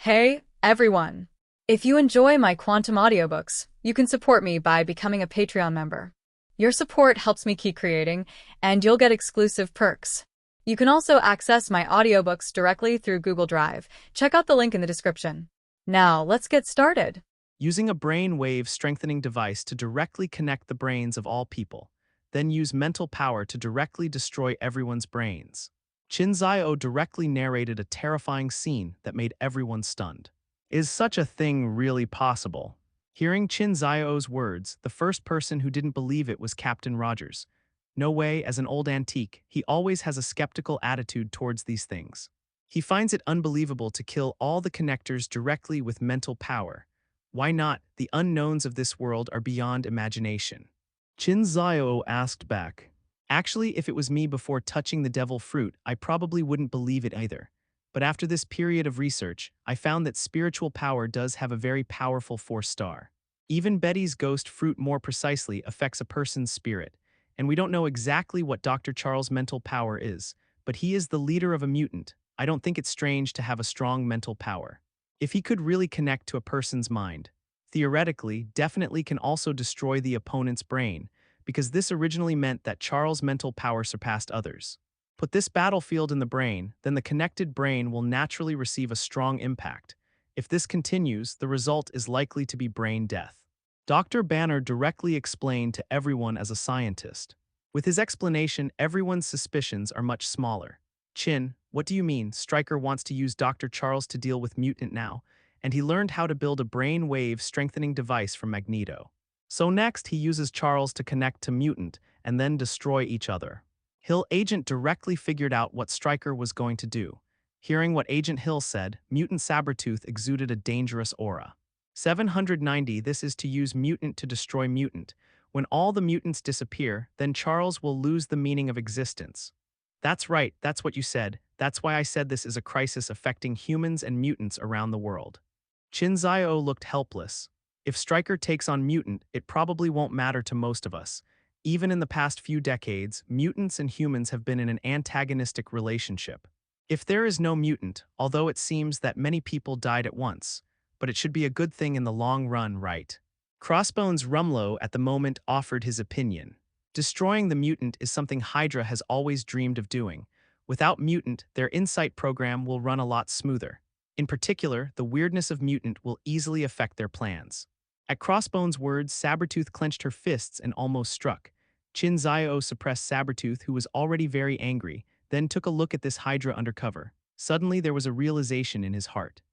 Hey, everyone! If you enjoy my quantum audiobooks, you can support me by becoming a Patreon member. Your support helps me keep creating, and you'll get exclusive perks. You can also access my audiobooks directly through Google Drive. Check out the link in the description. Now, let's get started. Using a brain wave strengthening device to directly connect the brains of all people, then use mental power to directly destroy everyone's brains. Qin Xiao directly narrated a terrifying scene that made everyone stunned. Is such a thing really possible? Hearing Qin Xiao's words, the first person who didn't believe it was Captain Rogers. No way, as an old antique, he always has a skeptical attitude towards these things. He finds it unbelievable to kill all the connectors directly with mental power. Why not? The unknowns of this world are beyond imagination. Qin Xiao asked back. Actually, if it was me before touching the devil fruit, I probably wouldn't believe it either. But after this period of research, I found that spiritual power does have a very powerful 4-star. Even Betty's ghost fruit more precisely affects a person's spirit, and we don't know exactly what Dr. Charles' mental power is, but he is the leader of a mutant. I don't think it's strange to have a strong mental power. If he could really connect to a person's mind, theoretically, definitely can also destroy the opponent's brain, because this originally meant that Charles' mental power surpassed others. Put this battlefield in the brain, then the connected brain will naturally receive a strong impact. If this continues, the result is likely to be brain death. Dr. Banner directly explained to everyone as a scientist. With his explanation, everyone's suspicions are much smaller. Chin, what do you mean? Stryker wants to use Dr. Charles to deal with mutant now, and he learned how to build a brain wave strengthening device from Magneto. So next, he uses Charles to connect to mutant and then destroy each other. Hill Agent directly figured out what Stryker was going to do. Hearing what Agent Hill said, mutant Sabretooth exuded a dangerous aura. 790. This is to use mutant to destroy mutant. When all the mutants disappear, then Charles will lose the meaning of existence. That's right, that's what you said. That's why I said this is a crisis affecting humans and mutants around the world. Qin Xiao looked helpless. If Stryker takes on mutant, it probably won't matter to most of us. Even in the past few decades, mutants and humans have been in an antagonistic relationship. If there is no mutant, although it seems that many people died at once, but it should be a good thing in the long run, right? Crossbones Rumlow at the moment offered his opinion. Destroying the mutant is something Hydra has always dreamed of doing. Without mutant, their insight program will run a lot smoother. In particular, the weirdness of mutant will easily affect their plans. At Crossbones' words, Sabretooth clenched her fists and almost struck. Qin Xiao suppressed Sabretooth, who was already very angry, then took a look at this Hydra undercover. Suddenly, there was a realization in his heart.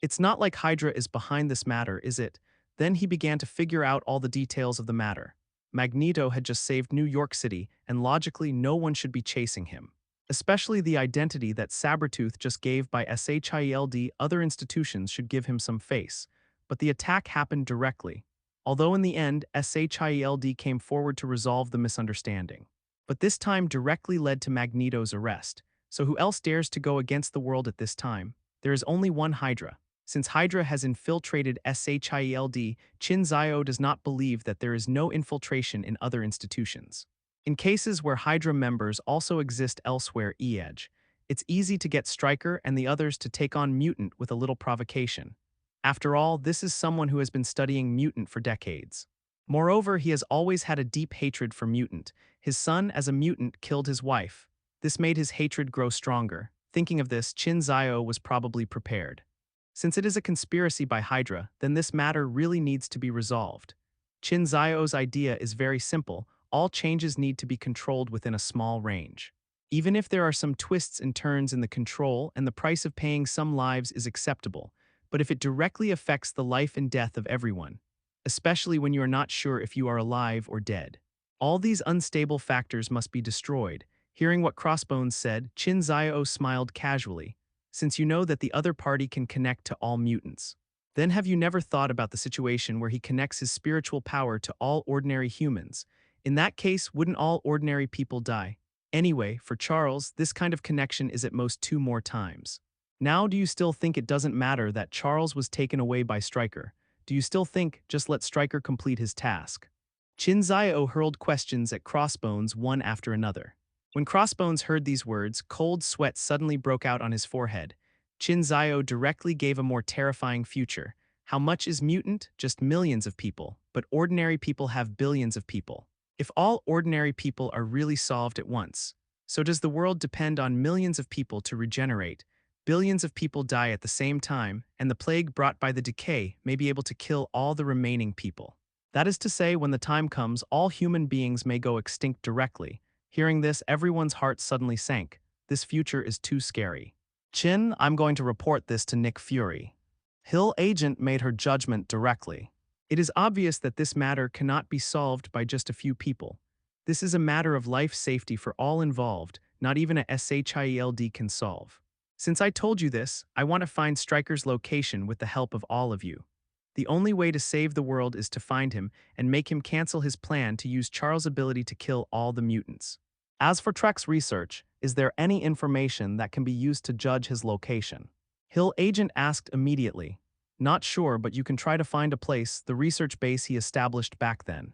It's not like Hydra is behind this matter, is it? Then he began to figure out all the details of the matter. Magneto had just saved New York City, and logically no one should be chasing him. Especially the identity that Sabretooth just gave by SHIELD, other institutions should give him some face. But the attack happened directly. Although in the end, SHIELD came forward to resolve the misunderstanding. But this time directly led to Magneto's arrest. So who else dares to go against the world at this time? There is only one Hydra. Since Hydra has infiltrated SHIELD, Qin Xiao does not believe that there is no infiltration in other institutions. In cases where Hydra members also exist elsewhere, it's easy to get Stryker and the others to take on Mutant with a little provocation. After all, this is someone who has been studying Mutant for decades. Moreover, he has always had a deep hatred for Mutant. His son, as a mutant, killed his wife. This made his hatred grow stronger. Thinking of this, Qin Xiao was probably prepared. Since it is a conspiracy by Hydra, then this matter really needs to be resolved. Qin Xiao's idea is very simple. All changes need to be controlled within a small range. Even if there are some twists and turns in the control and the price of paying some lives is acceptable, but if it directly affects the life and death of everyone, especially when you are not sure if you are alive or dead, all these unstable factors must be destroyed. Hearing what Crossbones said, Qin Xiao smiled casually. Since you know that the other party can connect to all mutants, then have you never thought about the situation where he connects his spiritual power to all ordinary humans? In that case, wouldn't all ordinary people die? Anyway, for Charles, this kind of connection is at most 2 more times. Now, do you still think it doesn't matter that Charles was taken away by Stryker? Do you still think just let Stryker complete his task? Qin Xiao hurled questions at Crossbones one after another. When Crossbones heard these words, cold sweat suddenly broke out on his forehead. Qin Xiao directly gave a more terrifying future. How much is mutant? Just millions of people, but ordinary people have billions of people. If all ordinary people are really solved at once, so does the world depend on millions of people to regenerate? Billions of people die at the same time, and the plague brought by the decay may be able to kill all the remaining people. That is to say, when the time comes, all human beings may go extinct directly. Hearing this, everyone's heart suddenly sank. This future is too scary. Chin, I'm going to report this to Nick Fury. Hill agent made her judgment directly. It is obvious that this matter cannot be solved by just a few people. This is a matter of life safety for all involved, not even a SHIELD can solve. Since I told you this, I want to find Stryker's location with the help of all of you. The only way to save the world is to find him and make him cancel his plan to use Charles' ability to kill all the mutants. As for Trek's research, is there any information that can be used to judge his location? Hill agent asked immediately. Not sure, but you can try to find a place, the research base he established back then.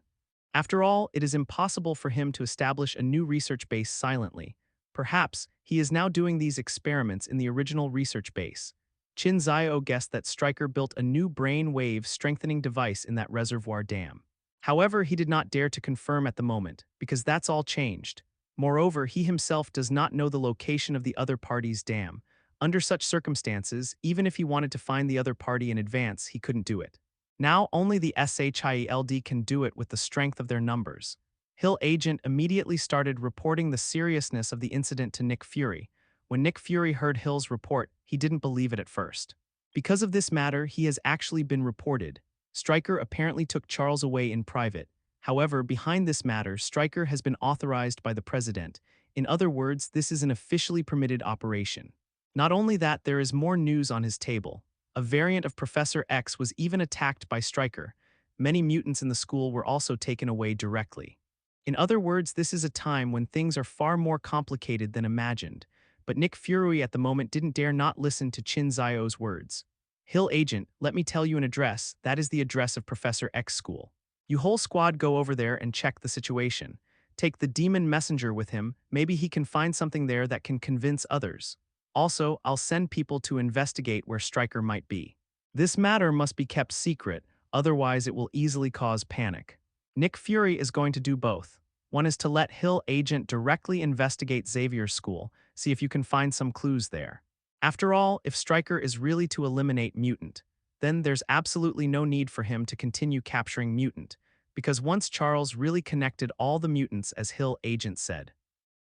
After all, it is impossible for him to establish a new research base silently. Perhaps he is now doing these experiments in the original research base. Qin Xiao guessed that Stryker built a new brain wave strengthening device in that reservoir dam. However, he did not dare to confirm at the moment, because that's all changed. Moreover, he himself does not know the location of the other party's dam. Under such circumstances, even if he wanted to find the other party in advance, he couldn't do it. Now, only the SHIELD can do it with the strength of their numbers. Hill agent immediately started reporting the seriousness of the incident to Nick Fury. When Nick Fury heard Hill's report, he didn't believe it at first. Because of this matter, he has actually been reported. Stryker apparently took Charles away in private. However, behind this matter, Stryker has been authorized by the president. In other words, this is an officially permitted operation. Not only that, there is more news on his table. A variant of Professor X was even attacked by Stryker. Many mutants in the school were also taken away directly. In other words, this is a time when things are far more complicated than imagined. But Nick Fury at the moment didn't dare not listen to Qin Xiao's words. Hill agent, let me tell you an address. That is the address of Professor X school. You whole squad go over there and check the situation. Take the demon messenger with him, maybe he can find something there that can convince others. Also, I'll send people to investigate where Stryker might be. This matter must be kept secret, otherwise it will easily cause panic. Nick Fury is going to do both. One is to let Hill agent directly investigate Xavier's school, see if you can find some clues there. After all, if Stryker is really to eliminate mutant, then there's absolutely no need for him to continue capturing mutant, because once Charles really connected all the mutants as Hill agent said,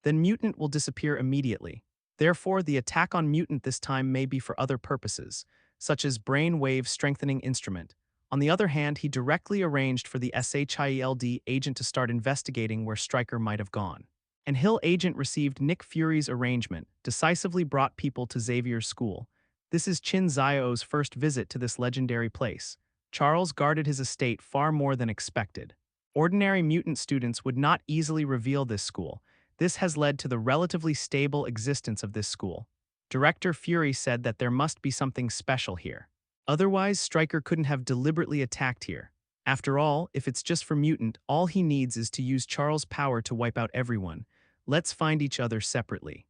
then mutant will disappear immediately. Therefore, the attack on mutant this time may be for other purposes, such as brain wave strengthening instrument. On the other hand, he directly arranged for the SHIELD agent to start investigating where Stryker might have gone. And Hill agent received Nick Fury's arrangement, decisively brought people to Xavier's school. This is Qin Xiao's first visit to this legendary place. Charles guarded his estate far more than expected. Ordinary mutant students would not easily reveal this school. This has led to the relatively stable existence of this school. Director Fury said that there must be something special here. Otherwise, Stryker couldn't have deliberately attacked here. After all, if it's just for mutant, all he needs is to use Charles' power to wipe out everyone. Let's find each other separately.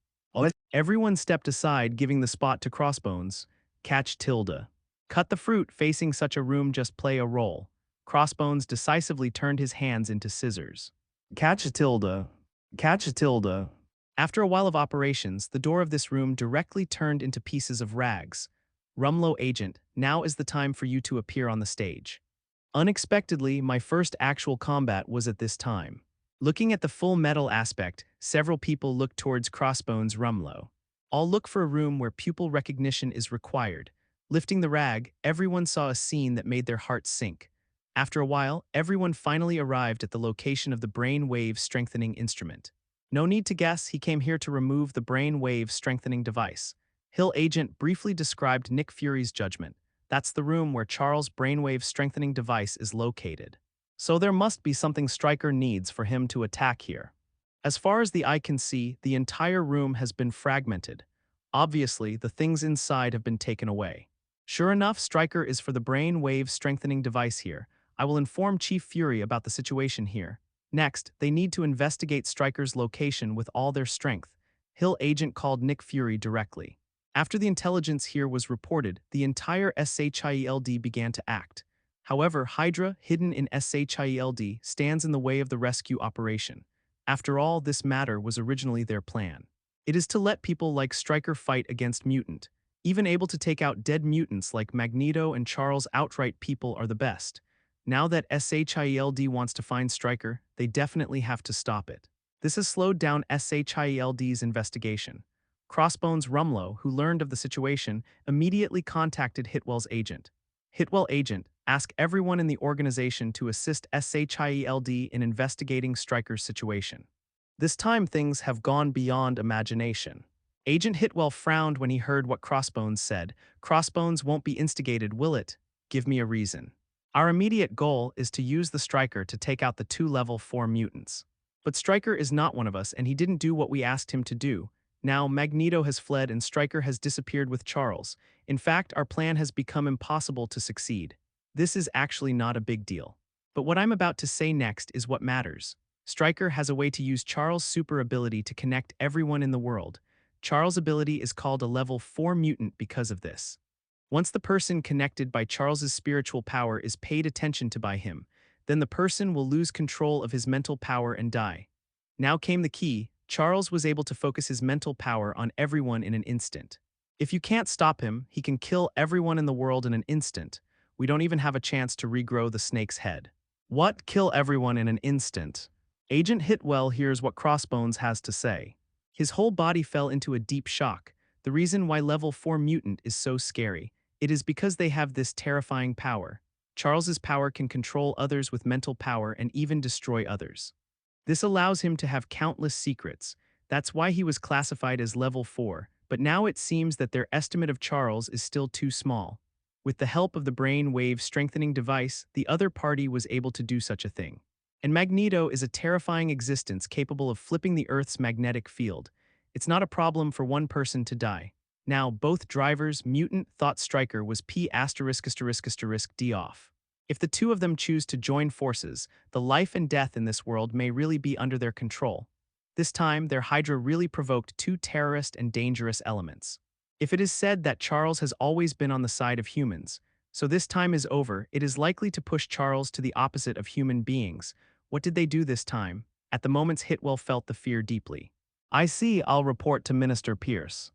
Everyone stepped aside, giving the spot to Crossbones. Catch Tilda. Cut the fruit, facing such a room, just play a role. Crossbones decisively turned his hands into scissors. Catch Tilda. Catch Tilda. After a while of operations, the door of this room directly turned into pieces of rags. Rumlow agent, now is the time for you to appear on the stage. Unexpectedly, my first actual combat was at this time. Looking at the full metal aspect, several people looked towards Crossbones Rumlow. All look for a room where pupil recognition is required. Lifting the rag, everyone saw a scene that made their hearts sink. After a while, everyone finally arrived at the location of the brain wave strengthening instrument. No need to guess, he came here to remove the brain wave strengthening device. Hill agent briefly described Nick Fury's judgment. That's the room where Charles' brainwave strengthening device is located. So there must be something Stryker needs for him to attack here. As far as the eye can see, the entire room has been fragmented. Obviously, the things inside have been taken away. Sure enough, Stryker is for the brain wave strengthening device here. I will inform Chief Fury about the situation here. Next, they need to investigate Stryker's location with all their strength. Hill agent called Nick Fury directly. After the intelligence here was reported, the entire SHIELD began to act. However, Hydra, hidden in SHIELD, stands in the way of the rescue operation. After all, this matter was originally their plan. It is to let people like Stryker fight against mutant. Even able to take out dead mutants like Magneto and Charles outright, people are the best. Now that SHIELD wants to find Stryker, they definitely have to stop it. This has slowed down SHIELD's investigation. Crossbones Rumlow, who learned of the situation, immediately contacted Hitwell's agent. Hitwell agent, ask everyone in the organization to assist SHIELD in investigating Stryker's situation. This time things have gone beyond imagination. Agent Hitwell frowned when he heard what Crossbones said. Crossbones won't be instigated, will it? Give me a reason. Our immediate goal is to use the Stryker to take out the 2 level 4 mutants. But Stryker is not one of us and he didn't do what we asked him to do. Now, Magneto has fled and Stryker has disappeared with Charles. In fact, our plan has become impossible to succeed. This is actually not a big deal. But what I'm about to say next is what matters. Stryker has a way to use Charles' super ability to connect everyone in the world. Charles' ability is called a level 4 mutant because of this. Once the person connected by Charles's spiritual power is paid attention to by him, then the person will lose control of his mental power and die. Now came the key. Charles was able to focus his mental power on everyone in an instant. If you can't stop him, he can kill everyone in the world in an instant. We don't even have a chance to regrow the snake's head. What? Kill everyone in an instant? Agent Hitwell hears what Crossbones has to say. His whole body fell into a deep shock. The reason why level 4 mutant is so scary, it is because they have this terrifying power. Charles's power can control others with mental power and even destroy others. This allows him to have countless secrets. That's why he was classified as level 4, but now it seems that their estimate of Charles is still too small. With the help of the brain wave strengthening device, the other party was able to do such a thing. And Magneto is a terrifying existence capable of flipping the Earth's magnetic field. It's not a problem for one person to die. Now, both drivers, mutant, thought Stryker was P***** D off. If the two of them choose to join forces, the life and death in this world may really be under their control. This time, their Hydra really provoked 2 terrorist and dangerous elements. If it is said that Charles has always been on the side of humans, so this time is over, it is likely to push Charles to the opposite of human beings. What did they do this time? At the moments Hitwell felt the fear deeply. I see, I'll report to Minister Pierce.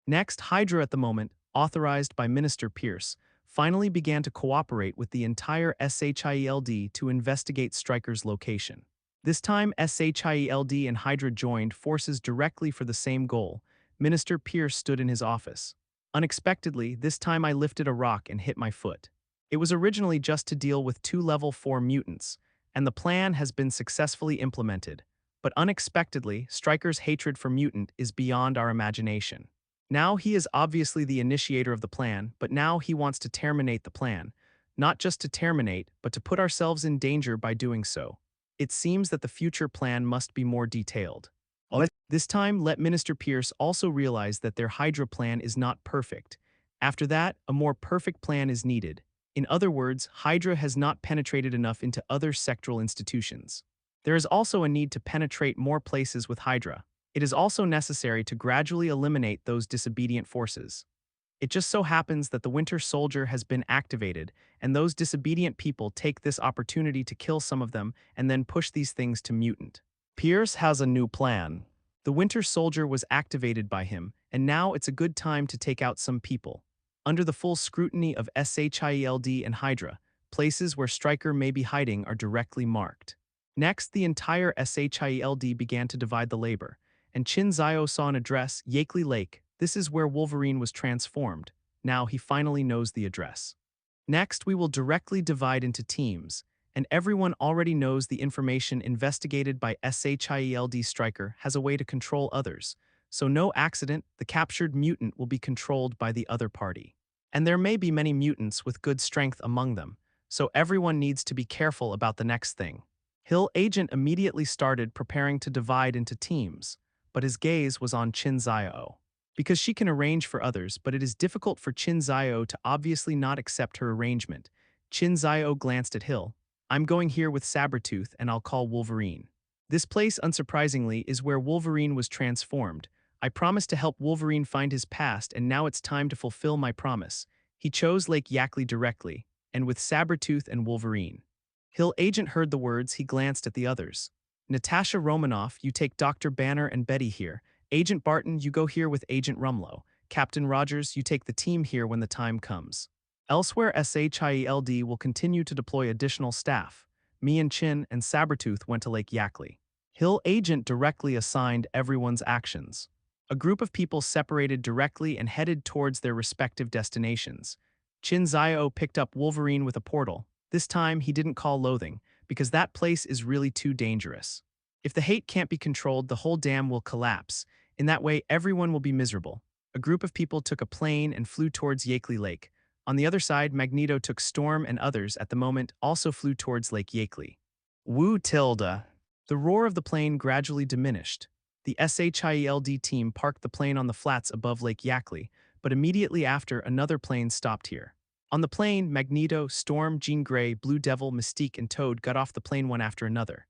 Next, Hydra at the moment, authorized by Minister Pierce, finally began to cooperate with the entire SHIELD to investigate Stryker's location. This time, SHIELD and Hydra joined forces directly for the same goal. Minister Pierce stood in his office. Unexpectedly, this time I lifted a rock and hit my foot. It was originally just to deal with 2 level 4 mutants, and the plan has been successfully implemented. But unexpectedly, Stryker's hatred for mutant is beyond our imagination. Now he is obviously the initiator of the plan, but now he wants to terminate the plan. Not just to terminate, but to put ourselves in danger by doing so. It seems that the future plan must be more detailed. This time, let Minister Pierce also realize that their Hydra plan is not perfect. After that, a more perfect plan is needed. In other words, Hydra has not penetrated enough into other sectoral institutions. There is also a need to penetrate more places with Hydra. It is also necessary to gradually eliminate those disobedient forces. It just so happens that the Winter Soldier has been activated, and those disobedient people take this opportunity to kill some of them and then push these things to mutant. Pierce has a new plan. The Winter Soldier was activated by him, and now it's a good time to take out some people. Under the full scrutiny of SHIELD and Hydra, places where Stryker may be hiding are directly marked. Next, the entire SHIELD began to divide the labor, and Qin Xiao saw an address, Yakely Lake. This is where Wolverine was transformed. Now he finally knows the address. Next, we will directly divide into teams, and everyone already knows the information investigated by SHIELD. Stryker has a way to control others, so no accident, the captured mutant will be controlled by the other party. And there may be many mutants with good strength among them, so everyone needs to be careful about the next thing. Hill Agent immediately started preparing to divide into teams, but his gaze was on Qin Xiao. Because she can arrange for others, but it is difficult for Qin Xiao to obviously not accept her arrangement. Qin Xiao glanced at Hill. I'm going here with Sabretooth and I'll call Wolverine. This place, unsurprisingly, is where Wolverine was transformed. I promised to help Wolverine find his past, and now it's time to fulfill my promise. He chose Lake Yackley directly, and with Sabretooth and Wolverine. Hill Agent heard the words, he glanced at the others. Natasha Romanoff, you take Dr. Banner and Betty here. Agent Barton, you go here with Agent Rumlow. Captain Rogers, you take the team here when the time comes. Elsewhere, SHIELD will continue to deploy additional staff. Me and Qin and Sabretooth went to Lake Yackley. Hill Agent directly assigned everyone's actions. A group of people separated directly and headed towards their respective destinations. Qin Xiao picked up Wolverine with a portal. This time, he didn't call Loathing, because that place is really too dangerous. If the hate can't be controlled, the whole dam will collapse. In that way, everyone will be miserable. A group of people took a plane and flew towards Yackley Lake. On the other side, Magneto took Storm, and others, at the moment, also flew towards Lake Yackley. Woo Tilda! The roar of the plane gradually diminished. The SHIELD team parked the plane on the flats above Lake Yackley, but immediately after, another plane stopped here. On the plane, Magneto, Storm, Jean Grey, Blue Devil, Mystique, and Toad got off the plane one after another.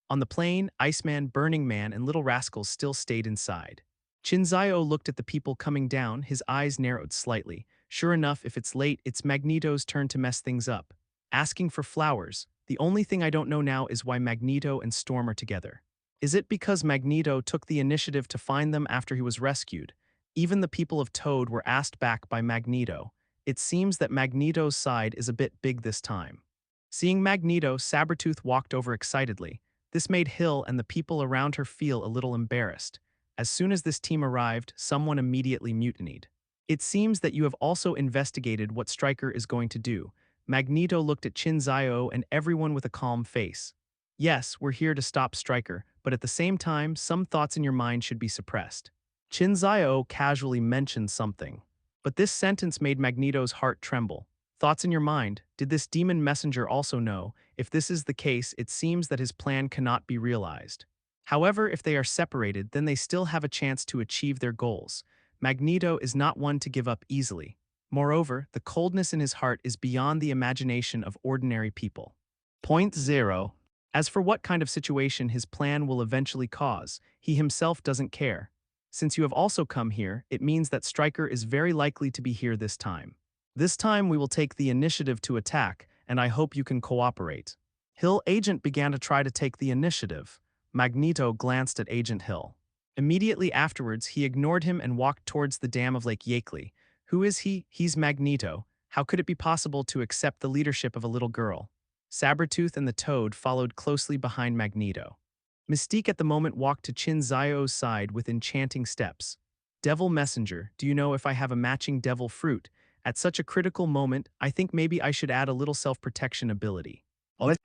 On the plane, Iceman, Burning Man, and Little Rascals still stayed inside. Qin Xiao looked at the people coming down, his eyes narrowed slightly. Sure enough, if it's late, it's Magneto's turn to mess things up. Asking for flowers. The only thing I don't know now is why Magneto and Storm are together. Is it because Magneto took the initiative to find them after he was rescued? Even the people of Toad were asked back by Magneto. It seems that Magneto's side is a bit big this time. Seeing Magneto, Sabretooth walked over excitedly. This made Hill and the people around her feel a little embarrassed. As soon as this team arrived, someone immediately mutinied. It seems that you have also investigated what Stryker is going to do. Magneto looked at Qin Xiao and everyone with a calm face. Yes, we're here to stop Stryker, but at the same time, some thoughts in your mind should be suppressed. Qin Xiao casually mentioned something. But this sentence made Magneto's heart tremble. Thoughts in your mind, did this demon messenger also know? If this is the case, it seems that his plan cannot be realized. However, if they are separated, then they still have a chance to achieve their goals. Magneto is not one to give up easily. Moreover, the coldness in his heart is beyond the imagination of ordinary people. Point 0. As for what kind of situation his plan will eventually cause, he himself doesn't care. Since you have also come here, it means that Stryker is very likely to be here this time. This time we will take the initiative to attack, and I hope you can cooperate. Hill Agent began to try to take the initiative. Magneto glanced at Agent Hill. Immediately afterwards, he ignored him and walked towards the dam of Lake Yackley. Who is he? He's Magneto. How could it be possible to accept the leadership of a little girl? Sabretooth and the Toad followed closely behind Magneto. Mystique at the moment walked to Qin Xiao's side with enchanting steps. Devil Messenger, do you know if I have a matching devil fruit? At such a critical moment, I think maybe I should add a little self-protection ability.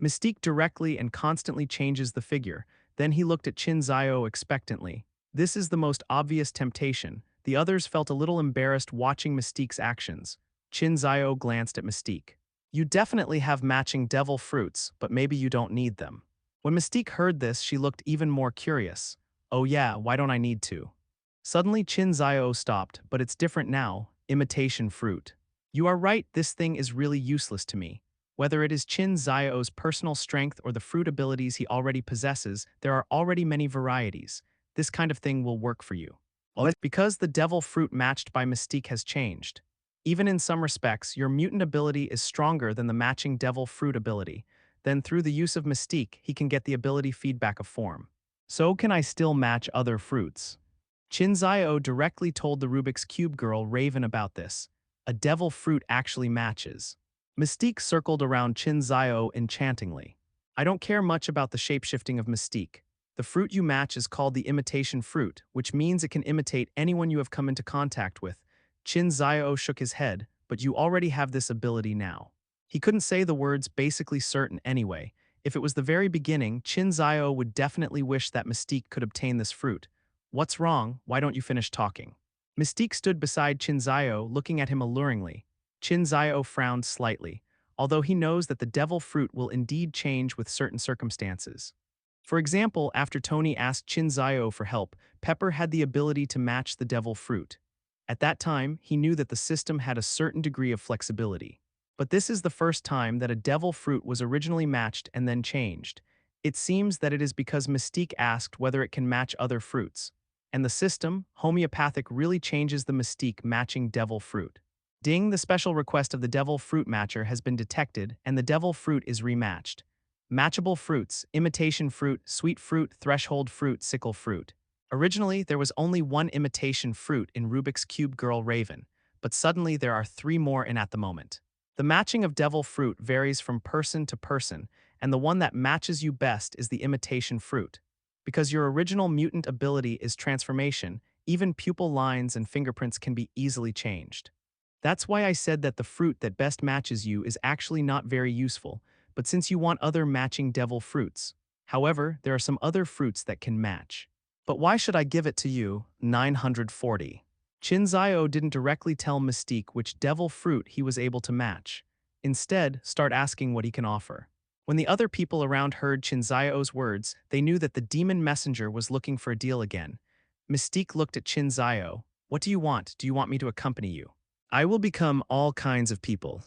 Mystique directly and constantly changes the figure. Then he looked at Qin Xiao expectantly. This is the most obvious temptation. The others felt a little embarrassed watching Mystique's actions. Qin Xiao glanced at Mystique. You definitely have matching devil fruits, but maybe you don't need them. When Mystique heard this, she looked even more curious. Oh yeah, why don't I need to? Suddenly Qin Xiao stopped, but it's different now. Imitation fruit. You are right, this thing is really useless to me. Whether it is Qin Xiao's personal strength or the fruit abilities he already possesses, there are already many varieties. This kind of thing will work for you. Because the devil fruit matched by Mystique has changed. Even in some respects, your mutant ability is stronger than the matching devil fruit ability. Then through the use of Mystique, he can get the ability feedback of form. So can I still match other fruits? Qin Xiao directly told the Rubik's Cube girl Raven about this. A devil fruit actually matches. Mystique circled around Qin Xiao enchantingly. I don't care much about the shapeshifting of Mystique. The fruit you match is called the imitation fruit, which means it can imitate anyone you have come into contact with. Qin Xiao shook his head, but you already have this ability now. He couldn't say the words basically certain anyway. If it was the very beginning, Qin Xiao would definitely wish that Mystique could obtain this fruit. What's wrong? Why don't you finish talking? Mystique stood beside Qin Xiao, looking at him alluringly. Qin Xiao frowned slightly, although he knows that the devil fruit will indeed change with certain circumstances. For example, after Tony asked Qin Xiao for help, Pepper had the ability to match the devil fruit. At that time, he knew that the system had a certain degree of flexibility. But this is the first time that a devil fruit was originally matched and then changed. It seems that it is because Mystique asked whether it can match other fruits. And the system, homeopathic, really changes the mystique matching devil fruit. Ding, the special request of the devil fruit matcher has been detected and the devil fruit is rematched. Matchable fruits, imitation fruit, sweet fruit, threshold fruit, sickle fruit. Originally, there was only one imitation fruit in Rubik's Cube Girl Raven, but suddenly there are 3 more in at the moment. The matching of devil fruit varies from person to person, and the one that matches you best is the imitation fruit. Because your original mutant ability is transformation, even pupil lines and fingerprints can be easily changed. That's why I said that the fruit that best matches you is actually not very useful, but since you want other matching devil fruits. However, there are some other fruits that can match. But why should I give it to you? 940. Qin Xiao didn't directly tell Mystique which devil fruit he was able to match. Instead, start asking what he can offer. When the other people around heard Qin Xiao's words, they knew that the demon messenger was looking for a deal again. Mystique looked at Qin Xiao. What do you want? Do you want me to accompany you? I will become all kinds of people.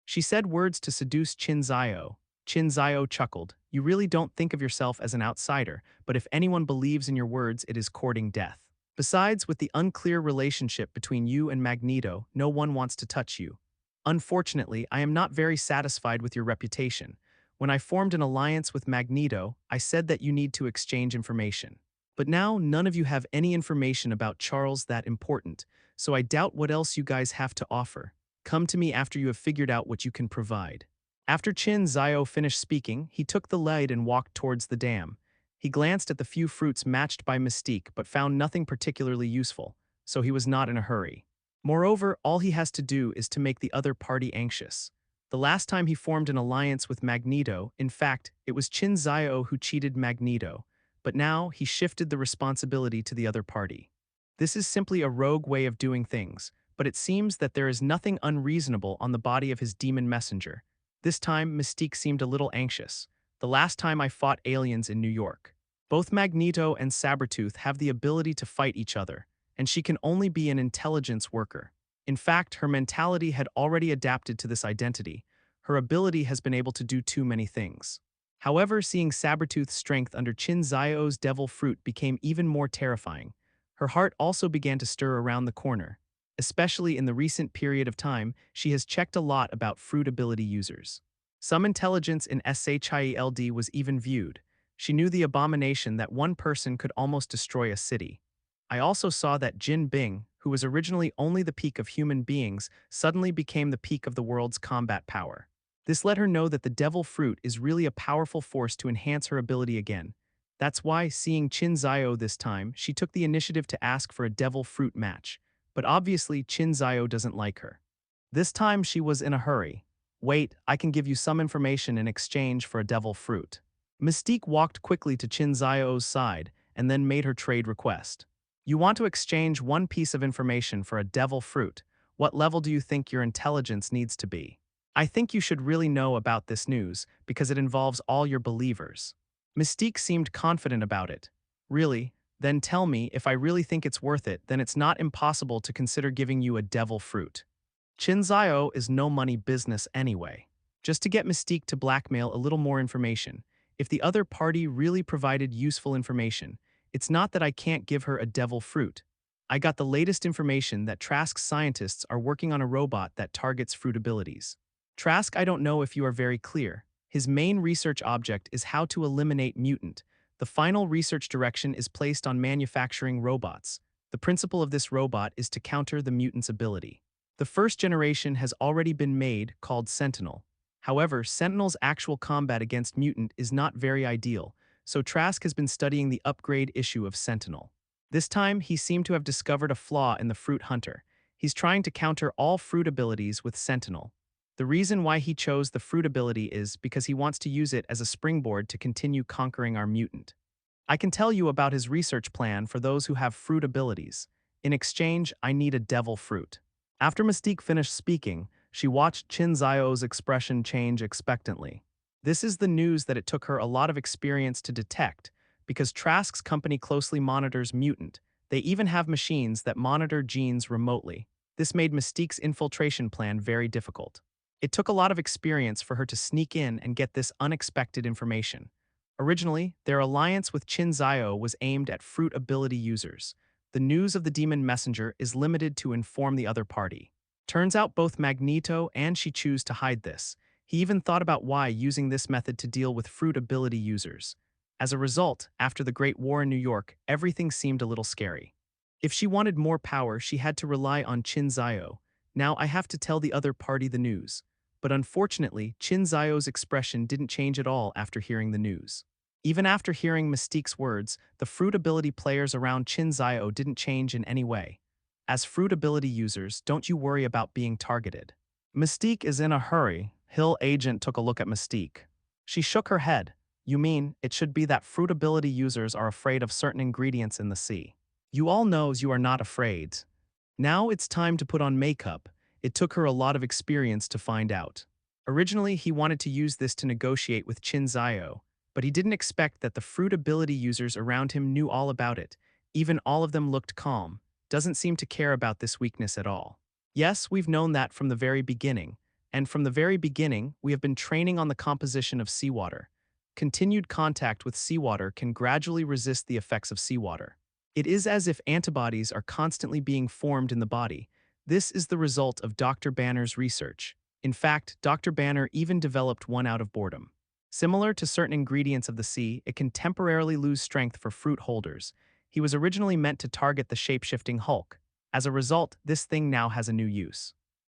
She said words to seduce Qin Xiao. Qin Xiao chuckled. You really don't think of yourself as an outsider, but if anyone believes in your words, it is courting death. Besides, with the unclear relationship between you and Magneto, no one wants to touch you. Unfortunately, I am not very satisfied with your reputation. When I formed an alliance with Magneto, I said that you need to exchange information. But now, none of you have any information about Charles that important, so I doubt what else you guys have to offer. Come to me after you have figured out what you can provide. After Qin Xiao finished speaking, he took the lead and walked towards the dam. He glanced at the few fruits matched by Mystique but found nothing particularly useful, so he was not in a hurry. Moreover, all he has to do is to make the other party anxious. The last time he formed an alliance with Magneto, in fact, it was Qin Xiao who cheated Magneto, but now he shifted the responsibility to the other party. This is simply a rogue way of doing things, but it seems that there is nothing unreasonable on the body of his demon messenger. This time, Mystique seemed a little anxious. The last time I fought aliens in New York. Both Magneto and Sabretooth have the ability to fight each other, and she can only be an intelligence worker. In fact, her mentality had already adapted to this identity. Her ability has been able to do too many things. However, seeing Sabretooth's strength under Qin Xiao's devil fruit became even more terrifying. Her heart also began to stir around the corner. Especially in the recent period of time, she has checked a lot about fruit ability users. Some intelligence in SHIELD was even viewed. She knew the abomination that one person could almost destroy a city. I also saw that Jin Bing, who was originally only the peak of human beings, suddenly became the peak of the world's combat power. This let her know that the devil fruit is really a powerful force to enhance her ability again. That's why, seeing Qin Xiao this time, she took the initiative to ask for a devil fruit match. But obviously, Qin Xiao doesn't like her. This time she was in a hurry. Wait, I can give you some information in exchange for a devil fruit. Mystique walked quickly to Qin Xiao's side and then made her trade request. You want to exchange one piece of information for a devil fruit. What level do you think your intelligence needs to be? I think you should really know about this news because it involves all your believers. Mystique seemed confident about it. Really? Then tell me, if I really think it's worth it, then it's not impossible to consider giving you a devil fruit. Qin Xiao is no money business anyway. Just to get Mystique to blackmail a little more information. If the other party really provided useful information, it's not that I can't give her a devil fruit. I got the latest information that Trask's scientists are working on a robot that targets fruit abilities. Trask, I don't know if you are very clear. His main research object is how to eliminate mutant. The final research direction is placed on manufacturing robots. The principle of this robot is to counter the mutant's ability. The first generation has already been made, called Sentinel. However, Sentinel's actual combat against mutant is not very ideal, so Trask has been studying the upgrade issue of Sentinel. This time, he seemed to have discovered a flaw in the Fruit Hunter. He's trying to counter all fruit abilities with Sentinel. The reason why he chose the fruit ability is because he wants to use it as a springboard to continue conquering our mutant. I can tell you about his research plan for those who have fruit abilities. In exchange, I need a devil fruit. After Mystique finished speaking, she watched Qin Xiao's expression change expectantly. This is the news that it took her a lot of experience to detect, because Trask's company closely monitors mutant. They even have machines that monitor genes remotely. This made Mystique's infiltration plan very difficult. It took a lot of experience for her to sneak in and get this unexpected information. Originally, their alliance with Qin Xiao was aimed at fruit ability users, The news of the demon messenger is limited to inform the other party. Turns out both Magneto and she choose to hide this. He even thought about why using this method to deal with fruit ability users. As a result, after the Great War in New York, everything seemed a little scary. If she wanted more power, she had to rely on Qin Xiao. Now I have to tell the other party the news. But unfortunately, Qin Xiao's expression didn't change at all after hearing the news. Even after hearing Mystique's words, the fruit ability players around Qin Xiao didn't change in any way. As fruit ability users, don't you worry about being targeted. Mystique is in a hurry. Hill agent took a look at Mystique. She shook her head. You mean, it should be that fruit ability users are afraid of certain ingredients in the sea. You all knows you are not afraid. Now it's time to put on makeup. It took her a lot of experience to find out. Originally, he wanted to use this to negotiate with Qin Xiao, but he didn't expect that the fruit ability users around him knew all about it. Even all of them looked calm, doesn't seem to care about this weakness at all. Yes, we've known that from the very beginning, and from the very beginning, we have been training on the composition of seawater. Continued contact with seawater can gradually resist the effects of seawater. It is as if antibodies are constantly being formed in the body. This is the result of Dr. Banner's research. In fact, Dr. Banner even developed one out of boredom. Similar to certain ingredients of the sea, it can temporarily lose strength for fruit holders. He was originally meant to target the shape-shifting Hulk. As a result, this thing now has a new use.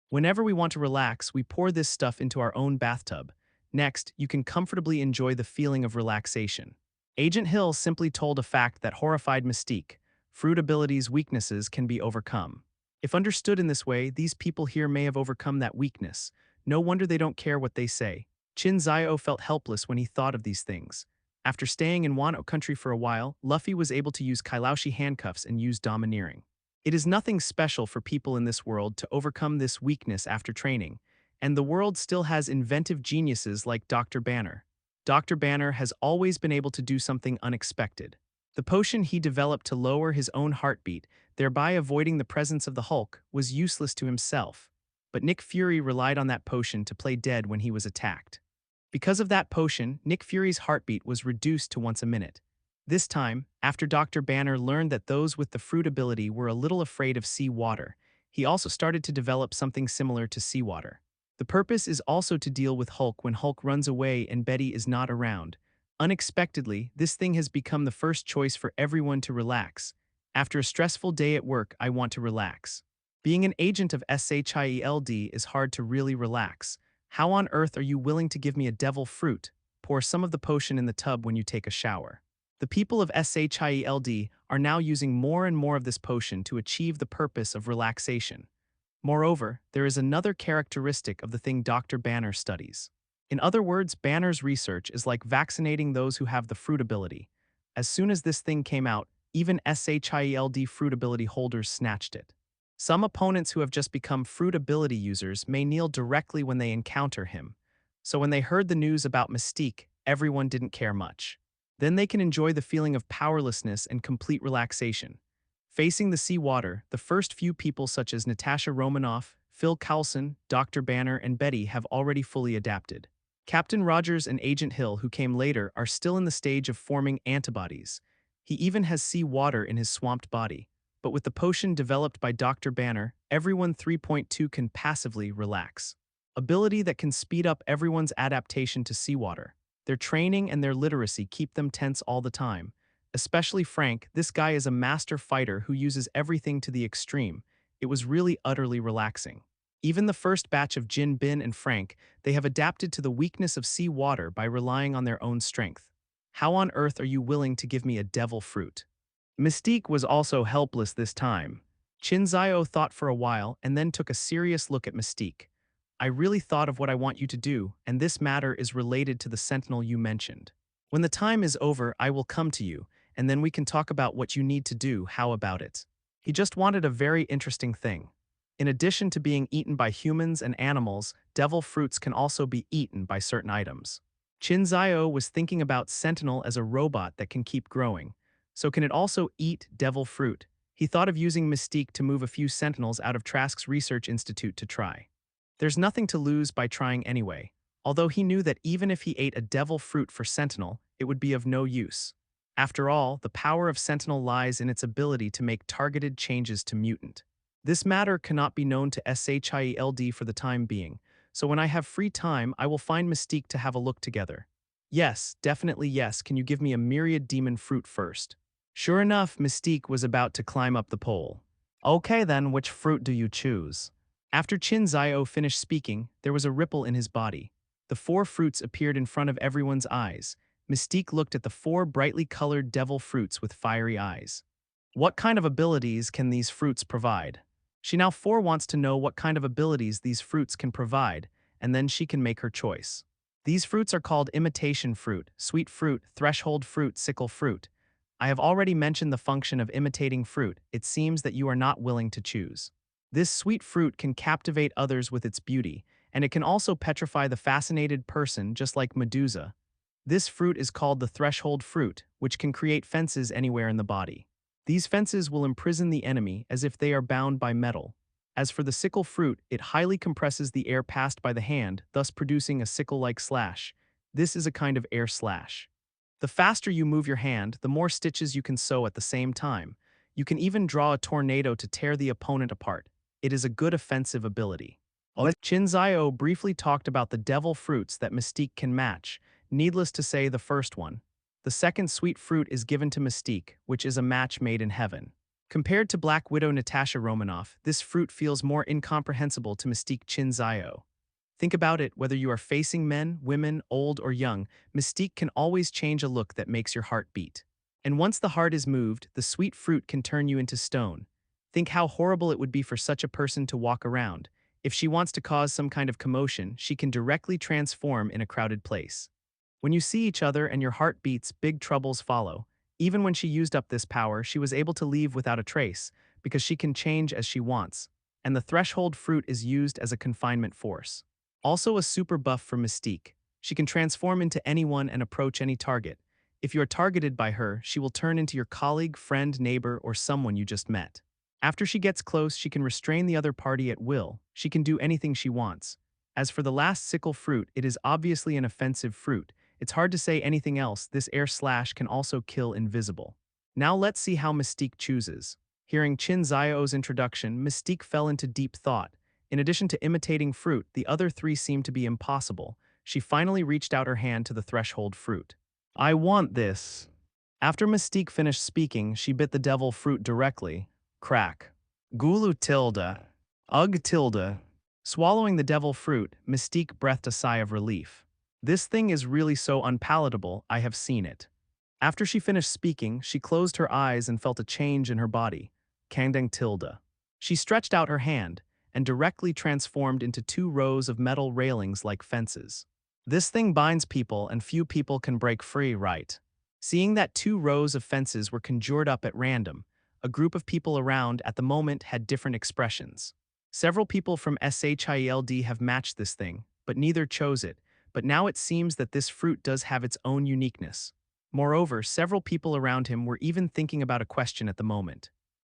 Whenever we want to relax, we pour this stuff into our own bathtub. Next, you can comfortably enjoy the feeling of relaxation. Agent Hill simply told a fact that horrified Mystique. Fruit abilities' weaknesses can be overcome. If understood in this way, these people here may have overcome that weakness. No wonder they don't care what they say. Qin Xiao felt helpless when he thought of these things. After staying in Wano country for a while, Luffy was able to use Kailaoshi handcuffs and use domineering. It is nothing special for people in this world to overcome this weakness after training, and the world still has inventive geniuses like Dr. Banner. Dr. Banner has always been able to do something unexpected. The potion he developed to lower his own heartbeat, thereby avoiding the presence of the Hulk, was useless to himself. But Nick Fury relied on that potion to play dead when he was attacked. Because of that potion, Nick Fury's heartbeat was reduced to once a minute. This time, after Dr. Banner learned that those with the fruit ability were a little afraid of sea water, he also started to develop something similar to seawater. The purpose is also to deal with Hulk when Hulk runs away and Betty is not around. Unexpectedly, this thing has become the first choice for everyone to relax. After a stressful day at work, I want to relax. Being an agent of SHIELD is hard to really relax. How on earth are you willing to give me a devil fruit? Pour some of the potion in the tub when you take a shower. The people of SHIELD are now using more and more of this potion to achieve the purpose of relaxation. Moreover, there is another characteristic of the thing Dr. Banner studies. In other words, Banner's research is like vaccinating those who have the fruit ability. As soon as this thing came out, even SHIELD fruit ability holders snatched it. Some opponents who have just become fruit ability users may kneel directly when they encounter him. So when they heard the news about Mystique, everyone didn't care much. Then they can enjoy the feeling of powerlessness and complete relaxation. Facing the sea water, the first few people such as Natasha Romanoff, Phil Coulson, Dr. Banner, and Betty have already fully adapted. Captain Rogers and Agent Hill, who came later, are still in the stage of forming antibodies. He even has sea water in his swamped body. But with the potion developed by Dr. Banner, everyone 3.2 can passively relax. Ability that can speed up everyone's adaptation to seawater. Their training and their literacy keep them tense all the time. Especially Frank, this guy is a master fighter who uses everything to the extreme. It was really utterly relaxing. Even the first batch of Jin Bin and Frank, they have adapted to the weakness of sea water by relying on their own strength. How on earth are you willing to give me a devil fruit? Mystique was also helpless this time. Qin Xiao thought for a while and then took a serious look at Mystique. I really thought of what I want you to do, and this matter is related to the sentinel you mentioned. When the time is over, I will come to you, and then we can talk about what you need to do. How about it? He just wanted a very interesting thing. In addition to being eaten by humans and animals, devil fruits can also be eaten by certain items. Qin Xiao was thinking about Sentinel as a robot that can keep growing. So can it also eat devil fruit? He thought of using Mystique to move a few Sentinels out of Trask's research institute to try. There's nothing to lose by trying anyway, although he knew that even if he ate a devil fruit for Sentinel, it would be of no use. After all, the power of Sentinel lies in its ability to make targeted changes to mutant. This matter cannot be known to Shield for the time being, so when I have free time, I will find Mystique to have a look together. Yes, definitely yes, can you give me a myriad demon fruit first? Sure enough, Mystique was about to climb up the pole. Okay then, which fruit do you choose? After Qin Xiao finished speaking, there was a ripple in his body. The four fruits appeared in front of everyone's eyes. Mystique looked at the four brightly colored devil fruits with fiery eyes. What kind of abilities can these fruits provide? She now wants to know what kind of abilities these fruits can provide, and then she can make her choice. These fruits are called imitation fruit, sweet fruit, threshold fruit, sickle fruit. I have already mentioned the function of imitating fruit. It seems that you are not willing to choose. This sweet fruit can captivate others with its beauty, and it can also petrify the fascinated person just like Medusa. This fruit is called the threshold fruit, which can create fences anywhere in the body. These fences will imprison the enemy as if they are bound by metal. As for the sickle fruit, it highly compresses the air passed by the hand, thus producing a sickle-like slash. This is a kind of air slash. The faster you move your hand, the more stitches you can sew at the same time. You can even draw a tornado to tear the opponent apart. It is a good offensive ability. Qin Xiao briefly talked about the devil fruits that Mystique can match. Needless to say, the first one. The second sweet fruit is given to Mystique, which is a match made in heaven. Compared to Black Widow Natasha Romanoff, this fruit feels more incomprehensible to Mystique Qin Xiao. Think about it, whether you are facing men, women, old or young, Mystique can always change a look that makes your heart beat. And once the heart is moved, the sweet fruit can turn you into stone. Think how horrible it would be for such a person to walk around. If she wants to cause some kind of commotion, she can directly transform in a crowded place. When you see each other and your heart beats, big troubles follow. Even when she used up this power, she was able to leave without a trace, because she can change as she wants, and the threshold fruit is used as a confinement force. Also a super buff for Mystique. She can transform into anyone and approach any target. If you are targeted by her, she will turn into your colleague, friend, neighbor, or someone you just met. After she gets close, she can restrain the other party at will. She can do anything she wants. As for the last sickle fruit, it is obviously an offensive fruit. It's hard to say anything else. This air slash can also kill invisible. Now let's see how Mystique chooses. Hearing Qin Xiao's introduction, Mystique fell into deep thought. In addition to imitating fruit, the other three seemed to be impossible. She finally reached out her hand to the threshold fruit. I want this. After Mystique finished speaking, she bit the devil fruit directly. Crack. Gulu tilde. Ugh tilde. Swallowing the devil fruit, Mystique breathed a sigh of relief. This thing is really so unpalatable, I have seen it. After she finished speaking, she closed her eyes and felt a change in her body. Kangdeng tilde. She stretched out her hand and directly transformed into 2 rows of metal railings like fences. This thing binds people and few people can break free, right? Seeing that 2 rows of fences were conjured up at random, a group of people around at the moment had different expressions. Several people from Shield have matched this thing, but neither chose it. But now it seems that this fruit does have its own uniqueness. Moreover, several people around him were even thinking about a question at the moment.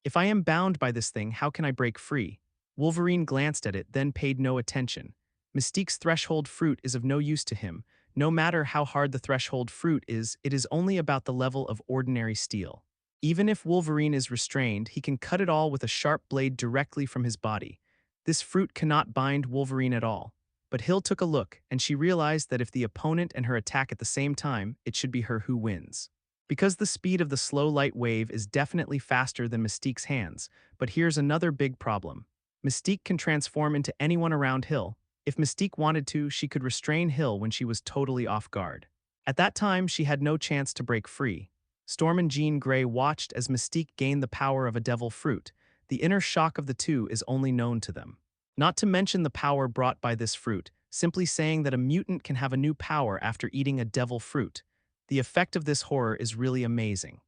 If I am bound by this thing, how can I break free? Wolverine glanced at it, then paid no attention. Mystique's threshold fruit is of no use to him. No matter how hard the threshold fruit is, it is only about the level of ordinary steel. Even if Wolverine is restrained, he can cut it all with a sharp blade directly from his body. This fruit cannot bind Wolverine at all. But Hill took a look, and she realized that if the opponent and her attack at the same time, it should be her who wins. Because the speed of the slow light wave is definitely faster than Mystique's hands, but here's another big problem. Mystique can transform into anyone around Hill. If Mystique wanted to, she could restrain Hill when she was totally off guard. At that time, she had no chance to break free. Storm and Jean Grey watched as Mystique gained the power of a devil fruit. The inner shock of the two is only known to them. Not to mention the power brought by this fruit, simply saying that a mutant can have a new power after eating a devil fruit. The effect of this horror is really amazing.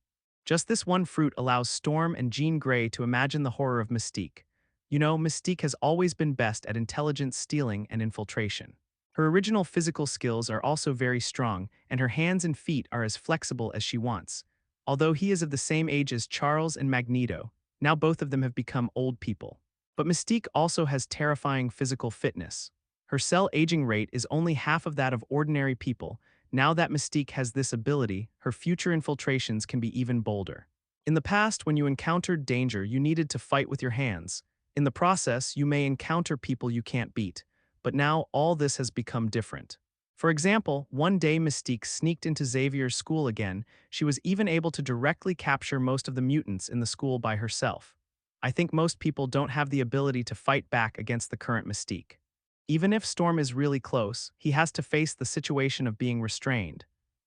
Just this one fruit allows Storm and Jean Grey to imagine the horror of Mystique. You know, Mystique has always been best at intelligence, stealing, and infiltration. Her original physical skills are also very strong, and her hands and feet are as flexible as she wants. Although he is of the same age as Charles and Magneto, now both of them have become old people. But Mystique also has terrifying physical fitness. Her cell aging rate is only half of that of ordinary people. Now that Mystique has this ability, her future infiltrations can be even bolder. In the past, when you encountered danger, you needed to fight with your hands. In the process, you may encounter people you can't beat. But now, all this has become different. For example, one day Mystique sneaked into Xavier's school again. She was even able to directly capture most of the mutants in the school by herself. I think most people don't have the ability to fight back against the current Mystique. Even if Storm is really close, he has to face the situation of being restrained.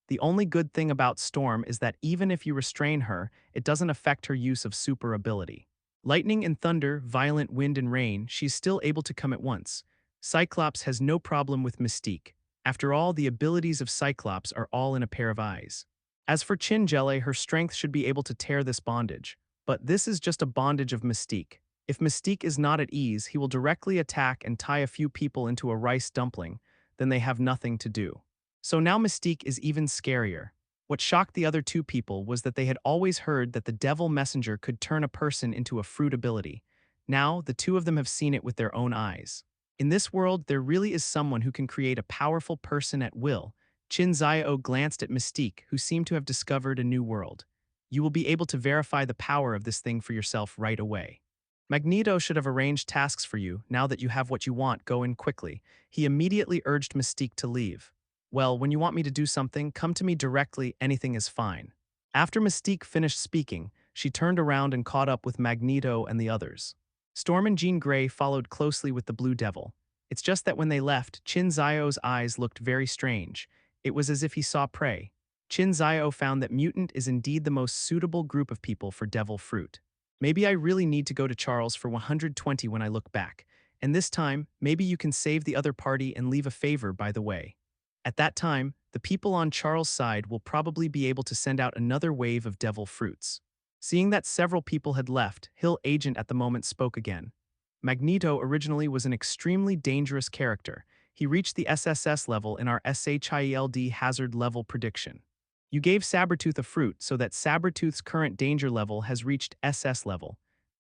The only good thing about Storm is that even if you restrain her, it doesn't affect her use of super ability. Lightning and thunder, violent wind and rain, she's still able to come at once. Cyclops has no problem with Mystique. After all, the abilities of Cyclops are all in a pair of eyes. As for Qin Xiao, her strength should be able to tear this bondage. But this is just a bondage of Mystique. If Mystique is not at ease, he will directly attack and tie a few people into a rice dumpling, then they have nothing to do. So now Mystique is even scarier. What shocked the other two people was that they had always heard that the devil messenger could turn a person into a fruit ability. Now, the two of them have seen it with their own eyes. In this world, there really is someone who can create a powerful person at will. Qin Xiao glanced at Mystique, who seemed to have discovered a new world. You will be able to verify the power of this thing for yourself right away. Magneto should have arranged tasks for you. Now that you have what you want, go in quickly. He immediately urged Mystique to leave. Well, when you want me to do something, come to me directly, anything is fine. After Mystique finished speaking, she turned around and caught up with Magneto and the others. Storm and Jean Grey followed closely with the Blue Devil. It's just that when they left, Qin Xiao's eyes looked very strange. It was as if he saw prey. Qin Xiao found that mutant is indeed the most suitable group of people for devil fruit. Maybe I really need to go to Charles for 120 when I look back. And this time, maybe you can save the other party and leave a favor by the way. At that time, the people on Charles' side will probably be able to send out another wave of devil fruits. Seeing that several people had left, Hill Agent at the moment spoke again. Magneto originally was an extremely dangerous character. He reached the SSS level in our SHIELD hazard level prediction. You gave Sabretooth a fruit so that Sabretooth's current danger level has reached SS level.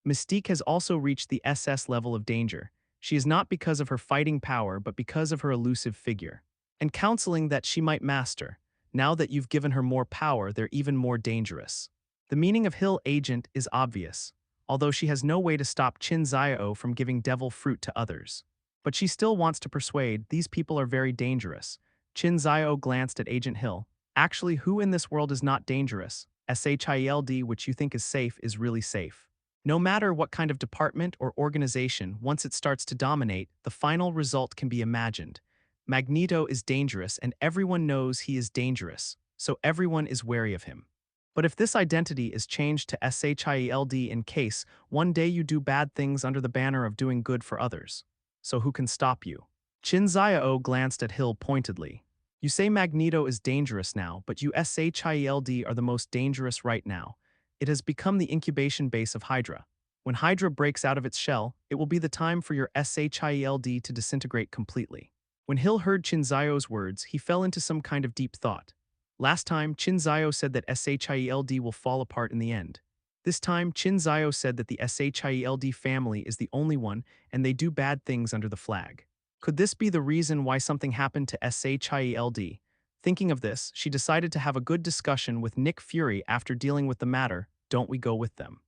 Mystique has also reached the SS level of danger. She is not because of her fighting power but because of her elusive figure. And counseling that she might master. Now that you've given her more power, they're even more dangerous. The meaning of Hill Agent is obvious, although she has no way to stop Qin Xiao from giving devil fruit to others. But she still wants to persuade these people are very dangerous. Qin Xiao glanced at Agent Hill. Actually, who in this world is not dangerous? SHIELD, which you think is safe, is really safe. No matter what kind of department or organization, once it starts to dominate, the final result can be imagined. Magneto is dangerous and everyone knows he is dangerous, so everyone is wary of him. But if this identity is changed to SHIELD in case one day you do bad things under the banner of doing good for others. So who can stop you? Qin Xiao glanced at Hill pointedly. You say Magneto is dangerous now, but you SHIELD are the most dangerous right now. It has become the incubation base of Hydra. When Hydra breaks out of its shell, it will be the time for your SHIELD to disintegrate completely. When Hill heard Qin Xiao's words, he fell into some kind of deep thought. Last time, Qin Xiao said that SHIELD will fall apart in the end. This time, Qin Xiao said that the SHIELD family is the only one and they do bad things under the flag. Could this be the reason why something happened to SHIELD? Thinking of this, she decided to have a good discussion with Nick Fury after dealing with the matter. Don't we go with them?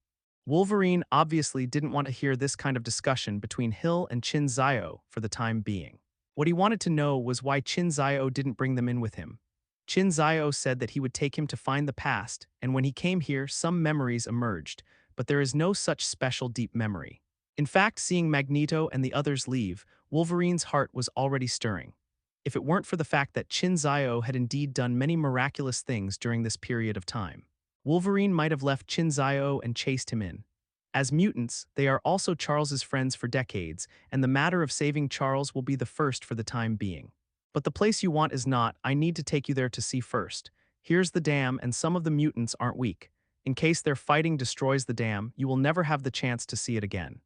Wolverine obviously didn't want to hear this kind of discussion between Hill and Qin Xiao for the time being. What he wanted to know was why Qin Xiao didn't bring them in with him. Qin Xiao said that he would take him to find the past, and when he came here, some memories emerged, but there is no such special deep memory. In fact, seeing Magneto and the others leave, Wolverine's heart was already stirring. If it weren't for the fact that Qin Xiao had indeed done many miraculous things during this period of time, Wolverine might have left Qin Xiao and chased him in. As mutants, they are also Charles's friends for decades, and the matter of saving Charles will be the first for the time being. But the place you want is not. I need to take you there to see first. Here's the dam, and some of the mutants aren't weak. In case their fighting destroys the dam, you will never have the chance to see it again.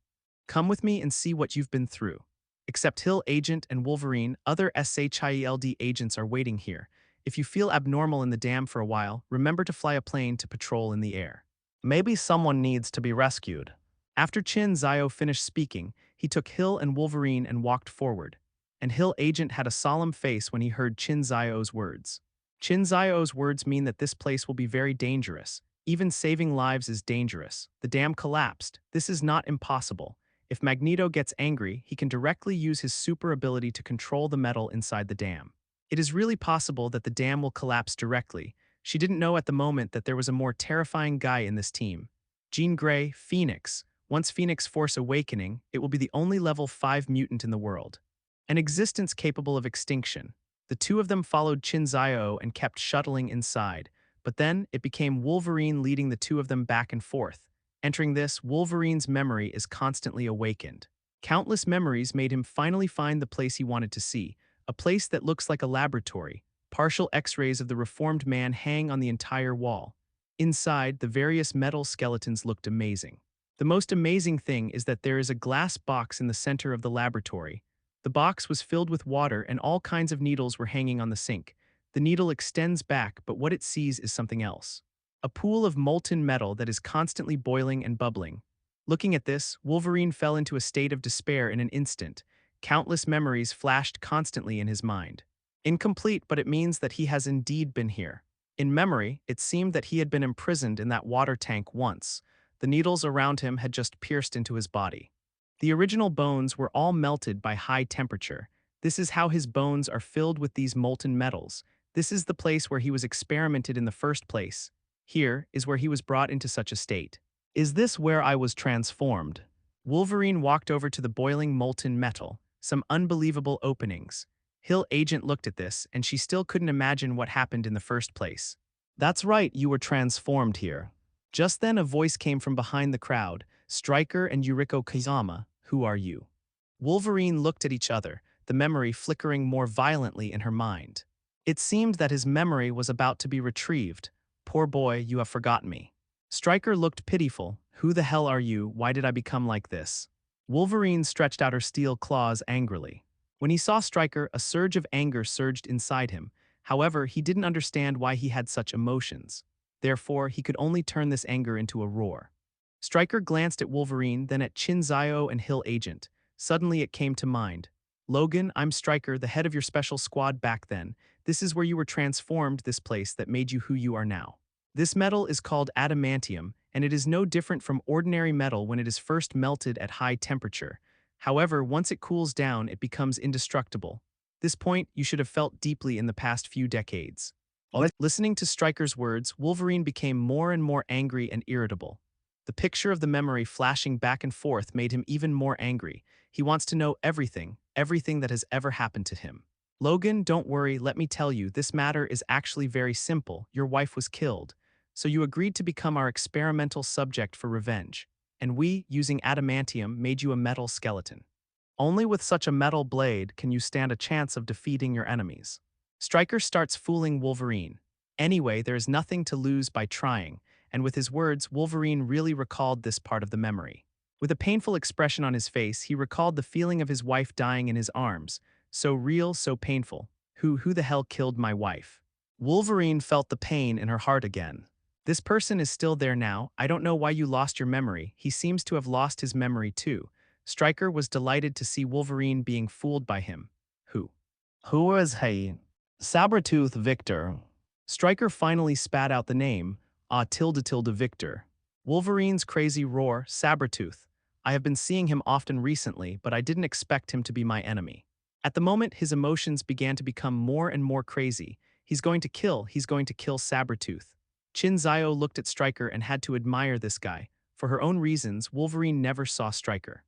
Come with me and see what you've been through. Except Hill Agent and Wolverine, other SHIELD agents are waiting here. If you feel abnormal in the dam for a while, remember to fly a plane to patrol in the air. Maybe someone needs to be rescued. After Qin Xiao finished speaking, he took Hill and Wolverine and walked forward. And Hill Agent had a solemn face when he heard Qin Xiao's words. Qin Xiao's words mean that this place will be very dangerous. Even saving lives is dangerous. The dam collapsed. This is not impossible. If Magneto gets angry, he can directly use his super ability to control the metal inside the dam. It is really possible that the dam will collapse directly. She didn't know at the moment that there was a more terrifying guy in this team. Jean Grey, Phoenix. Once Phoenix Force Awakening, it will be the only level 5 mutant in the world. An existence capable of extinction. The two of them followed Qin Xiao and kept shuttling inside, but then it became Wolverine leading the two of them back and forth. Entering this, Wolverine's memory is constantly awakened. Countless memories made him finally find the place he wanted to see, a place that looks like a laboratory. Partial X-rays of the reformed man hang on the entire wall. Inside, the various metal skeletons looked amazing. The most amazing thing is that there is a glass box in the center of the laboratory. The box was filled with water and all kinds of needles were hanging on the sink. The needle extends back, but what it sees is something else. A pool of molten metal that is constantly boiling and bubbling. Looking at this, Wolverine fell into a state of despair in an instant. Countless memories flashed constantly in his mind. Incomplete, but it means that he has indeed been here. In memory, it seemed that he had been imprisoned in that water tank once. The needles around him had just pierced into his body. The original bones were all melted by high temperature. This is how his bones are filled with these molten metals. This is the place where he was experimented in the first place. Here is where he was brought into such a state. Is this where I was transformed? Wolverine walked over to the boiling molten metal, some unbelievable openings. Hill Agent looked at this, and she still couldn't imagine what happened in the first place. That's right, you were transformed here. Just then a voice came from behind the crowd. Stryker and Yuriko Kazama, who are you? Wolverine looked at each other, the memory flickering more violently in her mind. It seemed that his memory was about to be retrieved. Poor boy, you have forgotten me. Stryker looked pitiful. Who the hell are you? Why did I become like this? Wolverine stretched out her steel claws angrily. When he saw Stryker, a surge of anger surged inside him. However, he didn't understand why he had such emotions. Therefore, he could only turn this anger into a roar. Stryker glanced at Wolverine, then at Qin Xiao and Hill Agent. Suddenly it came to mind. Logan, I'm Stryker, the head of your special squad back then. This is where you were transformed, this place that made you who you are now. This metal is called adamantium, and it is no different from ordinary metal when it is first melted at high temperature. However, once it cools down, it becomes indestructible. This point you should have felt deeply in the past few decades. Listening to Stryker's words, Wolverine became more and more angry and irritable. The picture of the memory flashing back and forth made him even more angry. He wants to know everything that has ever happened to him. Logan, don't worry, let me tell you, this matter is actually very simple. Your wife was killed. So you agreed to become our experimental subject for revenge. And we, using adamantium, made you a metal skeleton. Only with such a metal blade can you stand a chance of defeating your enemies. Stryker starts fooling Wolverine. Anyway, there is nothing to lose by trying, and with his words, Wolverine really recalled this part of the memory. With a painful expression on his face, he recalled the feeling of his wife dying in his arms. So real, so painful. Who the hell killed my wife? Wolverine felt the pain in her heart again. This person is still there now. I don't know why you lost your memory. He seems to have lost his memory too. Stryker was delighted to see Wolverine being fooled by him. Who is he? Sabretooth Victor. Stryker finally spat out the name, Victor. Wolverine's crazy roar, Sabretooth. I have been seeing him often recently, but I didn't expect him to be my enemy. At the moment, his emotions began to become more and more crazy. He's going to kill Sabretooth. Qin Xiao looked at Stryker and had to admire this guy. For her own reasons, Wolverine never saw Stryker.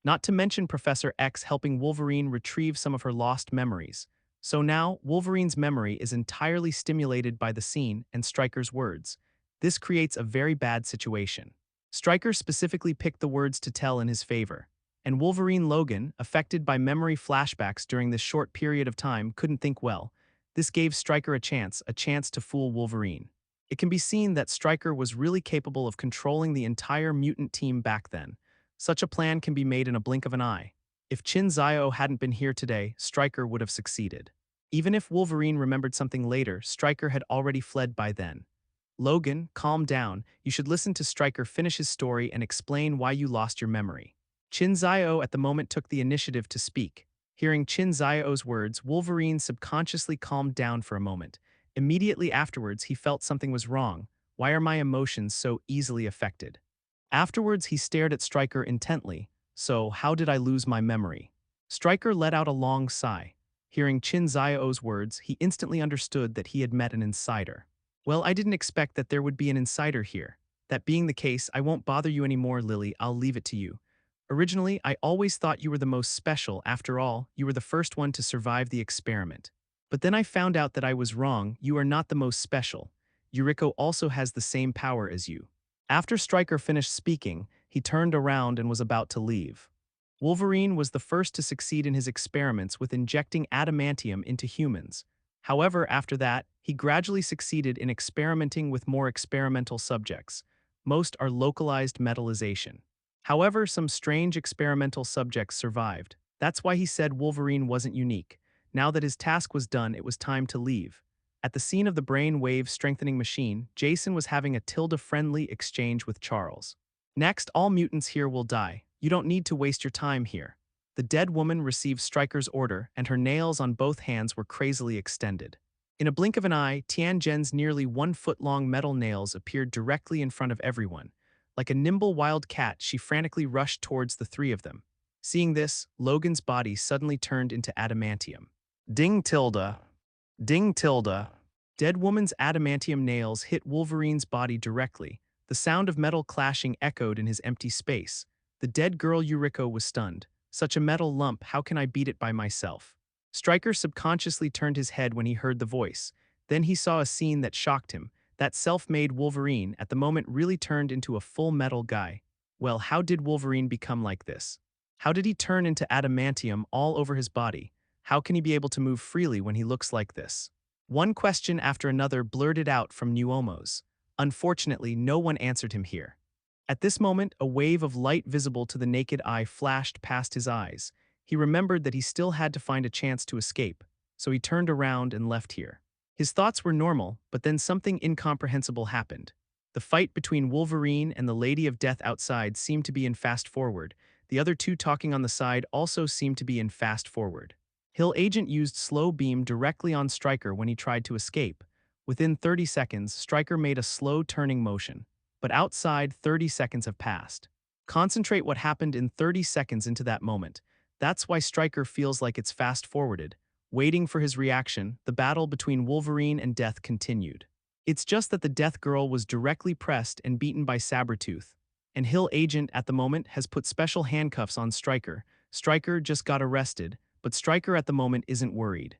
Not to mention Professor X helping Wolverine retrieve some of her lost memories. So now, Wolverine's memory is entirely stimulated by the scene and Stryker's words. This creates a very bad situation. Stryker specifically picked the words to tell in his favor. And Wolverine Logan, affected by memory flashbacks during this short period of time, couldn't think well. This gave Stryker a chance to fool Wolverine. It can be seen that Stryker was really capable of controlling the entire mutant team back then. Such a plan can be made in a blink of an eye. If Qin Xiao hadn't been here today, Stryker would have succeeded. Even if Wolverine remembered something later, Stryker had already fled by then. Logan, calm down. You should listen to Stryker finish his story and explain why you lost your memory. Qin Xiao at the moment took the initiative to speak. Hearing Qin Xiao's words, Wolverine subconsciously calmed down for a moment. Immediately afterwards, he felt something was wrong. Why are my emotions so easily affected? Afterwards, he stared at Stryker intently. So, how did I lose my memory? Stryker let out a long sigh. Hearing Qin Xiao's words, he instantly understood that he had met an insider. Well, I didn't expect that there would be an insider here. That being the case, I won't bother you anymore, Lily. I'll leave it to you. Originally, I always thought you were the most special. After all, you were the first one to survive the experiment. But then I found out that I was wrong. You are not the most special. Yuriko also has the same power as you. After Stryker finished speaking, he turned around and was about to leave. Wolverine was the first to succeed in his experiments with injecting adamantium into humans. However, after that, he gradually succeeded in experimenting with more experimental subjects. Most are localized metallization. However, some strange experimental subjects survived. That's why he said Wolverine wasn't unique. Now that his task was done, it was time to leave. At the scene of the brain wave strengthening machine, Jason was having a Tilda-friendly exchange with Charles. Next, all mutants here will die. You don't need to waste your time here. The dead woman received Stryker's order, and her nails on both hands were crazily extended. In a blink of an eye, Tianjin's nearly 1-foot-long metal nails appeared directly in front of everyone. Like a nimble wild cat, she frantically rushed towards the three of them. Seeing this, Logan's body suddenly turned into adamantium. Ding tilde. Ding tilde. Dead woman's adamantium nails hit Wolverine's body directly. The sound of metal clashing echoed in his empty space. The dead girl Yuriko was stunned. Such a metal lump, how can I beat it by myself? Stryker subconsciously turned his head when he heard the voice. Then he saw a scene that shocked him. That self-made Wolverine at the moment really turned into a full metal guy. Well, how did Wolverine become like this? How did he turn into adamantium all over his body? How can he be able to move freely when he looks like this? One question after another blurted out from Nuomos. Unfortunately, no one answered him here. At this moment, a wave of light visible to the naked eye flashed past his eyes. He remembered that he still had to find a chance to escape, so he turned around and left here. His thoughts were normal, but then something incomprehensible happened. The fight between Wolverine and the Lady of Death outside seemed to be in fast forward. The other two talking on the side also seemed to be in fast forward. Hill Agent used slow beam directly on Stryker when he tried to escape. Within 30 seconds, Stryker made a slow turning motion. But outside, 30 seconds have passed. Concentrate what happened in 30 seconds into that moment. That's why Stryker feels like it's fast-forwarded. Waiting for his reaction, the battle between Wolverine and Death continued. It's just that the Death Girl was directly pressed and beaten by Sabretooth. And Hill Agent at the moment has put special handcuffs on Stryker. Stryker just got arrested, but Stryker at the moment isn't worried.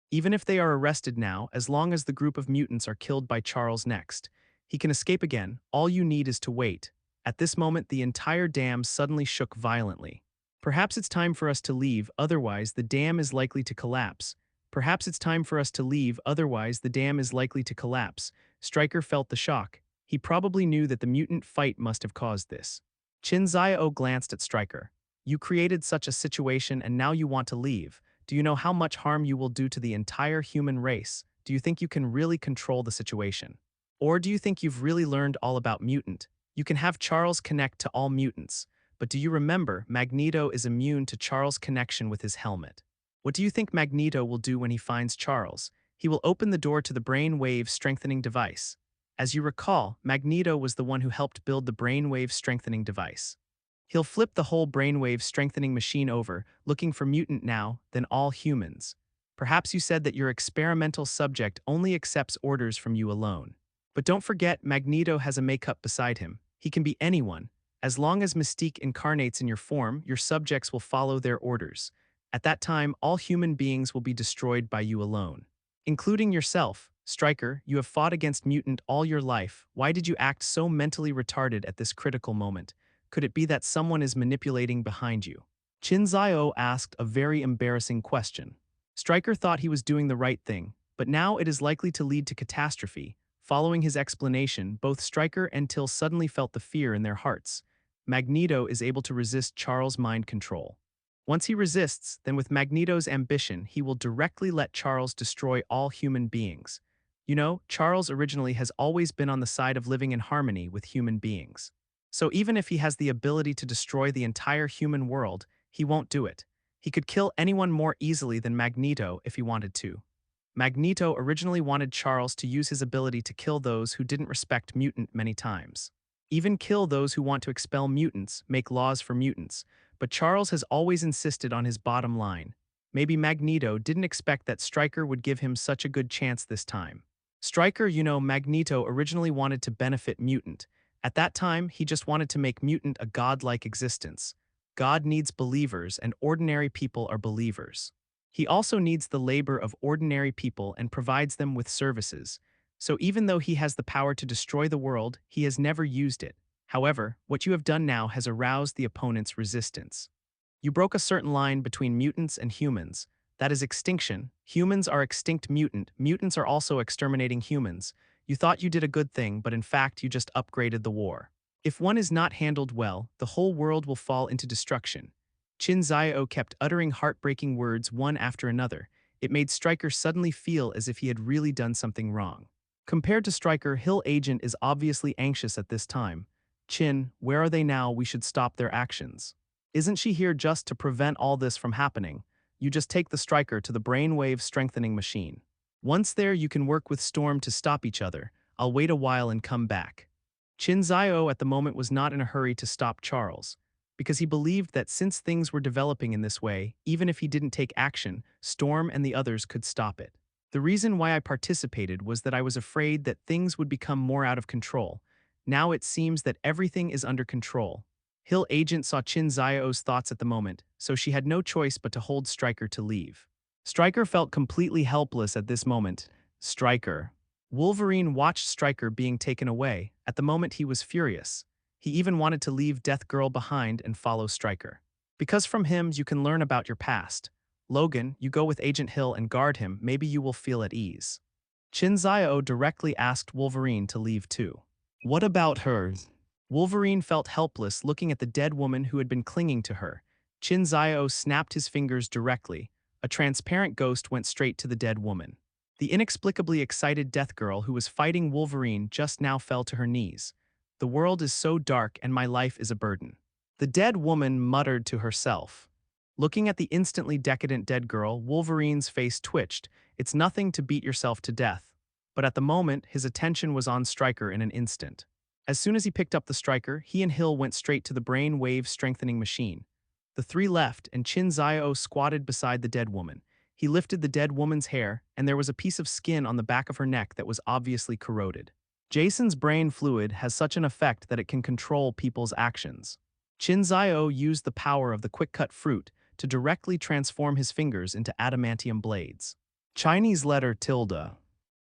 Even if they are arrested now, as long as the group of mutants are killed by Charles next, he can escape again. All you need is to wait. At this moment, the entire dam suddenly shook violently. Perhaps it's time for us to leave, otherwise the dam is likely to collapse. Perhaps it's time for us to leave, otherwise the dam is likely to collapse. Stryker felt the shock. He probably knew that the mutant fight must have caused this. Qin Xiao glanced at Stryker. You created such a situation and now you want to leave. Do you know how much harm you will do to the entire human race? Do you think you can really control the situation? Or do you think you've really learned all about mutant? You can have Charles connect to all mutants. But do you remember, Magneto is immune to Charles' connection with his helmet? What do you think Magneto will do when he finds Charles? He will open the door to the brainwave strengthening device. As you recall, Magneto was the one who helped build the brainwave strengthening device. He'll flip the whole brainwave strengthening machine over, looking for mutant now, then all humans. Perhaps you said that your experimental subject only accepts orders from you alone. But don't forget, Magneto has a makeup beside him. He can be anyone. As long as Mystique incarnates in your form, your subjects will follow their orders. At that time, all human beings will be destroyed by you alone. Including yourself. Stryker, you have fought against mutant all your life. Why did you act so mentally retarded at this critical moment? Could it be that someone is manipulating behind you? Qin Xiao asked a very embarrassing question. Stryker thought he was doing the right thing, but now it is likely to lead to catastrophe. Following his explanation, both Stryker and Till suddenly felt the fear in their hearts. Magneto is able to resist Charles' mind control. Once he resists, then with Magneto's ambition, he will directly let Charles destroy all human beings. You know, Charles originally has always been on the side of living in harmony with human beings. So even if he has the ability to destroy the entire human world, he won't do it. He could kill anyone more easily than Magneto if he wanted to. Magneto originally wanted Charles to use his ability to kill those who didn't respect mutant many times. Even kill those who want to expel mutants, make laws for mutants, but Charles has always insisted on his bottom line. Maybe Magneto didn't expect that Stryker would give him such a good chance this time. Stryker, Magneto originally wanted to benefit mutant. At that time, he just wanted to make mutant a godlike existence. God needs believers, and ordinary people are believers. He also needs the labor of ordinary people and provides them with services. So even though he has the power to destroy the world, he has never used it. However, what you have done now has aroused the opponent's resistance. You broke a certain line between mutants and humans. That is extinction. Humans are extinct mutant. Mutants are also exterminating humans. You thought you did a good thing, but in fact you just upgraded the war. If one is not handled well, the whole world will fall into destruction. Qin Xiao kept uttering heartbreaking words one after another. It made Stryker suddenly feel as if he had really done something wrong. Compared to Stryker, Hill Agent is obviously anxious at this time. Qin, where are they now? We should stop their actions. Isn't she here just to prevent all this from happening? You just take the Stryker to the brainwave strengthening machine. Once there, you can work with Storm to stop each other. I'll wait a while and come back. Qin Xiao at the moment was not in a hurry to stop Charles, because he believed that since things were developing in this way, even if he didn't take action, Storm and the others could stop it. The reason why I participated was that I was afraid that things would become more out of control. Now it seems that everything is under control. Hill Agent saw Qin Xiao's thoughts at the moment, so she had no choice but to hold Stryker to leave. Stryker felt completely helpless at this moment. Stryker. Wolverine watched Stryker being taken away. At the moment he was furious. He even wanted to leave Death Girl behind and follow Stryker. Because from him you can learn about your past. Logan, you go with Agent Hill and guard him, maybe you will feel at ease. Qin Xiao directly asked Wolverine to leave too. What about her? Wolverine felt helpless looking at the dead woman who had been clinging to her. Qin Xiao snapped his fingers directly. A transparent ghost went straight to the dead woman. The inexplicably excited Death Girl who was fighting Wolverine just now fell to her knees. The world is so dark and my life is a burden. The dead woman muttered to herself. Looking at the instantly decadent dead girl, Wolverine's face twitched. It's nothing to beat yourself to death. But at the moment, his attention was on Stryker in an instant. As soon as he picked up the Stryker, he and Hill went straight to the brain wave strengthening machine. The three left, and Qin Xiao squatted beside the dead woman. He lifted the dead woman's hair, and there was a piece of skin on the back of her neck that was obviously corroded. Jason's brain fluid has such an effect that it can control people's actions. Qin Xiao used the power of the quick-cut fruit to directly transform his fingers into adamantium blades. Chinese letter tilde.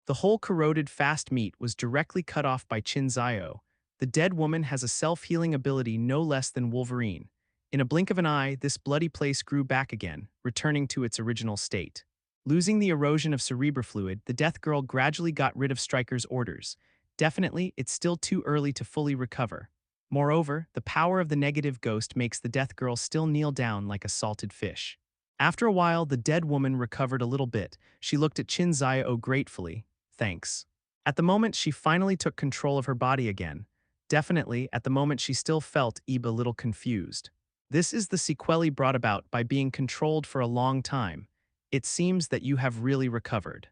The whole corroded fast meat was directly cut off by Qin Xiao. The dead woman has a self-healing ability no less than Wolverine. In a blink of an eye, this bloody place grew back again, returning to its original state. Losing the erosion of cerebrofluid, the Death Girl gradually got rid of Stryker's orders. Definitely, it's still too early to fully recover. Moreover, the power of the negative ghost makes the Death Girl still kneel down like a salted fish. After a while, the dead woman recovered a little bit. She looked at Qin Xiao gratefully. Thanks. At the moment, she finally took control of her body again. Definitely, at the moment she still felt a little confused. This is the sequelae brought about by being controlled for a long time. It seems that you have really recovered.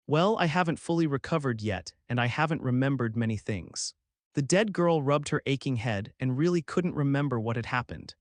Well, I haven't fully recovered yet, and I haven't remembered many things. The dead girl rubbed her aching head and really couldn't remember what had happened.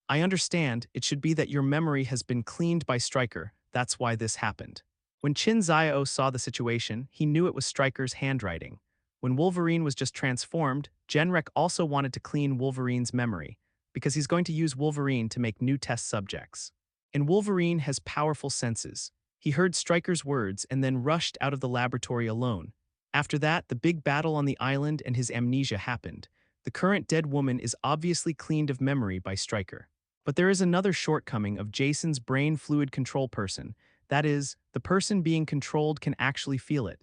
I understand, it should be that your memory has been cleaned by Stryker, that's why this happened. When Qin Xiao saw the situation, he knew it was Stryker's handwriting. When Wolverine was just transformed, Genrek also wanted to clean Wolverine's memory, because he's going to use Wolverine to make new test subjects. And Wolverine has powerful senses. He heard Stryker's words and then rushed out of the laboratory alone. After that, the big battle on the island and his amnesia happened. The current dead woman is obviously cleaned of memory by Stryker. But there is another shortcoming of Jason's brain fluid control person. That is, the person being controlled can actually feel it.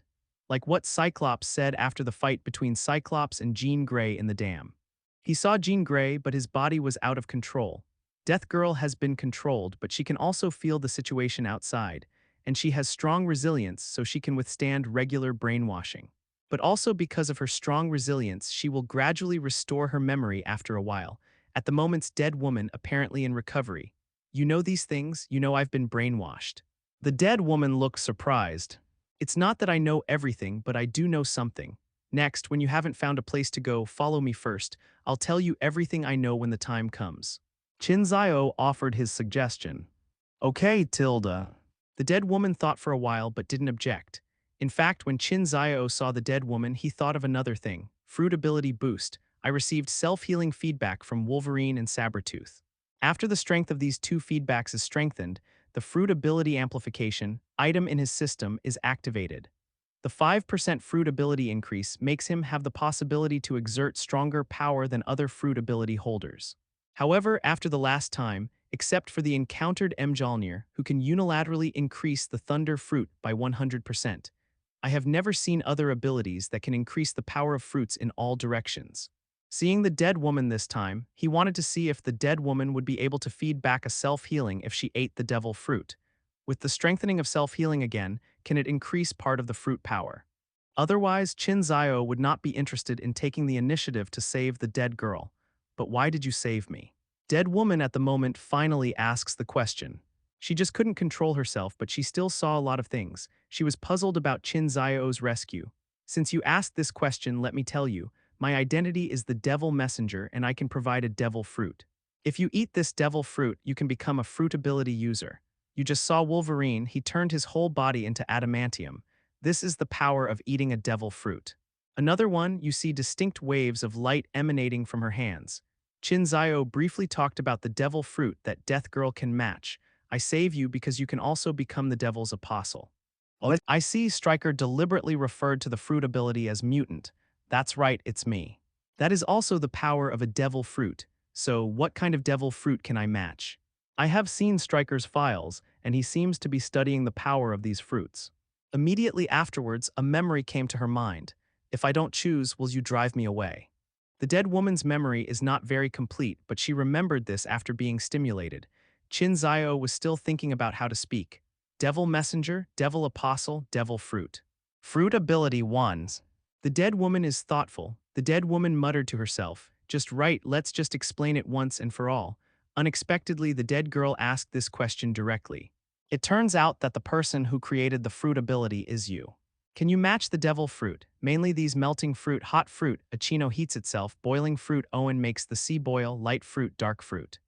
Like what Cyclops said after the fight between Cyclops and Jean Grey in the dam. He saw Jean Grey, but his body was out of control. Death Girl has been controlled, but she can also feel the situation outside, and she has strong resilience so she can withstand regular brainwashing. But also because of her strong resilience, she will gradually restore her memory after a while. At the moment's dead woman apparently in recovery. You know these things, you know I've been brainwashed. The dead woman looked surprised. It's not that I know everything, but I do know something. Next, when you haven't found a place to go, follow me first. I'll tell you everything I know when the time comes. Qin Xiao offered his suggestion. Okay, Tilda. The dead woman thought for a while but didn't object. In fact, when Qin Xiao saw the dead woman, he thought of another thing. Fruit ability boost. I received self-healing feedback from Wolverine and Sabretooth. After the strength of these two feedbacks is strengthened, the fruit ability amplification item in his system is activated. The 5% fruit ability increase makes him have the possibility to exert stronger power than other fruit ability holders. However, after the last time, except for the encountered Mjolnir, who can unilaterally increase the thunder fruit by 100%, I have never seen other abilities that can increase the power of fruits in all directions. Seeing the dead woman this time, he wanted to see if the dead woman would be able to feed back a self-healing if she ate the devil fruit. With the strengthening of self-healing again, can it increase part of the fruit power? Otherwise, Qin Xiao would not be interested in taking the initiative to save the dead girl. But why did you save me? Dead woman at the moment finally asks the question. She just couldn't control herself, but she still saw a lot of things. She was puzzled about Qin Xiao's rescue. Since you asked this question, let me tell you, my identity is the devil messenger and I can provide a devil fruit. If you eat this devil fruit, you can become a fruit ability user. You just saw Wolverine, he turned his whole body into adamantium. This is the power of eating a devil fruit. Another one, you see distinct waves of light emanating from her hands. Qin Xiao briefly talked about the devil fruit that Death Girl can match. I save you because you can also become the devil's apostle. I see Stryker deliberately referred to the fruit ability as mutant. That's right, it's me. That is also the power of a devil fruit. So what kind of devil fruit can I match? I have seen Stryker's files, and he seems to be studying the power of these fruits. Immediately afterwards, a memory came to her mind. If I don't choose, will you drive me away? The dead woman's memory is not very complete, but she remembered this after being stimulated. Qin Xiao was still thinking about how to speak. Devil messenger, devil apostle, devil fruit. Fruit ability 1. The dead woman is thoughtful. The dead woman muttered to herself, just right, let's just explain it once and for all. Unexpectedly, the dead girl asked this question directly. It turns out that the person who created the fruit ability is you. Can you match the devil fruit? Mainly these melting fruit, hot fruit, Achino heats itself, boiling fruit, Owen makes the sea boil, light fruit, dark fruit.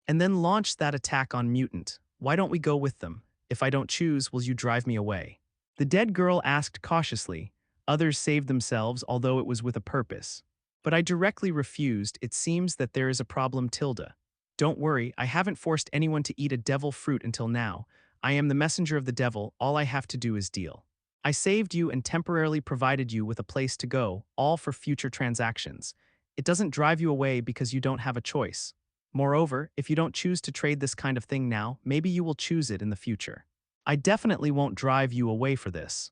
And then launch that attack on mutant. Why don't we go with them? If I don't choose, will you drive me away? The dead girl asked cautiously. Others saved themselves, although it was with a purpose. But I directly refused. It seems that there is a problem, Tilda. Don't worry, I haven't forced anyone to eat a devil fruit until now. I am the messenger of the devil, all I have to do is deal. I saved you and temporarily provided you with a place to go, all for future transactions. It doesn't drive you away because you don't have a choice. Moreover, if you don't choose to trade this kind of thing now, maybe you will choose it in the future. I definitely won't drive you away for this.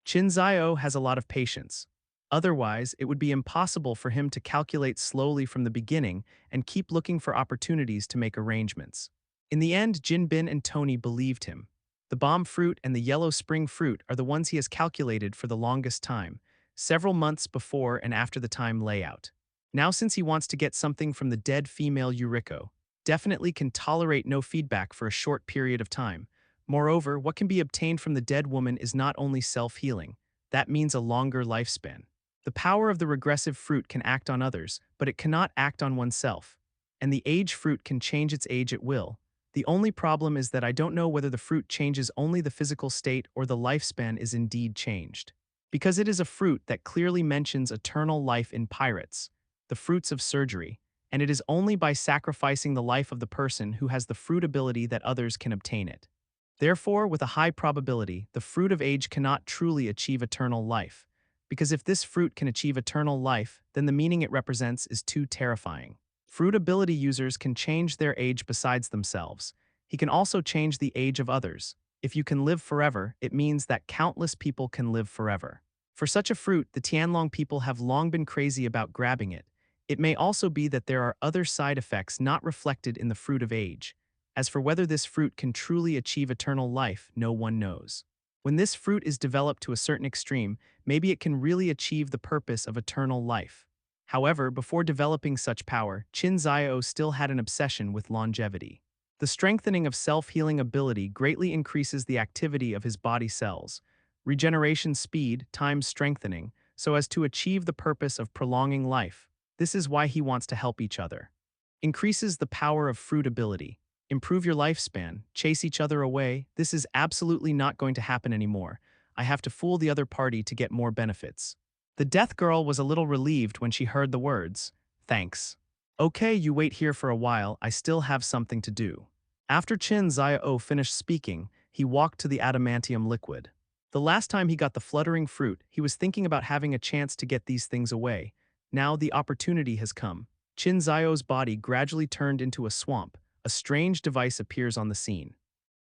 Qin Xiao has a lot of patience. Otherwise, it would be impossible for him to calculate slowly from the beginning and keep looking for opportunities to make arrangements. In the end, Jin Bin and Tony believed him. The bomb fruit and the yellow spring fruit are the ones he has calculated for the longest time, several months before and after the time layout. Now since he wants to get something from the dead female Yuriko, definitely can tolerate no feedback for a short period of time. Moreover, what can be obtained from the dead woman is not only self-healing, that means a longer lifespan. The power of the regressive fruit can act on others, but it cannot act on oneself. And the age fruit can change its age at will. The only problem is that I don't know whether the fruit changes only the physical state or the lifespan is indeed changed. Because it is a fruit that clearly mentions eternal life in pirates, the fruits of surgery, and it is only by sacrificing the life of the person who has the fruit ability that others can obtain it. Therefore, with a high probability, the fruit of age cannot truly achieve eternal life. Because if this fruit can achieve eternal life, then the meaning it represents is too terrifying. Fruit ability users can change their age besides themselves. He can also change the age of others. If you can live forever, it means that countless people can live forever. For such a fruit, the Tianlong people have long been crazy about grabbing it. It may also be that there are other side effects not reflected in the fruit of age. As for whether this fruit can truly achieve eternal life, no one knows. When this fruit is developed to a certain extreme, maybe it can really achieve the purpose of eternal life. However, before developing such power, Qin Xiao still had an obsession with longevity. The strengthening of self-healing ability greatly increases the activity of his body cells. Regeneration speed times strengthening, so as to achieve the purpose of prolonging life. This is why he wants to help each other. Increases the power of fruit ability. Improve your lifespan, chase each other away. This is absolutely not going to happen anymore. I have to fool the other party to get more benefits. The death girl was a little relieved when she heard the words, "Thanks. Okay, you wait here for a while, I still have something to do." After Qin Xiao finished speaking, he walked to the adamantium liquid. The last time he got the fluttering fruit, he was thinking about having a chance to get these things away. Now the opportunity has come. Qin Xiao's body gradually turned into a swamp. A strange device appears on the scene.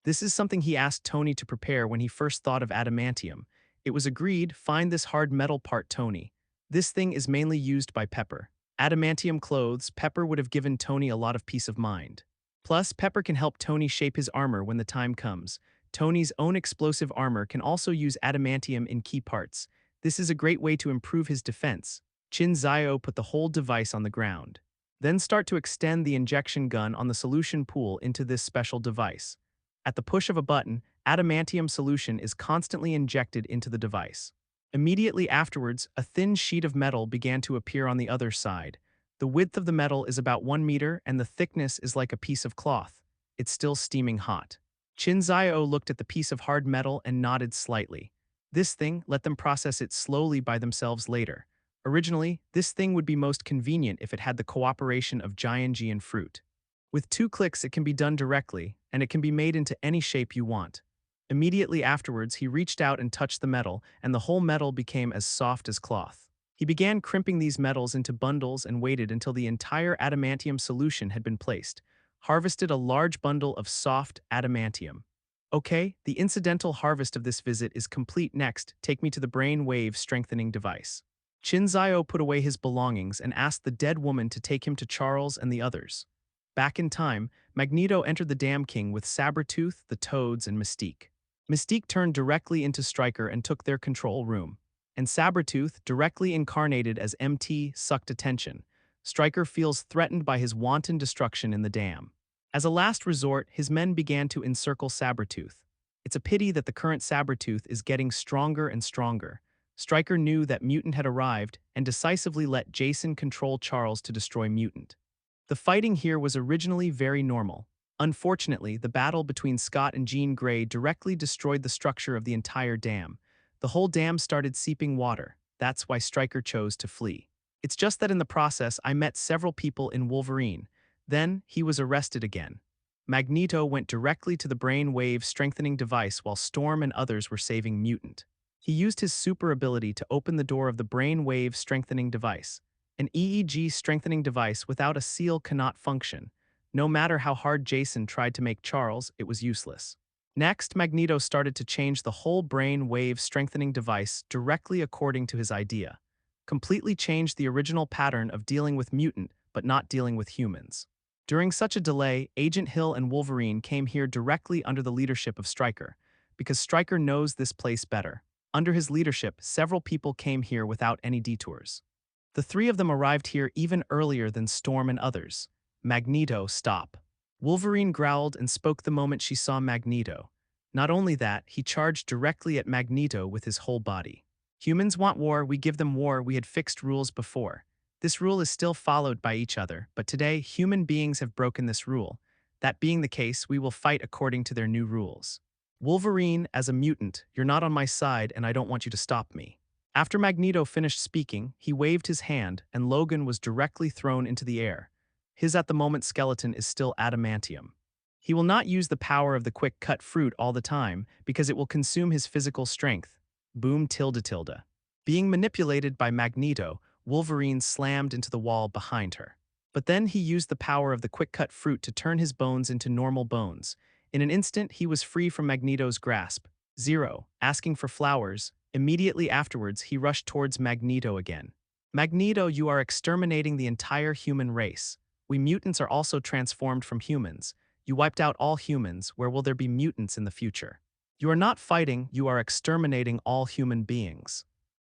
This is something he asked Tony to prepare when he first thought of adamantium. It was agreed, find this hard metal part, Tony. This thing is mainly used by Pepper. Adamantium clothes, Pepper would have given Tony a lot of peace of mind. Plus, Pepper can help Tony shape his armor when the time comes. Tony's own explosive armor can also use adamantium in key parts. This is a great way to improve his defense. Qin Xiao put the whole device on the ground. Then start to extend the injection gun on the solution pool into this special device. At the push of a button, adamantium solution is constantly injected into the device. Immediately afterwards, a thin sheet of metal began to appear on the other side. The width of the metal is about 1 meter and the thickness is like a piece of cloth. It's still steaming hot. Qin Xiao looked at the piece of hard metal and nodded slightly. This thing, let them process it slowly by themselves later. Originally, this thing would be most convenient if it had the cooperation of Jianjian fruit. With 2 clicks it can be done directly, and it can be made into any shape you want. Immediately afterwards he reached out and touched the metal, and the whole metal became as soft as cloth. He began crimping these metals into bundles and waited until the entire adamantium solution had been placed. Harvested a large bundle of soft adamantium. Okay, the incidental harvest of this visit is complete. Next, take me to the brain wave strengthening device. Qin Xiao put away his belongings and asked the dead woman to take him to Charles and the others. Back in time, Magneto entered the Dam King with Sabretooth, the Toads, and Mystique. Mystique turned directly into Stryker and took their control room. And Sabretooth, directly incarnated as MT, sucked attention. Stryker feels threatened by his wanton destruction in the dam. As a last resort, his men began to encircle Sabretooth. It's a pity that the current Sabretooth is getting stronger and stronger. Stryker knew that Mutant had arrived and decisively let Jason control Charles to destroy Mutant. The fighting here was originally very normal. Unfortunately, the battle between Scott and Jean Grey directly destroyed the structure of the entire dam. The whole dam started seeping water. That's why Stryker chose to flee. It's just that in the process, I met several people in Wolverine. Then, he was arrested again. Magneto went directly to the brain wave strengthening device while Storm and others were saving Mutant. He used his super ability to open the door of the brain wave strengthening device. An EEG strengthening device without a seal cannot function. No matter how hard Jason tried to make Charles, it was useless. Next, Magneto started to change the whole brain wave strengthening device directly according to his idea. Completely changed the original pattern of dealing with Mutant, but not dealing with humans. During such a delay, Agent Hill and Wolverine came here directly under the leadership of Stryker, because Stryker knows this place better. Under his leadership, several people came here without any detours. The 3 of them arrived here even earlier than Storm and others. Magneto, stop. Wolverine growled and spoke the moment she saw Magneto. Not only that, he charged directly at Magneto with his whole body. Humans want war, we give them war, we had fixed rules before. This rule is still followed by each other, but today human beings have broken this rule. That being the case, we will fight according to their new rules. Wolverine, as a mutant, you're not on my side and I don't want you to stop me. After Magneto finished speaking, he waved his hand and Logan was directly thrown into the air. His at the moment skeleton is still adamantium. He will not use the power of the quick cut fruit all the time because it will consume his physical strength. Boom tilde tilde. Being manipulated by Magneto, Wolverine slammed into the wall behind her. But then he used the power of the quick cut fruit to turn his bones into normal bones. In an instant, he was free from Magneto's grasp. Zero, asking for flowers. Immediately afterwards, he rushed towards Magneto again. Magneto, you are exterminating the entire human race. We mutants are also transformed from humans. You wiped out all humans, where will there be mutants in the future? You are not fighting, you are exterminating all human beings.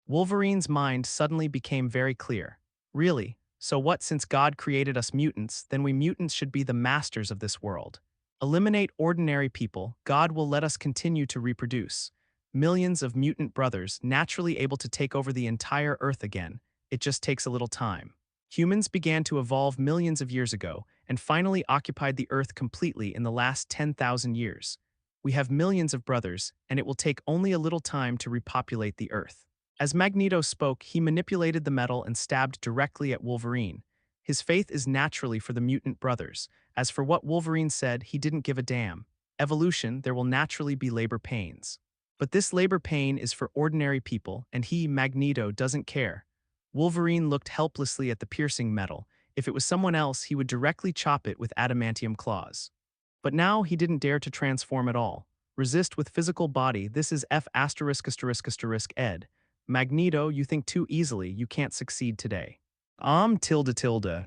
Wolverine's mind suddenly became very clear. Really? So what, since God created us mutants, then we mutants should be the masters of this world. Eliminate ordinary people, God will let us continue to reproduce. millions of mutant brothers naturally able to take over the entire Earth again. It just takes a little time. Humans began to evolve millions of years ago and finally occupied the Earth completely in the last 10,000 years. We have millions of brothers, and it will take only a little time to repopulate the Earth. As Magneto spoke, he manipulated the metal and stabbed directly at Wolverine. His faith is naturally for the mutant brothers. As for what Wolverine said, he didn't give a damn. Evolution, there will naturally be labor pains. But this labor pain is for ordinary people, and he, Magneto, doesn't care. Wolverine looked helplessly at the piercing metal. If it was someone else, he would directly chop it with adamantium claws. But now he didn't dare to transform at all. Resist with physical body, this is F*** ed. Magneto, you think too easily, you can't succeed today. Tilde.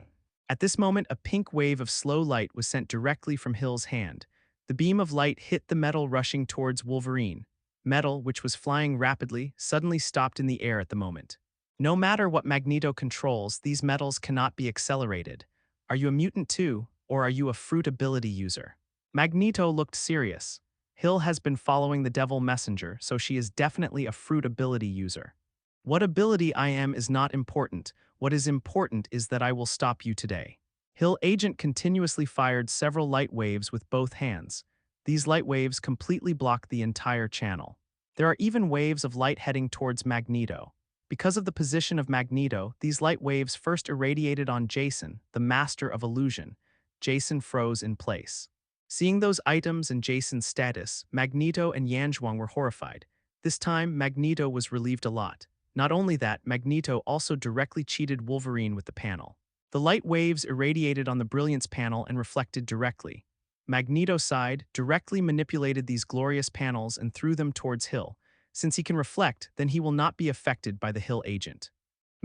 At this moment, a pink wave of slow light was sent directly from Hill's hand. The beam of light hit the metal rushing towards Wolverine. Metal, which was flying rapidly, suddenly stopped in the air at the moment. No matter what Magneto controls, these metals cannot be accelerated. Are you a mutant too, or are you a fruit ability user? Magneto looked serious. Hill has been following the Devil Messenger, so she is definitely a fruit ability user. What ability I am is not important. What is important is that I will stop you today. Hill Agent continuously fired several light waves with both hands. These light waves completely blocked the entire channel. There are even waves of light heading towards Magneto. Because of the position of Magneto, these light waves first irradiated on Jason, the master of illusion. Jason froze in place. Seeing those items and Jason's status, Magneto and Yanzhuang were horrified. This time, Magneto was relieved a lot. Not only that, Magneto also directly cheated Wolverine with the panel. The light waves irradiated on the Brilliance panel and reflected directly. Magneto side directly manipulated these glorious panels and threw them towards Hill. Since he can reflect, then he will not be affected by the Hill Agent.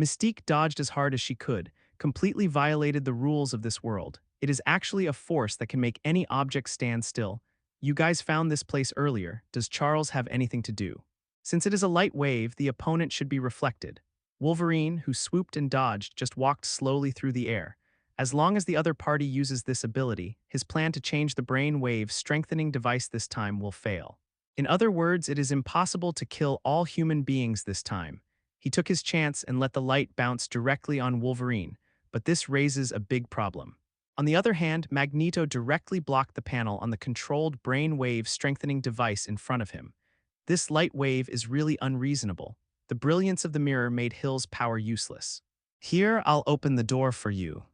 Mystique dodged as hard as she could, completely violated the rules of this world. It is actually a force that can make any object stand still. You guys found this place earlier. Does Charles have anything to do? Since it is a light wave, the opponent should be reflected. Wolverine, who swooped and dodged, just walked slowly through the air. As long as the other party uses this ability, his plan to change the brain wave strengthening device this time will fail. In other words, it is impossible to kill all human beings this time. He took his chance and let the light bounce directly on Wolverine, but this raises a big problem. On the other hand, Magneto directly blocked the panel on the controlled brain wave strengthening device in front of him. This light wave is really unreasonable. The brilliance of the mirror made Hill's power useless. Here, I'll open the door for you.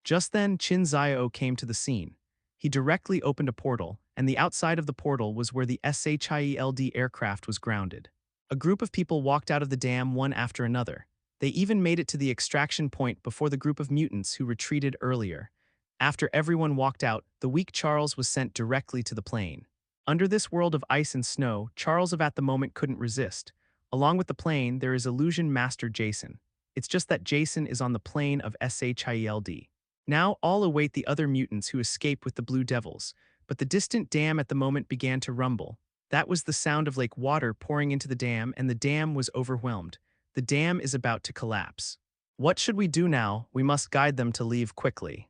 Just then, Qin Xiao came to the scene. He directly opened a portal, and the outside of the portal was where the SHIELD aircraft was grounded. A group of people walked out of the dam one after another. They even made it to the extraction point before the group of mutants who retreated earlier. After everyone walked out, the weak Charles was sent directly to the plane. Under this world of ice and snow, Charles at the moment couldn't resist. Along with the plane, there is Illusion Master Jason. It's just that Jason is on the plane of SHIELD. Now all await the other mutants who escape with the Blue Devils, but the distant dam at the moment began to rumble. That was the sound of lake water pouring into the dam, and the dam was overwhelmed. The dam is about to collapse. What should we do now? We must guide them to leave quickly.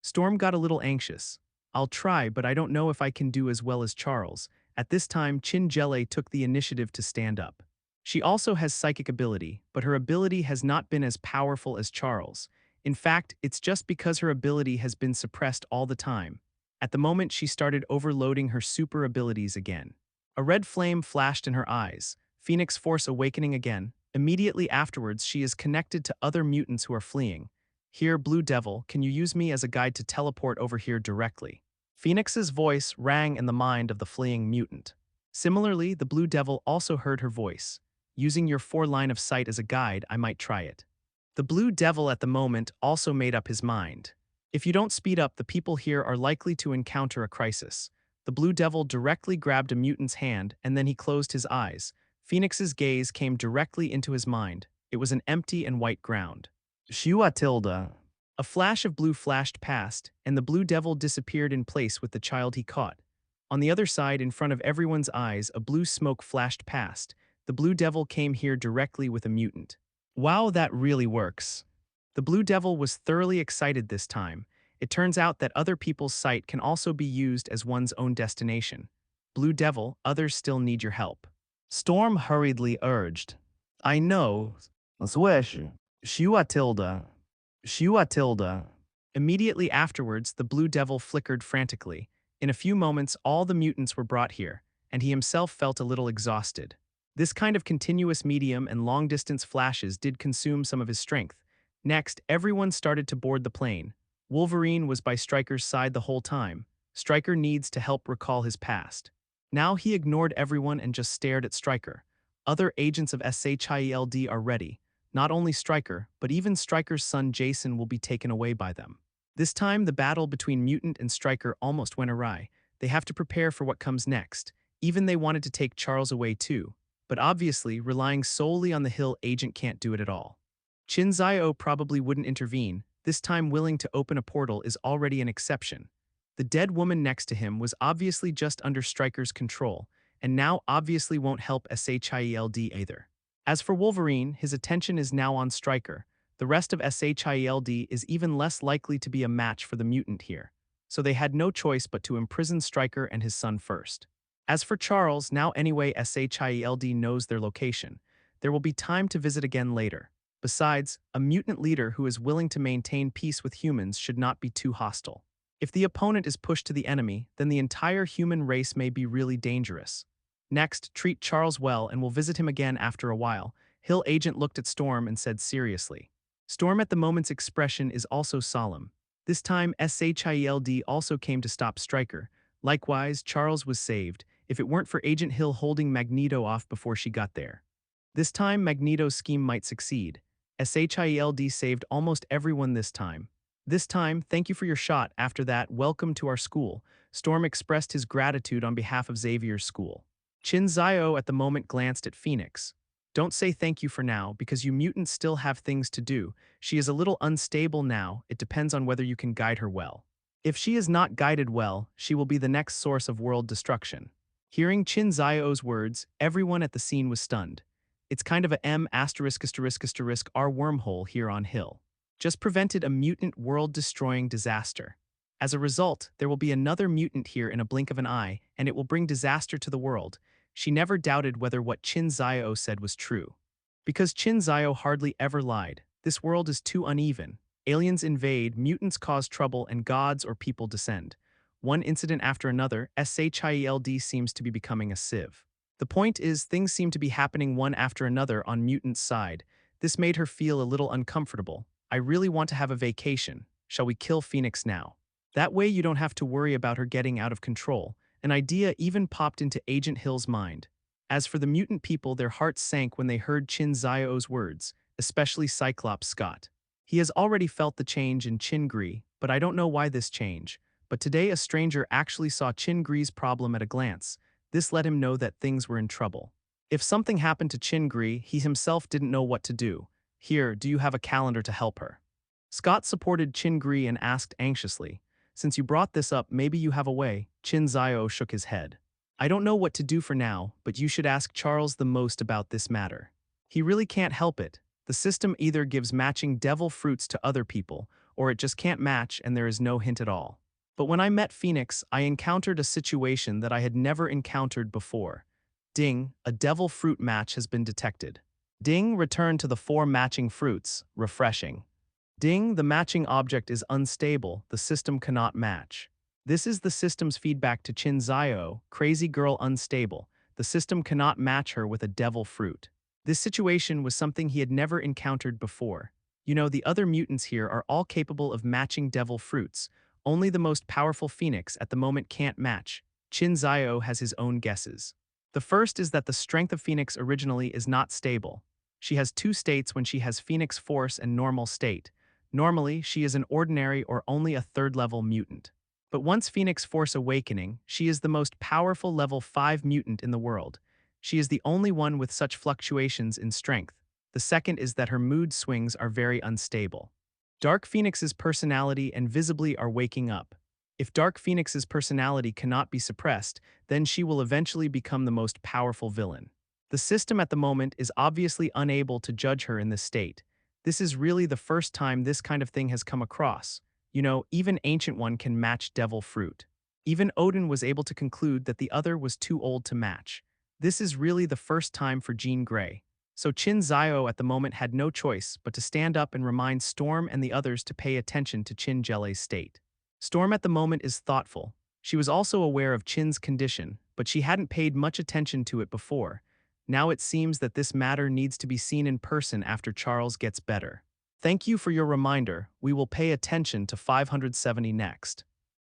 Storm got a little anxious. I'll try, but I don't know if I can do as well as Charles. At this time, Qin Xiao took the initiative to stand up. She also has psychic ability, but her ability has not been as powerful as Charles. In fact, it's just because her ability has been suppressed all the time. At the moment, she started overloading her super abilities again. A red flame flashed in her eyes. Phoenix Force awakening again. Immediately afterwards, she is connected to other mutants who are fleeing. Here, Blue Devil, can you use me as a guide to teleport over here directly? Phoenix's voice rang in the mind of the fleeing mutant. Similarly, the Blue Devil also heard her voice. Using your 4 line of sight as a guide, I might try it. The Blue Devil at the moment also made up his mind. If you don't speed up, the people here are likely to encounter a crisis. The Blue Devil directly grabbed a mutant's hand, and then he closed his eyes. Phoenix's gaze came directly into his mind. It was an empty and white ground. Shua Tilda. A flash of blue flashed past, and the Blue Devil disappeared in place with the child he caught. On the other side, in front of everyone's eyes, a blue smoke flashed past. The Blue Devil came here directly with a mutant. Wow, that really works. The Blue Devil was thoroughly excited this time. It turns out that other people's sight can also be used as one's own destination. Blue Devil, others still need your help. Storm hurriedly urged. I know. Swish. Shua Tilda. Shua Tilda. Immediately afterwards, the blue devil flickered frantically. In a few moments, all the mutants were brought here, and he himself felt a little exhausted. This kind of continuous medium and long-distance flashes did consume some of his strength. Next, everyone started to board the plane. Wolverine was by Stryker's side the whole time. Stryker needs to help recall his past. Now he ignored everyone and just stared at Stryker. Other agents of SHIELD are ready. Not only Stryker, but even Stryker's son Jason will be taken away by them. This time, the battle between Mutant and Stryker almost went awry. They have to prepare for what comes next. Even they wanted to take Charles away too. But obviously, relying solely on the Hill agent can't do it at all. Qin Xiao probably wouldn't intervene. This time willing to open a portal is already an exception. The dead woman next to him was obviously just under Stryker's control, and now obviously won't help SHIELD either. As for Wolverine, his attention is now on Stryker. The rest of SHIELD is even less likely to be a match for the mutant here, so they had no choice but to imprison Stryker and his son first. As for Charles, now anyway SHIELD knows their location. There will be time to visit again later. Besides, a mutant leader who is willing to maintain peace with humans should not be too hostile. If the opponent is pushed to the enemy, then the entire human race may be really dangerous. Next, treat Charles well and we'll visit him again after a while. Hill agent looked at Storm and said seriously. Storm at the moment's expression is also solemn. This time, SHIELD also came to stop Stryker. Likewise, Charles was saved, if it weren't for Agent Hill holding Magneto off before she got there. This time, Magneto's scheme might succeed. SHIELD saved almost everyone this time. This time, thank you for your shot. After that, welcome to our school. Storm expressed his gratitude on behalf of Xavier's school. Qin Xiao at the moment glanced at Phoenix. Don't say thank you for now, because you mutants still have things to do. She is a little unstable now, it depends on whether you can guide her well. If she is not guided well, she will be the next source of world destruction. Hearing Qin Xiao's words, everyone at the scene was stunned. It's kind of a M****** R wormhole here on Hill. Just prevented a mutant world-destroying disaster. As a result, there will be another mutant here in a blink of an eye, and it will bring disaster to the world. She never doubted whether what Qin Xiao said was true. Because Qin Xiao hardly ever lied, this world is too uneven. Aliens invade, mutants cause trouble, and gods or people descend. One incident after another, SHIELD seems to be becoming a sieve. The point is, things seem to be happening one after another on Mutant's side. This made her feel a little uncomfortable. I really want to have a vacation. Shall we kill Phoenix now? That way you don't have to worry about her getting out of control. An idea even popped into Agent Hill's mind. As for the mutant people, their hearts sank when they heard Qin Xiao's words, especially Cyclops Scott. He has already felt the change in Qin, but I don't know why this change. But today a stranger actually saw Qin-Gri's problem at a glance. This let him know that things were in trouble. If something happened to Qin-Gri, he himself didn't know what to do. Here, do you have a calendar to help her? Scott supported Qin-Gri and asked anxiously, since you brought this up, maybe you have a way. Qin Xiao shook his head. I don't know what to do for now, but you should ask Charles the most about this matter. He really can't help it. The system either gives matching devil fruits to other people, or it just can't match and there is no hint at all. But when I met Phoenix, I encountered a situation that I had never encountered before. Ding, a devil fruit match has been detected. Ding, return to the 4 matching fruits, refreshing. Ding, the matching object is unstable, the system cannot match. This is the system's feedback to Qin Xiao, crazy girl unstable. The system cannot match her with a devil fruit. This situation was something he had never encountered before. You know, the other mutants here are all capable of matching devil fruits. Only the most powerful Phoenix at the moment can't match. Qin Xiao has his own guesses. The first is that the strength of Phoenix originally is not stable. She has 2 states when she has Phoenix Force and normal state. Normally, she is an ordinary or only a 3rd-level mutant. But once Phoenix Force Awakening, she is the most powerful level 5 mutant in the world. She is the only one with such fluctuations in strength. The second is that her mood swings are very unstable. Dark Phoenix's personality and visibly are waking up. If Dark Phoenix's personality cannot be suppressed, then she will eventually become the most powerful villain. The system at the moment is obviously unable to judge her in this state. This is really the first time this kind of thing has come across. You know, even Ancient One can match devil fruit. Even Odin was able to conclude that the other was too old to match. This is really the first time for Jean Grey. So Qin Xiao at the moment had no choice but to stand up and remind Storm and the others to pay attention to Qin Jelle's state. Storm at the moment is thoughtful. She was also aware of Qin's condition, but she hadn't paid much attention to it before. Now it seems that this matter needs to be seen in person after Charles gets better. Thank you for your reminder. We will pay attention to 570 next.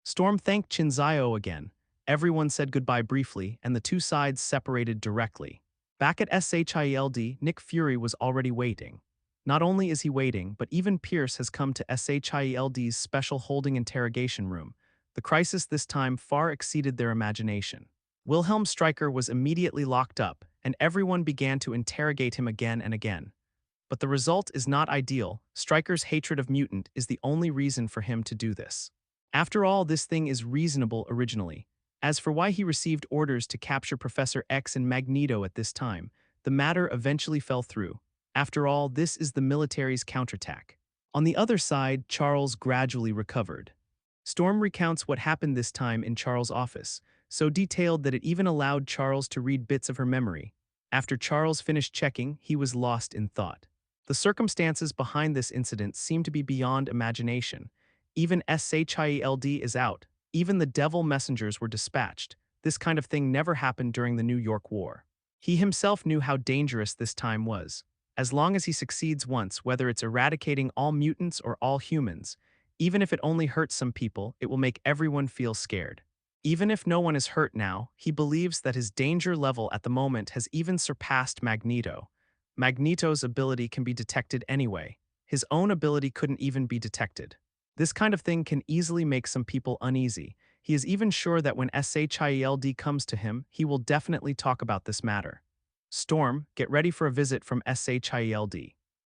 Storm thanked Qin Xiao again. Everyone said goodbye briefly, and the two sides separated directly. Back at SHIELD, Nick Fury was already waiting. Not only is he waiting, but even Pierce has come to SHIELD's special holding interrogation room. The crisis this time far exceeded their imagination. Wilhelm Stryker was immediately locked up, and everyone began to interrogate him again and again. But the result is not ideal. Stryker's hatred of mutant is the only reason for him to do this. After all, this thing is reasonable originally. As for why he received orders to capture Professor X and Magneto at this time, the matter eventually fell through. After all, this is the military's counterattack. On the other side, Charles gradually recovered. Storm recounts what happened this time in Charles' office, so detailed that it even allowed Charles to read bits of her memory. After Charles finished checking, he was lost in thought. The circumstances behind this incident seem to be beyond imagination. Even SHIELD is out. Even the devil messengers were dispatched. This kind of thing never happened during the New York War. He himself knew how dangerous this time was. As long as he succeeds once, whether it's eradicating all mutants or all humans, even if it only hurts some people, it will make everyone feel scared. Even if no one is hurt now, he believes that his danger level at the moment has even surpassed Magneto. Magneto's ability can be detected anyway. His own ability couldn't even be detected. This kind of thing can easily make some people uneasy. He is even sure that when SHIELD comes to him, he will definitely talk about this matter. Storm, get ready for a visit from SHIELD.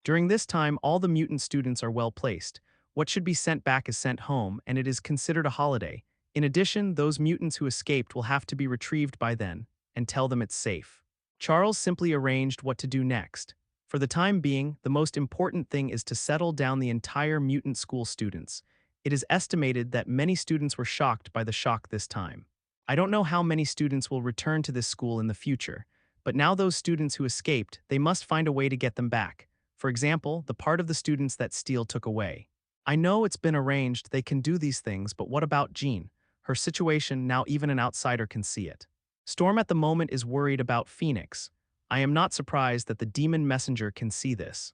During this time, all the mutant students are well placed. What should be sent back is sent home, and it is considered a holiday. In addition, those mutants who escaped will have to be retrieved by then, and tell them it's safe. Charles simply arranged what to do next. For the time being, the most important thing is to settle down the entire mutant school students. It is estimated that many students were shocked by the shock this time. I don't know how many students will return to this school in the future, but now those students who escaped, they must find a way to get them back. For example, the part of the students that Steele took away. I know it's been arranged they can do these things, but what about Jean? Her situation, now even an outsider can see it. Storm at the moment is worried about Phoenix. I am not surprised that the demon messenger can see this.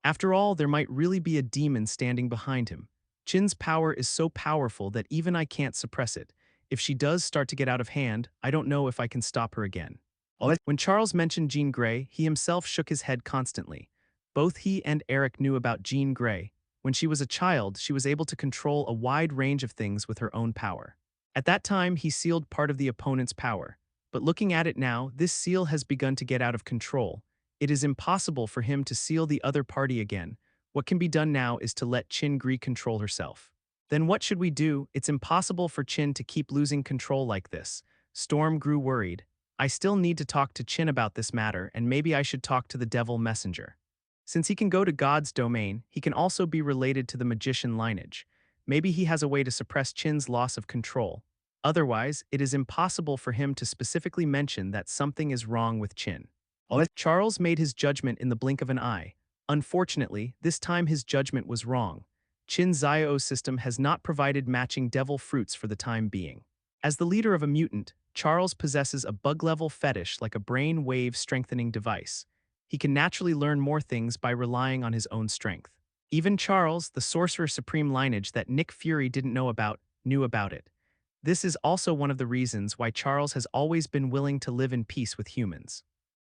After all, there might really be a demon standing behind him. Qin's power is so powerful that even I can't suppress it. If she does start to get out of hand, I don't know if I can stop her again. When Charles mentioned Jean Grey, he himself shook his head constantly. Both he and Eric knew about Jean Grey. When she was a child, she was able to control a wide range of things with her own power. At that time, he sealed part of the opponent's power. But looking at it now, this seal has begun to get out of control. It is impossible for him to seal the other party again. What can be done now is to let Qin Grey control herself. Then what should we do? It's impossible for Qin to keep losing control like this. Storm grew worried. I still need to talk to Qin about this matter, and maybe I should talk to the devil messenger. Since he can go to God's domain, he can also be related to the magician lineage. Maybe he has a way to suppress Qin's loss of control. Otherwise, it is impossible for him to specifically mention that something is wrong with Qin. Charles made his judgment in the blink of an eye. Unfortunately, this time his judgment was wrong. Qin Xiao's system has not provided matching devil fruits for the time being. As the leader of a mutant, Charles possesses a bug-level fetish like a brain wave strengthening device. He can naturally learn more things by relying on his own strength. Even Charles, the Sorcerer Supreme lineage that Nick Fury didn't know about, knew about it. This is also one of the reasons why Charles has always been willing to live in peace with humans.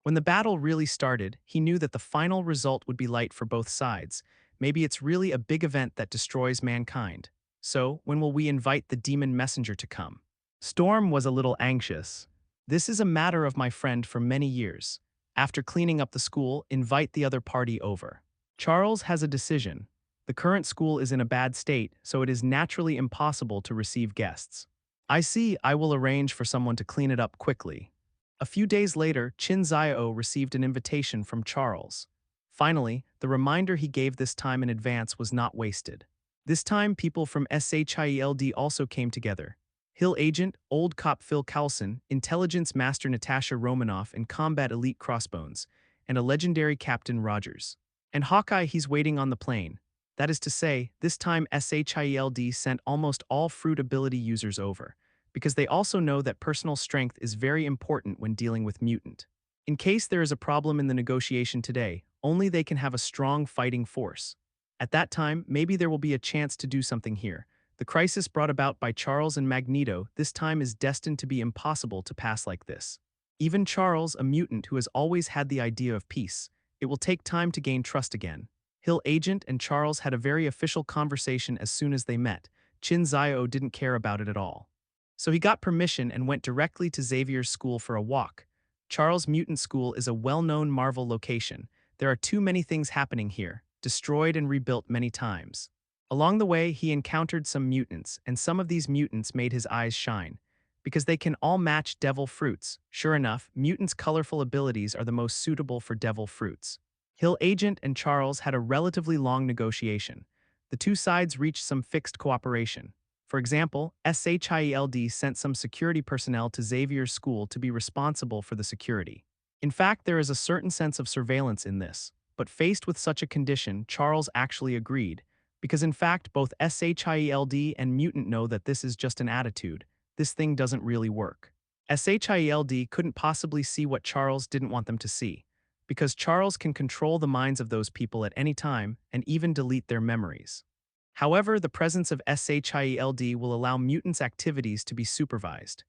When the battle really started, he knew that the final result would be light for both sides. Maybe it's really a big event that destroys mankind. So, when will we invite the demon messenger to come? Storm was a little anxious. This is a matter of my friend for many years. After cleaning up the school, invite the other party over. Charles has a decision. The current school is in a bad state, so it is naturally impossible to receive guests. I see. I will arrange for someone to clean it up quickly. A few days later, Qin Xiao received an invitation from Charles. Finally, the reminder he gave this time in advance was not wasted. This time, people from SHIELD also came together. Hill Agent, Old Cop Phil Coulson, Intelligence Master Natasha Romanoff, and Combat Elite Crossbones, and a legendary Captain Rogers. And Hawkeye, he's waiting on the plane. That is to say, this time SHIELD sent almost all fruit ability users over, because they also know that personal strength is very important when dealing with mutant. In case there is a problem in the negotiation today, only they can have a strong fighting force. At that time, maybe there will be a chance to do something here. The crisis brought about by Charles and Magneto this time is destined to be impossible to pass like this. Even Charles, a mutant who has always had the idea of peace, it will take time to gain trust again. Hill Agent and Charles had a very official conversation as soon as they met. Qin Xiao didn't care about it at all. So he got permission and went directly to Xavier's school for a walk. Charles' mutant school is a well-known Marvel location. There are too many things happening here, destroyed and rebuilt many times. Along the way, he encountered some mutants, and some of these mutants made his eyes shine, because they can all match devil fruits. Sure enough, mutants' colorful abilities are the most suitable for devil fruits. Hill Agent and Charles had a relatively long negotiation. The two sides reached some fixed cooperation. For example, SHIELD sent some security personnel to Xavier's school to be responsible for the security. In fact, there is a certain sense of surveillance in this, but faced with such a condition, Charles actually agreed, because in fact both SHIELD and Mutant know that this is just an attitude. This thing doesn't really work. SHIELD couldn't possibly see what Charles didn't want them to see, because Charles can control the minds of those people at any time and even delete their memories. However, the presence of SHIELD will allow mutants' activities to be supervised.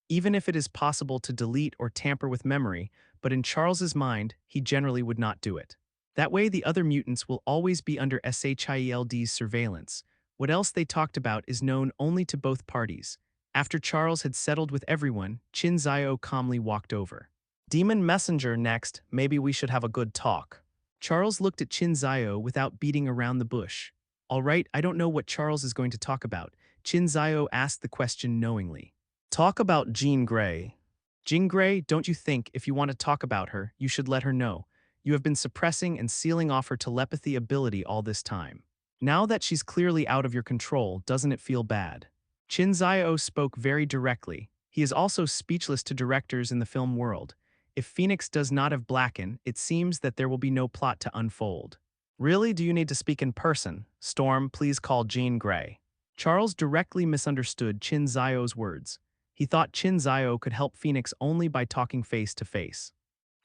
Even if it is possible to delete or tamper with memory, but in Charles's mind, he generally would not do it. That way, the other mutants will always be under SHIELD's surveillance. What else they talked about is known only to both parties. After Charles had settled with everyone, Qin Xiao calmly walked over. Demon Messenger next, maybe we should have a good talk. Charles looked at Qin Xiao without beating around the bush. All right, I don't know what Charles is going to talk about. Qin Xiao asked the question knowingly. Talk about Jean Grey. Jean Grey, don't you think if you want to talk about her, you should let her know? You have been suppressing and sealing off her telepathy ability all this time. Now that she's clearly out of your control, doesn't it feel bad? Qin Xiao spoke very directly. He is also speechless to directors in the film world. If Phoenix does not have Blacken, it seems that there will be no plot to unfold. Really, do you need to speak in person? Storm, please call Jean Grey. Charles directly misunderstood Qin Xiao's words. He thought Qin Xiao could help Phoenix only by talking face to face.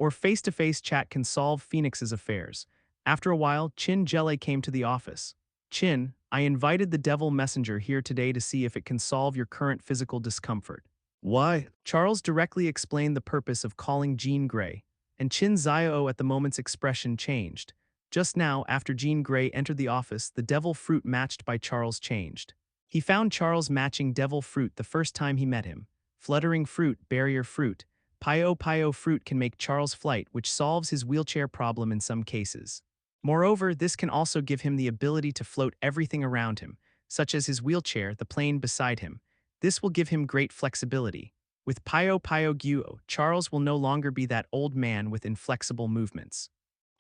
Or face-to-face chat can solve Phoenix's affairs. After a while, Qin Jelle came to the office. Qin, I invited the Devil Messenger here today to see if it can solve your current physical discomfort. Why? Charles directly explained the purpose of calling Jean Grey, and Qin Xiao at the moment's expression changed. Just now, after Jean Grey entered the office, the devil fruit matched by Charles changed. He found Charles matching devil fruit the first time he met him. Fluttering fruit, barrier fruit. Pio fruit can make Charles flight, which solves his wheelchair problem in some cases. Moreover, this can also give him the ability to float everything around him, such as his wheelchair, the plane beside him. This will give him great flexibility. With Pio Guo, Charles will no longer be that old man with inflexible movements.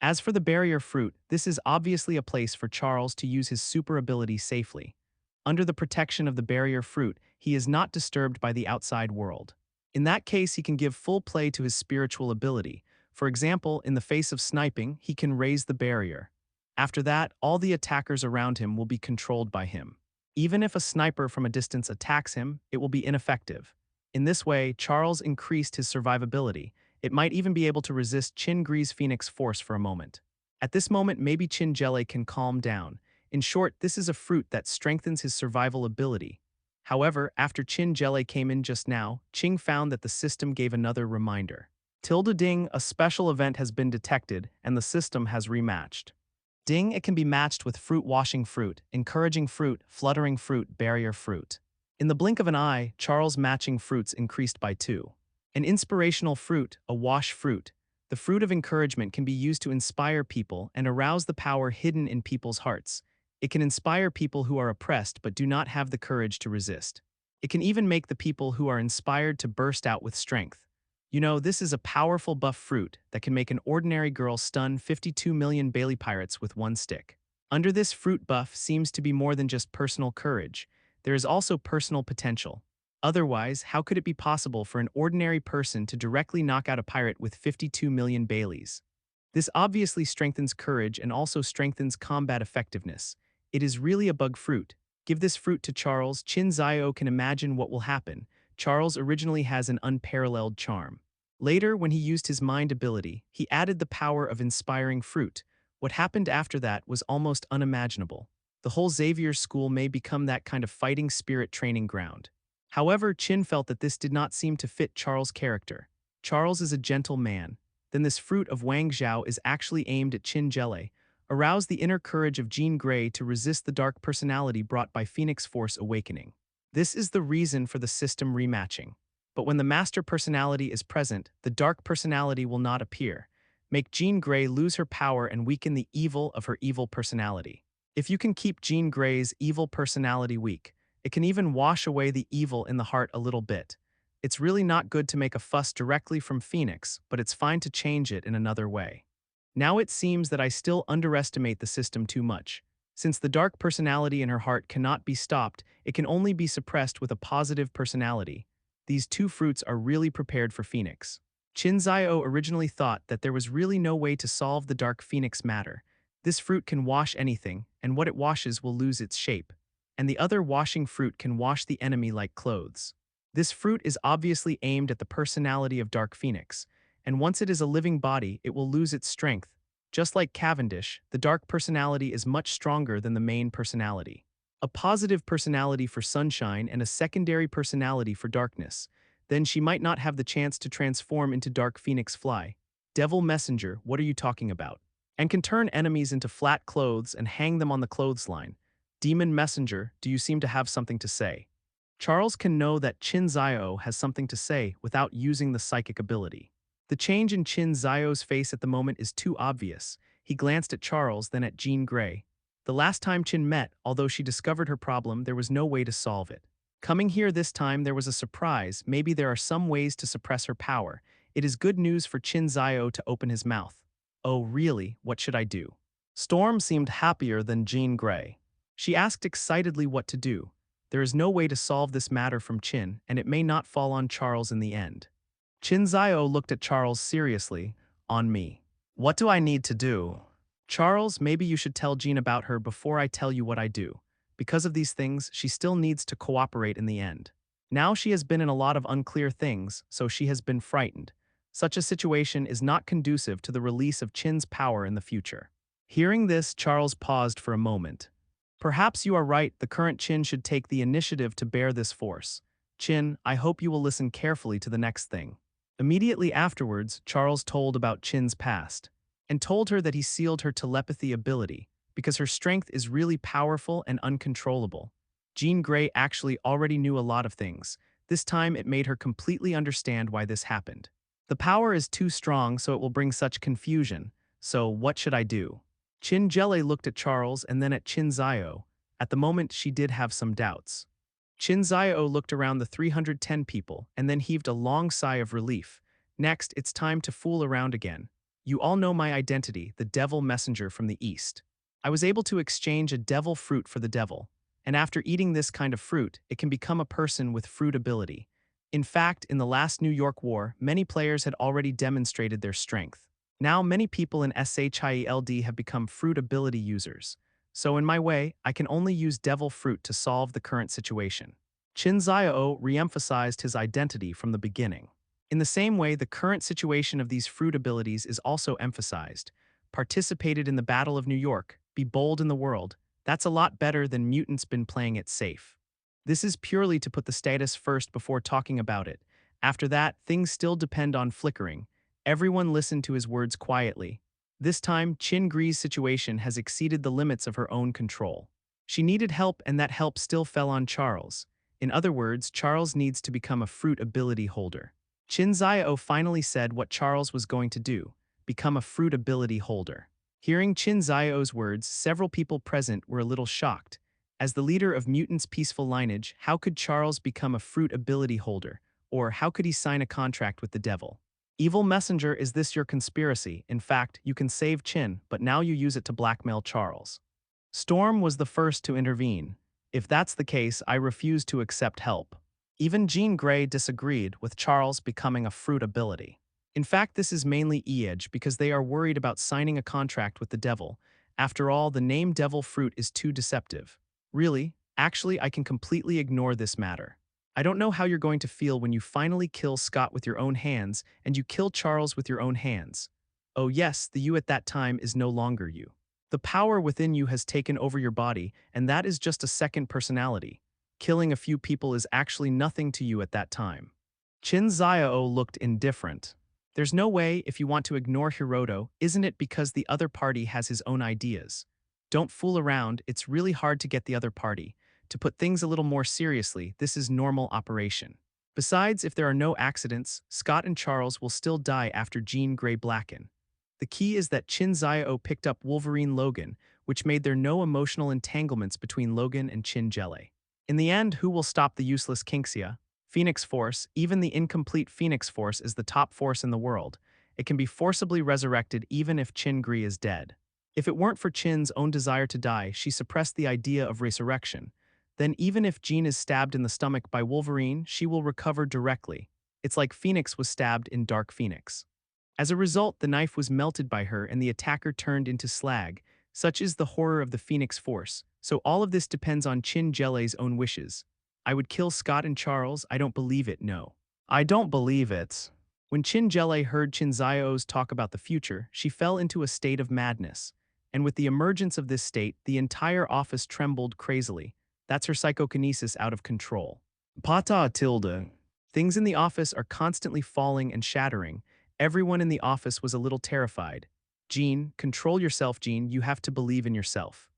As for the barrier fruit, this is obviously a place for Charles to use his super ability safely. Under the protection of the barrier fruit, he is not disturbed by the outside world. In that case, he can give full play to his spiritual ability. For example, in the face of sniping, he can raise the barrier. After that, all the attackers around him will be controlled by him. Even if a sniper from a distance attacks him, it will be ineffective. In this way, Charles increased his survivability. It might even be able to resist Qin Grey's Phoenix force for a moment. At this moment, maybe Qin Jelle can calm down. In short, this is a fruit that strengthens his survival ability. However, after Qin Jelle came in just now, Qing found that the system gave another reminder. Tilde ding, a special event has been detected, and the system has rematched. Ding, it can be matched with fruit washing fruit, encouraging fruit, fluttering fruit, barrier fruit. In the blink of an eye, Charles' matching fruits increased by 2. An inspirational fruit, a wash fruit. The fruit of encouragement can be used to inspire people and arouse the power hidden in people's hearts. It can inspire people who are oppressed but do not have the courage to resist. It can even make the people who are inspired to burst out with strength. You know, this is a powerful buff fruit that can make an ordinary girl stun 52 million Bailey pirates with one stick. Under this fruit buff seems to be more than just personal courage. There is also personal potential. Otherwise, how could it be possible for an ordinary person to directly knock out a pirate with 52 million Baileys? This obviously strengthens courage and also strengthens combat effectiveness. It is really a bug fruit. Give this fruit to Charles. Qin Xiao can imagine what will happen. Charles originally has an unparalleled charm. Later, when he used his mind ability, he added the power of inspiring fruit. What happened after that was almost unimaginable. The whole Xavier school may become that kind of fighting spirit training ground. However, Qin felt that this did not seem to fit Charles' character. Charles is a gentle man. Then this fruit of Wang Zhao is actually aimed at Qin Jelle. Arouse the inner courage of Jean Grey to resist the dark personality brought by Phoenix Force awakening. This is the reason for the system rematching. But when the master personality is present, the dark personality will not appear. Make Jean Grey lose her power and weaken the evil of her evil personality. If you can keep Jean Grey's evil personality weak, it can even wash away the evil in the heart a little bit. It's really not good to make a fuss directly from Phoenix, but it's fine to change it in another way. Now it seems that I still underestimate the system too much. Since the dark personality in her heart cannot be stopped, it can only be suppressed with a positive personality. These two fruits are really prepared for Phoenix. Qin Xiao originally thought that there was really no way to solve the dark Phoenix matter. This fruit can wash anything, and what it washes will lose its shape. And the other washing fruit can wash the enemy like clothes. This fruit is obviously aimed at the personality of Dark Phoenix, and once it is a living body, it will lose its strength. Just like Cavendish, the dark personality is much stronger than the main personality. A positive personality for sunshine and a secondary personality for darkness. Then she might not have the chance to transform into Dark Phoenix Fly. Devil Messenger, what are you talking about? And can turn enemies into flat clothes and hang them on the clothesline. Demon Messenger, do you seem to have something to say? Charles can know that Qin Xiao has something to say without using the psychic ability. The change in Qin Xiao's face at the moment is too obvious. He glanced at Charles, then at Jean Grey. The last time Qin met, although she discovered her problem, there was no way to solve it. Coming here this time, there was a surprise. Maybe there are some ways to suppress her power. It is good news for Qin Xiao to open his mouth. Oh, really? What should I do? Storm seemed happier than Jean Grey. She asked excitedly what to do. There is no way to solve this matter from Qin, and it may not fall on Charles in the end. Qin Xiao looked at Charles seriously. On me. What do I need to do? Charles, maybe you should tell Jean about her before I tell you what I do. Because of these things, she still needs to cooperate in the end. Now she has been in a lot of unclear things, so she has been frightened. Such a situation is not conducive to the release of Qin's power in the future. Hearing this, Charles paused for a moment. Perhaps you are right, the current Qin should take the initiative to bear this force. Qin, I hope you will listen carefully to the next thing. Immediately afterwards, Charles told about Qin's past, and told her that he sealed her telepathy ability, because her strength is really powerful and uncontrollable. Jean Grey actually already knew a lot of things. This time it made her completely understand why this happened. The power is too strong, so it will bring such confusion. So what should I do? Qin Jelle looked at Charles and then at Qin Xiao. At the moment, she did have some doubts. Qin Xiao looked around the 310 people and then heaved a long sigh of relief. Next, it's time to fool around again. You all know my identity, the devil messenger from the east. I was able to exchange a devil fruit for the devil, and after eating this kind of fruit, it can become a person with fruit ability. In fact, in the last New York War, many players had already demonstrated their strength. Now many people in SHIELD have become fruit ability users. So in my way, I can only use devil fruit to solve the current situation. Qin Xiao re-emphasized his identity from the beginning. In the same way, the current situation of these fruit abilities is also emphasized. Participated in the Battle of New York, be bold in the world. That's a lot better than mutants been playing it safe. This is purely to put the status first before talking about it. After that, things still depend on flickering. Everyone listened to his words quietly. This time, Qin Grey's situation has exceeded the limits of her own control. She needed help, and that help still fell on Charles. In other words, Charles needs to become a fruit ability holder. Qin Xiao finally said what Charles was going to do, become a fruit ability holder. Hearing Qin Xiao's words, several people present were a little shocked. As the leader of Mutants' peaceful lineage, how could Charles become a fruit ability holder? Or how could he sign a contract with the devil? Evil Messenger, is this your conspiracy? In fact, you can save Qin, but now you use it to blackmail Charles. Storm was the first to intervene. If that's the case, I refuse to accept help. Even Jean Grey disagreed with Charles becoming a fruit ability. In fact, this is mainly edge because they are worried about signing a contract with the devil. After all, the name devil fruit is too deceptive. Really, actually, I can completely ignore this matter. I don't know how you're going to feel when you finally kill Scott with your own hands and you kill Charles with your own hands. Oh yes, the you at that time is no longer you. The power within you has taken over your body, and that is just a second personality. Killing a few people is actually nothing to you at that time. Qin Xiao looked indifferent. There's no way if you want to ignore Hiroto, isn't it because the other party has his own ideas? Don't fool around, it's really hard to get the other party. To put things a little more seriously, this is normal operation. Besides, if there are no accidents, Scott and Charles will still die after Jean Grey blacken. The key is that Qin Xiao picked up Wolverine Logan, which made there no emotional entanglements between Logan and Qin Jelly. In the end, who will stop the useless Qin Xiao? Phoenix Force, even the incomplete Phoenix Force is the top force in the world. It can be forcibly resurrected even if Qin Grey is dead. If it weren't for Qin's own desire to die, she suppressed the idea of resurrection. Then even if Jean is stabbed in the stomach by Wolverine, she will recover directly. It's like Phoenix was stabbed in Dark Phoenix. As a result, the knife was melted by her and the attacker turned into slag. Such is the horror of the Phoenix Force. So all of this depends on Qin Jelly's own wishes. I would kill Scott and Charles, I don't believe it, no. I don't believe it. When Qin Jelly heard Qin Xiao's talk about the future, she fell into a state of madness. And with the emergence of this state, the entire office trembled crazily. That's her psychokinesis out of control. Pata tilde. Things in the office are constantly falling and shattering. Everyone in the office was a little terrified. Jean, control yourself, Jean, you have to believe in yourself.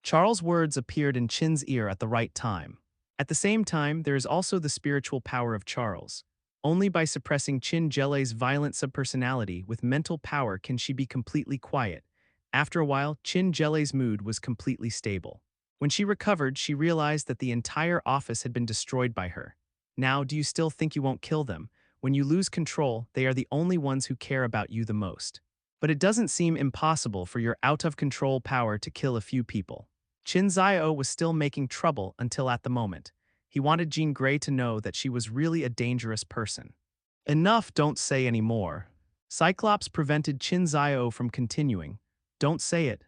Charles' words appeared in Qin's ear at the right time. At the same time, there is also the spiritual power of Charles. Only by suppressing Qin Jelly's violent subpersonality with mental power can she be completely quiet. After a while, Qin Jelly's mood was completely stable. When she recovered, she realized that the entire office had been destroyed by her. Now, do you still think you won't kill them? When you lose control, they are the only ones who care about you the most. But it doesn't seem impossible for your out-of-control power to kill a few people. Qin Xiao was still making trouble until at the moment. He wanted Jean Grey to know that she was really a dangerous person. Enough, don't say any more. Cyclops prevented Qin Xiao from continuing. Don't say it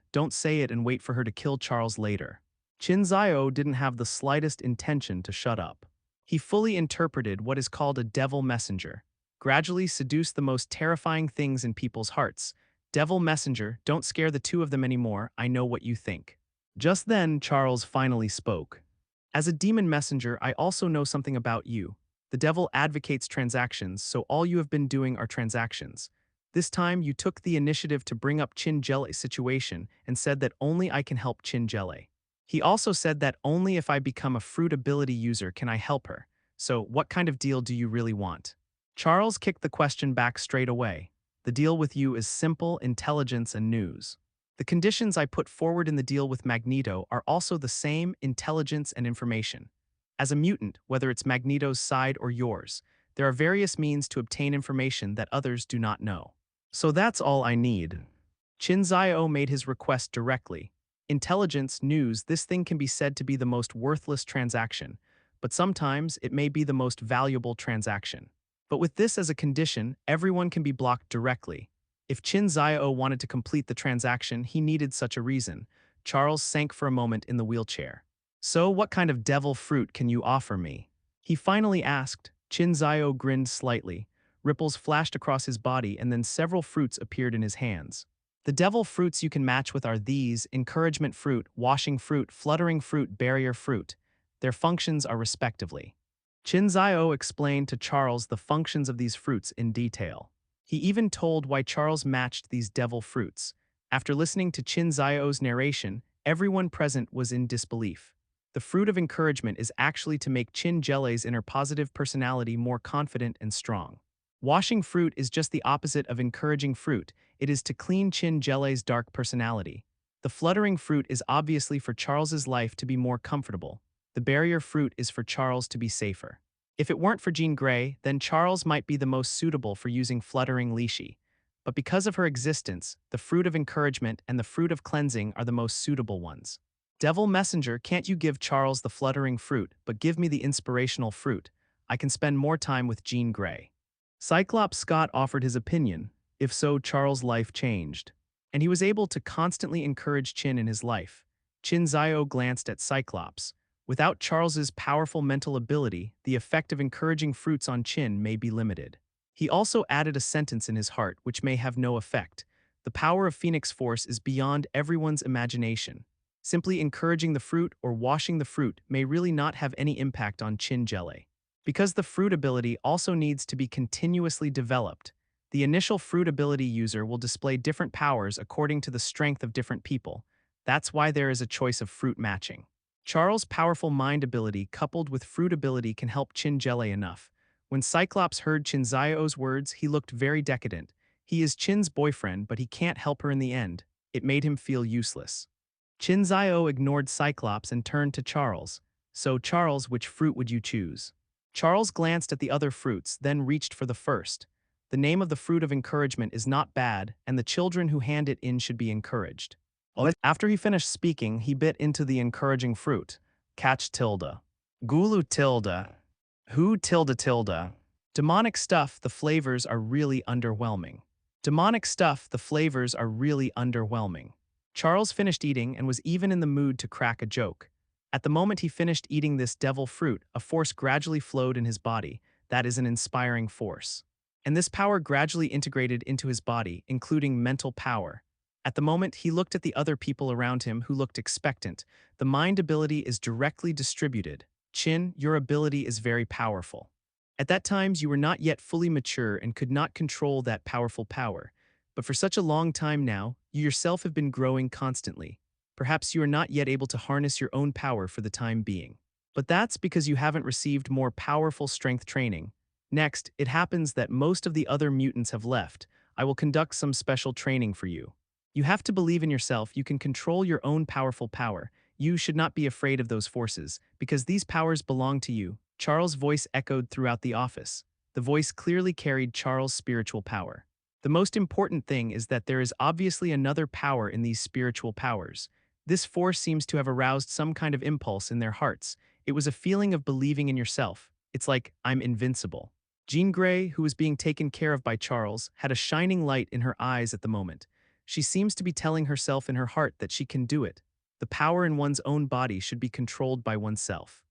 and wait for her to kill Charles later. Qin Xiao didn't have the slightest intention to shut up. He fully interpreted what is called a devil messenger. Gradually seduce the most terrifying things in people's hearts. Devil messenger, don't scare the two of them anymore, I know what you think. Just then, Charles finally spoke. As a demon messenger, I also know something about you. The devil advocates transactions, so all you have been doing are transactions. This time, you took the initiative to bring up Qin Jelly's situation and said that only I can help Qin Jelly. He also said that only if I become a fruit ability user can I help her. So, what kind of deal do you really want? Charles kicked the question back straight away. The deal with you is simple, intelligence, and news. The conditions I put forward in the deal with Magneto are also the same, intelligence and information. As a mutant, whether it's Magneto's side or yours, there are various means to obtain information that others do not know. So that's all I need. Qin Xiao made his request directly. Intelligence, news, this thing can be said to be the most worthless transaction, but sometimes it may be the most valuable transaction. But with this as a condition, everyone can be blocked directly. If Qin Xiao wanted to complete the transaction, he needed such a reason. Charles sank for a moment in the wheelchair. So, what kind of devil fruit can you offer me? He finally asked. Qin Xiao grinned slightly. Ripples flashed across his body and then several fruits appeared in his hands. The devil fruits you can match with are these: encouragement fruit, washing fruit, fluttering fruit, barrier fruit. Their functions are respectively. Qin Xiao explained to Charles the functions of these fruits in detail. He even told why Charles matched these devil fruits. After listening to Qin Xiao's narration, everyone present was in disbelief. The fruit of encouragement is actually to make Qin Jelly's inner positive personality more confident and strong. Washing fruit is just the opposite of encouraging fruit. It is to clean Qin Jelly's dark personality. The fluttering fruit is obviously for Charles's life to be more comfortable. The barrier fruit is for Charles to be safer. If it weren't for Jean Grey, then Charles might be the most suitable for using fluttering leashy. But because of her existence, the fruit of encouragement and the fruit of cleansing are the most suitable ones. Devil Messenger, can't you give Charles the fluttering fruit, but give me the inspirational fruit? I can spend more time with Jean Grey. Cyclops Scott offered his opinion. If so, Charles' life changed. And he was able to constantly encourage Qin in his life. Qin Xiao glanced at Cyclops. Without Charles's powerful mental ability, the effect of encouraging fruits on Qin may be limited. He also added a sentence in his heart which may have no effect. The power of Phoenix Force is beyond everyone's imagination. Simply encouraging the fruit or washing the fruit may really not have any impact on Qin Jelly. Because the fruit ability also needs to be continuously developed, the initial fruit ability user will display different powers according to the strength of different people. That's why there is a choice of fruit matching. Charles' powerful mind ability coupled with fruit ability can help Qin Jelly enough. When Cyclops heard Qin Xiao's words, he looked very decadent. He is Qin's boyfriend, but he can't help her in the end. It made him feel useless. Qin Xiao ignored Cyclops and turned to Charles. So, Charles, which fruit would you choose? Charles glanced at the other fruits, then reached for the first. The name of the fruit of encouragement is not bad, and the children who hand it in should be encouraged. After he finished speaking, he bit into the encouraging fruit. Catch tilde. Gulu tilde. Who tilde tilde. Demonic stuff, the flavors are really underwhelming. Demonic stuff, the flavors are really underwhelming. Charles finished eating and was even in the mood to crack a joke. At the moment he finished eating this devil fruit, a force gradually flowed in his body. That is an inspiring force. And this power gradually integrated into his body, including mental power. At the moment, he looked at the other people around him who looked expectant. The mind ability is directly distributed. Qin, your ability is very powerful. At that times, you were not yet fully mature and could not control that powerful power. But for such a long time now, you yourself have been growing constantly. Perhaps you are not yet able to harness your own power for the time being. But that's because you haven't received more powerful strength training. Next, it happens that most of the other mutants have left. I will conduct some special training for you. You have to believe in yourself. You can control your own powerful power. You should not be afraid of those forces, because these powers belong to you. Charles' voice echoed throughout the office. The voice clearly carried Charles' spiritual power. The most important thing is that there is obviously another power in these spiritual powers. This force seems to have aroused some kind of impulse in their hearts. It was a feeling of believing in yourself. It's like, I'm invincible. Jean Grey, who was being taken care of by Charles, had a shining light in her eyes at the moment. She seems to be telling herself in her heart that she can do it. The power in one's own body should be controlled by oneself.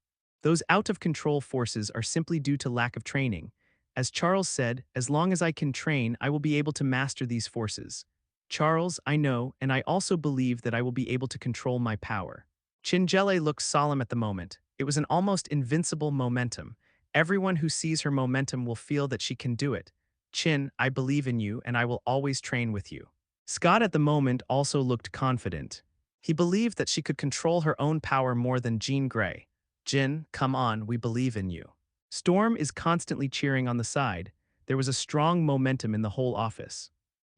Those out-of-control forces are simply due to lack of training. As Charles said, as long as I can train, I will be able to master these forces. Charles, I know, and I also believe that I will be able to control my power. Chingele looked solemn at the moment. It was an almost invincible momentum. Everyone who sees her momentum will feel that she can do it. Qin, I believe in you and I will always train with you. Scott at the moment also looked confident. He believed that she could control her own power more than Jean Grey. Jin, come on, we believe in you. Storm is constantly cheering on the side. There was a strong momentum in the whole office.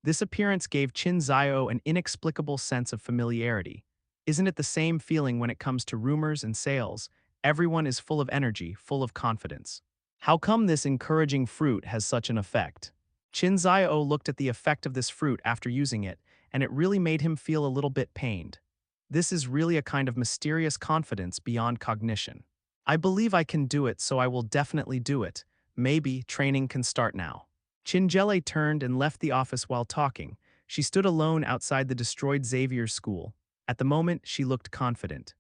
This appearance gave Qin Xiao an inexplicable sense of familiarity. Isn't it the same feeling when it comes to rumors and sales? Everyone is full of energy, full of confidence. How come this encouraging fruit has such an effect? Qin Xiao looked at the effect of this fruit after using it, and it really made him feel a little bit pained. This is really a kind of mysterious confidence beyond cognition. I believe I can do it, so I will definitely do it. Maybe training can start now. Chingele turned and left the office while talking. She stood alone outside the destroyed Xavier's school. At the moment, she looked confident.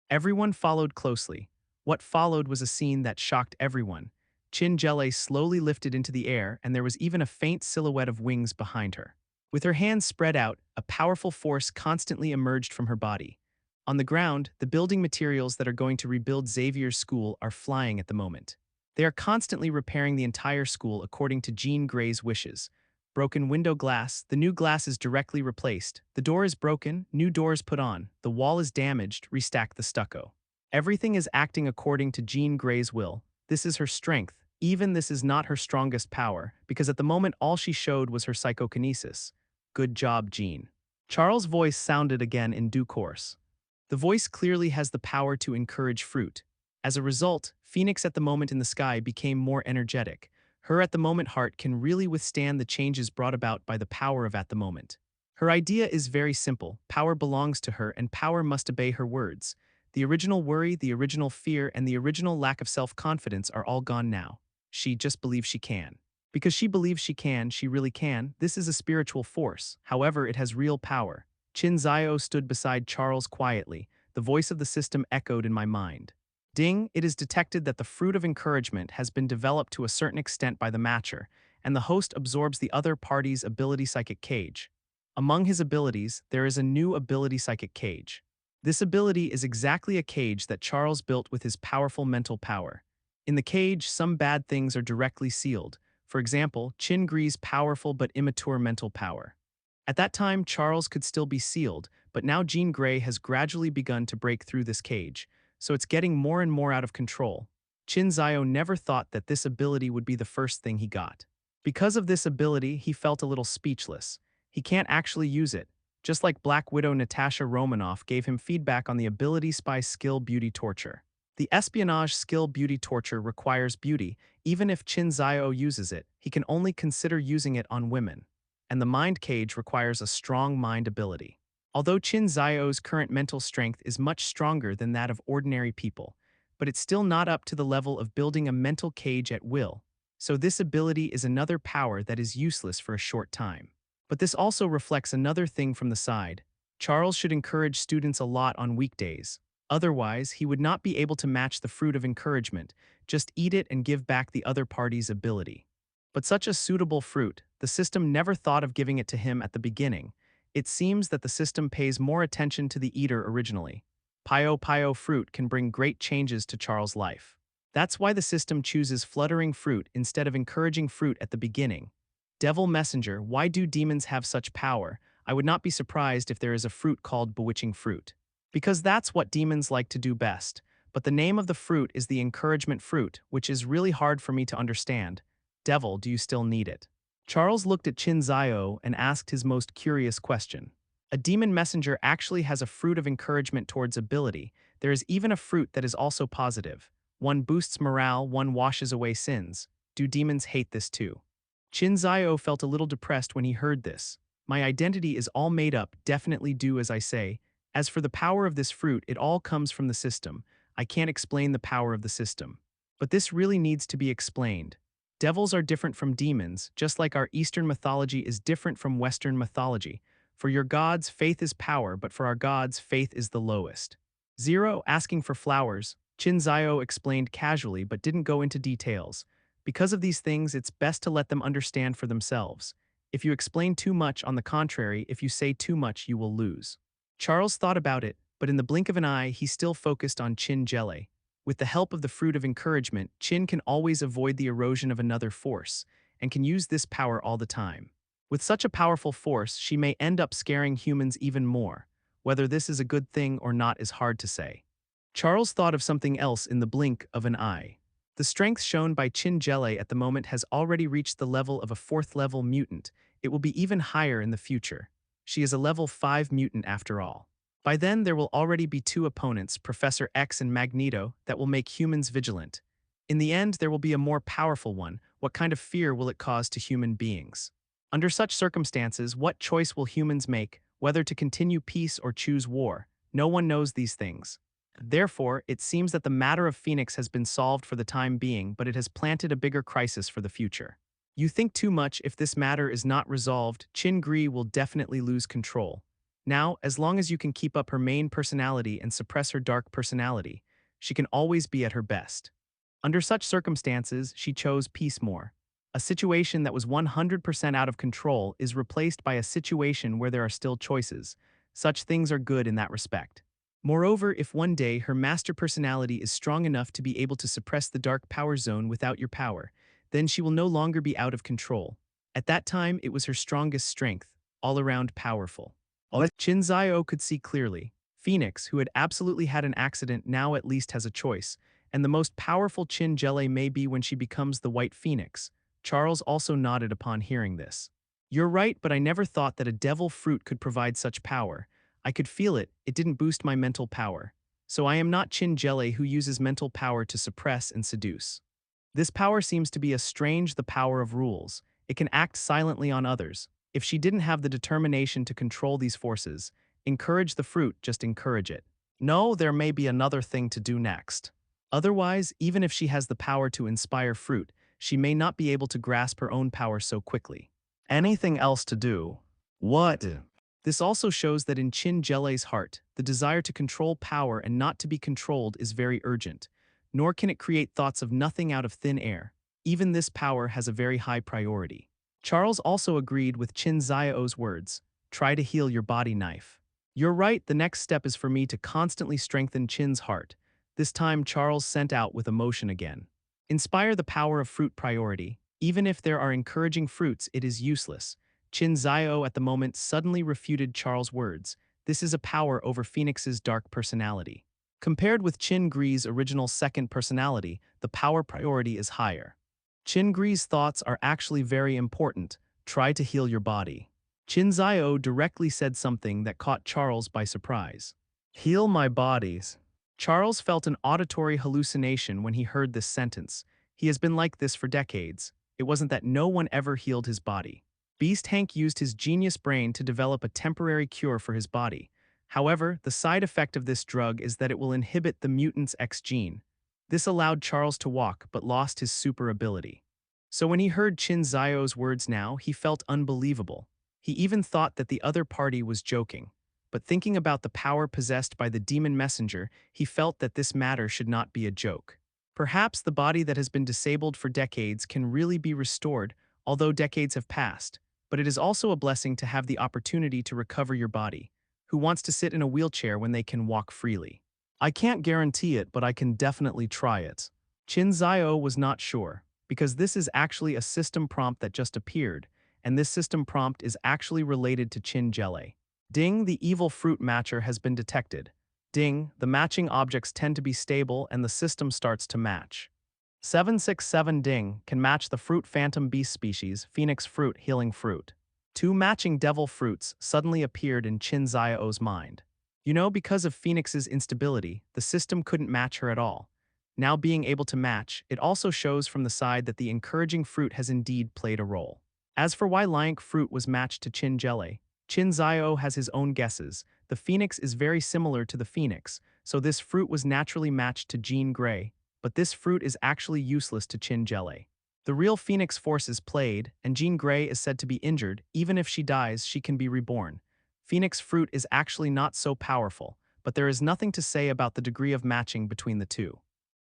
Everyone followed closely. What followed was a scene that shocked everyone. Chingele slowly lifted into the air, and there was even a faint silhouette of wings behind her. With her hands spread out, a powerful force constantly emerged from her body. On the ground, the building materials that are going to rebuild Xavier's school are flying at the moment. They are constantly repairing the entire school according to Jean Grey's wishes. Broken window glass, the new glass is directly replaced. The door is broken, new doors put on. The wall is damaged, restack the stucco. Everything is acting according to Jean Grey's will. This is her strength. Even this is not her strongest power, because at the moment all she showed was her psychokinesis. Good job, Jean. Charles' voice sounded again in due course. The voice clearly has the power to encourage fruit. As a result, Phoenix at the moment in the sky became more energetic. Her at the moment heart can really withstand the changes brought about by the power of at the moment. Her idea is very simple. Power belongs to her and power must obey her words. The original worry, the original fear, and the original lack of self-confidence are all gone now. She just believes she can. Because she believes she can, she really can. This is a spiritual force. However, it has real power. Qin Xiao stood beside Charles quietly. The voice of the system echoed in my mind. Ding, it is detected that the fruit of encouragement has been developed to a certain extent by the matcher, and the host absorbs the other party's ability psychic cage. Among his abilities, there is a new ability psychic cage. This ability is exactly a cage that Charles built with his powerful mental power. In the cage, some bad things are directly sealed. For example, Qin Gri's powerful but immature mental power. At that time, Charles could still be sealed, but now Jean Grey has gradually begun to break through this cage, so it's getting more and more out of control. Qin Xiao never thought that this ability would be the first thing he got. Because of this ability, he felt a little speechless. He can't actually use it, just like Black Widow Natasha Romanoff gave him feedback on the ability spy skill beauty torture. The espionage skill beauty torture requires beauty. Even if Qin Xiao uses it, he can only consider using it on women. And the mind cage requires a strong mind ability. Although Qin Xiao's current mental strength is much stronger than that of ordinary people, but it's still not up to the level of building a mental cage at will. So this ability is another power that is useless for a short time. But this also reflects another thing from the side. Charles should encourage students a lot on weekdays. Otherwise, he would not be able to match the fruit of encouragement, just eat it and give back the other party's ability. But such a suitable fruit, the system never thought of giving it to him at the beginning. It seems that the system pays more attention to the eater originally. Pio fruit can bring great changes to Charles' life. That's why the system chooses fluttering fruit instead of encouraging fruit at the beginning. Devil messenger, why do demons have such power? I would not be surprised if there is a fruit called bewitching fruit. Because that's what demons like to do best. But the name of the fruit is the encouragement fruit, which is really hard for me to understand. Devil, do you still need it? Charles looked at Qin Xiao and asked his most curious question. A demon messenger actually has a fruit of encouragement towards ability. There is even a fruit that is also positive. One boosts morale, one washes away sins. Do demons hate this too? Qin Xiao felt a little depressed when he heard this. My identity is all made up, definitely do as I say. As for the power of this fruit, it all comes from the system. I can't explain the power of the system. But this really needs to be explained. Devils are different from demons, just like our Eastern mythology is different from Western mythology. For your gods, faith is power, but for our gods, faith is the lowest. Zero, asking for flowers, Qin Xiao explained casually but didn't go into details. Because of these things, it's best to let them understand for themselves. If you explain too much, on the contrary, if you say too much, you will lose. Charles thought about it, but in the blink of an eye, he still focused on Qin Jelly. With the help of the fruit of encouragement, Qin can always avoid the erosion of another force, and can use this power all the time. With such a powerful force, she may end up scaring humans even more. Whether this is a good thing or not is hard to say. Charles thought of something else in the blink of an eye. The strength shown by Qin Jelly at the moment has already reached the level of a 4th level mutant. It will be even higher in the future. She is a level 5 mutant after all. By then, there will already be 2 opponents, Professor X and Magneto, that will make humans vigilant. In the end, there will be a more powerful one. What kind of fear will it cause to human beings? Under such circumstances, what choice will humans make, whether to continue peace or choose war? No one knows these things. Therefore, it seems that the matter of Phoenix has been solved for the time being, but it has planted a bigger crisis for the future. You think too much. If this matter is not resolved, Qin Gri will definitely lose control. Now, as long as you can keep up her main personality and suppress her dark personality, she can always be at her best. Under such circumstances, she chose peace more. A situation that was 100% out of control is replaced by a situation where there are still choices. Such things are good in that respect. Moreover, if one day her master personality is strong enough to be able to suppress the dark power zone without your power, then she will no longer be out of control. At that time, it was her strongest strength, all around powerful. Qin Xiao could see clearly. Phoenix, who had absolutely had an accident, now at least has a choice, and the most powerful Qin Jelly may be when she becomes the White Phoenix. Charles also nodded upon hearing this. You're right, but I never thought that a devil fruit could provide such power. I could feel it, it didn't boost my mental power. So I am not Qin Jelly who uses mental power to suppress and seduce. This power seems to be the power of rules. It can act silently on others. If she didn't have the determination to control these forces, encourage the fruit, just encourage it. No, there may be another thing to do next. Otherwise, even if she has the power to inspire fruit, she may not be able to grasp her own power so quickly. Anything else to do? What? This also shows that in Qin Xiao's heart, the desire to control power and not to be controlled is very urgent, nor can it create thoughts of nothing out of thin air. Even this power has a very high priority. Charles also agreed with Qin Xiao's words, try to heal your body knife. You're right, the next step is for me to constantly strengthen Qin's heart. This time Charles sent out with emotion again. Inspire the power of fruit priority. Even if there are encouraging fruits, it is useless. Qin Xiao at the moment suddenly refuted Charles' words. This is a power over Phoenix's dark personality. Compared with Qin Gri's original second personality, the power priority is higher. Qin Gri's thoughts are actually very important. Try to heal your body. Qin Xiao directly said something that caught Charles by surprise. Heal my bodies. Charles felt an auditory hallucination when he heard this sentence. He has been like this for decades. It wasn't that no one ever healed his body. Beast Hank used his genius brain to develop a temporary cure for his body. However, the side effect of this drug is that it will inhibit the mutant's X gene. This allowed Charles to walk but lost his super ability. So when he heard Qin Xiao's words now, he felt unbelievable. He even thought that the other party was joking. But thinking about the power possessed by the demon messenger, he felt that this matter should not be a joke. Perhaps the body that has been disabled for decades can really be restored, although decades have passed. But it is also a blessing to have the opportunity to recover your body. Who wants to sit in a wheelchair when they can walk freely? I can't guarantee it, but I can definitely try it. Qin Xiao was not sure, because this is actually a system prompt that just appeared, and this system prompt is actually related to Qin Xiao. Ding, the evil fruit matcher has been detected. Ding, the matching objects tend to be stable and the system starts to match. 767 Ding can match the fruit phantom beast species, phoenix fruit, healing fruit. Two matching devil fruits suddenly appeared in Qin Xiao's mind. You know, because of Phoenix's instability, the system couldn't match her at all. Now being able to match, it also shows from the side that the encouraging fruit has indeed played a role. As for why Liank fruit was matched to Qin Xiao, Qin Xiao has his own guesses. The phoenix is very similar to the phoenix, so this fruit was naturally matched to Jean Grey, but this fruit is actually useless to Qin Xiao. The real phoenix force is played, and Jean Grey is said to be injured. Even if she dies, she can be reborn. Phoenix fruit is actually not so powerful, but there is nothing to say about the degree of matching between the two.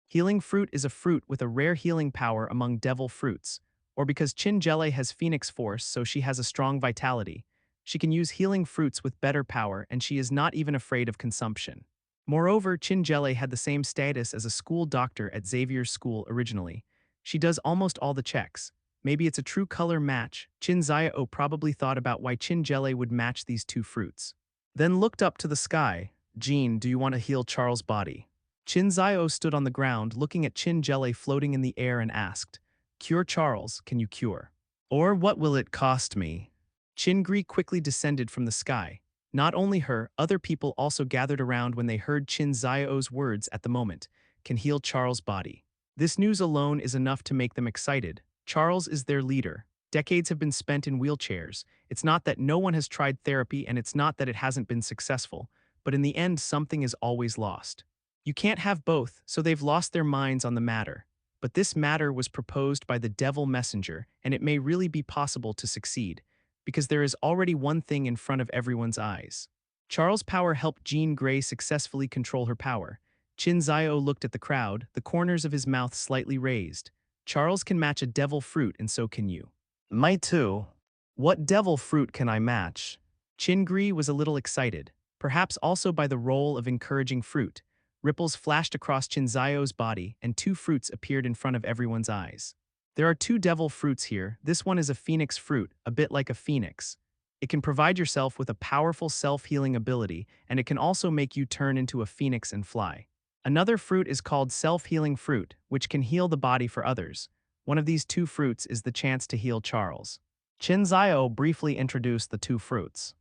Healing fruit is a fruit with a rare healing power among devil fruits, or because Qin Xiao has phoenix force, so she has a strong vitality. She can use healing fruits with better power, and she is not even afraid of consumption. Moreover, Qin Xiao had the same status as a school doctor at Xavier's school originally. She does almost all the checks. Maybe it's a true color match. Qin Xiao probably thought about why Qin Xiao would match these two fruits. Then looked up to the sky. Jean, do you want to heal Charles' body? Qin Xiao stood on the ground looking at Qin Xiao floating in the air and asked, Cure Charles, can you cure? Or what will it cost me? Qin Gri quickly descended from the sky. Not only her, other people also gathered around when they heard Qin Xiao's words at the moment, can heal Charles' body. This news alone is enough to make them excited. Charles is their leader. Decades have been spent in wheelchairs. It's not that no one has tried therapy, and it's not that it hasn't been successful, but in the end something is always lost. You can't have both, so they've lost their minds on the matter. But this matter was proposed by the devil messenger, and it may really be possible to succeed, because there is already one thing in front of everyone's eyes. Charles' power helped Jean Grey successfully control her power. Qin Xiao looked at the crowd, the corners of his mouth slightly raised. Charles can match a devil fruit, and so can you. Me too. What devil fruit can I match? Qin Gri was a little excited, perhaps also by the role of encouraging fruit. Ripples flashed across Qin Xiao's body, and two fruits appeared in front of everyone's eyes. There are two devil fruits here. This one is a phoenix fruit, a bit like a phoenix. It can provide yourself with a powerful self-healing ability, and it can also make you turn into a phoenix and fly. Another fruit is called self-healing fruit, which can heal the body for others. One of these two fruits is the chance to heal Charles. Qin Xiao briefly introduced the two fruits.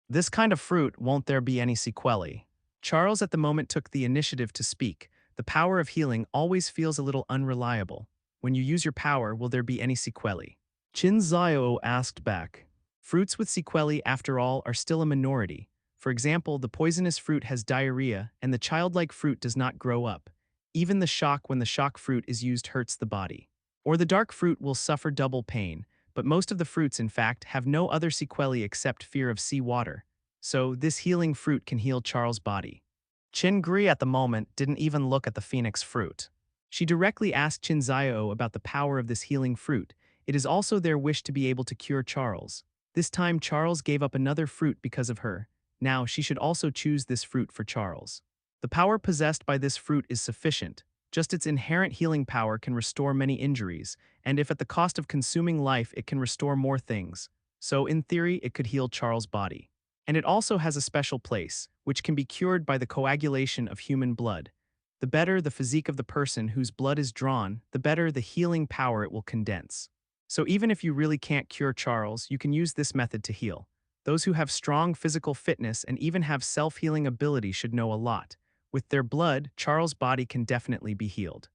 This kind of fruit, won't there be any sequelae? Charles at the moment took the initiative to speak. The power of healing always feels a little unreliable. When you use your power, will there be any sequelae? Qin Xiao asked back. Fruits with sequelae, after all, are still a minority. For example, the poisonous fruit has diarrhea, and the childlike fruit does not grow up. Even the shock when the shock fruit is used hurts the body. Or the dark fruit will suffer double pain, but most of the fruits, in fact, have no other sequelae except fear of sea water. So, this healing fruit can heal Charles' body. Qin Gri at the moment didn't even look at the phoenix fruit. She directly asked Qin Xiao about the power of this healing fruit. It is also their wish to be able to cure Charles. This time Charles gave up another fruit because of her. Now she should also choose this fruit for Charles. The power possessed by this fruit is sufficient. Just its inherent healing power can restore many injuries, and if at the cost of consuming life it can restore more things. So in theory it could heal Charles' body. And it also has a special place, which can be cured by the coagulation of human blood. The better the physique of the person whose blood is drawn, the better the healing power it will condense. So even if you really can't cure Charles, you can use this method to heal. Those who have strong physical fitness and even have self-healing ability should know a lot. With their blood, Charles' body can definitely be healed.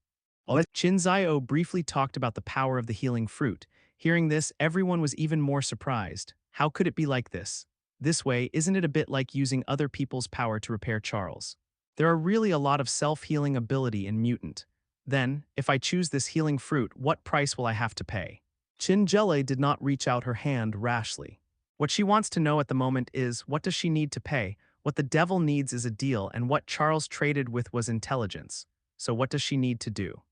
Qin Xiao briefly talked about the power of the healing fruit. Hearing this, everyone was even more surprised. How could it be like this? This way, isn't it a bit like using other people's power to repair Charles? There are really a lot of self-healing ability in mutant. Then, if I choose this healing fruit, what price will I have to pay? Qin Jelle did not reach out her hand rashly. What she wants to know at the moment is, what does she need to pay? What the devil needs is a deal, and what Charles traded with was intelligence. So what does she need to do?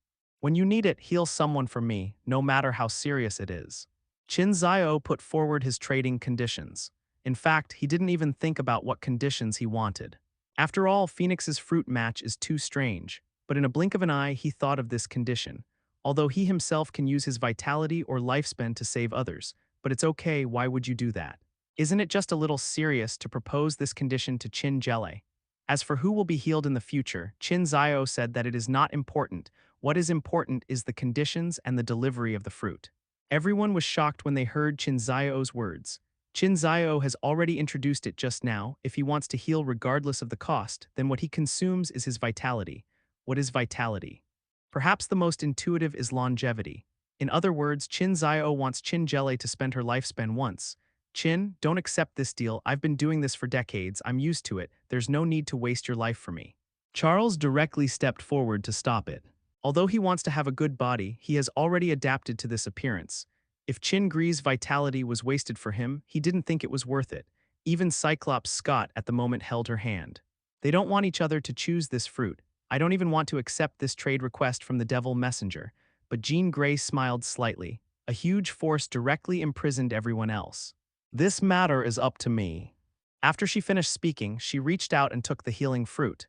When you need it, heal someone for me, no matter how serious it is. Qin Xiao put forward his trading conditions. In fact, he didn't even think about what conditions he wanted. After all, Phoenix's fruit match is too strange, but in a blink of an eye he thought of this condition. Although he himself can use his vitality or lifespan to save others, but it's okay, why would you do that? Isn't it just a little serious to propose this condition to Qin Jelle? As for who will be healed in the future, Qin Xiao said that it is not important. What is important is the conditions and the delivery of the fruit. Everyone was shocked when they heard Qin Xiao's words. Qin Xiao has already introduced it just now. If he wants to heal regardless of the cost, then what he consumes is his vitality. What is vitality? Perhaps the most intuitive is longevity. In other words, Qin Xiao wants Qin Jelle to spend her lifespan once. Qin, don't accept this deal. I've been doing this for decades. I'm used to it. There's no need to waste your life for me. Charles directly stepped forward to stop it. Although he wants to have a good body, he has already adapted to this appearance. If Qin Gri's vitality was wasted for him, he didn't think it was worth it. Even Cyclops Scott at the moment held her hand. They don't want each other to choose this fruit. I don't even want to accept this trade request from the Devil Messenger. But Jean Grey smiled slightly. A huge force directly imprisoned everyone else. This matter is up to me. After she finished speaking, she reached out and took the healing fruit.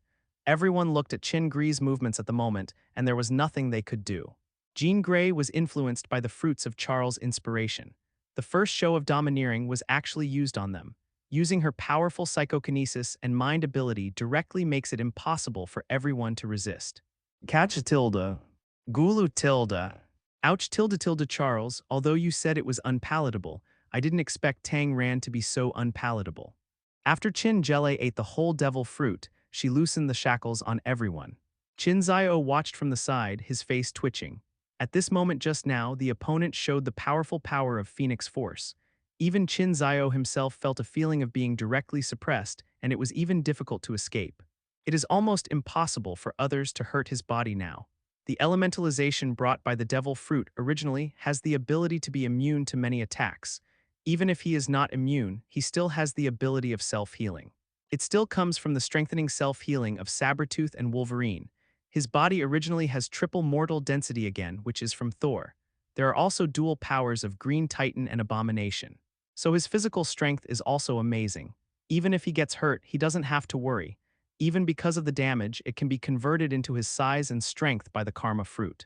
Everyone looked at Qin Gri's movements at the moment, and there was nothing they could do. Jean Grey was influenced by the fruits of Charles' inspiration. The first show of domineering was actually used on them. Using her powerful psychokinesis and mind ability directly makes it impossible for everyone to resist. Catch tilde. Gulu tilde. Ouch tilde tilde Charles, although you said it was unpalatable, I didn't expect Tang Ran to be so unpalatable. After Qin Jelle ate the whole devil fruit, she loosened the shackles on everyone. Qin Xiao watched from the side, his face twitching. At this moment just now, the opponent showed the powerful power of Phoenix Force. Even Qin Xiao himself felt a feeling of being directly suppressed, and it was even difficult to escape. It is almost impossible for others to hurt his body now. The elementalization brought by the devil fruit originally has the ability to be immune to many attacks. Even if he is not immune, he still has the ability of self-healing. It still comes from the strengthening self-healing of Sabretooth and Wolverine. His body originally has triple mortal density again, which is from Thor. There are also dual powers of Green Titan and Abomination. So his physical strength is also amazing. Even if he gets hurt, he doesn't have to worry. Even because of the damage, it can be converted into his size and strength by the karma fruit.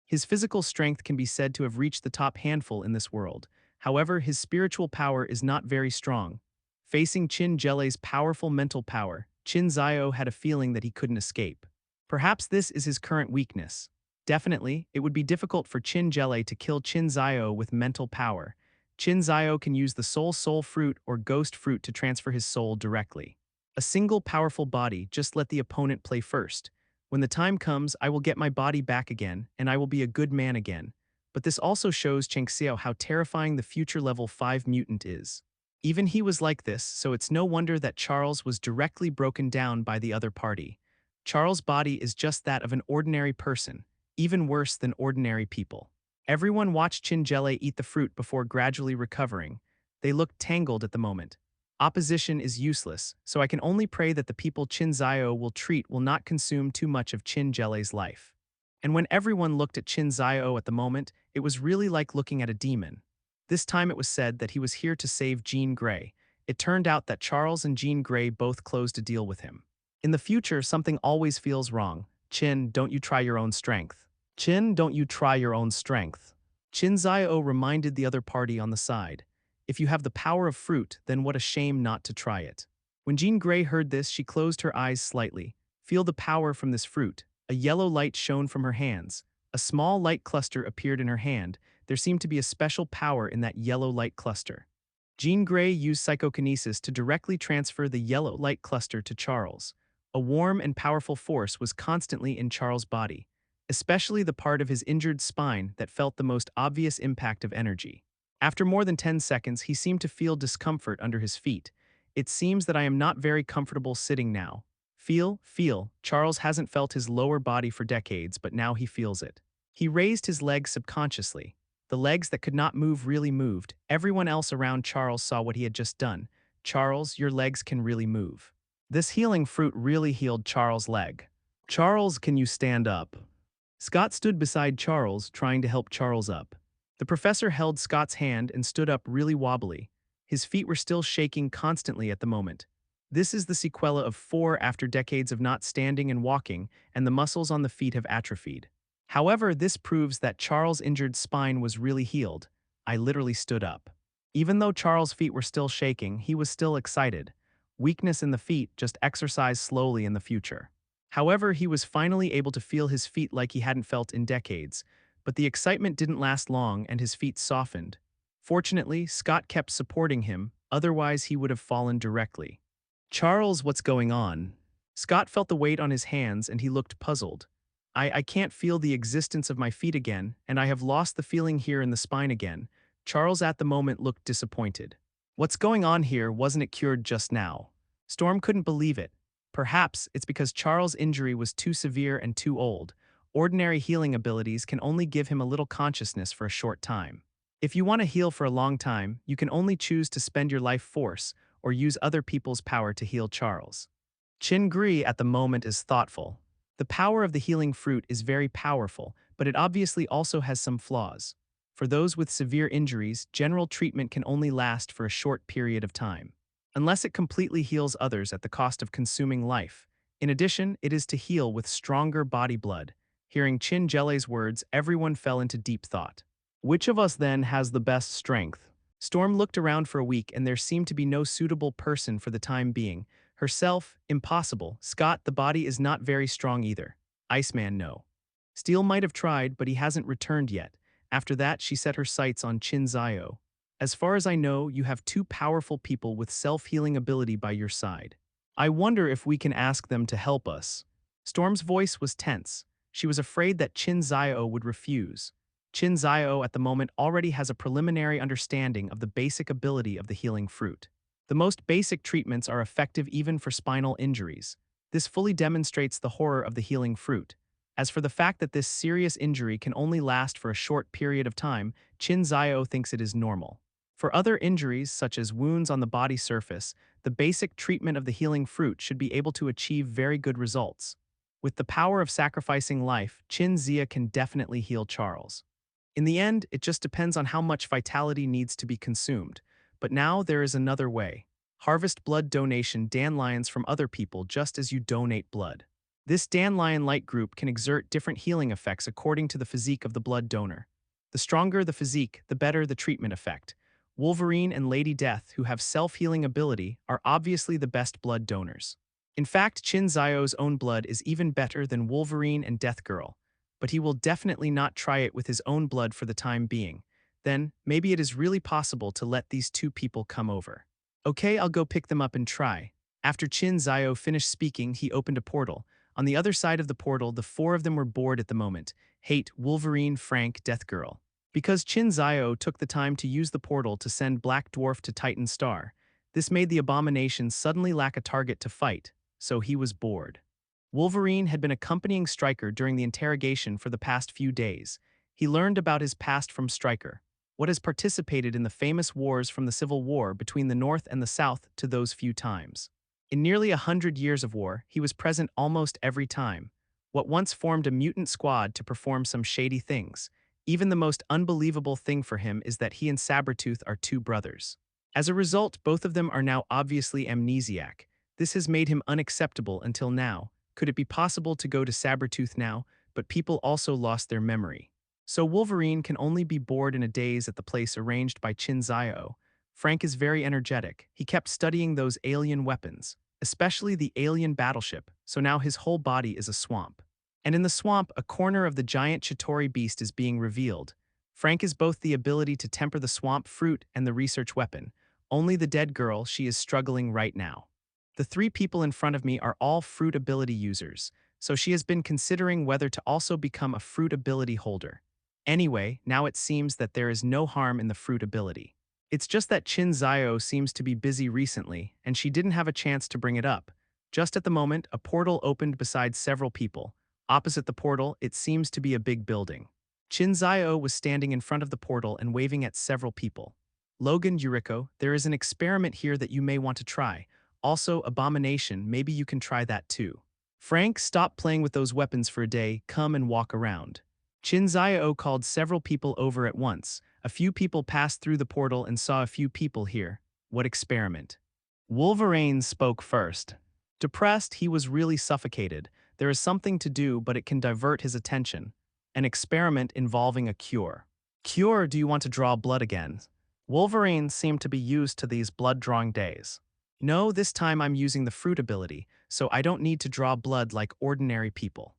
His physical strength can be said to have reached the top handful in this world. However, his spiritual power is not very strong. Facing Qin Jelle's powerful mental power, Qin Xiao had a feeling that he couldn't escape. Perhaps this is his current weakness. Definitely, it would be difficult for Qin Jelle to kill Qin Xiao with mental power. Qin Xiao can use the soul fruit or ghost fruit to transfer his soul directly. A single powerful body, just let the opponent play first. When the time comes, I will get my body back again, and I will be a good man again. But this also shows Qin Xiao how terrifying the future level 5 mutant is. Even he was like this, so it's no wonder that Charles was directly broken down by the other party. Charles' body is just that of an ordinary person, even worse than ordinary people. Everyone watched Qin eat the fruit before gradually recovering. They looked tangled at the moment. Opposition is useless, so I can only pray that the people Qin will treat will not consume too much of Qin life. And when everyone looked at Qin at the moment, it was really like looking at a demon. This time it was said that he was here to save Jean Grey. It turned out that Charles and Jean Grey both closed a deal with him. In the future, something always feels wrong. Qin, don't you try your own strength. Qin, don't you try your own strength. Qin reminded the other party on the side. If you have the power of fruit, then what a shame not to try it. When Jean Grey heard this, she closed her eyes slightly. Feel the power from this fruit. A yellow light shone from her hands. A small light cluster appeared in her hand. There seemed to be a special power in that yellow light cluster. Jean Grey used psychokinesis to directly transfer the yellow light cluster to Charles. A warm and powerful force was constantly in Charles' body, especially the part of his injured spine that felt the most obvious impact of energy. After more than 10 seconds, he seemed to feel discomfort under his feet. It seems that I am not very comfortable sitting now. Feel. Charles hasn't felt his lower body for decades, but now he feels it. He raised his legs subconsciously. The legs that could not move really moved. Everyone else around Charles saw what he had just done. Charles, your legs can really move. This healing fruit really healed Charles' leg. Charles, can you stand up? Scott stood beside Charles, trying to help Charles up. The professor held Scott's hand and stood up really wobbly. His feet were still shaking constantly at the moment. This is the sequela of 4 after decades of not standing and walking, and the muscles on the feet have atrophied. However, this proves that Charles' injured spine was really healed. I literally stood up. Even though Charles' feet were still shaking, he was still excited. Weakness in the feet, just exercise slowly in the future. However, he was finally able to feel his feet like he hadn't felt in decades, but the excitement didn't last long and his feet softened. Fortunately, Scott kept supporting him, otherwise he would have fallen directly. Charles, what's going on? Scott felt the weight on his hands and he looked puzzled. I can't feel the existence of my feet again, and I have lost the feeling here in the spine again. Charles at the moment looked disappointed. What's going on here? Wasn't it cured just now? Storm couldn't believe it. Perhaps it's because Charles' injury was too severe and too old. Ordinary healing abilities can only give him a little consciousness for a short time. If you want to heal for a long time, you can only choose to spend your life force or use other people's power to heal Charles. Qin Gri at the moment is thoughtful. The power of the healing fruit is very powerful, but it obviously also has some flaws. For those with severe injuries, general treatment can only last for a short period of time, unless it completely heals others at the cost of consuming life. In addition, it is to heal with stronger body blood. Hearing Qin Jele's words, everyone fell into deep thought. Which of us then has the best strength? Storm looked around for a week and there seemed to be no suitable person for the time being. Herself, impossible. Scott, the body is not very strong either. Iceman, no. Steel might have tried, but he hasn't returned yet. After that, she set her sights on Qin Xiao. As far as I know, you have 2 powerful people with self-healing ability by your side. I wonder if we can ask them to help us. Storm's voice was tense. She was afraid that Qin Xiao would refuse. Qin Xiao at the moment already has a preliminary understanding of the basic ability of the healing fruit. The most basic treatments are effective even for spinal injuries. This fully demonstrates the horror of the healing fruit. As for the fact that this serious injury can only last for a short period of time, Qin Xiao thinks it is normal. For other injuries, such as wounds on the body surface, the basic treatment of the healing fruit should be able to achieve very good results. With the power of sacrificing life, Qin Xia can definitely heal Charles. In the end, it just depends on how much vitality needs to be consumed. But now there is another way. Harvest blood donation dandelions from other people just as you donate blood. This dandelion light group can exert different healing effects according to the physique of the blood donor. The stronger the physique, the better the treatment effect. Wolverine and Lady Death, who have self-healing ability, are obviously the best blood donors. In fact, Qin Xiao's own blood is even better than Wolverine and Death Girl, but he will definitely not try it with his own blood for the time being. Then, maybe it is really possible to let these 2 people come over. Okay, I'll go pick them up and try. After Qin Xiao finished speaking, he opened a portal. On the other side of the portal, the 4 of them were bored at the moment. Hate, Wolverine, Frank, Death Girl. Because Qin Xiao took the time to use the portal to send Black Dwarf to Titan Star, this made the abomination suddenly lack a target to fight, so he was bored. Wolverine had been accompanying Stryker during the interrogation for the past few days. He learned about his past from Stryker, what has participated in the famous wars from the Civil War between the North and the South to those few times. In nearly 100 years of war, he was present almost every time. What once formed a mutant squad to perform some shady things. Even the most unbelievable thing for him is that he and Sabretooth are two brothers. As a result, both of them are now obviously amnesiac. This has made him unacceptable until now. Could it be possible to go to Sabretooth now, but people also lost their memory? So Wolverine can only be bored in a daze at the place arranged by Qin Xiao. Frank is very energetic. He kept studying those alien weapons, especially the alien battleship, so now his whole body is a swamp. And in the swamp, a corner of the giant Chitauri beast is being revealed. Frank is both the ability to temper the swamp fruit and the research weapon. Only the dead girl, she is struggling right now. The three people in front of me are all fruit ability users, so she has been considering whether to also become a fruit ability holder. Anyway, now it seems that there is no harm in the fruit ability. It's just that Qin Xiao seems to be busy recently, and she didn't have a chance to bring it up. Just at the moment, a portal opened beside several people. Opposite the portal, it seems to be a big building. Qin Xiao was standing in front of the portal and waving at several people. Logan, Yuriko, there is an experiment here that you may want to try. Also, Abomination, maybe you can try that too. Frank, stop playing with those weapons for a day, come and walk around. Qin Xiao called several people over at once. A few people passed through the portal and saw a few people here. What experiment? Wolverine spoke first. Depressed, he was really suffocated. There is something to do, but it can divert his attention. An experiment involving a cure. Cure, do you want to draw blood again? Wolverine seemed to be used to these blood-drawing days. No, this time I'm using the fruit ability, so I don't need to draw blood like ordinary people.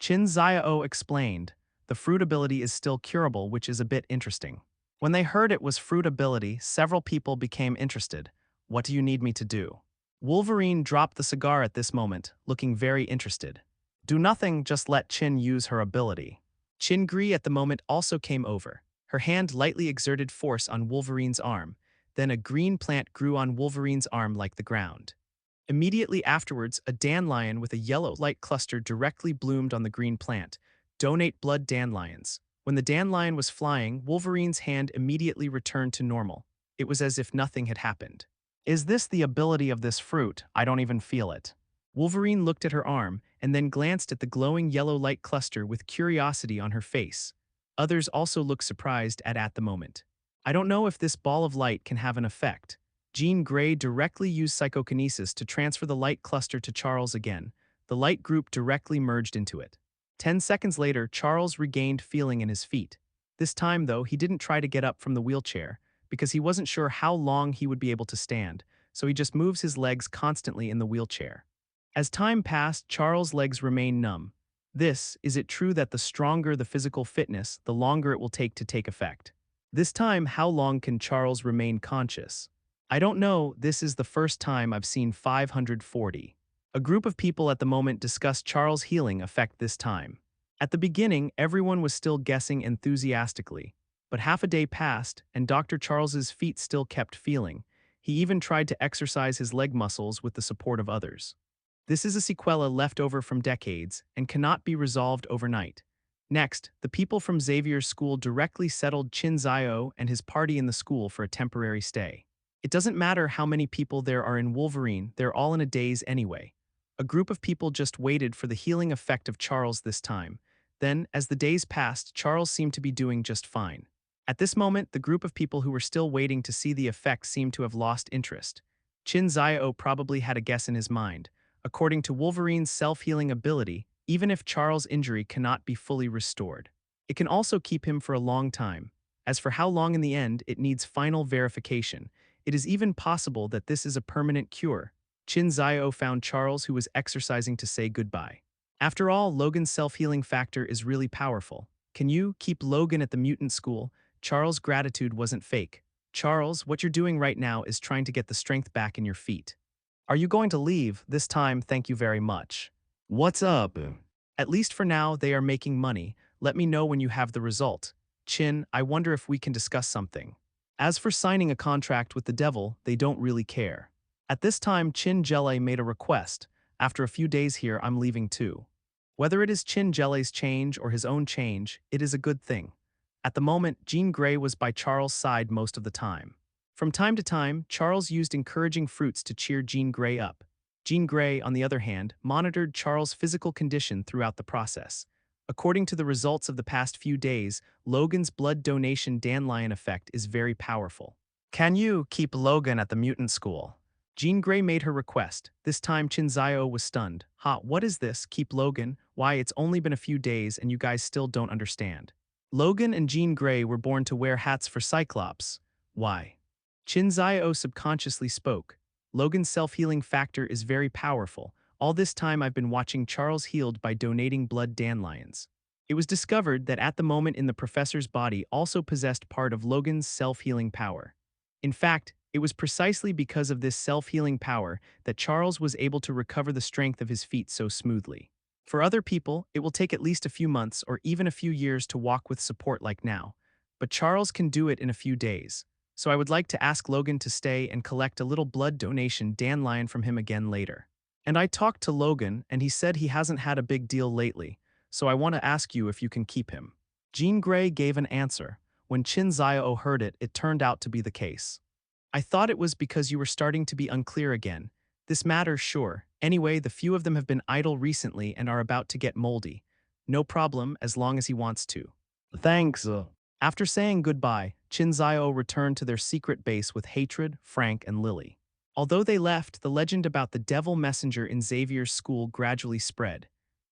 Qin Xiao explained, the fruit ability is still curable, which is a bit interesting. When they heard it was fruit ability, several people became interested. What do you need me to do? Wolverine dropped the cigar at this moment, looking very interested. Do nothing, just let Qin use her ability. Qin Gri at the moment also came over. Her hand lightly exerted force on Wolverine's arm. Then a green plant grew on Wolverine's arm like the ground. Immediately afterwards, a dandelion with a yellow light cluster directly bloomed on the green plant. Donate blood dandelions. When the dandelion was flying, Wolverine's hand immediately returned to normal. It was as if nothing had happened. Is this the ability of this fruit? I don't even feel it. Wolverine looked at her arm and then glanced at the glowing yellow light cluster with curiosity on her face. Others also looked surprised at the moment. I don't know if this ball of light can have an effect. Jean Grey directly used psychokinesis to transfer the light cluster to Charles again. The light group directly merged into it. 10 seconds later, Charles regained feeling in his feet. This time, though, he didn't try to get up from the wheelchair, because he wasn't sure how long he would be able to stand, so he just moves his legs constantly in the wheelchair. As time passed, Charles' legs remained numb. Is it true that the stronger the physical fitness, the longer it will take to take effect? This time, how long can Charles remain conscious? I don't know, this is the first time I've seen 540. A group of people at the moment discussed Charles' healing effect this time. At the beginning, everyone was still guessing enthusiastically, but half a day passed, and Dr. Charles's feet still kept feeling. He even tried to exercise his leg muscles with the support of others. This is a sequela left over from decades and cannot be resolved overnight. Next, the people from Xavier's school directly settled Qin Xiao and his party in the school for a temporary stay. It doesn't matter how many people there are in Wolverine, they're all in a daze anyway. A group of people just waited for the healing effect of Charles this time. Then, as the days passed, Charles seemed to be doing just fine. At this moment, the group of people who were still waiting to see the effect seemed to have lost interest. Qin Xiao probably had a guess in his mind. According to Wolverine's self-healing ability, even if Charles' injury cannot be fully restored, it can also keep him for a long time. As for how long in the end, it needs final verification. It is even possible that this is a permanent cure. Qin Xiao found Charles, who was exercising, to say goodbye. After all, Logan's self-healing factor is really powerful. Can you keep Logan at the mutant school? Charles' gratitude wasn't fake. Charles, what you're doing right now is trying to get the strength back in your feet. Are you going to leave? This time, thank you very much. What's up? At least for now, they are making money. Let me know when you have the result. Qin, I wonder if we can discuss something. As for signing a contract with the devil, they don't really care. At this time, Qin Jelle made a request. After a few days here, I'm leaving too. Whether it is Qin Jelle's change or his own change, it is a good thing. At the moment, Jean Grey was by Charles' side most of the time. From time to time, Charles used encouraging fruits to cheer Jean Grey up. Jean Grey, on the other hand, monitored Charles' physical condition throughout the process. According to the results of the past few days, Logan's blood donation dandelion effect is very powerful. Can you keep Logan at the mutant school? Jean Grey made her request. This time Qin Xiao was stunned. Ha, what is this? Keep Logan? Why, it's only been a few days and you guys still don't understand. Logan and Jean Grey were born to wear hats for Cyclops. Why? Qin Xiao subconsciously spoke. Logan's self-healing factor is very powerful. All this time I've been watching Charles healed by donating blood dandelions. It was discovered that at the moment in the professor's body also possessed part of Logan's self-healing power. In fact, it was precisely because of this self-healing power that Charles was able to recover the strength of his feet so smoothly. For other people, it will take at least a few months or even a few years to walk with support like now. But Charles can do it in a few days. So I would like to ask Logan to stay and collect a little blood donation dandelion from him again later. And I talked to Logan and he said he hasn't had a big deal lately, so I want to ask you if you can keep him. Jean Grey gave an answer. When Qin Xiao heard it, it turned out to be the case. I thought it was because you were starting to be unclear again. This matters, sure. Anyway, the few of them have been idle recently and are about to get moldy. No problem, as long as he wants to. Thanks. After saying goodbye, Qin Xiao returned to their secret base with Hatred, Frank, and Lily. Although they left, the legend about the devil messenger in Xavier's school gradually spread.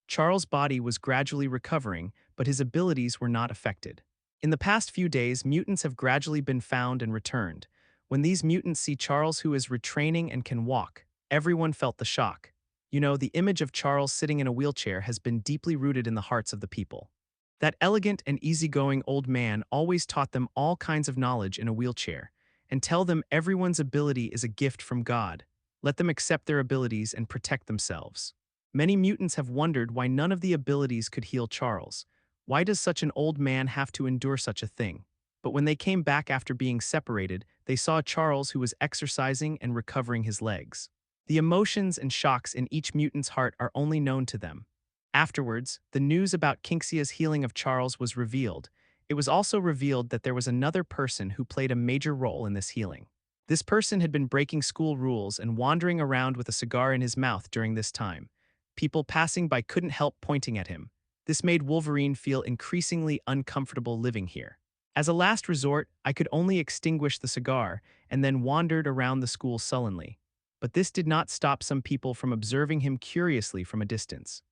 Charles' body was gradually recovering, but his abilities were not affected. In the past few days, mutants have gradually been found and returned. When these mutants see Charles, who is retraining and can walk, everyone felt the shock. You know, the image of Charles sitting in a wheelchair has been deeply rooted in the hearts of the people. That elegant and easygoing old man always taught them all kinds of knowledge in a wheelchair, and tell them everyone's ability is a gift from God. Let them accept their abilities and protect themselves. Many mutants have wondered why none of the abilities could heal Charles. Why does such an old man have to endure such a thing? But when they came back after being separated, they saw Charles, who was exercising and recovering his legs. The emotions and shocks in each mutant's heart are only known to them. Afterwards, the news about Qin Xiao's healing of Charles was revealed. It was also revealed that there was another person who played a major role in this healing. This person had been breaking school rules and wandering around with a cigar in his mouth during this time. People passing by couldn't help pointing at him. This made Wolverine feel increasingly uncomfortable living here. As a last resort, I could only extinguish the cigar and then wandered around the school sullenly. But this did not stop some people from observing him curiously from a distance.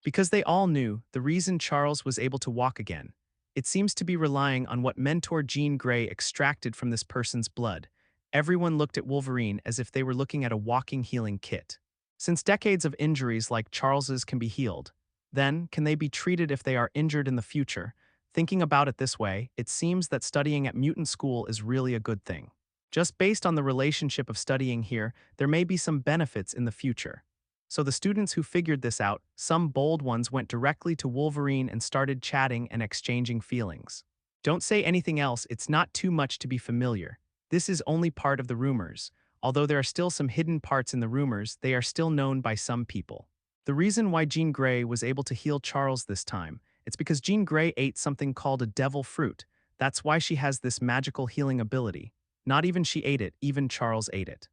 Because they all knew the reason Charles was able to walk again. It seems to be relying on what Mentor Jean Grey extracted from this person's blood. Everyone looked at Wolverine as if they were looking at a walking healing kit. Since decades of injuries like Charles's can be healed, then can they be treated if they are injured in the future? Thinking about it this way, it seems that studying at mutant school is really a good thing. Just based on the relationship of studying here, there may be some benefits in the future. So the students who figured this out, some bold ones went directly to Wolverine and started chatting and exchanging feelings. Don't say anything else, it's not too much to be familiar. This is only part of the rumors. Although there are still some hidden parts in the rumors, they are still known by some people. The reason why Jean Grey was able to heal Charles this time, it's because Jean Grey ate something called a devil fruit. That's why she has this magical healing ability. Not even she ate it, even Charles ate it.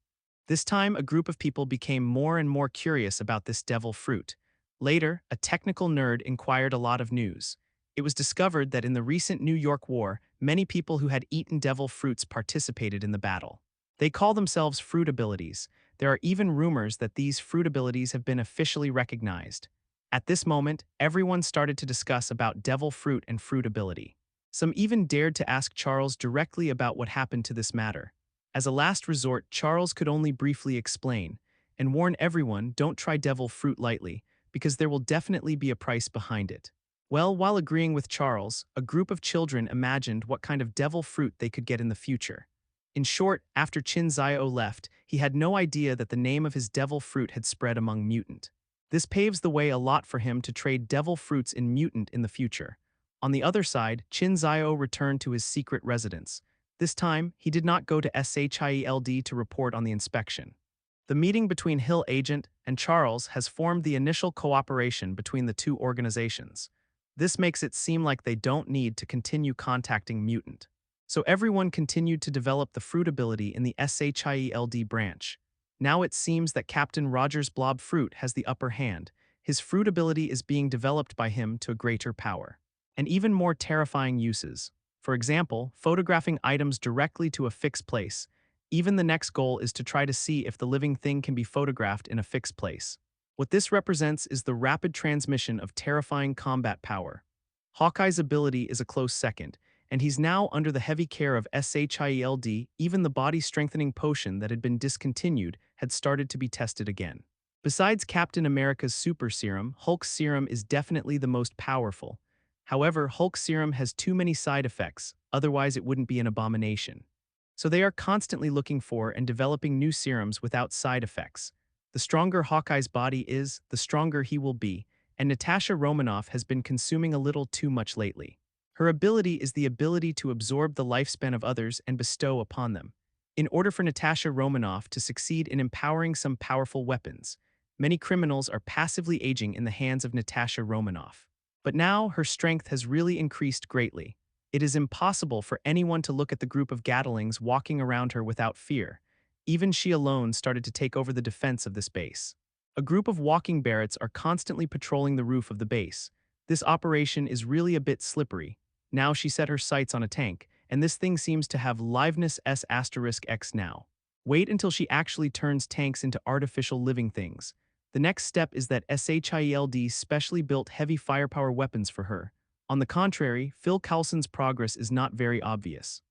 This time, a group of people became more and more curious about this devil fruit. Later, a technical nerd inquired a lot of news. It was discovered that in the recent New York War, many people who had eaten devil fruits participated in the battle. They call themselves fruit abilities. There are even rumors that these fruit abilities have been officially recognized. At this moment, everyone started to discuss about devil fruit and fruit ability. Some even dared to ask Charles directly about what happened to this matter. As a last resort, Charles could only briefly explain and warn everyone, don't try devil fruit lightly, because there will definitely be a price behind it. Well, while agreeing with Charles, a group of children imagined what kind of devil fruit they could get in the future. In short, after Qin Xiao left, he had no idea that the name of his devil fruit had spread among mutant. This paves the way a lot for him to trade devil fruits in mutant in the future. On the other side, Qin Xiao returned to his secret residence. This time, he did not go to SHIELD to report on the inspection. The meeting between Hill Agent and Charles has formed the initial cooperation between the two organizations. This makes it seem like they don't need to continue contacting Mutant. So everyone continued to develop the fruit ability in the SHIELD branch. Now it seems that Captain Rogers' blob fruit has the upper hand. His fruit ability is being developed by him to a greater power. And even more terrifying uses. For example, photographing items directly to a fixed place. Even the next goal is to try to see if the living thing can be photographed in a fixed place. What this represents is the rapid transmission of terrifying combat power. Hawkeye's ability is a close second, and he's now under the heavy care of SHIELD. Even the body-strengthening potion that had been discontinued had started to be tested again. Besides Captain America's super serum, Hulk's serum is definitely the most powerful. However, Hulk's serum has too many side effects, otherwise it wouldn't be an abomination. So they are constantly looking for and developing new serums without side effects. The stronger Hawkeye's body is, the stronger he will be, and Natasha Romanoff has been consuming a little too much lately. Her ability is the ability to absorb the lifespan of others and bestow upon them. In order for Natasha Romanoff to succeed in empowering some powerful weapons, many criminals are passively aging in the hands of Natasha Romanoff. But now her strength has really increased greatly. It is impossible for anyone to look at the group of Gatlings walking around her without fear. Even she alone started to take over the defense of this base. A group of walking Barretts are constantly patrolling the roof of the base. This operation is really a bit slippery. Now she set her sights on a tank, and this thing seems to have liveness S*X now. Wait until she actually turns tanks into artificial living things. The next step is that SHIELD specially built heavy firepower weapons for her. On the contrary, Phil Coulson's progress is not very obvious.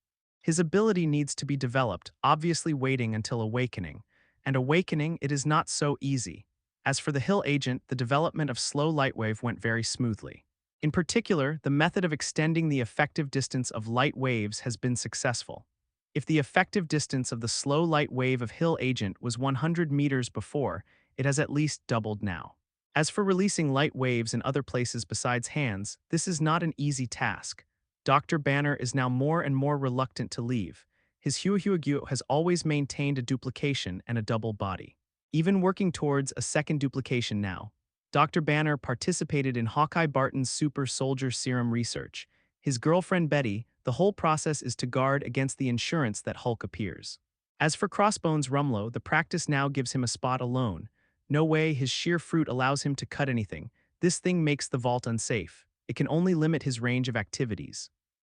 His ability needs to be developed, obviously waiting until awakening. And awakening, it is not so easy. As for the Hill Agent, the development of slow lightwave went very smoothly. In particular, the method of extending the effective distance of light waves has been successful. If the effective distance of the slow light wave of Hill Agent was 100 meters before, it has at least doubled now. As for releasing light waves in other places besides hands, this is not an easy task. Dr. Banner is now more and more reluctant to leave. His Huahuagyu has always maintained a duplication and a double body. Even working towards a second duplication now. Dr. Banner participated in Hawkeye Barton's super soldier serum research. His girlfriend Betty, the whole process is to guard against the insurance that Hulk appears. As for Crossbones Rumlow, the practice now gives him a spot alone. No way, his sheer fruit allows him to cut anything. This thing makes the vault unsafe. It can only limit his range of activities.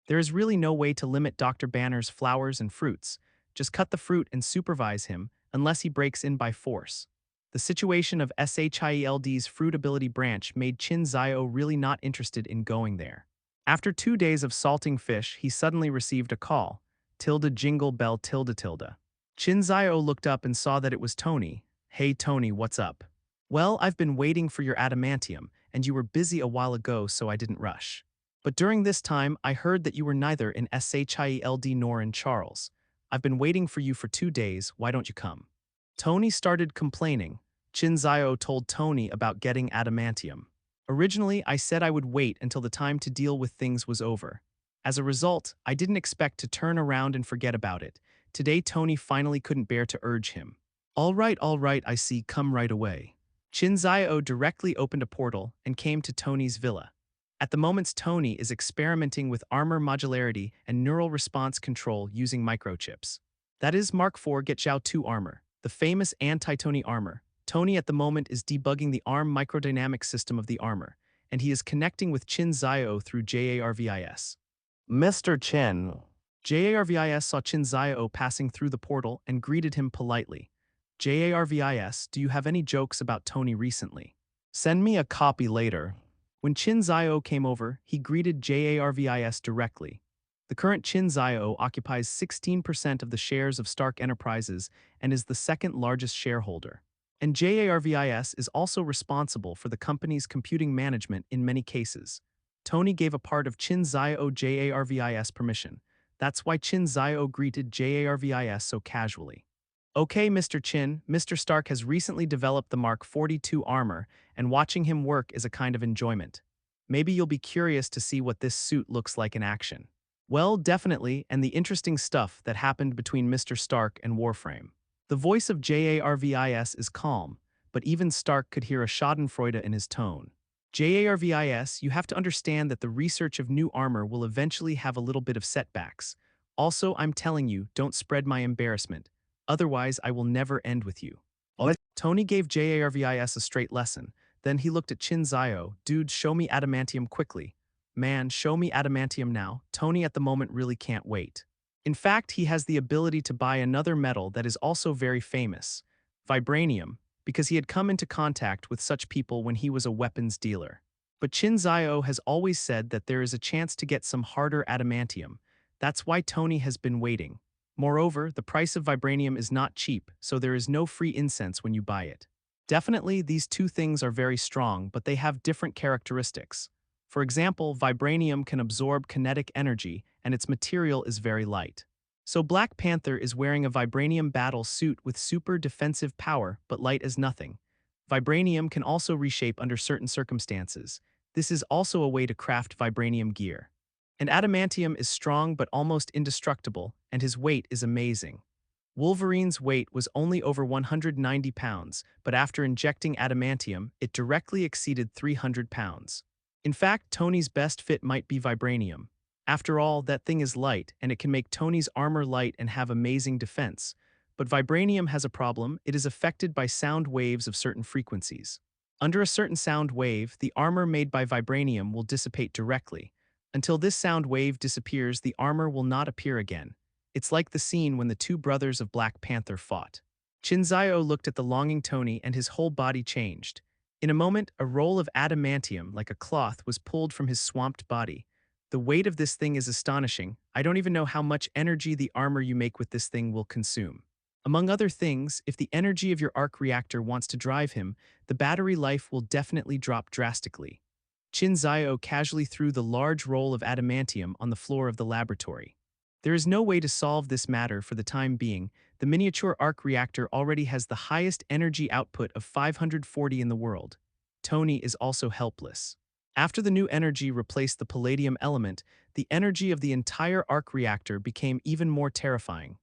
There is really no way to limit Dr. Banner's flowers and fruits. Just cut the fruit and supervise him, unless he breaks in by force. The situation of SHIELD's fruit ability branch made Qin Xiao really not interested in going there. After 2 days of salting fish, he suddenly received a call. Tilde jingle bell tilde tilde. Qin Xiao looked up and saw that it was Tony. Hey Tony, what's up? Well, I've been waiting for your adamantium, and you were busy a while ago, so I didn't rush. But during this time, I heard that you were neither in SHIELD nor in Charles. I've been waiting for you for 2 days, why don't you come? Tony started complaining. Qin Xiao told Tony about getting adamantium. Originally, I said I would wait until the time to deal with things was over. As a result, I didn't expect to turn around and forget about it. Today Tony finally couldn't bear to urge him. All right, I see, come right away. Qin Xiao directly opened a portal and came to Tony's villa. At the moment, Tony is experimenting with armor modularity and neural response control using microchips. That is Mark IV Get Xiao 2 armor, the famous anti-Tony armor. Tony at the moment is debugging the ARM microdynamic system of the armor, and he is connecting with Qin Xiao through JARVIS. Mr. Qin. JARVIS saw Qin Xiao passing through the portal and greeted him politely. JARVIS, do you have any jokes about Tony recently? Send me a copy later. When Qin Xiao came over, he greeted JARVIS directly. The current Qin Xiao occupies 16% of the shares of Stark Enterprises and is the second largest shareholder. And JARVIS is also responsible for the company's computing management in many cases. Tony gave a part of Qin Xiao JARVIS permission. That's why Qin Xiao greeted JARVIS so casually. Okay, Mr. Qin, Mr. Stark has recently developed the Mark 42 armor, and watching him work is a kind of enjoyment. Maybe you'll be curious to see what this suit looks like in action. Well, definitely, and the interesting stuff that happened between Mr. Stark and Warframe. The voice of Jarvis is calm, but even Stark could hear a schadenfreude in his tone. Jarvis, you have to understand that the research of new armor will eventually have a little bit of setbacks. Also, I'm telling you, don't spread my embarrassment. Otherwise, I will never end with you. Tony gave Jarvis a straight lesson. Then he looked at Qin Xiao. Dude, show me adamantium quickly. Man, show me adamantium now. Tony at the moment really can't wait. In fact, he has the ability to buy another metal that is also very famous, vibranium, because he had come into contact with such people when he was a weapons dealer. But Qin Xiao has always said that there is a chance to get some harder adamantium. That's why Tony has been waiting. Moreover, the price of vibranium is not cheap, so there is no free incense when you buy it. Definitely, these two things are very strong, but they have different characteristics. For example, vibranium can absorb kinetic energy, and its material is very light. So Black Panther is wearing a vibranium battle suit with super defensive power, but light as nothing. Vibranium can also reshape under certain circumstances. This is also a way to craft vibranium gear. And adamantium is strong but almost indestructible, and his weight is amazing. Wolverine's weight was only over 190 pounds, but after injecting adamantium, it directly exceeded 300 pounds. In fact, Tony's best fit might be vibranium. After all, that thing is light, and it can make Tony's armor light and have amazing defense. But vibranium has a problem. It is affected by sound waves of certain frequencies. Under a certain sound wave, the armor made by vibranium will dissipate directly. Until this sound wave disappears, the armor will not appear again. It's like the scene when the two brothers of Black Panther fought. Qin Xiao looked at the longing Tony and his whole body changed. In a moment, a roll of adamantium, like a cloth, was pulled from his swamped body. The weight of this thing is astonishing. I don't even know how much energy the armor you make with this thing will consume. Among other things, if the energy of your arc reactor wants to drive him, the battery life will definitely drop drastically. Qin Xiao casually threw the large roll of adamantium on the floor of the laboratory. There is no way to solve this matter for the time being. The miniature arc reactor already has the highest energy output of 540 in the world. Tony is also helpless. After the new energy replaced the palladium element, the energy of the entire arc reactor became even more terrifying.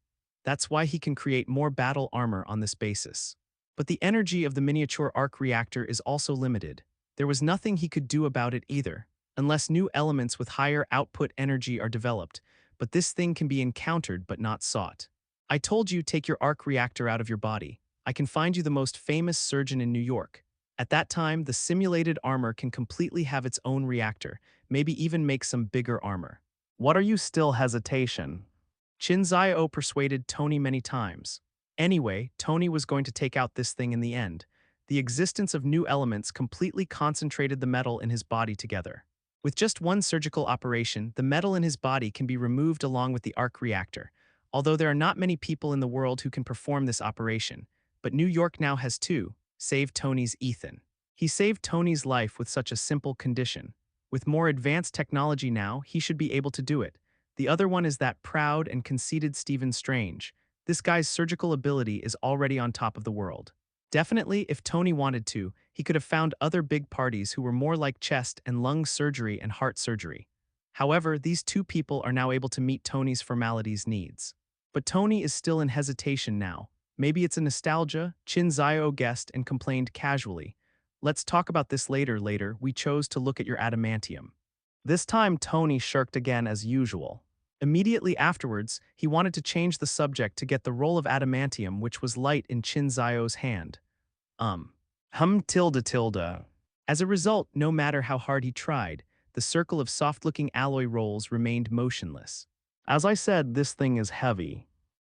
That's why he can create more battle armor on this basis. But the energy of the miniature arc reactor is also limited. There was nothing he could do about it either, unless new elements with higher output energy are developed, but this thing can be encountered but not sought. I told you, take your arc reactor out of your body. I can find you the most famous surgeon in New York. At that time, the simulated armor can completely have its own reactor, maybe even make some bigger armor. What are you still hesitation? Qin Xiao persuaded Tony many times. Anyway, Tony was going to take out this thing in the end. The existence of new elements completely concentrated the metal in his body together. With just one surgical operation, the metal in his body can be removed along with the arc reactor, although there are not many people in the world who can perform this operation. But New York now has two. Save Tony's Ethan. He saved Tony's life with such a simple condition. With more advanced technology now, he should be able to do it. The other one is that proud and conceited Stephen Strange. This guy's surgical ability is already on top of the world. Definitely, if Tony wanted to, he could have found other big parties who were more like chest and lung surgery and heart surgery. However, these two people are now able to meet Tony's formalities needs. But Tony is still in hesitation now. Maybe it's a nostalgia. Qin Xiao guessed and complained casually. Let's talk about this later. We chose to look at your adamantium. This time Tony shirked again as usual. Immediately afterwards, he wanted to change the subject to get the roll of adamantium which was light in Qin Xiao's hand. Tilde. As a result, no matter how hard he tried, the circle of soft-looking alloy rolls remained motionless. As I said, this thing is heavy.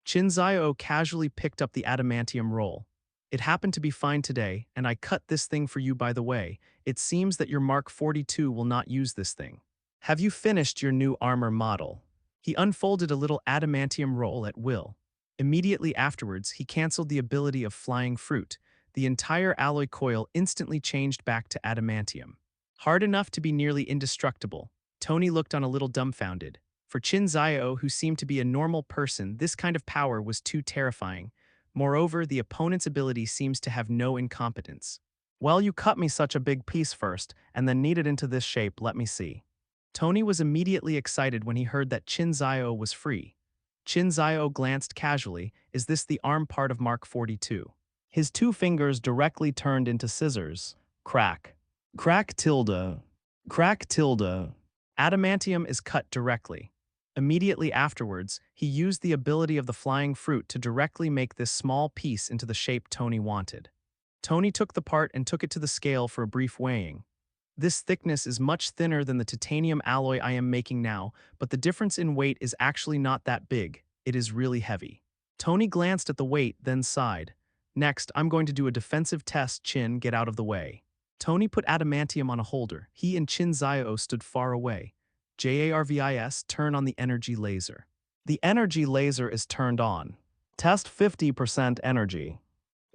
Qin Xiao casually picked up the adamantium roll. It happened to be fine today, and I cut this thing for you by the way. It seems that your Mark 42 will not use this thing. Have you finished your new armor model? He unfolded a little adamantium roll at will. Immediately afterwards, he canceled the ability of flying fruit. The entire alloy coil instantly changed back to adamantium. Hard enough to be nearly indestructible. Tony looked on a little dumbfounded. For Qin Xiao, who seemed to be a normal person, this kind of power was too terrifying. Moreover, the opponent's ability seems to have no incompetence. Well, you cut me such a big piece first, and then knead it into this shape, let me see. Tony was immediately excited when he heard that Qin Xiao was free. Qin Xiao glanced casually, is this the arm part of Mark 42? His two fingers directly turned into scissors. Crack. Crack tilde. Crack tilde. Adamantium is cut directly. Immediately afterwards, he used the ability of the flying fruit to directly make this small piece into the shape Tony wanted. Tony took the part and took it to the scale for a brief weighing. This thickness is much thinner than the titanium alloy I am making now, but the difference in weight is actually not that big. It is really heavy. Tony glanced at the weight, then sighed. Next, I'm going to do a defensive test. Qin, get out of the way. Tony put adamantium on a holder. He and Qin Xiao stood far away. JARVIS, turn on the energy laser. The energy laser is turned on. Test 50% energy.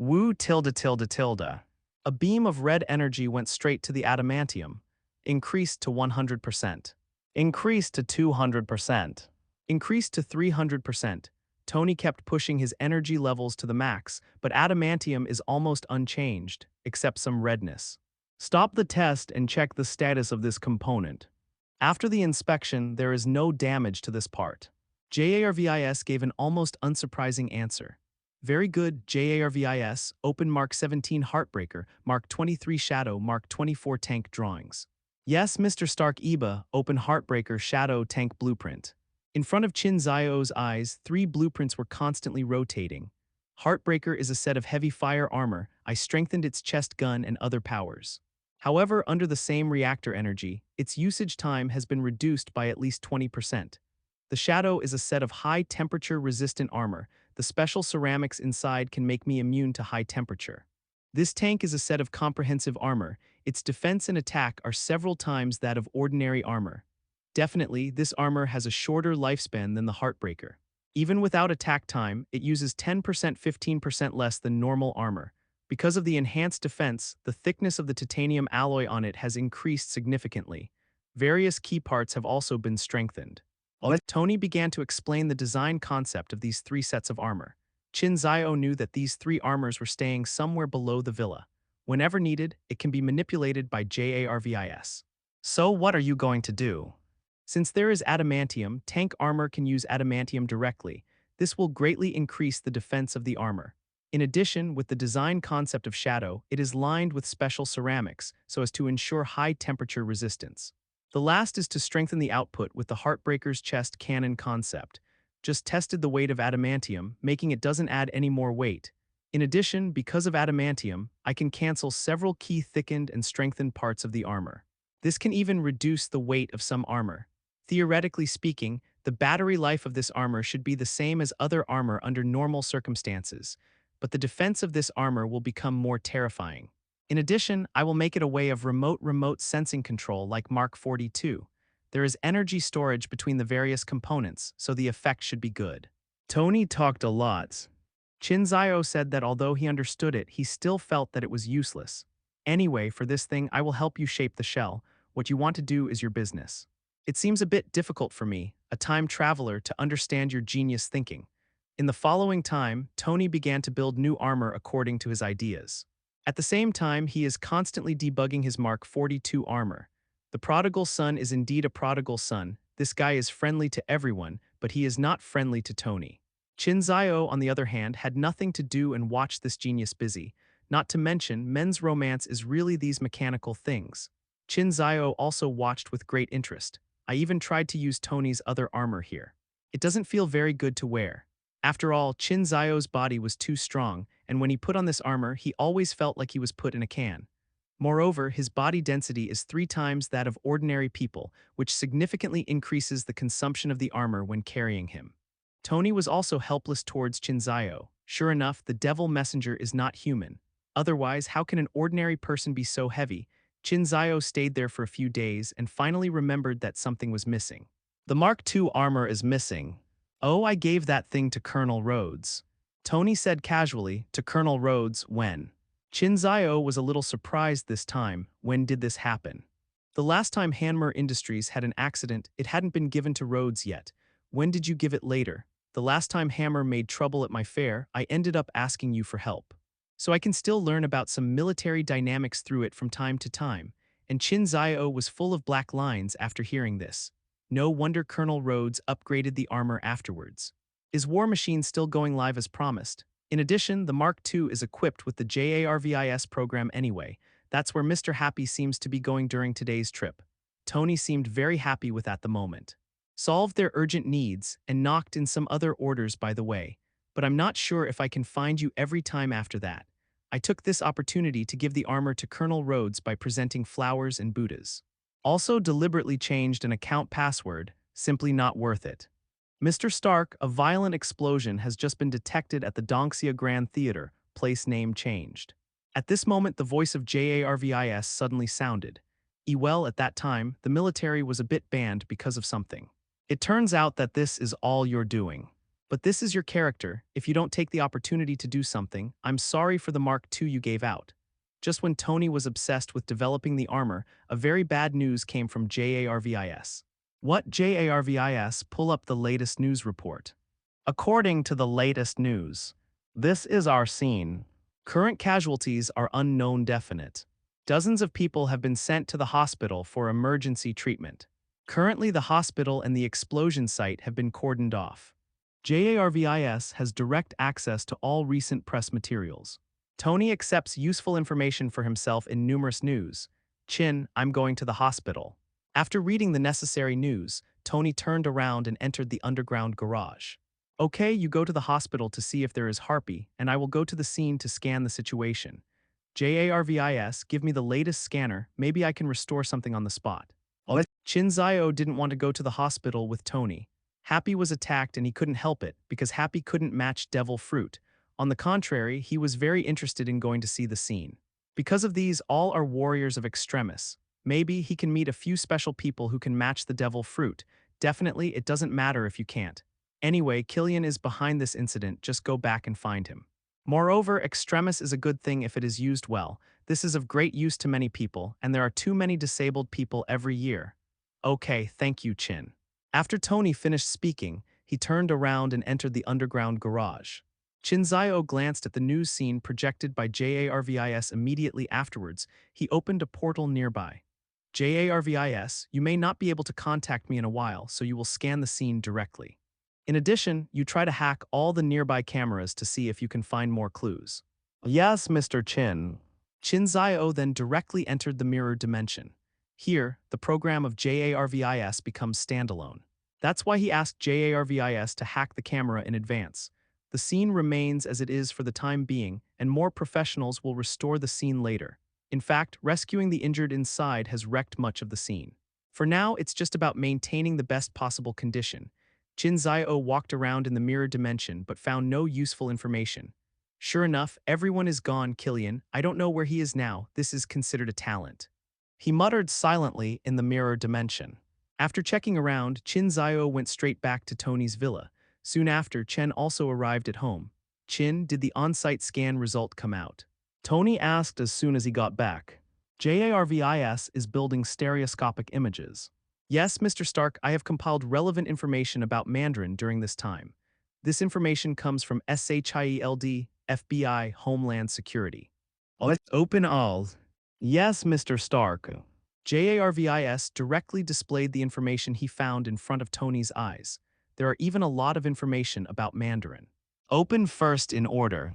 Woo tilde tilde tilde. A beam of red energy went straight to the adamantium. Increased to 100%. Increased to 200%. Increased to 300%. Tony kept pushing his energy levels to the max, but adamantium is almost unchanged, except some redness. Stop the test and check the status of this component. After the inspection, there is no damage to this part. JARVIS gave an almost unsurprising answer. Very good, JARVIS, open Mark 17 Heartbreaker, Mark 23 Shadow, Mark 24 Tank Drawings. Yes, Mr. Stark Iba, open Heartbreaker Shadow Tank Blueprint. In front of Qin Xiao's eyes, 3 blueprints were constantly rotating. Heartbreaker is a set of heavy fire armor. I strengthened its chest gun and other powers. However, under the same reactor energy, its usage time has been reduced by at least 20%. The Shadow is a set of high-temperature resistant armor. The special ceramics inside can make me immune to high temperature. This tank is a set of comprehensive armor. Its defense and attack are several times that of ordinary armor. Definitely, this armor has a shorter lifespan than the Heartbreaker. Even without attack time, it uses 10% 15% less than normal armor. Because of the enhanced defense, the thickness of the titanium alloy on it has increased significantly. Various key parts have also been strengthened. Tony began to explain the design concept of these 3 sets of armor. Qin Xiao knew that these 3 armors were staying somewhere below the villa. Whenever needed, it can be manipulated by JARVIS. So what are you going to do? Since there is adamantium, tank armor can use adamantium directly. This will greatly increase the defense of the armor. In addition, with the design concept of Shadow, it is lined with special ceramics so as to ensure high temperature resistance. The last is to strengthen the output with the Heartbreaker's chest cannon concept. Just tested the weight of adamantium, making it doesn't add any more weight. In addition, because of adamantium, I can cancel several key thickened and strengthened parts of the armor. This can even reduce the weight of some armor. Theoretically speaking, the battery life of this armor should be the same as other armor under normal circumstances, but the defense of this armor will become more terrifying. In addition, I will make it a way of remote sensing control like Mark 42. There is energy storage between the various components, so the effect should be good. Tony talked a lot. Qin Xiao said that although he understood it, he still felt that it was useless. Anyway, for this thing, I will help you shape the shell. What you want to do is your business. It seems a bit difficult for me, a time traveler, to understand your genius thinking. In the following time, Tony began to build new armor according to his ideas. At the same time, he is constantly debugging his Mark 42 armor. The prodigal son is indeed a prodigal son. This guy is friendly to everyone, but he is not friendly to Tony. Qin Xiao, on the other hand, had nothing to do and watched this genius busy. Not to mention, men's romance is really these mechanical things. Qin Xiao also watched with great interest. I even tried to use Tony's other armor here. It doesn't feel very good to wear. After all, Qin Xiao's body was too strong, and when he put on this armor, he always felt like he was put in a can. Moreover, his body density is 3 times that of ordinary people, which significantly increases the consumption of the armor when carrying him. Tony was also helpless towards Qin Xiao. Sure enough, the devil messenger is not human. Otherwise, how can an ordinary person be so heavy? Qin Xiao stayed there for a few days and finally remembered that something was missing. The Mark II armor is missing. Oh, I gave that thing to Colonel Rhodes. Tony said casually to Colonel Rhodes when. Qin Xiao was a little surprised this time. When did this happen? The last time Hanmer Industries had an accident, it hadn't been given to Rhodes yet. When did you give it later? The last time Hammer made trouble at my fair, I ended up asking you for help. so I can still learn about some military dynamics through it from time to time, and Qin Xiao was full of black lines after hearing this. No wonder Colonel Rhodes upgraded the armor afterwards. Is War Machine still going live as promised? In addition, the Mark II is equipped with the JARVIS program anyway. That's where Mr. Happy seems to be going during today's trip. Tony seemed very happy with at the moment. Solved their urgent needs and knocked in some other orders by the way, but I'm not sure if I can find you every time after that. I took this opportunity to give the armor to Colonel Rhodes by presenting flowers and Buddhas. Also deliberately changed an account password, simply not worth it. Mr. Stark, a violent explosion has just been detected at the Donxia Grand Theater, place name changed. At this moment the voice of JARVIS suddenly sounded. Well, at that time, the military was a bit banned because of something. It turns out that this is all you're doing. But this is your character. If you don't take the opportunity to do something, I'm sorry for the Mark II you gave out. Just when Tony was obsessed with developing the armor, a very bad news came from JARVIS. What JARVIS? Pull up the latest news report. According to the latest news, this is our scene. Current casualties are unknown definite. Dozens of people have been sent to the hospital for emergency treatment. Currently, the hospital and the explosion site have been cordoned off. JARVIS has direct access to all recent press materials. Tony accepts useful information for himself in numerous news. Qin, I'm going to the hospital. After reading the necessary news, Tony turned around and entered the underground garage. Okay, you go to the hospital to see if there is Harpy, and I will go to the scene to scan the situation. JARVIS, give me the latest scanner, maybe I can restore something on the spot. Qin Xiao didn't want to go to the hospital with Tony. Happy was attacked and he couldn't help it because Happy couldn't match Devil Fruit. On the contrary, he was very interested in going to see the scene. Because of these, all are warriors of extremis. Maybe he can meet a few special people who can match the Devil Fruit. Definitely, it doesn't matter if you can't. Anyway, Killian is behind this incident, just go back and find him. Moreover, extremis is a good thing if it is used well. This is of great use to many people, and there are too many disabled people every year. Okay, thank you, Qin. After Tony finished speaking, he turned around and entered the underground garage. Qin Xiao glanced at the news scene projected by JARVIS immediately afterwards. He opened a portal nearby. JARVIS, you may not be able to contact me in a while, so you will scan the scene directly. In addition, you try to hack all the nearby cameras to see if you can find more clues. Yes, Mr. Qin. Qin Xiao then directly entered the mirror dimension. Here, the program of JARVIS becomes standalone. That's why he asked JARVIS to hack the camera in advance. The scene remains as it is for the time being, and more professionals will restore the scene later. In fact, rescuing the injured inside has wrecked much of the scene. For now, it's just about maintaining the best possible condition. Qin Xiao walked around in the mirror dimension but found no useful information. Sure enough, everyone is gone, Killian. I don't know where he is now. This is considered a talent. He muttered silently in the mirror dimension. After checking around, Qin Xiao went straight back to Tony's villa. Soon after, Chen also arrived at home. Qin, did the on-site scan result come out? Tony asked as soon as he got back. JARVIS is building stereoscopic images. Yes, Mr. Stark, I have compiled relevant information about Mandarin during this time. This information comes from SHIELD, FBI, Homeland Security. Let's open all. Yes, Mr. Stark. JARVIS directly displayed the information he found in front of Tony's eyes. There are even a lot of information about Mandarin. Open first in order.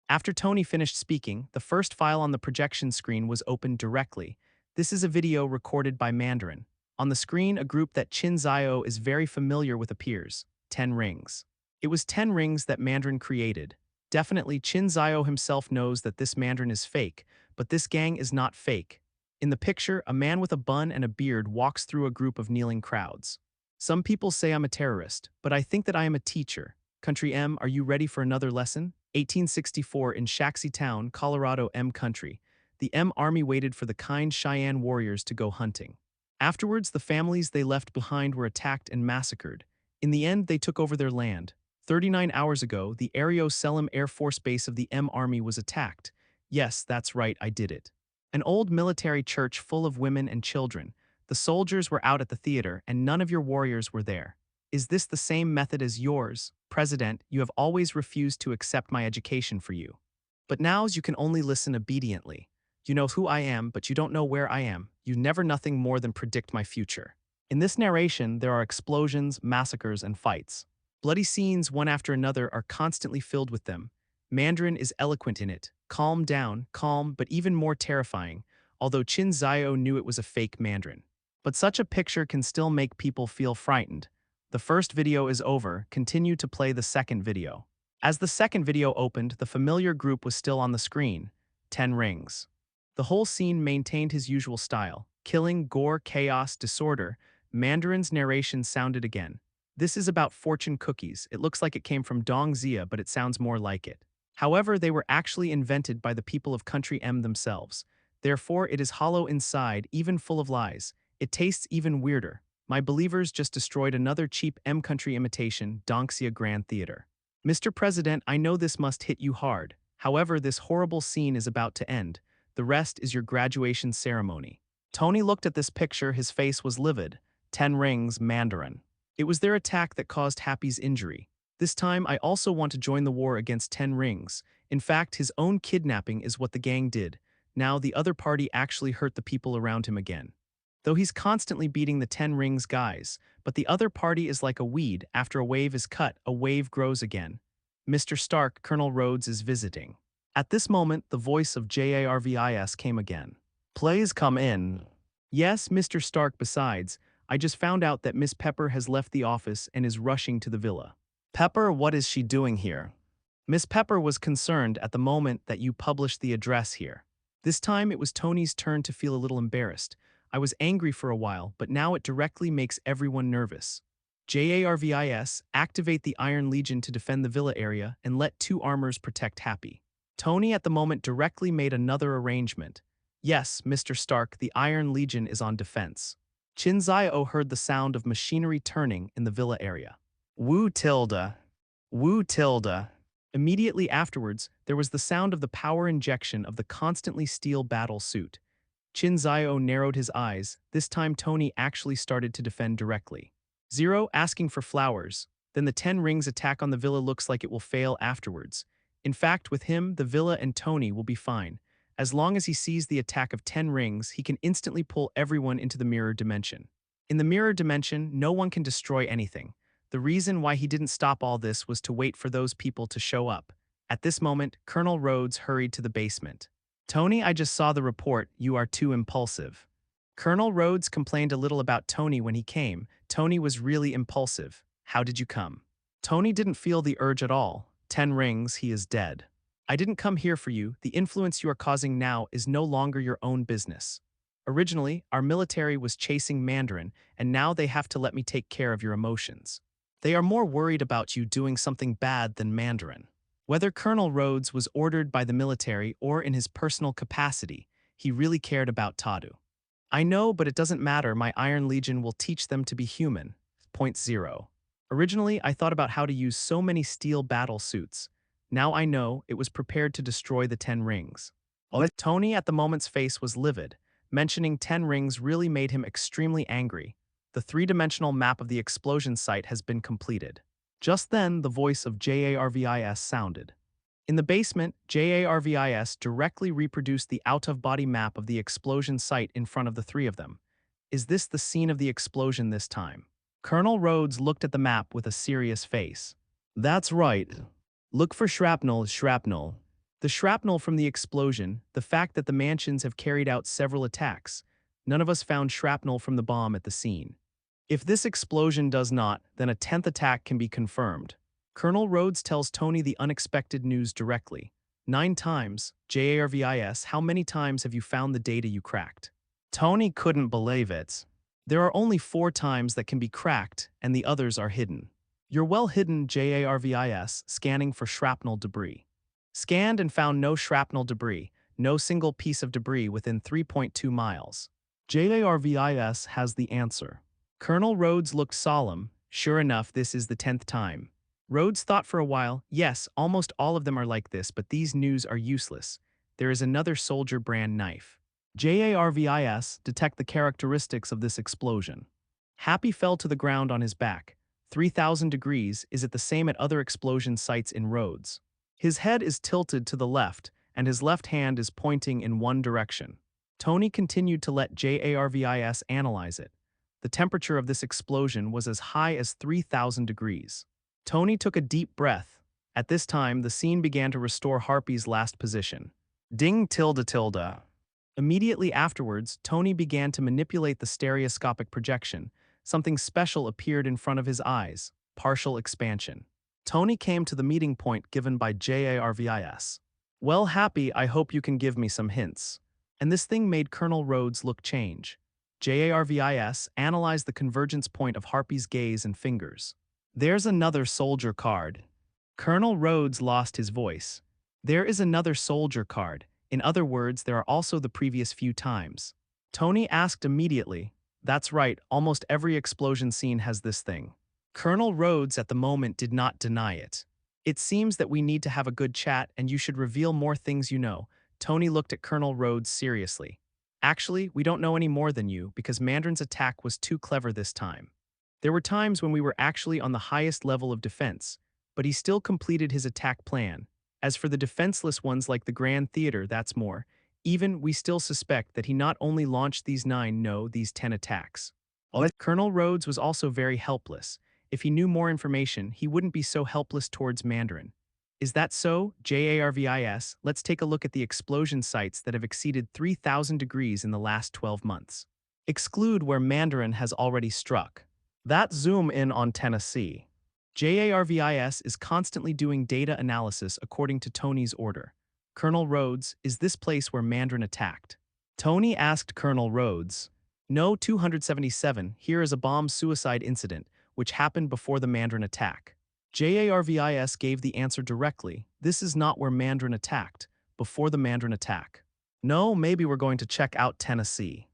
After Tony finished speaking, the first file on the projection screen was opened directly. This is a video recorded by Mandarin. On the screen, a group that Qin Xiao is very familiar with appears. 10 rings. It was 10 rings that Mandarin created. Definitely, Qin Xiao himself knows that this Mandarin is fake, but this gang is not fake. In the picture, a man with a bun and a beard walks through a group of kneeling crowds. Some people say I'm a terrorist, but I think that I am a teacher. Country M, are you ready for another lesson? 1864 in Shaxi Town, Colorado M Country. The M Army waited for the kind Cheyenne warriors to go hunting. Afterwards, the families they left behind were attacked and massacred. In the end, they took over their land. 39 hours ago, the Ario Selim Air Force Base of the M Army was attacked. Yes, that's right, I did it. An old military church full of women and children. The soldiers were out at the theater, and none of your warriors were there. Is this the same method as yours? President, you have always refused to accept my education for you. But nows you can only listen obediently. You know who I am, but you don't know where I am. You never nothing more than predict my future. In this narration, there are explosions, massacres, and fights. Bloody scenes, one after another, are constantly filled with them. Mandarin is eloquent in it. Calm down, calm, but even more terrifying, although Qin Xiao knew it was a fake Mandarin. But such a picture can still make people feel frightened. The first video is over, continue to play the second video. As the second video opened, the familiar group was still on the screen. 10 rings. The whole scene maintained his usual style. Killing, gore, chaos, disorder. Mandarin's narration sounded again. This is about fortune cookies. It looks like it came from Dong Zia, but it sounds more like it. However, they were actually invented by the people of Country M themselves. Therefore, it is hollow inside, even full of lies. It tastes even weirder. My believers just destroyed another cheap M Country imitation, Dongxia Grand Theater. Mr. President, I know this must hit you hard. However, this horrible scene is about to end. The rest is your graduation ceremony. Tony looked at this picture, his face was livid. 10 rings, Mandarin. It was their attack that caused Happy's injury. This time, I also want to join the war against 10 rings. In fact, his own kidnapping is what the gang did. Now, the other party actually hurt the people around him again. Though he's constantly beating the 10 rings guys, but the other party is like a weed. After a wave is cut, a wave grows again. Mr. Stark, Colonel Rhodes is visiting. At this moment, the voice of Jarvis came again. Please come in. Yes, Mr. Stark. Besides, I just found out that Miss Pepper has left the office and is rushing to the villa. Pepper, what is she doing here? Miss Pepper was concerned at the moment that you published the address here. This time it was Tony's turn to feel a little embarrassed. I was angry for a while, but now it directly makes everyone nervous. Jarvis, activate the Iron Legion to defend the villa area and let 2 armors protect Happy. Tony at the moment directly made another arrangement. Yes, Mr. Stark, the Iron Legion is on defense. Qin Xiao heard the sound of machinery turning in the villa area. Woo tilde. Woo tilde. Immediately afterwards, there was the sound of the power injection of the constantly steel battle suit. Qin Xiao narrowed his eyes. This time Tony actually started to defend directly. 0 asking for flowers. Then the 10 rings attack on the villa looks like it will fail afterwards. In fact, with him, the villa and Tony will be fine. As long as he sees the attack of 10 rings, he can instantly pull everyone into the mirror dimension. In the mirror dimension, no one can destroy anything. The reason why he didn't stop all this was to wait for those people to show up. At this moment, Colonel Rhodes hurried to the basement. Tony, I just saw the report. You are too impulsive. Colonel Rhodes complained a little about Tony when he came. Tony was really impulsive. How did you come? Tony didn't feel the urge at all. 10 rings, he is dead. I didn't come here for you. The influence you are causing now is no longer your own business. Originally, our military was chasing Mandarin, and now they have to let me take care of your emotions. They are more worried about you doing something bad than Mandarin. Whether Colonel Rhodes was ordered by the military or in his personal capacity, he really cared about Tadu. I know, but it doesn't matter. My Iron Legion will teach them to be human. Point 0. Originally, I thought about how to use so many steel battle suits. Now I know it was prepared to destroy the 10 rings. Tony at the moment's face was livid. Mentioning 10 rings really made him extremely angry. The 3-dimensional map of the explosion site has been completed. Just then, the voice of Jarvis sounded. In the basement, Jarvis directly reproduced the out-of-body map of the explosion site in front of the 3 of them. Is this the scene of the explosion this time? Colonel Rhodes looked at the map with a serious face. That's right. Look for shrapnel. The shrapnel from the explosion, the fact that the mansions have carried out several attacks. None of us found shrapnel from the bomb at the scene. If this explosion does not, then a 10th attack can be confirmed. Colonel Rhodes tells Tony the unexpected news directly. 9 times. Jarvis, how many times have you found the data you cracked? Tony couldn't believe it. There are only 4 times that can be cracked, and the others are hidden. You're well hidden, Jarvis, scanning for shrapnel debris. Scanned and found no shrapnel debris, no single piece of debris within 3.2 miles. Jarvis has the answer. Colonel Rhodes looked solemn. Sure enough, this is the 10th time. Rhodes thought for a while. Yes, almost all of them are like this, but these news are useless. There is another soldier brand knife. Jarvis detect the characteristics of this explosion. Happy fell to the ground on his back. 3,000 degrees. Is it the same at other explosion sites in Rhodes? His head is tilted to the left, and his left hand is pointing in one direction. Tony continued to let JARVIS analyze it. The temperature of this explosion was as high as 3,000 degrees. Tony took a deep breath. At this time, the scene began to restore Harpy's last position. Ding tilde tilde. Immediately afterwards, Tony began to manipulate the stereoscopic projection. Something special appeared in front of his eyes. Partial expansion. Tony came to the meeting point given by JARVIS. Well, Happy, I hope you can give me some hints. And this thing made Colonel Rhodes look change. JARVIS analyzed the convergence point of Harpy's gaze and fingers. There's another soldier card. Colonel Rhodes lost his voice. There is another soldier card. In other words, there are also the previous few times. Tony asked immediately. That's right, almost every explosion scene has this thing. Colonel Rhodes at the moment did not deny it. It seems that we need to have a good chat and you should reveal more things you know. Tony looked at Colonel Rhodes seriously. Actually, we don't know any more than you because Mandarin's attack was too clever this time. There were times when we were actually on the highest level of defense, but he still completed his attack plan. As for the defenseless ones like the Grand Theater, that's more. Even, we still suspect that he not only launched these 10 attacks. Colonel Rhodes was also very helpless. If he knew more information, he wouldn't be so helpless towards Mandarin. Is that so? JARVIS, let's take a look at the explosion sites that have exceeded 3,000 degrees in the last 12 months. Exclude where Mandarin has already struck. That zoom in on Tennessee. JARVIS is constantly doing data analysis according to Tony's order. Colonel Rhodes, is this place where Mandarin attacked? Tony asked Colonel Rhodes. No, 277, here is a bomb suicide incident, which happened before the Mandarin attack. JARVIS gave the answer directly. This is not where Mandarin attacked, before the Mandarin attack. No, maybe we're going to check out Tennessee.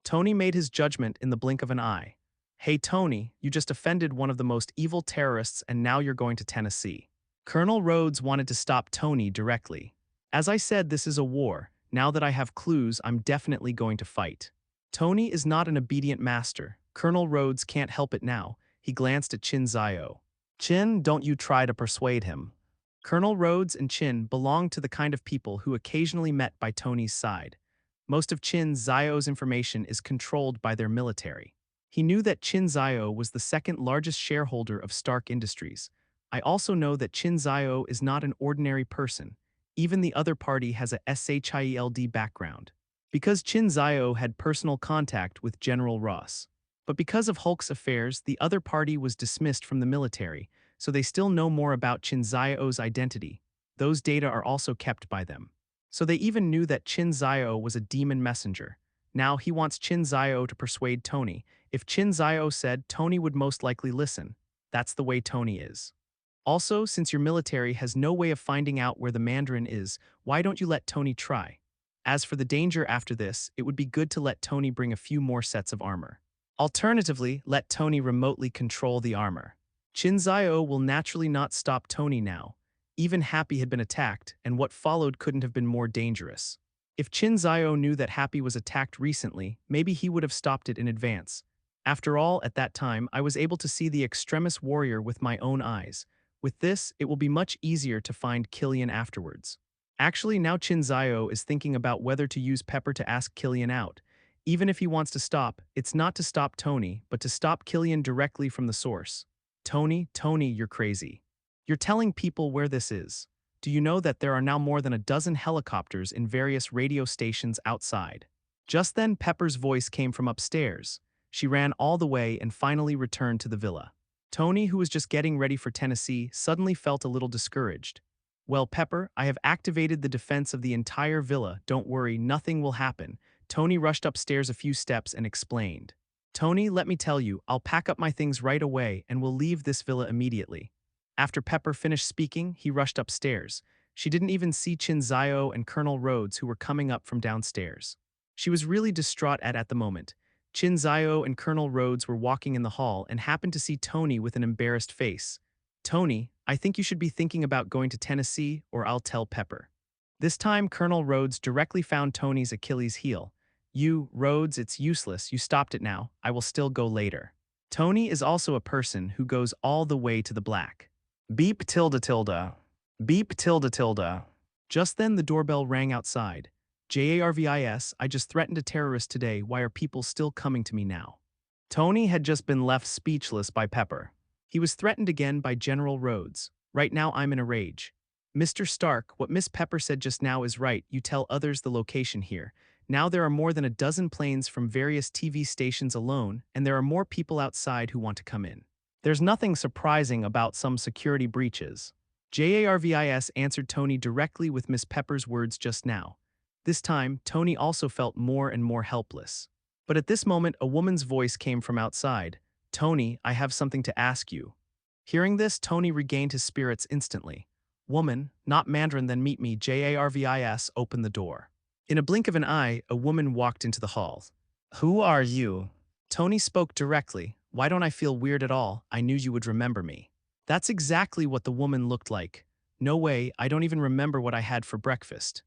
Tony made his judgment in the blink of an eye. Hey Tony, you just offended one of the most evil terrorists and now you're going to Tennessee. Colonel Rhodes wanted to stop Tony directly. As I said, this is a war. Now that I have clues, I'm definitely going to fight. Tony is not an obedient master. Colonel Rhodes can't help it now. He glanced at Qin Xiao. Qin, don't you try to persuade him. Colonel Rhodes and Qin belonged to the kind of people who occasionally met by Tony's side. Most of Qin Xiao's information is controlled by their military. He knew that Qin Xiao was the second largest shareholder of Stark Industries. I also know that Qin Xiao is not an ordinary person. Even the other party has a SHIELD background. Because Qin Xiao had personal contact with General Ross. But because of Hulk's affairs, the other party was dismissed from the military, so they still know more about Qin Xiao's identity. Those data are also kept by them. So they even knew that Qin Xiao was a demon messenger. Now he wants Qin Xiao to persuade Tony. If Qin Xiao said, Tony would most likely listen. That's the way Tony is. Also, since your military has no way of finding out where the Mandarin is, why don't you let Tony try? As for the danger after this, it would be good to let Tony bring a few more sets of armor. Alternatively, let Tony remotely control the armor. Qin Xiao will naturally not stop Tony now. Even Happy had been attacked, and what followed couldn't have been more dangerous. If Qin Xiao knew that Happy was attacked recently, maybe he would have stopped it in advance. After all, at that time, I was able to see the extremis warrior with my own eyes. With this, it will be much easier to find Killian afterwards. Actually, now Qin Xiao is thinking about whether to use Pepper to ask Killian out. Even if he wants to stop, it's not to stop Tony, but to stop Killian directly from the source. Tony, you're crazy. You're telling people where this is. Do you know that there are now more than a dozen helicopters in various radio stations outside? Just then, Pepper's voice came from upstairs. She ran all the way and finally returned to the villa. Tony, who was just getting ready for Tennessee, suddenly felt a little discouraged. Well, Pepper, I have activated the defense of the entire villa. Don't worry, nothing will happen. Tony rushed upstairs a few steps and explained. Tony, let me tell you, I'll pack up my things right away and we'll leave this villa immediately. After Pepper finished speaking, he rushed upstairs. She didn't even see Qin Xiao and Colonel Rhodes who were coming up from downstairs. She was really distraught at the moment. Qin Xiao and Colonel Rhodes were walking in the hall and happened to see Tony with an embarrassed face. Tony, I think you should be thinking about going to Tennessee or I'll tell Pepper. This time, Colonel Rhodes directly found Tony's Achilles heel. You, Rhodes, it's useless. You stopped it now. I will still go later. Tony is also a person who goes all the way to the black. Beep tilde tilde. Beep tilde tilde. Just then the doorbell rang outside. JARVIS, I just threatened a terrorist today, why are people still coming to me now? Tony had just been left speechless by Pepper. He was threatened again by General Rhodes. Right now I'm in a rage. Mr. Stark, what Miss Pepper said just now is right, you tell others the location here. Now there are more than a dozen planes from various TV stations alone, and there are more people outside who want to come in. There's nothing surprising about some security breaches. JARVIS answered Tony directly with Miss Pepper's words just now. This time, Tony also felt more and more helpless. But at this moment, a woman's voice came from outside. Tony, I have something to ask you. Hearing this, Tony regained his spirits instantly. Woman, not Mandarin, then meet me. JARVIS opened the door. In a blink of an eye, a woman walked into the hall. Who are you? Tony spoke directly. Why don't I feel weird at all? I knew you would remember me. That's exactly what the woman looked like. No way, I don't even remember what I had for breakfast.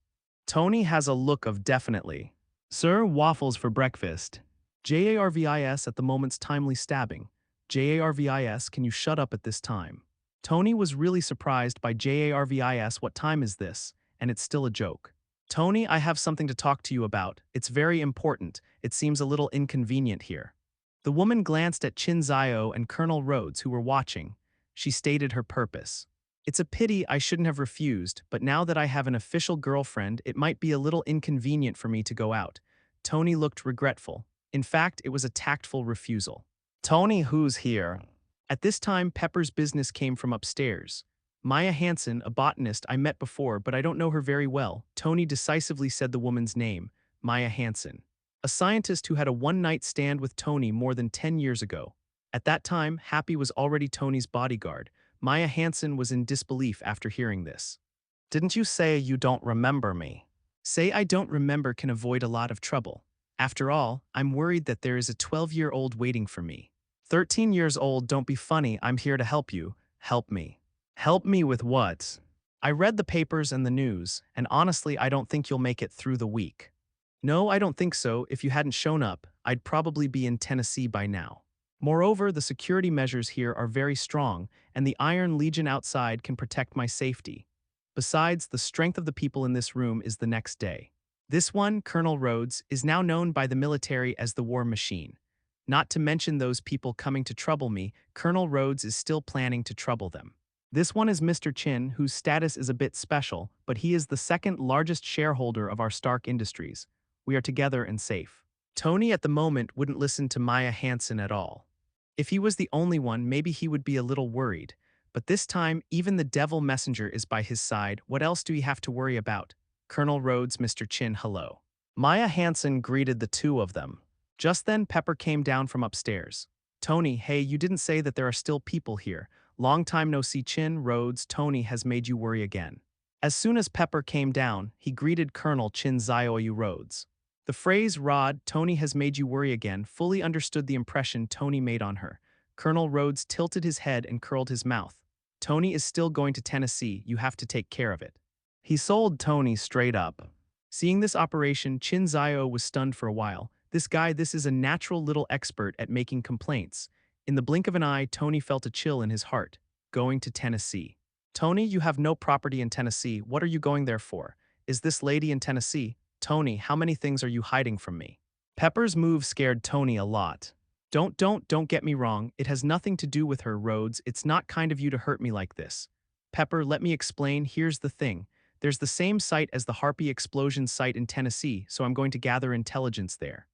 Tony has a look of definitely. Sir, waffles for breakfast. JARVIS at the moment's timely stabbing. JARVIS, can you shut up at this time? Tony was really surprised by JARVIS. What time is this? And it's still a joke. Tony, I have something to talk to you about. It's very important. It seems a little inconvenient here. The woman glanced at Qin Xiao and Colonel Rhodes, who were watching. She stated her purpose. It's a pity I shouldn't have refused, but now that I have an official girlfriend, it might be a little inconvenient for me to go out. Tony looked regretful. In fact, it was a tactful refusal. Tony, who's here? At this time, Pepper's business came from upstairs. Maya Hansen, a botanist I met before, but I don't know her very well. Tony decisively said the woman's name, Maya Hansen. A scientist who had a one-night stand with Tony more than 10 years ago. At that time, Happy was already Tony's bodyguard. Maya Hansen was in disbelief after hearing this. Didn't you say you don't remember me? Say I don't remember can avoid a lot of trouble. After all, I'm worried that there is a 12-year-old waiting for me. 13 years old, don't be funny, I'm here to help you. Help me. Help me with what? I read the papers and the news, and honestly I don't think you'll make it through the week. No, I don't think so. If you hadn't shown up, I'd probably be in Tennessee by now. Moreover, the security measures here are very strong, and the Iron Legion outside can protect my safety. Besides, the strength of the people in this room is the next day. This one, Colonel Rhodes, is now known by the military as the War Machine. Not to mention those people coming to trouble me, Colonel Rhodes is still planning to trouble them. This one is Mr. Qin, whose status is a bit special, but he is the second largest shareholder of our Stark Industries. We are together and safe. Tony at the moment wouldn't listen to Maya Hansen at all. If he was the only one, maybe he would be a little worried. But this time, even the devil messenger is by his side. What else do we have to worry about? Colonel Rhodes, Mr. Qin, hello. Maya Hansen greeted the two of them. Just then, Pepper came down from upstairs. Tony, hey, you didn't say that there are still people here. Long time no see. Qin, Rhodes, Tony has made you worry again. As soon as Pepper came down, he greeted Colonel Qin Xiao Rhodes. The phrase, Rod, Tony has made you worry again, fully understood the impression Tony made on her. Colonel Rhodes tilted his head and curled his mouth. Tony is still going to Tennessee, you have to take care of it. He sold Tony straight up. Seeing this operation, Qin Xiao was stunned for a while. This is a natural little expert at making complaints. In the blink of an eye, Tony felt a chill in his heart. Going to Tennessee. Tony, you have no property in Tennessee. What are you going there for? Is this lady in Tennessee? Tony, how many things are you hiding from me? Pepper's move scared Tony a lot. Don't get me wrong. It has nothing to do with her, Rhodes. It's not kind of you to hurt me like this. Pepper, let me explain. Here's the thing. There's the same site as the Harpy explosion site in Tennessee, so I'm going to gather intelligence there.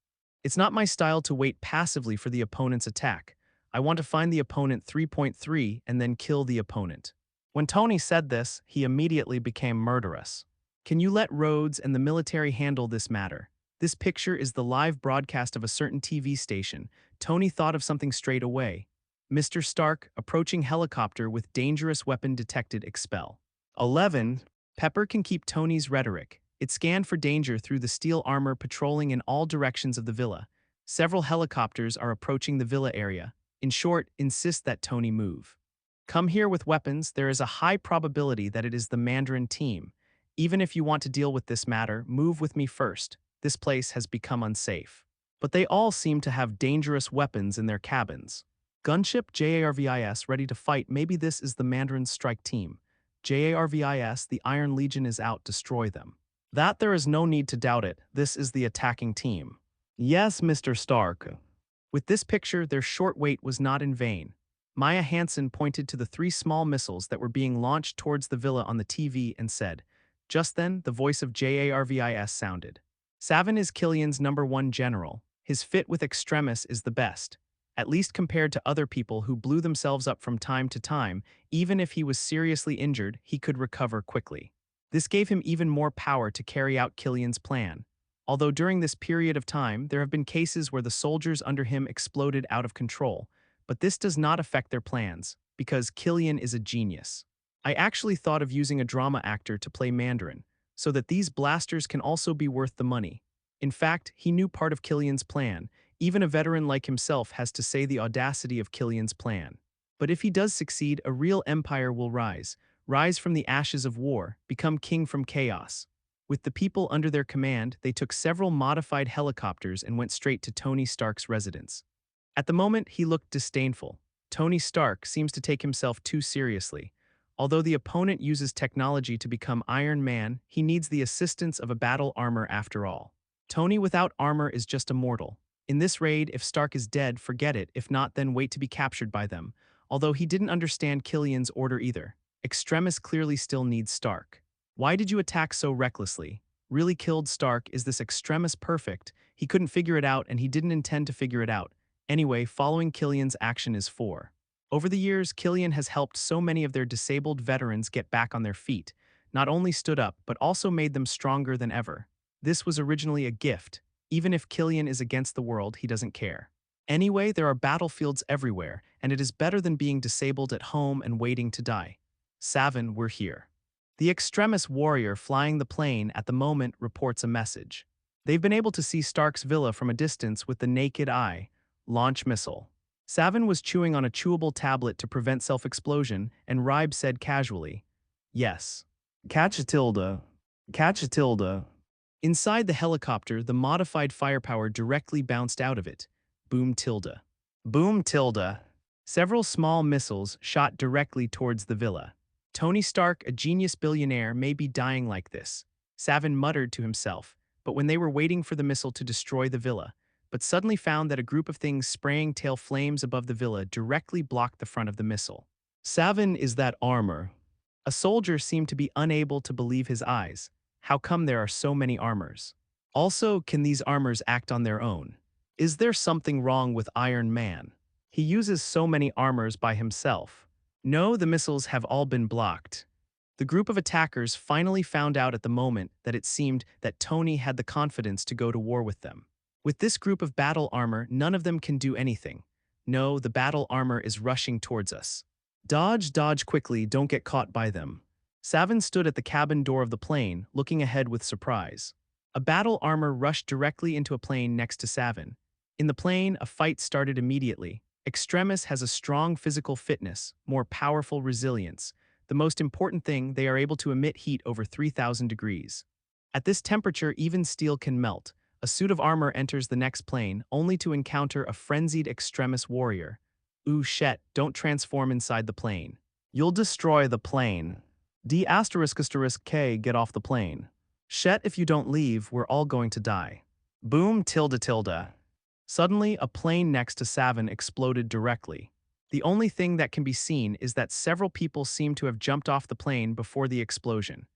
It's not my style to wait passively for the opponent's attack. I want to find the opponent 3.3 and then kill the opponent. When Tony said this, he immediately became murderous. Can you let Rhodes and the military handle this matter? This picture is the live broadcast of a certain TV station. Tony thought of something straight away. Mr. Stark, approaching helicopter with dangerous weapon detected, expel. 11. Pepper can keep Tony's rhetoric. It scanned for danger through the steel armor patrolling in all directions of the villa. Several helicopters are approaching the villa area. In short, insist that Tony move. Come here with weapons, there is a high probability that it is the Mandarin team. Even if you want to deal with this matter, move with me first. This place has become unsafe. But they all seem to have dangerous weapons in their cabins. Gunship JARVIS ready to fight. Maybe this is the Mandarin's strike team. JARVIS, the Iron Legion is out, destroy them. That there is no need to doubt it, this is the attacking team. Yes, Mr. Stark. With this picture, their short wait was not in vain. Maya Hansen pointed to the 3 small missiles that were being launched towards the villa on the TV and said. Just then, the voice of JARVIS sounded. Savin is Killian's #1 general. His fit with Extremis is the best. At least compared to other people who blew themselves up from time to time, even if he was seriously injured, he could recover quickly. This gave him even more power to carry out Killian's plan. Although during this period of time, there have been cases where the soldiers under him exploded out of control, but this does not affect their plans, because Killian is a genius. I actually thought of using a drama actor to play Mandarin, so that these blasters can also be worth the money. In fact, he knew part of Killian's plan. Even a veteran like himself has to say the audacity of Killian's plan. But if he does succeed, a real empire will rise from the ashes of war, become king from chaos. With the people under their command, they took several modified helicopters and went straight to Tony Stark's residence. At the moment, he looked disdainful. Tony Stark seems to take himself too seriously. Although the opponent uses technology to become Iron Man, he needs the assistance of a battle armor after all. Tony without armor is just a mortal. In this raid, if Stark is dead, forget it. If not, then wait to be captured by them. Although he didn't understand Killian's order either. Extremis clearly still needs Stark. Why did you attack so recklessly? Really killed Stark? Is this Extremis perfect? He couldn't figure it out and he didn't intend to figure it out. Anyway, following Killian's action is 4. Over the years, Killian has helped so many of their disabled veterans get back on their feet. Not only stood up, but also made them stronger than ever. This was originally a gift. Even if Killian is against the world, he doesn't care. Anyway, there are battlefields everywhere, and it is better than being disabled at home and waiting to die. Savin, we're here. The Extremis warrior flying the plane at the moment reports a message. They've been able to see Stark's villa from a distance with the naked eye. Launch missile. Savin was chewing on a chewable tablet to prevent self-explosion, and Rybe said casually, yes. Catch a tilde. Catch a tilde. Inside the helicopter, the modified firepower directly bounced out of it. Boom tilde. Boom tilde. Several small missiles shot directly towards the villa. Tony Stark, a genius billionaire, may be dying like this, Savin muttered to himself, but when they were waiting for the missile to destroy the villa, but suddenly found that a group of things spraying tail flames above the villa directly blocked the front of the missile. Savin, is that armor? A soldier seemed to be unable to believe his eyes. How come there are so many armors? Also, can these armors act on their own? Is there something wrong with Iron Man? He uses so many armors by himself. No, the missiles have all been blocked. The group of attackers finally found out at the moment that it seemed that Tony had the confidence to go to war with them. With this group of battle armor, none of them can do anything. No, the battle armor is rushing towards us. Dodge, dodge quickly, don't get caught by them. Savin stood at the cabin door of the plane, looking ahead with surprise. A battle armor rushed directly into a plane next to Savin. In the plane, a fight started immediately. Extremis has a strong physical fitness, more powerful resilience. The most important thing, they are able to emit heat over 3,000 degrees. At this temperature, even steel can melt. A suit of armor enters the next plane, only to encounter a frenzied Extremis warrior. Ooh shit, don't transform inside the plane. You'll destroy the plane. D***K, get off the plane. Shet, if you don't leave, we're all going to die. Boom tilde tilde. Suddenly, a plane next to Savin exploded directly. The only thing that can be seen is that several people seem to have jumped off the plane before the explosion.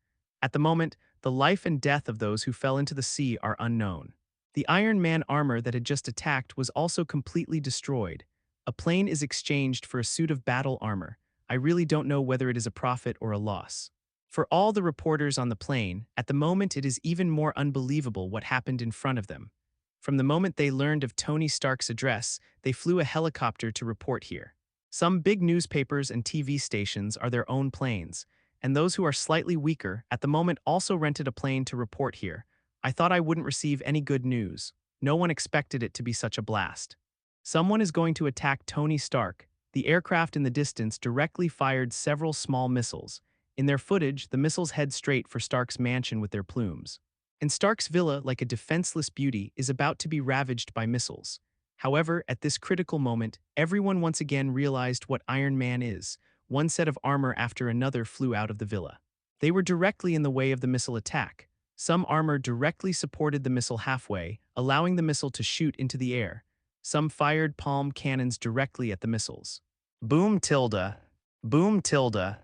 At the moment, the life and death of those who fell into the sea are unknown. The Iron Man armor that had just attacked was also completely destroyed. A plane is exchanged for a suit of battle armor. I really don't know whether it is a profit or a loss. For all the reporters on the plane, at the moment it is even more unbelievable what happened in front of them. From the moment they learned of Tony Stark's address, they flew a helicopter to report here. Some big newspapers and TV stations are their own planes, and those who are slightly weaker at the moment also rented a plane to report here. I thought I wouldn't receive any good news. No one expected it to be such a blast. Someone is going to attack Tony Stark. The aircraft in the distance directly fired several small missiles. In their footage, the missiles head straight for Stark's mansion with their plumes. And Stark's villa, like a defenseless beauty, is about to be ravaged by missiles. However, at this critical moment, everyone once again realized what Iron Man is. one set of armor after another flew out of the villa. They were directly in the way of the missile attack. Some armor directly supported the missile halfway, allowing the missile to shoot into the air. Some fired palm cannons directly at the missiles. Boom tilde. Boom tilde.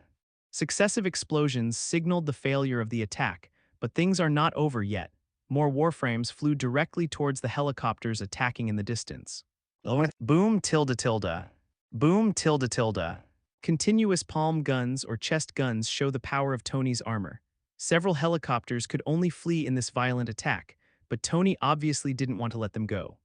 Successive explosions signaled the failure of the attack, but things are not over yet. More warframes flew directly towards the helicopters attacking in the distance. Boom tilde tilde. Boom tilde tilde. Continuous palm guns or chest guns show the power of Tony's armor. Several helicopters could only flee in this violent attack, but Tony obviously didn't want to let them go.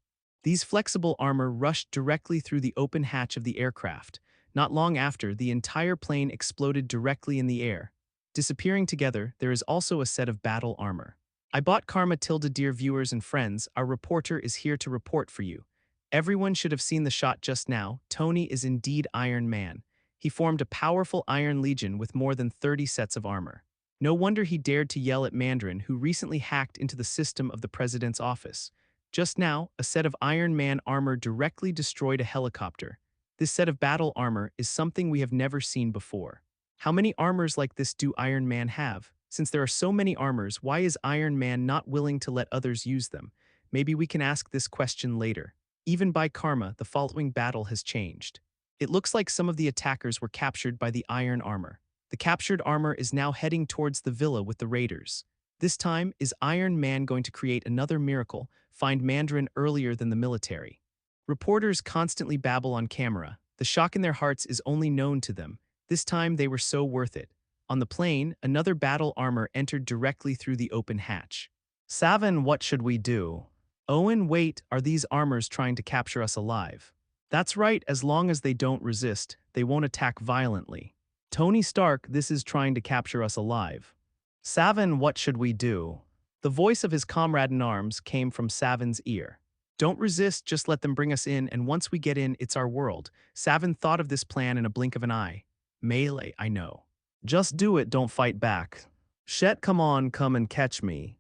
These flexible armor rushed directly through the open hatch of the aircraft. Not long after, the entire plane exploded directly in the air. Disappearing together, there is also a set of battle armor. I bought Karma Tilda. Dear viewers and friends, our reporter is here to report for you. Everyone should have seen the shot just now. Tony is indeed Iron Man. He formed a powerful Iron Legion with more than 30 sets of armor. No wonder he dared to yell at Mandarin, who recently hacked into the system of the president's office. Just now, a set of Iron Man armor directly destroyed a helicopter. This set of battle armor is something we have never seen before. How many armors like this do Iron Man have? Since there are so many armors, why is Iron Man not willing to let others use them? Maybe we can ask this question later. Even by karma, the following battle has changed. It looks like some of the attackers were captured by the iron armor. The captured armor is now heading towards the villa with the raiders. This time, is Iron Man going to create another miracle, find Mandarin earlier than the military? Reporters constantly babble on camera. The shock in their hearts is only known to them. This time they were so worth it. On the plane, another battle armor entered directly through the open hatch. Savin, what should we do? Owen, wait, are these armors trying to capture us alive? That's right, as long as they don't resist, they won't attack violently. Tony Stark, this is trying to capture us alive. Savin, what should we do? The voice of his comrade in arms came from Savin's ear. Don't resist, just let them bring us in, and once we get in, it's our world. Savin thought of this plan in a blink of an eye. Melee, I know. Just do it, don't fight back. Shet, come on, come and catch me.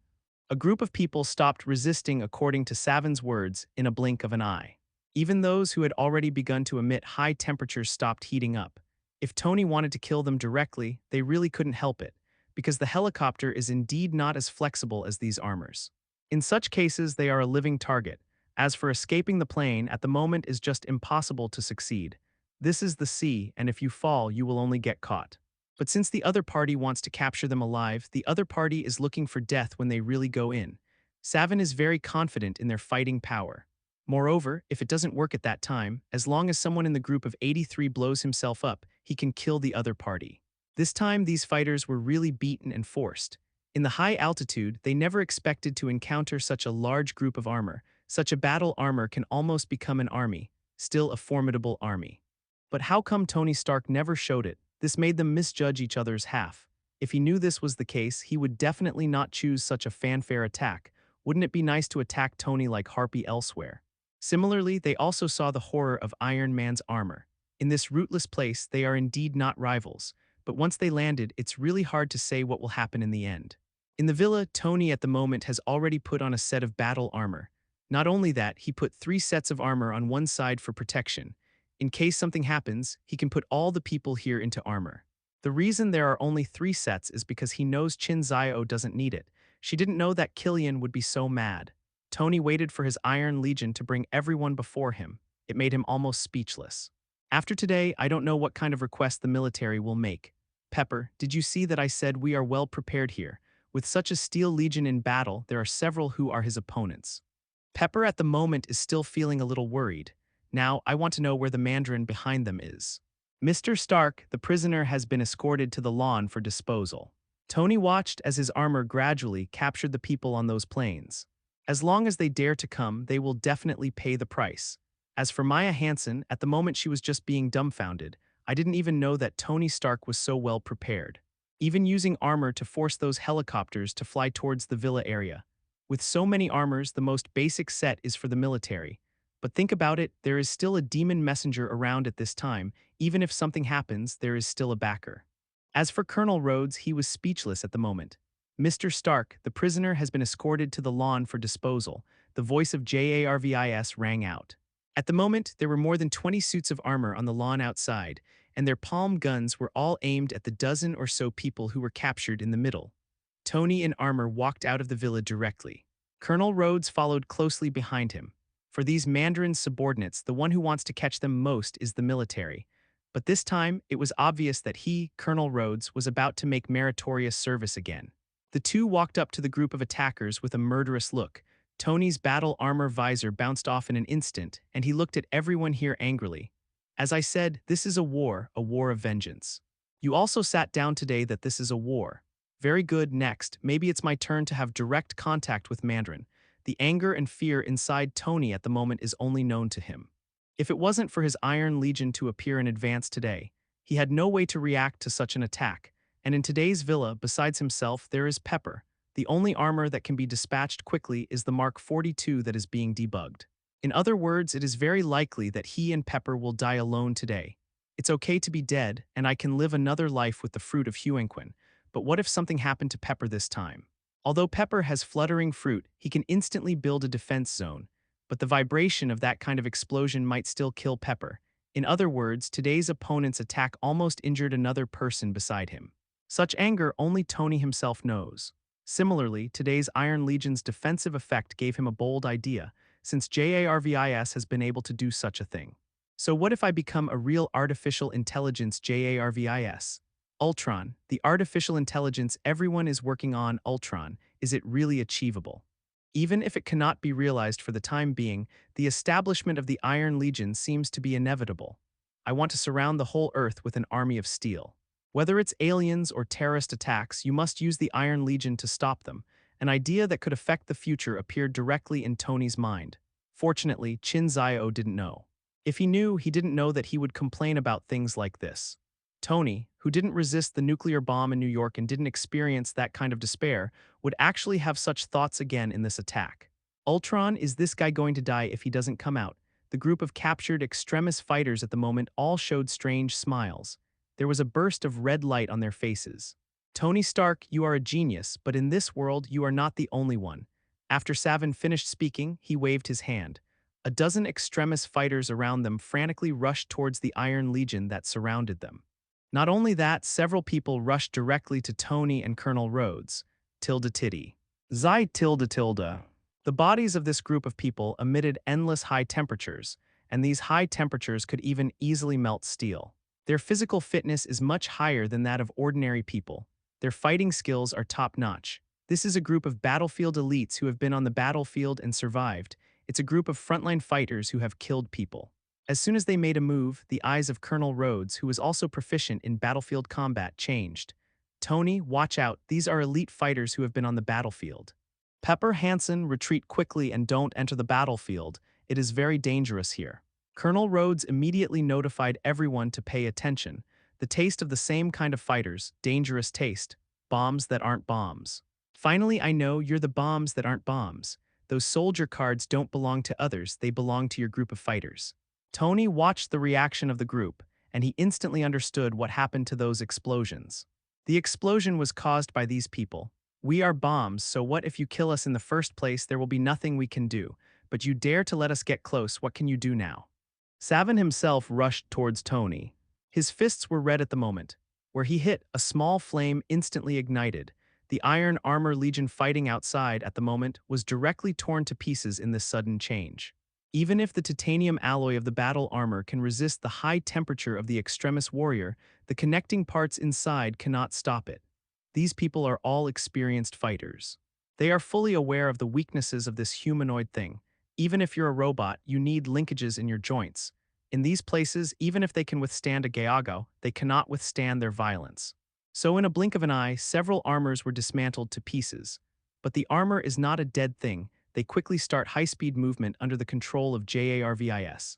A group of people stopped resisting according to Savin's words in a blink of an eye. Even those who had already begun to emit high temperatures stopped heating up. If Tony wanted to kill them directly, they really couldn't help it, because the helicopter is indeed not as flexible as these armors. In such cases, they are a living target. As for escaping the plane, at the moment is just impossible to succeed. This is the sea, and if you fall, you will only get caught. But since the other party wants to capture them alive, the other party is looking for death when they really go in. Savin is very confident in their fighting power. Moreover, if it doesn't work at that time, as long as someone in the group of 83 blows himself up, he can kill the other party. This time, these fighters were really beaten and forced. In the high altitude, they never expected to encounter such a large group of armor. Such a battle armor can almost become an army, still a formidable army. But how come Tony Stark never showed it? This made them misjudge each other's half. If he knew this was the case, he would definitely not choose such a fanfare attack. Wouldn't it be nice to attack Tony like Harpy elsewhere? Similarly, they also saw the horror of Iron Man's armor. In this rootless place, they are indeed not rivals, but once they landed, it's really hard to say what will happen in the end. In the villa, Tony at the moment has already put on a set of battle armor. Not only that, he put 3 sets of armor on one side for protection. In case something happens, he can put all the people here into armor. The reason there are only 3 sets is because he knows Qin Xiao doesn't need it. She didn't know that Killian would be so mad. Tony waited for his Iron Legion to bring everyone before him. It made him almost speechless. After today, I don't know what kind of request the military will make. Pepper, did you see that I said we are well prepared here? With such a steel legion in battle, there are several who are his opponents. Pepper at the moment is still feeling a little worried. Now, I want to know where the Mandarin behind them is. Mr. Stark, the prisoner has been escorted to the lawn for disposal. Tony watched as his armor gradually captured the people on those planes. As long as they dare to come, they will definitely pay the price. As for Maya Hansen, at the moment she was just being dumbfounded. I didn't even know that Tony Stark was so well prepared. Even using armor to force those helicopters to fly towards the villa area. With so many armors, the most basic set is for the military. But think about it, there is still a demon messenger around at this time. Even if something happens, there is still a backer. As for Colonel Rhodes, he was speechless at the moment. Mr. Stark, the prisoner has been escorted to the lawn for disposal. The voice of Jarvis rang out. At the moment, there were more than 20 suits of armor on the lawn outside, and their palm guns were all aimed at the dozen or so people who were captured in the middle. Tony in armor walked out of the villa directly. Colonel Rhodes followed closely behind him. For these Mandarin subordinates, the one who wants to catch them most is the military. But this time, it was obvious that he, Colonel Rhodes, was about to make meritorious service again. The two walked up to the group of attackers with a murderous look. Tony's battle armor visor bounced off in an instant, and he looked at everyone here angrily. As I said, this is a war of vengeance. You also sat down today that this is a war. Very good, next, maybe it's my turn to have direct contact with Mandarin. The anger and fear inside Tony at the moment is only known to him. If it wasn't for his Iron Legion to appear in advance today, he had no way to react to such an attack, and in today's villa, besides himself, there is Pepper. The only armor that can be dispatched quickly is the Mark 42 that is being debugged. In other words, it is very likely that he and Pepper will die alone today. It's okay to be dead, and I can live another life with the fruit of Huanquin, but what if something happened to Pepper this time? Although Pepper has fluttering fruit, he can instantly build a defense zone, but the vibration of that kind of explosion might still kill Pepper. In other words, today's opponent's attack almost injured another person beside him. Such anger only Tony himself knows. Similarly, today's Iron Legion's defensive effect gave him a bold idea, since JARVIS has been able to do such a thing. So what if I become a real artificial intelligence JARVIS? Ultron, the artificial intelligence everyone is working on, Ultron, is it really achievable? Even if it cannot be realized for the time being, the establishment of the Iron Legion seems to be inevitable. I want to surround the whole Earth with an army of steel. Whether it's aliens or terrorist attacks, you must use the Iron Legion to stop them. An idea that could affect the future appeared directly in Tony's mind. Fortunately, Qin Xiao didn't know. If he knew, he didn't know that he would complain about things like this. Tony, who didn't resist the nuclear bomb in New York and didn't experience that kind of despair, would actually have such thoughts again in this attack. Ultron, is this guy going to die if he doesn't come out? The group of captured extremist fighters at the moment all showed strange smiles. There was a burst of red light on their faces. Tony Stark, you are a genius, but in this world you are not the only one. After Savin finished speaking, he waved his hand. A dozen extremist fighters around them frantically rushed towards the Iron Legion that surrounded them. Not only that, several people rushed directly to Tony and Colonel Rhodes. Tilda titty. Xi tilde tilde. The bodies of this group of people emitted endless high temperatures, and these high temperatures could even easily melt steel. Their physical fitness is much higher than that of ordinary people. Their fighting skills are top-notch. This is a group of battlefield elites who have been on the battlefield and survived. It's a group of frontline fighters who have killed people. As soon as they made a move, the eyes of Colonel Rhodes, who was also proficient in battlefield combat, changed. Tony, watch out, these are elite fighters who have been on the battlefield. Pepper, Hansen, retreat quickly and don't enter the battlefield. It is very dangerous here. Colonel Rhodes immediately notified everyone to pay attention. The taste of the same kind of fighters, dangerous taste, bombs that aren't bombs. Finally, I know you're the bombs that aren't bombs. Those soldier cards don't belong to others, they belong to your group of fighters. Tony watched the reaction of the group, and he instantly understood what happened to those explosions. The explosion was caused by these people. We are bombs, so what if you kill us in the first place? There will be nothing we can do. But you dare to let us get close, what can you do now? Savin himself rushed towards Tony. His fists were red at the moment. Where he hit, a small flame instantly ignited. The Iron Armor Legion fighting outside at the moment was directly torn to pieces in this sudden change. Even if the titanium alloy of the battle armor can resist the high temperature of the extremist warrior, the connecting parts inside cannot stop it. These people are all experienced fighters. They are fully aware of the weaknesses of this humanoid thing. Even if you're a robot, you need linkages in your joints. In these places, even if they can withstand a Gyago, they cannot withstand their violence. So in a blink of an eye, several armors were dismantled to pieces. But the armor is not a dead thing. They quickly start high-speed movement under the control of JARVIS.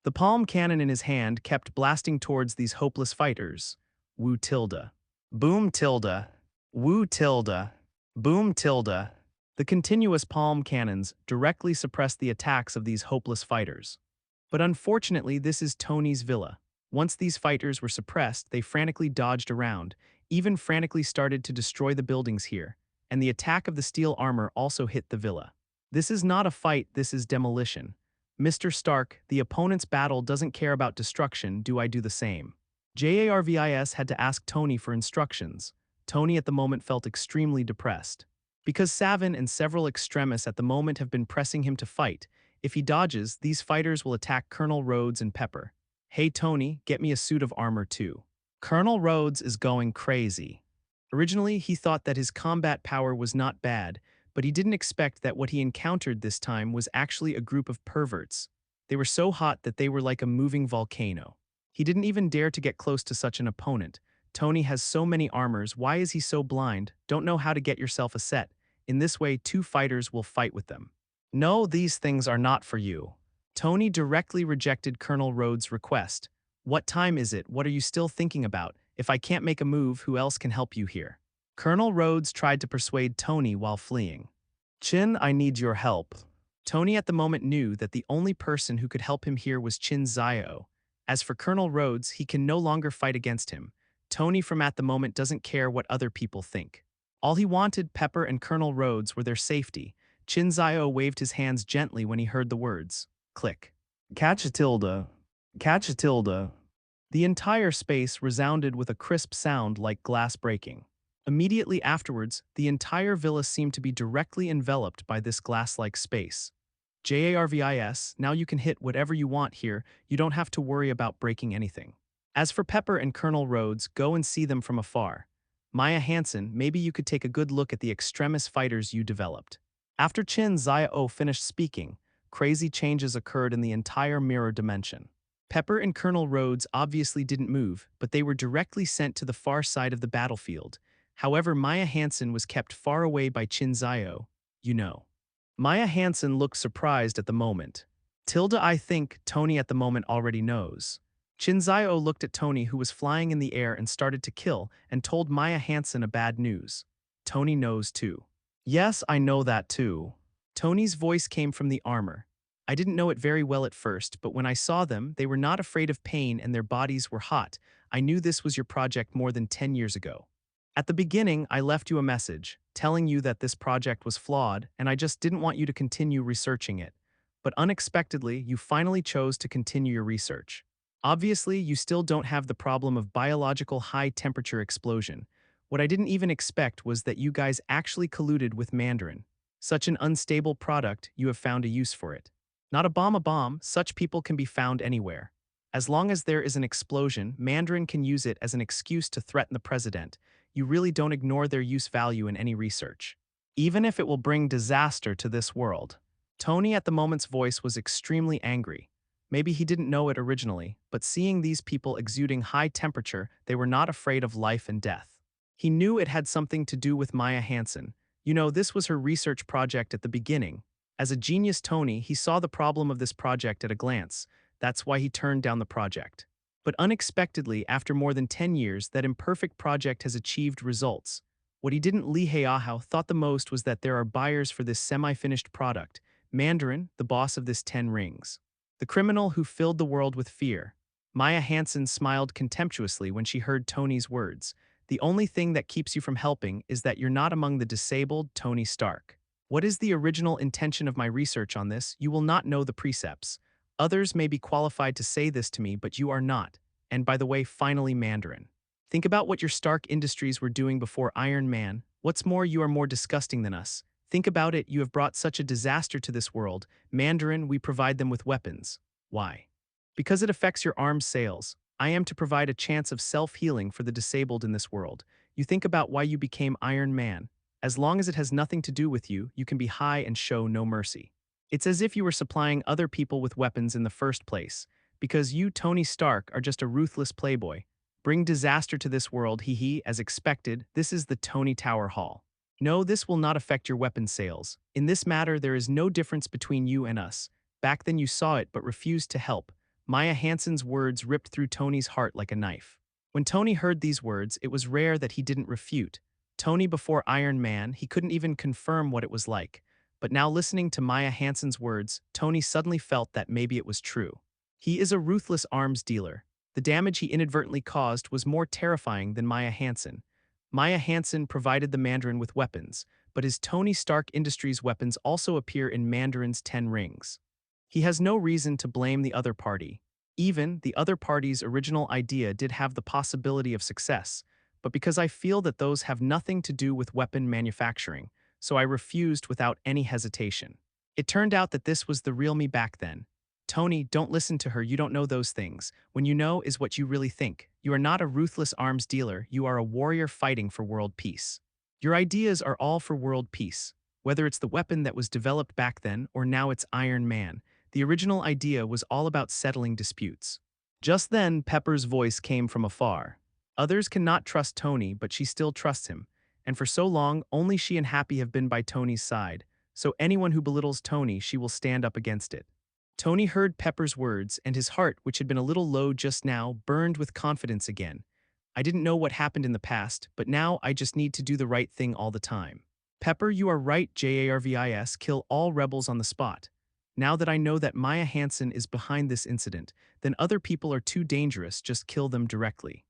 The palm cannon in his hand kept blasting towards these hopeless fighters. Woo tilde. Boom tilde. Woo tilde. Boom tilde. The continuous palm cannons directly suppressed the attacks of these hopeless fighters. But unfortunately, this is Tony's villa. Once these fighters were suppressed, they frantically dodged around, even frantically started to destroy the buildings here, and the attack of the steel armor also hit the villa. This is not a fight, this is demolition. Mr. Stark, the opponent's battle doesn't care about destruction, do I do the same? Jarvis had to ask Tony for instructions. Tony at the moment felt extremely depressed. Because Savin and several extremists at the moment have been pressing him to fight, if he dodges, these fighters will attack Colonel Rhodes and Pepper. Hey Tony, get me a suit of armor too. Colonel Rhodes is going crazy. Originally, he thought that his combat power was not bad, but he didn't expect that what he encountered this time was actually a group of perverts. They were so hot that they were like a moving volcano. He didn't even dare to get close to such an opponent. Tony has so many armors, why is he so blind? Don't know how to get yourself a set. In this way, two fighters will fight with them. No, these things are not for you. Tony directly rejected Colonel Rhodes' request. What time is it? What are you still thinking about? If I can't make a move, who else can help you here? Colonel Rhodes tried to persuade Tony while fleeing. Qin, I need your help. Tony at the moment knew that the only person who could help him here was Qin Xiao. As for Colonel Rhodes, he can no longer fight against him. Tony from at the moment doesn't care what other people think. All he wanted, Pepper and Colonel Rhodes, were their safety. Qin Xiao waved his hands gently when he heard the words. Click. Catch a tilde. Catch a tilde. The entire space resounded with a crisp sound like glass breaking. Immediately afterwards, the entire villa seemed to be directly enveloped by this glass-like space. Jarvis, now you can hit whatever you want here, you don't have to worry about breaking anything. As for Pepper and Colonel Rhodes, go and see them from afar. Maya Hansen, maybe you could take a good look at the extremist fighters you developed. After Qin Xiao finished speaking, crazy changes occurred in the entire mirror dimension. Pepper and Colonel Rhodes obviously didn't move, but they were directly sent to the far side of the battlefield. However, Maya Hansen was kept far away by Qin Xiao, you know. Maya Hansen looked surprised at the moment. Tilda, I think Tony at the moment already knows. Qin Xiao looked at Tony, who was flying in the air and started to kill, and told Maya Hansen a bad news. Tony knows too. Yes, I know that too. Tony's voice came from the armor. I didn't know it very well at first, but when I saw them, they were not afraid of pain and their bodies were hot. I knew this was your project more than 10 years ago. At the beginning, I left you a message, telling you that this project was flawed, and I just didn't want you to continue researching it. But unexpectedly, you finally chose to continue your research. Obviously, you still don't have the problem of biological high-temperature explosion. What I didn't even expect was that you guys actually colluded with Mandarin. Such an unstable product, you have found a use for it. Not a bomb, such people can be found anywhere. As long as there is an explosion, Mandarin can use it as an excuse to threaten the president. You really don't ignore their use value in any research. Even if it will bring disaster to this world. Tony at the moment's voice was extremely angry. Maybe he didn't know it originally, but seeing these people exuding high temperature, they were not afraid of life and death. He knew it had something to do with Maya Hansen. You know, this was her research project at the beginning. As a genius Tony, he saw the problem of this project at a glance. That's why he turned down the project. But unexpectedly, after more than 10 years, that imperfect project has achieved results. What he didn't Li Heiahao thought the most was that there are buyers for this semi-finished product. Mandarin, the boss of this 10 rings. The criminal who filled the world with fear. Maya Hansen smiled contemptuously when she heard Tony's words. The only thing that keeps you from helping is that you're not among the disabled, Tony Stark. What is the original intention of my research on this? You will not know the precepts. Others may be qualified to say this to me, but you are not. And by the way, finally Mandarin. Think about what your Stark Industries were doing before Iron Man. What's more, you are more disgusting than us. Think about it, you have brought such a disaster to this world. Mandarin, we provide them with weapons. Why? Because it affects your arms sales. I am to provide a chance of self-healing for the disabled in this world. You think about why you became Iron Man. As long as it has nothing to do with you, you can be high and show no mercy. It's as if you were supplying other people with weapons in the first place. Because you, Tony Stark, are just a ruthless playboy. Bring disaster to this world, hee, as expected, this is the Tony Tower Hall. No, this will not affect your weapon sales. In this matter, there is no difference between you and us. Back then you saw it but refused to help. Maya Hansen's words ripped through Tony's heart like a knife. When Tony heard these words, it was rare that he didn't refute. Tony before Iron Man, he couldn't even confirm what it was like. But now listening to Maya Hansen's words, Tony suddenly felt that maybe it was true. He is a ruthless arms dealer. The damage he inadvertently caused was more terrifying than Maya Hansen. Maya Hansen provided the Mandarin with weapons, but his Tony Stark Industries weapons also appear in Mandarin's 10 rings. He has no reason to blame the other party. Even the other party's original idea did have the possibility of success, but because I feel that those have nothing to do with weapon manufacturing, so I refused without any hesitation. It turned out that this was the real me back then. Tony, don't listen to her, you don't know those things. When you know is what you really think. You are not a ruthless arms dealer, you are a warrior fighting for world peace. Your ideas are all for world peace. Whether it's the weapon that was developed back then or now it's Iron Man, the original idea was all about settling disputes. Just then, Pepper's voice came from afar. Others cannot trust Tony, but she still trusts him. And for so long, only she and Happy have been by Tony's side. So anyone who belittles Tony, she will stand up against it. Tony heard Pepper's words, and his heart, which had been a little low just now, burned with confidence again. I didn't know what happened in the past, but now I just need to do the right thing all the time. Pepper, you are right, JARVIS, kill all rebels on the spot. Now that I know that Maya Hansen is behind this incident, then other people are too dangerous, just kill them directly.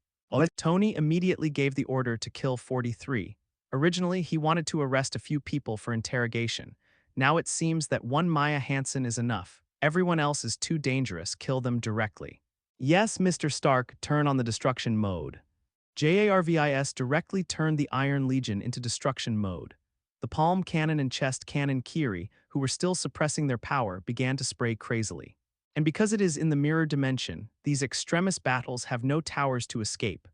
Tony immediately gave the order to kill 43. Originally, he wanted to arrest a few people for interrogation. Now it seems that one Maya Hansen is enough. Everyone else is too dangerous, kill them directly. Yes, Mr. Stark, turn on the destruction mode. JARVIS directly turned the Iron Legion into destruction mode. The palm cannon and chest cannon Kiri, who were still suppressing their power, began to spray crazily. And because it is in the mirror dimension, these extremist battles have no towers to escape.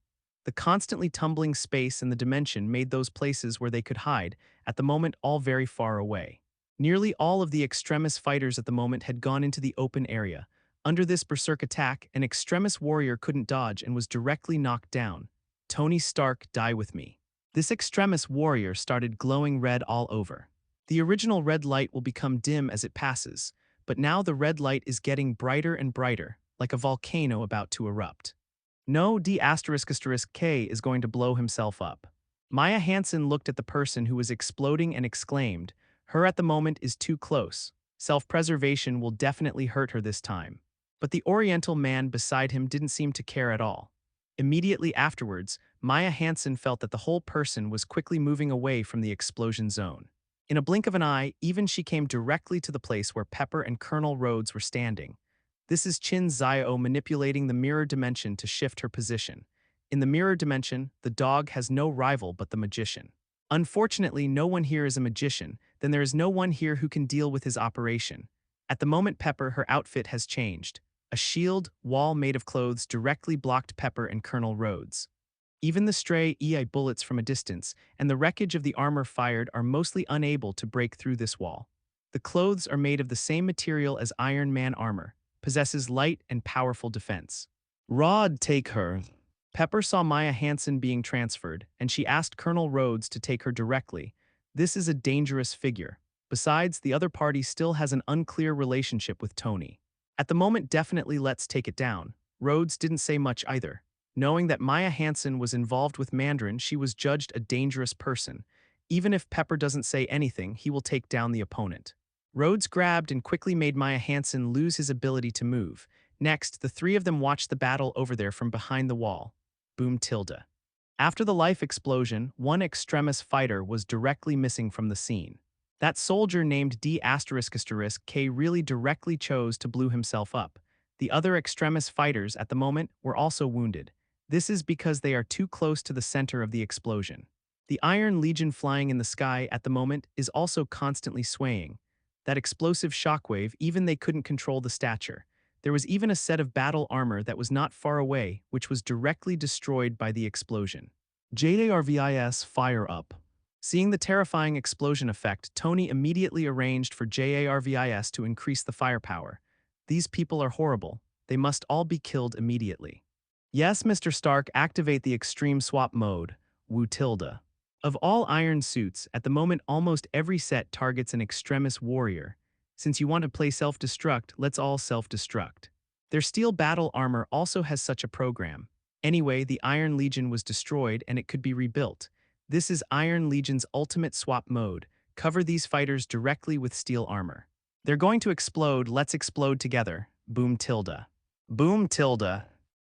The constantly tumbling space in the dimension made those places where they could hide, at the moment all very far away. Nearly all of the extremist fighters at the moment had gone into the open area. Under this berserk attack, an extremist warrior couldn't dodge and was directly knocked down. Tony Stark, die with me. This extremist warrior started glowing red all over. The original red light will become dim as it passes, but now the red light is getting brighter and brighter, like a volcano about to erupt. No, D***K is going to blow himself up. Maya Hansen looked at the person who was exploding and exclaimed, her at the moment is too close. Self-preservation will definitely hurt her this time. But the Oriental man beside him didn't seem to care at all. Immediately afterwards, Maya Hansen felt that the whole person was quickly moving away from the explosion zone. In a blink of an eye, even she came directly to the place where Pepper and Colonel Rhodes were standing. This is Qin Xiao manipulating the mirror dimension to shift her position. In the mirror dimension, the dog has no rival but the magician. Unfortunately, no one here is a magician, then there is no one here who can deal with his operation. At the moment Pepper, her outfit has changed. A shield wall made of clothes directly blocked Pepper and Colonel Rhodes. Even the stray EI bullets from a distance and the wreckage of the armor fired are mostly unable to break through this wall. The clothes are made of the same material as Iron Man armor, possesses light and powerful defense. Rod, take her. Pepper saw Maya Hansen being transferred, and she asked Colonel Rhodes to take her directly. This is a dangerous figure. Besides, the other party still has an unclear relationship with Tony. At the moment, definitely let's take it down. Rhodes didn't say much either. Knowing that Maya Hansen was involved with Mandarin, she was judged a dangerous person. Even if Pepper doesn't say anything, he will take down the opponent. Rhodes grabbed and quickly made Maya Hansen lose his ability to move. Next, the three of them watched the battle over there from behind the wall. Boom tilde. After the life explosion, one extremist fighter was directly missing from the scene. That soldier named D***K really directly chose to blow himself up. The other extremist fighters at the moment were also wounded. This is because they are too close to the center of the explosion. The Iron Legion flying in the sky at the moment is also constantly swaying. That explosive shockwave, even they couldn't control the stature. There was even a set of battle armor that was not far away, which was directly destroyed by the explosion. JARVIS, fire up. Seeing the terrifying explosion effect, Tony immediately arranged for JARVIS to increase the firepower. These people are horrible. They must all be killed immediately. Yes, Mr. Stark, activate the extreme swap mode. Wu tilde. Of all iron suits, at the moment almost every set targets an extremist warrior. Since you want to play self-destruct, let's all self-destruct. Their steel battle armor also has such a program. Anyway, the Iron Legion was destroyed and it could be rebuilt. This is Iron Legion's ultimate swap mode. Cover these fighters directly with steel armor. They're going to explode, let's explode together. Boom tilde. Boom tilde.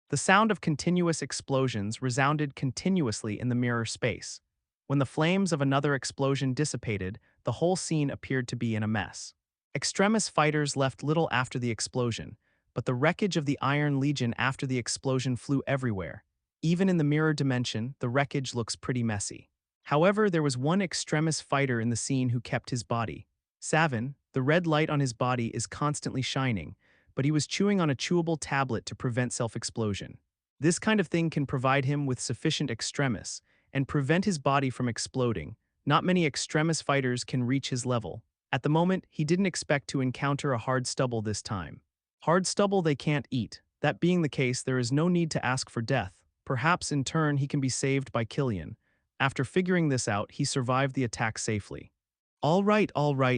The sound of continuous explosions resounded continuously in the mirror space. When the flames of another explosion dissipated, the whole scene appeared to be in a mess. Extremist fighters left little after the explosion, but the wreckage of the Iron Legion after the explosion flew everywhere. Even in the mirror dimension, the wreckage looks pretty messy. However, there was one extremis fighter in the scene who kept his body. Savin, the red light on his body is constantly shining, but he was chewing on a chewable tablet to prevent self-explosion. This kind of thing can provide him with sufficient extremis and prevent his body from exploding. Not many extremis fighters can reach his level. At the moment, he didn't expect to encounter a hard stubble this time. Hard stubble they can't eat. That being the case, there is no need to ask for death. Perhaps in turn he can be saved by Killian. After figuring this out, he survived the attack safely. All right,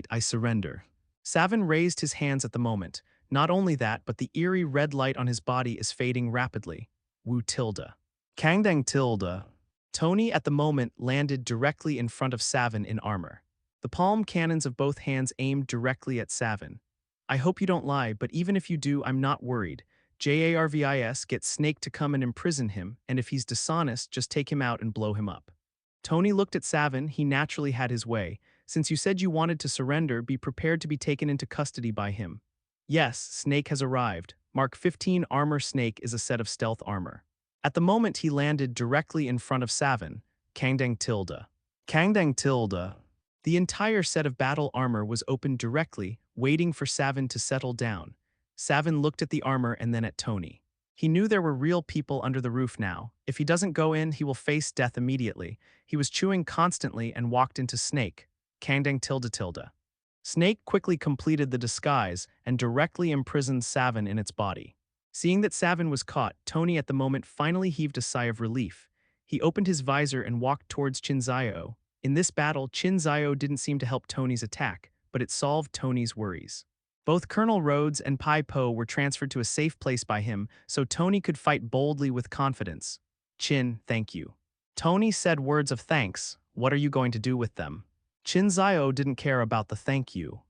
I surrender. Savin raised his hands at the moment. Not only that, but the eerie red light on his body is fading rapidly. Wu tilde. Kangdang tilde. Tony at the moment landed directly in front of Savin in armor. The palm cannons of both hands aimed directly at Savin. I hope you don't lie, but even if you do, I'm not worried. JARVIS, get Snake to come and imprison him, and if he's dishonest, just take him out and blow him up. Tony looked at Savin. He naturally had his way. Since you said you wanted to surrender, be prepared to be taken into custody by him. Yes, Snake has arrived. Mark 15 armor Snake is a set of stealth armor. At the moment he landed directly in front of Savin. Kangdang tilde. Kangdang tilde. The entire set of battle armor was opened directly, waiting for Savin to settle down. Savin looked at the armor and then at Tony. He knew there were real people under the roof now. If he doesn't go in, he will face death immediately. He was chewing constantly and walked into Snake. Kangdang tilde tilde. Snake quickly completed the disguise and directly imprisoned Savin in its body. Seeing that Savin was caught, Tony at the moment finally heaved a sigh of relief. He opened his visor and walked towards Qin Xiao. In this battle, Qin Xiao didn't seem to help Tony's attack, but it solved Tony's worries. Both Colonel Rhodes and Pai Po were transferred to a safe place by him, so Tony could fight boldly with confidence. Qin, thank you. Tony said words of thanks. What are you going to do with them? Qin Xiao didn't care about the thank you.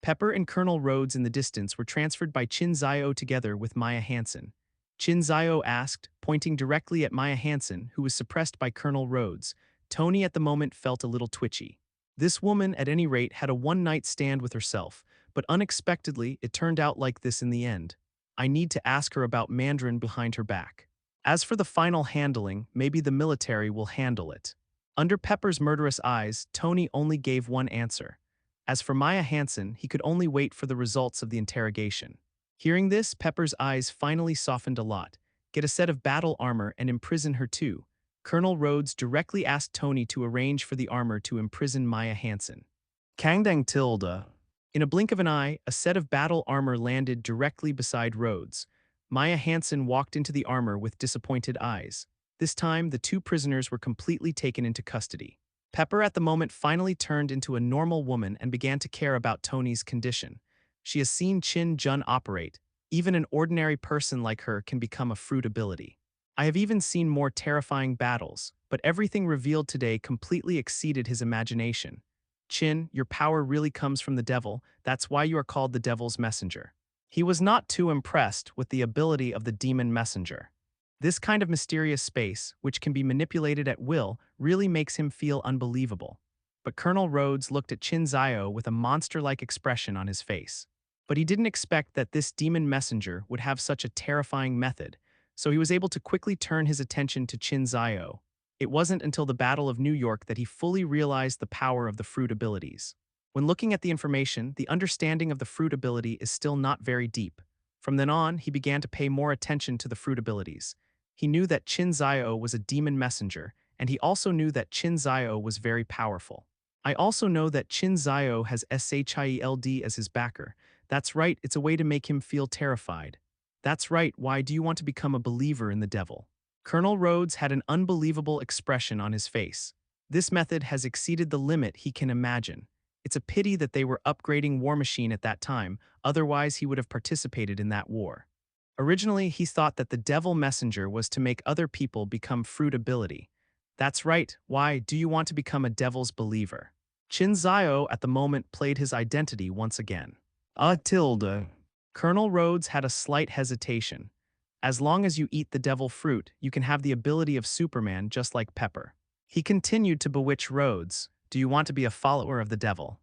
Pepper and Colonel Rhodes in the distance were transferred by Qin Xiao together with Maya Hansen. Qin Xiao asked, pointing directly at Maya Hansen, who was suppressed by Colonel Rhodes. Tony at the moment felt a little twitchy. This woman, at any rate, had a one-night stand with herself, but unexpectedly, it turned out like this in the end. I need to ask her about Mandarin behind her back. As for the final handling, maybe the military will handle it. Under Pepper's murderous eyes, Tony only gave one answer. As for Maya Hansen, he could only wait for the results of the interrogation. Hearing this, Pepper's eyes finally softened a lot. Get a set of battle armor and imprison her too. Colonel Rhodes directly asked Tony to arrange for the armor to imprison Maya Hansen. Kangdang tilde. In a blink of an eye, a set of battle armor landed directly beside Rhodes. Maya Hansen walked into the armor with disappointed eyes. This time, the two prisoners were completely taken into custody. Pepper at the moment finally turned into a normal woman and began to care about Tony's condition. She has seen Qin Jun operate. Even an ordinary person like her can become a fruit ability. I have even seen more terrifying battles, but everything revealed today completely exceeded his imagination. Qin, your power really comes from the devil. That's why you are called the devil's messenger. He was not too impressed with the ability of the demon messenger. This kind of mysterious space, which can be manipulated at will, really makes him feel unbelievable. But Colonel Rhodes looked at Qin Xiao with a monster-like expression on his face. But he didn't expect that this demon messenger would have such a terrifying method, so he was able to quickly turn his attention to Qin Xiao. It wasn't until the Battle of New York that he fully realized the power of the fruit abilities. When looking at the information, the understanding of the fruit ability is still not very deep. From then on, he began to pay more attention to the fruit abilities. He knew that Qin Xiao was a demon messenger, and he also knew that Qin Xiao was very powerful. I also know that Qin Xiao has SHIELD as his backer. That's right, it's a way to make him feel terrified. That's right, why do you want to become a believer in the devil? Colonel Rhodes had an unbelievable expression on his face. This method has exceeded the limit he can imagine. It's a pity that they were upgrading War Machine at that time, otherwise he would have participated in that war. Originally, he thought that the devil messenger was to make other people become fruit ability. That's right, why do you want to become a devil's believer? Qin Xiao at the moment played his identity once again. Tilde. Colonel Rhodes had a slight hesitation. As long as you eat the devil fruit, you can have the ability of Superman just like Pepper. He continued to bewitch Rhodes. Do you want to be a follower of the devil?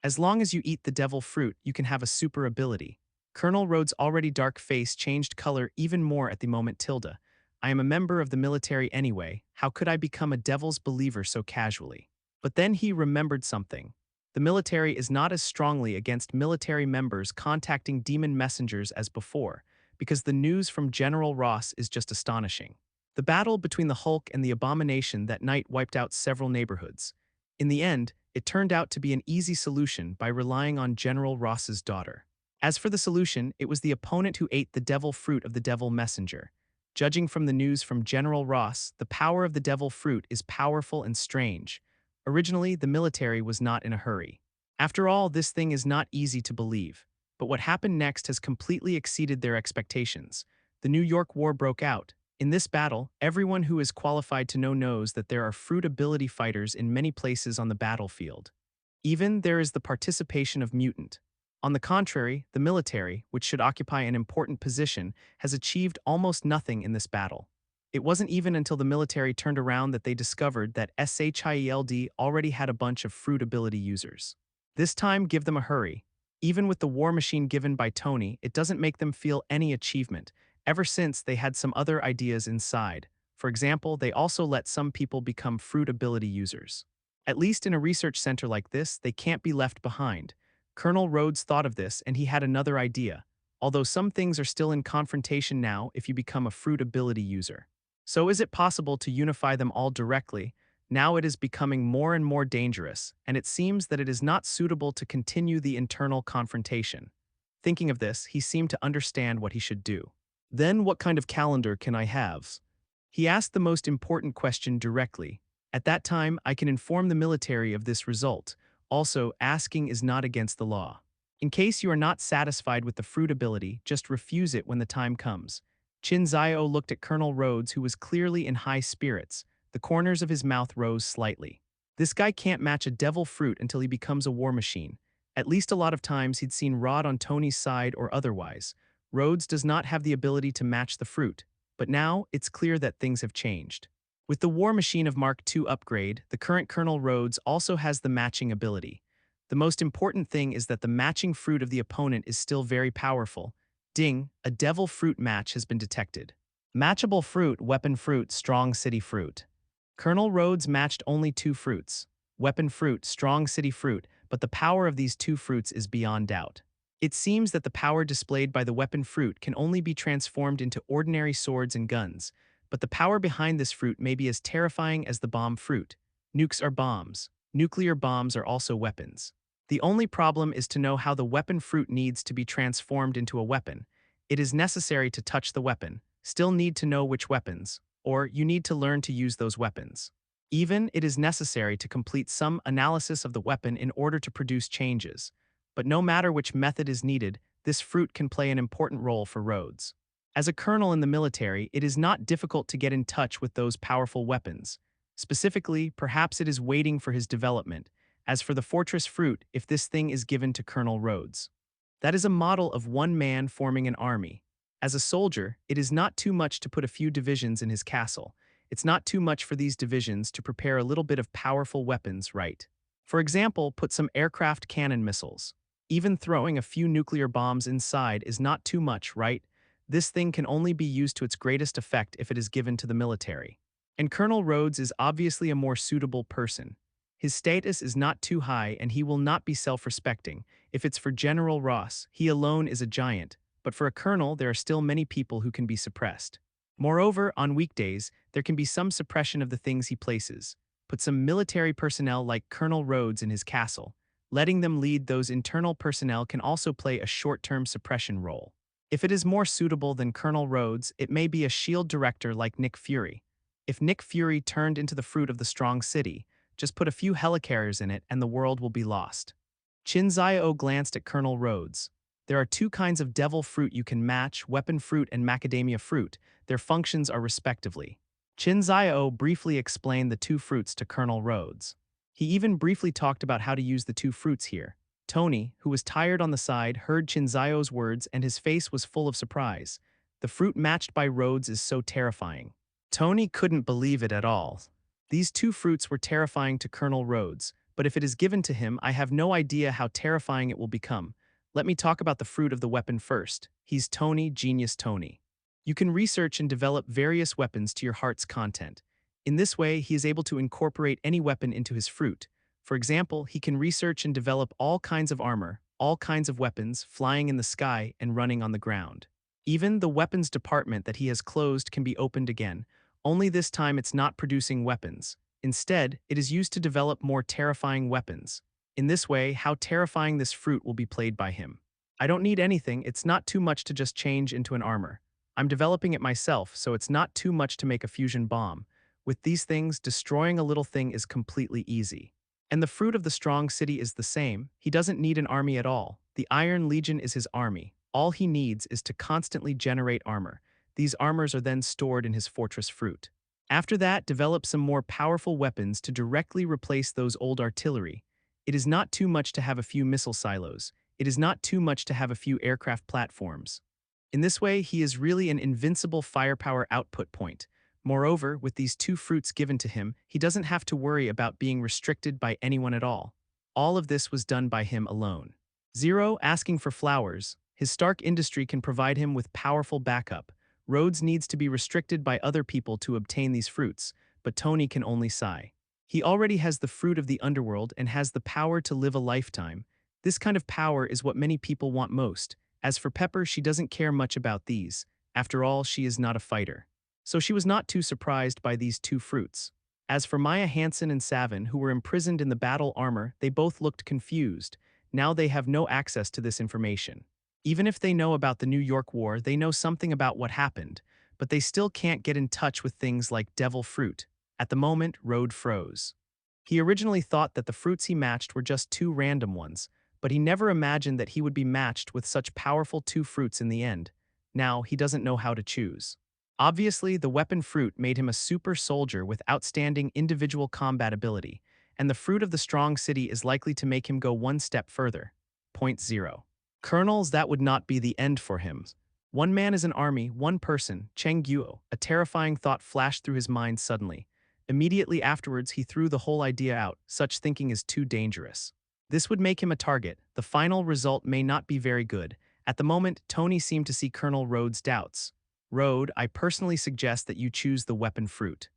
As long as you eat the devil fruit, you can have a super ability. Colonel Rhodes' already dark face changed color even more at the moment. Tilda. I am a member of the military anyway, how could I become a devil's believer so casually? But then he remembered something. The military is not as strongly against military members contacting demon messengers as before, because the news from General Ross is just astonishing. The battle between the Hulk and the Abomination that night wiped out several neighborhoods. In the end, it turned out to be an easy solution by relying on General Ross's daughter. As for the solution, it was the opponent who ate the devil fruit of the devil messenger. Judging from the news from General Ross, the power of the devil fruit is powerful and strange. Originally, the military was not in a hurry. After all, this thing is not easy to believe. But what happened next has completely exceeded their expectations. The New York War broke out. In this battle, everyone who is qualified to know knows that there are fruit ability fighters in many places on the battlefield. Even there is the participation of mutant. On the contrary, the military, which should occupy an important position, has achieved almost nothing in this battle. It wasn't even until the military turned around that they discovered that SHIELD already had a bunch of fruit ability users. This time, give them a hurry. Even with the war machine given by Tony, it doesn't make them feel any achievement, ever since they had some other ideas inside. For example, they also let some people become fruit ability users. At least in a research center like this, they can't be left behind. Colonel Rhodes thought of this and he had another idea, although some things are still in confrontation now if you become a fruit ability user. So is it possible to unify them all directly? Now it is becoming more and more dangerous, and it seems that it is not suitable to continue the internal confrontation. Thinking of this, he seemed to understand what he should do. Then what kind of calendar can I have? He asked the most important question directly. At that time, I can inform the military of this result. Also, asking is not against the law. In case you are not satisfied with the fruit ability, just refuse it when the time comes. Qin Xiao looked at Colonel Rhodes, who was clearly in high spirits. The corners of his mouth rose slightly. This guy can't match a devil fruit until he becomes a war machine. At least a lot of times he'd seen Rod on Tony's side or otherwise. Rhodes does not have the ability to match the fruit, but now it's clear that things have changed. With the War Machine of Mark II upgrade, the current Colonel Rhodes also has the matching ability. The most important thing is that the matching fruit of the opponent is still very powerful. Ding, a devil fruit match has been detected. Matchable fruit, weapon fruit, strong city fruit. Colonel Rhodes matched only 2 fruits. Weapon fruit, strong city fruit, but the power of these 2 fruits is beyond doubt. It seems that the power displayed by the weapon fruit can only be transformed into ordinary swords and guns, but the power behind this fruit may be as terrifying as the bomb fruit. Nukes are bombs. Nuclear bombs are also weapons. The only problem is to know how the weapon fruit needs to be transformed into a weapon. It is necessary to touch the weapon, still need to know which weapons, or you need to learn to use those weapons. Even it is necessary to complete some analysis of the weapon in order to produce changes. But no matter which method is needed, this fruit can play an important role for Rhodes. As a colonel in the military, it is not difficult to get in touch with those powerful weapons. Specifically, perhaps it is waiting for his development. As for the fortress fruit, if this thing is given to Colonel Rhodes, that is a model of one man forming an army. As a soldier, it is not too much to put a few divisions in his castle. It's not too much for these divisions to prepare a little bit of powerful weapons, right? For example, put some aircraft cannon missiles. Even throwing a few nuclear bombs inside is not too much, right? This thing can only be used to its greatest effect if it is given to the military. And Colonel Rhodes is obviously a more suitable person. His status is not too high and he will not be self-respecting. If it's for General Ross, he alone is a giant, but for a colonel there are still many people who can be suppressed. Moreover, on weekdays, there can be some suppression of the things he places. Put some military personnel like Colonel Rhodes in his castle. Letting them lead those internal personnel can also play a short-term suppression role. If it is more suitable than Colonel Rhodes, it may be a shield director like Nick Fury. If Nick Fury turned into the fruit of the strong city, just put a few helicarriers in it and the world will be lost. Qin Xiao glanced at Colonel Rhodes. There are 2 kinds of devil fruit you can match, weapon fruit and macadamia fruit. Their functions are respectively. Qin Xiao briefly explained the 2 fruits to Colonel Rhodes. He even briefly talked about how to use the 2 fruits here. Tony, who was tired on the side, heard Qin Xiao's words and his face was full of surprise. The fruit matched by Rhodes is so terrifying. Tony couldn't believe it at all. These 2 fruits were terrifying to Colonel Rhodes, but if it is given to him, I have no idea how terrifying it will become. Let me talk about the fruit of the weapon first. He's Tony, Genius Tony. You can research and develop various weapons to your heart's content. In this way, he is able to incorporate any weapon into his fruit. For example, he can research and develop all kinds of armor, all kinds of weapons, flying in the sky and running on the ground. Even the weapons department that he has closed can be opened again, only this time it's not producing weapons. Instead, it is used to develop more terrifying weapons. In this way, how terrifying this fruit will be played by him. I don't need anything, it's not too much to just change into an armor. I'm developing it myself, so it's not too much to make a fusion bomb. With these things, destroying a little thing is completely easy. And the fruit of the strong city is the same. He doesn't need an army at all. The Iron Legion is his army. All he needs is to constantly generate armor. These armors are then stored in his fortress fruit. After that, develop some more powerful weapons to directly replace those old artillery. It is not too much to have a few missile silos. It is not too much to have a few aircraft platforms. In this way, he is really an invincible firepower output point. Moreover, with these two fruits given to him, he doesn't have to worry about being restricted by anyone at all. All of this was done by him alone. 0. Asking for flowers. His Stark industry can provide him with powerful backup. Rhodes needs to be restricted by other people to obtain these fruits, but Tony can only sigh. He already has the fruit of the underworld and has the power to live a lifetime. This kind of power is what many people want most. As for Pepper, she doesn't care much about these. After all, she is not a fighter. So she was not too surprised by these two fruits. As for Maya Hansen and Savin, who were imprisoned in the battle armor, they both looked confused. Now they have no access to this information. Even if they know about the New York War, they know something about what happened, but they still can't get in touch with things like devil fruit. At the moment, Rhodes froze. He originally thought that the fruits he matched were just two random ones, but he never imagined that he would be matched with such powerful two fruits in the end. Now, he doesn't know how to choose. Obviously, the weapon fruit made him a super soldier with outstanding individual combat ability, and the fruit of the strong city is likely to make him go one step further. Point 0. Colonels, that would not be the end for him. One man is an army, one person, Cheng Guo. A terrifying thought flashed through his mind suddenly. Immediately afterwards, he threw the whole idea out. Such thinking is too dangerous. This would make him a target. The final result may not be very good. At the moment, Tony seemed to see Colonel Rhodes' doubts. Rhodes, I personally suggest that you choose the weapon fruit.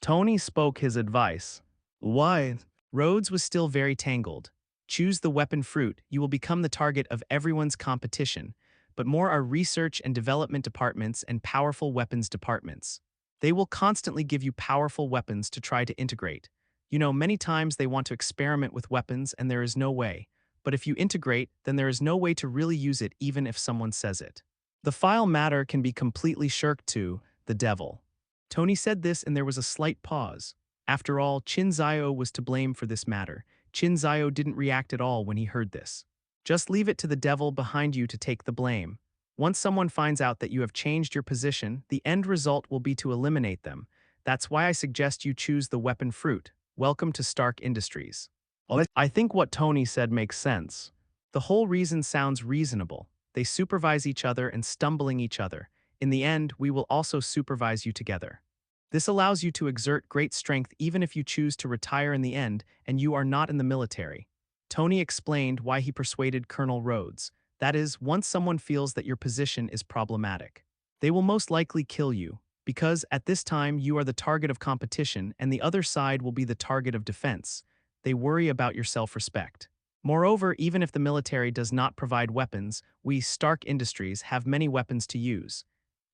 Tony spoke his advice. Why? Rhodes was still very tangled. Choose the weapon fruit, you will become the target of everyone's competition, but more are research and development departments and powerful weapons departments. They will constantly give you powerful weapons to try to integrate. You know, many times they want to experiment with weapons and there is no way. But if you integrate, then there is no way to really use it even if someone says it. The file matter can be completely shirked to the devil. Tony said this and there was a slight pause. After all, Qin Xiao was to blame for this matter. Qin Xiao didn't react at all when he heard this. Just leave it to the devil behind you to take the blame. Once someone finds out that you have changed your position, the end result will be to eliminate them. That's why I suggest you choose the weapon fruit. Welcome to Stark Industries. I think what Tony said makes sense. The whole reason sounds reasonable. They supervise each other and stumbling each other. In the end, we will also supervise you together. This allows you to exert great strength even if you choose to retire in the end and you are not in the military. Tony explained why he persuaded Colonel Rhodes. That is, once someone feels that your position is problematic, they will most likely kill you, because at this time you are the target of competition and the other side will be the target of defense. They worry about your self-respect. Moreover, even if the military does not provide weapons, we Stark Industries have many weapons to use.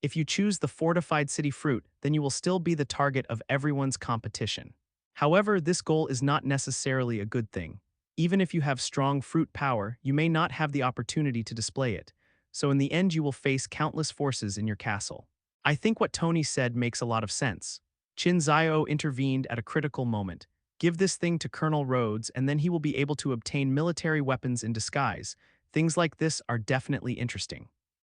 If you choose the fortified city fruit, then you will still be the target of everyone's competition. However, this goal is not necessarily a good thing. Even if you have strong fruit power, you may not have the opportunity to display it, so in the end you will face countless forces in your castle. I think what Tony said makes a lot of sense. Qin Xiao intervened at a critical moment. Give this thing to Colonel Rhodes and then he will be able to obtain military weapons in disguise. Things like this are definitely interesting.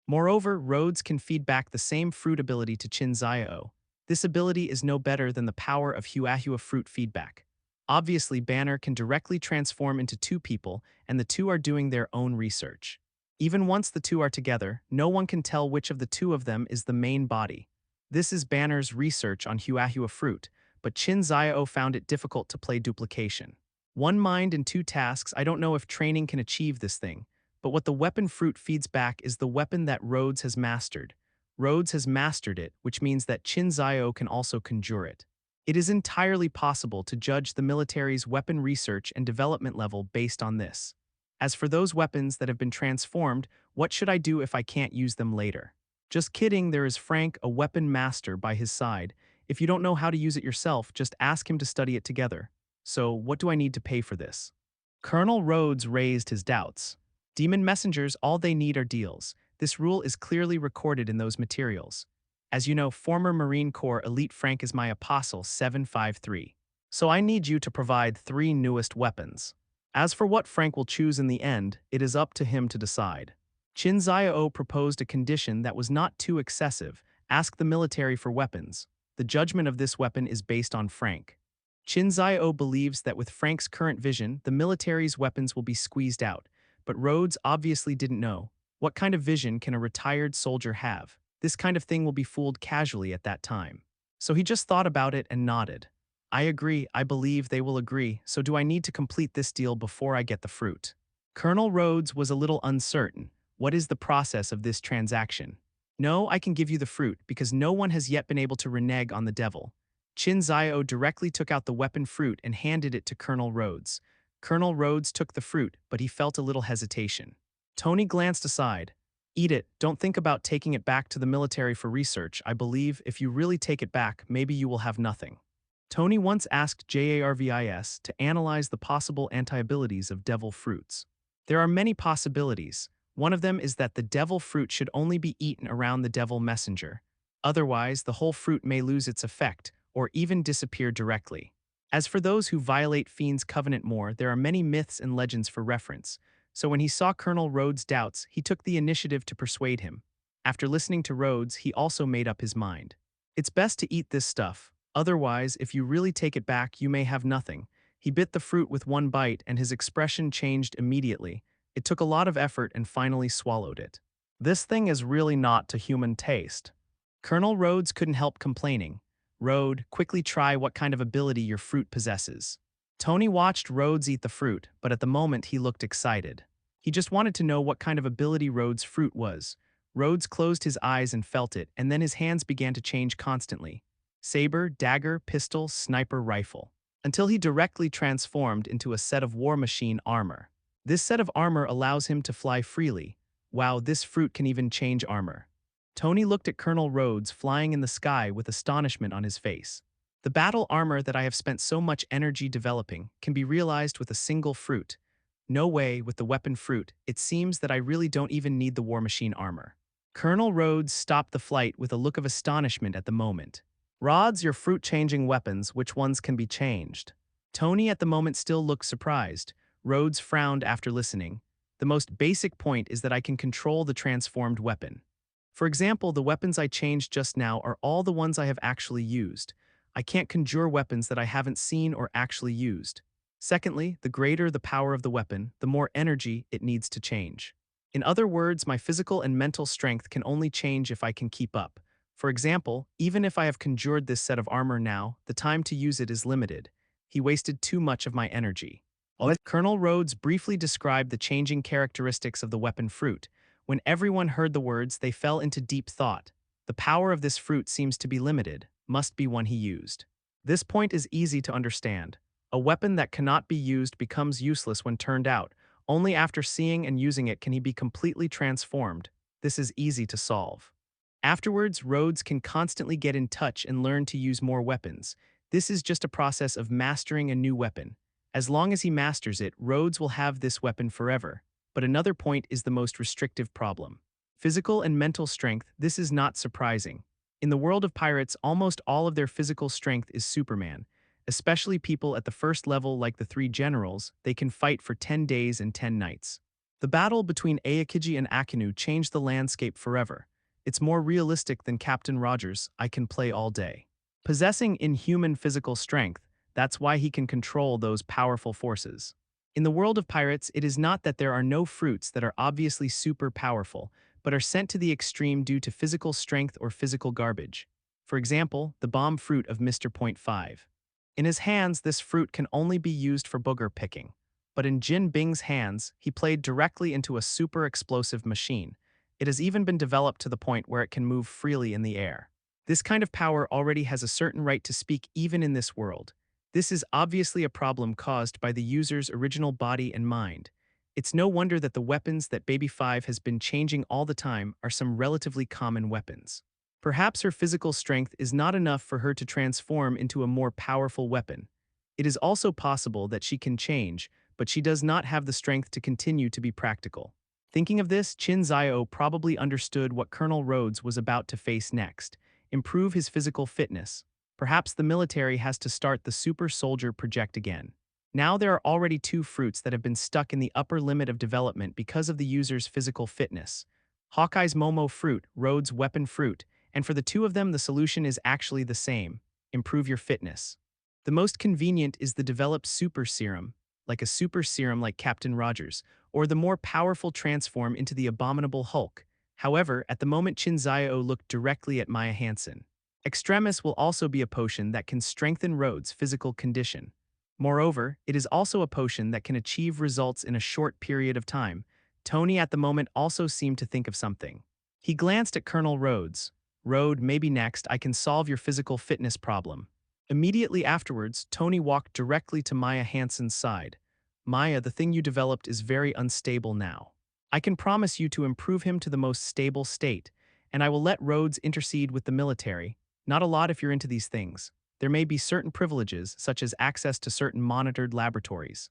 Moreover, Rhodes can feed back the same fruit ability to Qin Xiao. This ability is no better than the power of Huahua fruit feedback. Obviously, Banner can directly transform into two people, and the two are doing their own research. Even once the two are together, no one can tell which of the two of them is the main body. This is Banner's research on Huahua fruit, but Qin Xiao found it difficult to play duplication. One mind and two tasks, I don't know if training can achieve this thing, But what the weapon fruit feeds back is the weapon that Rhodes has mastered. Rhodes has mastered it, which means that Qin Xiao can also conjure it. It is entirely possible to judge the military's weapon research and development level based on this. As for those weapons that have been transformed, what should I do if I can't use them later? Just kidding, there is Frank, a weapon master, by his side. If you don't know how to use it yourself, just ask him to study it together. So, what do I need to pay for this? Colonel Rhodes raised his doubts. Demon messengers, all they need are deals. This rule is clearly recorded in those materials. As you know, former Marine Corps Elite Frank is my apostle 753. So I need you to provide 3 newest weapons. As for what Frank will choose in the end, it is up to him to decide. Qin Xiao proposed a condition that was not too excessive: ask the military for weapons. The judgment of this weapon is based on Frank. Qin Xiao believes that with Frank's current vision, the military's weapons will be squeezed out, but Rhodes obviously didn't know. What kind of vision can a retired soldier have? This kind of thing will be fooled casually at that time. So he just thought about it and nodded. I agree, I believe they will agree, so do I need to complete this deal before I get the fruit? Colonel Rhodes was a little uncertain. What is the process of this transaction? No, I can give you the fruit, because no one has yet been able to renege on the devil. Qin Xiao directly took out the weapon fruit and handed it to Colonel Rhodes. Colonel Rhodes took the fruit, but he felt a little hesitation. Tony glanced aside. Eat it, don't think about taking it back to the military for research. I believe if you really take it back, maybe you will have nothing. Tony once asked Jarvis to analyze the possible anti-abilities of devil fruits. There are many possibilities. One of them is that the devil fruit should only be eaten around the devil messenger. Otherwise, the whole fruit may lose its effect, or even disappear directly. As for those who violate Fiend's covenant more, there are many myths and legends for reference. So when he saw Colonel Rhodes' doubts, he took the initiative to persuade him. After listening to Rhodes, he also made up his mind. It's best to eat this stuff. Otherwise, if you really take it back, you may have nothing. He bit the fruit with one bite, and his expression changed immediately. It took a lot of effort and finally swallowed it. This thing is really not to human taste. Colonel Rhodes couldn't help complaining. Rhodes, quickly try what kind of ability your fruit possesses. Tony watched Rhodes eat the fruit, but at the moment he looked excited. He just wanted to know what kind of ability Rhodes' fruit was. Rhodes closed his eyes and felt it, and then his hands began to change constantly. Saber, dagger, pistol, sniper, rifle. Until he directly transformed into a set of war machine armor. This set of armor allows him to fly freely. Wow, this fruit can even change armor. Tony looked at Colonel Rhodes flying in the sky with astonishment on his face. The battle armor that I have spent so much energy developing can be realized with a single fruit. No way, with the weapon fruit, it seems that I really don't even need the war machine armor. Colonel Rhodes stopped the flight with a look of astonishment at the moment. Rods, your fruit-changing weapons, which ones can be changed? Tony at the moment still looked surprised. Rhodes frowned after listening. The most basic point is that I can control the transformed weapon. For example, the weapons I changed just now are all the ones I have actually used. I can't conjure weapons that I haven't seen or actually used. Secondly, the greater the power of the weapon, the more energy it needs to change. In other words, my physical and mental strength can only change if I can keep up. For example, even if I have conjured this set of armor now, the time to use it is limited. He wasted too much of my energy. Colonel Rhodes briefly described the changing characteristics of the weapon fruit. When everyone heard the words, they fell into deep thought. The power of this fruit seems to be limited, must be one he used. This point is easy to understand. A weapon that cannot be used becomes useless when turned out. Only after seeing and using it can he be completely transformed. This is easy to solve. Afterwards, Rhodes can constantly get in touch and learn to use more weapons. This is just a process of mastering a new weapon. As long as he masters it, Rhodes will have this weapon forever. But another point is the most restrictive problem. Physical and mental strength, this is not surprising. In the world of pirates, almost all of their physical strength is Superman. Especially people at the first level like the 3 generals, they can fight for 10 days and 10 nights. The battle between Aokiji and Akinu changed the landscape forever. It's more realistic than Captain Rogers, I can play all day. Possessing inhuman physical strength, that's why he can control those powerful forces. In the world of pirates, it is not that there are no fruits that are obviously super powerful, but are sent to the extreme due to physical strength or physical garbage. For example, the bomb fruit of Mr. Point 5. In his hands, this fruit can only be used for booger picking. But in Jin Bing's hands, he played directly into a super explosive machine. It has even been developed to the point where it can move freely in the air. This kind of power already has a certain right to speak even in this world. This is obviously a problem caused by the user's original body and mind. It's no wonder that the weapons that Baby 5 has been changing all the time are some relatively common weapons. Perhaps her physical strength is not enough for her to transform into a more powerful weapon. It is also possible that she can change, but she does not have the strength to continue to be practical. Thinking of this, Qin Xiao probably understood what Colonel Rhodes was about to face next: improve his physical fitness. Perhaps the military has to start the super soldier project again. Now there are already two fruits that have been stuck in the upper limit of development because of the user's physical fitness. Hawkeye's Momo fruit, Rhodes' weapon fruit, and for the two of them the solution is actually the same: improve your fitness. The most convenient is the developed super serum, like a super serum like Captain Rogers, or the more powerful transform into the abominable Hulk. However, at the moment Qin Xiao looked directly at Maya Hansen. Extremis will also be a potion that can strengthen Rhodes' physical condition. Moreover, it is also a potion that can achieve results in a short period of time. Tony at the moment also seemed to think of something. He glanced at Colonel Rhodes. "Rhodes, maybe next I can solve your physical fitness problem." Immediately afterwards, Tony walked directly to Maya Hansen's side. "Maya, the thing you developed is very unstable now. I can promise you to improve him to the most stable state, and I will let Rhodes intercede with the military. Not a lot if you're into these things. There may be certain privileges, such as access to certain monitored laboratories.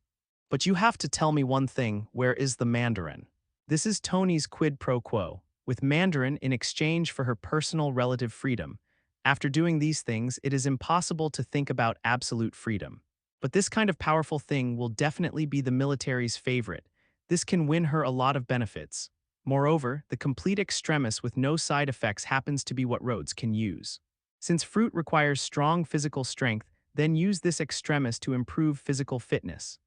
But you have to tell me one thing: where is the Mandarin?" This is Tony's quid pro quo, with Mandarin in exchange for her personal relative freedom. After doing these things, it is impossible to think about absolute freedom. But this kind of powerful thing will definitely be the military's favorite. This can win her a lot of benefits. Moreover, the complete extremis with no side effects happens to be what Rhodes can use. Since fruit requires strong physical strength, then use this extremis to improve physical fitness.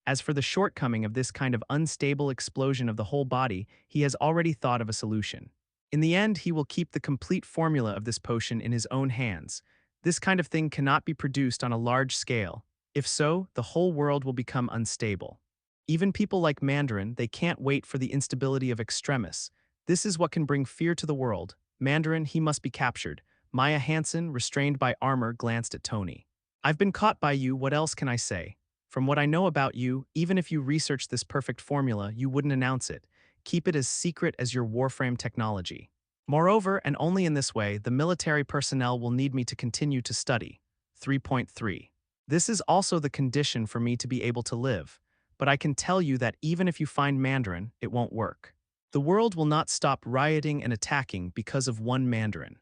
As for the shortcoming of this kind of unstable explosion of the whole body, he has already thought of a solution. In the end, he will keep the complete formula of this potion in his own hands. This kind of thing cannot be produced on a large scale. If so, the whole world will become unstable. Even people like Mandarin, they can't wait for the instability of extremis. This is what can bring fear to the world. Mandarin, he must be captured. Maya Hansen, restrained by armor, glanced at Tony. "I've been caught by you, what else can I say? From what I know about you, even if you researched this perfect formula, you wouldn't announce it. Keep it as secret as your Warframe technology. Moreover, and only in this way, the military personnel will need me to continue to study." 3.3. This is also the condition for me to be able to live. But I can tell you that even if you find Mandarin, it won't work. The world will not stop rioting and attacking because of one Mandarin.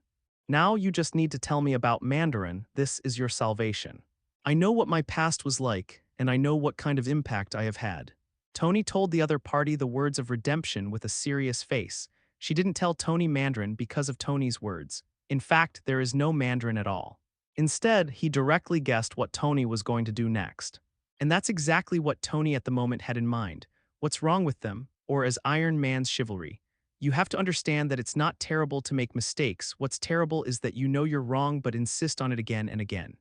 Now you just need to tell me about Mandarin. This is your salvation. I know what my past was like, and I know what kind of impact I have had. Tony told the other party the words of redemption with a serious face. She didn't tell Tony Mandarin because of Tony's words. In fact, there is no Mandarin at all. Instead, he directly guessed what Tony was going to do next. And that's exactly what Tony at the moment had in mind. What's wrong with them? Or as Iron Man's chivalry. You have to understand that it's not terrible to make mistakes. What's terrible is that you know you're wrong but insist on it again and again.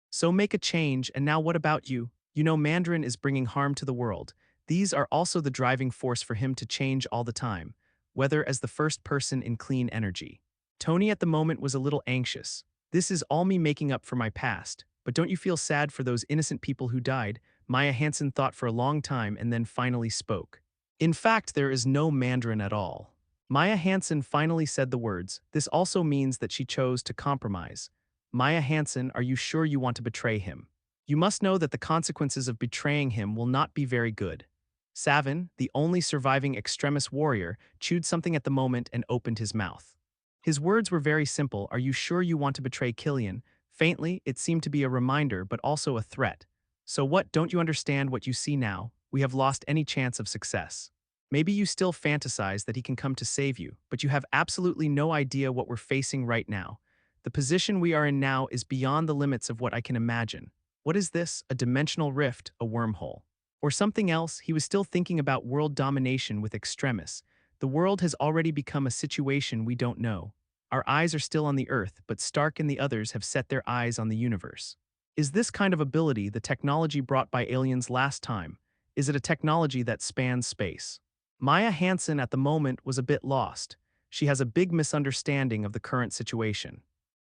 So make a change, and now what about you? You know Mandarin is bringing harm to the world. These are also the driving force for him to change all the time, whether as the first person in clean energy. Tony at the moment was a little anxious. This is all me making up for my past. But don't you feel sad for those innocent people who died? Maya Hansen thought for a long time and then finally spoke. In fact, there is no Mandarin at all. Maya Hansen finally said the words. This also means that she chose to compromise. Maya Hansen, are you sure you want to betray him? You must know that the consequences of betraying him will not be very good. Savin, the only surviving extremis warrior, chewed something at the moment and opened his mouth. His words were very simple. Are you sure you want to betray Killian? Faintly, it seemed to be a reminder but also a threat. So what, don't you understand what you see now? We have lost any chance of success. Maybe you still fantasize that he can come to save you, but you have absolutely no idea what we're facing right now. The position we are in now is beyond the limits of what I can imagine. What is this? A dimensional rift, a wormhole? Or something else? He was still thinking about world domination with extremis. The world has already become a situation we don't know. Our eyes are still on the Earth, but Stark and the others have set their eyes on the universe. Is this kind of ability the technology brought by aliens last time? Is it a technology that spans space? Maya Hansen at the moment was a bit lost. She has a big misunderstanding of the current situation.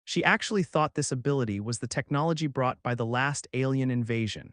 She actually thought this ability was the technology brought by the last alien invasion.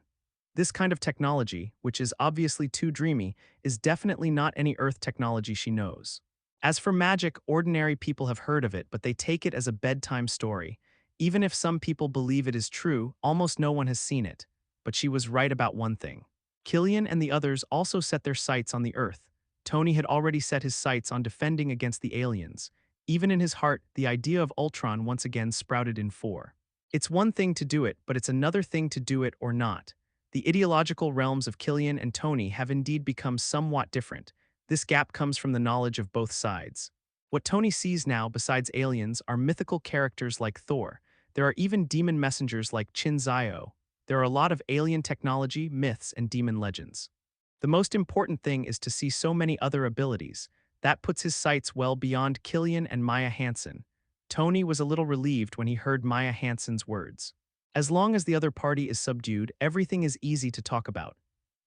This kind of technology, which is obviously too dreamy, is definitely not any Earth technology she knows. As for magic, ordinary people have heard of it, but they take it as a bedtime story. Even if some people believe it is true, almost no one has seen it. But she was right about one thing. Killian and the others also set their sights on the Earth. Tony had already set his sights on defending against the aliens. Even in his heart, the idea of Ultron once again sprouted in Thor. It's one thing to do it, but it's another thing to do it or not. The ideological realms of Killian and Tony have indeed become somewhat different. This gap comes from the knowledge of both sides. What Tony sees now, besides aliens, are mythical characters like Thor. There are even demon messengers like Qin Xiao. There are a lot of alien technology, myths, and demon legends. The most important thing is to see so many other abilities. That puts his sights well beyond Killian and Maya Hansen. Tony was a little relieved when he heard Maya Hansen's words. As long as the other party is subdued, everything is easy to talk about.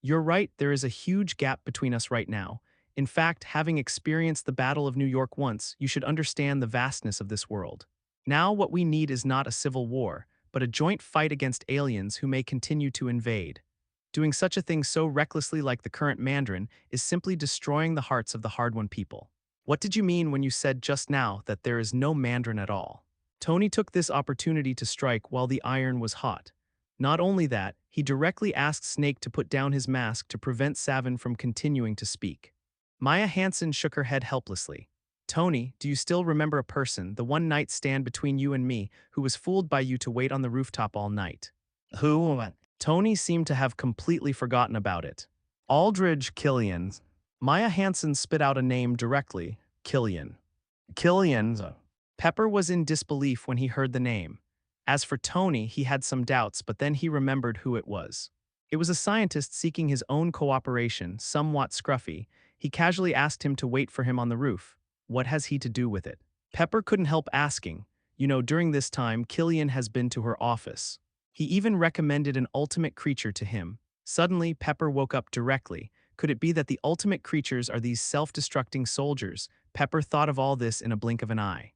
You're right, there is a huge gap between us right now. In fact, having experienced the Battle of New York once, you should understand the vastness of this world. Now what we need is not a civil war, but a joint fight against aliens who may continue to invade. Doing such a thing so recklessly like the current Mandarin is simply destroying the hearts of the hard-won people. What did you mean when you said just now that there is no Mandarin at all? Tony took this opportunity to strike while the iron was hot. Not only that, he directly asked Snake to put down his mask to prevent Savin from continuing to speak. Maya Hansen shook her head helplessly. Tony, do you still remember a person, the one night stand between you and me, who was fooled by you to wait on the rooftop all night? Who? Tony seemed to have completely forgotten about it. Aldridge Killian. Maya Hansen spit out a name directly, Killian. Killian. Pepper was in disbelief when he heard the name. As for Tony, he had some doubts, but then he remembered who it was. It was a scientist seeking his own cooperation, somewhat scruffy. He casually asked him to wait for him on the roof. What has he to do with it? Pepper couldn't help asking. You know, during this time, Killian has been to her office. He even recommended an ultimate creature to him. Suddenly, Pepper woke up directly. Could it be that the ultimate creatures are these self-destructing soldiers? Pepper thought of all this in a blink of an eye.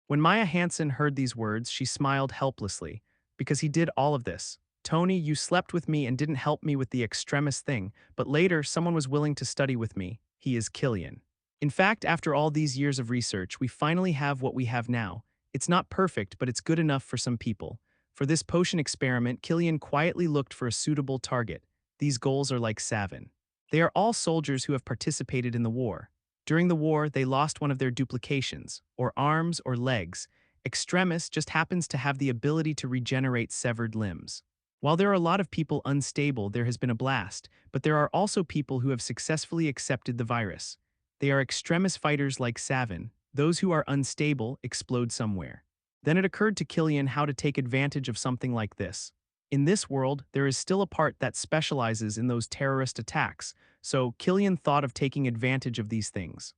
When Maya Hansen heard these words, she smiled helplessly. Because he did all of this. Tony, you slept with me and didn't help me with the extremis thing, but later someone was willing to study with me. He is Killian. In fact, after all these years of research, we finally have what we have now. It's not perfect, but it's good enough for some people. For this potion experiment, Killian quietly looked for a suitable target. These goals are like Savin. They are all soldiers who have participated in the war. During the war, they lost one of their duplications, or arms or legs. Extremis just happens to have the ability to regenerate severed limbs. While there are a lot of people unstable, there has been a blast, but there are also people who have successfully accepted the virus. They are extremis fighters like Savin. Those who are unstable explode somewhere. Then it occurred to Killian how to take advantage of something like this. In this world, there is still a part that specializes in those terrorist attacks, so Killian thought of taking advantage of these things.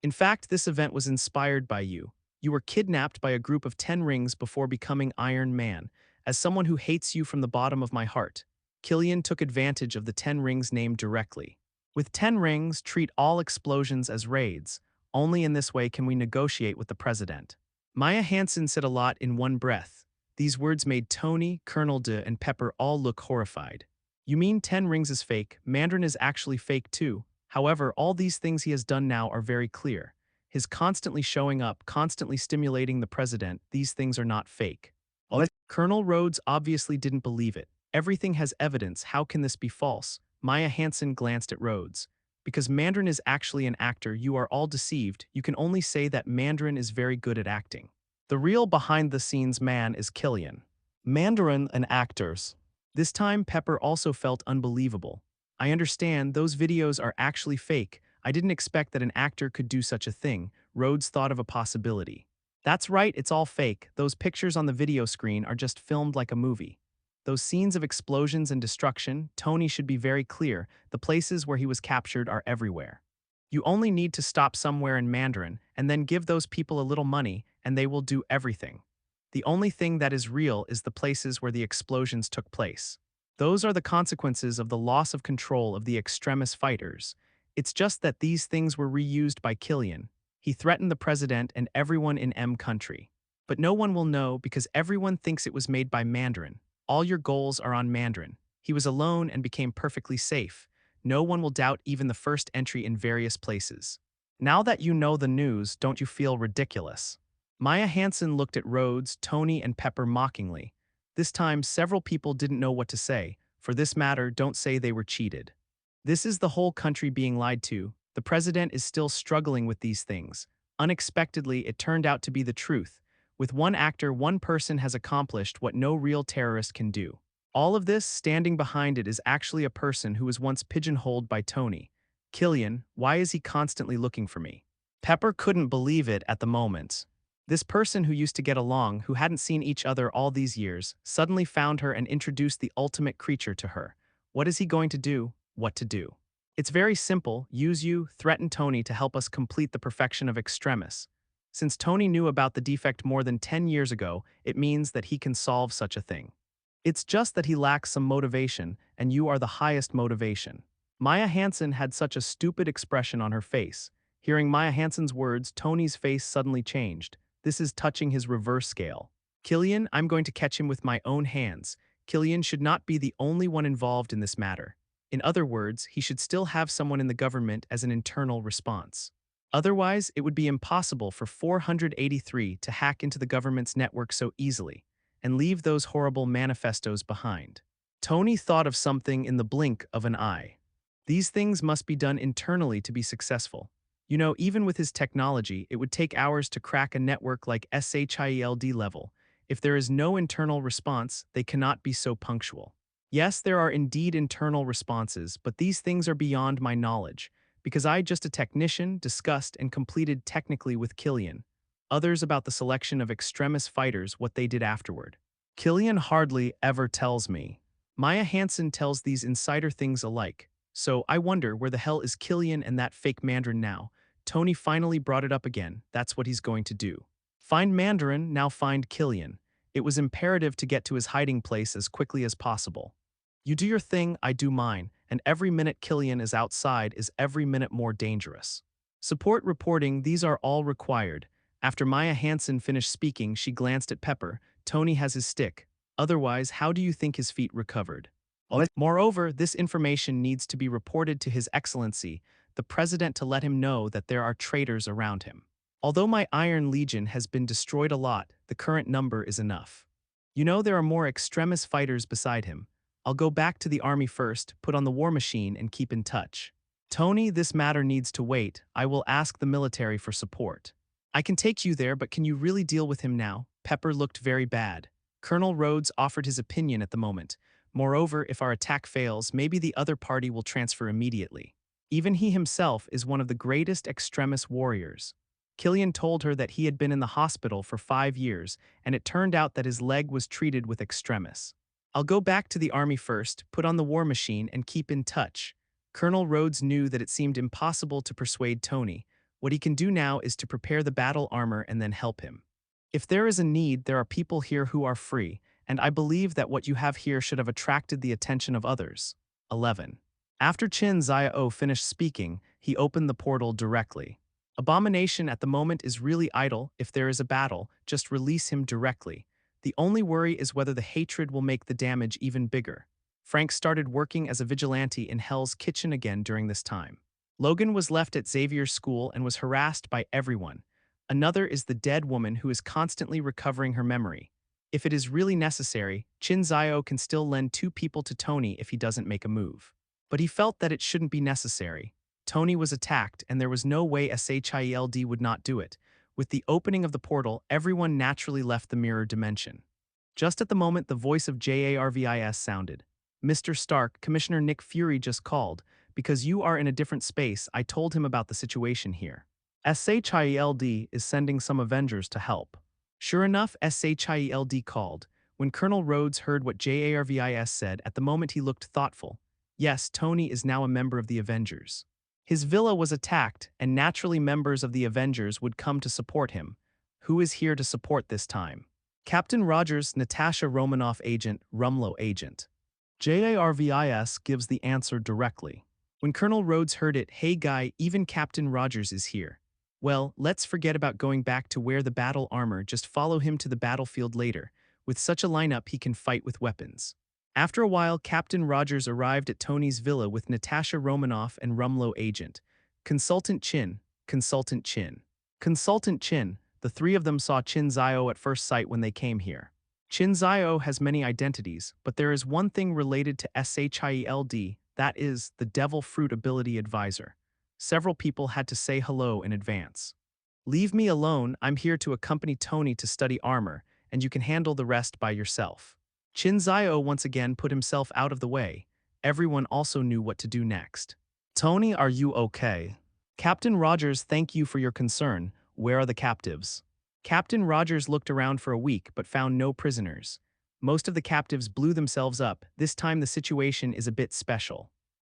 In fact, this event was inspired by you. You were kidnapped by a group of 10 rings before becoming Iron Man. As someone who hates you from the bottom of my heart, Killian took advantage of the 10 rings name directly. With 10 rings, treat all explosions as raids. Only in this way can we negotiate with the president. Maya Hansen said a lot in one breath. These words made Tony, Colonel De, and Pepper all look horrified. You mean 10 rings is fake? Mandarin is actually fake too. However, all these things he has done now are very clear. His constantly showing up, constantly stimulating the president, these things are not fake. What? Colonel Rhodes obviously didn't believe it. Everything has evidence, how can this be false? Maya Hansen glanced at Rhodes. Because Mandarin is actually an actor, you are all deceived. You can only say that Mandarin is very good at acting. The real behind-the-scenes man is Killian. Mandarin and actors. This time, Pepper also felt unbelievable. I understand, those videos are actually fake. I didn't expect that an actor could do such a thing. Rhodes thought of a possibility. That's right, it's all fake. Those pictures on the video screen are just filmed like a movie. Those scenes of explosions and destruction, Tony should be very clear. The places where he was captured are everywhere. You only need to stop somewhere in Mandarin and then give those people a little money and they will do everything. The only thing that is real is the places where the explosions took place. Those are the consequences of the loss of control of the extremist fighters. It's just that these things were reused by Killian. He threatened the president and everyone in M country. But no one will know because everyone thinks it was made by Mandarin. All your goals are on Mandarin. He was alone and became perfectly safe. No one will doubt even the first entry in various places. Now that you know the news, don't you feel ridiculous? Maya Hansen looked at Rhodes, Tony, and Pepper mockingly. This time, several people didn't know what to say. For this matter, don't say they were cheated. This is the whole country being lied to. The president is still struggling with these things. Unexpectedly, it turned out to be the truth. With one actor, one person has accomplished what no real terrorist can do. All of this, standing behind it, is actually a person who was once pigeonholed by Tony. Killian, why is he constantly looking for me? Pepper couldn't believe it at the moment. This person who used to get along, who hadn't seen each other all these years, suddenly found her and introduced the ultimate creature to her. What is he going to do? What to do? It's very simple. Use you, threaten Tony to help us complete the perfection of extremis. Since Tony knew about the defect more than 10 years ago, it means that he can solve such a thing. It's just that he lacks some motivation, and you are the highest motivation. Maya Hansen had such a stupid expression on her face. Hearing Maya Hansen's words, Tony's face suddenly changed. This is touching his reverse scale. Killian, I'm going to catch him with my own hands. Killian should not be the only one involved in this matter. In other words, he should still have someone in the government as an internal response. Otherwise, it would be impossible for 483 to hack into the government's network so easily and leave those horrible manifestos behind. Tony thought of something in the blink of an eye. These things must be done internally to be successful. You know, even with his technology, it would take hours to crack a network like SHIELD level. If there is no internal response, they cannot be so punctual. Yes, there are indeed internal responses, but these things are beyond my knowledge, because I, just a technician, discussed and completed technically with Killian. Others about the selection of extremist fighters, what they did afterward. Killian hardly ever tells me. Maya Hansen tells these insider things alike. So I wonder where the hell is Killian and that fake Mandarin now? Tony finally brought it up again. That's what he's going to do. Find Mandarin, now find Killian. It was imperative to get to his hiding place as quickly as possible. You do your thing, I do mine, and every minute Killian is outside is every minute more dangerous. Support reporting, these are all required. After Maya Hansen finished speaking, she glanced at Pepper. Tony has his stick. Otherwise, how do you think his feet recovered? Moreover, this information needs to be reported to His Excellency, the President, to let him know that there are traitors around him. Although my Iron Legion has been destroyed a lot, the current number is enough. You know, there are more extremist fighters beside him. I'll go back to the army first, put on the war machine, and keep in touch. Tony, this matter needs to wait. I will ask the military for support. I can take you there, but can you really deal with him now? Pepper looked very bad. Colonel Rhodes offered his opinion at the moment. Moreover, if our attack fails, maybe the other party will transfer immediately. Even he himself is one of the greatest extremist warriors. Killian told her that he had been in the hospital for 5 years, and it turned out that his leg was treated with extremis. I'll go back to the army first, put on the war machine, and keep in touch. Colonel Rhodes knew that it seemed impossible to persuade Tony. What he can do now is to prepare the battle armor and then help him. If there is a need, there are people here who are free, and I believe that what you have here should have attracted the attention of others. 11. After Qin Xiao finished speaking, he opened the portal directly. Abomination at the moment is really idle. If there is a battle, just release him directly. The only worry is whether the hatred will make the damage even bigger. Frank started working as a vigilante in Hell's Kitchen again during this time. Logan was left at Xavier's school and was harassed by everyone. Another is the dead woman who is constantly recovering her memory. If it is really necessary, Qin Xiao can still lend 2 people to Tony if he doesn't make a move. But he felt that it shouldn't be necessary. Tony was attacked, and there was no way SHIELD would not do it. With the opening of the portal, everyone naturally left the mirror dimension. Just at the moment, the voice of JARVIS sounded. Mr. Stark, Commissioner Nick Fury just called. Because you are in a different space, I told him about the situation here. SHIELD is sending some Avengers to help. Sure enough, SHIELD called. When Colonel Rhodes heard what JARVIS said, at the moment he looked thoughtful. Yes, Tony is now a member of the Avengers. His villa was attacked, and naturally members of the Avengers would come to support him. Who is here to support this time? Captain Rogers, Natasha Romanoff agent, Rumlow agent. JARVIS gives the answer directly. When Colonel Rhodes heard it, "Hey guy, even Captain Rogers is here." Well, let's forget about going back to wear the battle armor, just follow him to the battlefield later. With such a lineup, he can fight with weapons. After a while, Captain Rogers arrived at Tony's villa with Natasha Romanoff and Rumlow Agent. Consultant Qin, Consultant Qin. Consultant Qin, the three of them saw Qin Xiao at first sight when they came here. Qin Xiao has many identities, but there is one thing related to SHIELD, that is, the Devil Fruit Ability Advisor. Several people had to say hello in advance. "Leave me alone, I'm here to accompany Tony to study armor, and you can handle the rest by yourself." Qin Xiao once again put himself out of the way. Everyone also knew what to do next. "Tony, are you okay?" "Captain Rogers, thank you for your concern. Where are the captives?" Captain Rogers looked around for a week but found no prisoners. Most of the captives blew themselves up. This time the situation is a bit special.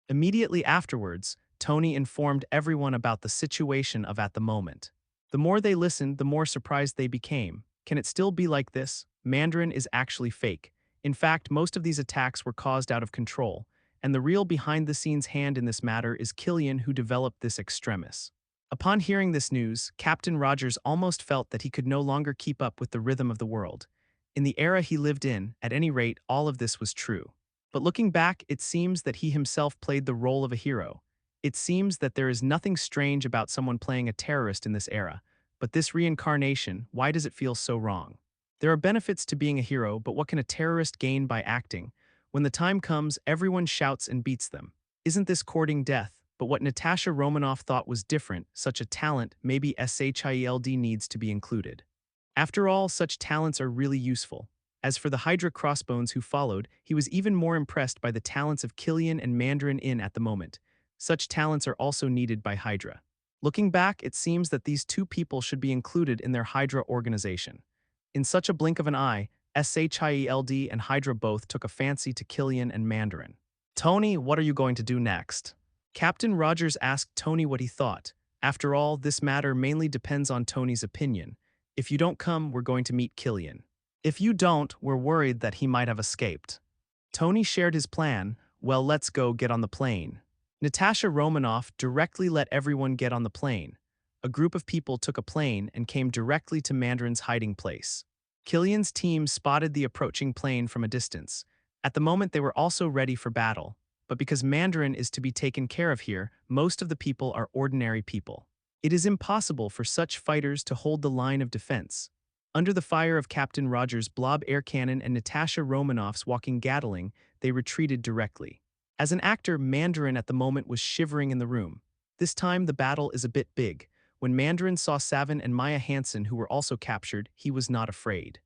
Immediately afterwards, Tony informed everyone about the situation at the moment. The more they listened, the more surprised they became. Can it still be like this? Mandarin is actually fake. In fact, most of these attacks were caused out of control, and the real behind-the-scenes hand in this matter is Killian, who developed this extremis. Upon hearing this news, Captain Rogers almost felt that he could no longer keep up with the rhythm of the world. In the era he lived in, at any rate, all of this was true. But looking back, it seems that he himself played the role of a hero. It seems that there is nothing strange about someone playing a terrorist in this era, but this reincarnation, why does it feel so wrong? There are benefits to being a hero, but what can a terrorist gain by acting? When the time comes, everyone shouts and beats them. Isn't this courting death? But what Natasha Romanoff thought was different, such a talent, maybe SHIELD needs to be included. After all, such talents are really useful. As for the Hydra Crossbones who followed, he was even more impressed by the talents of Killian and Mandarin in at the moment. Such talents are also needed by Hydra. Looking back, it seems that these two people should be included in their Hydra organization. In such a blink of an eye, SHIELD and Hydra both took a fancy to Killian and Mandarin. "Tony, what are you going to do next?" Captain Rogers asked Tony what he thought. After all, this matter mainly depends on Tony's opinion. "If you don't come, we're going to meet Killian. If you don't, we're worried that he might have escaped." Tony shared his plan. "Well, let's go get on the plane." Natasha Romanoff directly let everyone get on the plane. A group of people took a plane and came directly to Mandarin's hiding place. Killian's team spotted the approaching plane from a distance. At the moment, they were also ready for battle. But because Mandarin is to be taken care of here, most of the people are ordinary people. It is impossible for such fighters to hold the line of defense. Under the fire of Captain Rogers' blob air cannon and Natasha Romanoff's walking Gatling, they retreated directly. As an actor, Mandarin at the moment was shivering in the room. This time the battle is a bit big. When Mandarin saw Savin and Maya Hansen, who were also captured, he was not afraid.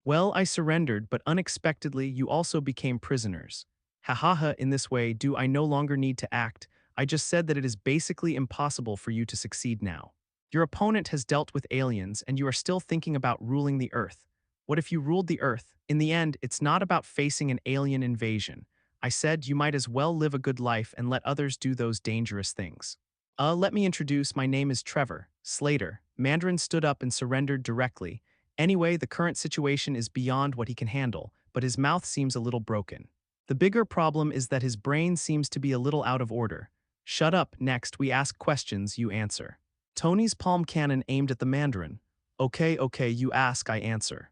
"Well, I surrendered, but unexpectedly you also became prisoners. Ha ha ha, in this way, do I no longer need to act? I just said that it is basically impossible for you to succeed now. Your opponent has dealt with aliens, and you are still thinking about ruling the Earth. What if you ruled the Earth? In the end, it's not about facing an alien invasion. I said you might as well live a good life and let others do those dangerous things." Let me introduce, my name is Trevor Slater." Mandarin stood up and surrendered directly. Anyway, the current situation is beyond what he can handle, but his mouth seems a little broken. The bigger problem is that his brain seems to be a little out of order. "Shut up, next we ask questions, you answer." Tony's palm cannon aimed at the Mandarin. Okay, you ask, I answer."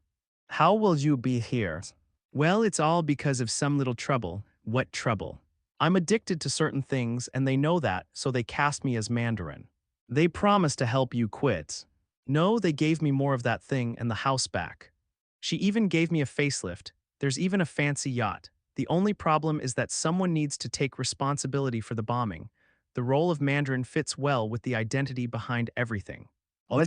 "How will you be here?" "Well, it's all because of some little trouble." "What trouble?" "I'm addicted to certain things, and they know that, so they cast me as Mandarin." "They promised to help you quit." "No, they gave me more of that thing and the house back. She even gave me a facelift. There's even a fancy yacht. The only problem is that someone needs to take responsibility for the bombing. The role of Mandarin fits well with the identity behind everything.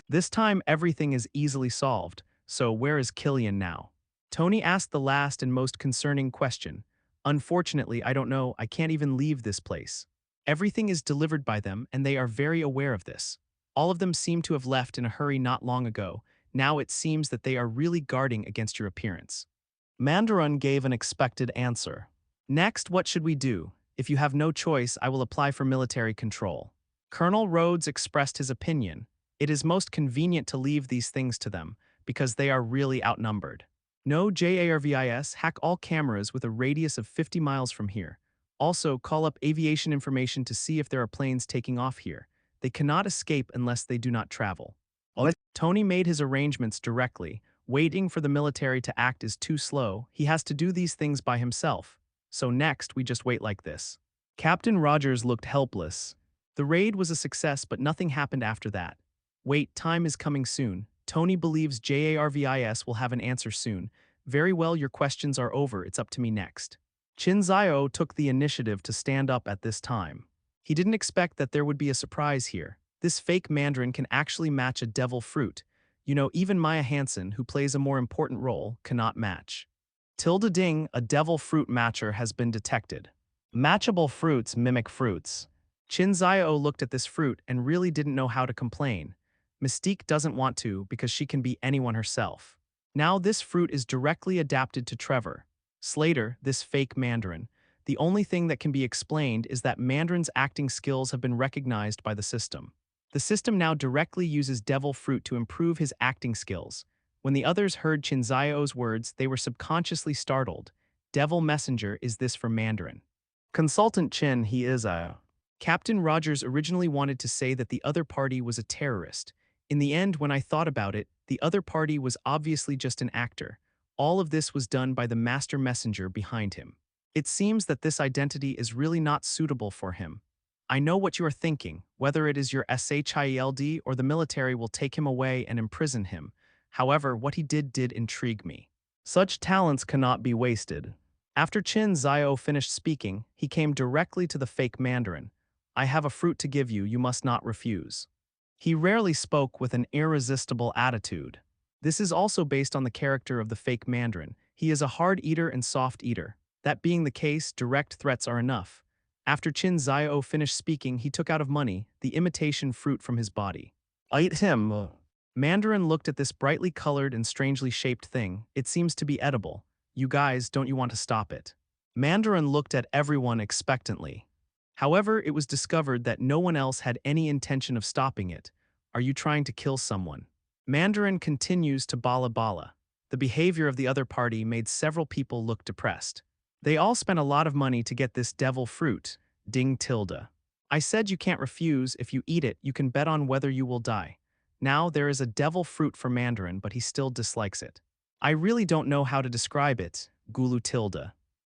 This time, everything is easily solved. So where is Killian now?" Tony asked the last and most concerning question. "Unfortunately, I don't know. I can't even leave this place. Everything is delivered by them, and they are very aware of this. All of them seem to have left in a hurry not long ago. Now it seems that they are really guarding against your appearance." Mandarin gave an expected answer. "Next, what should we do? If you have no choice, I will apply for military control." Colonel Rhodes expressed his opinion. "It is most convenient to leave these things to them, because they are really outnumbered." No JARVIS, hack all cameras with a radius of 50 miles from here. Also, call up aviation information to see if there are planes taking off here. They cannot escape unless they do not travel. What? Tony made his arrangements directly. Waiting for the military to act is too slow. He has to do these things by himself. So next, we just wait like this. Captain Rogers looked helpless. The raid was a success, but nothing happened after that. Wait, time is coming soon. Tony believes JARVIS will have an answer soon. Very well, your questions are over. It's up to me next. Qin Xiao took the initiative to stand up at this time. He didn't expect that there would be a surprise here. This fake Mandarin can actually match a devil fruit. You know, even Maya Hansen, who plays a more important role, cannot match. Tilda ding, a devil fruit matcher has been detected. Matchable fruits mimic fruits. Qin Xiao looked at this fruit and really didn't know how to complain. Mystique doesn't want to because she can be anyone herself. Now this fruit is directly adapted to Trevor. Slater, this fake Mandarin. The only thing that can be explained is that Mandarin's acting skills have been recognized by the system. The system now directly uses devil fruit to improve his acting skills. When the others heard Qin Xiao's words, they were subconsciously startled. Devil messenger, is this for Mandarin? Consultant Qin, he is a... Captain Rogers originally wanted to say that the other party was a terrorist. In the end, when I thought about it, the other party was obviously just an actor. All of this was done by the master messenger behind him. It seems that this identity is really not suitable for him. I know what you are thinking, whether it is your SHIELD or the military will take him away and imprison him. However, what he did intrigue me. Such talents cannot be wasted. After Qin Xiao finished speaking, he came directly to the fake Mandarin. I have a fruit to give you, you must not refuse. He rarely spoke with an irresistible attitude. This is also based on the character of the fake Mandarin. He is a hard eater and soft eater. That being the case, direct threats are enough. After Qin Xiao finished speaking, he took out of money the imitation fruit from his body. Eat him. Mandarin looked at this brightly colored and strangely shaped thing. It seems to be edible. You guys, don't you want to stop it? Mandarin looked at everyone expectantly. However, it was discovered that no one else had any intention of stopping it. Are you trying to kill someone? Mandarin continues to bala bala. The behavior of the other party made several people look depressed. They all spent a lot of money to get this devil fruit, ding tilde. I said you can't refuse. If you eat it, you can bet on whether you will die. Now there is a devil fruit for Mandarin, but he still dislikes it. I really don't know how to describe it, gulu tilde.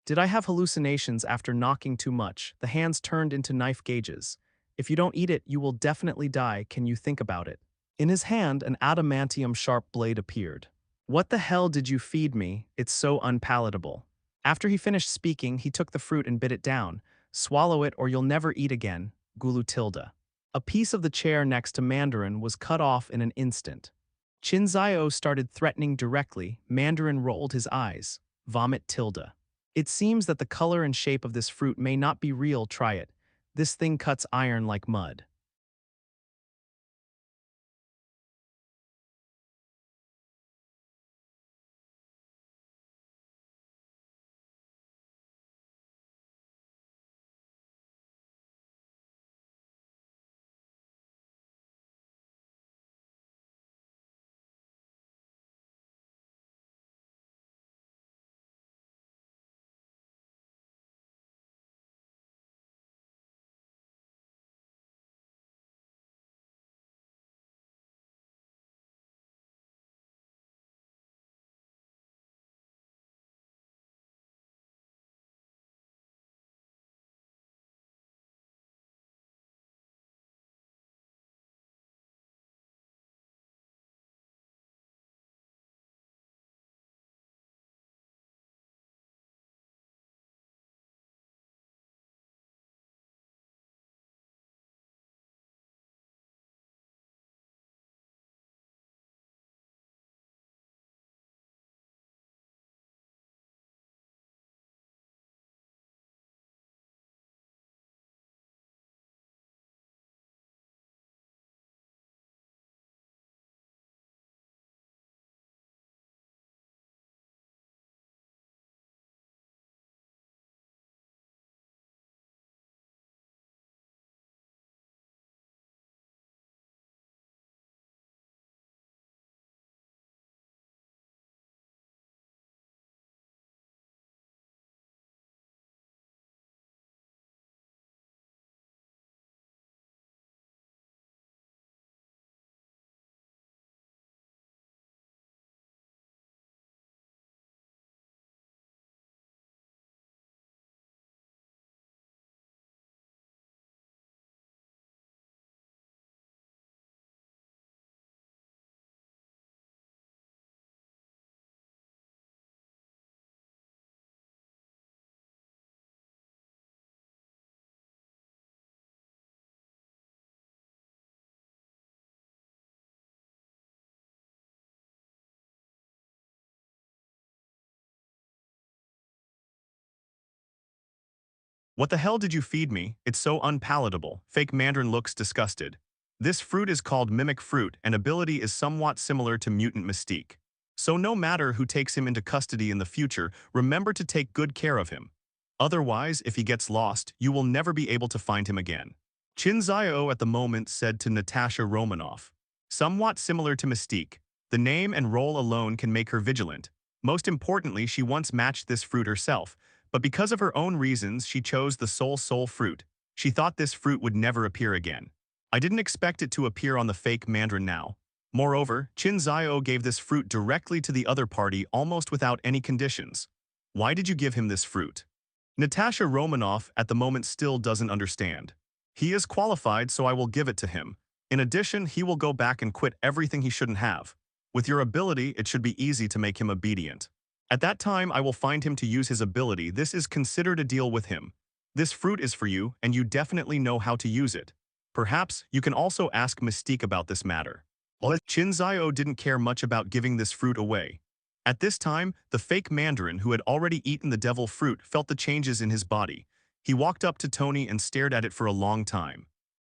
Did I have hallucinations after knocking too much? The hands turned into knife gauges. If you don't eat it, you will definitely die. Can you think about it? In his hand, an adamantium sharp blade appeared. What the hell did you feed me? It's so unpalatable. After he finished speaking, he took the fruit and bit it down. Swallow it or you'll never eat again, gulu tilde. A piece of the chair next to Mandarin was cut off in an instant. Qin Xiao started threatening directly. Mandarin rolled his eyes. Vomit tilde. It seems that the color and shape of this fruit may not be real. Try it. This thing cuts iron like mud. What the hell did you feed me? It's so unpalatable. Fake Mandarin looks disgusted. This fruit is called mimic fruit and ability is somewhat similar to mutant mystique. So no matter who takes him into custody in the future, remember to take good care of him. Otherwise, if he gets lost, you will never be able to find him again. Qin Xiao at the moment said to Natasha Romanoff. Somewhat similar to Mystique, the name and role alone can make her vigilant. Most importantly, she once matched this fruit herself, but because of her own reasons, she chose the soul fruit. She thought this fruit would never appear again. I didn't expect it to appear on the fake Mandarin now. Moreover, Qin Xiao gave this fruit directly to the other party almost without any conditions. Why did you give him this fruit? Natasha Romanoff at the moment still doesn't understand. He is qualified, so I will give it to him. In addition, he will go back and quit everything he shouldn't have. With your ability, it should be easy to make him obedient. At that time, I will find him to use his ability. This is considered a deal with him. This fruit is for you, and you definitely know how to use it. Perhaps you can also ask Mystique about this matter. Qin Xiao didn't care much about giving this fruit away. At this time, the fake Mandarin who had already eaten the devil fruit felt the changes in his body. He walked up to Tony and stared at it for a long time.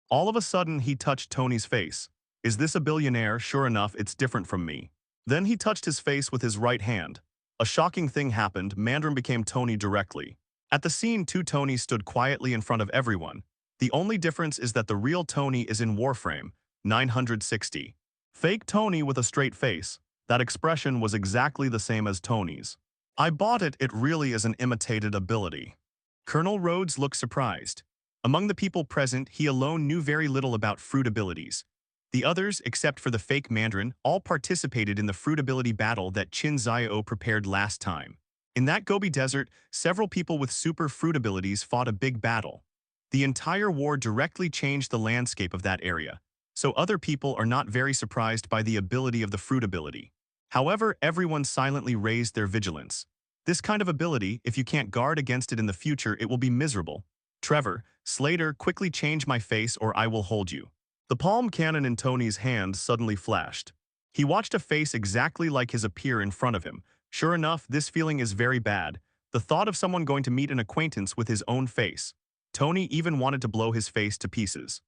All of a sudden, he touched Tony's face. Is this a billionaire? Sure enough, it's different from me. Then he touched his face with his right hand. A shocking thing happened. Mandarin became Tony directly. At the scene, two Tonys stood quietly in front of everyone. The only difference is that the real Tony is in Warframe 960. Fake Tony with a straight face. That expression was exactly the same as Tony's. I bought it. It really is an imitated ability. Colonel Rhodes looked surprised. Among the people present, he alone knew very little about fruit abilities. The others, except for the fake Mandarin, all participated in the fruit ability battle that Qin Xiao prepared last time. In that Gobi Desert, several people with super fruit abilities fought a big battle. The entire war directly changed the landscape of that area, so other people are not very surprised by the ability of the fruit ability. However, everyone silently raised their vigilance. This kind of ability, if you can't guard against it in the future, it will be miserable. Trevor, Slater, quickly change my face or I will hold you. The palm cannon in Tony's hand suddenly flashed. He watched a face exactly like his appear in front of him. Sure enough, this feeling is very bad. The thought of someone going to meet an acquaintance with his own face. Tony even wanted to blow his face to pieces.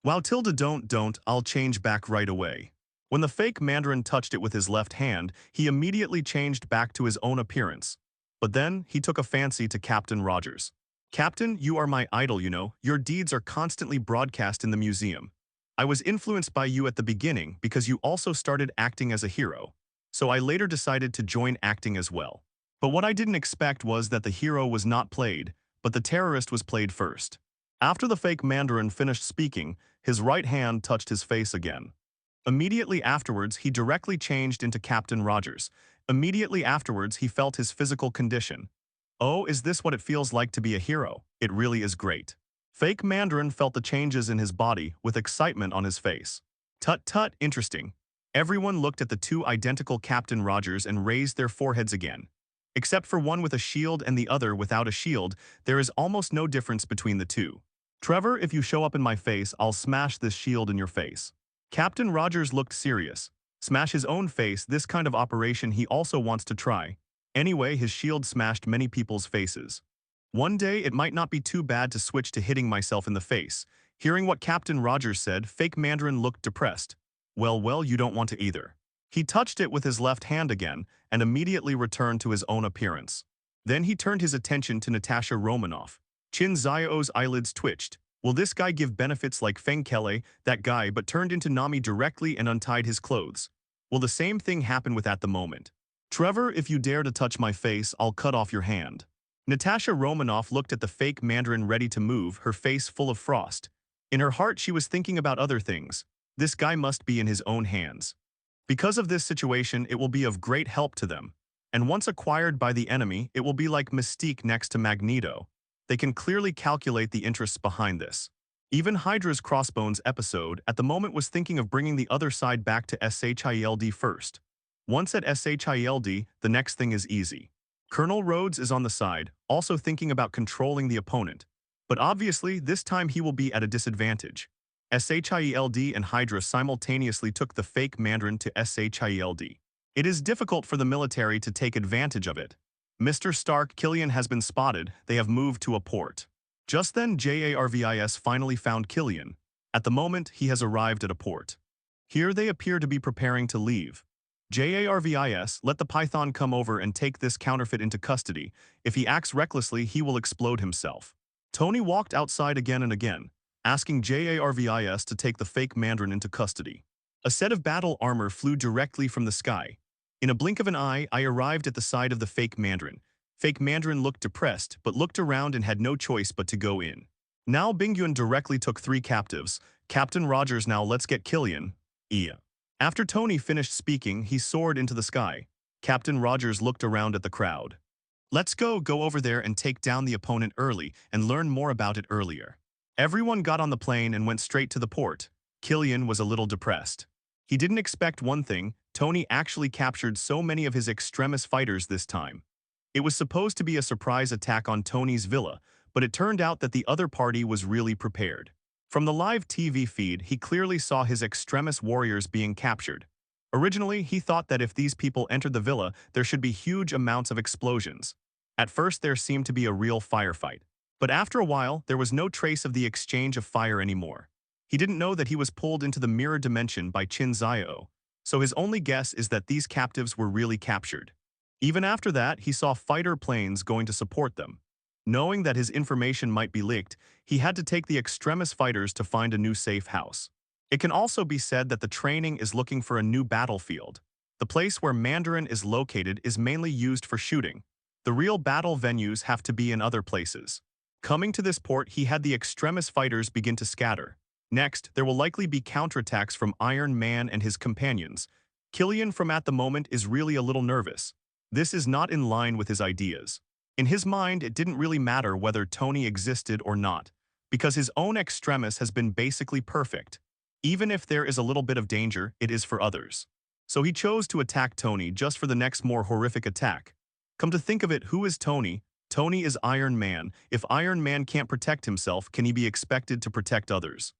While Tilda don't, I'll change back right away. When the fake Mandarin touched it with his left hand, he immediately changed back to his own appearance. But then, he took a fancy to Captain Rogers. Captain, you are my idol, you know. Your deeds are constantly broadcast in the museum. I was influenced by you at the beginning because you also started acting as a hero. So I later decided to join acting as well. But what I didn't expect was that the hero was not played, but the terrorist was played first. After the fake Mandarin finished speaking, his right hand touched his face again. Immediately afterwards, he directly changed into Captain Rogers. Immediately afterwards, he felt his physical condition. Oh, is this what it feels like to be a hero? It really is great. Fake Mandarin felt the changes in his body with excitement on his face. Tut, interesting. Everyone looked at the two identical Captain Rogers and raised their foreheads again. Except for one with a shield and the other without a shield, there is almost no difference between the two. Trevor, if you show up in my face, I'll smash this shield in your face. Captain Rogers looked serious. Smash his own face, this kind of operation he also wants to try. Anyway, his shield smashed many people's faces. One day, it might not be too bad to switch to hitting myself in the face. Hearing what Captain Rogers said, fake Mandarin looked depressed. Well, you don't want to either. He touched it with his left hand again and immediately returned to his own appearance. Then he turned his attention to Natasha Romanoff. Qin Xiao's eyelids twitched. Will this guy give benefits like Feng Kele, that guy, but turned into Nami directly and untied his clothes? Will the same thing happen with at the moment? Trevor, if you dare to touch my face, I'll cut off your hand. Natasha Romanoff looked at the fake Mandarin ready to move, her face full of frost. In her heart, she was thinking about other things. This guy must be in his own hands. Because of this situation, it will be of great help to them. And once acquired by the enemy, it will be like Mystique next to Magneto. They can clearly calculate the interests behind this. Even Hydra's Crossbones episode at the moment was thinking of bringing the other side back to SHIELD first. Once at SHIELD, the next thing is easy. Colonel Rhodes is on the side, also thinking about controlling the opponent. But obviously, this time he will be at a disadvantage. SHIELD and Hydra simultaneously took the fake Mandarin to SHIELD. It is difficult for the military to take advantage of it. Mr. Stark, Killian has been spotted. They have moved to a port. Just then JARVIS finally found Killian. At the moment, he has arrived at a port. Here they appear to be preparing to leave. JARVIS, let the python come over and take this counterfeit into custody. If he acts recklessly, he will explode himself. Tony walked outside again and again, asking JARVIS to take the fake Mandarin into custody. A set of battle armor flew directly from the sky. In a blink of an eye, I arrived at the side of the fake Mandarin. Fake Mandarin looked depressed, but looked around and had no choice but to go in. Now Bingyun directly took 3 captives. Captain Rogers, now let's get Killian. Yeah. After Tony finished speaking, he soared into the sky. Captain Rogers looked around at the crowd. Let's go over there and take down the opponent early and learn more about it earlier. Everyone got on the plane and went straight to the port. Killian was a little depressed. He didn't expect one thing: Tony actually captured so many of his extremis fighters this time. It was supposed to be a surprise attack on Tony's villa, but it turned out that the other party was really prepared. From the live TV feed, he clearly saw his extremis warriors being captured. Originally, he thought that if these people entered the villa, there should be huge amounts of explosions. At first, there seemed to be a real firefight. But after a while, there was no trace of the exchange of fire anymore. He didn't know that he was pulled into the mirror dimension by Qin Xiao, so his only guess is that these captives were really captured. Even after that, he saw fighter planes going to support them. Knowing that his information might be leaked, he had to take the extremis fighters to find a new safe house. It can also be said that the training is looking for a new battlefield. The place where Mandarin is located is mainly used for shooting. The real battle venues have to be in other places. Coming to this port, he had the extremis fighters begin to scatter. Next, there will likely be counterattacks from Iron Man and his companions. Killian from at the moment is really a little nervous. This is not in line with his ideas. In his mind, it didn't really matter whether Tony existed or not, because his own extremis has been basically perfect. Even if there is a little bit of danger, it is for others. So he chose to attack Tony just for the next more horrific attack. Come to think of it, who is Tony? Tony is Iron Man. If Iron Man can't protect himself, can he be expected to protect others?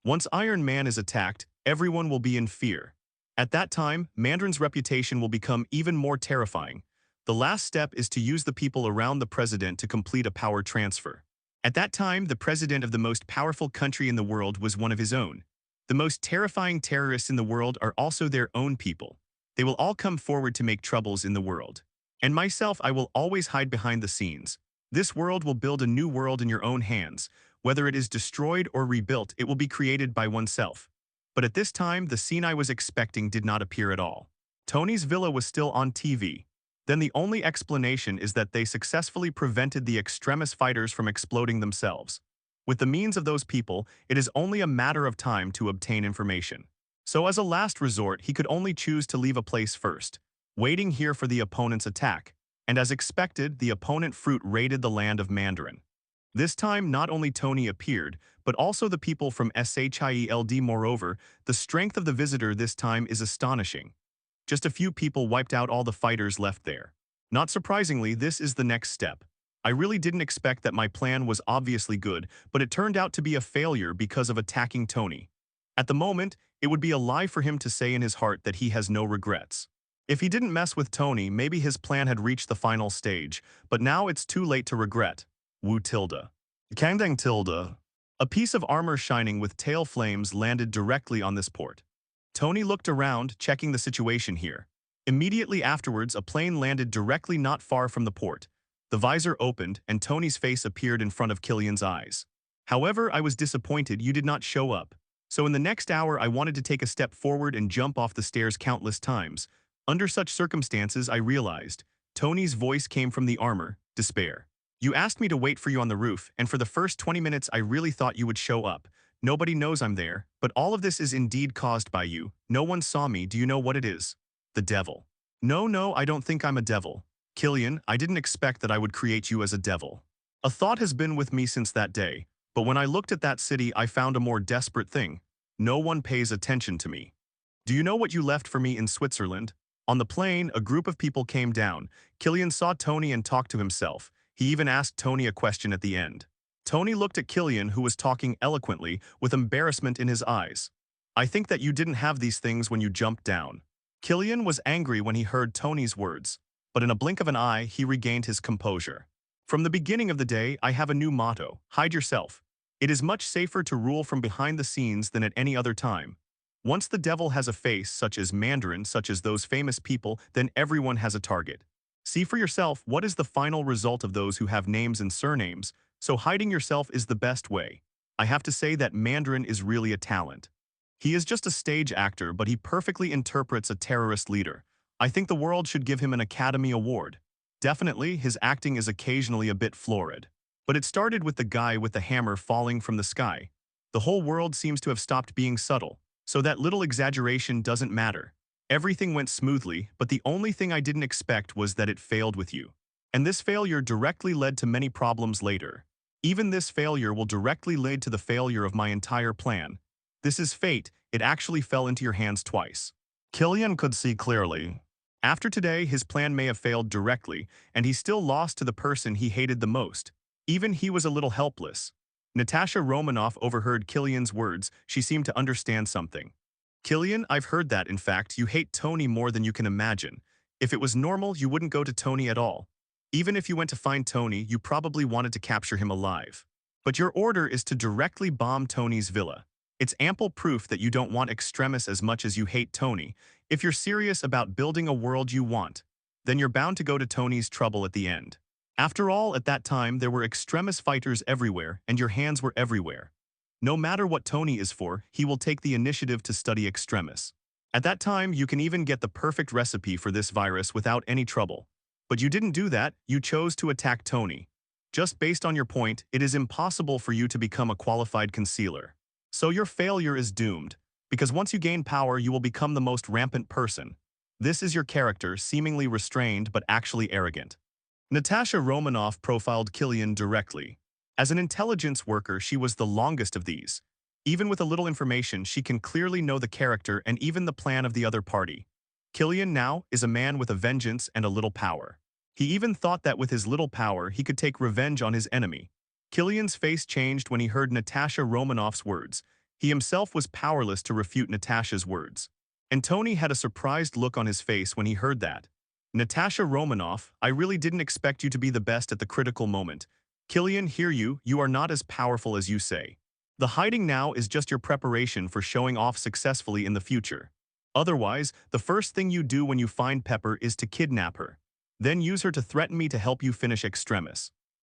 Once Iron Man is attacked, everyone will be in fear. At that time, Mandarin's reputation will become even more terrifying. The last step is to use the people around the president to complete a power transfer. At that time, the president of the most powerful country in the world was one of his own. The most terrifying terrorists in the world are also their own people. They will all come forward to make troubles in the world. And myself, I will always hide behind the scenes. This world will build a new world in your own hands. Whether it is destroyed or rebuilt, it will be created by oneself. But at this time, the scene I was expecting did not appear at all. Tony's villa was still on TV. Then the only explanation is that they successfully prevented the extremis fighters from exploding themselves. With the means of those people, it is only a matter of time to obtain information. So as a last resort, he could only choose to leave a place first, waiting here for the opponent's attack. And as expected, the opponent fruit raided the land of Mandarin. This time, not only Tony appeared, but also the people from SHIELD. Moreover, the strength of the visitor this time is astonishing. Just a few people wiped out all the fighters left there. Not surprisingly, this is the next step. I really didn't expect that my plan was obviously good, but it turned out to be a failure because of attacking Tony. At the moment, it would be a lie for him to say in his heart that he has no regrets. If he didn't mess with Tony, maybe his plan had reached the final stage, but now it's too late to regret. Wu tilde. Kangdang tilde. A piece of armor shining with tail flames landed directly on this port. Tony looked around, checking the situation here. Immediately afterwards, a plane landed directly not far from the port. The visor opened, and Tony's face appeared in front of Killian's eyes. However, I was disappointed you did not show up. So in the next hour, I wanted to take a step forward and jump off the stairs countless times. Under such circumstances, I realized. Tony's voice came from the armor, despair. You asked me to wait for you on the roof, and for the first 20 minutes I really thought you would show up. Nobody knows I'm there, but all of this is indeed caused by you. No one saw me. Do you know what it is? The devil. No, I don't think I'm a devil. Killian, I didn't expect that I would create you as a devil. A thought has been with me since that day, but when I looked at that city, I found a more desperate thing. No one pays attention to me. Do you know what you left for me in Switzerland? On the plane, a group of people came down. Killian saw Tony and talked to himself. He even asked Tony a question at the end. Tony looked at Killian, who was talking eloquently, with embarrassment in his eyes. I think that you didn't have these things when you jumped down. Killian was angry when he heard Tony's words, but in a blink of an eye, he regained his composure. From the beginning of the day, I have a new motto: hide yourself. It is much safer to rule from behind the scenes than at any other time. Once the devil has a face, such as Mandarin, such as those famous people, then everyone has a target. See for yourself what is the final result of those who have names and surnames, so hiding yourself is the best way. I have to say that Mandarin is really a talent. He is just a stage actor, but he perfectly interprets a terrorist leader. I think the world should give him an Academy Award. Definitely, his acting is occasionally a bit florid. But it started with the guy with the hammer falling from the sky. The whole world seems to have stopped being subtle, so that little exaggeration doesn't matter. Everything went smoothly, but the only thing I didn't expect was that it failed with you. And this failure directly led to many problems later. Even this failure will directly lead to the failure of my entire plan. This is fate. It actually fell into your hands twice. Killian could see clearly. After today, his plan may have failed directly, and he still lost to the person he hated the most. Even he was a little helpless. Natasha Romanoff overheard Killian's words. She seemed to understand something. Killian, I've heard that, in fact, you hate Tony more than you can imagine. If it was normal, you wouldn't go to Tony at all. Even if you went to find Tony, you probably wanted to capture him alive. But your order is to directly bomb Tony's villa. It's ample proof that you don't want extremis as much as you hate Tony. If you're serious about building a world you want, then you're bound to go to Tony's trouble at the end. After all, at that time, there were extremis fighters everywhere, and your hands were everywhere. No matter what Tony is for, he will take the initiative to study extremis. At that time, you can even get the perfect recipe for this virus without any trouble. But you didn't do that, you chose to attack Tony. Just based on your point, it is impossible for you to become a qualified concealer. So your failure is doomed, because once you gain power, you will become the most rampant person. This is your character, seemingly restrained but actually arrogant. Natasha Romanoff profiled Killian directly. As an intelligence worker, she was the longest of these. Even with a little information, she can clearly know the character and even the plan of the other party. Killian now is a man with a vengeance and a little power. He even thought that with his little power, he could take revenge on his enemy. Killian's face changed when he heard Natasha Romanoff's words. He himself was powerless to refute Natasha's words. And Tony had a surprised look on his face when he heard that. Natasha Romanoff, I really didn't expect you to be the best at the critical moment. Killian, hear you, you are not as powerful as you say. The hiding now is just your preparation for showing off successfully in the future. Otherwise, the first thing you do when you find Pepper is to kidnap her. Then use her to threaten me to help you finish extremis.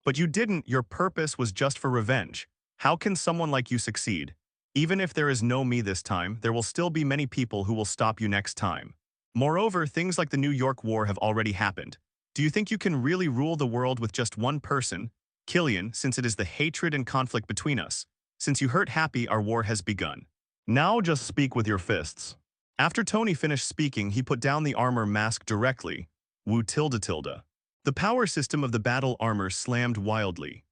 But you didn't, your purpose was just for revenge. How can someone like you succeed? Even if there is no me this time, there will still be many people who will stop you next time. Moreover, things like the New York War have already happened. Do you think you can really rule the world with just one person? Killian, since it is the hatred and conflict between us. Since you hurt Happy, our war has begun. Now just speak with your fists. After Tony finished speaking, he put down the armor mask directly. Woo tilde tilde. The power system of the battle armor slammed wildly.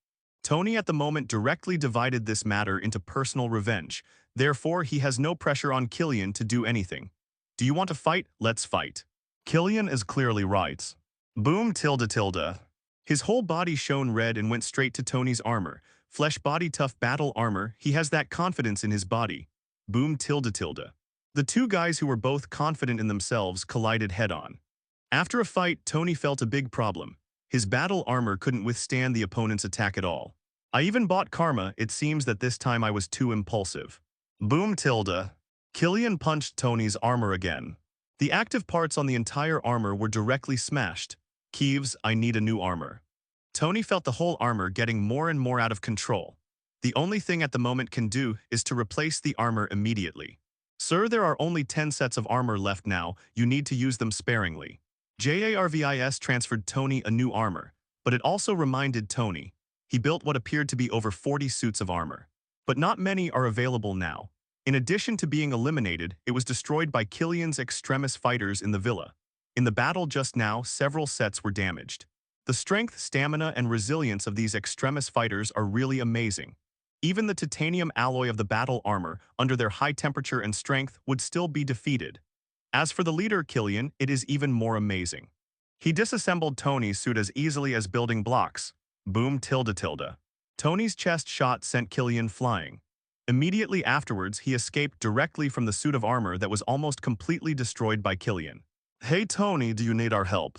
Tony at the moment directly divided this matter into personal revenge. Therefore, he has no pressure on Killian to do anything. Do you want to fight? Let's fight. Killian is clearly right. Boom tilde tilde. His whole body shone red and went straight to Tony's armor. Flesh body tough battle armor, he has that confidence in his body. Boom tilde tilde. The two guys who were both confident in themselves collided head-on. After a fight, Tony felt a big problem. His battle armor couldn't withstand the opponent's attack at all. I even bought karma, it seems that this time I was too impulsive. Boom tilde. Killian punched Tony's armor again. The active parts on the entire armor were directly smashed. Keeves, I need a new armor. Tony felt the whole armor getting more and more out of control. The only thing at the moment can do is to replace the armor immediately. Sir, there are only 10 sets of armor left now, you need to use them sparingly. JARVIS transferred Tony a new armor, but it also reminded Tony. He built what appeared to be over 40 suits of armor. But not many are available now. In addition to being eliminated, it was destroyed by Killian's extremis fighters in the villa. In the battle just now, several sets were damaged. The strength, stamina, and resilience of these extremis fighters are really amazing. Even the titanium alloy of the battle armor, under their high temperature and strength, would still be defeated. As for the leader, Killian, it is even more amazing. He disassembled Tony's suit as easily as building blocks. Boom tilde tilde. Tony's chest shot sent Killian flying. Immediately afterwards, he escaped directly from the suit of armor that was almost completely destroyed by Killian. Hey Tony, do you need our help?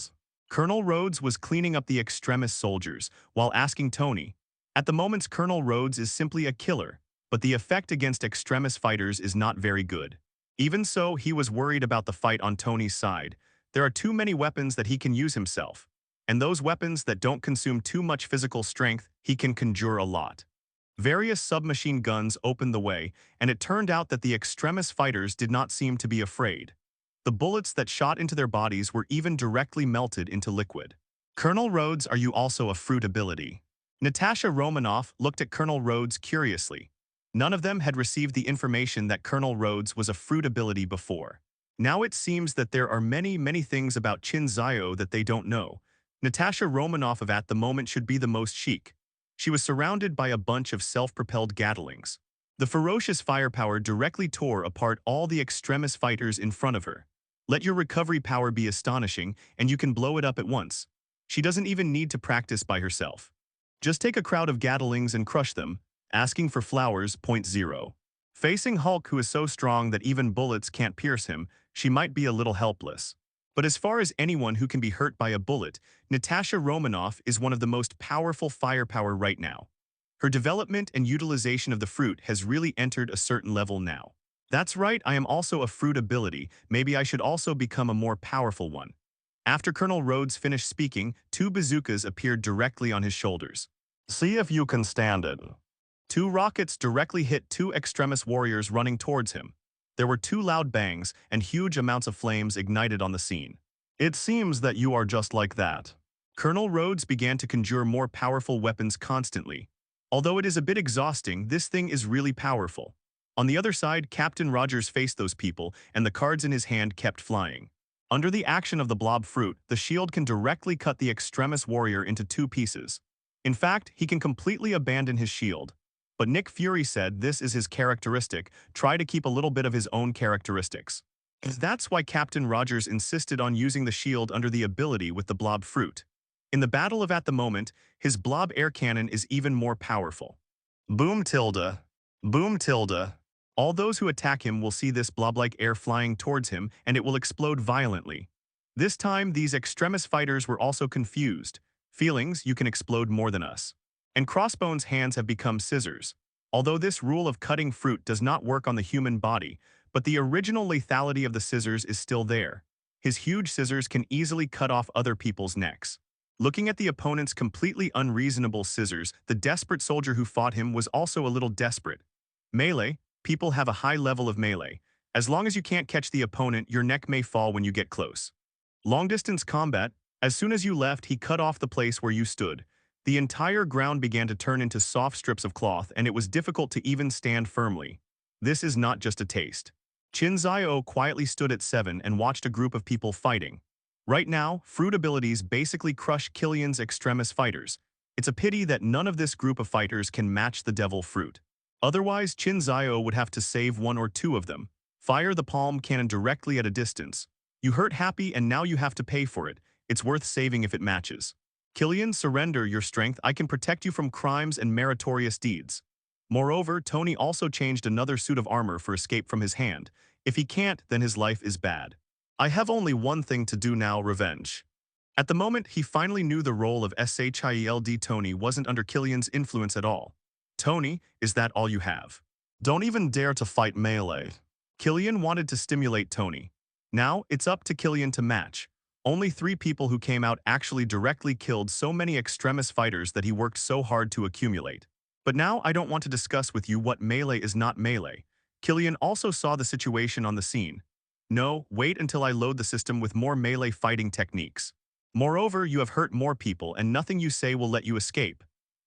Colonel Rhodes was cleaning up the extremist soldiers while asking Tony. At the moment, Colonel Rhodes is simply a killer, but the effect against extremist fighters is not very good. Even so, he was worried about the fight on Tony's side. There are too many weapons that he can use himself, and those weapons that don't consume too much physical strength, he can conjure a lot. Various submachine guns opened the way, and it turned out that the extremist fighters did not seem to be afraid. The bullets that shot into their bodies were even directly melted into liquid. Colonel Rhodes, are you also a fruit ability? Natasha Romanoff looked at Colonel Rhodes curiously. None of them had received the information that Colonel Rhodes was a fruit ability before. Now it seems that there are many things about Qin Xiao that they don't know. Natasha Romanoff of at the moment should be the most chic. She was surrounded by a bunch of self-propelled Gatlings. The ferocious firepower directly tore apart all the extremist fighters in front of her. Let your recovery power be astonishing, and you can blow it up at once. She doesn't even need to practice by herself. Just take a crowd of Gatlings and crush them, asking for flowers, point zero. Facing Hulk, who is so strong that even bullets can't pierce him, she might be a little helpless. But as far as anyone who can be hurt by a bullet, Natasha Romanoff is one of the most powerful firepower right now. Her development and utilization of the fruit has really entered a certain level now. That's right, I am also a fruit ability. Maybe I should also become a more powerful one. After Colonel Rhodes finished speaking, 2 bazookas appeared directly on his shoulders. See if you can stand it. 2 rockets directly hit 2 extremist warriors running towards him. There were 2 loud bangs, and huge amounts of flames ignited on the scene. It seems that you are just like that. Colonel Rhodes began to conjure more powerful weapons constantly. Although it is a bit exhausting, this thing is really powerful. On the other side, Captain Rogers faced those people, and the cards in his hand kept flying. Under the action of the blob fruit, the shield can directly cut the extremist warrior into 2 pieces. In fact, he can completely abandon his shield. But Nick Fury said this is his characteristic, try to keep a little bit of his own characteristics. That's why Captain Rogers insisted on using the shield under the ability with the blob fruit. In the battle of at the moment, his blob air cannon is even more powerful. Boom tilde. Boom tilde. All those who attack him will see this blob-like air flying towards him, and it will explode violently. This time, these extremist fighters were also confused. Feelings, you can explode more than us. And Crossbone's hands have become scissors. Although this rule of cutting fruit does not work on the human body, but the original lethality of the scissors is still there. His huge scissors can easily cut off other people's necks. Looking at the opponent's completely unreasonable scissors, the desperate soldier who fought him was also a little desperate. Melee. People have a high level of melee. As long as you can't catch the opponent, your neck may fall when you get close. Long-distance combat. As soon as you left, he cut off the place where you stood. The entire ground began to turn into soft strips of cloth, and it was difficult to even stand firmly. This is not just a taste. Qin Xiao quietly stood at 7 and watched a group of people fighting. Right now, fruit abilities basically crush Killian's extremist fighters. It's a pity that none of this group of fighters can match the devil fruit. Otherwise, Qin Xiao would have to save 1 or 2 of them. Fire the palm cannon directly at a distance. You hurt Happy and now you have to pay for it. It's worth saving if it matches. Killian, surrender your strength. I can protect you from crimes and meritorious deeds. Moreover, Tony also changed another suit of armor for escape from his hand. If he can't, then his life is bad. I have only one thing to do now, revenge. At the moment, he finally knew the role of SHIELD. Tony wasn't under Killian's influence at all. Tony, is that all you have? Don't even dare to fight melee. Killian wanted to stimulate Tony. Now, it's up to Killian to match. Only 3 people who came out actually directly killed so many extremist fighters that he worked so hard to accumulate. But now I don't want to discuss with you what melee is not melee. Killian also saw the situation on the scene. No, wait until I load the system with more melee fighting techniques. Moreover, you have hurt more people and nothing you say will let you escape.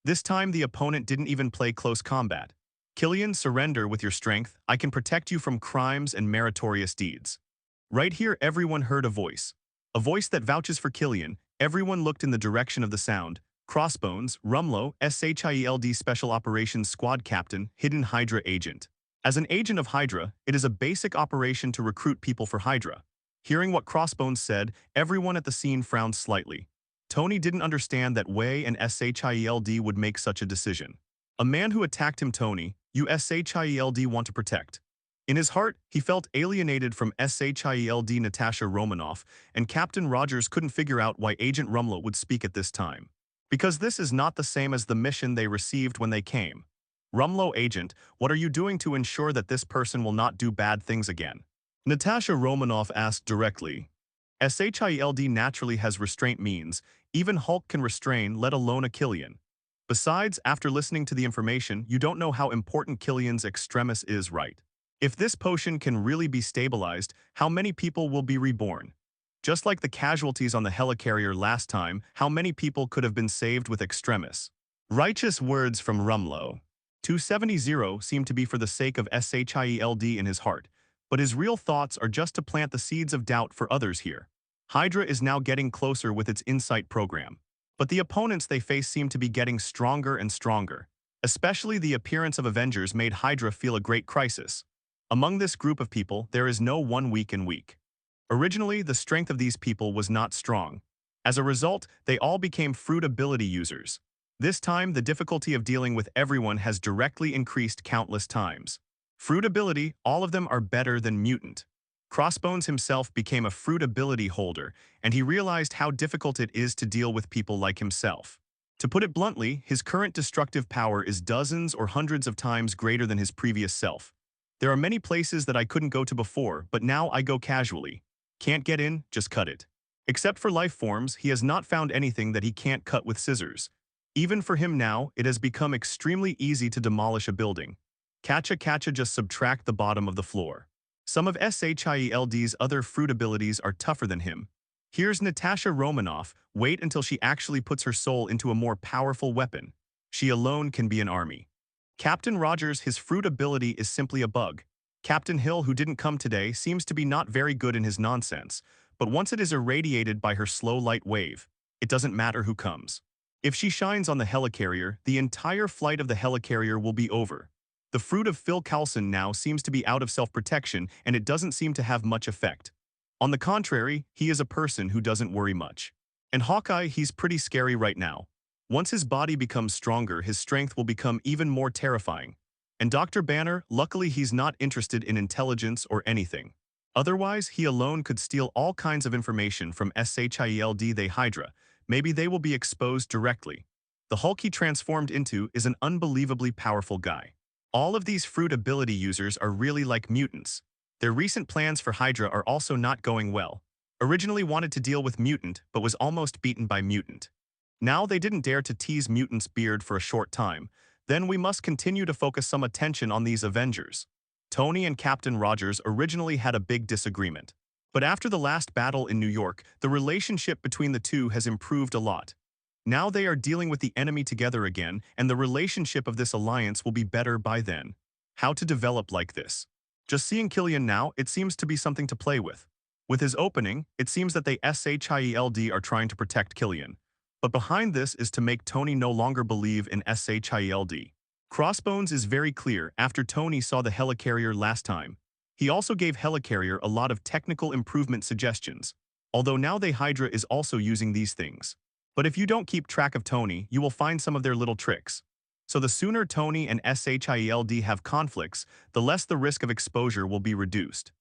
This time the opponent didn't even play close combat. Killian, surrender with your strength. I can protect you from crimes and meritorious deeds. Right here everyone heard a voice. A voice that vouches for Killian. Everyone looked in the direction of the sound. Crossbones, Rumlow, SHIELD Special Operations Squad Captain, Hidden Hydra Agent. As an agent of Hydra, it is a basic operation to recruit people for Hydra. Hearing what Crossbones said, everyone at the scene frowned slightly. Tony didn't understand that Wei and SHIELD would make such a decision. A man who attacked him, Tony, you SHIELD want to protect. In his heart, he felt alienated from Shield Natasha Romanoff, and Captain Rogers couldn't figure out why Agent Rumlow would speak at this time. Because this is not the same as the mission they received when they came. Rumlow Agent, what are you doing to ensure that this person will not do bad things again? Natasha Romanoff asked directly. SHIELD naturally has restraint means, even Hulk can restrain, let alone a Killian. Besides, after listening to the information, you don't know how important Killian's extremis is, right? If this potion can really be stabilized, how many people will be reborn? Just like the casualties on the helicarrier last time, how many people could have been saved with extremis? Righteous words from Rumlow. 270 seemed to be for the sake of SHIELD in his heart, but his real thoughts are just to plant the seeds of doubt for others here. Hydra is now getting closer with its Insight program, but the opponents they face seem to be getting stronger and stronger. Especially the appearance of Avengers made Hydra feel a great crisis. Among this group of people, there is no one weak and weak. Originally, the strength of these people was not strong. As a result, they all became fruit ability users. This time, the difficulty of dealing with everyone has directly increased countless times. Fruit ability, all of them are better than mutant. Crossbones himself became a fruit ability holder, and he realized how difficult it is to deal with people like himself. To put it bluntly, his current destructive power is dozens or hundreds of times greater than his previous self. There are many places that I couldn't go to before, but now I go casually. Can't get in, just cut it. Except for life forms, he has not found anything that he can't cut with scissors. Even for him now, it has become extremely easy to demolish a building. Catcha just subtract the bottom of the floor. Some of SHIELD's other fruit abilities are tougher than him. Here's Natasha Romanoff, wait until she actually puts her soul into a more powerful weapon. She alone can be an army. Captain Rogers, his fruit ability is simply a bug. Captain Hill, who didn't come today, seems to be not very good in his nonsense, but once it is irradiated by her slow light wave, it doesn't matter who comes. If she shines on the helicarrier, the entire flight of the helicarrier will be over. The fruit of Phil Coulson now seems to be out of self-protection, and it doesn't seem to have much effect. On the contrary, he is a person who doesn't worry much. And Hawkeye, he's pretty scary right now. Once his body becomes stronger, his strength will become even more terrifying. And Dr. Banner, luckily he's not interested in intelligence or anything. Otherwise, he alone could steal all kinds of information from SHIELD they Hydra. Maybe they will be exposed directly. The Hulk he transformed into is an unbelievably powerful guy. All of these fruit ability users are really like mutants. Their recent plans for Hydra are also not going well. Originally wanted to deal with mutant, but was almost beaten by mutant. Now they didn't dare to tease mutant's beard for a short time. Then we must continue to focus some attention on these Avengers. Tony and Captain Rogers originally had a big disagreement. But after the last battle in New York, the relationship between the two has improved a lot. Now they are dealing with the enemy together again, and the relationship of this alliance will be better by then. How to develop like this? Just seeing Killian now, it seems to be something to play with. With his opening, it seems that they SHIELD are trying to protect Killian. But behind this is to make Tony no longer believe in SHIELD. Crossbones is very clear after Tony saw the helicarrier last time. He also gave helicarrier a lot of technical improvement suggestions, although now they Hydra is also using these things. But if you don't keep track of Tony, you will find some of their little tricks. So the sooner Tony and SHIELD have conflicts, the less the risk of exposure will be reduced.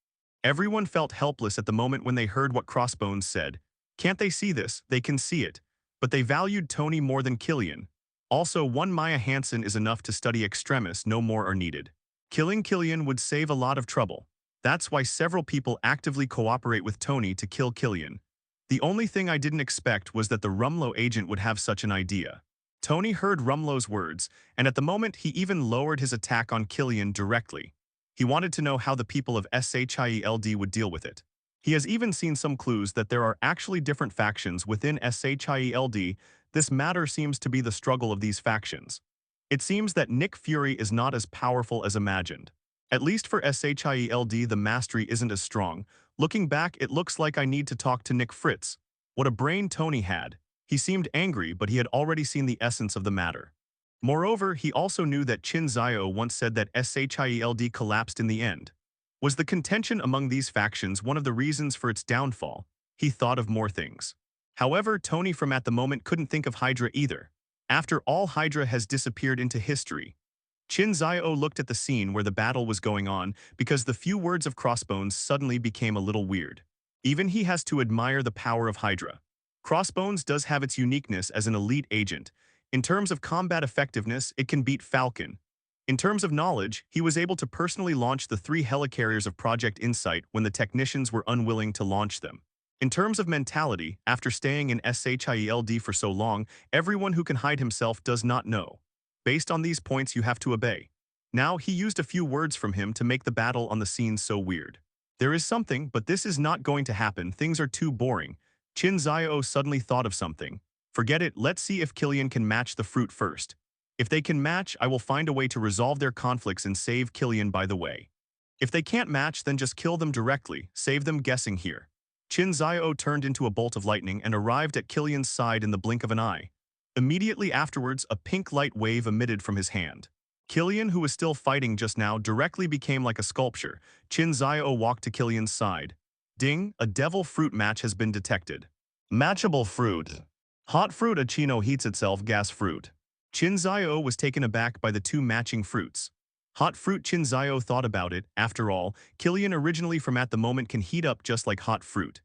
Everyone felt helpless at the moment when they heard what Crossbones said. Can't they see this? They can see it. But they valued Tony more than Killian. Also, one Maya Hansen is enough to study extremis, no more are needed. Killing Killian would save a lot of trouble. That's why several people actively cooperate with Tony to kill Killian. The only thing I didn't expect was that the Rumlow agent would have such an idea. Tony heard Rumlow's words, and at the moment he even lowered his attack on Killian directly. He wanted to know how the people of SHIELD would deal with it. He has even seen some clues that there are actually different factions within SHIELD. This matter seems to be the struggle of these factions. It seems that Nick Fury is not as powerful as imagined. At least for SHIELD, the mastery isn't as strong. Looking back, it looks like I need to talk to Nick Fritz. What a brain Tony had. He seemed angry, but he had already seen the essence of the matter. Moreover, he also knew that Qin Xiao once said that SHIELD collapsed in the end. Was the contention among these factions one of the reasons for its downfall? He thought of more things. However, Tony from at the moment couldn't think of Hydra either. After all, Hydra has disappeared into history. Qin Xiao looked at the scene where the battle was going on because the few words of Crossbones suddenly became a little weird. Even he has to admire the power of Hydra. Crossbones does have its uniqueness as an elite agent. In terms of combat effectiveness, it can beat Falcon. In terms of knowledge, he was able to personally launch the 3 helicarriers of Project Insight when the technicians were unwilling to launch them. In terms of mentality, after staying in SHIELD for so long, everyone who can hide himself does not know. Based on these points, you have to obey. Now, he used a few words from him to make the battle on the scene so weird. There is something, but this is not going to happen. Things are too boring. Qin Xiao suddenly thought of something. Forget it, let's see if Killian can match the fruit first. If they can match, I will find a way to resolve their conflicts and save Killian by the way. If they can't match, then just kill them directly, save them guessing here. Qin Xiao turned into a bolt of lightning and arrived at Killian's side in the blink of an eye. Immediately afterwards, a pink light wave emitted from his hand. Killian, who was still fighting just now, directly became like a sculpture. Qin Xiao walked to Killian's side. Ding, a devil fruit match has been detected. Matchable fruit. Hot fruit Achino heats itself gas fruit. Qin Xiao was taken aback by the 2 matching fruits. Hot fruit Qin Xiao thought about it, after all, Killian originally from at the moment can heat up just like hot fruit.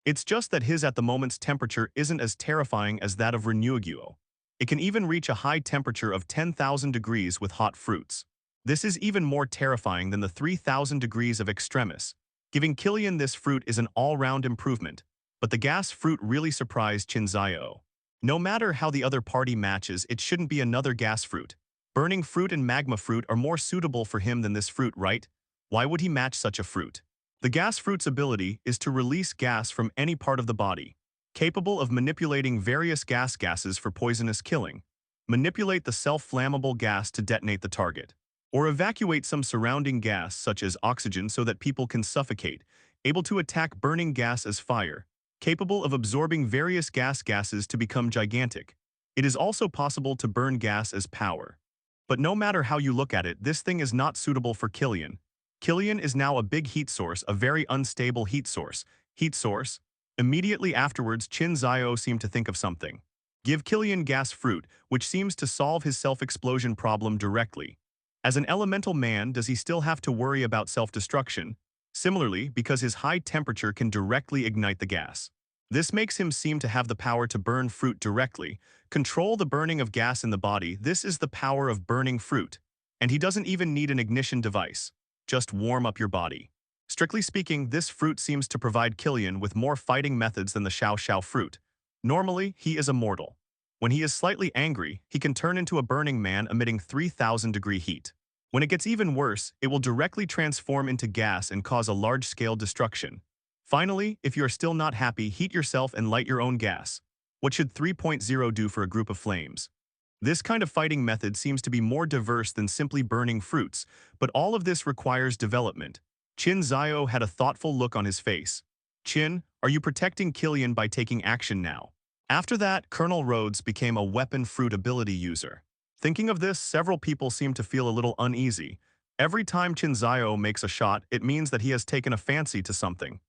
It's just that his at the moment's temperature isn't as terrifying as that of Renuaguo. It can even reach a high temperature of 10,000 degrees with hot fruits. This is even more terrifying than the 3,000 degrees of extremis. Giving Killian this fruit is an all-round improvement, but the gas fruit really surprised Qin Xiao. No matter how the other party matches, it shouldn't be another gas fruit. Burning fruit and magma fruit are more suitable for him than this fruit, right? Why would he match such a fruit? The gas fruit's ability is to release gas from any part of the body, capable of manipulating various gases for poisonous killing, manipulate the self-flammable gas to detonate the target, or evacuate some surrounding gas such as oxygen so that people can suffocate, able to attack burning gas as fire, capable of absorbing various gases to become gigantic. It is also possible to burn gas as power. But no matter how you look at it, this thing is not suitable for Killian. Killian is now a big heat source, a very unstable heat source. Heat source? Immediately afterwards, Qin Xiao seemed to think of something. Give Killian gas fruit, which seems to solve his self-explosion problem directly. As an elemental man, does he still have to worry about self-destruction? Similarly, because his high temperature can directly ignite the gas. This makes him seem to have the power to burn fruit directly, control the burning of gas in the body. This is the power of burning fruit. And he doesn't even need an ignition device. Just warm up your body. Strictly speaking, this fruit seems to provide Killian with more fighting methods than the Xiao fruit. Normally, he is immortal. When he is slightly angry, he can turn into a burning man emitting 3,000-degree heat. When it gets even worse, it will directly transform into gas and cause a large-scale destruction. Finally, if you are still not happy, heat yourself and light your own gas. What should 3.0 do for a group of flames? This kind of fighting method seems to be more diverse than simply burning fruits, but all of this requires development. Qin Xiao had a thoughtful look on his face. Qin, are you protecting Killian by taking action now? After that, Colonel Rhodes became a weapon fruit ability user. Thinking of this, several people seem to feel a little uneasy. Every time Qin Xiao makes a shot, it means that he has taken a fancy to something.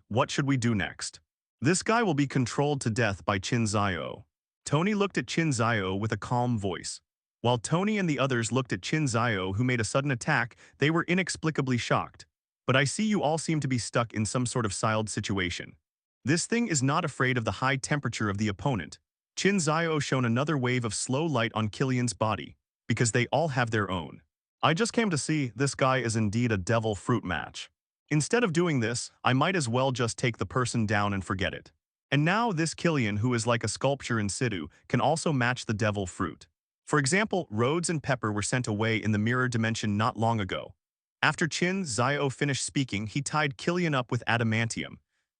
What should we do next? This guy will be controlled to death by Qin Xiao. Tony looked at Qin Xiao with a calm voice. While Tony and the others looked at Qin Xiao, who made a sudden attack, they were inexplicably shocked. But I see you all seem to be stuck in some sort of sealed situation. This thing is not afraid of the high temperature of the opponent. Qin Xiao shone another wave of slow light on Killian's body, because they all have their own. I just came to see this guy is indeed a devil fruit match. Instead of doing this, I might as well just take the person down and forget it. And now this Killian, who is like a sculpture in situ, can also match the devil fruit. For example, Rhodes and Pepper were sent away in the mirror dimension not long ago. After Qin Xiao finished speaking, he tied Killian up with adamantium.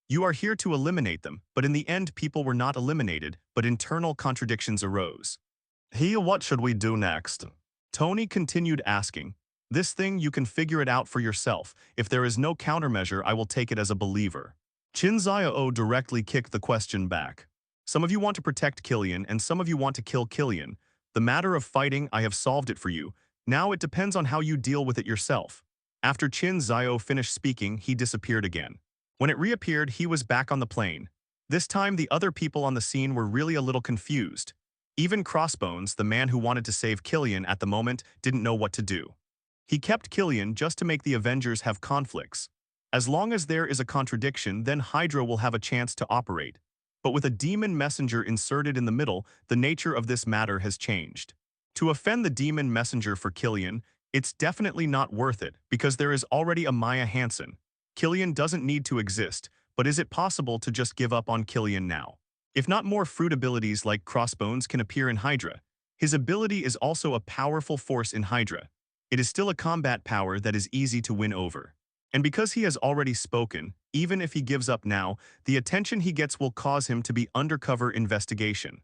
You are here to eliminate them, but in the end people were not eliminated, but internal contradictions arose. What should we do next? Tony continued asking. This thing, you can figure it out for yourself. If there is no countermeasure, I will take it as a believer. Qin Xiao directly kicked the question back. Some of you want to protect Killian, and some of you want to kill Killian. The matter of fighting, I have solved it for you. Now it depends on how you deal with it yourself. After Qin Xiao finished speaking, he disappeared again. When it reappeared, he was back on the plane. This time, the other people on the scene were really a little confused. Even Crossbones, the man who wanted to save Killian at the moment, didn't know what to do. He kept Killian just to make the Avengers have conflicts. As long as there is a contradiction, then Hydra will have a chance to operate. But with a demon messenger inserted in the middle, the nature of this matter has changed. To offend the demon messenger for Killian, it's definitely not worth it because there is already a Maya Hansen. Killian doesn't need to exist, but is it possible to just give up on Killian now? If not, more fruit abilities like Crossbones can appear in Hydra. His ability is also a powerful force in Hydra. It is still a combat power that is easy to win over. And because he has already spoken, even if he gives up now, the attention he gets will cause him to be undercover investigation.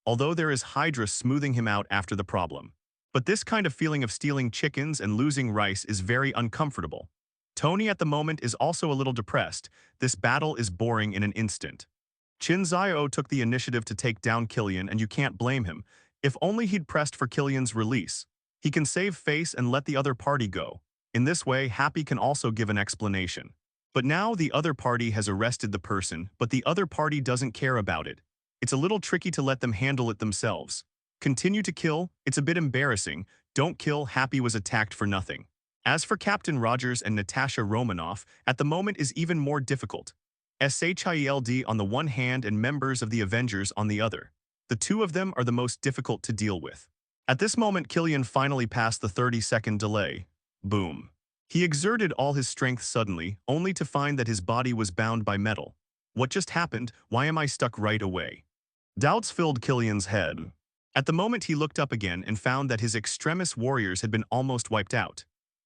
Although there is Hydra smoothing him out after the problem. But this kind of feeling of stealing chickens and losing rice is very uncomfortable. Tony at the moment is also a little depressed. This battle is boring in an instant. Qin Xiao took the initiative to take down Killian, and you can't blame him. If only he'd pressed for Killian's release. He can save face and let the other party go. In this way, Happy can also give an explanation. But now the other party has arrested the person, but the other party doesn't care about it. It's a little tricky to let them handle it themselves. Continue to kill, it's a bit embarrassing. Don't kill, Happy was attacked for nothing. As for Captain Rogers and Natasha Romanoff, at the moment is even more difficult. SHIELD on the one hand and members of the Avengers on the other. The two of them are the most difficult to deal with. At this moment, Killian finally passed the 30-second delay. Boom. He exerted all his strength suddenly, only to find that his body was bound by metal. What just happened? Why am I stuck right away? Doubts filled Killian's head. At the moment he looked up again and found that his extremis warriors had been almost wiped out.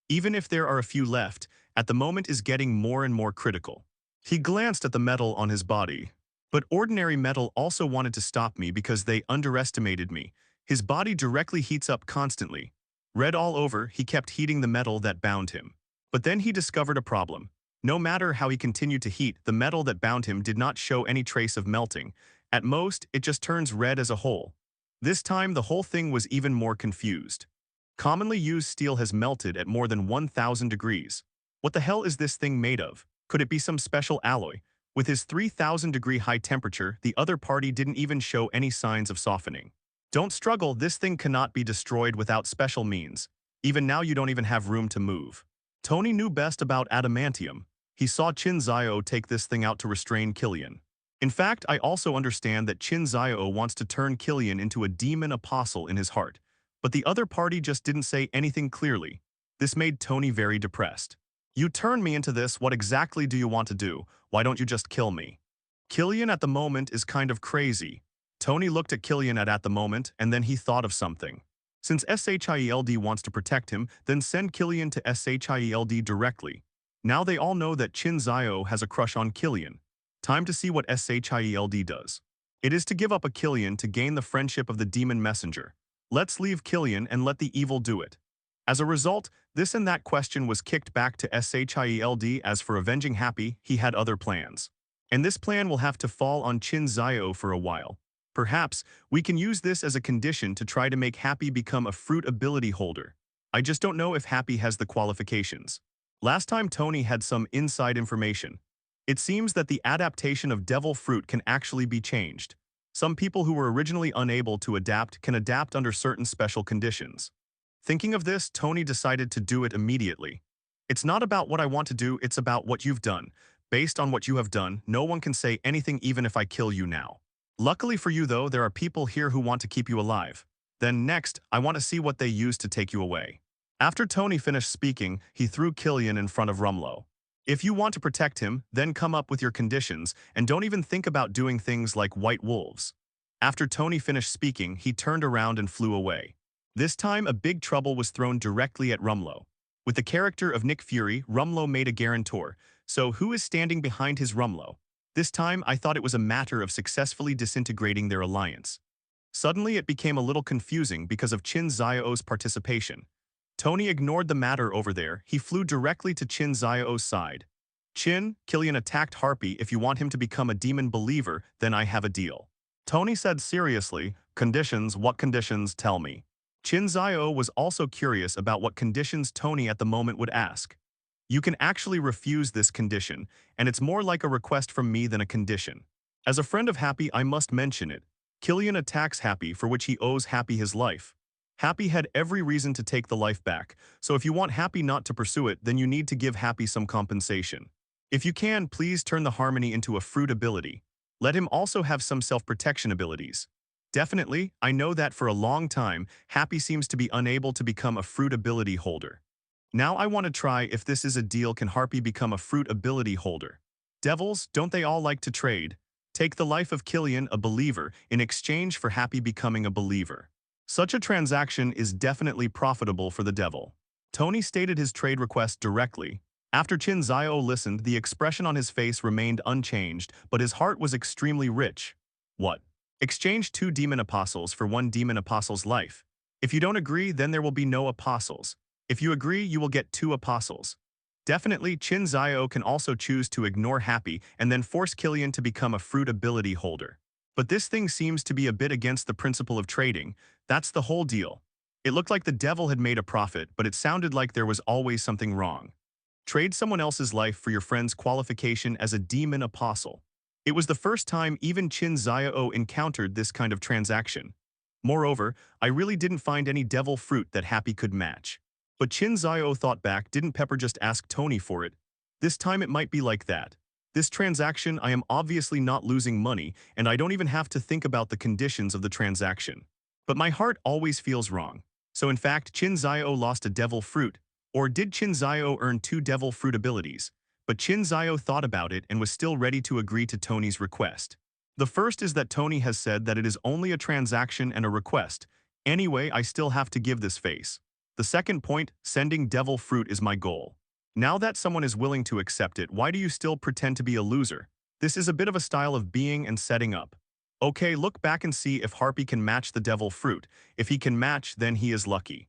Even if there are a few left, at the moment is getting more and more critical. He glanced at the metal on his body. But ordinary metal also wanted to stop me because they underestimated me. His body directly heats up constantly. Red all over, he kept heating the metal that bound him. But then he discovered a problem. No matter how he continued to heat, the metal that bound him did not show any trace of melting. At most, it just turns red as a whole. This time, the whole thing was even more confused. Commonly used steel has melted at more than 1,000 degrees. What the hell is this thing made of? Could it be some special alloy? With his 3,000-degree high temperature, the other party didn't even show any signs of softening. Don't struggle, this thing cannot be destroyed without special means. Even now you don't even have room to move. Tony knew best about adamantium. He saw Qin Xiao take this thing out to restrain Killian. In fact, I also understand that Qin Xiao wants to turn Killian into a demon apostle in his heart. But the other party just didn't say anything clearly. This made Tony very depressed. You turn me into this, what exactly do you want to do? Why don't you just kill me? Killian at the moment is kind of crazy. Tony looked at Killian at the moment, and then he thought of something. Since SHIELD wants to protect him, then send Killian to SHIELD directly. Now they all know that Qin Xiao has a crush on Killian. Time to see what SHIELD does. It is to give up a Killian to gain the friendship of the demon messenger. Let's leave Killian and let the evil do it. As a result, this and that question was kicked back to SHIELD. As for avenging Happy, he had other plans. And this plan will have to fall on Qin Xiao for a while. Perhaps, we can use this as a condition to try to make Happy become a fruit ability holder. I just don't know if Happy has the qualifications. Last time Tony had some inside information. It seems that the adaptation of devil fruit can actually be changed. Some people who were originally unable to adapt can adapt under certain special conditions. Thinking of this, Tony decided to do it immediately. It's not about what I want to do, it's about what you've done. Based on what you have done, no one can say anything even if I kill you now. Luckily for you though, there are people here who want to keep you alive. Then next, I want to see what they use to take you away. After Tony finished speaking, he threw Killian in front of Rumlow. If you want to protect him, then come up with your conditions, and don't even think about doing things like white wolves. After Tony finished speaking, he turned around and flew away. This time, a big trouble was thrown directly at Rumlow. With the character of Nick Fury, Rumlow made a guarantor. So who is standing behind his Rumlow? This time, I thought it was a matter of successfully disintegrating their alliance. Suddenly, it became a little confusing because of Qin Xiao's participation. Tony ignored the matter over there. He flew directly to Qin Xiao's side. Qin, Killian attacked Harpy. If you want him to become a demon believer, then I have a deal. Tony said seriously, conditions, what conditions, tell me. Qin Xiao was also curious about what conditions Tony at the moment would ask. You can actually refuse this condition, and it's more like a request from me than a condition. As a friend of Happy, I must mention it. Killian attacks Happy, for which he owes Happy his life. Happy had every reason to take the life back, so if you want Happy not to pursue it, then you need to give Happy some compensation. If you can, please turn the harmony into a fruit ability. Let him also have some self-protection abilities. Definitely, I know that for a long time, Happy seems to be unable to become a fruit ability holder. Now I want to try if this is a deal. Can Harpy become a fruit ability holder? Devils, don't they all like to trade? Take the life of Killian, a believer, in exchange for Happy becoming a believer. Such a transaction is definitely profitable for the devil. Tony stated his trade request directly. After Qin Xiao listened, the expression on his face remained unchanged, but his heart was extremely rich. What? Exchange 2 demon apostles for 1 demon apostle's life. If you don't agree, then there will be no apostles. If you agree, you will get 2 apostles. Definitely, Qin Xiao can also choose to ignore Happy and then force Killian to become a fruit ability holder. But this thing seems to be a bit against the principle of trading. That's the whole deal. It looked like the devil had made a profit, but it sounded like there was always something wrong. Trade someone else's life for your friend's qualification as a demon apostle. It was the first time even Qin Xiao encountered this kind of transaction. Moreover, I really didn't find any devil fruit that Happy could match. But Qin Xiao thought back, didn't Pepper just ask Tony for it? This time it might be like that. This transaction, I am obviously not losing money, and I don't even have to think about the conditions of the transaction. But my heart always feels wrong. So in fact, Qin Xiao lost a devil fruit. Or did Qin Xiao earn 2 devil fruit abilities? But Qin Xiao thought about it and was still ready to agree to Tony's request. The first is that Tony has said that it is only a transaction and a request. Anyway, I still have to give this face. The second point, sending devil fruit is my goal. Now that someone is willing to accept it, why do you still pretend to be a loser? This is a bit of a style of being and setting up. Okay, look back and see if Harpy can match the devil fruit. If he can match, then he is lucky.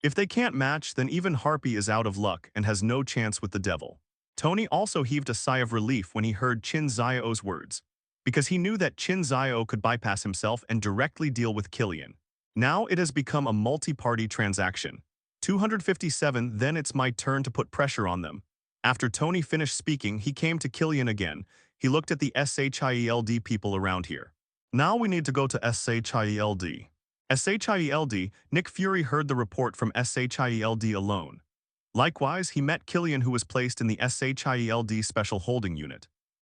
If they can't match, then even Harpy is out of luck and has no chance with the devil. Tony also heaved a sigh of relief when he heard Qin Xiao's words, because he knew that Qin Xiao could bypass himself and directly deal with Killian. Now it has become a multi-party transaction. 257, then it's my turn to put pressure on them. After Tony finished speaking, he came to Killian again. He looked at the SHIELD people around here. Now we need to go to SHIELD. SHIELD, Nick Fury heard the report from SHIELD alone. Likewise, he met Killian, who was placed in the SHIELD Special Holding Unit.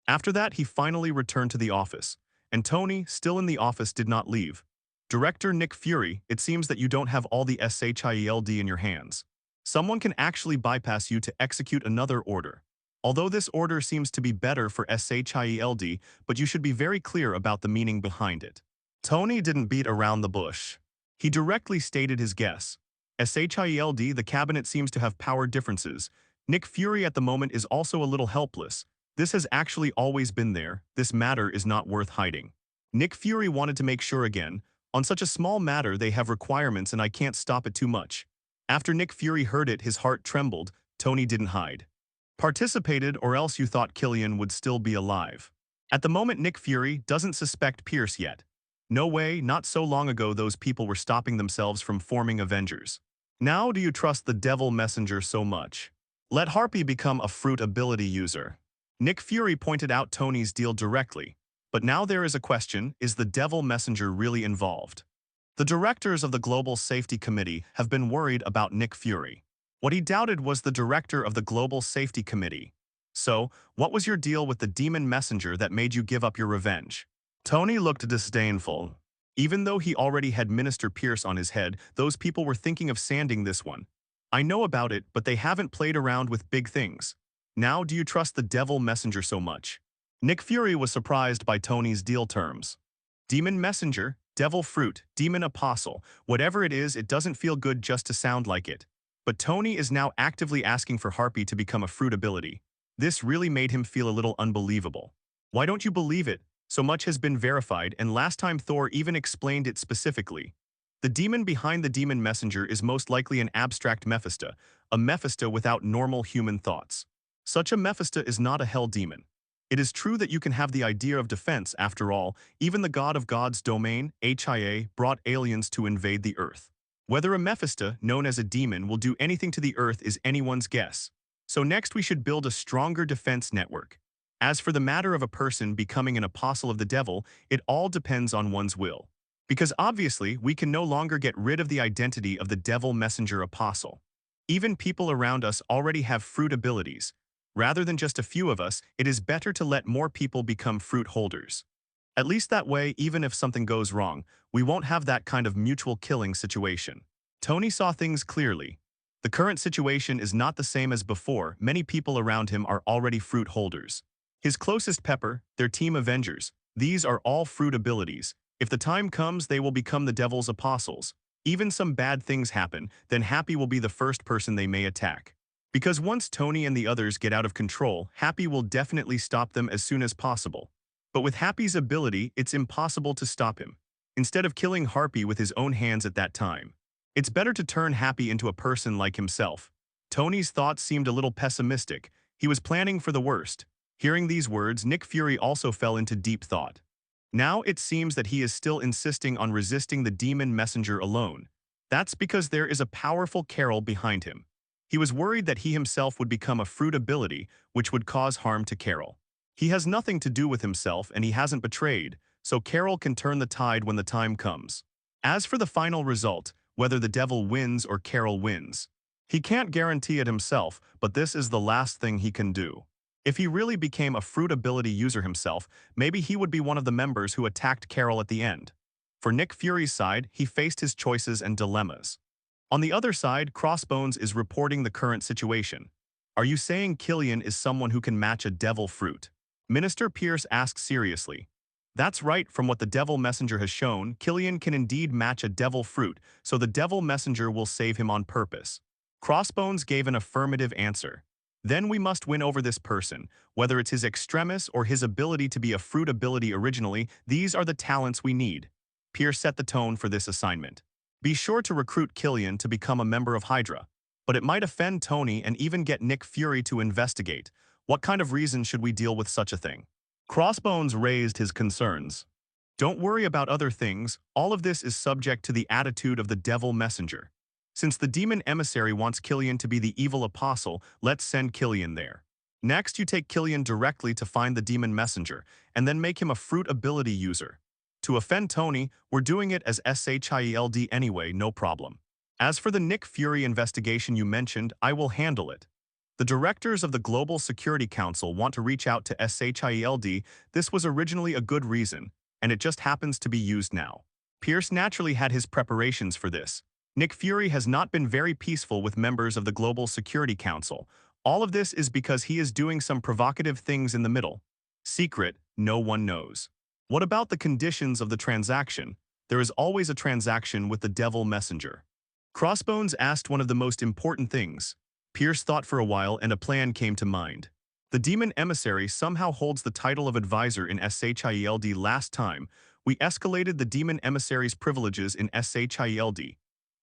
After that, he finally returned to the office. And Tony, still in the office, did not leave. Director Nick Fury, it seems that you don't have all the SHIELD in your hands. Someone can actually bypass you to execute another order. Although this order seems to be better for SHIELD, but you should be very clear about the meaning behind it. Tony didn't beat around the bush. He directly stated his guess. SHIELD, the cabinet seems to have power differences. Nick Fury at the moment is also a little helpless. This has actually always been there. This matter is not worth hiding. Nick Fury wanted to make sure again. On such a small matter, they have requirements and I can't stop it too much. After Nick Fury heard it, his heart trembled. Tony didn't hide. Participated, or else you thought Killian would still be alive. At the moment, Nick Fury doesn't suspect Pierce yet. No way, not so long ago those people were stopping themselves from forming Avengers. Now do you trust the devil messenger so much? Let Harpy become a fruit ability user. Nick Fury pointed out Tony's deal directly. But now there is a question, is the devil messenger really involved? The directors of the Global Safety Committee have been worried about Nick Fury. What he doubted was the director of the Global Safety Committee. So, what was your deal with the demon messenger that made you give up your revenge? Tony looked disdainful. Even though he already had Minister Pierce on his head, those people were thinking of sanding this one. I know about it, but they haven't played around with big things. Now do you trust the devil messenger so much? Nick Fury was surprised by Tony's deal terms. Demon messenger, devil fruit, demon apostle, whatever it is, it doesn't feel good just to sound like it. But Tony is now actively asking for Harpy to become a fruit ability. This really made him feel a little unbelievable. Why don't you believe it? So much has been verified, and last time Thor even explained it specifically. The demon behind the demon messenger is most likely an abstract Mephisto, a Mephisto without normal human thoughts. Such a Mephisto is not a hell demon. It is true that you can have the idea of defense. After all, even the god of God's domain, HIA, brought aliens to invade the Earth. Whether a Mephisto, known as a demon, will do anything to the Earth is anyone's guess. So next we should build a stronger defense network. As for the matter of a person becoming an apostle of the devil, it all depends on one's will. Because obviously, we can no longer get rid of the identity of the devil messenger apostle. Even people around us already have fruit abilities. Rather than just a few of us, it is better to let more people become fruit holders. At least that way, even if something goes wrong, we won't have that kind of mutual killing situation. Tony saw things clearly. The current situation is not the same as before. Many people around him are already fruit holders. His closest pepper, their team Avengers, these are all fruit abilities. If the time comes, they will become the devil's apostles. Even some bad things happen, then Happy will be the first person they may attack. Because once Tony and the others get out of control, Happy will definitely stop them as soon as possible. But with Happy's ability, it's impossible to stop him. Instead of killing Harpy with his own hands at that time, it's better to turn Happy into a person like himself. Tony's thoughts seemed a little pessimistic. He was planning for the worst. Hearing these words, Nick Fury also fell into deep thought. Now it seems that he is still insisting on resisting the demon messenger alone. That's because there is a powerful Carol behind him. He was worried that he himself would become a fruit ability, which would cause harm to Carol. He has nothing to do with himself and he hasn't betrayed, so Carol can turn the tide when the time comes. As for the final result, whether the devil wins or Carol wins, he can't guarantee it himself, but this is the last thing he can do. If he really became a fruit ability user himself, maybe he would be one of the members who attacked Carol at the end. For Nick Fury's side, he faced his choices and dilemmas. On the other side, Crossbones is reporting the current situation. Are you saying Killian is someone who can match a devil fruit? Minister Pierce asks seriously. That's right, from what the devil messenger has shown, Killian can indeed match a devil fruit, so the devil messenger will save him on purpose. Crossbones gave an affirmative answer. Then we must win over this person, whether it's his extremis or his ability to be a fruit ability originally, these are the talents we need. Pierce set the tone for this assignment. Be sure to recruit Killian to become a member of Hydra. But it might offend Tony and even get Nick Fury to investigate. What kind of reason should we deal with such a thing? Crossbones raised his concerns. Don't worry about other things, all of this is subject to the attitude of the devil messenger. Since the demon emissary wants Killian to be the evil apostle, let's send Killian there. Next, you take Killian directly to find the demon messenger, and then make him a fruit ability user. To offend Tony, we're doing it as SHIELD anyway, no problem. As for the Nick Fury investigation you mentioned, I will handle it. The directors of the Global Security Council want to reach out to SHIELD. This was originally a good reason, and it just happens to be used now. Pierce naturally had his preparations for this. Nick Fury has not been very peaceful with members of the Global Security Council. All of this is because he is doing some provocative things in the middle. Secret, no one knows. What about the conditions of the transaction? There is always a transaction with the devil messenger. Crossbones asked one of the most important things. Pierce thought for a while and a plan came to mind. The demon emissary somehow holds the title of advisor in SHIELD. Last time, we escalated the demon emissary's privileges in SHIELD.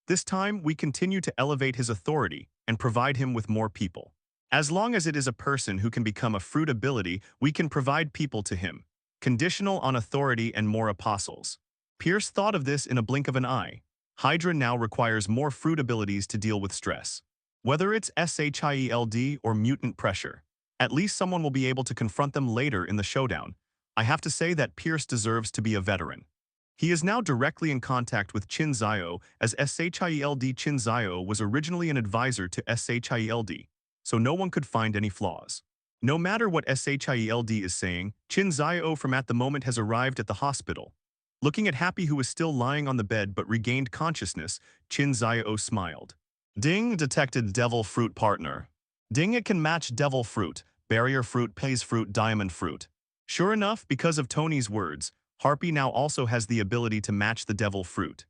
This time, we continue to elevate his authority and provide him with more people. As long as it is a person who can become a fruit ability, we can provide people to him, conditional on authority and more apostles. Pierce thought of this in a blink of an eye. Hydra now requires more fruit abilities to deal with stress. Whether it's SHIELD or mutant pressure, at least someone will be able to confront them later in the showdown. I have to say that Pierce deserves to be a veteran. He is now directly in contact with Qin Xiao, as SHIELD. Qin Xiao was originally an advisor to SHIELD, so no one could find any flaws. No matter what SHIELD is saying, Qin Xiao from at the moment has arrived at the hospital. Looking at Happy, who was still lying on the bed but regained consciousness, Qin Xiao smiled. Ding detected devil fruit partner. Ding, it can match devil fruit, barrier fruit, pays fruit, diamond fruit. Sure enough, because of Tony's words, Harpy now also has the ability to match the devil fruit.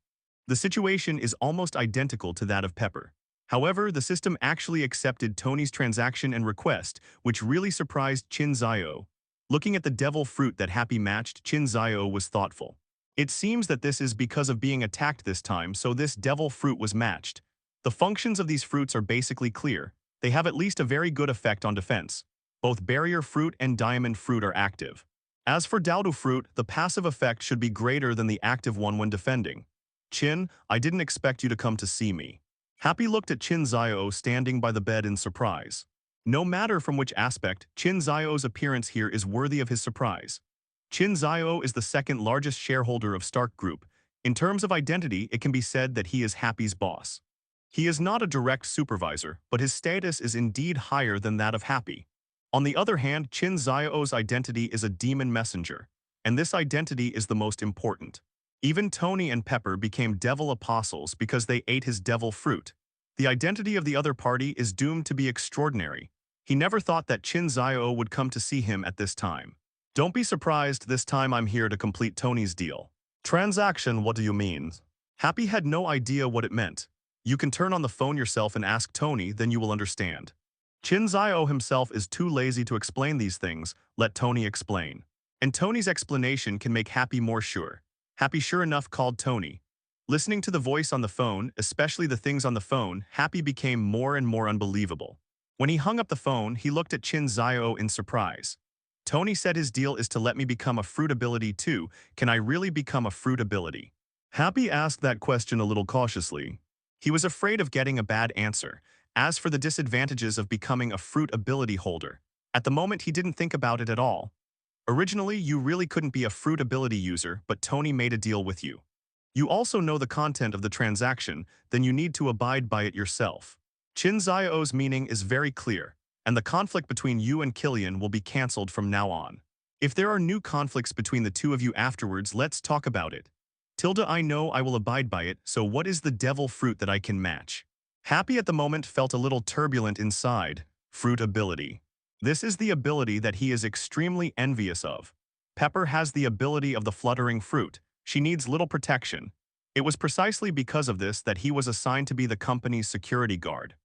The situation is almost identical to that of Pepper. However, the system actually accepted Tony's transaction and request, which really surprised Qin Xiao. Looking at the devil fruit that Happy matched, Qin Xiao was thoughtful. It seems that this is because of being attacked this time, so this devil fruit was matched. The functions of these fruits are basically clear. They have at least a very good effect on defense. Both barrier fruit and diamond fruit are active. As for Dowdo fruit, the passive effect should be greater than the active one when defending. Qin, I didn't expect you to come to see me. Happy looked at Qin Xiao standing by the bed in surprise. No matter from which aspect, Qin Xiao's appearance here is worthy of his surprise. Qin Xiao is the second largest shareholder of Stark Group. In terms of identity, it can be said that he is Happy's boss. He is not a direct supervisor, but his status is indeed higher than that of Happy. On the other hand, Qin Xiao's identity is a demon messenger, and this identity is the most important. Even Tony and Pepper became devil apostles because they ate his devil fruit. The identity of the other party is doomed to be extraordinary. He never thought that Qin Xiao would come to see him at this time. Don't be surprised, this time I'm here to complete Tony's deal. Transaction, what do you mean? Happy had no idea what it meant. You can turn on the phone yourself and ask Tony, then you will understand. Qin Xiao himself is too lazy to explain these things, let Tony explain. And Tony's explanation can make Happy more sure. Happy sure enough called Tony. Listening to the voice on the phone, especially the things on the phone, Happy became more and more unbelievable. When he hung up the phone, he looked at Qin Xiao in surprise. Tony said his deal is to let me become a fruit ability too. Can I really become a fruit ability? Happy asked that question a little cautiously. He was afraid of getting a bad answer. As for the disadvantages of becoming a fruit ability holder, at the moment he didn't think about it at all. Originally, you really couldn't be a fruit ability user, but Tony made a deal with you. You also know the content of the transaction, then you need to abide by it yourself. Qin Xiao's meaning is very clear, and the conflict between you and Killian will be cancelled from now on. If there are new conflicts between the two of you afterwards, let's talk about it. I know I will abide by it, so what is the devil fruit that I can match? Happy at the moment felt a little turbulent inside. Fruit ability. This is the ability that he is extremely envious of. Pepper has the ability of the fluttering fruit. She needs little protection. It was precisely because of this that he was assigned to be the company's security guard.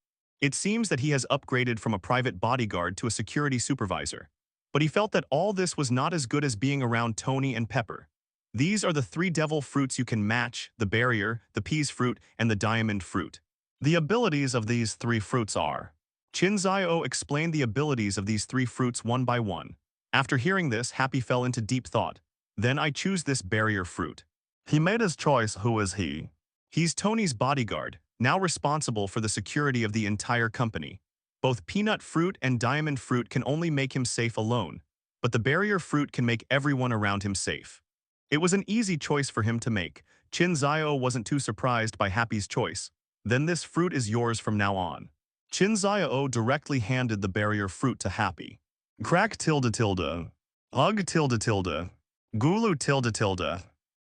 It seems that he has upgraded from a private bodyguard to a security supervisor. But he felt that all this was not as good as being around Tony and Pepper. These are the three devil fruits you can match: the barrier, the peas fruit, and the diamond fruit. The abilities of these three fruits are. Qin Xiao explained the abilities of these three fruits one by one. After hearing this, Happy fell into deep thought. Then I choose this barrier fruit. He made his choice. Who is he? He's Tony's bodyguard, now responsible for the security of the entire company. Both peanut fruit and diamond fruit can only make him safe alone, but the barrier fruit can make everyone around him safe. It was an easy choice for him to make. Qin Xiao wasn't too surprised by Happy's choice. Then this fruit is yours from now on. Qin Xiao directly handed the barrier fruit to Happy. Crack tilde tilde. Ugh tilde tilde. Gulu tilde tilde.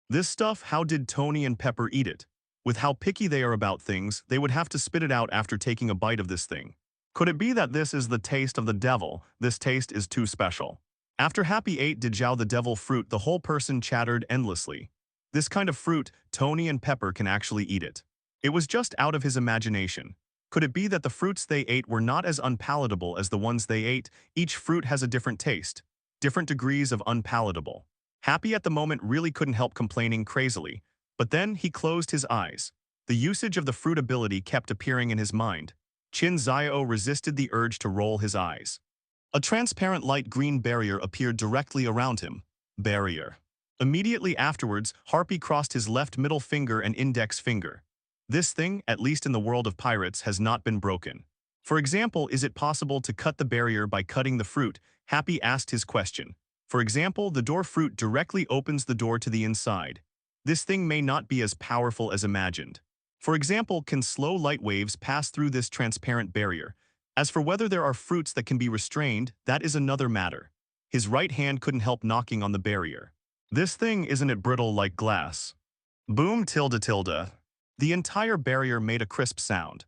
This stuff, how did Tony and Pepper eat it? With how picky they are about things, they would have to spit it out after taking a bite of this thing. Could it be that this is the taste of the devil? This taste is too special. After Happy ate Djiao the devil fruit, the whole person chattered endlessly. This kind of fruit, Tony and Pepper can actually eat it. It was just out of his imagination. Could it be that the fruits they ate were not as unpalatable as the ones they ate? Each fruit has a different taste, different degrees of unpalatable. Happy at the moment really couldn't help complaining crazily, but then he closed his eyes. The usage of the fruit ability kept appearing in his mind. Qin Xiao resisted the urge to roll his eyes. A transparent light green barrier appeared directly around him. Barrier. Immediately afterwards, Harpy crossed his left middle finger and index finger. This thing, at least in the world of pirates, has not been broken. For example, is it possible to cut the barrier by cutting the fruit? Happy asked his question. For example, the door fruit directly opens the door to the inside. This thing may not be as powerful as imagined. For example, can slow light waves pass through this transparent barrier? As for whether there are fruits that can be restrained, that is another matter. His right hand couldn't help knocking on the barrier. This thing, isn't it brittle like glass? Boom tilde tilde. The entire barrier made a crisp sound.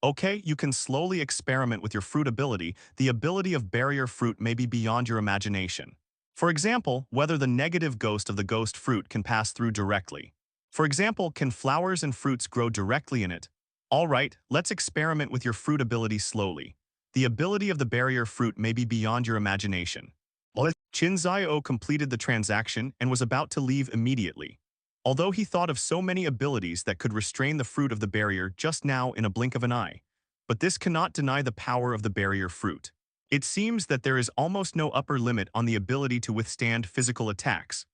Okay, you can slowly experiment with your fruit ability. The ability of barrier fruit may be beyond your imagination. For example, whether the negative ghost of the ghost fruit can pass through directly. For example, can flowers and fruits grow directly in it? All right, let's experiment with your fruit ability slowly. The ability of the barrier fruit may be beyond your imagination. Qin Xiao completed the transaction and was about to leave immediately. Although he thought of so many abilities that could restrain the fruit of the barrier just now in a blink of an eye. But this cannot deny the power of the barrier fruit. It seems that there is almost no upper limit on the ability to withstand physical attacks.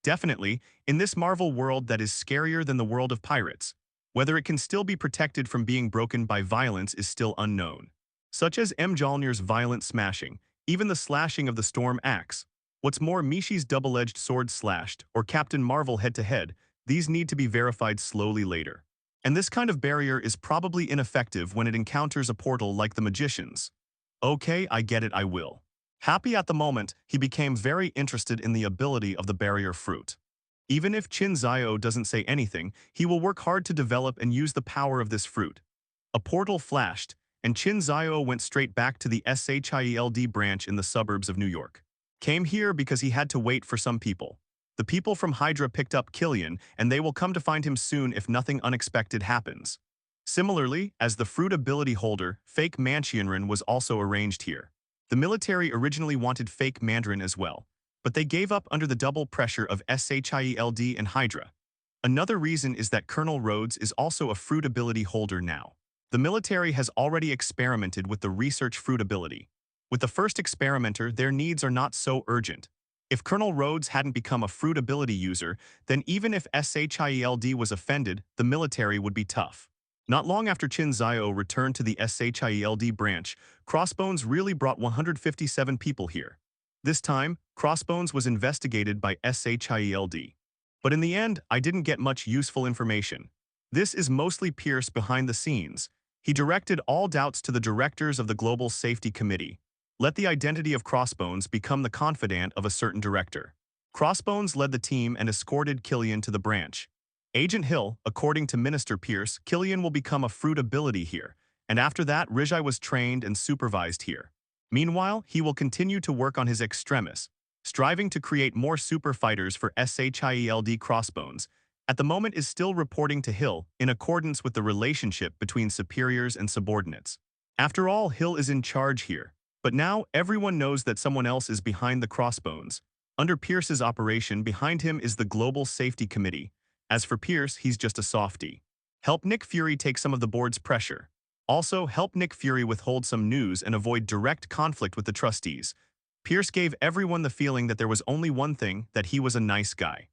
Definitely, in this Marvel world that is scarier than the world of pirates, whether it can still be protected from being broken by violence is still unknown. such as Mjolnir's violent smashing, even the slashing of the storm axe. What's more, Mishi's double-edged sword slashed, or Captain Marvel head-to-head, these need to be verified slowly later. And this kind of barrier is probably ineffective when it encounters a portal like the magician's. Okay, I get it, I will. Happy at the moment, he became very interested in the ability of the barrier fruit. Even if Qin Xiao doesn't say anything, he will work hard to develop and use the power of this fruit. A portal flashed, and Qin Xiao went straight back to the SHIELD branch in the suburbs of New York. Came here because he had to wait for some people. The people from Hydra picked up Killian, and they will come to find him soon if nothing unexpected happens. Similarly, as the fruit ability holder, fake Manchurian was also arranged here. The military originally wanted fake Mandarin as well, but they gave up under the double pressure of SHIELD and Hydra. Another reason is that Colonel Rhodes is also a fruit ability holder now. The military has already experimented with the research fruit ability. With the first experimenter, their needs are not so urgent. If Colonel Rhodes hadn't become a fruit ability user, then even if SHIELD was offended, the military would be tough. Not long after Qin Xiao returned to the SHIELD branch, Crossbones really brought 157 people here. This time, Crossbones was investigated by SHIELD. But in the end, I didn't get much useful information. This is mostly Pierce behind the scenes. He directed all doubts to the directors of the Global Safety Committee. Let the identity of Crossbones become the confidant of a certain director. Crossbones led the team and escorted Killian to the branch. Agent Hill, according to Minister Pierce, Killian will become a fruit ability here, and after that, Rijai was trained and supervised here. Meanwhile, he will continue to work on his extremis, striving to create more super fighters for SHIELD. Crossbones, at the moment, is still reporting to Hill in accordance with the relationship between superiors and subordinates. After all, Hill is in charge here. But now, everyone knows that someone else is behind the Crossbones. Under Pierce's operation, behind him is the Global Safety Committee. As for Pierce, he's just a softie. Help Nick Fury take some of the board's pressure. Also, help Nick Fury withhold some news and avoid direct conflict with the trustees. Pierce gave everyone the feeling that there was only one thing, that he was a nice guy.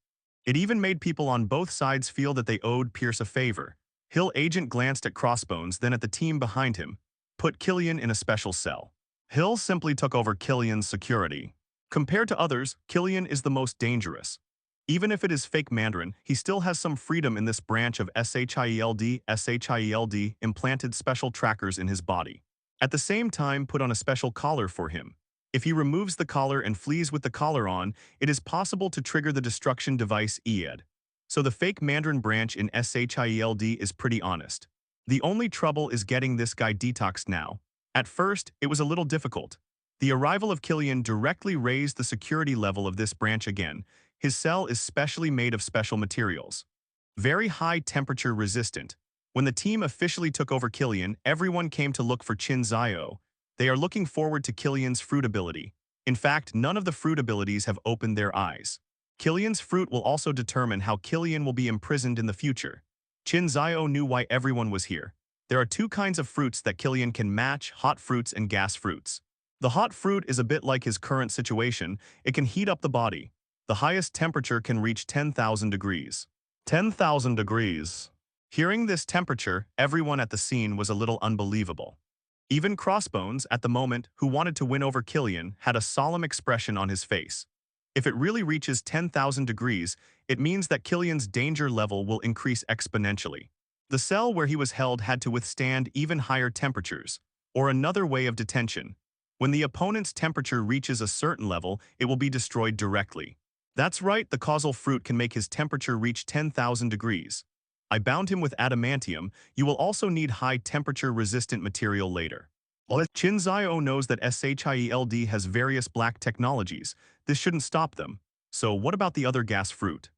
It even made people on both sides feel that they owed Pierce a favor. Hill agent glanced at Crossbones, then at the team behind him. Put Killian in a special cell. Hill simply took over Killian's security. Compared to others, Killian is the most dangerous. Even if it is fake Mandarin, he still has some freedom in this branch of SHIELD. SHIELD implanted special trackers in his body. At the same time, put on a special collar for him. If he removes the collar and flees with the collar on, it is possible to trigger the destruction device EAD. So the fake Mandarin branch in SHIELD is pretty honest. The only trouble is getting this guy detoxed now. At first, it was a little difficult. The arrival of Killian directly raised the security level of this branch again. His cell is specially made of special materials. Very high temperature resistant. When the team officially took over Killian, everyone came to look for Qin Xiao. They are looking forward to Killian's fruit ability. In fact, none of the fruit abilities have opened their eyes. Killian's fruit will also determine how Killian will be imprisoned in the future. Qin Xiao knew why everyone was here. There are two kinds of fruits that Killian can match, hot fruits and gas fruits. The hot fruit is a bit like his current situation. It can heat up the body. The highest temperature can reach 10,000 degrees. 10,000 degrees. Hearing this temperature, everyone at the scene was a little unbelievable. Even Crossbones, at the moment, who wanted to win over Killian, had a solemn expression on his face. If it really reaches 10,000 degrees, it means that Killian's danger level will increase exponentially. The cell where he was held had to withstand even higher temperatures, or another way of detention. When the opponent's temperature reaches a certain level, it will be destroyed directly. That's right, the causal fruit can make his temperature reach 10,000 degrees. I bound him with adamantium. You will also need high temperature-resistant material later. Qin Xiao knows that SHIELD has various black technologies. This shouldn't stop them. So what about the other gas fruit?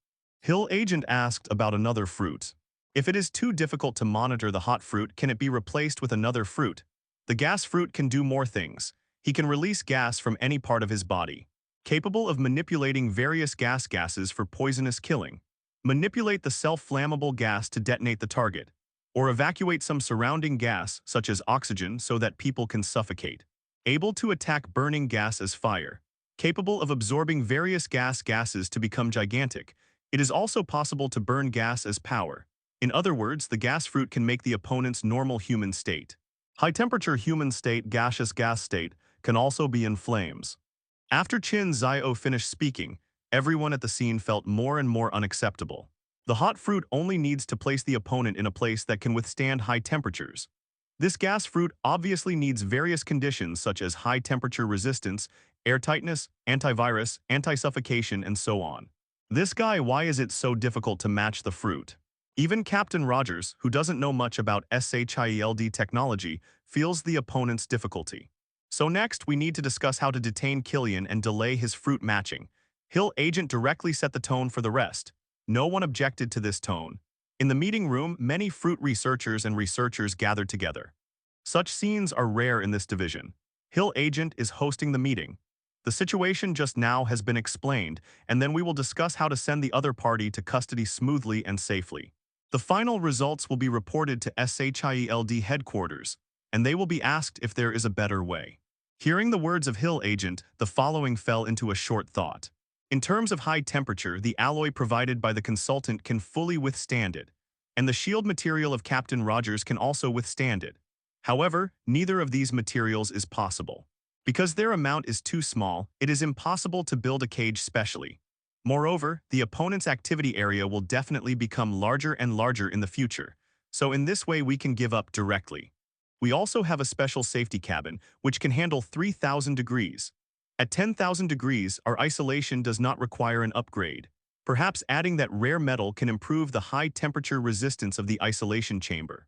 Hill agent asked about another fruit. If it is too difficult to monitor the hot fruit, can it be replaced with another fruit? The gas fruit can do more things. He can release gas from any part of his body. Capable of manipulating various gases for poisonous killing. Manipulate the self-flammable gas to detonate the target. Or evacuate some surrounding gas, such as oxygen, so that people can suffocate. Able to attack burning gas as fire. Capable of absorbing various gases to become gigantic. It is also possible to burn gas as power. In other words, the gas fruit can make the opponent's normal human state. High-temperature human state, gaseous gas state, can also be in flames. After Qin Xiao finished speaking, everyone at the scene felt more and more unacceptable. The hot fruit only needs to place the opponent in a place that can withstand high temperatures. This gas fruit obviously needs various conditions such as high temperature resistance, airtightness, antivirus, anti-suffocation, and so on. This guy, why is it so difficult to match the fruit? Even Captain Rogers, who doesn't know much about SHIELD technology, feels the opponent's difficulty. So next, we need to discuss how to detain Killian and delay his fruit matching. Hill Agent directly set the tone for the rest. No one objected to this tone. In the meeting room, many fruit researchers and researchers gathered together. Such scenes are rare in this division. Hill Agent is hosting the meeting. The situation just now has been explained, and then we will discuss how to send the other party to custody smoothly and safely. The final results will be reported to SHIELD headquarters, and they will be asked if there is a better way. Hearing the words of Hill Agent, the following fell into a short thought. In terms of high temperature, the alloy provided by the consultant can fully withstand it, and the shield material of Captain Rogers can also withstand it. However, neither of these materials is possible. Because their amount is too small, it is impossible to build a cage specially. Moreover, the opponent's activity area will definitely become larger and larger in the future, so in this way we can give up directly. We also have a special safety cabin, which can handle 3,000 degrees. At 10,000 degrees, our isolation does not require an upgrade. Perhaps adding that rare metal can improve the high temperature resistance of the isolation chamber.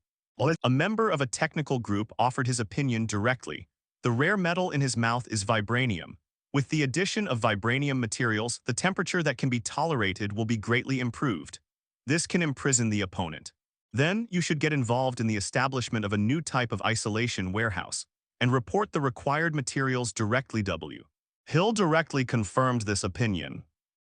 A member of a technical group offered his opinion directly. The rare metal in his mouth is vibranium. With the addition of vibranium materials, the temperature that can be tolerated will be greatly improved. This can imprison the opponent. Then, you should get involved in the establishment of a new type of isolation warehouse and report the required materials directly. Hill directly confirmed this opinion.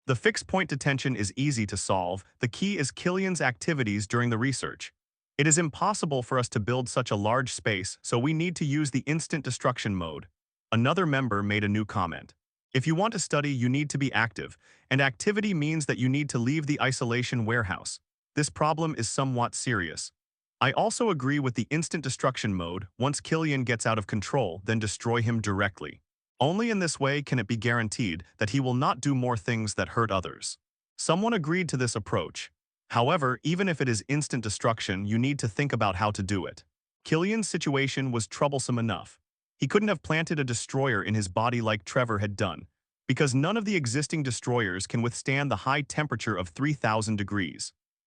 The fixed point detention is easy to solve. The key is Killian's activities during the research. It is impossible for us to build such a large space, so we need to use the instant destruction mode. Another member made a new comment. If you want to study, you need to be active, and activity means that you need to leave the isolation warehouse. This problem is somewhat serious. I also agree with the instant destruction mode. Once Killian gets out of control, then destroy him directly. Only in this way can it be guaranteed that he will not do more things that hurt others. Someone agreed to this approach. However, even if it is instant destruction, you need to think about how to do it. Killian's situation was troublesome enough. He couldn't have planted a destroyer in his body like Trevor had done, because none of the existing destroyers can withstand the high temperature of 3,000 degrees.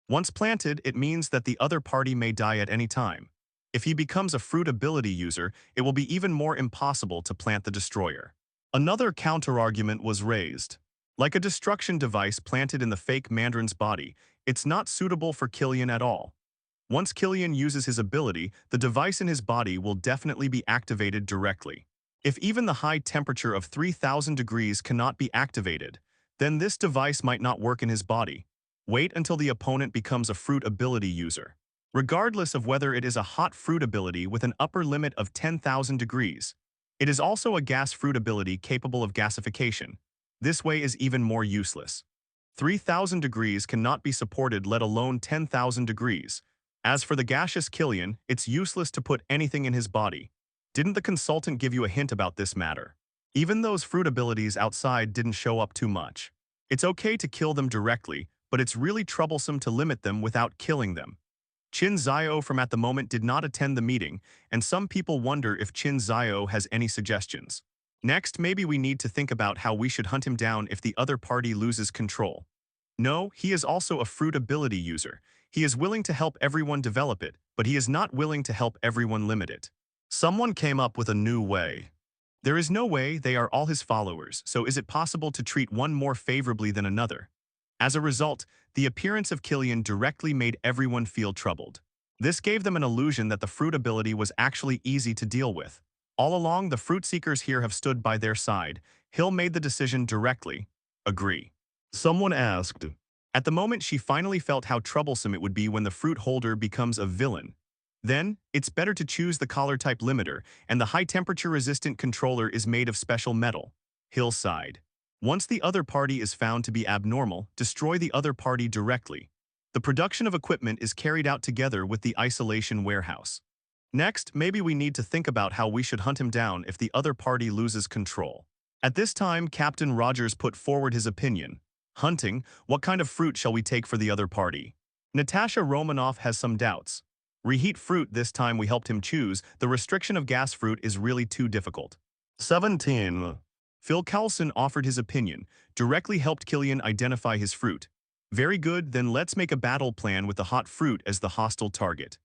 Once planted, it means that the other party may die at any time. If he becomes a fruit ability user, it will be even more impossible to plant the destroyer. Another counterargument was raised. Like a destruction device planted in the fake Mandarin's body, it's not suitable for Killian at all. Once Killian uses his ability, the device in his body will definitely be activated directly. If even the high temperature of 3,000 degrees cannot be activated, then this device might not work in his body. Wait until the opponent becomes a fruit ability user. Regardless of whether it is a hot fruit ability with an upper limit of 10,000 degrees, it is also a gas fruit ability capable of gasification. This way is even more useless. 3,000 degrees cannot be supported, let alone 10,000 degrees. As for the gaseous Killian, it's useless to put anything in his body. Didn't the consultant give you a hint about this matter? Even those fruit abilities outside didn't show up too much. It's okay to kill them directly, but it's really troublesome to limit them without killing them. Qin Xiao from at the moment did not attend the meeting, and some people wonder if Qin Xiao has any suggestions. Next, maybe we need to think about how we should hunt him down if the other party loses control. No, he is also a fruit ability user. He is willing to help everyone develop it, but he is not willing to help everyone limit it. Someone came up with a new way. There is no way, they are all his followers, so is it possible to treat one more favorably than another? As a result, the appearance of Killian directly made everyone feel troubled. This gave them an illusion that the fruit ability was actually easy to deal with. All along, the fruit seekers here have stood by their side. Hill made the decision directly. Agree. Someone asked. At the moment, she finally felt how troublesome it would be when the fruit holder becomes a villain. Then, it's better to choose the collar-type limiter, and the high-temperature-resistant controller is made of special metal. Hill sighed. Once the other party is found to be abnormal, destroy the other party directly. The production of equipment is carried out together with the isolation warehouse. Next, maybe we need to think about how we should hunt him down if the other party loses control. At this time, Captain Rogers put forward his opinion. Hunting, what kind of fruit shall we take for the other party? Natasha Romanoff has some doubts. Reheat fruit this time we helped him choose, the restriction of gas fruit is really too difficult. 17. Phil Coulson offered his opinion, directly helped Killian identify his fruit. Very good, then let's make a battle plan with the hot fruit as the hostile target.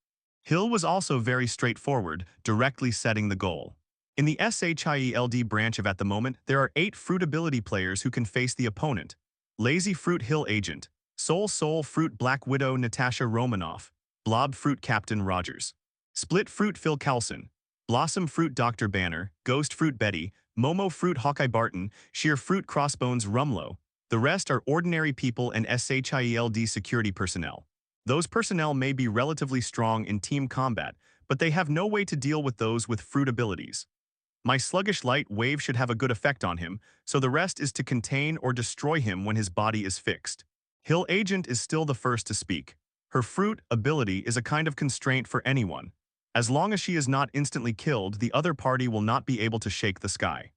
Hill was also very straightforward, directly setting the goal. In the SHIELD branch of at the moment, there are 8 fruit ability players who can face the opponent. Lazy Fruit Hill Agent, Soul Fruit Black Widow Natasha Romanoff, Blob Fruit Captain Rogers, Split Fruit Phil Coulson, Blossom Fruit Dr. Banner, Ghost Fruit Betty, Momo Fruit Hawkeye Barton, Sheer Fruit Crossbones Rumlow. The rest are ordinary people and SHIELD security personnel. Those personnel may be relatively strong in team combat, but they have no way to deal with those with fruit abilities. My sluggish light wave should have a good effect on him, so the rest is to contain or destroy him when his body is fixed. Hill Agent is still the first to speak. Her fruit ability is a kind of constraint for anyone. As long as she is not instantly killed, the other party will not be able to shake the sky.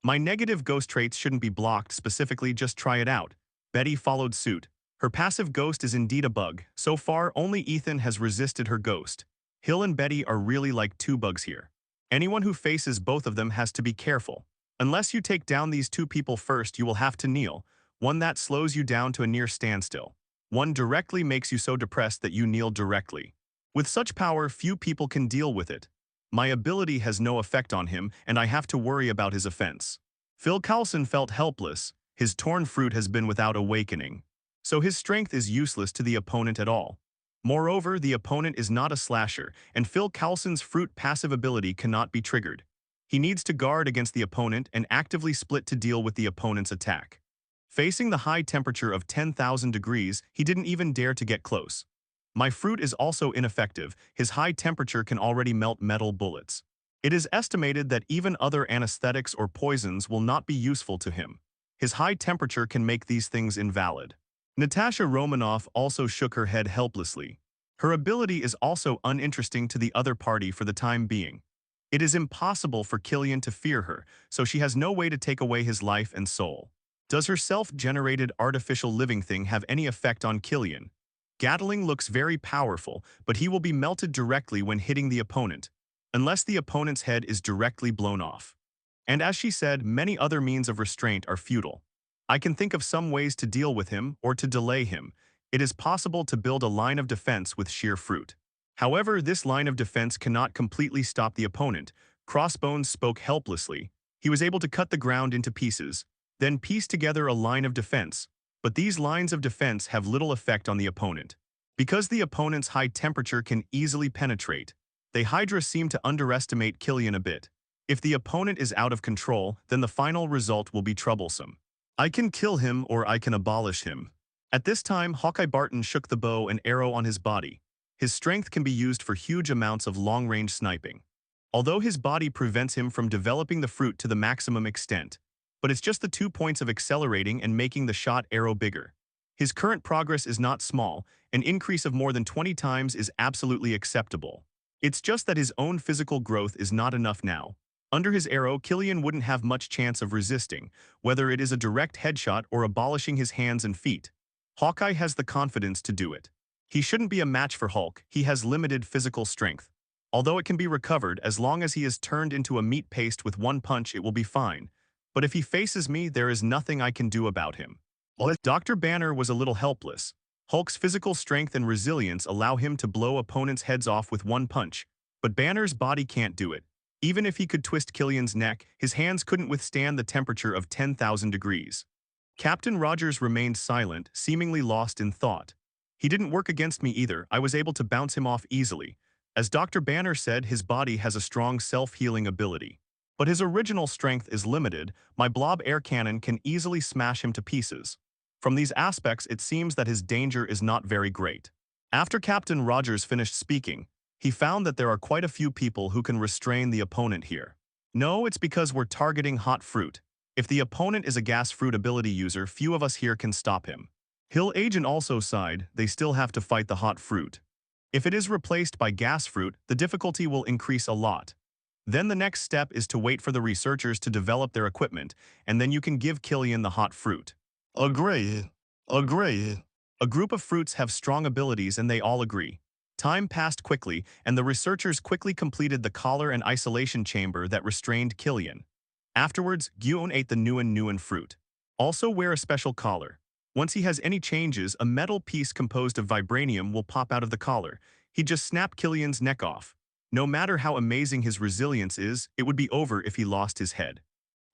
My negative ghost traits shouldn't be blocked specifically, just try it out. Betty followed suit. Her passive ghost is indeed a bug. So far, only Ethan has resisted her ghost. Hill and Betty are really like 2 bugs here. Anyone who faces both of them has to be careful. Unless you take down these 2 people first, you will have to kneel. One that slows you down to a near standstill. One directly makes you so depressed that you kneel directly. With such power, few people can deal with it. My ability has no effect on him, and I have to worry about his offense. Phil Coulson felt helpless. His torn fruit has been without awakening. So his strength is useless to the opponent at all. Moreover, the opponent is not a slasher, and Phil Coulson's fruit passive ability cannot be triggered. He needs to guard against the opponent and actively split to deal with the opponent's attack. Facing the high temperature of 10,000 degrees, he didn't even dare to get close. My fruit is also ineffective. His high temperature can already melt metal bullets. It is estimated that even other anesthetics or poisons will not be useful to him. His high temperature can make these things invalid. Natasha Romanoff also shook her head helplessly. Her ability is also uninteresting to the other party for the time being. It is impossible for Killian to fear her, so she has no way to take away his life and soul. Does her self-generated artificial living thing have any effect on Killian? Gatling looks very powerful, but he will be melted directly when hitting the opponent, unless the opponent's head is directly blown off. And as she said, many other means of restraint are futile. I can think of some ways to deal with him or to delay him. It is possible to build a line of defense with sheer fruit. However, this line of defense cannot completely stop the opponent. Crossbones spoke helplessly. He was able to cut the ground into pieces, then piece together a line of defense. But these lines of defense have little effect on the opponent. Because the opponent's high temperature can easily penetrate, the Hydra seem to underestimate Killian a bit. If the opponent is out of control, then the final result will be troublesome. I can kill him or I can abolish him. At this time, Hawkeye Barton shook the bow and arrow on his body. His strength can be used for huge amounts of long-range sniping. Although his body prevents him from developing the fruit to the maximum extent, but it's just the 2 points of accelerating and making the shot arrow bigger. His current progress is not small. An increase of more than 20 times is absolutely acceptable. It's just that his own physical growth is not enough now. Under his arrow, Killian wouldn't have much chance of resisting, whether it is a direct headshot or abolishing his hands and feet. Hawkeye has the confidence to do it. He shouldn't be a match for Hulk. He has limited physical strength. Although it can be recovered, as long as he is turned into a meat paste with 1 punch, it will be fine. But if he faces me, there is nothing I can do about him. Dr. Banner was a little helpless. Hulk's physical strength and resilience allow him to blow opponents' heads off with 1 punch, but Banner's body can't do it. Even if he could twist Killian's neck, his hands couldn't withstand the temperature of 10,000 degrees. Captain Rogers remained silent, seemingly lost in thought. He didn't work against me either. I was able to bounce him off easily. As Dr. Banner said, his body has a strong self-healing ability. But his original strength is limited. My blob air cannon can easily smash him to pieces. From these aspects, it seems that his danger is not very great. After Captain Rogers finished speaking, he found that there are quite a few people who can restrain the opponent here. No, it's because we're targeting hot fruit. If the opponent is a gas fruit ability user, few of us here can stop him. Hill Agent also sighed. They still have to fight the hot fruit. If it is replaced by gas fruit, the difficulty will increase a lot. Then the next step is to wait for the researchers to develop their equipment, and then you can give Killian the hot fruit. Agree. Agree. A group of fruits have strong abilities and they all agree. Time passed quickly, and the researchers quickly completed the collar and isolation chamber that restrained Killian. Afterwards, Gyun ate the Nguyen fruit. Also wear a special collar. Once he has any changes, a metal piece composed of vibranium will pop out of the collar. He'd just snap Killian's neck off. No matter how amazing his resilience is, it would be over if he lost his head.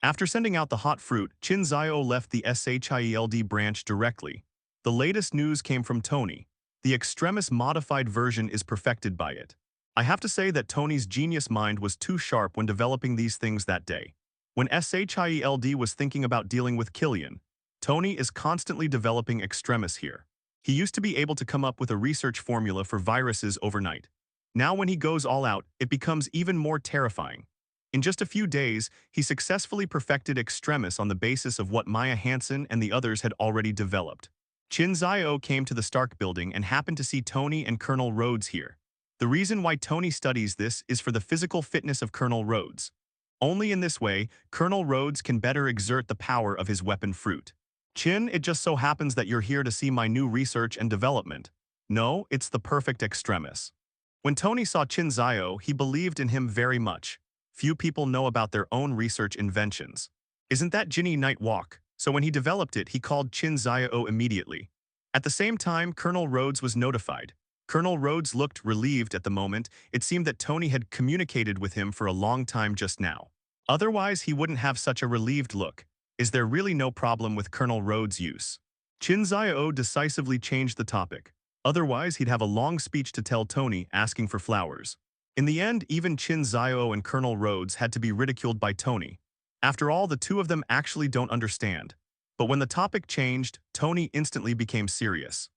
After sending out the hot fruit, Qin Xiao left the Shield branch directly. The latest news came from Tony. The Extremis modified version is perfected by it. I have to say that Tony's genius mind was too sharp when developing these things that day. When Shield was thinking about dealing with Killian, Tony is constantly developing Extremis here. He used to be able to come up with a research formula for viruses overnight. Now when he goes all out, it becomes even more terrifying. In just a few days, he successfully perfected Extremis on the basis of what Maya Hansen and the others had already developed. Qin Xiao came to the Stark building and happened to see Tony and Colonel Rhodes here. The reason why Tony studies this is for the physical fitness of Colonel Rhodes. Only in this way, Colonel Rhodes can better exert the power of his weapon fruit. Qin, it just so happens that you're here to see my new research and development. No, it's the perfect Extremis. When Tony saw Qin Xiao, he believed in him very much. Few people know about their own research inventions. Isn't that Ginny Night Walk? So when he developed it, he called Qin Xiao immediately. At the same time, Colonel Rhodes was notified. Colonel Rhodes looked relieved at the moment. It seemed that Tony had communicated with him for a long time just now. Otherwise, he wouldn't have such a relieved look. Is there really no problem with Colonel Rhodes' use? Qin Xiao decisively changed the topic. Otherwise, he'd have a long speech to tell Tony, asking for flowers. In the end, even Qin Xiao and Colonel Rhodes had to be ridiculed by Tony. After all, the two of them actually don't understand. But when the topic changed, Tony instantly became serious.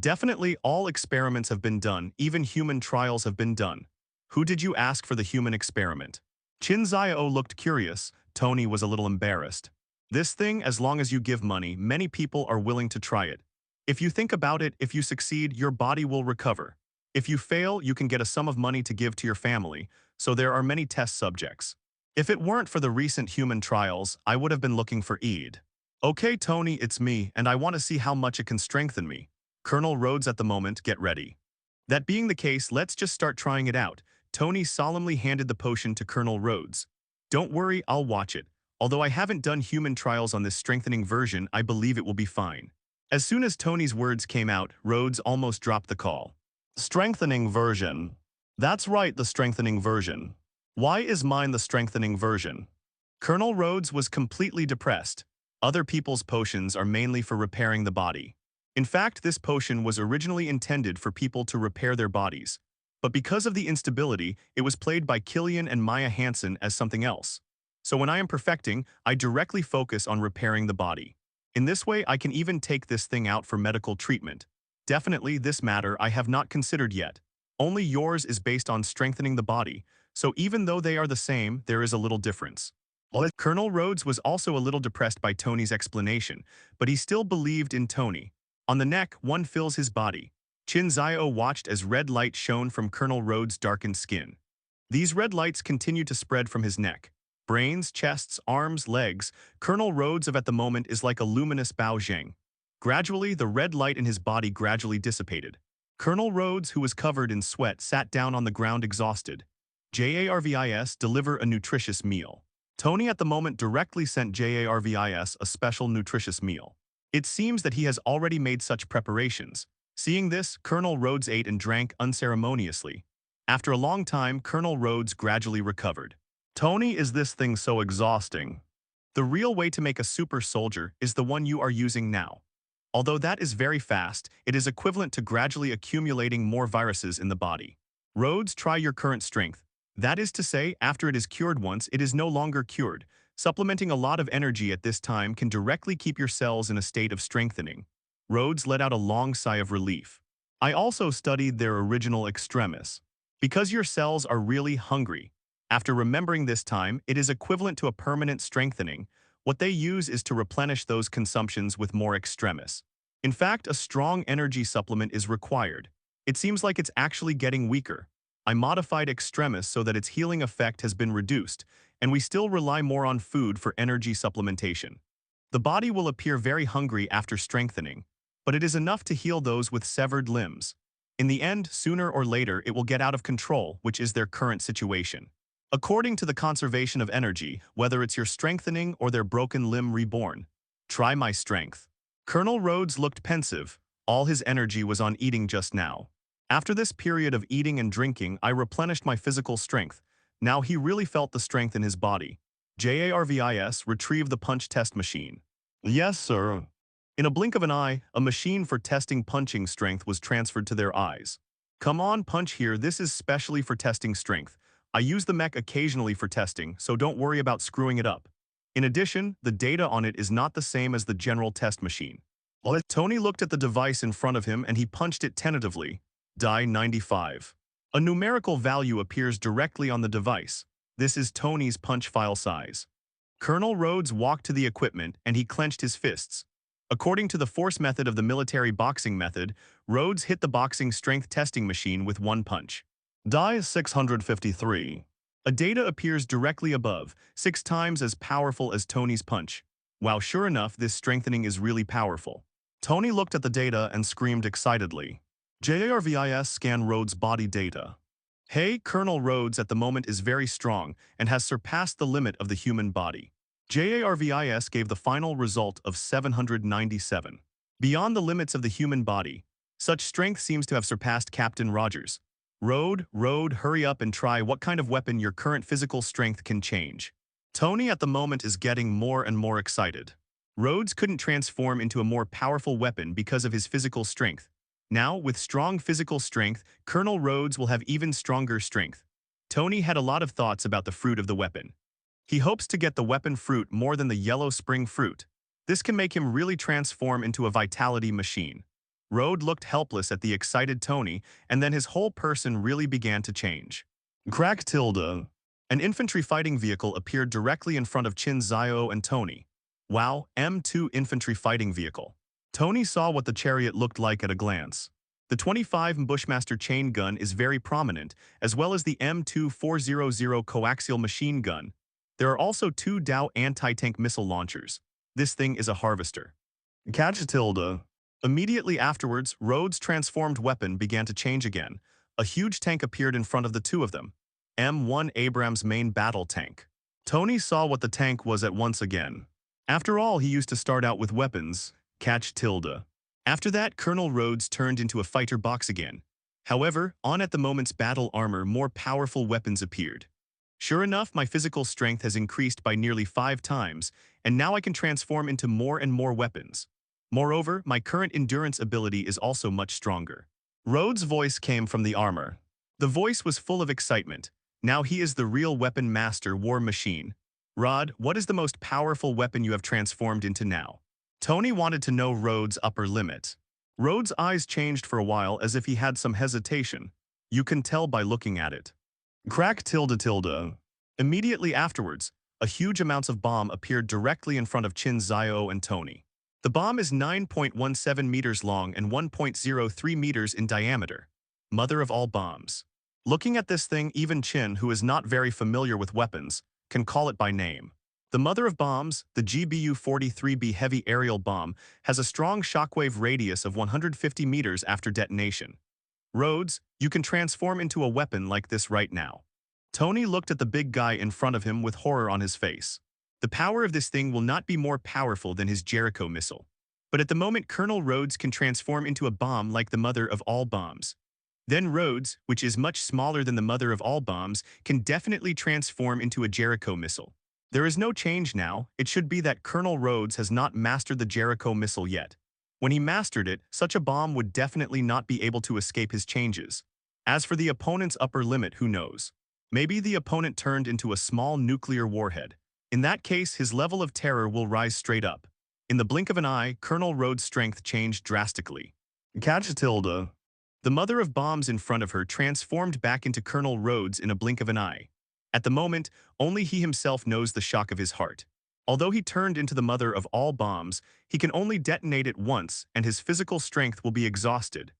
Definitely, all experiments have been done, even human trials have been done. Who did you ask for the human experiment? Qin Xiao looked curious. Tony was a little embarrassed. This thing, as long as you give money, many people are willing to try it. If you think about it, if you succeed, your body will recover. If you fail, you can get a sum of money to give to your family, so there are many test subjects. If it weren't for the recent human trials, I would have been looking for Eid. Okay, Tony, it's me, and I want to see how much it can strengthen me. Colonel Rhodes at the moment, get ready. That being the case, let's just start trying it out. Tony solemnly handed the potion to Colonel Rhodes. Don't worry, I'll watch it. Although I haven't done human trials on this strengthening version, I believe it will be fine. As soon as Tony's words came out, Rhodes almost dropped the call. Strengthening version. That's right, the strengthening version. Why is mine the strengthening version? Colonel Rhodes was completely depressed. Other people's potions are mainly for repairing the body. In fact, this potion was originally intended for people to repair their bodies. But because of the instability, it was played by Killian and Maya Hansen as something else. So when I am perfecting, I directly focus on repairing the body. In this way, I can even take this thing out for medical treatment. Definitely, this matter I have not considered yet. Only yours is based on strengthening the body, so even though they are the same, there is a little difference. Colonel Rhodes was also a little depressed by Tony's explanation, but he still believed in Tony. On the neck, one fills his body. Qin Xiao watched as red light shone from Colonel Rhodes' darkened skin. These red lights continued to spread from his neck. Brains, chests, arms, legs, Colonel Rhodes of at the moment is like a luminous Bao Zheng. Gradually, the red light in his body gradually dissipated. Colonel Rhodes, who was covered in sweat, sat down on the ground exhausted. JARVIS, deliver a nutritious meal. Tony at the moment directly sent JARVIS a special nutritious meal. It seems that he has already made such preparations. Seeing this, Colonel Rhodes ate and drank unceremoniously. After a long time, Colonel Rhodes gradually recovered. Tony, is this thing so exhausting? The real way to make a super soldier is the one you are using now. Although that is very fast, it is equivalent to gradually accumulating more viruses in the body. Rhodes, try your current strength. That is to say, after it is cured once, it is no longer cured. Supplementing a lot of energy at this time can directly keep your cells in a state of strengthening. Rhodes let out a long sigh of relief. I also studied their original extremis. Because your cells are really hungry. After remembering this time, it is equivalent to a permanent strengthening. What they use is to replenish those consumptions with more extremis. In fact, a strong energy supplement is required. It seems like it's actually getting weaker. I modified Extremis so that its healing effect has been reduced, and we still rely more on food for energy supplementation. The body will appear very hungry after strengthening, but it is enough to heal those with severed limbs. In the end, sooner or later, it will get out of control, which is their current situation. According to the conservation of energy, whether it's your strengthening or their broken limb reborn, try my strength. Colonel Rhodes looked pensive. All his energy was on eating just now. After this period of eating and drinking, I replenished my physical strength. Now he really felt the strength in his body. JARVIS retrieved the punch test machine. Yes, sir. In a blink of an eye, a machine for testing punching strength was transferred to their eyes. Come on, punch here, this is specially for testing strength. I use the mech occasionally for testing, so don't worry about screwing it up. In addition, the data on it is not the same as the general test machine. Tony looked at the device in front of him and he punched it tentatively. Die 95. A numerical value appears directly on the device. This is Tony's punch file size. Colonel Rhodes walked to the equipment and he clenched his fists. According to the force method of the military boxing method, Rhodes hit the boxing strength testing machine with one punch. Die 653. A data appears directly above, 6 times as powerful as Tony's punch. Wow, sure enough, this strengthening is really powerful. Tony looked at the data and screamed excitedly. JARVIS scan Rhodes' body data. Hey, Colonel Rhodes at the moment is very strong and has surpassed the limit of the human body. JARVIS gave the final result of 797. Beyond the limits of the human body, such strength seems to have surpassed Captain Rogers. Rhodes, hurry up and try what kind of weapon your current physical strength can change. Tony at the moment is getting more and more excited. Rhodes couldn't transform into a more powerful weapon because of his physical strength. Now, with strong physical strength, Colonel Rhodes will have even stronger strength. Tony had a lot of thoughts about the fruit of the weapon. He hopes to get the weapon fruit more than the yellow spring fruit. This can make him really transform into a vitality machine. Rhodes looked helpless at the excited Tony, and then his whole person really began to change. Crack tilde. An infantry fighting vehicle appeared directly in front of Qin Xiao and Tony. Wow, M2 infantry fighting vehicle. Tony saw what the chariot looked like at a glance. The 25 Bushmaster chain gun is very prominent, as well as the M2400 coaxial machine gun. There are also 2 Dow anti-tank missile launchers. This thing is a harvester. Catch tilde. Immediately afterwards, Rhodes' transformed weapon began to change again. A huge tank appeared in front of the 2 of them. M1 Abrams main battle tank. Tony saw what the tank was at once again. After all, he used to start out with weapons. Catch tilde. After that, Colonel Rhodes turned into a fighter box again. However, on at the moment's battle armor, more powerful weapons appeared. Sure enough, my physical strength has increased by nearly 5 times, and now I can transform into more and more weapons. Moreover, my current endurance ability is also much stronger. Rhodes' voice came from the armor. The voice was full of excitement. Now he is the real weapon master war machine. Rod, what is the most powerful weapon you have transformed into now? Tony wanted to know Rhodes' upper limit. Rhodes' eyes changed for a while as if he had some hesitation. You can tell by looking at it. Crack tilde tilde. Immediately afterwards, a huge amounts of bomb appeared directly in front of Qin Xiao and Tony. The bomb is 9.17 meters long and 1.03 meters in diameter. Mother of all bombs. Looking at this thing, even Qin, who is not very familiar with weapons, can call it by name. The mother of bombs, the GBU-43B heavy aerial bomb, has a strong shockwave radius of 150 meters after detonation. Rhodes, you can transform into a weapon like this right now. Tony looked at the big guy in front of him with horror on his face. The power of this thing will not be more powerful than his Jericho missile. But at the moment, Colonel Rhodes can transform into a bomb like the mother of all bombs. Then Rhodes, which is much smaller than the mother of all bombs, can definitely transform into a Jericho missile. There is no change now. It should be that Colonel Rhodes has not mastered the Jericho missile yet. When he mastered it, such a bomb would definitely not be able to escape his changes. As for the opponent's upper limit, who knows? Maybe the opponent turned into a small nuclear warhead. In that case, his level of terror will rise straight up. In the blink of an eye, Colonel Rhodes' strength changed drastically. Catch tilde. The mother of bombs in front of her transformed back into Colonel Rhodes in a blink of an eye. At the moment, only he himself knows the shock of his heart. Although he turned into the mother of all bombs, he can only detonate it once and his physical strength will be exhausted.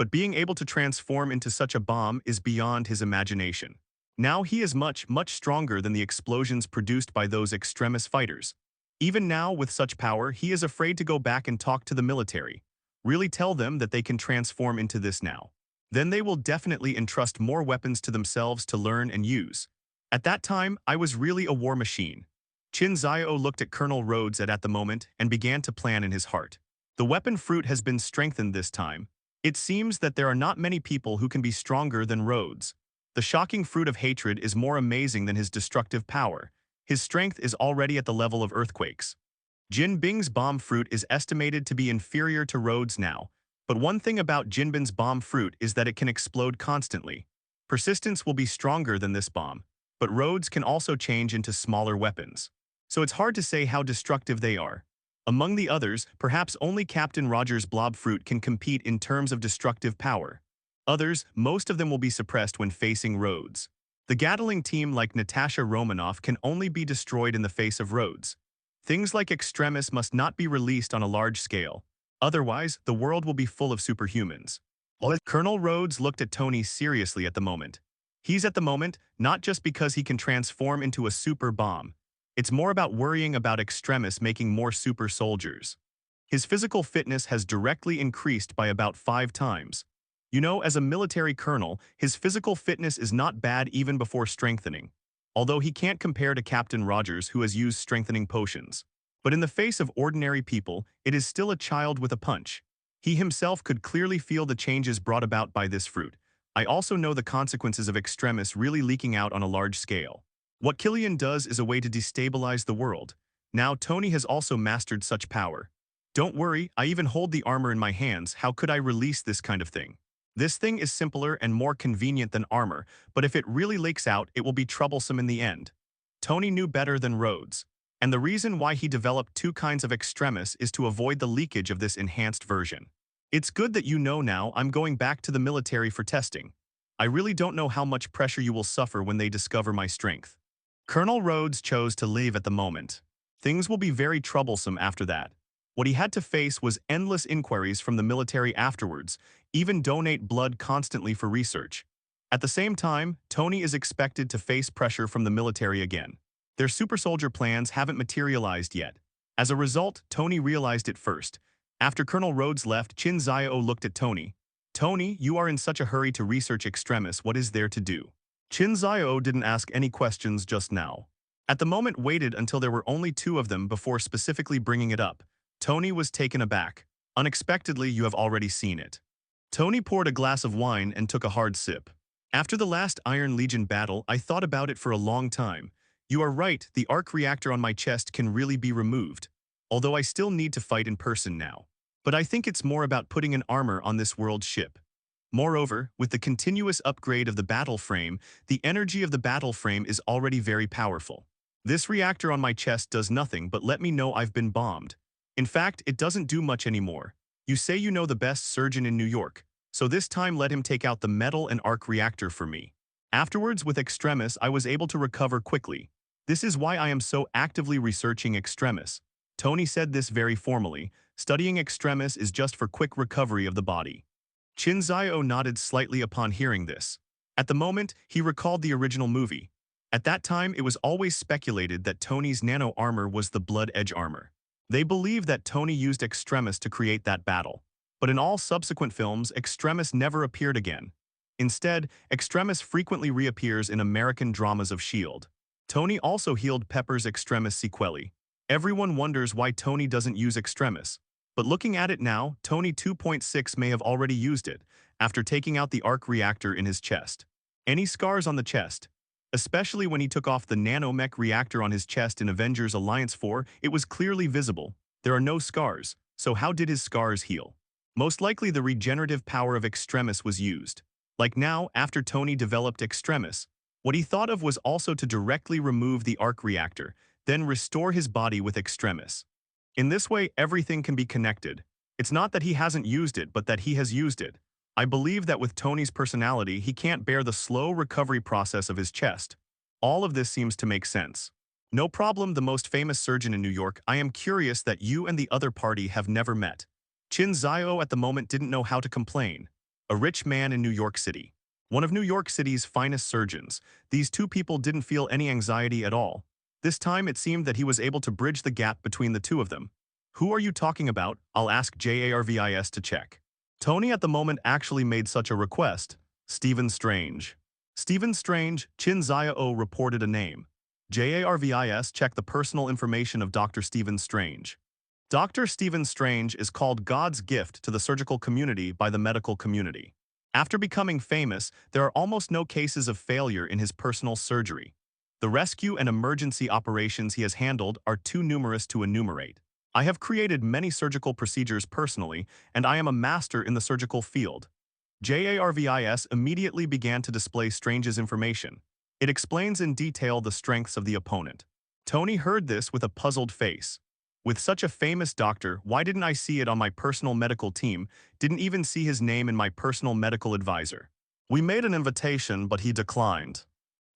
but being able to transform into such a bomb is beyond his imagination. Now he is much, much stronger than the explosions produced by those extremist fighters. Even now, with such power, he is afraid to go back and talk to the military. Really tell them that they can transform into this now. Then they will definitely entrust more weapons to themselves to learn and use. At that time, I was really a war machine. Qin Xiao looked at Colonel Rhodes at the moment and began to plan in his heart. The weapon fruit has been strengthened this time. It seems that there are not many people who can be stronger than Rhodes. The shocking fruit of hatred is more amazing than his destructive power. His strength is already at the level of earthquakes. Jin Bing's bomb fruit is estimated to be inferior to Rhodes now, but one thing about Jinbin's bomb fruit is that it can explode constantly. Persistence will be stronger than this bomb, but Rhodes can also change into smaller weapons. So it's hard to say how destructive they are. Among the others, perhaps only Captain Roger's blob fruit can compete in terms of destructive power. Others, most of them will be suppressed when facing Rhodes. The Gatling team like Natasha Romanoff can only be destroyed in the face of Rhodes. Things like Extremis must not be released on a large scale. Otherwise, the world will be full of superhumans. Colonel Rhodes looked at Tony seriously at the moment. He's at the moment, not just because he can transform into a super bomb. It's more about worrying about Extremis making more super soldiers. His physical fitness has directly increased by about 5 times. You know, as a military colonel, his physical fitness is not bad even before strengthening. Although he can't compare to Captain Rogers, who has used strengthening potions. But in the face of ordinary people, it is still a child with a punch. He himself could clearly feel the changes brought about by this fruit. I also know the consequences of Extremis really leaking out on a large scale. What Killian does is a way to destabilize the world. Now Tony has also mastered such power. Don't worry, I even hold the armor in my hands. How could I release this kind of thing? This thing is simpler and more convenient than armor, but if it really leaks out, it will be troublesome in the end. Tony knew better than Rhodes, and the reason why he developed 2 kinds of Extremis is to avoid the leakage of this enhanced version. It's good that you know now I'm going back to the military for testing. I really don't know how much pressure you will suffer when they discover my strength. Colonel Rhodes chose to leave at the moment. Things will be very troublesome after that. What he had to face was endless inquiries from the military afterwards, even donate blood constantly for research. At the same time, Tony is expected to face pressure from the military again. Their super soldier plans haven't materialized yet. As a result, Tony realized it first. After Colonel Rhodes left, Qin Xiao looked at Tony. Tony, you are in such a hurry to research Extremis, what is there to do? Qin Xiao didn't ask any questions just now. At the moment waited until there were only 2 of them before specifically bringing it up. Tony was taken aback. Unexpectedly, you have already seen it. Tony poured a glass of wine and took a hard sip. After the last Iron Legion battle, I thought about it for a long time. You are right, the arc reactor on my chest can really be removed. Although I still need to fight in person now. But I think it's more about putting an armor on this world ship. Moreover, with the continuous upgrade of the battle frame, the energy of the battle frame is already very powerful. This reactor on my chest does nothing but let me know I've been bombed. In fact, it doesn't do much anymore. You say you know the best surgeon in New York, so this time let him take out the metal and arc reactor for me. Afterwards, with Extremis, I was able to recover quickly. This is why I am so actively researching Extremis. Tony said this very formally. Studying Extremis is just for quick recovery of the body. Qin Xiao nodded slightly upon hearing this. At the moment, he recalled the original movie. At that time, it was always speculated that Tony's nano armor was the Blood Edge armor. They believed that Tony used Extremis to create that battle. But in all subsequent films, Extremis never appeared again. Instead, Extremis frequently reappears in American dramas of S.H.I.E.L.D. Tony also healed Pepper's Extremis sequelae. Everyone wonders why Tony doesn't use Extremis. But looking at it now, Tony 2.6 may have already used it, after taking out the arc reactor in his chest. Any scars on the chest? Especially when he took off the nanomech reactor on his chest in Avengers Alliance 4, it was clearly visible. There are no scars, so how did his scars heal? Most likely the regenerative power of Extremis was used. Like now, after Tony developed Extremis, what he thought of was also to directly remove the arc reactor, then restore his body with Extremis. In this way, everything can be connected. It's not that he hasn't used it, but that he has used it. I believe that with Tony's personality, he can't bear the slow recovery process of his chest. All of this seems to make sense. No problem, the most famous surgeon in New York. I am curious that you and the other party have never met. Qin Xiao at the moment didn't know how to complain. a rich man in New York City. One of New York City's finest surgeons. These two people didn't feel any anxiety at all. This time it seemed that he was able to bridge the gap between the two of them. Who are you talking about? I'll ask JARVIS to check. Tony at the moment actually made such a request. Stephen Strange. Stephen Strange, Qin Xiao reported a name. JARVIS checked the personal information of Dr. Stephen Strange. Dr. Stephen Strange is called God's gift to the surgical community by the medical community. After becoming famous, there are almost no cases of failure in his personal surgery. The rescue and emergency operations he has handled are too numerous to enumerate. I have created many surgical procedures personally, and I am a master in the surgical field. JARVIS immediately began to display Strange's information. It explains in detail the strengths of the opponent. Tony heard this with a puzzled face. With such a famous doctor, why didn't I see it on my personal medical team? Didn't even see his name in my personal medical advisor. We made an invitation, but he declined.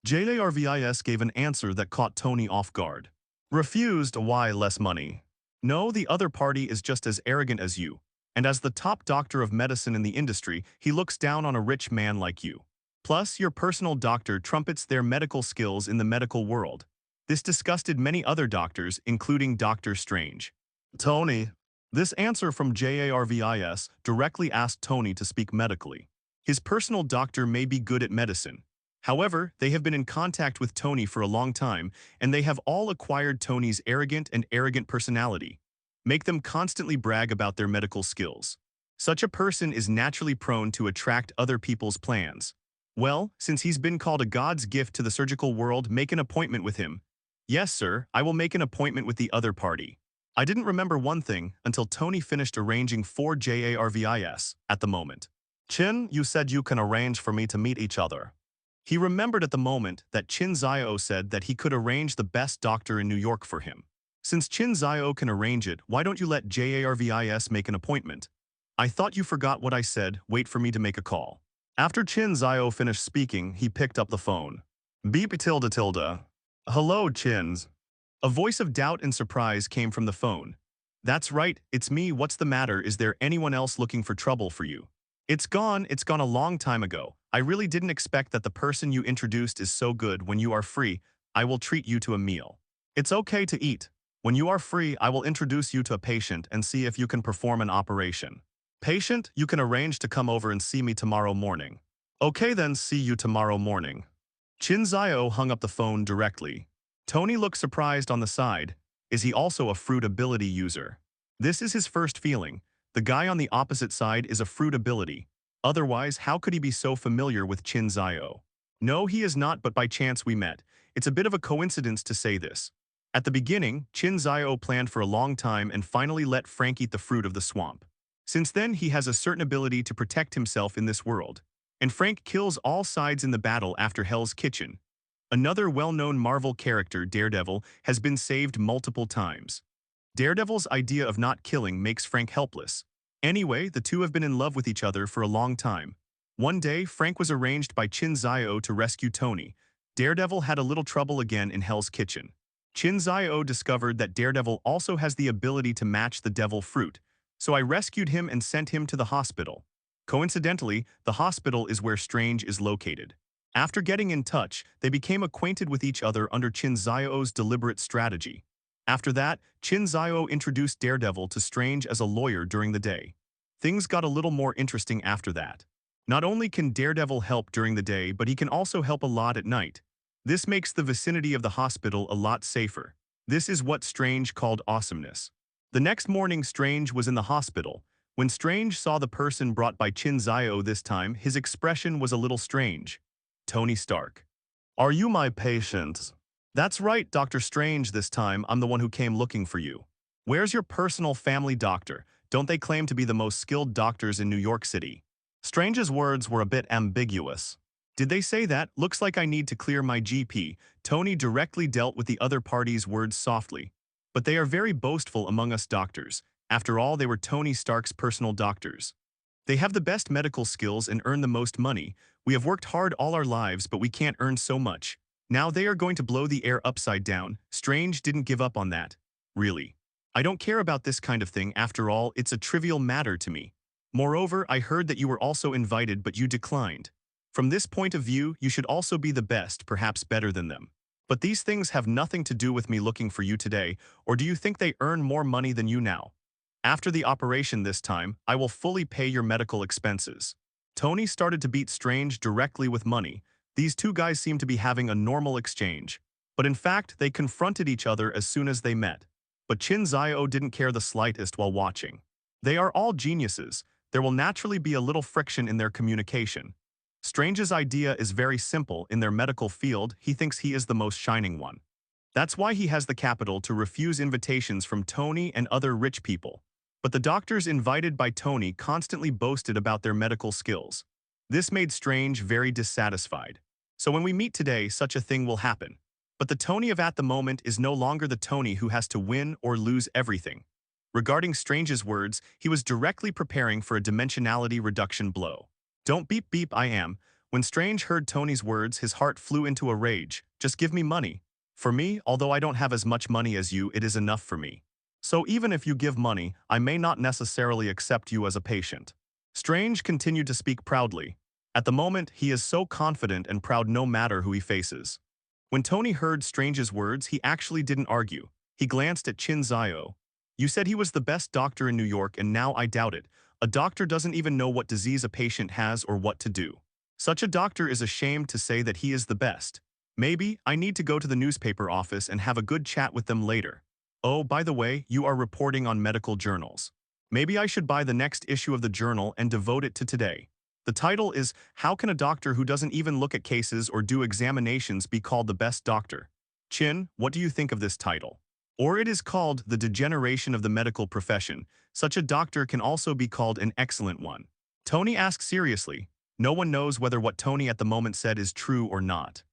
JARVIS gave an answer that caught Tony off guard. Refused, why less money? No, the other party is just as arrogant as you. And as the top doctor of medicine in the industry, he looks down on a rich man like you. Plus, your personal doctor trumpets their medical skills in the medical world. This disgusted many other doctors, including Dr. Strange. Tony. This answer from JARVIS directly asked Tony to speak medically. His personal doctor may be good at medicine. However, they have been in contact with Tony for a long time, and they have all acquired Tony's arrogant personality. Make them constantly brag about their medical skills. Such a person is naturally prone to attract other people's plans. Well, since he's been called a God's gift to the surgical world, make an appointment with him. Yes, sir, I will make an appointment with the other party. I didn't remember one thing until Tony finished arranging for JARVIS at the moment. Qin, you said you can arrange for me to meet each other. He remembered at the moment that Qin Xiao said that he could arrange the best doctor in New York for him. Since Qin Xiao can arrange it, why don't you let JARVIS make an appointment? I thought you forgot what I said, wait for me to make a call. After Qin Xiao finished speaking, he picked up the phone. Beep tilde tilde. Hello, Qins. A voice of doubt and surprise came from the phone. That's right, it's me, what's the matter, is there anyone else looking for trouble for you? It's gone a long time ago. I really didn't expect that the person you introduced is so good. When you are free, I will treat you to a meal. It's okay to eat. When you are free, I will introduce you to a patient and see if you can perform an operation. Patient, you can arrange to come over and see me tomorrow morning. Okay then, see you tomorrow morning. Qin Xiao hung up the phone directly. Tony looked surprised on the side. Is he also a fruit ability user? This is his first feeling. The guy on the opposite side is a fruit ability. Otherwise, how could he be so familiar with Qin Xiao? No, he is not, but by chance we met. It's a bit of a coincidence to say this. At the beginning, Qin Xiao planned for a long time and finally let Frank eat the fruit of the swamp. Since then, he has a certain ability to protect himself in this world. And Frank kills all sides in the battle after Hell's Kitchen. Another well-known Marvel character, Daredevil, has been saved multiple times. Daredevil's idea of not killing makes Frank helpless. Anyway, the two have been in love with each other for a long time. One day, Frank was arranged by Qin Xiao to rescue Tony. Daredevil had a little trouble again in Hell's Kitchen. Qin Xiao discovered that Daredevil also has the ability to match the devil fruit, so I rescued him and sent him to the hospital. Coincidentally, the hospital is where Strange is located. After getting in touch, they became acquainted with each other under Qin Xiao's deliberate strategy. After that, Qin Xiao introduced Daredevil to Strange as a lawyer during the day. Things got a little more interesting after that. Not only can Daredevil help during the day, but he can also help a lot at night. This makes the vicinity of the hospital a lot safer. This is what Strange called awesomeness. The next morning, Strange was in the hospital. When Strange saw the person brought by Qin Xiao this time, his expression was a little strange. Tony Stark. Are you my patient? That's right, Dr. Strange, this time I'm the one who came looking for you. Where's your personal family doctor? Don't they claim to be the most skilled doctors in New York City? Strange's words were a bit ambiguous. Did they say that? Looks like I need to clear my GP. Tony directly dealt with the other party's words softly. But they are very boastful among us doctors. After all, they were Tony Stark's personal doctors. They have the best medical skills and earn the most money. We have worked hard all our lives, but we can't earn so much. Now they are going to blow the air upside down. Strange didn't give up on that. Really. I don't care about this kind of thing. After all, it's a trivial matter to me. Moreover, I heard that you were also invited but you declined. From this point of view, you should also be the best, perhaps better than them. But these things have nothing to do with me looking for you today, or do you think they earn more money than you now? After the operation this time, I will fully pay your medical expenses. Tony started to beat Strange directly with money. These two guys seemed to be having a normal exchange. But in fact, they confronted each other as soon as they met. But Qin Xiao didn't care the slightest while watching. They are all geniuses. There will naturally be a little friction in their communication. Strange's idea is very simple. In their medical field, he thinks he is the most shining one. That's why he has the capital to refuse invitations from Tony and other rich people. But the doctors invited by Tony constantly boasted about their medical skills. This made Strange very dissatisfied. So when we meet today, such a thing will happen. But the Tony of at the moment is no longer the Tony who has to win or lose everything. Regarding Strange's words, he was directly preparing for a dimensionality reduction blow. Don't beep beep I am. When Strange heard Tony's words, his heart flew into a rage. Just give me money. For me, although I don't have as much money as you, it is enough for me. So even if you give money, I may not necessarily accept you as a patient. Strange continued to speak proudly. At the moment, he is so confident and proud no matter who he faces. When Tony heard Strange's words, he actually didn't argue. He glanced at Qin Xiao. You said he was the best doctor in New York and now I doubt it. A doctor doesn't even know what disease a patient has or what to do. Such a doctor is ashamed to say that he is the best. Maybe I need to go to the newspaper office and have a good chat with them later. Oh, by the way, you are reporting on medical journals. Maybe I should buy the next issue of the journal and devote it to today. The title is, How Can a Doctor Who Doesn't Even Look at Cases or Do Examinations Be Called the Best Doctor? Qin, what do you think of this title? Or it is called The Degeneration of the Medical Profession. Such a doctor can also be called an excellent one. Tony asked seriously. No one knows whether what Tony at the moment said is true or not.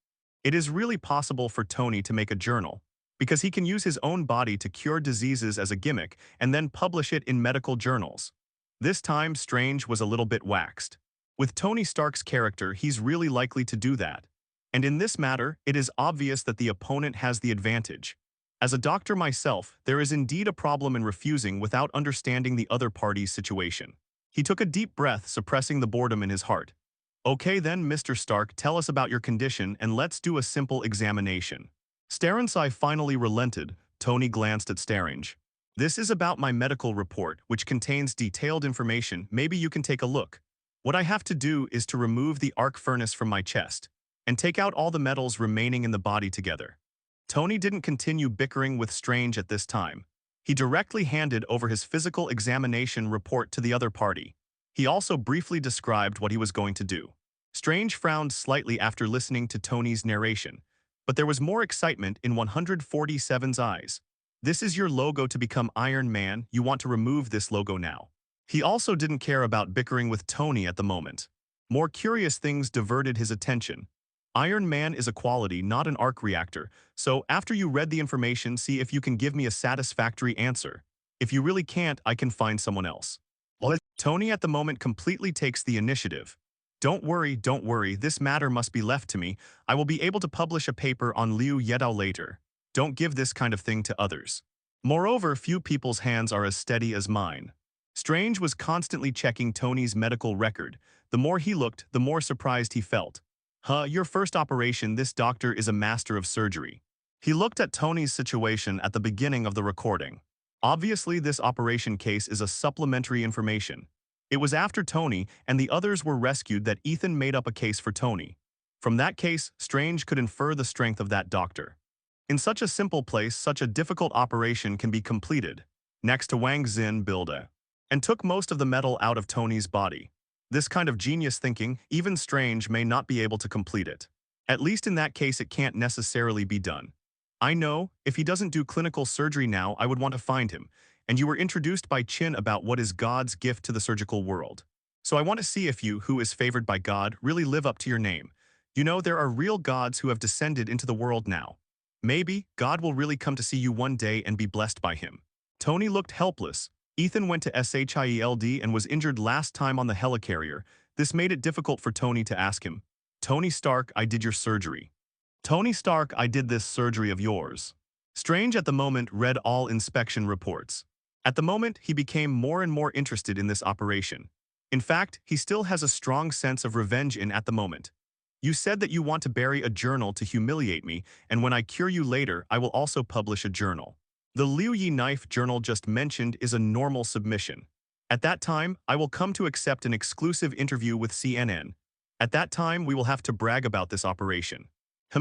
It is really possible for Tony to make a journal, because he can use his own body to cure diseases as a gimmick and then publish it in medical journals. This time, Strange was a little bit waxed. With Tony Stark's character, he's really likely to do that. And in this matter, it is obvious that the opponent has the advantage. As a doctor myself, there is indeed a problem in refusing without understanding the other party's situation. He took a deep breath, suppressing the boredom in his heart. Okay then, Mr. Stark, tell us about your condition and let's do a simple examination. Starensai finally relented. Tony glanced at Strange. This is about my medical report, which contains detailed information. Maybe you can take a look. What I have to do is to remove the arc furnace from my chest and take out all the metals remaining in the body together. Tony didn't continue bickering with Strange at this time. He directly handed over his physical examination report to the other party. He also briefly described what he was going to do. Strange frowned slightly after listening to Tony's narration, but there was more excitement in 147's eyes. This is your logo to become Iron Man. You want to remove this logo now. He also didn't care about bickering with Tony at the moment. More curious things diverted his attention. Iron Man is a quality, not an arc reactor, so after you read the information, see if you can give me a satisfactory answer. If you really can't, I can find someone else. Tony at the moment completely takes the initiative. Don't worry, this matter must be left to me. I will be able to publish a paper on Liu Yedao later. Don't give this kind of thing to others. Moreover, few people's hands are as steady as mine. Strange was constantly checking Tony's medical record. The more he looked, the more surprised he felt. Your first operation, this doctor is a master of surgery. He looked at Tony's situation at the beginning of the recording. Obviously, this operation case is a supplementary information. It was after Tony and the others were rescued that Ethan made up a case for Tony. From that case, Strange could infer the strength of that doctor. In such a simple place, such a difficult operation can be completed. Next to Wang Xin builda, and took most of the metal out of Tony's body. This kind of genius thinking, even Strange may not be able to complete it. At least in that case it can't necessarily be done. I know, if he doesn't do clinical surgery now, I would want to find him, and you were introduced by Qin about what is God's gift to the surgical world. So I want to see if you, who is favored by God, really live up to your name. You know, there are real gods who have descended into the world now. Maybe God will really come to see you one day and be blessed by him. Tony looked helpless. Ethan went to SHIELD and was injured last time on the helicarrier. This made it difficult for Tony to ask him. Tony Stark, I did your surgery. Tony Stark, I did this surgery of yours. Strange at the moment read all inspection reports. At the moment, he became more and more interested in this operation. In fact, he still has a strong sense of revenge at the moment. You said that you want to bury a journal to humiliate me, and when I cure you later, I will also publish a journal. The Liu Yi knife journal just mentioned is a normal submission. At that time, I will come to accept an exclusive interview with CNN. At that time, we will have to brag about this operation.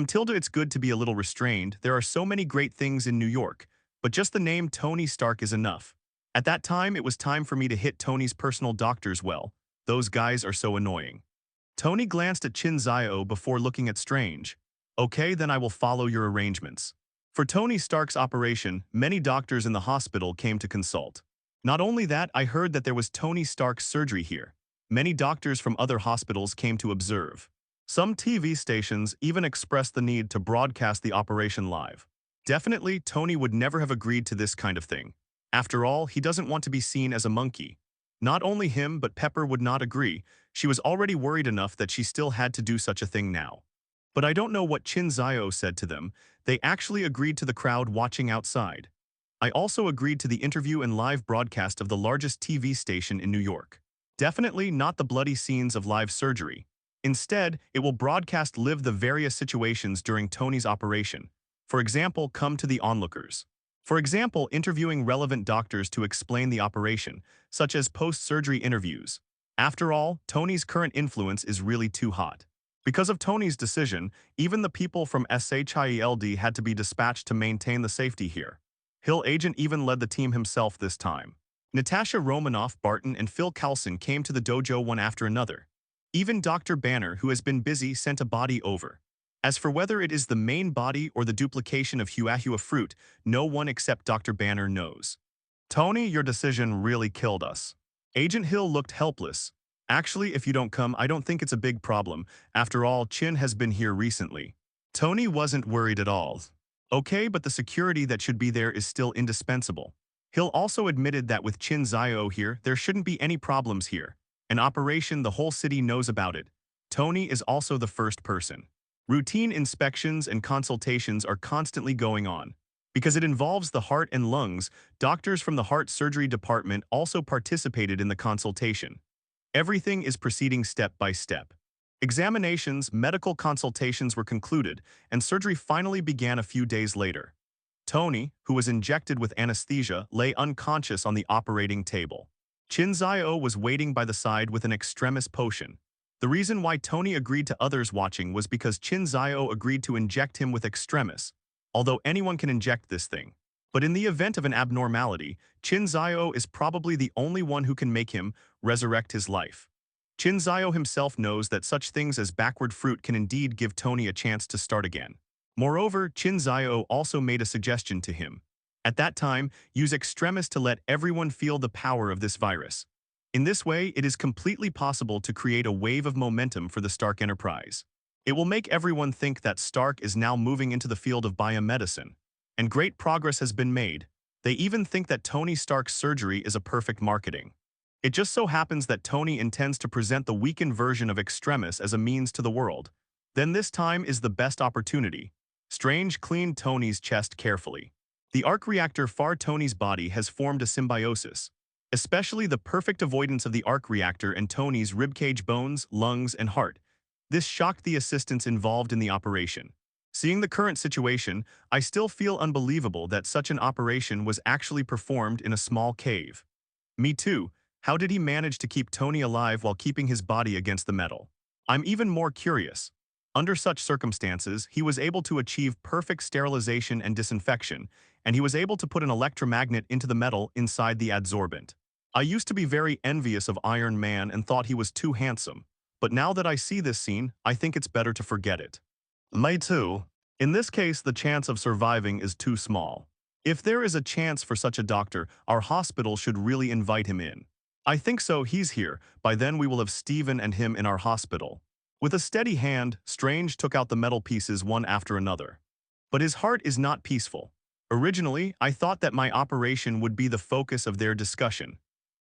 Tilda, it's good to be a little restrained. There are so many great things in New York, but just the name Tony Stark is enough. At that time, it was time for me to hit Tony's personal doctors well. Those guys are so annoying. Tony glanced at Qin Xiao before looking at Strange. Okay, then I will follow your arrangements. For Tony Stark's operation, many doctors in the hospital came to consult. Not only that, I heard that there was Tony Stark's surgery here. Many doctors from other hospitals came to observe. Some TV stations even expressed the need to broadcast the operation live. Definitely, Tony would never have agreed to this kind of thing. After all, he doesn't want to be seen as a monkey. Not only him, but Pepper would not agree. She was already worried enough that she still had to do such a thing now. But I don't know what Qin Xiao said to them. They actually agreed to the crowd watching outside. I also agreed to the interview and live broadcast of the largest TV station in New York. Definitely not the bloody scenes of live surgery. Instead, it will broadcast live the various situations during Tony's operation. For example, come to the onlookers. For example, interviewing relevant doctors to explain the operation, such as post-surgery interviews. After all, Tony's current influence is really too hot. Because of Tony's decision, even the people from SHIELD had to be dispatched to maintain the safety here. Hill Agent even led the team himself this time. Natasha Romanoff, Barton, and Phil Coulson came to the dojo one after another. Even Dr. Banner, who has been busy, sent a body over. As for whether it is the main body or the duplication of Huahua fruit, no one except Dr. Banner knows. Tony, your decision really killed us. Agent Hill looked helpless. Actually, if you don't come, I don't think it's a big problem. After all, Qin has been here recently. Tony wasn't worried at all. Okay, but the security that should be there is still indispensable. Hill also admitted that with Qin Xiao here, there shouldn't be any problems here. An operation, the whole city knows about it. Tony is also the first person. Routine inspections and consultations are constantly going on. Because it involves the heart and lungs, doctors from the heart surgery department also participated in the consultation. Everything is proceeding step by step. Examinations, medical consultations were concluded, and surgery finally began a few days later. Tony, who was injected with anesthesia, lay unconscious on the operating table. Qin Xiao was waiting by the side with an extremis potion. The reason why Tony agreed to others watching was because Qin Xiao agreed to inject him with extremis, although anyone can inject this thing. But in the event of an abnormality, Qin Xiao is probably the only one who can make him resurrect his life. Qin Xiao himself knows that such things as backward fruit can indeed give Tony a chance to start again. Moreover, Qin Xiao also made a suggestion to him. At that time, use extremis to let everyone feel the power of this virus. In this way, it is completely possible to create a wave of momentum for the Stark Enterprise. It will make everyone think that Stark is now moving into the field of biomedicine. And great progress has been made. They even think that Tony Stark's surgery is a perfect marketing. It just so happens that Tony intends to present the weakened version of extremis as a means to the world. Then this time is the best opportunity. Strange cleaned Tony's chest carefully. The arc reactor far Tony's body has formed a symbiosis. Especially the perfect avoidance of the arc reactor and Tony's ribcage bones, lungs, and heart. This shocked the assistants involved in the operation. Seeing the current situation, I still feel unbelievable that such an operation was actually performed in a small cave. Me too. How did he manage to keep Tony alive while keeping his body against the metal? I'm even more curious. Under such circumstances, he was able to achieve perfect sterilization and disinfection, and he was able to put an electromagnet into the metal inside the adsorbent. I used to be very envious of Iron Man and thought he was too handsome, but now that I see this scene, I think it's better to forget it. Me too. In this case, the chance of surviving is too small. If there is a chance for such a doctor, our hospital should really invite him in. I think so, he's here. By then we will have Steven and him in our hospital. With a steady hand, Strange took out the metal pieces one after another. But his heart is not peaceful. Originally, I thought that my operation would be the focus of their discussion.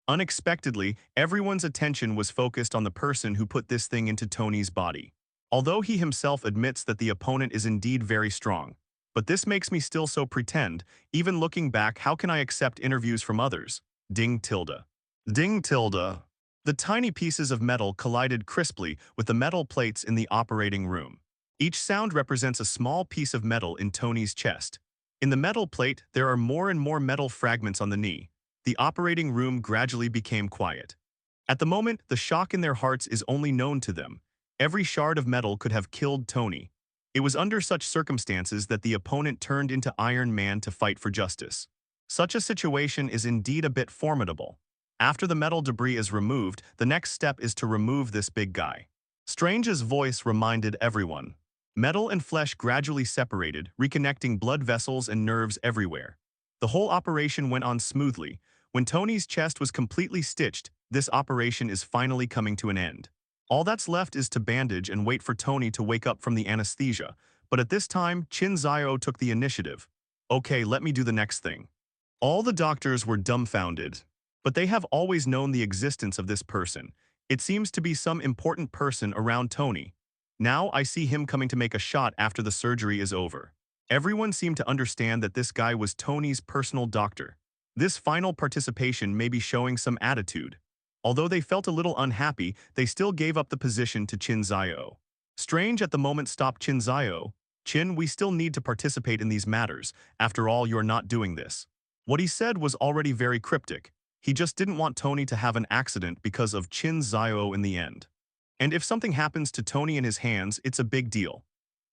Unexpectedly, everyone's attention was focused on the person who put this thing into Tony's body. Although he himself admits that the opponent is indeed very strong. But this makes me still so pretend. Even looking back, how can I accept interviews from others? Ding tilde. Ding tilde. The tiny pieces of metal collided crisply with the metal plates in the operating room. Each sound represents a small piece of metal in Tony's chest. In the metal plate, there are more and more metal fragments on the knee. The operating room gradually became quiet. At the moment, the shock in their hearts is only known to them. Every shard of metal could have killed Tony. It was under such circumstances that the opponent turned into Iron Man to fight for justice. Such a situation is indeed a bit formidable. After the metal debris is removed, the next step is to remove this big guy. Strange's voice reminded everyone. Metal and flesh gradually separated, reconnecting blood vessels and nerves everywhere. The whole operation went on smoothly. When Tony's chest was completely stitched, this operation is finally coming to an end. All that's left is to bandage and wait for Tony to wake up from the anesthesia, but at this time, Qin Xiao took the initiative. Okay, let me do the next thing. All the doctors were dumbfounded, but they have always known the existence of this person. It seems to be some important person around Tony. Now I see him coming to make a shot after the surgery is over. Everyone seemed to understand that this guy was Tony's personal doctor. This final participation may be showing some attitude. Although they felt a little unhappy, they still gave up the position to Qin Xiao. Strange at the moment stopped Qin Xiao. Qin, we still need to participate in these matters. After all, you're not doing this. What he said was already very cryptic. He just didn't want Tony to have an accident because of Qin Xiao in the end. And if something happens to Tony in his hands, it's a big deal.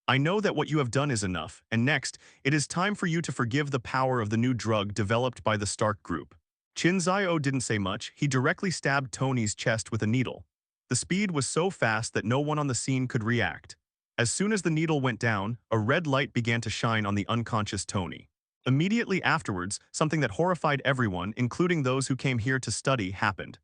I know that what you have done is enough, and next, it is time for you to forgive the power of the new drug developed by the Stark Group. Qin Xiao didn't say much. He directly stabbed Tony's chest with a needle. The speed was so fast that no one on the scene could react. As soon as the needle went down, a red light began to shine on the unconscious Tony. Immediately afterwards, something that horrified everyone, including those who came here to study, happened.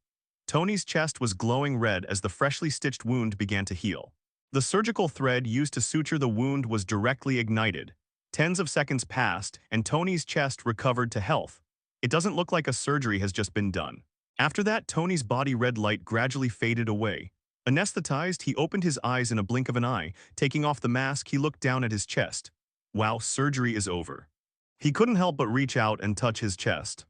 Tony's chest was glowing red as the freshly stitched wound began to heal. The surgical thread used to suture the wound was directly ignited. Tens of seconds passed, and Tony's chest recovered to health. It doesn't look like a surgery has just been done. After that, Tony's body red light gradually faded away. Anesthetized, he opened his eyes in a blink of an eye. Taking off the mask, he looked down at his chest. Wow, surgery is over. He couldn't help but reach out and touch his chest.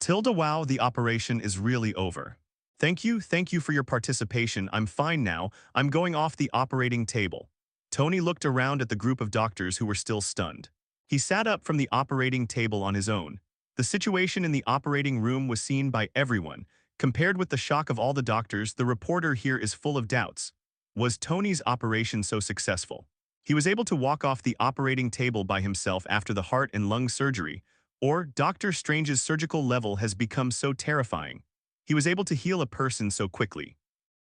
Wow, the operation is really over. Thank you for your participation. I'm fine now. I'm going off the operating table. Tony looked around at the group of doctors who were still stunned. He sat up from the operating table on his own. The situation in the operating room was seen by everyone. Compared with the shock of all the doctors, the reporter here is full of doubts. Was Tony's operation so successful? He was able to walk off the operating table by himself after the heart and lung surgery, or Dr. Strange's surgical level has become so terrifying. He was able to heal a person so quickly.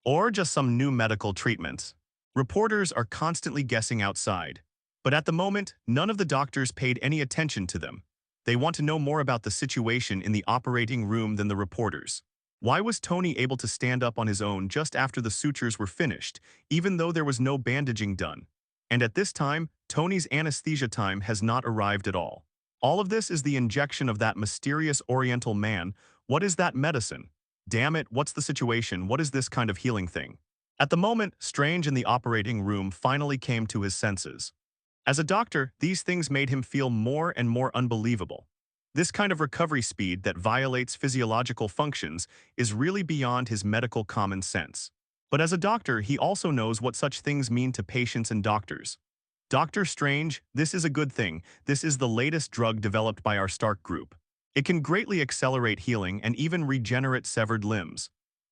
Or just some new medical treatment. Reporters are constantly guessing outside. But at the moment, none of the doctors paid any attention to them. They want to know more about the situation in the operating room than the reporters. Why was Tony able to stand up on his own just after the sutures were finished, even though there was no bandaging done? And at this time, Tony's anesthesia time has not arrived at all. All of this is the injection of that mysterious Oriental man. What is that medicine? Damn it, what's the situation? What is this kind of healing thing? At the moment, Strange in the operating room finally came to his senses. As a doctor, these things made him feel more and more unbelievable. This kind of recovery speed that violates physiological functions is really beyond his medical common sense. But as a doctor, he also knows what such things mean to patients and doctors. Dr. Strange, this is a good thing. This is the latest drug developed by our Stark Group. It can greatly accelerate healing and even regenerate severed limbs.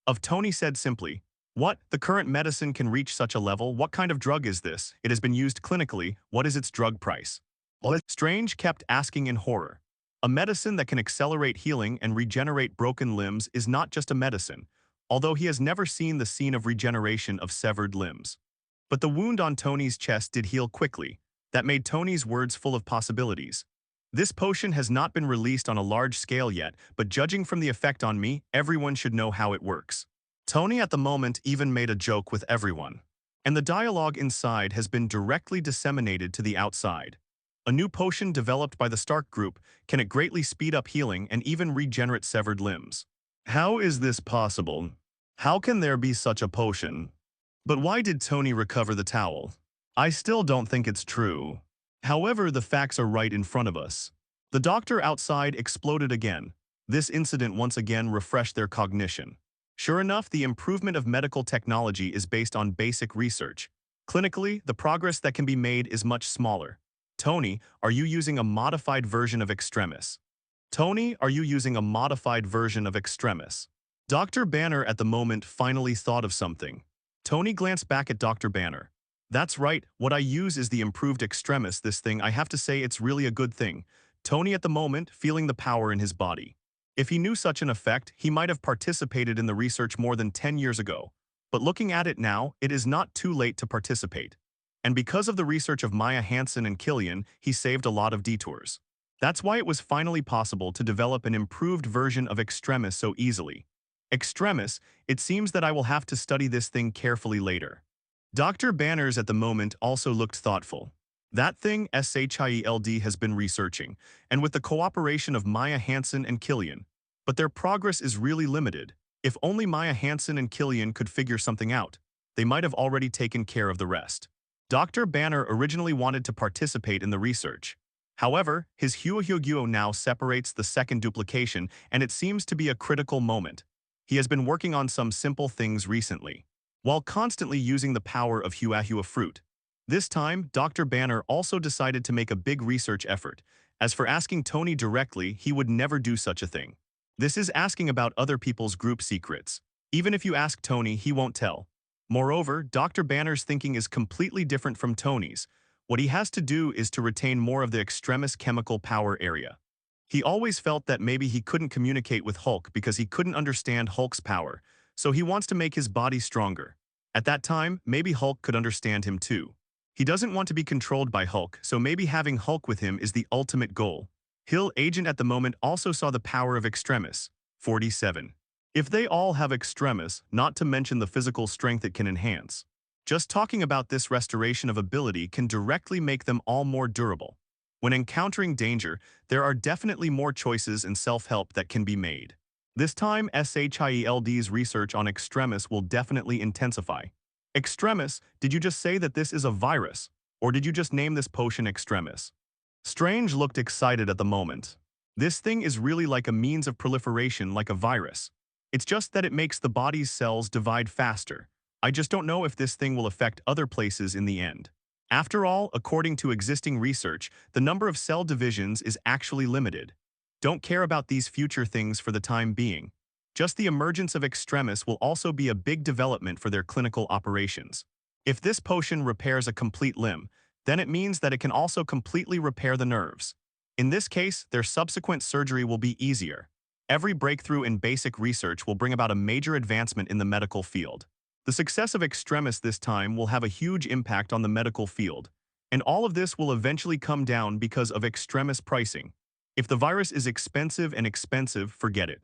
Of Tony said simply, "What? The current medicine can reach such a level? What kind of drug is this? It has been used clinically. What is its drug price?" Strange kept asking in horror. A medicine that can accelerate healing and regenerate broken limbs is not just a medicine, although he has never seen the scene of regeneration of severed limbs. But the wound on Tony's chest did heal quickly. That made Tony's words full of possibilities. This potion has not been released on a large scale yet, but judging from the effect on me, everyone should know how it works. Tony at the moment even made a joke with everyone. And the dialogue inside has been directly disseminated to the outside. A new potion developed by the Stark Group can it greatly speed up healing and even regenerate severed limbs. How is this possible? How can there be such a potion? But why did Tony recover the towel? I still don't think it's true. However, the facts are right in front of us. The doctor outside exploded again. This incident once again refreshed their cognition. Sure enough, the improvement of medical technology is based on basic research. Clinically, the progress that can be made is much smaller. Tony, are you using a modified version of Extremis? Tony, are you using a modified version of Extremis? Dr. Banner at the moment finally thought of something. Tony glanced back at Dr. Banner. That's right, what I use is the improved Extremis. This thing, I have to say it's really a good thing. Tony at the moment feeling the power in his body. If he knew such an effect, he might have participated in the research more than 10 years ago. But looking at it now, it is not too late to participate. And because of the research of Maya Hansen and Killian, he saved a lot of detours. That's why it was finally possible to develop an improved version of Extremis so easily. Extremis, it seems that I will have to study this thing carefully later. Dr. Banners at the moment also looked thoughtful. That thing SHIELD has been researching, and with the cooperation of Maya Hansen and Killian. But their progress is really limited. If only Maya Hansen and Killian could figure something out, they might have already taken care of the rest. Dr. Banner originally wanted to participate in the research. However, his Huohyogyo now separates the second duplication, and it seems to be a critical moment. He has been working on some simple things recently, while constantly using the power of Huahua fruit. This time, Dr. Banner also decided to make a big research effort. As for asking Tony directly, he would never do such a thing. This is asking about other people's group secrets. Even if you ask Tony, he won't tell. Moreover, Dr. Banner's thinking is completely different from Tony's. What he has to do is to retain more of the Extremis chemical power area. He always felt that maybe he couldn't communicate with Hulk because he couldn't understand Hulk's power, so he wants to make his body stronger. At that time, maybe Hulk could understand him too. He doesn't want to be controlled by Hulk, so maybe having Hulk with him is the ultimate goal. Hill Agent at the moment also saw the power of Extremis. 47. If they all have Extremis, not to mention the physical strength it can enhance. Just talking about this restoration of ability can directly make them all more durable. When encountering danger, there are definitely more choices and self-help that can be made. This time, SHIELD's research on Extremis will definitely intensify. Extremis, did you just say that this is a virus? Or did you just name this potion Extremis? Strange looked excited at the moment. This thing is really like a means of proliferation like a virus. It's just that it makes the body's cells divide faster. I just don't know if this thing will affect other places in the end. After all, according to existing research, the number of cell divisions is actually limited. Don't care about these future things for the time being. Just the emergence of Extremis will also be a big development for their clinical operations. If this potion repairs a complete limb, then it means that it can also completely repair the nerves. In this case, their subsequent surgery will be easier. Every breakthrough in basic research will bring about a major advancement in the medical field. The success of Extremis this time will have a huge impact on the medical field, and all of this will eventually come down because of Extremis pricing. If the virus is expensive, forget it.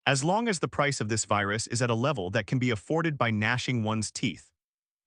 As long as the price of this virus is at a level that can be afforded by gnashing one's teeth.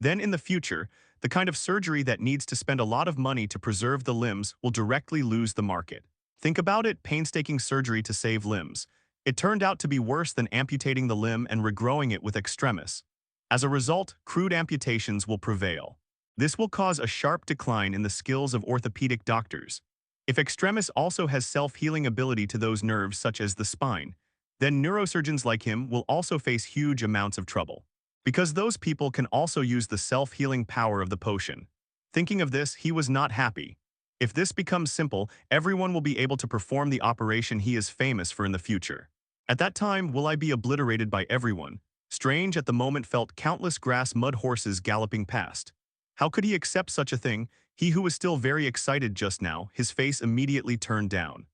Then in the future, the kind of surgery that needs to spend a lot of money to preserve the limbs will directly lose the market. Think about it, painstaking surgery to save limbs. It turned out to be worse than amputating the limb and regrowing it with Extremis. As a result, crude amputations will prevail. This will cause a sharp decline in the skills of orthopedic doctors. If Extremis also has self-healing ability to those nerves such as the spine, then neurosurgeons like him will also face huge amounts of trouble. Because those people can also use the self-healing power of the potion. Thinking of this, he was not happy. If this becomes simple, everyone will be able to perform the operation he is famous for in the future. At that time, will I be obliterated by everyone? Strange at the moment felt countless grass mud horses galloping past. How could he accept such a thing? He who was still very excited just now, his face immediately turned down.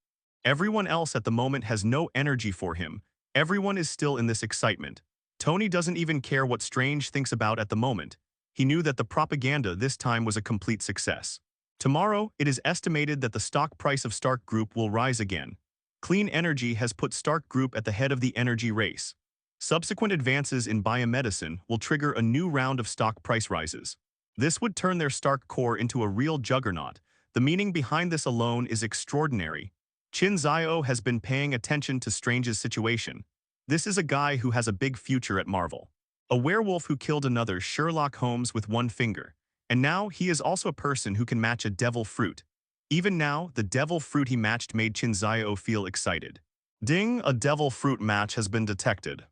Everyone else at the moment has no energy for him. Everyone is still in this excitement. Tony doesn't even care what Strange thinks about at the moment. He knew that the propaganda this time was a complete success. Tomorrow, it is estimated that the stock price of Stark Group will rise again. Clean Energy has put Stark Group at the head of the energy race. Subsequent advances in biomedicine will trigger a new round of stock price rises. This would turn their Stark core into a real juggernaut. The meaning behind this alone is extraordinary. Qin Xiao has been paying attention to Strange's situation. This is a guy who has a big future at Marvel. A werewolf who killed another Sherlock Holmes with one finger. And now he is also a person who can match a devil fruit. Even now, the devil fruit he matched made Qin Xiao feel excited. Ding, a devil fruit match has been detected.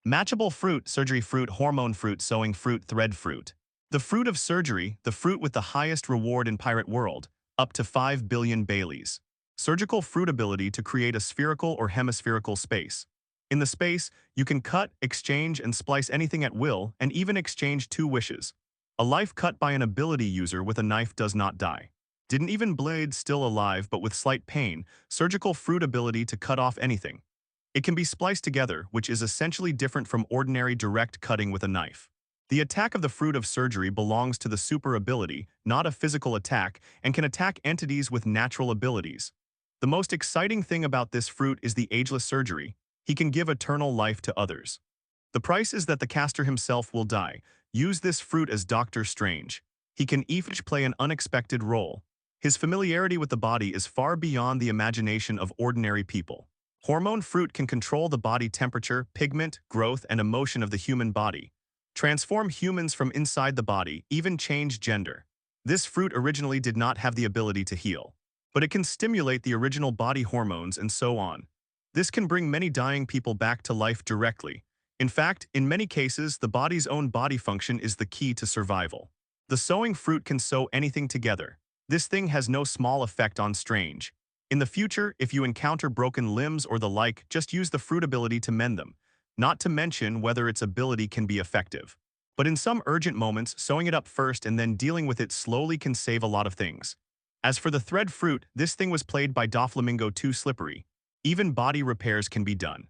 Matchable fruit, surgery fruit, hormone fruit, sewing fruit, thread fruit. The fruit of surgery, the fruit with the highest reward in pirate world, up to 5 billion Baileys. Surgical fruit ability to create a spherical or hemispherical space. In the space, you can cut, exchange, and splice anything at will, and even exchange 2 wishes. A life cut by an ability user with a knife does not die. Didn't even blade still alive but with slight pain, surgical fruit ability to cut off anything. It can be spliced together, which is essentially different from ordinary direct cutting with a knife. The attack of the fruit of surgery belongs to the super ability, not a physical attack, and can attack entities with natural abilities. The most exciting thing about this fruit is the ageless surgery. He can give eternal life to others. The price is that the caster himself will die. Use this fruit as Doctor Strange. He can each play an unexpected role. His familiarity with the body is far beyond the imagination of ordinary people. Hormone fruit can control the body temperature, pigment, growth, and emotion of the human body. Transform humans from inside the body, even change gender. This fruit originally did not have the ability to heal, but it can stimulate the original body hormones and so on. This can bring many dying people back to life directly. In fact, in many cases, the body's own body function is the key to survival. The sewing fruit can sew anything together. This thing has no small effect on Strange. In the future, if you encounter broken limbs or the like, just use the fruit ability to mend them. Not to mention whether its ability can be effective. But in some urgent moments, sewing it up first and then dealing with it slowly can save a lot of things. As for the thread fruit, this thing was played by Doflamingo too slippery. Even body repairs can be done.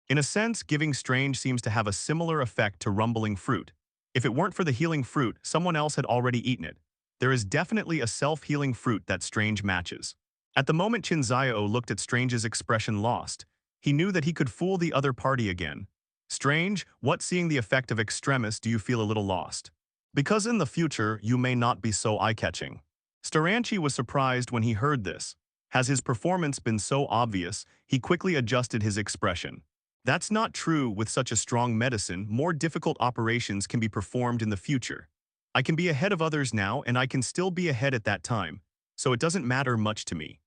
In a sense, giving Strange seems to have a similar effect to rumbling fruit. If it weren't for the healing fruit, someone else had already eaten it. There is definitely a self-healing fruit that Strange matches. At the moment Qin Xiao looked at Strange's expression lost, he knew that he could fool the other party again. Strange, what seeing the effect of extremis do you feel a little lost? Because in the future, you may not be so eye-catching. Staranchi was surprised when he heard this. Has his performance been so obvious, he quickly adjusted his expression. That's not true with such a strong medicine, more difficult operations can be performed in the future. I can be ahead of others now and I can still be ahead at that time, so it doesn't matter much to me.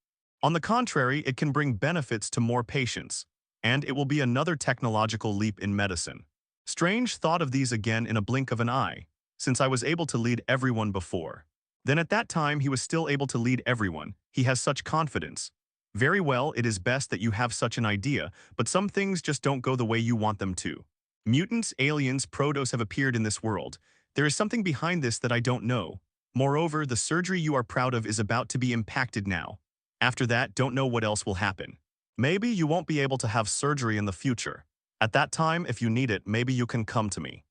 On the contrary, it can bring benefits to more patients, and it will be another technological leap in medicine. Strange thought of these again in a blink of an eye, since I was able to lead everyone before. Then at that time he was still able to lead everyone, he has such confidence. Very well, it is best that you have such an idea, but some things just don't go the way you want them to. Mutants, aliens, protos have appeared in this world. There is something behind this that I don't know. Moreover, the surgery you are proud of is about to be impacted now. After that, don't know what else will happen. Maybe you won't be able to have surgery in the future. At that time, if you need it, maybe you can come to me.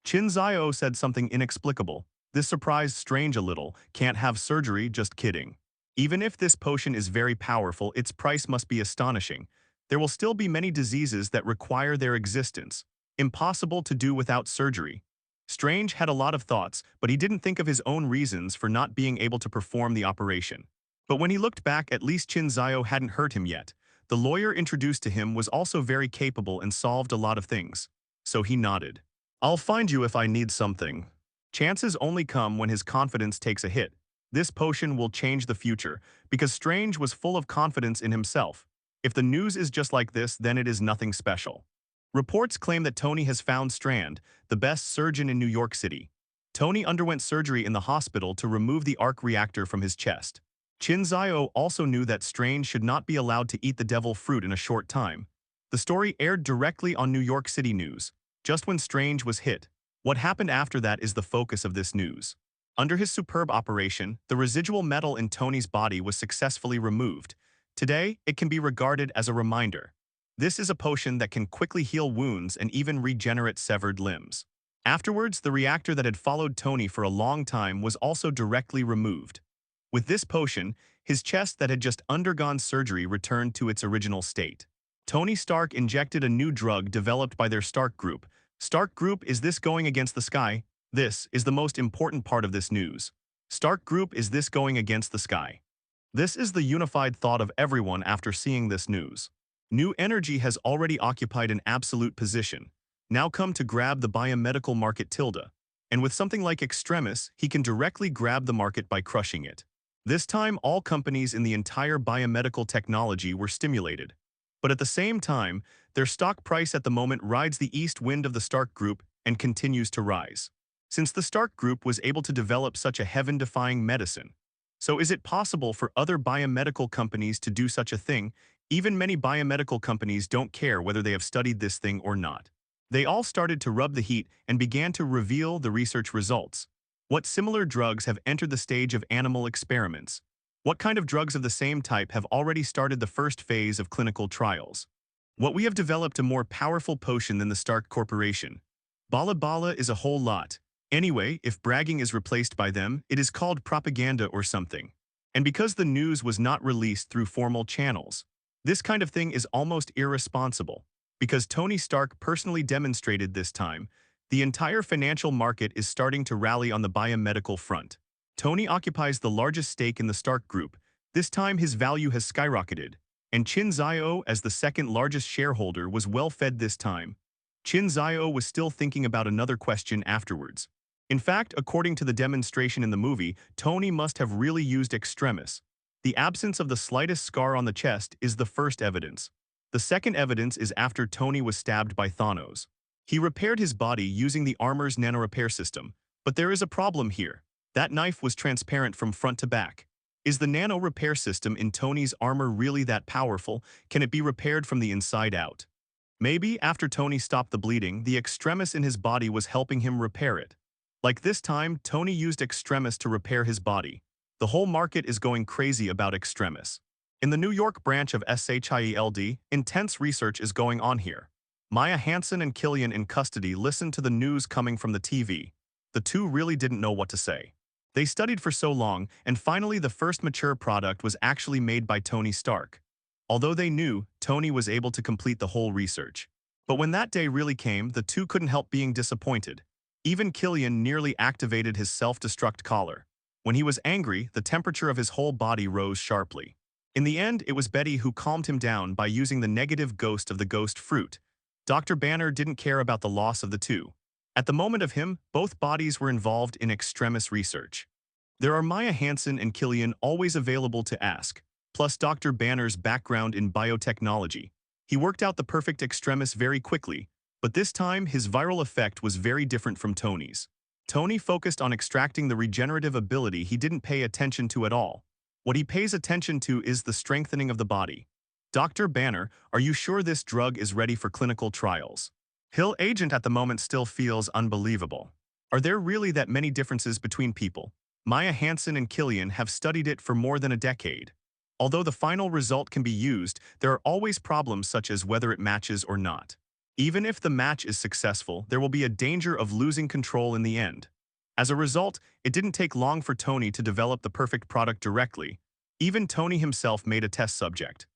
Qin Xiao said something inexplicable. This surprised Strange a little. Can't have surgery, just kidding. Even if this potion is very powerful, its price must be astonishing. There will still be many diseases that require their existence. Impossible to do without surgery. Strange had a lot of thoughts, but he didn't think of his own reasons for not being able to perform the operation. But when he looked back, at least Qin Xiao hadn't hurt him yet. The lawyer introduced to him was also very capable and solved a lot of things. So he nodded. I'll find you if I need something. Chances only come when his confidence takes a hit. This potion will change the future, because Strange was full of confidence in himself. If the news is just like this, then it is nothing special. Reports claim that Tony has found Strand, the best surgeon in New York City. Tony underwent surgery in the hospital to remove the arc reactor from his chest. Qin Xiao also knew that Strange should not be allowed to eat the devil fruit in a short time. The story aired directly on New York City news, just when Strange was hit. What happened after that is the focus of this news. Under his superb operation, the residual metal in Tony's body was successfully removed. Today, it can be regarded as a reminder. This is a potion that can quickly heal wounds and even regenerate severed limbs. Afterwards, the reactor that had followed Tony for a long time was also directly removed. With this potion, his chest that had just undergone surgery returned to its original state. Tony Stark injected a new drug developed by their Stark Group. Stark Group, is this going against the sky? This is the most important part of this news. Stark Group, is this going against the sky? This is the unified thought of everyone after seeing this news. New energy has already occupied an absolute position. Now come to grab the biomedical market tilde. And with something like Extremis, he can directly grab the market by crushing it. This time, all companies in the entire biomedical technology were stimulated. But at the same time, their stock price at the moment rides the east wind of the Stark Group and continues to rise. Since the Stark Group was able to develop such a heaven-defying medicine, so is it possible for other biomedical companies to do such a thing? Even many biomedical companies don't care whether they have studied this thing or not. They all started to rub the heat and began to reveal the research results. What similar drugs have entered the stage of animal experiments? What kind of drugs of the same type have already started the first phase of clinical trials? What we have developed a more powerful potion than the Stark Corporation. Bala Bala is a whole lot. Anyway, if bragging is replaced by them, it is called propaganda or something. And because the news was not released through formal channels, this kind of thing is almost irresponsible. Because Tony Stark personally demonstrated this time, the entire financial market is starting to rally on the biomedical front. Tony occupies the largest stake in the Stark Group. This time his value has skyrocketed. And Qin Xiao, as the second largest shareholder, was well fed this time. Qin Xiao was still thinking about another question afterwards. In fact, according to the demonstration in the movie, Tony must have really used extremis. The absence of the slightest scar on the chest is the first evidence. The second evidence is after Tony was stabbed by Thanos. He repaired his body using the armor's nanorepair system, but there is a problem here. That knife was transparent from front to back. Is the nano repair system in Tony's armor really that powerful? Can it be repaired from the inside out? Maybe after Tony stopped the bleeding, the extremis in his body was helping him repair it. Like this time, Tony used extremis to repair his body. The whole market is going crazy about extremis. In the New York branch of SHIELD, intense research is going on here. Maya Hansen and Killian in custody listened to the news coming from the TV. The two really didn't know what to say. They studied for so long, and finally the first mature product was actually made by Tony Stark. Although they knew, Tony was able to complete the whole research. But when that day really came, the two couldn't help being disappointed. Even Killian nearly activated his self-destruct collar. When he was angry, the temperature of his whole body rose sharply. In the end, it was Betty who calmed him down by using the negative ghost of the ghost fruit. Dr. Banner didn't care about the loss of the two. At the moment of him, both bodies were involved in extremis research. There are Maya Hansen and Killian always available to ask, plus Dr. Banner's background in biotechnology. He worked out the perfect extremis very quickly, but this time his viral effect was very different from Tony's. Tony focused on extracting the regenerative ability he didn't pay attention to at all. What he pays attention to is the strengthening of the body. Dr. Banner, are you sure this drug is ready for clinical trials? Hill Agent at the moment still feels unbelievable. Are there really that many differences between people? Maya Hansen and Killian have studied it for more than a decade. Although the final result can be used, there are always problems such as whether it matches or not. Even if the match is successful, there will be a danger of losing control in the end. As a result, it didn't take long for Tony to develop the perfect product directly. Even Tony himself made a test subject.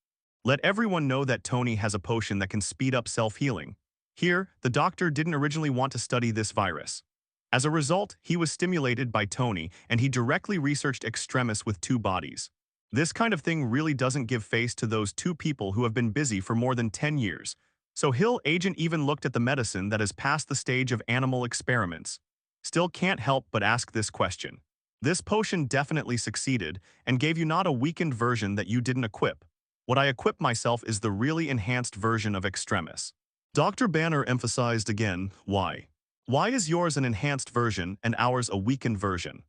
Let everyone know that Tony has a potion that can speed up self-healing. Here, the doctor didn't originally want to study this virus. As a result, he was stimulated by Tony, and he directly researched extremis with two bodies. This kind of thing really doesn't give face to those two people who have been busy for more than 10 years. So Hill Agent even looked at the medicine that has passed the stage of animal experiments. Still can't help but ask this question. This potion definitely succeeded and gave you not a weakened version that you didn't equip. What I equip myself is the really enhanced version of extremis. Dr. Banner emphasized again, why? Why is yours an enhanced version and ours a weakened version?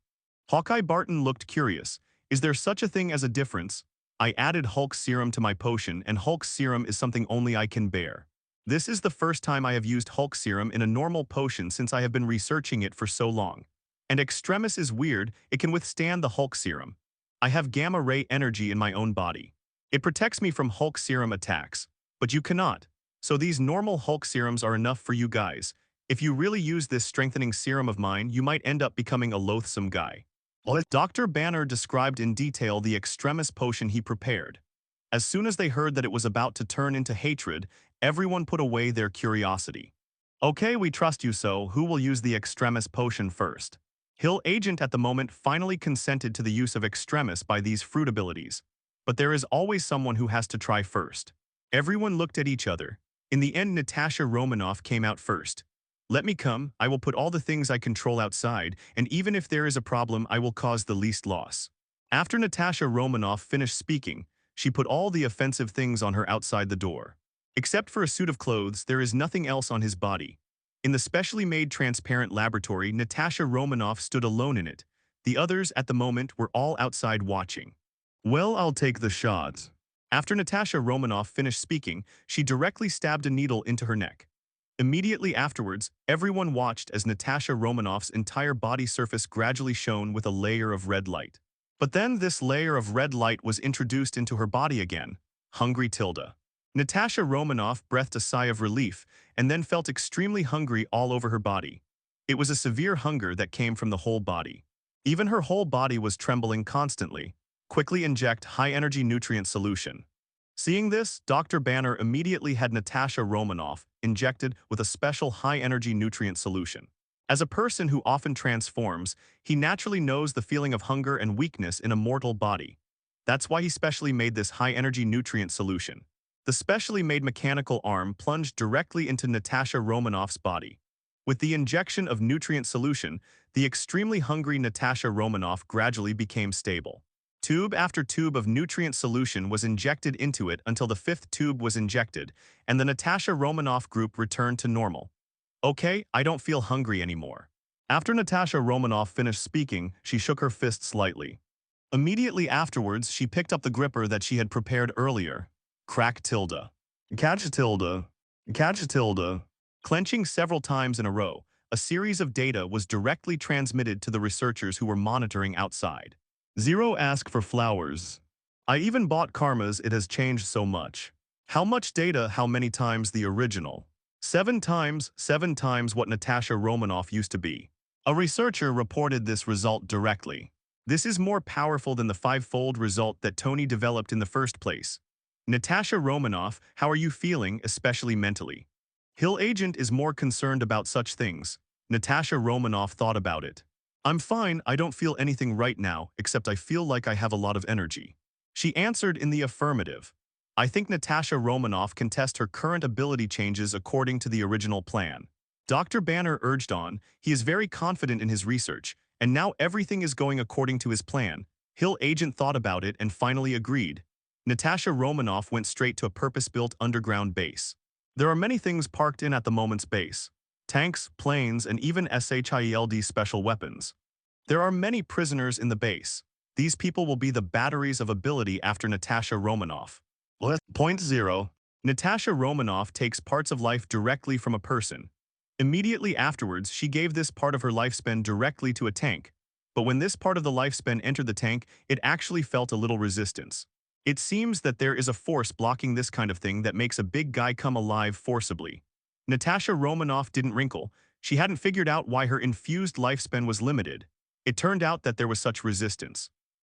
Hawkeye Barton looked curious. Is there such a thing as a difference? I added Hulk serum to my potion, and Hulk serum is something only I can bear. This is the first time I have used Hulk serum in a normal potion since I have been researching it for so long. And extremis is weird, it can withstand the Hulk serum. I have gamma ray energy in my own body. It protects me from Hulk serum attacks, but you cannot. So these normal Hulk serums are enough for you guys. If you really use this strengthening serum of mine, you might end up becoming a loathsome guy. Dr. Banner described in detail the extremis potion he prepared. As soon as they heard that it was about to turn into hatred, everyone put away their curiosity. Okay, we trust you, so who will use the extremis potion first? Hill Agent at the moment finally consented to the use of extremis by these fruit abilities. But there is always someone who has to try first. Everyone looked at each other. In the end, Natasha Romanoff came out first. Let me come, I will put all the things I control outside, and even if there is a problem, I will cause the least loss. After Natasha Romanoff finished speaking, She put all the offensive things on her outside the door. Except for a suit of clothes, there is nothing else on his body. In the specially made transparent laboratory, Natasha Romanoff stood alone in it. The others, at the moment, were all outside watching. Well, I'll take the shot. After Natasha Romanoff finished speaking, she directly stabbed a needle into her neck. Immediately afterwards, everyone watched as Natasha Romanoff's entire body surface gradually shone with a layer of red light. But then this layer of red light was introduced into her body again. Hungry Tilda. Natasha Romanoff breathed a sigh of relief and then felt extremely hungry all over her body. It was a severe hunger that came from the whole body. Even her whole body was trembling constantly. Quickly inject high-energy nutrient solution. Seeing this, Dr. Banner immediately had Natasha Romanoff injected with a special high-energy nutrient solution. As a person who often transforms, he naturally knows the feeling of hunger and weakness in a mortal body. That's why he specially made this high-energy nutrient solution. The specially made mechanical arm plunged directly into Natasha Romanoff's body. With the injection of nutrient solution, the extremely hungry Natasha Romanoff gradually became stable. Tube after tube of nutrient solution was injected into it until the 5th tube was injected, and the Natasha Romanoff group returned to normal. Okay, I don't feel hungry anymore. After Natasha Romanoff finished speaking, she shook her fist slightly. Immediately afterwards, she picked up the gripper that she had prepared earlier. Crack Tilda. Catch Tilda. Catch Tilda. Clenching several times in a row, a series of data was directly transmitted to the researchers who were monitoring outside. 0 ask for flowers. I even bought karmas, it has changed so much. How much data, how many times the original? 7 times what Natasha Romanoff used to be. A researcher reported this result directly. This is more powerful than the 5-fold result that Tony developed in the first place. Natasha Romanoff, how are you feeling, especially mentally? Hill Agent is more concerned about such things. Natasha Romanoff thought about it. I'm fine, I don't feel anything right now, except I feel like I have a lot of energy. She answered in the affirmative. I think Natasha Romanoff can test her current ability changes according to the original plan. Dr. Banner urged on, he is very confident in his research, and now everything is going according to his plan. Hill Agent thought about it and finally agreed. Natasha Romanoff went straight to a purpose-built underground base. There are many things parked in at the moment's base. Tanks, planes, and even SHIELD special weapons. There are many prisoners in the base. These people will be the batteries of ability after Natasha Romanoff. Point 0. Natasha Romanoff takes parts of life directly from a person. Immediately afterwards, she gave this part of her lifespan directly to a tank. But when this part of the lifespan entered the tank, it actually felt a little resistance. It seems that there is a force blocking this kind of thing that makes a big guy come alive forcibly. Natasha Romanoff didn't wrinkle. She hadn't figured out why her infused lifespan was limited. It turned out that there was such resistance.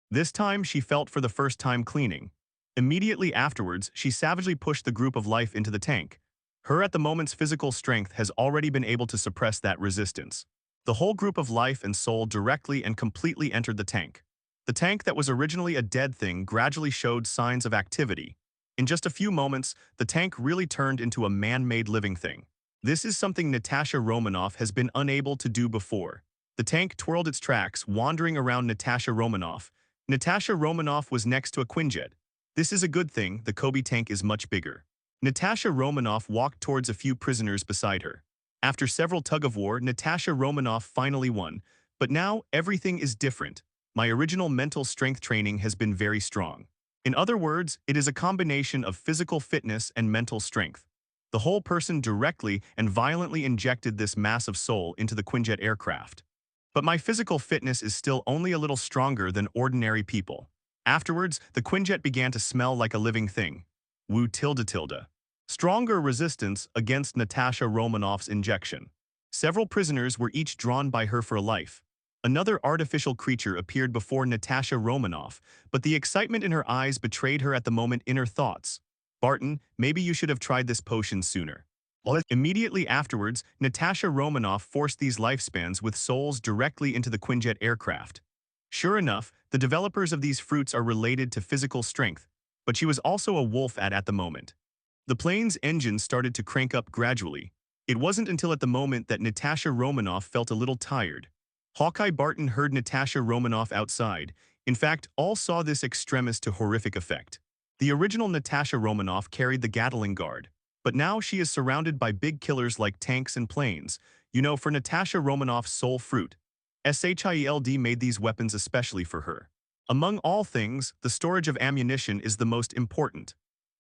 This time, she felt for the first time cleaning. Immediately afterwards, she savagely pushed the group of life into the tank. Her at the moment's physical strength has already been able to suppress that resistance. The whole group of life and soul directly and completely entered the tank. The tank that was originally a dead thing gradually showed signs of activity. In just a few moments, the tank really turned into a man-made living thing. This is something Natasha Romanoff has been unable to do before. The tank twirled its tracks, wandering around Natasha Romanoff. Natasha Romanoff was next to a Quinjet. This is a good thing, the Kobe tank is much bigger. Natasha Romanoff walked towards a few prisoners beside her. After several tug-of-war, Natasha Romanoff finally won. But now, everything is different. My original mental strength training has been very strong. In other words, it is a combination of physical fitness and mental strength. The whole person directly and violently injected this massive soul into the Quinjet aircraft. But my physical fitness is still only a little stronger than ordinary people. Afterwards, the Quinjet began to smell like a living thing. Woo tilde tilde. Stronger resistance against Natasha Romanoff's injection. Several prisoners were each drawn by her for life. Another artificial creature appeared before Natasha Romanoff, but the excitement in her eyes betrayed her at the moment inner thoughts. Barton, maybe you should have tried this potion sooner. Immediately afterwards, Natasha Romanoff forced these lifespans with souls directly into the Quinjet aircraft. Sure enough, the developers of these fruits are related to physical strength, but she was also a wolf at the moment. The plane's engine started to crank up gradually. It wasn't until at the moment that Natasha Romanoff felt a little tired. Hawkeye Barton heard Natasha Romanoff outside. In fact, all saw this extremis to horrific effect. The original Natasha Romanoff carried the Gatling Guard, but now she is surrounded by big killers like tanks and planes. You know, for Natasha Romanoff's soul fruit, SHIELD made these weapons especially for her. Among all things, the storage of ammunition is the most important.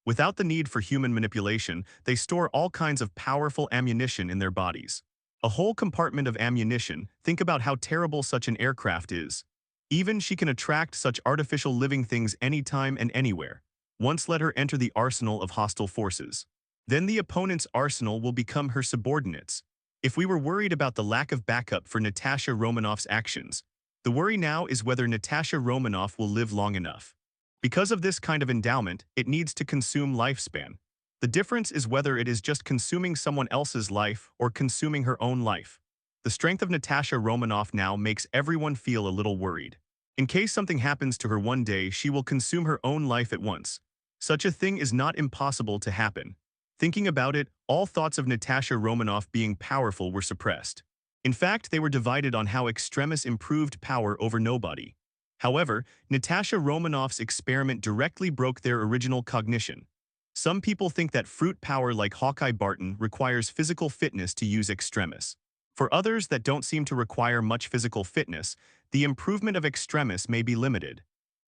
Without the need for human manipulation, they store all kinds of powerful ammunition in their bodies. A whole compartment of ammunition, think about how terrible such an aircraft is. Even she can attract such artificial living things anytime and anywhere. Once let her enter the arsenal of hostile forces. Then the opponent's arsenal will become her subordinates. If we were worried about the lack of backup for Natasha Romanoff's actions, the worry now is whether Natasha Romanoff will live long enough. Because of this kind of endowment, it needs to consume lifespan. The difference is whether it is just consuming someone else's life or consuming her own life. The strength of Natasha Romanoff now makes everyone feel a little worried. In case something happens to her one day, she will consume her own life at once. Such a thing is not impossible to happen. Thinking about it, all thoughts of Natasha Romanoff being powerful were suppressed. In fact, they were divided on how Extremis improved power over nobody. However, Natasha Romanoff's experiment directly broke their original cognition. Some people think that fruit power like Hawkeye Barton requires physical fitness to use Extremis. For others that don't seem to require much physical fitness, the improvement of Extremis may be limited.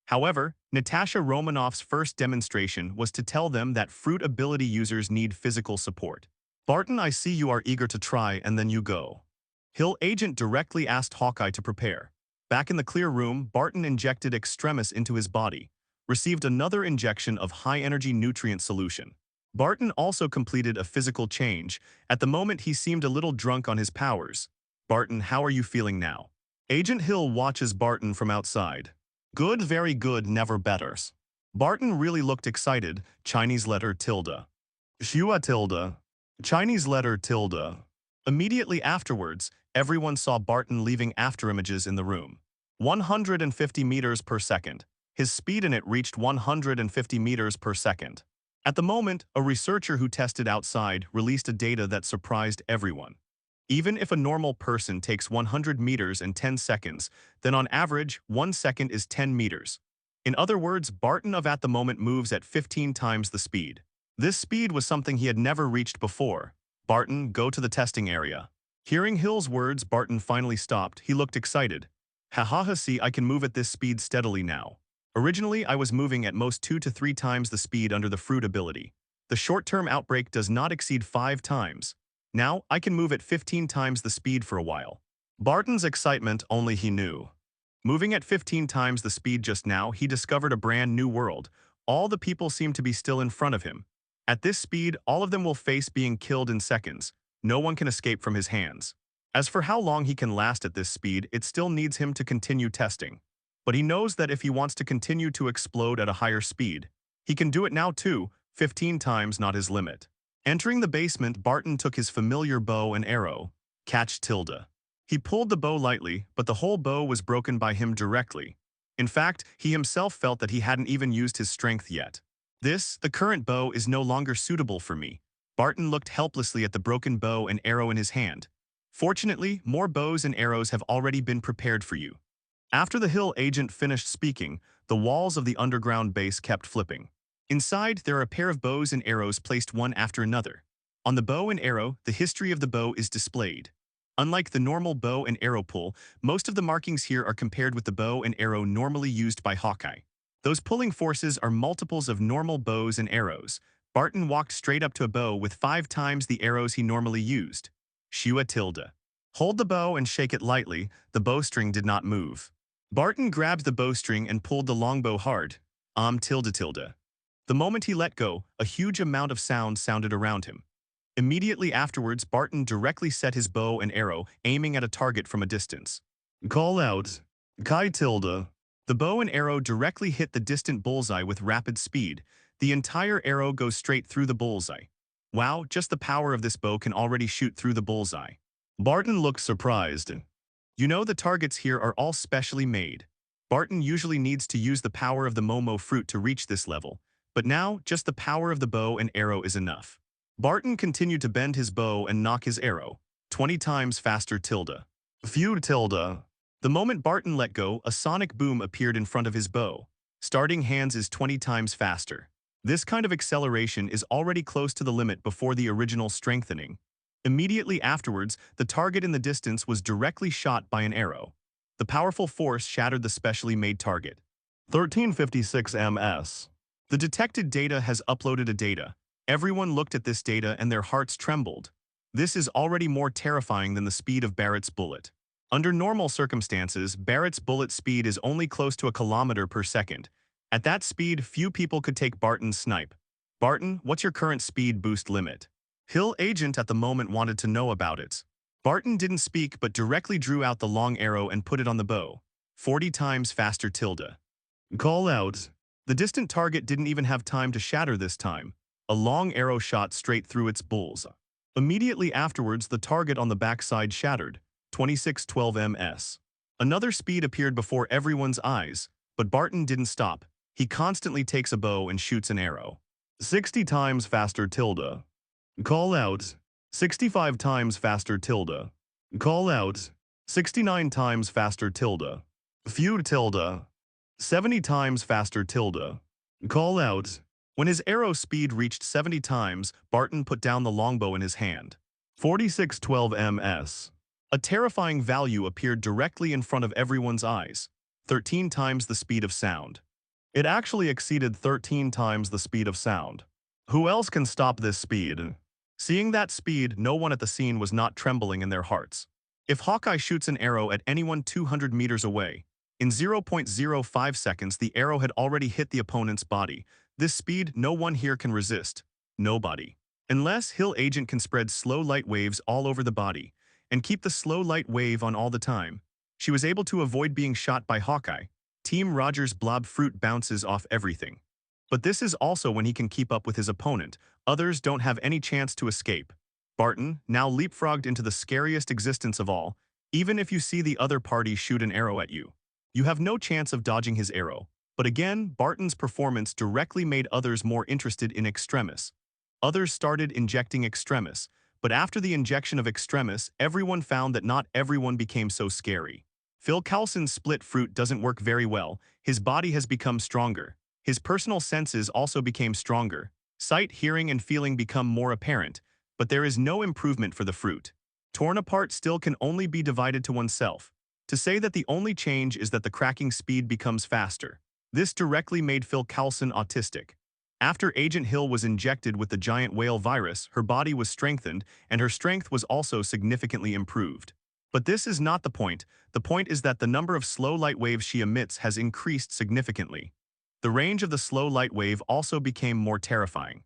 However, Natasha Romanoff's first demonstration was to tell them that fruit ability users need physical support. Barton, I see you are eager to try, and then you go. Hill Agent directly asked Hawkeye to prepare. Back in the clear room, Barton injected Extremis into his body, received another injection of high-energy nutrient solution. Barton also completed a physical change. At the moment, he seemed a little drunk on his powers. Barton, how are you feeling now? Agent Hill watches Barton from outside. Good, very good, never betters. Barton really looked excited. Chinese letter tilde. Xua tilde. Chinese letter tilde. Immediately afterwards, everyone saw Barton leaving afterimages in the room. 150 meters per second. His speed in it reached 150 meters per second. At the moment, a researcher who tested outside released a data that surprised everyone. Even if a normal person takes 100 meters in 10 seconds, then on average, 1 second is 10 meters. In other words, Barton at the moment moves at 15 times the speed. This speed was something he had never reached before. Barton, go to the testing area. Hearing Hill's words, Barton finally stopped. He looked excited. Ha ha ha, see, I can move at this speed steadily now. Originally, I was moving at most 2 to 3 times the speed under the fruit ability. The short-term outbreak does not exceed 5 times. Now, I can move at 15 times the speed for a while. Barton's excitement, only he knew. Moving at 15 times the speed just now, he discovered a brand new world. All the people seem to be still in front of him. At this speed, all of them will face being killed in seconds. No one can escape from his hands. As for how long he can last at this speed, it still needs him to continue testing. But he knows that if he wants to continue to explode at a higher speed, he can do it now too. 15 times not his limit. Entering the basement, Barton took his familiar bow and arrow. Catch tilde. He pulled the bow lightly, but the whole bow was broken by him directly. In fact, he himself felt that he hadn't even used his strength yet. The current bow, is no longer suitable for me. Barton looked helplessly at the broken bow and arrow in his hand. Fortunately, more bows and arrows have already been prepared for you. After the Hill agent finished speaking, the walls of the underground base kept flipping. Inside, there are a pair of bows and arrows placed one after another. On the bow and arrow, the history of the bow is displayed. Unlike the normal bow and arrow pull, most of the markings here are compared with the bow and arrow normally used by Hawkeye. Those pulling forces are multiples of normal bows and arrows. Barton walked straight up to a bow with 5 times the arrows he normally used. Shua tilde. Hold the bow and shake it lightly. The bowstring did not move. Barton grabbed the bowstring and pulled the longbow hard. Tilde tilde. The moment he let go, a huge amount of sound sounded around him. Immediately afterwards, Barton directly set his bow and arrow, aiming at a target from a distance. Call out. Kai tilde. The bow and arrow directly hit the distant bullseye with rapid speed. The entire arrow goes straight through the bullseye. Wow, just the power of this bow can already shoot through the bullseye. Barton looked surprised. You know, the targets here are all specially made. Barton usually needs to use the power of the Momo fruit to reach this level, but now just the power of the bow and arrow is enough. Barton continued to bend his bow and knock his arrow. 20 times faster tilde. Feud tilde. The moment Barton let go, a sonic boom appeared in front of his bow. Starting hands is 20 times faster. This kind of acceleration is already close to the limit before the original strengthening. Immediately afterwards, the target in the distance was directly shot by an arrow. The powerful force shattered the specially made target. 1356 ms. The detected data has uploaded a data. Everyone looked at this data and their hearts trembled. This is already more terrifying than the speed of Barrett's bullet. Under normal circumstances, Barrett's bullet speed is only close to 1 kilometer per second. At that speed, few people could take Barton's snipe. Barton, what's your current speed boost limit? Hill agent at the moment wanted to know about it. Barton didn't speak but directly drew out the long arrow and put it on the bow. 40 times faster tilde. Call out. The distant target didn't even have time to shatter this time. A long arrow shot straight through its bull's. Immediately afterwards, the target on the backside shattered. 2612 ms. Another speed appeared before everyone's eyes, but Barton didn't stop. He constantly takes a bow and shoots an arrow. 60 times faster tilde. Call out. 65 times faster tilde. Call out. 69 times faster tilde. Few tilde. 70 times faster tilde. Call out. When his arrow speed reached 70 times, Barton put down the longbow in his hand. 4612 ms. A terrifying value appeared directly in front of everyone's eyes. 13 times the speed of sound. It actually exceeded 13 times the speed of sound. Who else can stop this speed? Seeing that speed, no one at the scene was not trembling in their hearts. If Hawkeye shoots an arrow at anyone 200 meters away, in 0.05 seconds the arrow had already hit the opponent's body. This speed, no one here can resist. Nobody. Unless Hill Agent can spread slow light waves all over the body, and keep the slow light wave on all the time, she was able to avoid being shot by Hawkeye. Team Roger's blob fruit bounces off everything. But this is also when he can keep up with his opponent. Others don't have any chance to escape. Barton, now leapfrogged into the scariest existence of all, even if you see the other party shoot an arrow at you, you have no chance of dodging his arrow. But again, Barton's performance directly made others more interested in Extremis. Others started injecting Extremis, but after the injection of Extremis, everyone found that not everyone became so scary. Phil Coulson's split fruit doesn't work very well. His body has become stronger. His personal senses also became stronger. Sight, hearing, and feeling become more apparent, but there is no improvement for the fruit. Torn apart still can only be divided to oneself. To say that the only change is that the cracking speed becomes faster. This directly made Phil Coulson autistic. After Agent Hill was injected with the giant whale virus, her body was strengthened, and her strength was also significantly improved. But this is not the point. The point is that the number of slow light waves she emits has increased significantly. The range of the slow light wave also became more terrifying.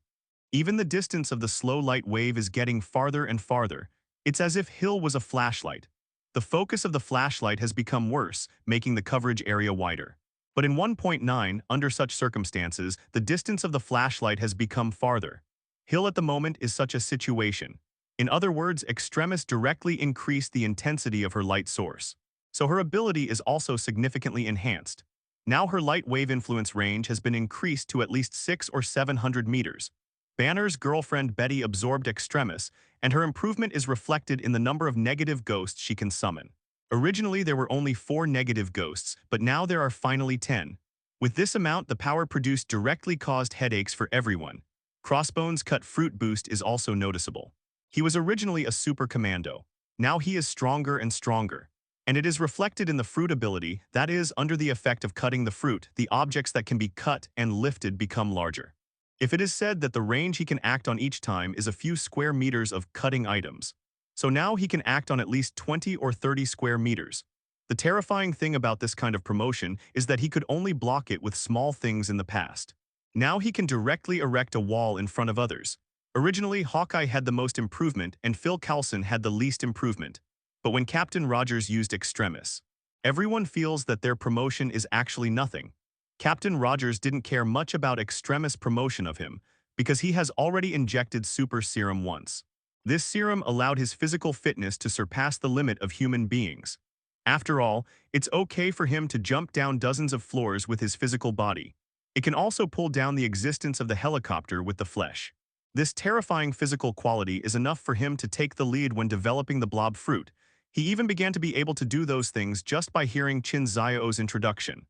Even the distance of the slow light wave is getting farther and farther. It's as if Hill was a flashlight. The focus of the flashlight has become worse, making the coverage area wider. But in 1.9, under such circumstances, the distance of the flashlight has become farther. Hill at the moment is such a situation. In other words, Extremis directly increased the intensity of her light source. So her ability is also significantly enhanced. Now her light wave influence range has been increased to at least 600 or 700 meters. Banner's girlfriend Betty absorbed Extremis, and her improvement is reflected in the number of negative ghosts she can summon. Originally there were only 4 negative ghosts, but now there are finally 10. With this amount, the power produced directly caused headaches for everyone. Crossbones' cut fruit boost is also noticeable. He was originally a super commando. Now he is stronger and stronger. And it is reflected in the fruit ability, that is, under the effect of cutting the fruit, the objects that can be cut and lifted become larger. If it is said that the range he can act on each time is a few square meters of cutting items. So now he can act on at least 20 or 30 square meters. The terrifying thing about this kind of promotion is that he could only block it with small things in the past. Now he can directly erect a wall in front of others. Originally, Hawkeye had the most improvement and Phil Coulson had the least improvement. But when Captain Rogers used Extremis, everyone feels that their promotion is actually nothing. Captain Rogers didn't care much about Extremis' promotion of him because he has already injected super serum once. This serum allowed his physical fitness to surpass the limit of human beings. After all, it's okay for him to jump down dozens of floors with his physical body. It can also pull down the existence of the helicopter with the flesh. This terrifying physical quality is enough for him to take the lead when developing the blob fruit. He even began to be able to do those things just by hearing Qin Xiao's introduction.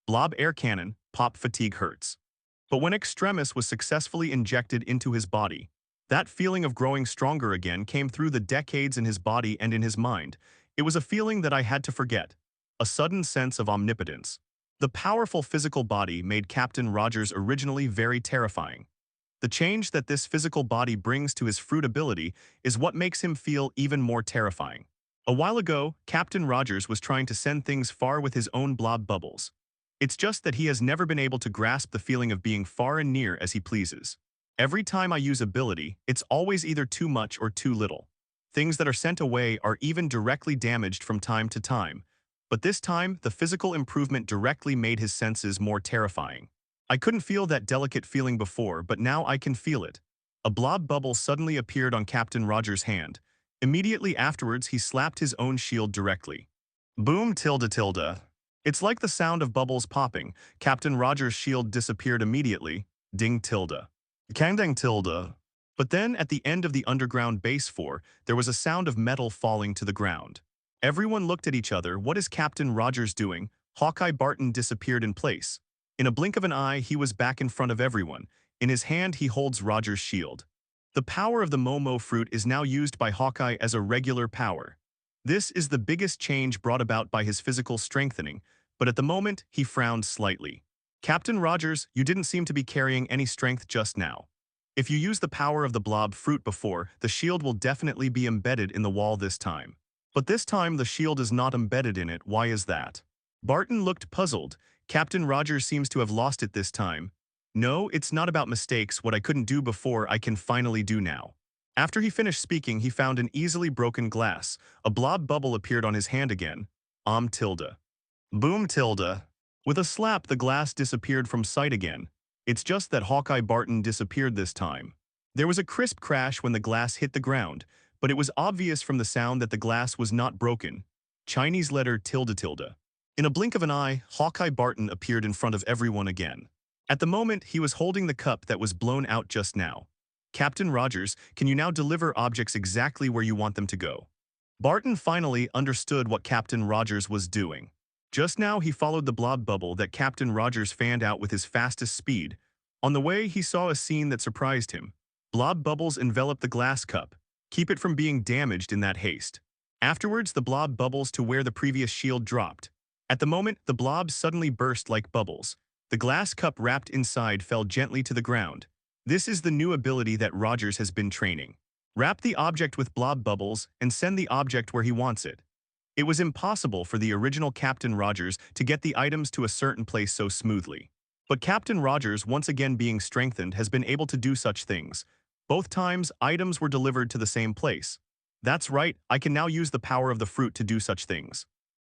Blob air cannon, pop fatigue hurts. But when Extremis was successfully injected into his body, that feeling of growing stronger again came through the decades in his body and in his mind. It was a feeling that I had to forget. A sudden sense of omnipotence. The powerful physical body made Captain Rogers originally very terrifying. The change that this physical body brings to his fruit ability is what makes him feel even more terrifying. A while ago, Captain Rogers was trying to send things far with his own blob bubbles. It's just that he has never been able to grasp the feeling of being far and near as he pleases. Every time I use ability, it's always either too much or too little. Things that are sent away are even directly damaged from time to time. But this time, the physical improvement directly made his senses more terrifying. I couldn't feel that delicate feeling before, but now I can feel it. A blob bubble suddenly appeared on Captain Rogers' hand. Immediately afterwards, he slapped his own shield directly. Boom tilde tilde. It's like the sound of bubbles popping. Captain Rogers' shield disappeared immediately. Ding tilde. Kang dang tilde. But then, at the end of the underground base 4, there was a sound of metal falling to the ground. Everyone looked at each other. What is Captain Rogers doing? Hawkeye Barton disappeared in place. In a blink of an eye, he was back in front of everyone. In his hand, he holds Rogers' shield. The power of the Momo fruit is now used by Hawkeye as a regular power. This is the biggest change brought about by his physical strengthening, but at the moment, he frowned slightly. Captain Rogers, you didn't seem to be carrying any strength just now. If you use the power of the blob fruit before, the shield will definitely be embedded in the wall this time. But this time, the shield is not embedded in it. Why is that? Barton looked puzzled. Captain Rogers seems to have lost it this time. No, it's not about mistakes. What I couldn't do before, I can finally do now. After he finished speaking, he found an easily broken glass. A blob bubble appeared on his hand again. Tilde. Boom tilde. With a slap, the glass disappeared from sight again. It's just that Hawkeye Barton disappeared this time. There was a crisp crash when the glass hit the ground, but it was obvious from the sound that the glass was not broken. Chinese letter tilde tilde. In a blink of an eye, Hawkeye Barton appeared in front of everyone again. At the moment, he was holding the cup that was blown out just now. Captain Rogers, can you now deliver objects exactly where you want them to go? Barton finally understood what Captain Rogers was doing. Just now, he followed the blob bubble that Captain Rogers fanned out with his fastest speed. On the way, he saw a scene that surprised him. Blob bubbles enveloped the glass cup. Keep it from being damaged in that haste. Afterwards, the blob bubbles to where the previous shield dropped. At the moment, the blobs suddenly burst like bubbles. The glass cup wrapped inside fell gently to the ground. This is the new ability that Rogers has been training. Wrap the object with blob bubbles and send the object where he wants it. It was impossible for the original Captain Rogers to get the items to a certain place so smoothly. But Captain Rogers, once again being strengthened, has been able to do such things. Both times, items were delivered to the same place. That's right, I can now use the power of the fruit to do such things.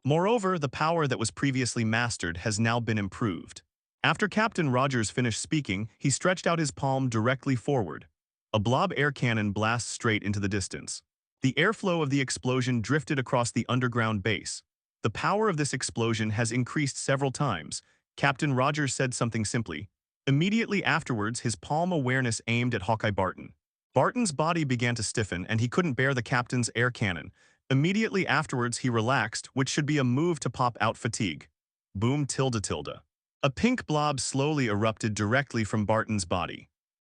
Moreover, the power that was previously mastered has now been improved. After Captain Rogers finished speaking, he stretched out his palm directly forward. A blob air cannon blasts straight into the distance. The airflow of the explosion drifted across the underground base. The power of this explosion has increased several times. Captain Rogers said something simply. Immediately afterwards, his palm awareness aimed at Hawkeye Barton. Barton's body began to stiffen and he couldn't bear the captain's air cannon. Immediately afterwards, he relaxed, which should be a move to pop out fatigue. Boom tilde tilde. A pink blob slowly erupted directly from Barton's body.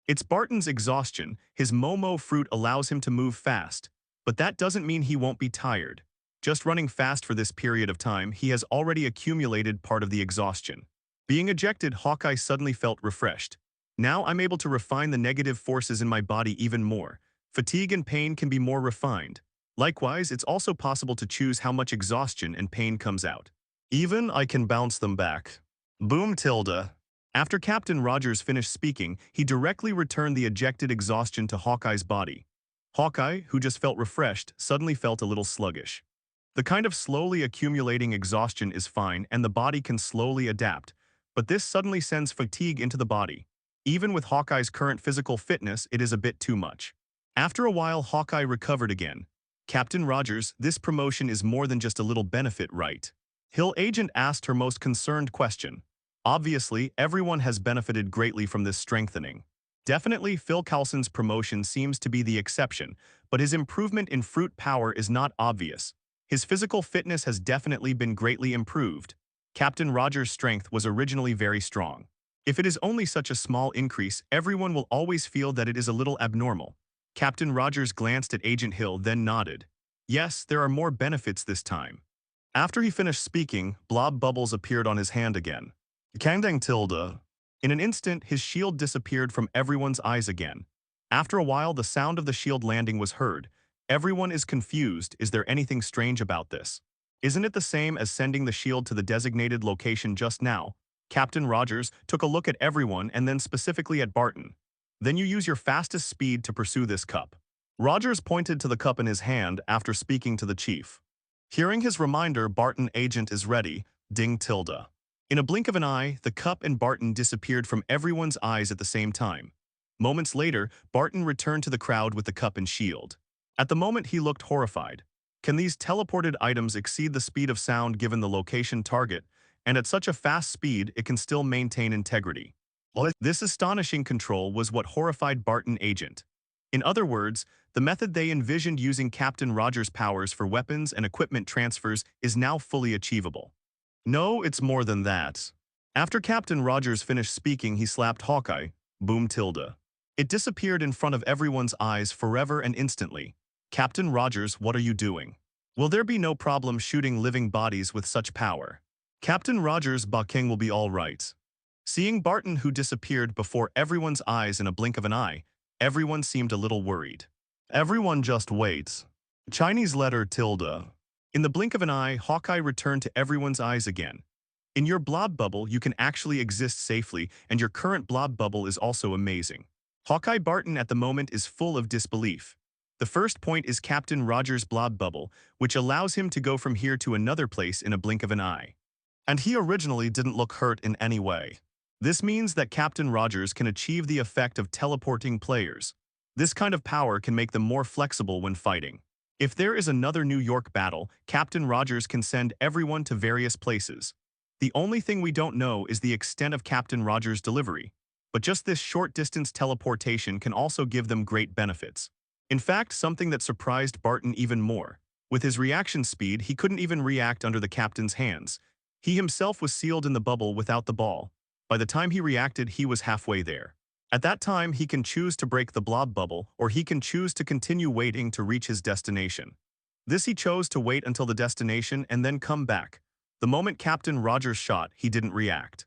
It's Barton's exhaustion. His Momo fruit allows him to move fast. But that doesn't mean he won't be tired. Just running fast for this period of time, he has already accumulated part of the exhaustion. Being ejected, Hawkeye suddenly felt refreshed. Now I'm able to refine the negative forces in my body even more. Fatigue and pain can be more refined. Likewise, it's also possible to choose how much exhaustion and pain comes out. Even I can bounce them back. Boom tilde. After Captain Rogers finished speaking, he directly returned the ejected exhaustion to Hawkeye's body. Hawkeye, who just felt refreshed, suddenly felt a little sluggish. The kind of slowly accumulating exhaustion is fine and the body can slowly adapt, but this suddenly sends fatigue into the body. Even with Hawkeye's current physical fitness, it is a bit too much. After a while, Hawkeye recovered again. Captain Rogers, this promotion is more than just a little benefit, right? Hill Agent asked her most concerned question. Obviously, everyone has benefited greatly from this strengthening. Definitely, Phil Coulson's promotion seems to be the exception, but his improvement in fruit power is not obvious. His physical fitness has definitely been greatly improved. Captain Rogers' strength was originally very strong. If it is only such a small increase, everyone will always feel that it is a little abnormal. Captain Rogers glanced at Agent Hill, then nodded. Yes, there are more benefits this time. After he finished speaking, blob bubbles appeared on his hand again. Kangdang tilde. In an instant, his shield disappeared from everyone's eyes again. After a while, the sound of the shield landing was heard. Everyone is confused. Is there anything strange about this? Isn't it the same as sending the shield to the designated location just now? Captain Rogers took a look at everyone and then specifically at Barton. Then you use your fastest speed to pursue this cup. Rogers pointed to the cup in his hand after speaking to the chief. Hearing his reminder, Barton agent is ready, ding tilde. In a blink of an eye, the cup and Barton disappeared from everyone's eyes at the same time. Moments later, Barton returned to the crowd with the cup and shield. At the moment, he looked horrified. Can these teleported items exceed the speed of sound given the location target, and at such a fast speed it can still maintain integrity? This astonishing control was what horrified Barton agent. In other words, the method they envisioned using Captain Rogers' powers for weapons and equipment transfers is now fully achievable. No, it's more than that. After Captain Rogers finished speaking, he slapped Hawkeye, boom tilde. It disappeared in front of everyone's eyes forever and instantly. Captain Rogers, what are you doing? Will there be no problem shooting living bodies with such power? Captain Rogers' Baking will be all right. Seeing Barton, who disappeared before everyone's eyes in a blink of an eye, everyone seemed a little worried. Everyone just wait. Chinese letter tilde. In the blink of an eye, Hawkeye returned to everyone's eyes again. In your blob bubble, you can actually exist safely, and your current blob bubble is also amazing. Hawkeye Barton at the moment is full of disbelief. The first point is Captain Rogers' blob bubble, which allows him to go from here to another place in a blink of an eye. And he originally didn't look hurt in any way. This means that Captain Rogers can achieve the effect of teleporting players. This kind of power can make them more flexible when fighting. If there is another New York battle, Captain Rogers can send everyone to various places. The only thing we don't know is the extent of Captain Rogers' delivery. But just this short-distance teleportation can also give them great benefits. In fact, something that surprised Barton even more. With his reaction speed, he couldn't even react under the captain's hands. He himself was sealed in the bubble without the ball. By the time he reacted, he was halfway there. At that time, he can choose to break the blob bubble, or he can choose to continue waiting to reach his destination. This he chose to wait until the destination and then come back. The moment Captain Rogers shot, he didn't react.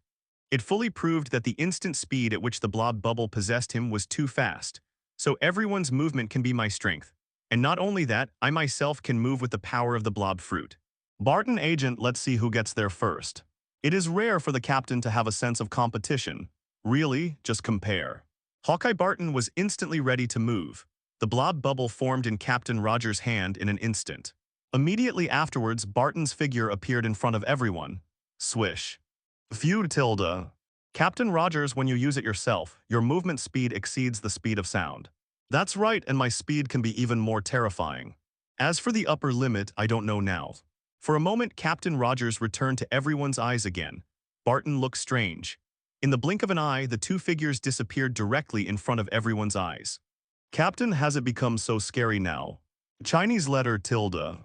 It fully proved that the instant speed at which the blob bubble possessed him was too fast. So everyone's movement can be my strength. And not only that, I myself can move with the power of the blob fruit. Barton agent, let's see who gets there first. It is rare for the captain to have a sense of competition. Really, just compare. Hawkeye Barton was instantly ready to move. The blob bubble formed in Captain Rogers' hand in an instant. Immediately afterwards, Barton's figure appeared in front of everyone. Swish. Phew tilde. Captain Rogers, when you use it yourself, your movement speed exceeds the speed of sound. That's right, and my speed can be even more terrifying. As for the upper limit, I don't know now. For a moment, Captain Rogers returned to everyone's eyes again. Barton looked strange. In the blink of an eye, the two figures disappeared directly in front of everyone's eyes. Captain, has it become so scary now? Chinese letter tilde.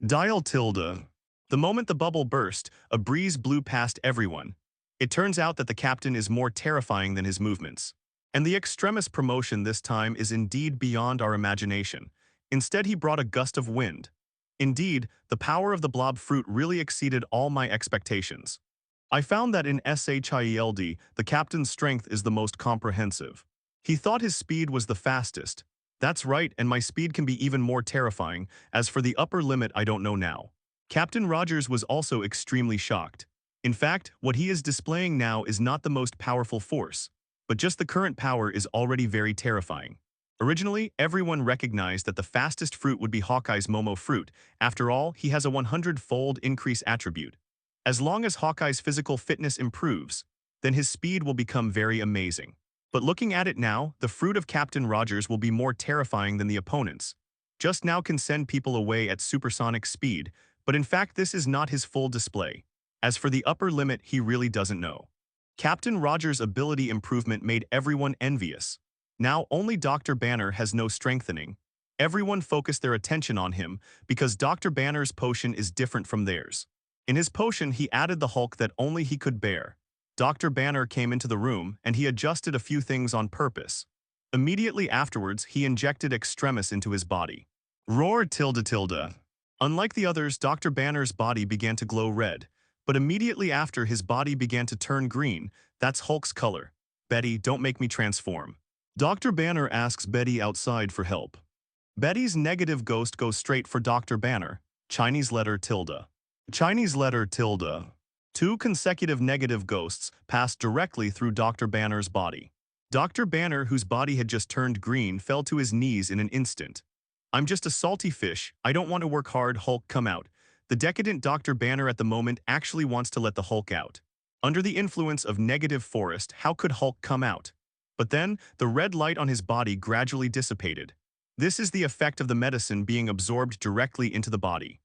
Dial tilde. The moment the bubble burst, a breeze blew past everyone. It turns out that the captain is more terrifying than his movements. And the extremis promotion this time is indeed beyond our imagination. Instead, he brought a gust of wind. Indeed, the power of the blob fruit really exceeded all my expectations. I found that in SHIELD, the captain's strength is the most comprehensive. He thought his speed was the fastest. That's right, and my speed can be even more terrifying. As for the upper limit, I don't know now. Captain Rogers was also extremely shocked. In fact, what he is displaying now is not the most powerful force, but just the current power is already very terrifying. Originally, everyone recognized that the fastest fruit would be Hawkeye's Momo fruit. After all, he has a 100-fold increase attribute. As long as Hawkeye's physical fitness improves, then his speed will become very amazing. But looking at it now, the fruit of Captain Rogers will be more terrifying than the opponents. Just now can send people away at supersonic speed, but in fact this is not his full display. As for the upper limit, he really doesn't know. Captain Rogers' ability improvement made everyone envious. Now only Dr. Banner has no strengthening. Everyone focused their attention on him because Dr. Banner's potion is different from theirs. In his potion, he added the Hulk that only he could bear. Dr. Banner came into the room and he adjusted a few things on purpose. Immediately afterwards, he injected extremis into his body. Roar tilde tilde. Unlike the others, Dr. Banner's body began to glow red, but immediately after his body began to turn green. That's Hulk's color. Betty, don't make me transform. Dr. Banner asks Betty outside for help. Betty's negative ghost goes straight for Dr. Banner. Chinese letter tilde. Chinese letter tilde. 2 consecutive negative ghosts passed directly through Dr. Banner's body. Dr. Banner, whose body had just turned green, fell to his knees in an instant. I'm just a salty fish, I don't want to work hard, Hulk, come out. The decadent Dr. Banner at the moment actually wants to let the Hulk out. Under the influence of negative forest, how could Hulk come out? But then, the red light on his body gradually dissipated. This is the effect of the medicine being absorbed directly into the body.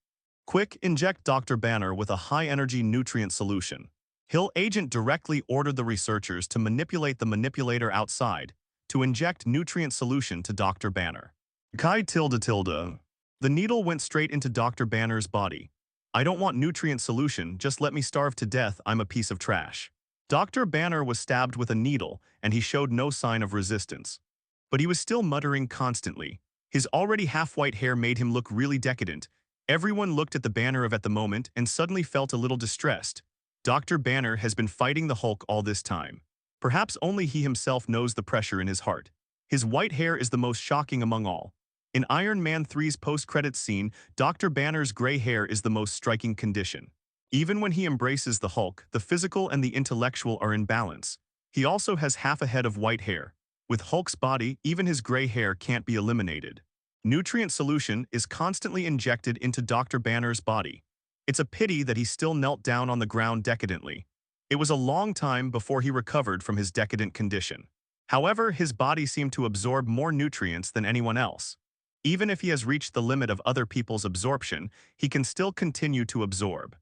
Quick, inject Dr. Banner with a high-energy nutrient solution. Hill agent directly ordered the researchers to manipulate the manipulator outside to inject nutrient solution to Dr. Banner. Chi tilde tilde. The needle went straight into Dr. Banner's body. I don't want nutrient solution, just let me starve to death, I'm a piece of trash. Dr. Banner was stabbed with a needle and he showed no sign of resistance. But he was still muttering constantly. His already half-white hair made him look really decadent. Everyone looked at the Banner at the moment and suddenly felt a little distressed. Dr. Banner has been fighting the Hulk all this time. Perhaps only he himself knows the pressure in his heart. His white hair is the most shocking among all. In Iron Man 3's post-credits scene, Dr. Banner's gray hair is the most striking condition. Even when he embraces the Hulk, the physical and the intellectual are in balance. He also has half a head of white hair. With Hulk's body, even his gray hair can't be eliminated. Nutrient solution is constantly injected into Dr. Banner's body. It's a pity that he still knelt down on the ground decadently. It was a long time before he recovered from his decadent condition. However, his body seemed to absorb more nutrients than anyone else. Even if he has reached the limit of other people's absorption, he can still continue to absorb.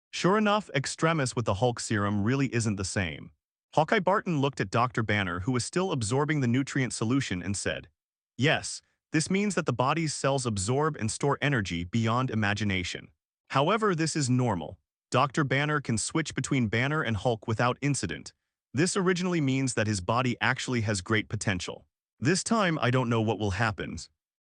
Sure enough, extremis with the Hulk serum really isn't the same. Hawkeye Barton looked at Dr. Banner, who was still absorbing the nutrient solution, and said, "Yes, this means that the body's cells absorb and store energy beyond imagination. However, this is normal. Dr. Banner can switch between Banner and Hulk without incident. This originally means that his body actually has great potential. This time, I don't know what will happen."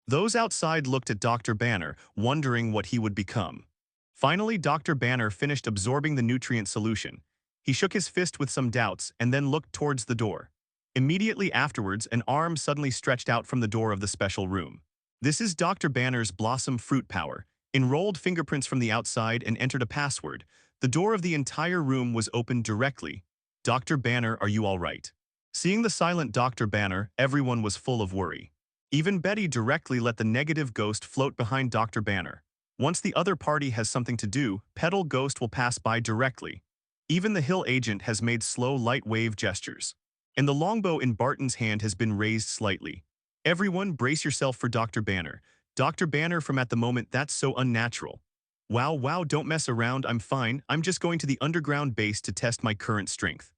Those outside looked at Dr. Banner, wondering what he would become. Finally, Dr. Banner finished absorbing the nutrient solution. He shook his fist with some doubts and then looked towards the door. Immediately afterwards, an arm suddenly stretched out from the door of the special room. This is Dr. Banner's Blossom Fruit Power. Enrolled fingerprints from the outside and entered a password. The door of the entire room was opened directly. Dr. Banner, are you all right? Seeing the silent Dr. Banner, everyone was full of worry. Even Betty directly let the negative ghost float behind Dr. Banner. Once the other party has something to do, Petal Ghost will pass by directly. Even the Hill agent has made slow light wave gestures. And the longbow in Barton's hand has been raised slightly. Everyone brace yourself for Dr. Banner. Dr. Banner from at the moment, that's so unnatural. Wow, don't mess around, I'm fine, I'm just going to the underground base to test my current strength.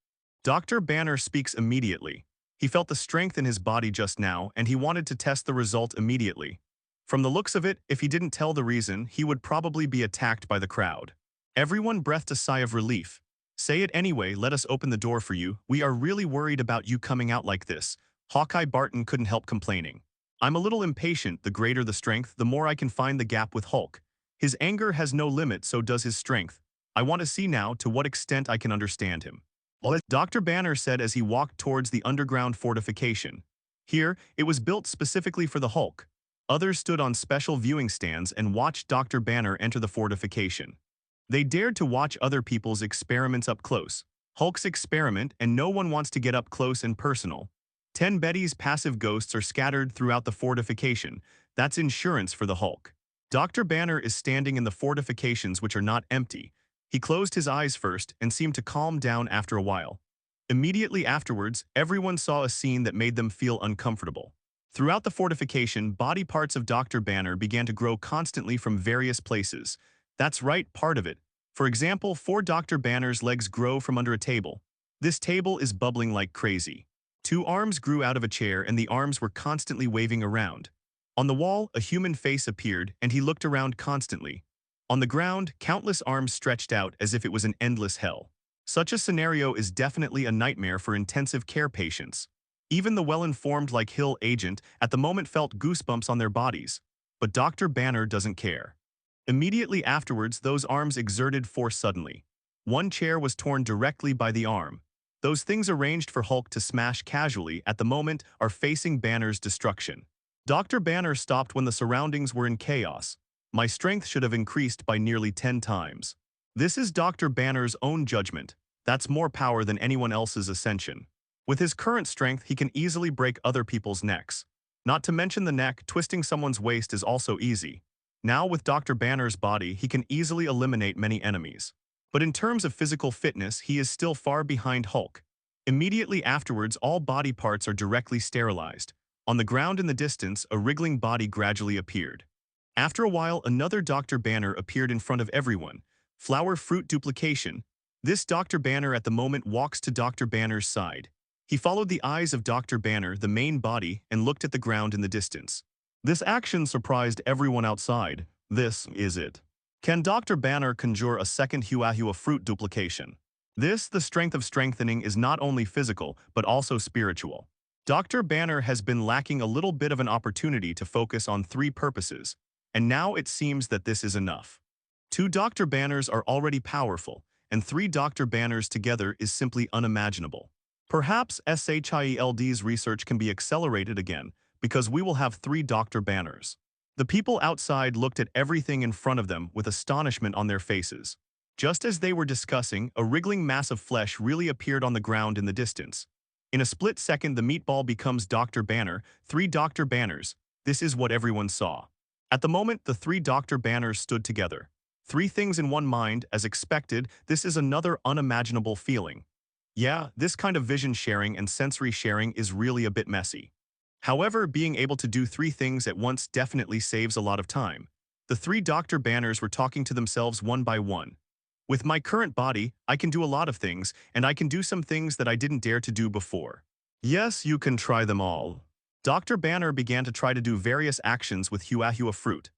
Dr. Banner speaks immediately. He felt the strength in his body just now and he wanted to test the result immediately. From the looks of it, if he didn't tell the reason, he would probably be attacked by the crowd. Everyone breathed a sigh of relief. Say it anyway, let us open the door for you, we are really worried about you coming out like this. Hawkeye Barton couldn't help complaining. I'm a little impatient, the greater the strength, the more I can find the gap with Hulk. His anger has no limit, so does his strength. I want to see now to what extent I can understand him. Dr. Banner said as he walked towards the underground fortification. Here, it was built specifically for the Hulk. Others stood on special viewing stands and watched Dr. Banner enter the fortification. They dared to watch other people's experiments up close. Hulk's experiment, and no one wants to get up close and personal. 10 Betty's passive ghosts are scattered throughout the fortification. That's insurance for the Hulk. Dr. Banner is standing in the fortifications, which are not empty. He closed his eyes first and seemed to calm down after a while. Immediately afterwards, everyone saw a scene that made them feel uncomfortable. Throughout the fortification, body parts of Dr. Banner began to grow constantly from various places. That's right, part of it. For example, 4 Dr. Banner's legs grow from under a table. This table is bubbling like crazy. 2 arms grew out of a chair and the arms were constantly waving around. On the wall, a human face appeared and he looked around constantly. On the ground, countless arms stretched out as if it was an endless hell. Such a scenario is definitely a nightmare for intensive care patients. Even the well-informed like Hill agent at the moment felt goosebumps on their bodies. But Dr. Banner doesn't care. Immediately afterwards, those arms exerted force suddenly. One chair was torn directly by the arm. Those things arranged for Hulk to smash casually at the moment are facing Banner's destruction. Dr. Banner stopped when the surroundings were in chaos. My strength should have increased by nearly 10 times. This is Dr. Banner's own judgment. That's more power than anyone else's ascension. With his current strength, he can easily break other people's necks. Not to mention the neck, twisting someone's waist is also easy. Now with Dr. Banner's body, he can easily eliminate many enemies. But in terms of physical fitness, he is still far behind Hulk. Immediately afterwards, all body parts are directly sterilized. On the ground in the distance, a wriggling body gradually appeared. After a while, another Dr. Banner appeared in front of everyone. Flower fruit duplication. This Dr. Banner at the moment walks to Dr. Banner's side. He followed the eyes of Dr. Banner, the main body, and looked at the ground in the distance. This action surprised everyone outside. This is it. Can Dr. Banner conjure a second Huahua fruit duplication? This, the strength of strengthening, is not only physical, but also spiritual. Dr. Banner has been lacking a little bit of an opportunity to focus on 3 purposes, and now it seems that this is enough. 2 Dr. Banners are already powerful, and 3 Dr. Banners together is simply unimaginable. Perhaps SHIELD's research can be accelerated again, because we will have 3 Dr. Banners. The people outside looked at everything in front of them with astonishment on their faces. Just as they were discussing, a wriggling mass of flesh really appeared on the ground in the distance. In a split second, the meatball becomes Dr. Banner, 3 Dr. Banners. This is what everyone saw. At the moment, the 3 Dr. Banners stood together. 3 things in one mind, as expected. This is another unimaginable feeling. Yeah, this kind of vision sharing and sensory sharing is really a bit messy. However, being able to do 3 things at once definitely saves a lot of time. The 3 Dr. Banners were talking to themselves one by one. With my current body, I can do a lot of things, and I can do some things that I didn't dare to do before. Yes, you can try them all. Dr. Banner began to try to do various actions with Huahua fruit.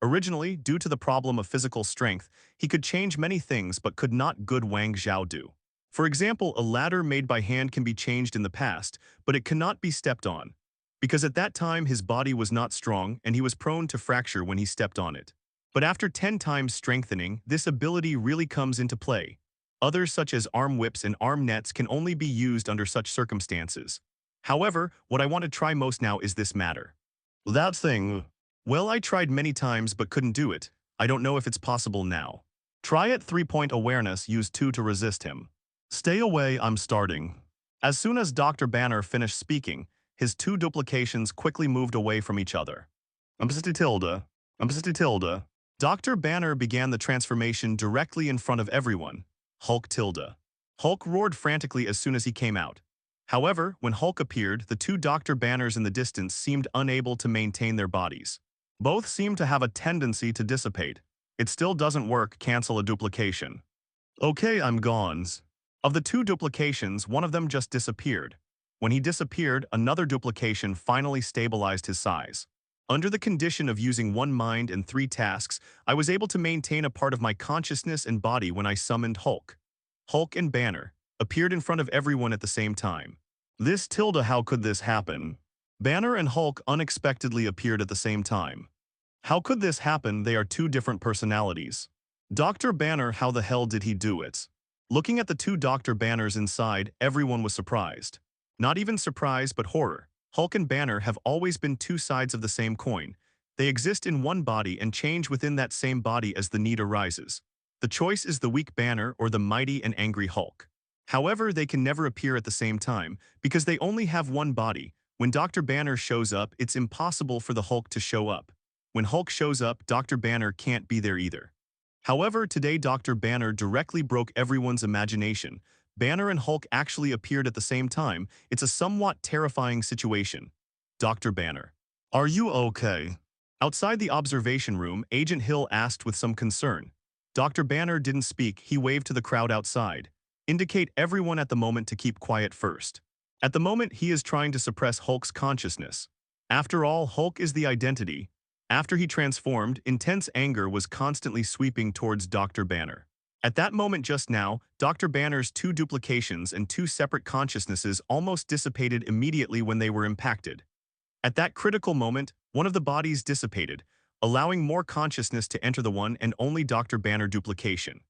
Originally, due to the problem of physical strength, he could change many things but could not good Wang Zhao do. For example, a ladder made by hand can be changed in the past, but it cannot be stepped on. Because at that time his body was not strong and he was prone to fracture when he stepped on it. But after 10 times strengthening, this ability really comes into play. Others such as arm whips and arm nets can only be used under such circumstances. However, what I want to try most now is this matter. That thing. Well, I tried many times but couldn't do it. I don't know if it's possible now. Try it. 3-point awareness, use 2 to resist him. Stay away, I'm starting. As soon as Dr. Banner finished speaking, his 2 duplications quickly moved away from each other. Tilde. Tilde. Dr. Banner began the transformation directly in front of everyone. Hulk tilde. Hulk roared frantically as soon as he came out. However, when Hulk appeared, the 2 Dr. Banners in the distance seemed unable to maintain their bodies. Both seemed to have a tendency to dissipate. It still doesn't work, cancel a duplication. Okay, I'm gone. Of the 2 duplications, one of them just disappeared. When he disappeared, another duplication finally stabilized his size. Under the condition of using 1 mind and 3 tasks, I was able to maintain a part of my consciousness and body when I summoned Hulk. Hulk and Banner appeared in front of everyone at the same time. This tilde, how could this happen? Banner and Hulk unexpectedly appeared at the same time. How could this happen? They are 2 different personalities. Dr. Banner, how the hell did he do it? Looking at the 2 Dr. Banners inside, everyone was surprised. Not even surprise, but horror. Hulk and Banner have always been 2 sides of the same coin. They exist in one body and change within that same body as the need arises. The choice is the weak Banner or the mighty and angry Hulk. However, they can never appear at the same time, because they only have one body. When Dr. Banner shows up, it's impossible for the Hulk to show up. When Hulk shows up, Dr. Banner can't be there either. However, today Dr. Banner directly broke everyone's imagination. Banner and Hulk actually appeared at the same time. It's a somewhat terrifying situation. Dr. Banner. Are you okay? Outside the observation room, Agent Hill asked with some concern. Dr. Banner didn't speak. He waved to the crowd outside. Indicate everyone at the moment to keep quiet first. At the moment, he is trying to suppress Hulk's consciousness. After all, Hulk is the identity. After he transformed, intense anger was constantly sweeping towards Dr. Banner. At that moment just now, Dr. Banner's two duplications and two separate consciousnesses almost dissipated immediately when they were impacted. At that critical moment, one of the bodies dissipated, allowing more consciousness to enter the one and only Dr. Banner duplication.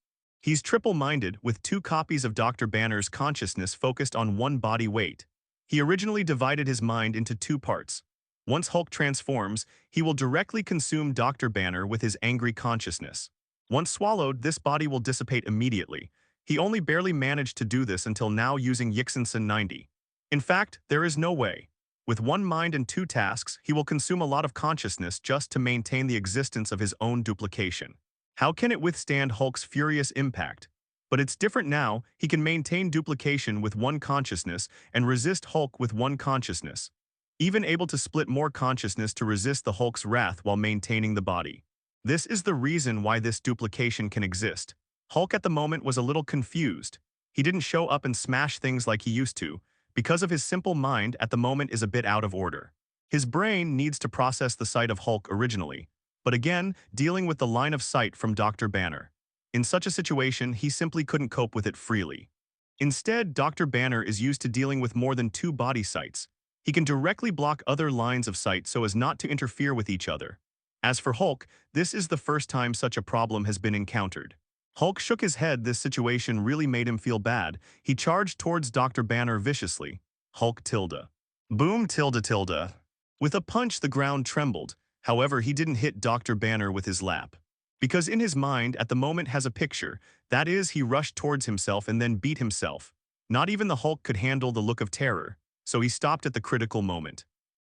He's triple-minded, with two copies of Dr. Banner's consciousness focused on one body weight. He originally divided his mind into two parts. Once Hulk transforms, he will directly consume Dr. Banner with his angry consciousness. Once swallowed, this body will dissipate immediately. He only barely managed to do this until now using Yixinsen 90. In fact, there is no way. With one mind and two tasks, he will consume a lot of consciousness just to maintain the existence of his own duplication. How can it withstand Hulk's furious impact? But it's different now. He can maintain duplication with one consciousness and resist Hulk with one consciousness. Even able to split more consciousness to resist the Hulk's wrath while maintaining the body. This is the reason why this duplication can exist. Hulk at the moment was a little confused. He didn't show up and smash things like he used to, because of his simple mind at the moment is a bit out of order. His brain needs to process the sight of Hulk originally, but again, dealing with the line of sight from Dr. Banner. In such a situation, he simply couldn't cope with it freely. Instead, Dr. Banner is used to dealing with more than two body sights. He can directly block other lines of sight so as not to interfere with each other. As for Hulk, this is the first time such a problem has been encountered. Hulk shook his head. This situation really made him feel bad. He charged towards Dr. Banner viciously. Hulk tilde. Boom tilde tilde. With a punch the ground trembled. However, he didn't hit Dr. Banner with his lap. Because in his mind at the moment has a picture, that is, he rushed towards himself and then beat himself. Not even the Hulk could handle the look of terror, so he stopped at the critical moment.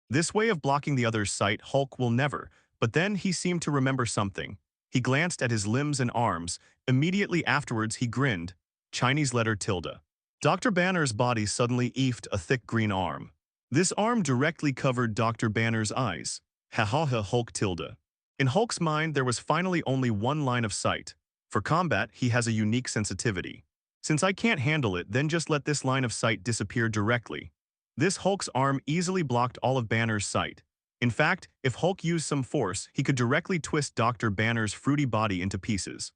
This way of blocking the other's sight Hulk will never, but then he seemed to remember something. He glanced at his limbs and arms. Immediately afterwards he grinned. Chinese letter tilde. Dr. Banner's body suddenly eefed a thick green arm. This arm directly covered Dr. Banner's eyes. Ha ha ha Hulk tilde. In Hulk's mind there was finally only one line of sight. For combat he has a unique sensitivity. Since I can't handle it, then just let this line of sight disappear directly. This Hulk's arm easily blocked all of Banner's sight. In fact, if Hulk used some force, he could directly twist Dr. Banner's fruity body into pieces.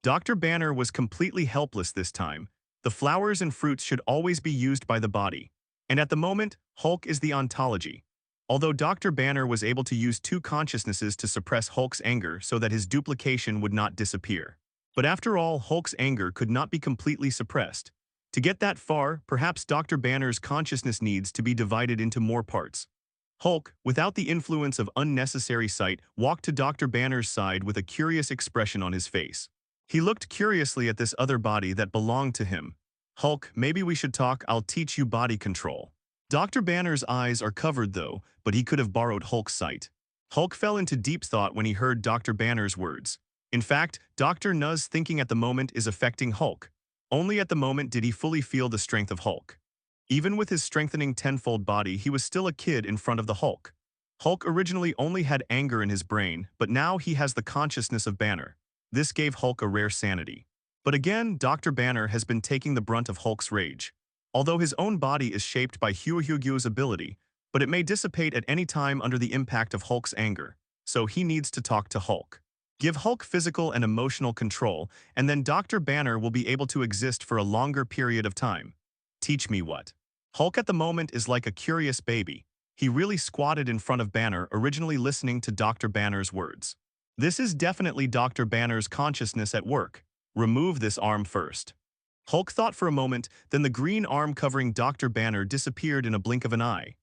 Dr. Banner was completely helpless this time. The flowers and fruits should always be used by the body. And at the moment, Hulk is the ontology. Although Dr. Banner was able to use two consciousnesses to suppress Hulk's anger so that his duplication would not disappear. But after all, Hulk's anger could not be completely suppressed. To get that far, perhaps Dr. Banner's consciousness needs to be divided into more parts. Hulk, without the influence of unnecessary sight, walked to Dr. Banner's side with a curious expression on his face. He looked curiously at this other body that belonged to him. Hulk, maybe we should talk. I'll teach you body control. Dr. Banner's eyes are covered though, but he could have borrowed Hulk's sight. Hulk fell into deep thought when he heard Dr. Banner's words. In fact, Dr. Nu's thinking at the moment is affecting Hulk. Only at the moment did he fully feel the strength of Hulk. Even with his strengthening tenfold body, he was still a kid in front of the Hulk. Hulk originally only had anger in his brain, but now he has the consciousness of Banner. This gave Hulk a rare sanity. But again, Dr. Banner has been taking the brunt of Hulk's rage. Although his own body is shaped by Huohyugyu's ability, but it may dissipate at any time under the impact of Hulk's anger, so he needs to talk to Hulk. Give Hulk physical and emotional control, and then Dr. Banner will be able to exist for a longer period of time. Teach me what? Hulk at the moment is like a curious baby. He really squatted in front of Banner, originally listening to Dr. Banner's words. This is definitely Dr. Banner's consciousness at work. Remove this arm first. Hulk thought for a moment, then the green arm covering Dr. Banner disappeared in a blink of an eye.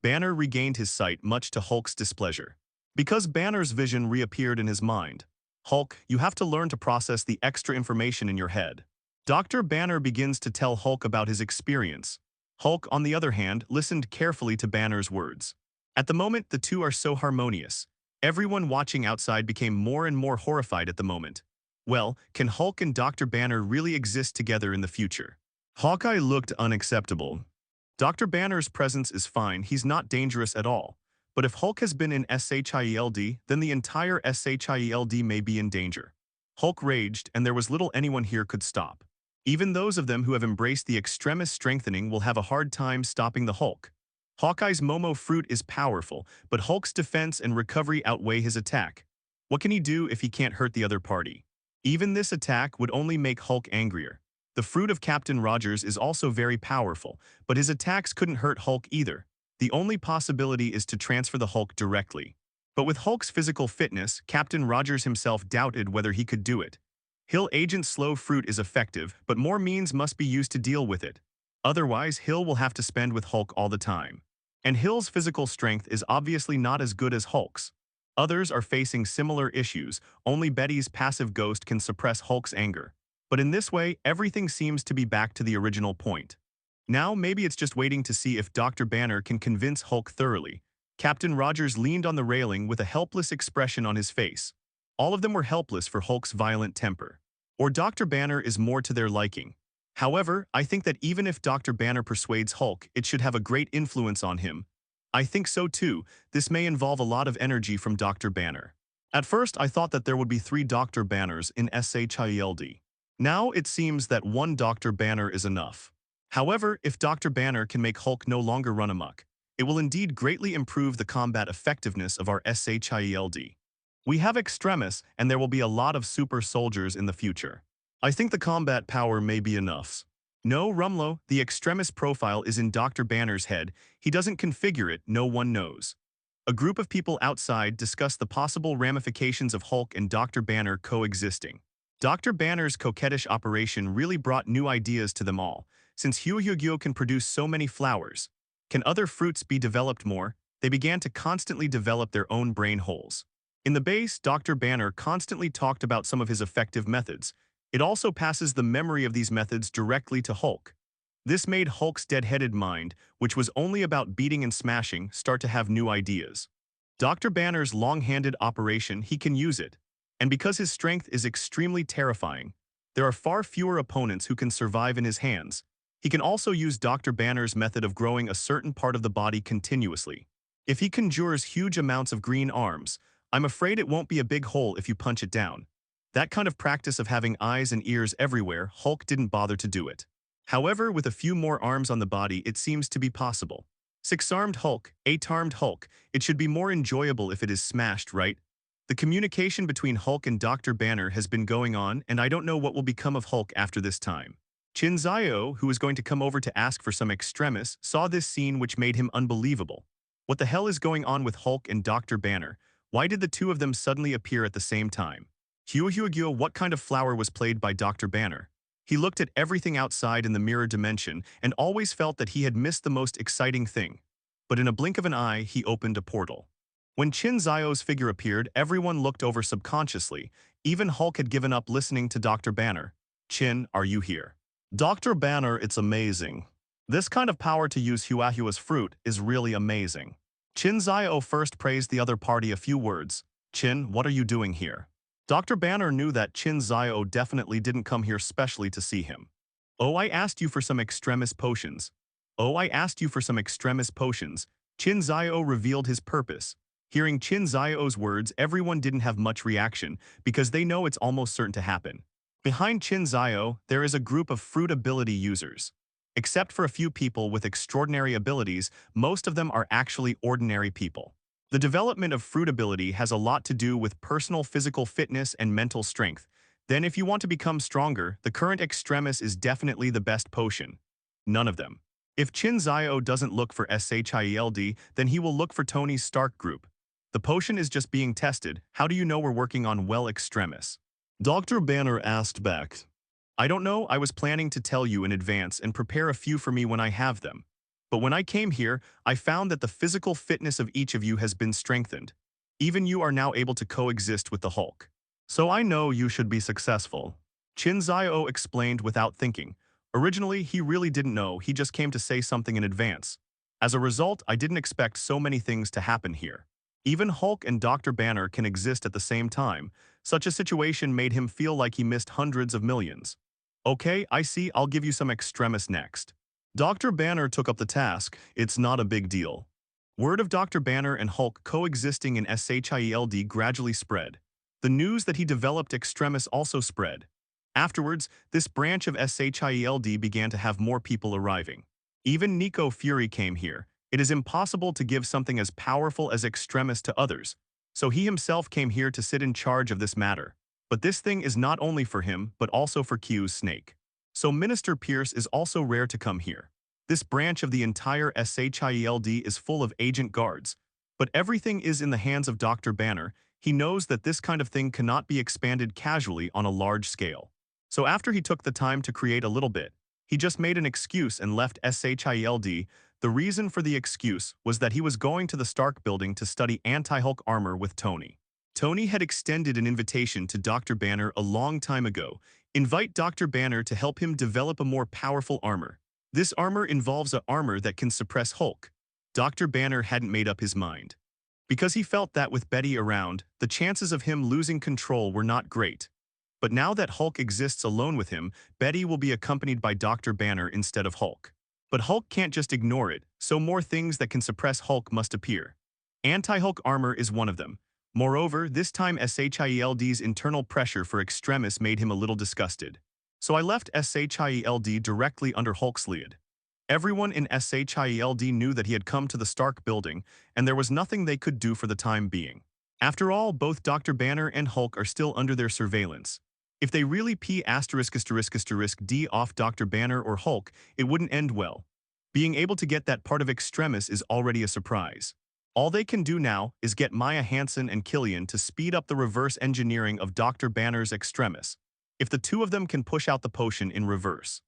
Banner regained his sight, much to Hulk's displeasure. Because Banner's vision reappeared in his mind. Hulk, you have to learn to process the extra information in your head. Dr. Banner begins to tell Hulk about his experience. Hulk, on the other hand, listened carefully to Banner's words. At the moment, the two are so harmonious. Everyone watching outside became more and more horrified at the moment. Well, can Hulk and Dr. Banner really exist together in the future? Hawkeye looked unacceptable. Dr. Banner's presence is fine, he's not dangerous at all. But if Hulk has been in SHIELD, then the entire SHIELD may be in danger. Hulk raged, and there was little anyone here could stop. Even those of them who have embraced the extremist strengthening will have a hard time stopping the Hulk. Hawkeye's Momo fruit is powerful, but Hulk's defense and recovery outweigh his attack. What can he do if he can't hurt the other party? Even this attack would only make Hulk angrier. The fruit of Captain Rogers is also very powerful, but his attacks couldn't hurt Hulk either. The only possibility is to transfer the Hulk directly. But with Hulk's physical fitness, Captain Rogers himself doubted whether he could do it. Hill Agent's slow fruit is effective, but more means must be used to deal with it. Otherwise, Hill will have to spend with Hulk all the time. And Hill's physical strength is obviously not as good as Hulk's. Others are facing similar issues, only Betty's passive ghost can suppress Hulk's anger. But in this way, everything seems to be back to the original point. Now maybe it's just waiting to see if Dr. Banner can convince Hulk thoroughly. Captain Rogers leaned on the railing with a helpless expression on his face. All of them were helpless for Hulk's violent temper. Or Dr. Banner is more to their liking. However, I think that even if Dr. Banner persuades Hulk, it should have a great influence on him. I think so too. This may involve a lot of energy from Dr. Banner. At first, I thought that there would be 3 Dr. Banners in SHIELD. Now it seems that 1 Dr. Banner is enough. However, if Dr. Banner can make Hulk no longer run amok, it will indeed greatly improve the combat effectiveness of our SHIELD. We have Extremis, and there will be a lot of super soldiers in the future. I think the combat power may be enough. No, Rumlow, the Extremis profile is in Dr. Banner's head. He doesn't configure it, no one knows. A group of people outside discuss the possible ramifications of Hulk and Dr. Banner coexisting. Dr. Banner's coquettish operation really brought new ideas to them all. Since Hyuhyugyo can produce so many flowers, can other fruits be developed more? They began to constantly develop their own brain holes. In the base, Dr. Banner constantly talked about some of his effective methods. It also passes the memory of these methods directly to Hulk. This made Hulk's dead-headed mind, which was only about beating and smashing, start to have new ideas. Dr. Banner's long-handed operation, he can use it. And because his strength is extremely terrifying, there are far fewer opponents who can survive in his hands. He can also use Dr. Banner's method of growing a certain part of the body continuously. If he conjures huge amounts of green arms, I'm afraid it won't be a big hole if you punch it down. That kind of practice of having eyes and ears everywhere, Hulk didn't bother to do it. However, with a few more arms on the body, it seems to be possible. 6-armed Hulk, 8-armed Hulk, it should be more enjoyable if it is smashed, right? The communication between Hulk and Dr. Banner has been going on, and I don't know what will become of Hulk after this time. Qin Xiao, who was going to come over to ask for some Extremis, saw this scene which made him unbelievable. What the hell is going on with Hulk and Dr. Banner? Why did the two of them suddenly appear at the same time? Hyuhyugyo, what kind of flower was played by Dr. Banner? He looked at everything outside in the mirror dimension and always felt that he had missed the most exciting thing. But in a blink of an eye, he opened a portal. When Qin Xiao's figure appeared, everyone looked over subconsciously. Even Hulk had given up listening to Dr. Banner. Qin, are you here? Dr. Banner, it's amazing. This kind of power to use Huahua's fruit is really amazing. Qin Xiao first praised the other party a few words. Qin, what are you doing here? Dr. Banner knew that Qin Xiao definitely didn't come here specially to see him. Oh, I asked you for some Extremis potions. Oh, I asked you for some Extremis potions. Qin Xiao revealed his purpose. Hearing Qin Xiao's words, everyone didn't have much reaction because they know it's almost certain to happen. Behind Qin Xiao, there is a group of fruit ability users. Except for a few people with extraordinary abilities, most of them are actually ordinary people. The development of fruit ability has a lot to do with personal physical fitness and mental strength. Then if you want to become stronger, the current Extremis is definitely the best potion. None of them. If Qin Xiao doesn't look for SHIELD, then he will look for Tony Stark group. The potion is just being tested. How do you know we're working on well Extremis? Dr. Banner asked back. I don't know, I was planning to tell you in advance and prepare a few for me when I have them. But when I came here, I found that the physical fitness of each of you has been strengthened. Even you are now able to coexist with the Hulk. So I know you should be successful. Qin Xiao explained without thinking. Originally, he really didn't know, he just came to say something in advance. As a result, I didn't expect so many things to happen here. Even Hulk and Dr. Banner can exist at the same time. Such a situation made him feel like he missed hundreds of millions. Okay, I see, I'll give you some Extremis next. Dr. Banner took up the task. It's not a big deal. Word of Dr. Banner and Hulk coexisting in SHIELD gradually spread. The news that he developed Extremis also spread. Afterwards, this branch of SHIELD began to have more people arriving. Even Nico Fury came here. It is impossible to give something as powerful as Extremis to others, so he himself came here to sit in charge of this matter. But this thing is not only for him, but also for Q's snake. So Minister Pierce is also rare to come here. This branch of the entire SHIELD is full of agent guards, but everything is in the hands of Dr. Banner. He knows that this kind of thing cannot be expanded casually on a large scale. So after he took the time to create a little bit, he just made an excuse and left SHIELD. The reason for the excuse was that he was going to the Stark building to study anti-Hulk armor with Tony. Tony had extended an invitation to Dr. Banner a long time ago. Invite Dr. Banner to help him develop a more powerful armor. This armor involves an armor that can suppress Hulk. Dr. Banner hadn't made up his mind. Because he felt that with Betty around, the chances of him losing control were not great. But now that Hulk exists alone with him, Betty will be accompanied by Dr. Banner instead of Hulk. But Hulk can't just ignore it, so more things that can suppress Hulk must appear. Anti-Hulk armor is one of them. Moreover, this time SHIELD's internal pressure for Extremis made him a little disgusted. So I left SHIELD directly under Hulk's lead. Everyone in SHIELD knew that he had come to the Stark building, and there was nothing they could do for the time being. After all, both Dr. Banner and Hulk are still under their surveillance. If they really P*******D off Dr. Banner or Hulk, it wouldn't end well. Being able to get that part of Extremis is already a surprise. All they can do now is get Maya Hansen and Killian to speed up the reverse engineering of Dr. Banner's Extremis. If the two of them can push out the potion in reverse,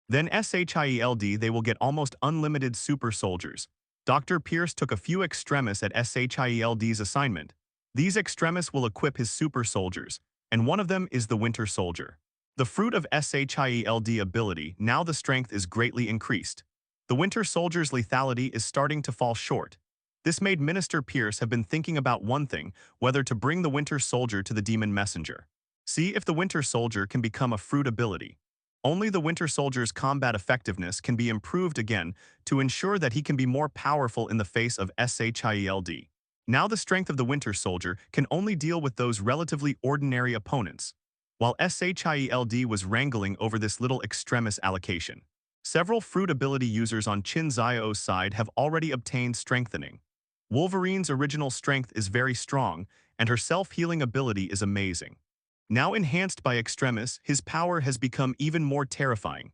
then SHIELD they will get almost unlimited super soldiers. Dr. Pierce took a few Extremis at SHIELD's assignment. These Extremis will equip his super soldiers, and one of them is the Winter Soldier. The fruit of SHIELD ability, now the strength is greatly increased. The Winter Soldier's lethality is starting to fall short. This made Minister Pierce have been thinking about one thing, whether to bring the Winter Soldier to the Demon Messenger. See if the Winter Soldier can become a fruit ability. Only the Winter Soldier's combat effectiveness can be improved again to ensure that he can be more powerful in the face of SHIELD. Now the strength of the Winter Soldier can only deal with those relatively ordinary opponents. While SHIELD was wrangling over this little Extremis allocation, several fruit ability users on Qin Xiao's side have already obtained strengthening. Wolverine's original strength is very strong, and her self-healing ability is amazing. Now enhanced by Extremis, his power has become even more terrifying.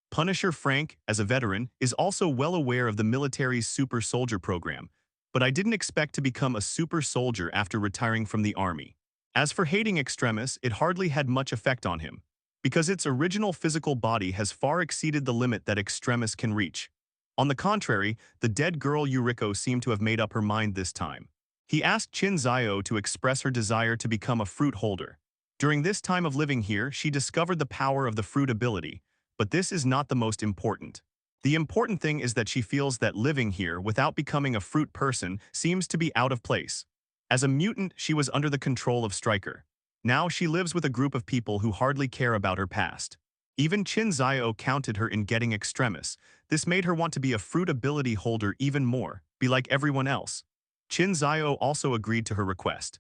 Punisher Frank, as a veteran, is also well aware of the military's super soldier program, but I didn't expect to become a super soldier after retiring from the army. As for hating Extremis, it hardly had much effect on him, because its original physical body has far exceeded the limit that Extremis can reach. On the contrary, the dead girl Yuriko seemed to have made up her mind this time. He asked Qin Xiao to express her desire to become a fruit holder. During this time of living here, she discovered the power of the fruit ability, but this is not the most important. The important thing is that she feels that living here without becoming a fruit person seems to be out of place. As a mutant, she was under the control of Stryker. Now she lives with a group of people who hardly care about her past. Even Qin Xiao counted her in getting Extremis. This made her want to be a fruit ability holder even more, be like everyone else. Qin Xiao also agreed to her request.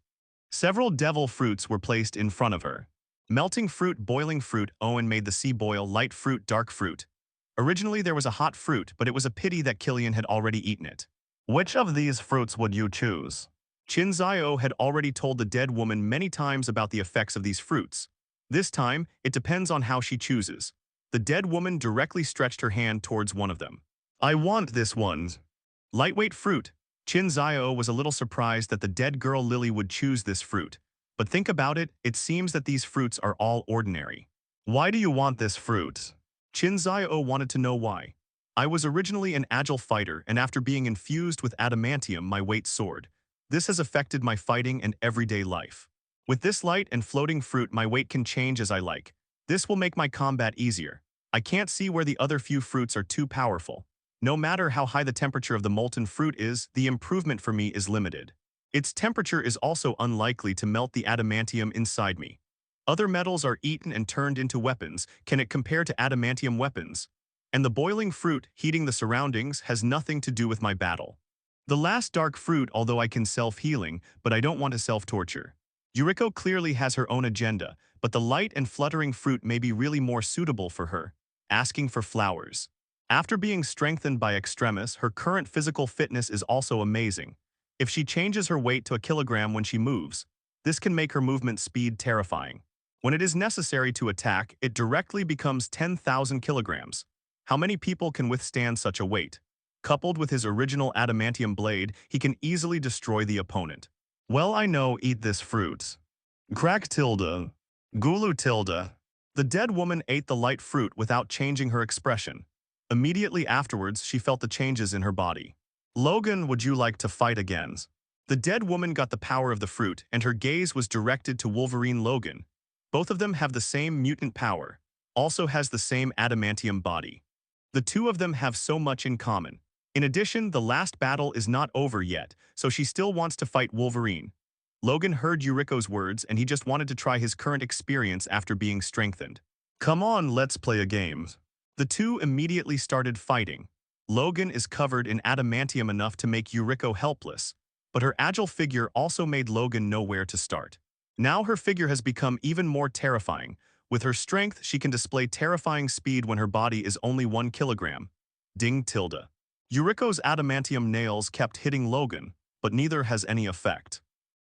Several devil fruits were placed in front of her. Melting fruit, boiling fruit, Owen made the sea boil, light fruit, dark fruit. Originally there was a hot fruit, but it was a pity that Killian had already eaten it. Which of these fruits would you choose? Qin Xiao had already told the dead woman many times about the effects of these fruits. This time, it depends on how she chooses. The dead woman directly stretched her hand towards one of them. I want this one. Lightweight fruit. Qin Xiao was a little surprised that the dead girl Lily would choose this fruit. But think about it, it seems that these fruits are all ordinary. Why do you want this fruit? Qin Xiao wanted to know why. I was originally an agile fighter, and after being infused with adamantium, my weight soared. This has affected my fighting and everyday life. With this light and floating fruit, my weight can change as I like. This will make my combat easier. I can't see where the other few fruits are too powerful. No matter how high the temperature of the molten fruit is, the improvement for me is limited. Its temperature is also unlikely to melt the adamantium inside me. Other metals are eaten and turned into weapons. Can it compare to adamantium weapons? And the boiling fruit, heating the surroundings, has nothing to do with my battle. The last dark fruit, although I can self-healing, but I don't want to self-torture. Yuriko clearly has her own agenda, but the light and fluttering fruit may be really more suitable for her. Asking for flowers. After being strengthened by Extremis, her current physical fitness is also amazing. If she changes her weight to a kilogram when she moves, this can make her movement speed terrifying. When it is necessary to attack, it directly becomes 10,000 kilograms. How many people can withstand such a weight? Coupled with his original adamantium blade, he can easily destroy the opponent. Well, I know, eat this fruit. Crack tilde. Gulu tilde. The dead woman ate the light fruit without changing her expression. Immediately afterwards, she felt the changes in her body. Logan, would you like to fight again? The dead woman got the power of the fruit, and her gaze was directed to Wolverine Logan. Both of them have the same mutant power, also has the same adamantium body. The two of them have so much in common. In addition, the last battle is not over yet, so she still wants to fight Wolverine. Logan heard Yuriko's words, and he just wanted to try his current experience after being strengthened. Come on, let's play a game. The two immediately started fighting. Logan is covered in adamantium enough to make Yuriko helpless, but her agile figure also made Logan know where to start. Now her figure has become even more terrifying. With her strength, she can display terrifying speed when her body is only 1 kilogram. Ding tilde. Yuriko's adamantium nails kept hitting Logan, but neither has any effect.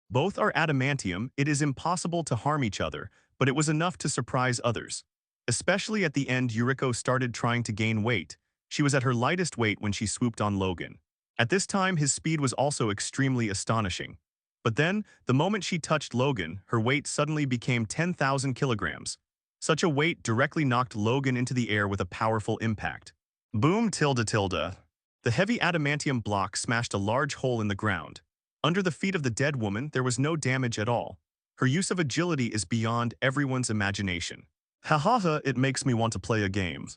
Both are adamantium, it is impossible to harm each other, but it was enough to surprise others. Especially at the end, Yuriko started trying to gain weight. She was at her lightest weight when she swooped on Logan. At this time, his speed was also extremely astonishing. But then, the moment she touched Logan, her weight suddenly became 10,000 kilograms. Such a weight directly knocked Logan into the air with a powerful impact. Boom tilde tilde. The heavy adamantium block smashed a large hole in the ground. Under the feet of the dead woman, there was no damage at all. Her use of agility is beyond everyone's imagination. Hahaha, it makes me want to play a game.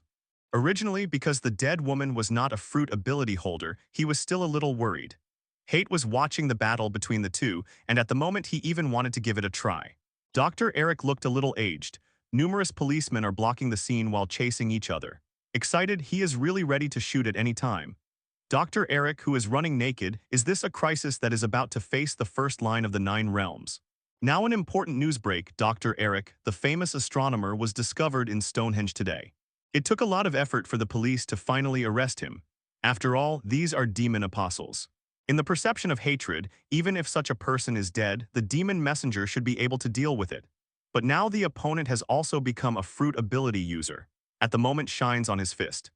Originally, because the dead woman was not a fruit ability holder, he was still a little worried. Hate was watching the battle between the two, and at the moment he even wanted to give it a try. Dr. Eric looked a little aged. Numerous policemen are blocking the scene while chasing each other. Excited, he is really ready to shoot at any time. Dr. Eric, who is running naked, is this a crisis that is about to face the first line of the 9 realms? Now an important news break. Dr. Eric, the famous astronomer, was discovered in Stonehenge today. It took a lot of effort for the police to finally arrest him. After all, these are demon apostles. In the perception of hatred, even if such a person is dead, the demon messenger should be able to deal with it. But now the opponent has also become a fruit ability user. At the moment shines on his fist.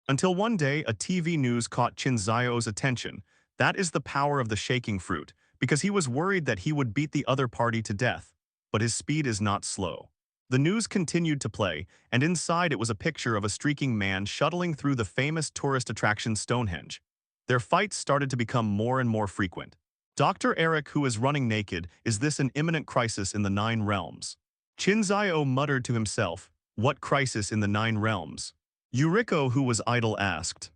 Until one day, a TV news caught Qin Xiao's attention. That is the power of the shaking fruit, because he was worried that he would beat the other party to death. But his speed is not slow. The news continued to play, and inside it was a picture of a streaking man shuttling through the famous tourist attraction Stonehenge. Their fights started to become more and more frequent. Dr. Eric, who is running naked, is this an imminent crisis in the 9 realms? Qin Xiao muttered to himself, what crisis in the 9 realms? Yuriko, who was idle, asked.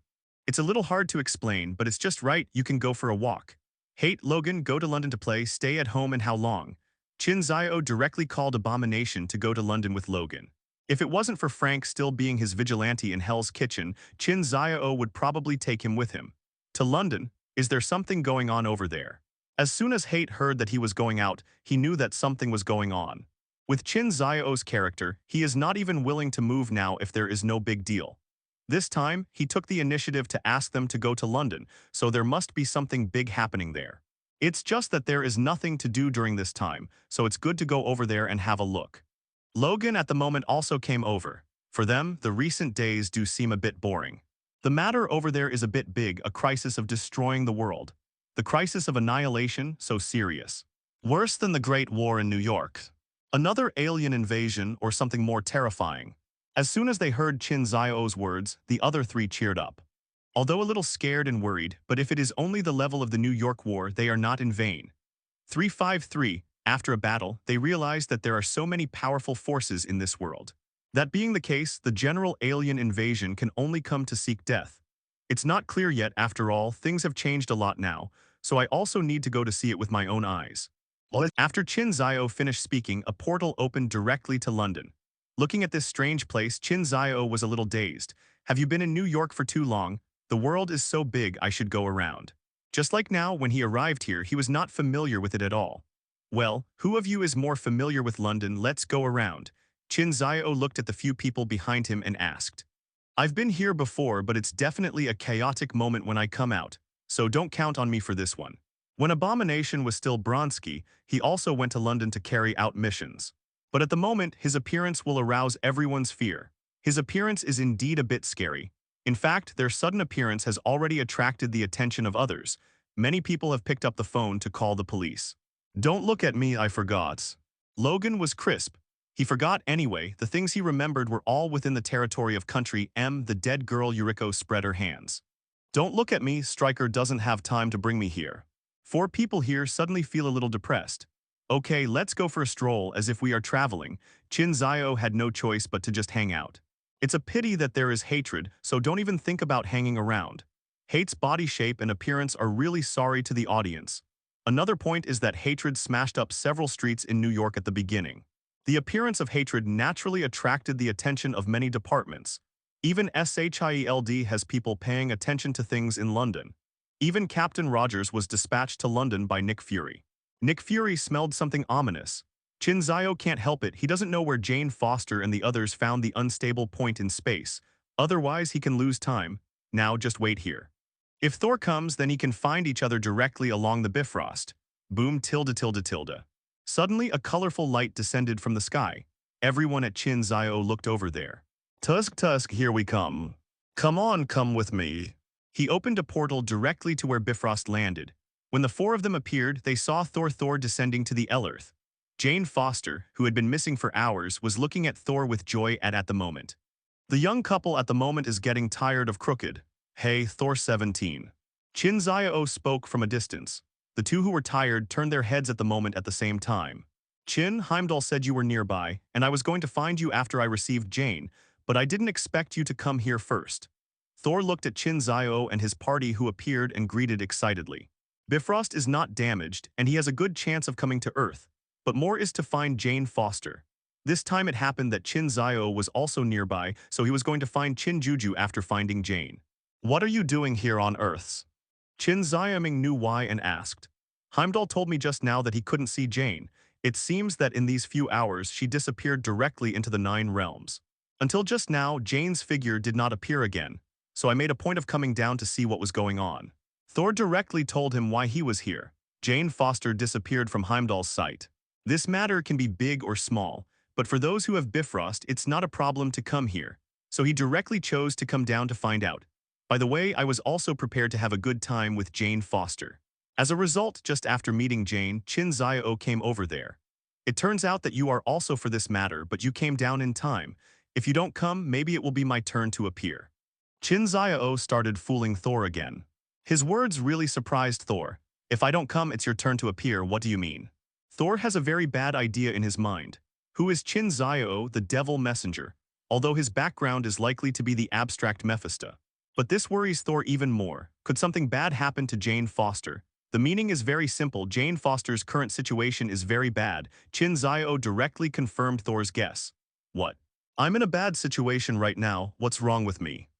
It's a little hard to explain, but it's just right, you can go for a walk. Hate, Logan, go to London to play, stay at home, and how long? Qin Xiao directly called Abomination to go to London with Logan. If it wasn't for Frank still being his vigilante in Hell's Kitchen, Qin Xiao would probably take him with him. To London? Is there something going on over there? As soon as Hate heard that he was going out, he knew that something was going on. With Qin Xiao's character, he is not even willing to move now if there is no big deal. This time, he took the initiative to ask them to go to London, so there must be something big happening there. It's just that there is nothing to do during this time, so it's good to go over there and have a look. Logan at the moment also came over. For them, the recent days do seem a bit boring. The matter over there is a bit big, a crisis of destroying the world. The crisis of annihilation, so serious. Worse than the Great War in New York. Another alien invasion or something more terrifying. As soon as they heard Qin Xiao's words, the other 3 cheered up. Although a little scared and worried, but if it is only the level of the New York War, they are not in vain. 353, after a battle, they realized that there are so many powerful forces in this world. That being the case, the general alien invasion can only come to seek death. It's not clear yet, after all, things have changed a lot now, so I also need to go to see it with my own eyes. After Qin Xiao finished speaking, a portal opened directly to London. Looking at this strange place, Qin Xiao was a little dazed. Have you been in New York for too long? The world is so big, I should go around. Just like now, when he arrived here, he was not familiar with it at all. Well, who of you is more familiar with London? Let's go around. Qin Xiao looked at the few people behind him and asked. I've been here before, but it's definitely a chaotic moment when I come out, so don't count on me for this one. When Abomination was still Bronsky, he also went to London to carry out missions. But at the moment, his appearance will arouse everyone's fear. His appearance is indeed a bit scary. In fact, their sudden appearance has already attracted the attention of others. Many people have picked up the phone to call the police. Don't look at me, I forgot. Logan was crisp. He forgot anyway. The things he remembered were all within the territory of country M. The dead girl Yuriko spread her hands. Don't look at me, Stryker doesn't have time to bring me here. 4 people here suddenly feel a little depressed. Okay, let's go for a stroll as if we are traveling. Qin Xiao had no choice but to just hang out. It's a pity that there is hatred, so don't even think about hanging around. Hate's body shape and appearance are really sorry to the audience. Another point is that hatred smashed up several streets in New York at the beginning. The appearance of hatred naturally attracted the attention of many departments. Even SHIELD has people paying attention to things in London. Even Captain Rogers was dispatched to London by Nick Fury. Nick Fury smelled something ominous. Qin Xiao can't help it, he doesn't know where Jane Foster and the others found the unstable point in space. Otherwise, he can lose time. Now just wait here. If Thor comes, then he can find each other directly along the Bifrost. Boom tilde tilde tilde. Suddenly, a colorful light descended from the sky. Everyone at Qin Xiao looked over there. Tusk, here we come. Come on, come with me. He opened a portal directly to where Bifrost landed. When the 4 of them appeared, they saw Thor descending to the L-Earth. Jane Foster, who had been missing for hours, was looking at Thor with joy at the moment. The young couple at the moment is getting tired of crooked. Hey, Thor 17. Qin Xiao spoke from a distance. The 2 who were tired turned their heads at the moment at the same time. Qin, Heimdall said you were nearby, and I was going to find you after I received Jane, but I didn't expect you to come here first. Thor looked at Qin Xiao and his party who appeared and greeted excitedly. Bifrost is not damaged, and he has a good chance of coming to Earth. But more is to find Jane Foster. This time it happened that Qin Xiao was also nearby, so he was going to find Qin Juju after finding Jane. What are you doing here on Earths? Qin Xiaoming knew why and asked. Heimdall told me just now that he couldn't see Jane. It seems that in these few hours she disappeared directly into the 9 realms. Until just now, Jane's figure did not appear again, so I made a point of coming down to see what was going on. Thor directly told him why he was here. Jane Foster disappeared from Heimdall's sight. This matter can be big or small, but for those who have Bifrost, it's not a problem to come here. So he directly chose to come down to find out. By the way, I was also prepared to have a good time with Jane Foster. As a result, just after meeting Jane, Qin Xiao came over there. It turns out that you are also for this matter, but you came down in time. If you don't come, maybe it will be my turn to appear. Qin Xiao started fooling Thor again. His words really surprised Thor. If I don't come, it's your turn to appear, what do you mean? Thor has a very bad idea in his mind. Who is Qin Xiao, the devil messenger? Although his background is likely to be the abstract Mephisto. But this worries Thor even more. Could something bad happen to Jane Foster? The meaning is very simple. Jane Foster's current situation is very bad. Qin Xiao directly confirmed Thor's guess. What? I'm in a bad situation right now. What's wrong with me?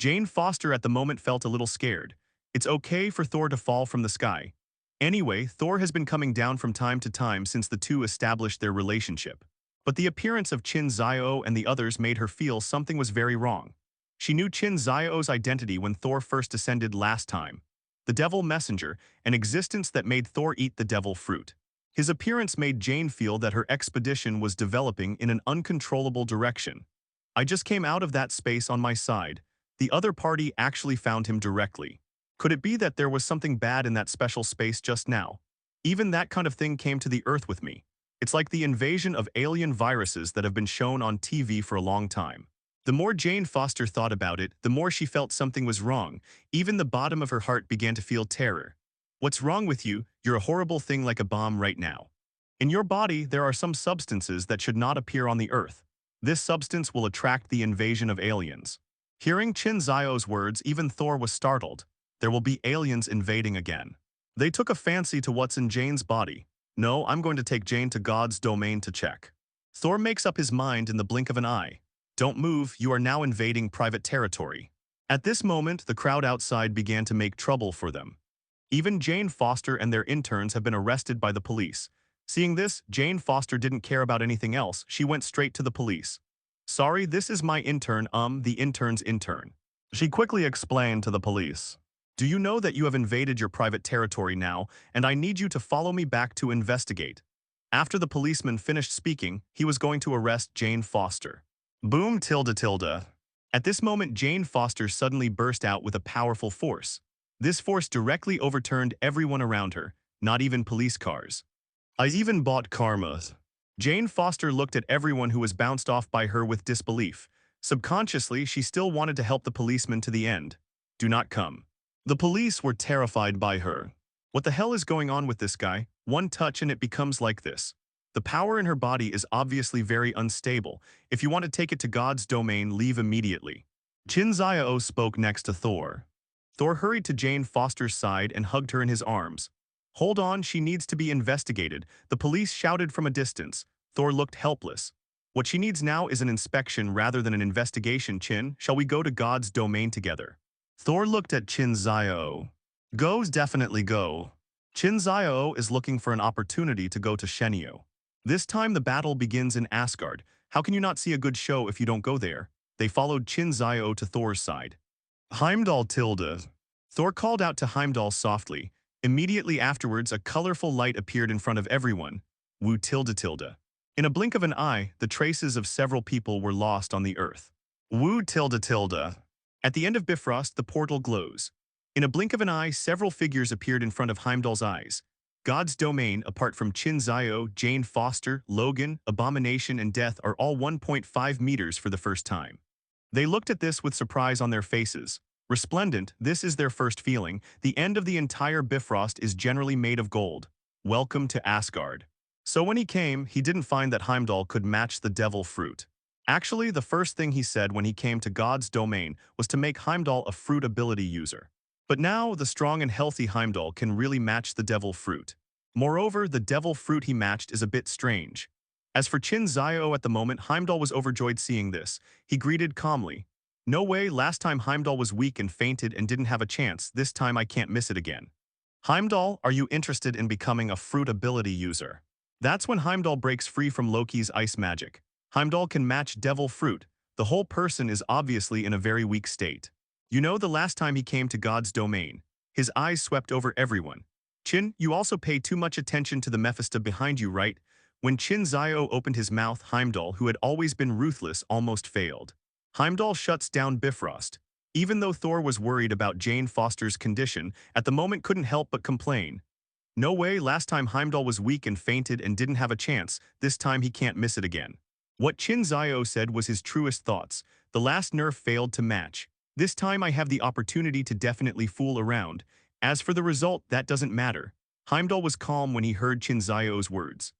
Jane Foster at the moment felt a little scared. It's okay for Thor to fall from the sky. Anyway, Thor has been coming down from time to time since the 2 established their relationship. But the appearance of Qin Xiao and the others made her feel something was very wrong. She knew Qin Xiao's identity when Thor first descended last time. The devil messenger, an existence that made Thor eat the devil fruit. His appearance made Jane feel that her expedition was developing in an uncontrollable direction. I just came out of that space on my side. The other party actually found him directly. Could it be that there was something bad in that special space just now? Even that kind of thing came to the Earth with me. It's like the invasion of alien viruses that have been shown on TV for a long time. The more Jane Foster thought about it, the more she felt something was wrong. Even the bottom of her heart began to feel terror. What's wrong with you? You're a horrible thing like a bomb right now. In your body, there are some substances that should not appear on the Earth. This substance will attract the invasion of aliens. Hearing Qin Xiao's words, even Thor was startled. There will be aliens invading again. They took a fancy to what's in Jane's body. No, I'm going to take Jane to God's domain to check. Thor makes up his mind in the blink of an eye. Don't move, you are now invading private territory. At this moment, the crowd outside began to make trouble for them. Even Jane Foster and their interns have been arrested by the police. Seeing this, Jane Foster didn't care about anything else. She went straight to the police. Sorry, this is my intern, the intern's intern. She quickly explained to the police. Do you know that you have invaded your private territory now, and I need you to follow me back to investigate? After the policeman finished speaking, he was going to arrest Jane Foster. Boom tilde tilde. At this moment, Jane Foster suddenly burst out with a powerful force. This force directly overturned everyone around her, not even police cars. I even bought karma. Jane Foster looked at everyone who was bounced off by her with disbelief. Subconsciously, she still wanted to help the policeman to the end. Do not come. The police were terrified by her. What the hell is going on with this guy? One touch and it becomes like this. The power in her body is obviously very unstable. If you want to take it to God's domain, leave immediately. Qin Xiao spoke next to Thor. Thor hurried to Jane Foster's side and hugged her in his arms. Hold on, she needs to be investigated. The police shouted from a distance. Thor looked helpless. What she needs now is an inspection rather than an investigation, Qin. Shall we go to God's domain together? Thor looked at Qin Xiao. Goes definitely go. Qin Xiao is looking for an opportunity to go to Shenio. This time the battle begins in Asgard. How can you not see a good show if you don't go there? They followed Qin Xiao to Thor's side. Heimdall tilde. Thor called out to Heimdall softly. Immediately afterwards, a colorful light appeared in front of everyone. Wu tilde tilde. In a blink of an eye, the traces of several people were lost on the earth. Wu tilde tilde. At the end of Bifrost, the portal glows. In a blink of an eye, several figures appeared in front of Heimdall's eyes. God's domain, apart from Qin Xiao, Jane Foster, Logan, Abomination, and Death, are all 1.5 meters for the first time. They looked at this with surprise on their faces. Resplendent, this is their first feeling. The end of the entire Bifrost is generally made of gold. Welcome to Asgard. So when he came, he didn't find that Heimdall could match the devil fruit. Actually, the first thing he said when he came to God's domain was to make Heimdall a fruit ability user. But now, the strong and healthy Heimdall can really match the devil fruit. Moreover, the devil fruit he matched is a bit strange. As for Qin Xiao at the moment, Heimdall was overjoyed seeing this. He greeted calmly. No way, last time Heimdall was weak and fainted and didn't have a chance, this time I can't miss it again. Heimdall, are you interested in becoming a fruit ability user? That's when Heimdall breaks free from Loki's ice magic. Heimdall can match devil fruit. The whole person is obviously in a very weak state. You know, the last time he came to God's domain, his eyes swept over everyone. Qin, you also pay too much attention to the Mephisto behind you, right? When Qin Xiao opened his mouth, Heimdall, who had always been ruthless, almost failed. Heimdall shuts down Bifrost. Even though Thor was worried about Jane Foster's condition, at the moment couldn't help but complain. No way, last time Heimdall was weak and fainted and didn't have a chance, this time he can't miss it again. What Qin Xiao said was his truest thoughts. The last nerf failed to match. This time I have the opportunity to definitely fool around. As for the result, that doesn't matter. Heimdall was calm when he heard Qin Xiao's words.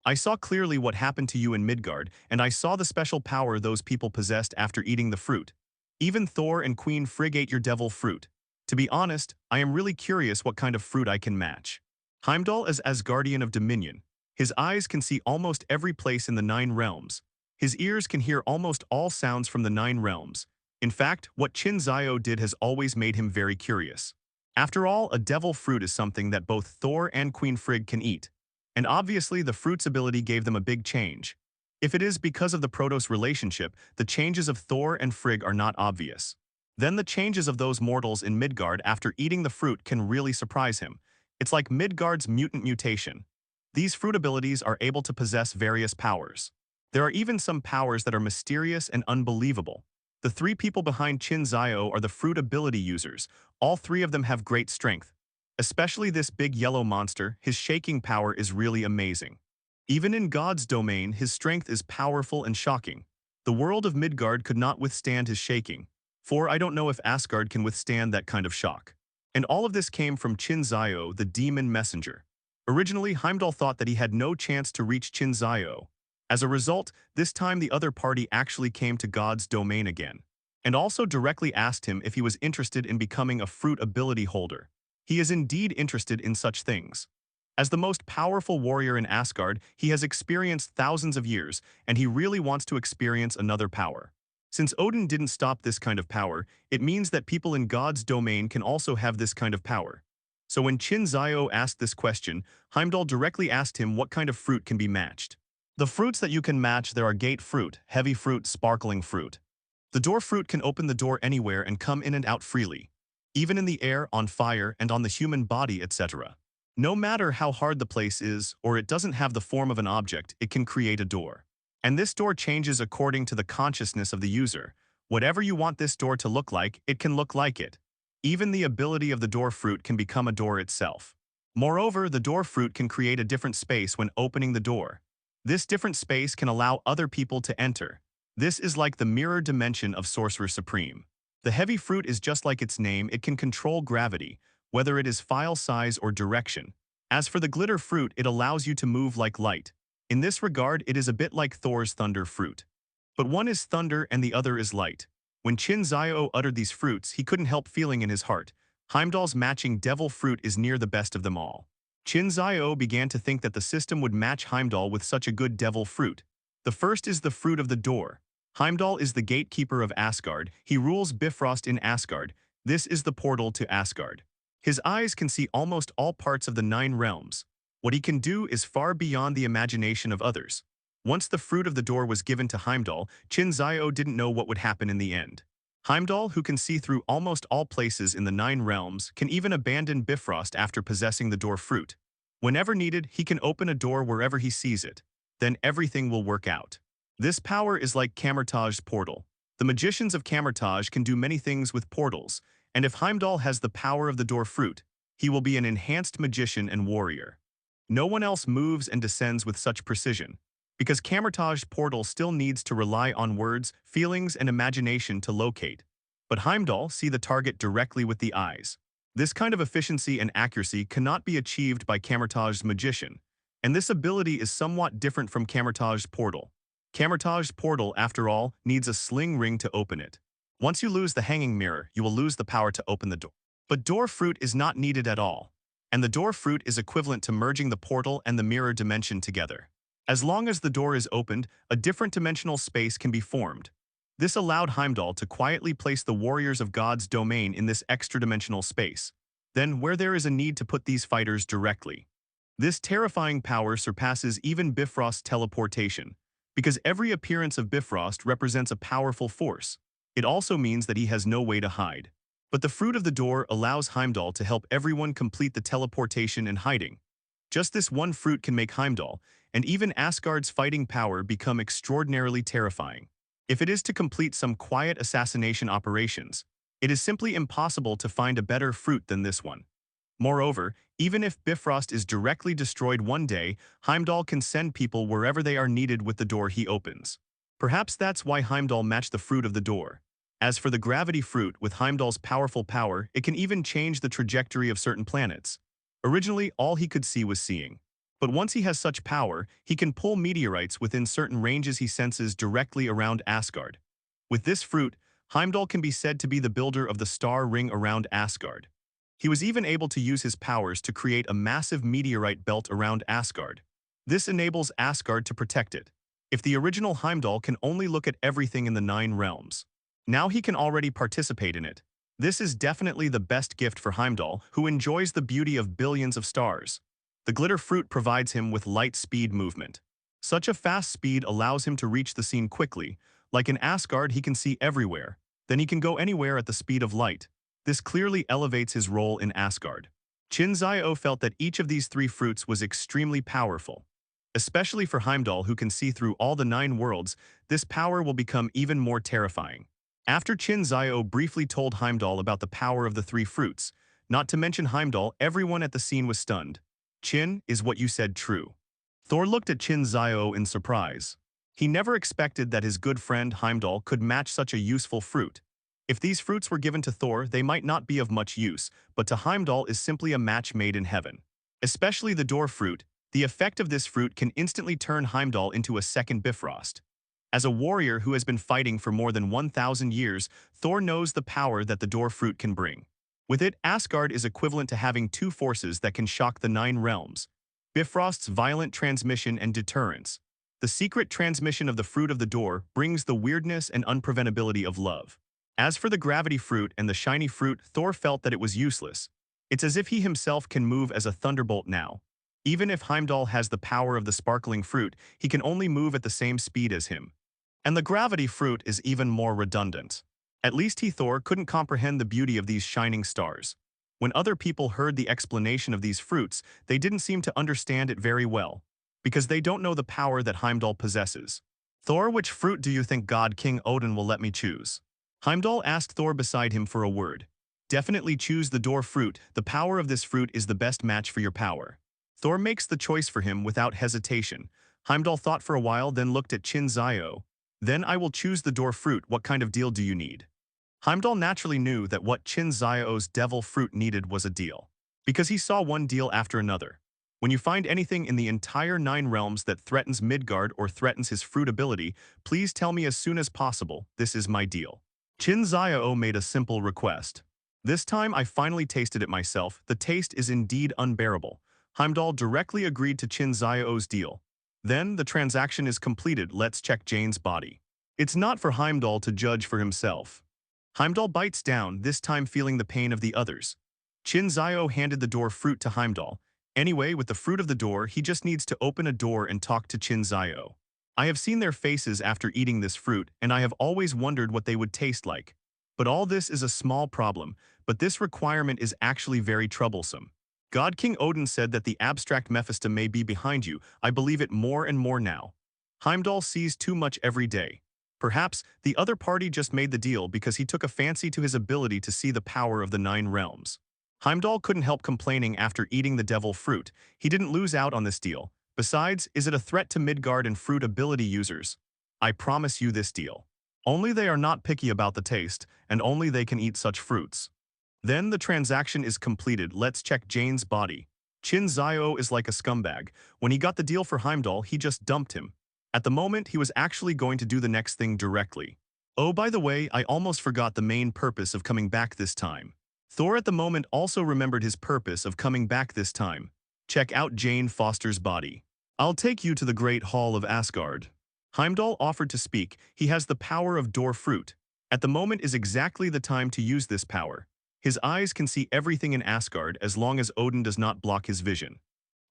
I saw clearly what happened to you in Midgard, and I saw the special power those people possessed after eating the fruit. Even Thor and Queen Frigg ate your devil fruit. To be honest, I am really curious what kind of fruit I can match. Heimdall is Asgardian of Dominion. His eyes can see almost every place in the 9 realms. His ears can hear almost all sounds from the 9 realms. In fact, what Qin Xiao did has always made him very curious. After all, a devil fruit is something that both Thor and Queen Frigg can eat. And obviously, the fruit's ability gave them a big change. If it is because of the Protos relationship, the changes of Thor and Frigg are not obvious. Then the changes of those mortals in Midgard after eating the fruit can really surprise him. It's like Midgard's mutant mutation. These fruit abilities are able to possess various powers. There are even some powers that are mysterious and unbelievable. The 3 people behind Qin Xiao are the fruit ability users. All 3 of them have great strength. Especially this big yellow monster, his shaking power is really amazing. Even in God's domain, his strength is powerful and shocking. The world of Midgard could not withstand his shaking, for I don't know if Asgard can withstand that kind of shock. And all of this came from Qin Xiao, the demon messenger. Originally, Heimdall thought that he had no chance to reach Qin Xiao. As a result, this time the other party actually came to God's domain again, and also directly asked him if he was interested in becoming a fruit ability holder. He is indeed interested in such things. As the most powerful warrior in Asgard, he has experienced thousands of years, and he really wants to experience another power. Since Odin didn't stop this kind of power, it means that people in God's domain can also have this kind of power. So when Qin Xiao asked this question, Heimdall directly asked him what kind of fruit can be matched. The fruits that you can match, there are gate fruit, heavy fruit, sparkling fruit. The door fruit can open the door anywhere and come in and out freely, even in the air, on fire, and on the human body, etc. No matter how hard the place is, or it doesn't have the form of an object, it can create a door. And this door changes according to the consciousness of the user. Whatever you want this door to look like, it can look like it. Even the ability of the door fruit can become a door itself. Moreover, the door fruit can create a different space when opening the door. This different space can allow other people to enter. This is like the mirror dimension of Sorcerer Supreme. The heavy fruit is just like its name, it can control gravity, whether it is file size or direction. As for the glitter fruit, it allows you to move like light. In this regard, it is a bit like Thor's thunder fruit. But one is thunder and the other is light. When Qin Xiao uttered these fruits, he couldn't help feeling in his heart, Heimdall's matching devil fruit is near the best of them all. Qin Xiao began to think that the system would match Heimdall with such a good devil fruit. The first is the fruit of the door. Heimdall is the gatekeeper of Asgard. He rules Bifrost in Asgard. This is the portal to Asgard. His eyes can see almost all parts of the 9 realms. What he can do is far beyond the imagination of others. Once the fruit of the door was given to Heimdall, Qin Xiao didn't know what would happen in the end. Heimdall, who can see through almost all places in the 9 realms, can even abandon Bifrost after possessing the door fruit. Whenever needed, he can open a door wherever he sees it. Then everything will work out. This power is like Camertage's portal. The magicians of Camertage can do many things with portals, and if Heimdall has the power of the door fruit, he will be an enhanced magician and warrior. No one else moves and descends with such precision, because Camertage's portal still needs to rely on words, feelings, and imagination to locate. But Heimdall see the target directly with the eyes. This kind of efficiency and accuracy cannot be achieved by Camertage's magician, and this ability is somewhat different from Camertage's portal. Camertage's portal, after all, needs a sling ring to open it. Once you lose the hanging mirror, you will lose the power to open the door. But door fruit is not needed at all, and the door fruit is equivalent to merging the portal and the mirror dimension together. As long as the door is opened, a different dimensional space can be formed. This allowed Heimdall to quietly place the warriors of God's domain in this extra-dimensional space. Then, where there is a need to put these fighters directly. This terrifying power surpasses even Bifrost's teleportation, because every appearance of Bifrost represents a powerful force. It also means that he has no way to hide. But the fruit of the door allows Heimdall to help everyone complete the teleportation and hiding. Just this one fruit can make Heimdall, and even Asgard's fighting power, become extraordinarily terrifying. If it is to complete some quiet assassination operations, it is simply impossible to find a better fruit than this one. Moreover, even if Bifrost is directly destroyed one day, Heimdall can send people wherever they are needed with the door he opens. Perhaps that's why Heimdall matched the fruit of the door. As for the gravity fruit, with Heimdall's powerful power, it can even change the trajectory of certain planets. Originally, all he could see was seeing. But once he has such power, he can pull meteorites within certain ranges he senses directly around Asgard. With this fruit, Heimdall can be said to be the builder of the star ring around Asgard. He was even able to use his powers to create a massive meteorite belt around Asgard. This enables Asgard to protect it. If the original Heimdall can only look at everything in the 9 realms, now he can already participate in it. This is definitely the best gift for Heimdall, who enjoys the beauty of billions of stars. The glitter fruit provides him with light speed movement. Such a fast speed allows him to reach the scene quickly. Like in Asgard, he can see everywhere. Then he can go anywhere at the speed of light. This clearly elevates his role in Asgard. Qin Xiao felt that each of these 3 fruits was extremely powerful. Especially for Heimdall, who can see through all the 9 worlds, this power will become even more terrifying. After Qin Xiao briefly told Heimdall about the power of the 3 fruits, not to mention Heimdall, everyone at the scene was stunned. Qin, is what you said true? Thor looked at Qin Xiao in surprise. He never expected that his good friend Heimdall could match such a useful fruit. If these fruits were given to Thor, they might not be of much use, but to Heimdall is simply a match made in heaven. Especially the door fruit, the effect of this fruit can instantly turn Heimdall into a second Bifrost. As a warrior who has been fighting for more than 1,000 years, Thor knows the power that the door fruit can bring. With it, Asgard is equivalent to having 2 forces that can shock the 9 realms: Bifrost's violent transmission and deterrence. The secret transmission of the fruit of the door brings the weirdness and unpreventability of love. As for the gravity fruit and the shiny fruit, Thor felt that it was useless. It's as if he himself can move as a thunderbolt now. Even if Heimdall has the power of the sparkling fruit, he can only move at the same speed as him. And the gravity fruit is even more redundant. At least Thor couldn't comprehend the beauty of these shining stars. When other people heard the explanation of these fruits, they didn't seem to understand it very well, because they don't know the power that Heimdall possesses. Thor, which fruit do you think God King Odin will let me choose? Heimdall asked Thor beside him for a word. Definitely choose the door fruit. The power of this fruit is the best match for your power. Thor makes the choice for him without hesitation. Heimdall thought for a while, then looked at Qin Xiao. Then I will choose the door fruit. What kind of deal do you need? Heimdall naturally knew that what Qin Xiao's devil fruit needed was a deal, because he saw one deal after another. When you find anything in the entire 9 realms that threatens Midgard or threatens his fruit ability, please tell me as soon as possible. This is my deal. Qin Xiao made a simple request. This time I finally tasted it myself. The taste is indeed unbearable. Heimdall directly agreed to Qin Xiao's deal. Then the transaction is completed. Let's check Jane's body. It's not for Heimdall to judge for himself. Heimdall bites down, this time feeling the pain of the others. Qin Xiao handed the door fruit to Heimdall. Anyway, with the fruit of the door, he just needs to open a door and talk to Qin Xiao. I have seen their faces after eating this fruit, and I have always wondered what they would taste like. But all this is a small problem, but this requirement is actually very troublesome. God King Odin said that the abstract Mephisto may be behind you. I believe it more and more now. Heimdall sees too much every day. Perhaps the other party just made the deal because he took a fancy to his ability to see the power of the 9 realms. Heimdall couldn't help complaining after eating the devil fruit. He didn't lose out on this deal. Besides, is it a threat to Midgard and fruit ability users? I promise you this deal. Only they are not picky about the taste, and only they can eat such fruits. Then the transaction is completed. Let's check Jane's body. Qin Xiao is like a scumbag. When he got the deal for Heimdall, he just dumped him. At the moment, he was actually going to do the next thing directly. Oh, by the way, I almost forgot the main purpose of coming back this time. Thor at the moment also remembered his purpose of coming back this time. Check out Jane Foster's body. I'll take you to the Great Hall of Asgard. Heimdall offered to speak. He has the power of door fruit. At the moment is exactly the time to use this power. His eyes can see everything in Asgard as long as Odin does not block his vision.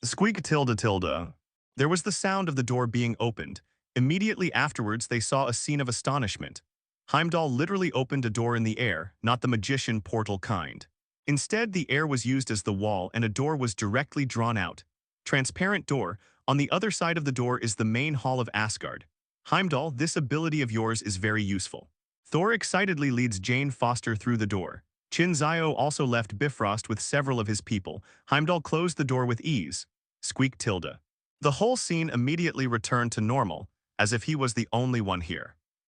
Squeak tilde tilde. There was the sound of the door being opened. Immediately afterwards, they saw a scene of astonishment. Heimdall literally opened a door in the air, not the magician portal kind. Instead, the air was used as the wall and a door was directly drawn out. Transparent door. On the other side of the door is the main hall of Asgard. Heimdall, this ability of yours is very useful. Thor excitedly leads Jane Foster through the door. Qin Xiao also left Bifrost with several of his people. Heimdall closed the door with ease. Squeak tilde. The whole scene immediately returned to normal, as if he was the only one here.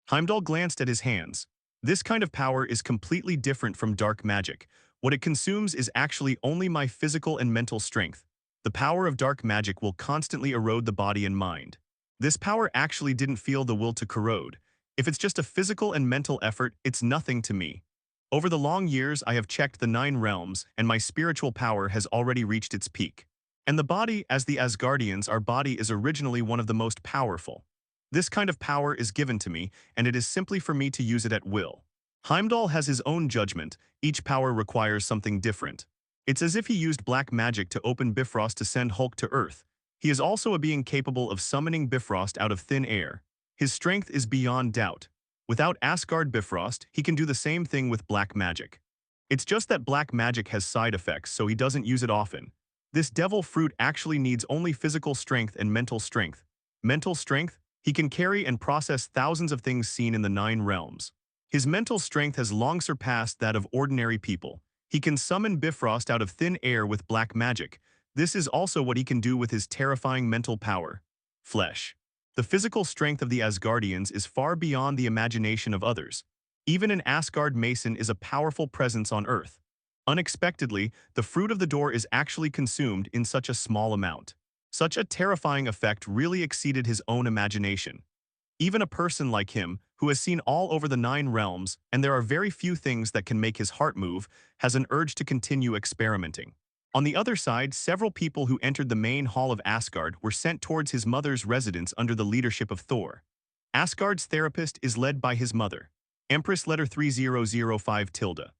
Heimdall glanced at his hands. This kind of power is completely different from dark magic. What it consumes is actually only my physical and mental strength. The power of dark magic will constantly erode the body and mind. This power actually didn't feel the will to corrode. If it's just a physical and mental effort, it's nothing to me. Over the long years, I have checked the 9 realms, and my spiritual power has already reached its peak. And the body, as the Asgardians, our body is originally one of the most powerful. This kind of power is given to me, and it is simply for me to use it at will. Heimdall has his own judgment. Each power requires something different. It's as if he used black magic to open Bifrost to send Hulk to Earth. He is also a being capable of summoning Bifrost out of thin air. His strength is beyond doubt. Without Asgard Bifrost, he can do the same thing with black magic. It's just that black magic has side effects, so he doesn't use it often. This devil fruit actually needs only physical strength and mental strength. Mental strength? He can carry and process thousands of things seen in the 9 realms. His mental strength has long surpassed that of ordinary people. He can summon Bifrost out of thin air with black magic. This is also what he can do with his terrifying mental power. Flesh. The physical strength of the Asgardians is far beyond the imagination of others. Even an Asgard Mason is a powerful presence on Earth. Unexpectedly, the fruit of the door is actually consumed in such a small amount. Such a terrifying effect really exceeded his own imagination. Even a person like him, who has seen all over the 9 realms, and there are very few things that can make his heart move, has an urge to continue experimenting. On the other side, several people who entered the main hall of Asgard were sent towards his mother's residence under the leadership of Thor. Asgard's therapist is led by his mother. Empress letter 3005 tilde.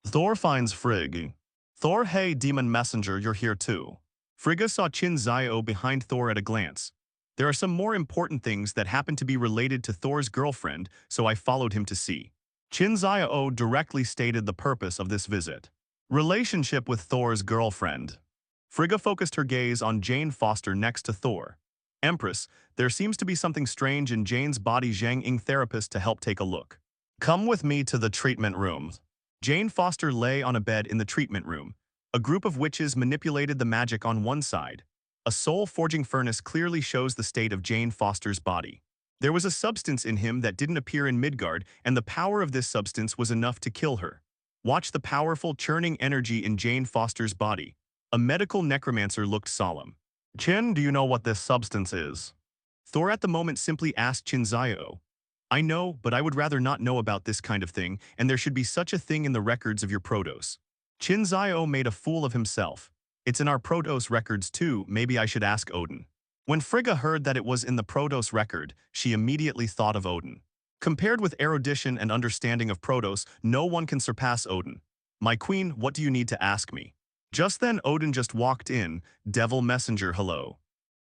Thor finds Frigg. Thor, hey demon messenger, you're here too. Frigga saw Qin Xiao behind Thor at a glance. There are some more important things that happen to be related to Thor's girlfriend, so I followed him to see. Qin Xiao directly stated the purpose of this visit. Relationship with Thor's girlfriend. Frigga focused her gaze on Jane Foster next to Thor. Empress, there seems to be something strange in Jane's body. Zhang Ying, therapist, to help take a look. Come with me to the treatment room. Jane Foster lay on a bed in the treatment room. A group of witches manipulated the magic on one side. A soul-forging furnace clearly shows the state of Jane Foster's body. There was a substance in him that didn't appear in Midgard, and the power of this substance was enough to kill her. Watch the powerful churning energy in Jane Foster's body. A medical necromancer looked solemn. Qin, do you know what this substance is? Thor at the moment simply asked Qin Xiao. I know, but I would rather not know about this kind of thing, and there should be such a thing in the records of your Protos. Qin Xiao made a fool of himself. It's in our Protos records too, maybe I should ask Odin. When Frigga heard that it was in the Protos record, she immediately thought of Odin. Compared with erudition and understanding of Protos, no one can surpass Odin. My queen, what do you need to ask me? Just then Odin just walked in, devil messenger, hello.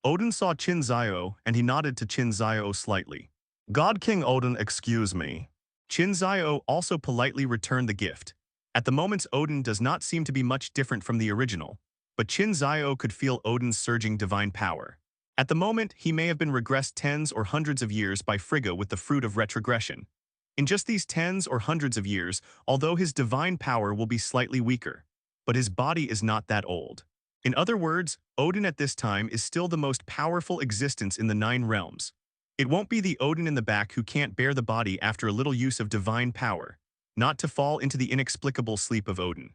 Odin saw Qin Xiao, and he nodded to Qin Xiao slightly. God King Odin, excuse me. Qin Xiao also politely returned the gift. At the moment Odin does not seem to be much different from the original, but Qin Xiao could feel Odin's surging divine power. At the moment, he may have been regressed tens or hundreds of years by Frigga with the fruit of retrogression. In just these tens or hundreds of years, although his divine power will be slightly weaker, but his body is not that old. In other words, Odin at this time is still the most powerful existence in the 9 realms. It won't be the Odin in the back who can't bear the body after a little use of divine power, not to fall into the inexplicable sleep of Odin.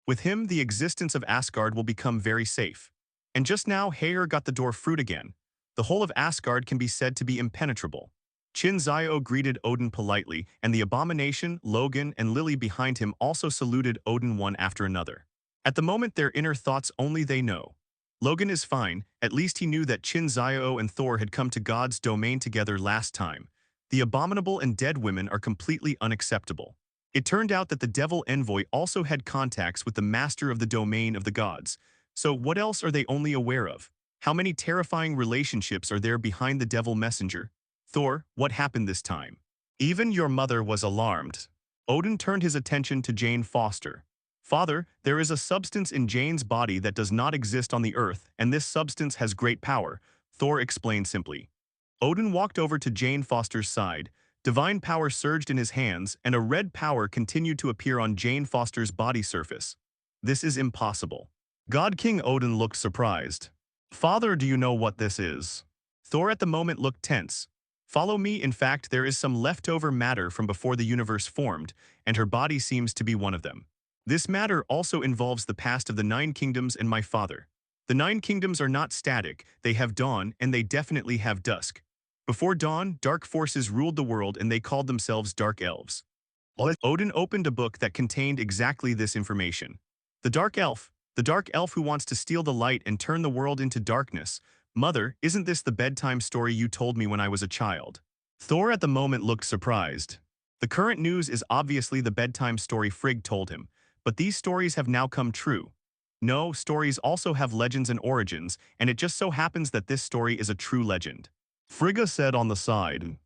With him, the existence of Asgard will become very safe. And just now, Heyr got the door fruit again. The whole of Asgard can be said to be impenetrable. Qin Xiao greeted Odin politely, and the abomination, Logan, and Lily behind him also saluted Odin one after another. At the moment, their inner thoughts only they know. Logan is fine, at least he knew that Qin Xiao and Thor had come to God's domain together last time. The abominable and dead women are completely unacceptable. It turned out that the devil envoy also had contacts with the master of the domain of the gods. So what else are they only aware of? How many terrifying relationships are there behind the devil messenger? Thor, what happened this time? Even your mother was alarmed. Odin turned his attention to Jane Foster. Father, there is a substance in Jane's body that does not exist on the earth, and this substance has great power, Thor explained simply. Odin walked over to Jane Foster's side. Divine power surged in his hands, and a red power continued to appear on Jane Foster's body surface. This is impossible. God King Odin looked surprised. Father, do you know what this is? Thor at the moment looked tense. Follow me, in fact, there is some leftover matter from before the universe formed, and her body seems to be one of them. This matter also involves the past of the 9 kingdoms and my father. The 9 kingdoms are not static, they have dawn, and they definitely have dusk. Before dawn, dark forces ruled the world and they called themselves dark elves. Odin opened a book that contained exactly this information. The dark elf who wants to steal the light and turn the world into darkness. Mother, isn't this the bedtime story you told me when I was a child? Thor at the moment looked surprised. The current news is obviously the bedtime story Frigg told him, but these stories have now come true. No, stories also have legends and origins, and it just so happens that this story is a true legend. Frigga said on the side,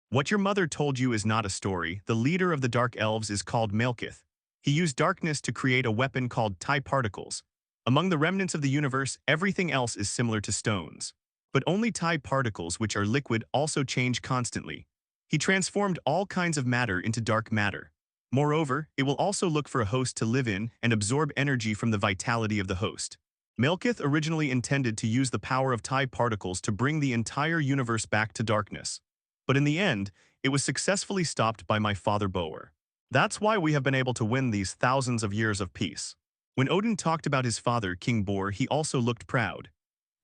what your mother told you is not a story. The leader of the Dark Elves is called Malekith. He used darkness to create a weapon called TIE particles. Among the remnants of the universe, everything else is similar to stones. But only TIE particles, which are liquid, also change constantly. He transformed all kinds of matter into dark matter. Moreover, it will also look for a host to live in and absorb energy from the vitality of the host. Malekith originally intended to use the power of TIE particles to bring the entire universe back to darkness. But in the end, it was successfully stopped by my father Boer. That's why we have been able to win these thousands of years of peace. When Odin talked about his father, King Bor, he also looked proud.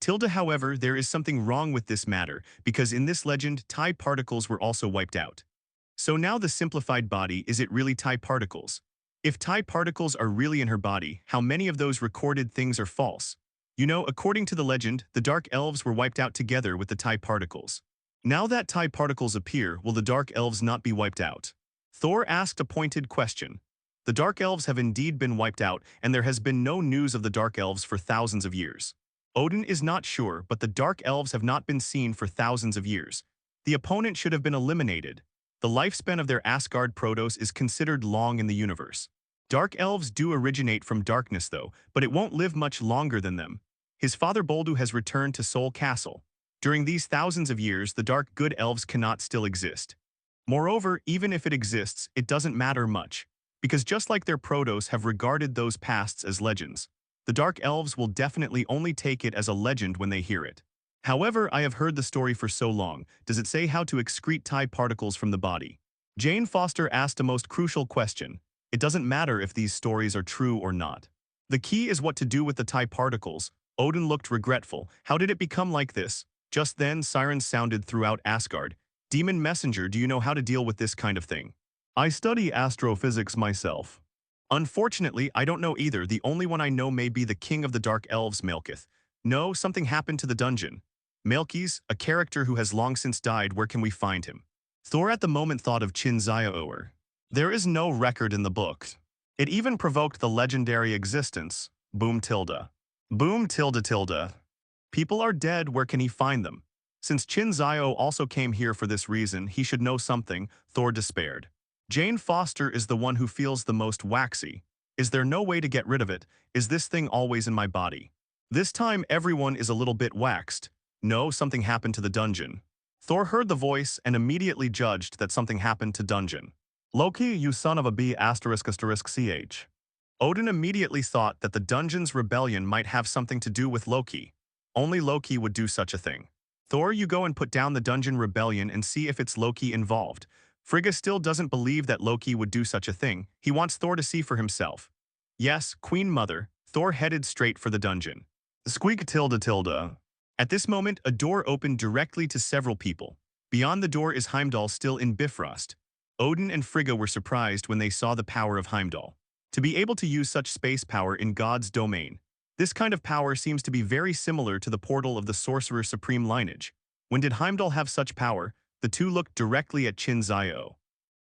Tilda, however, there is something wrong with this matter, because in this legend, TIE particles were also wiped out. So now the simplified body, is it really TIE particles? If TIE particles are really in her body, how many of those recorded things are false? You know, according to the legend, the Dark Elves were wiped out together with the TIE particles. Now that TIE particles appear, will the Dark Elves not be wiped out? Thor asked a pointed question. The Dark Elves have indeed been wiped out, and there has been no news of the Dark Elves for thousands of years. Odin is not sure, but the Dark Elves have not been seen for thousands of years. The opponent should have been eliminated. The lifespan of their Asgard Protos is considered long in the universe. Dark elves do originate from darkness though, but it won't live much longer than them. His father Boldu has returned to Seoul Castle. During these thousands of years, the dark good elves cannot still exist. Moreover, even if it exists, it doesn't matter much, because just like their protos have regarded those pasts as legends, the dark elves will definitely only take it as a legend when they hear it. However, I have heard the story for so long, does it say how to excrete tie particles from the body? Jane Foster asked a most crucial question. It doesn't matter if these stories are true or not. The key is what to do with the tie particles. Odin looked regretful. How did it become like this? Just then, sirens sounded throughout Asgard. Demon Messenger, do you know how to deal with this kind of thing? I study astrophysics myself. Unfortunately, I don't know either. The only one I know may be the king of the dark elves, Malekith. No, something happened to the dungeon. Malekith, a character who has long since died, where can we find him? Thor at the moment thought of Qin Xiao. There is no record in the book. It even provoked the legendary existence. Boom tilde. Boom tilde tilde. People are dead, where can he find them? Since Qin Xiao also came here for this reason, he should know something, Thor despaired. Jane Foster is the one who feels the most waxy. Is there no way to get rid of it? Is this thing always in my body? This time everyone is a little bit waxed. No, something happened to the dungeon. Thor heard the voice and immediately judged that something happened to dungeon. Loki, you son of a b******ch. Odin immediately thought that the dungeon's rebellion might have something to do with Loki. Only Loki would do such a thing. Thor, you go and put down the dungeon rebellion and see if it's Loki involved. Frigga still doesn't believe that Loki would do such a thing. He wants Thor to see for himself. Yes, Queen Mother. Thor headed straight for the dungeon. Squeak tilde tilde. At this moment, a door opened directly to several people. Beyond the door is Heimdall still in Bifrost. Odin and Frigga were surprised when they saw the power of Heimdall. To be able to use such space power in God's domain. This kind of power seems to be very similar to the portal of the Sorcerer Supreme lineage. When did Heimdall have such power? The two looked directly at Qin Xiao.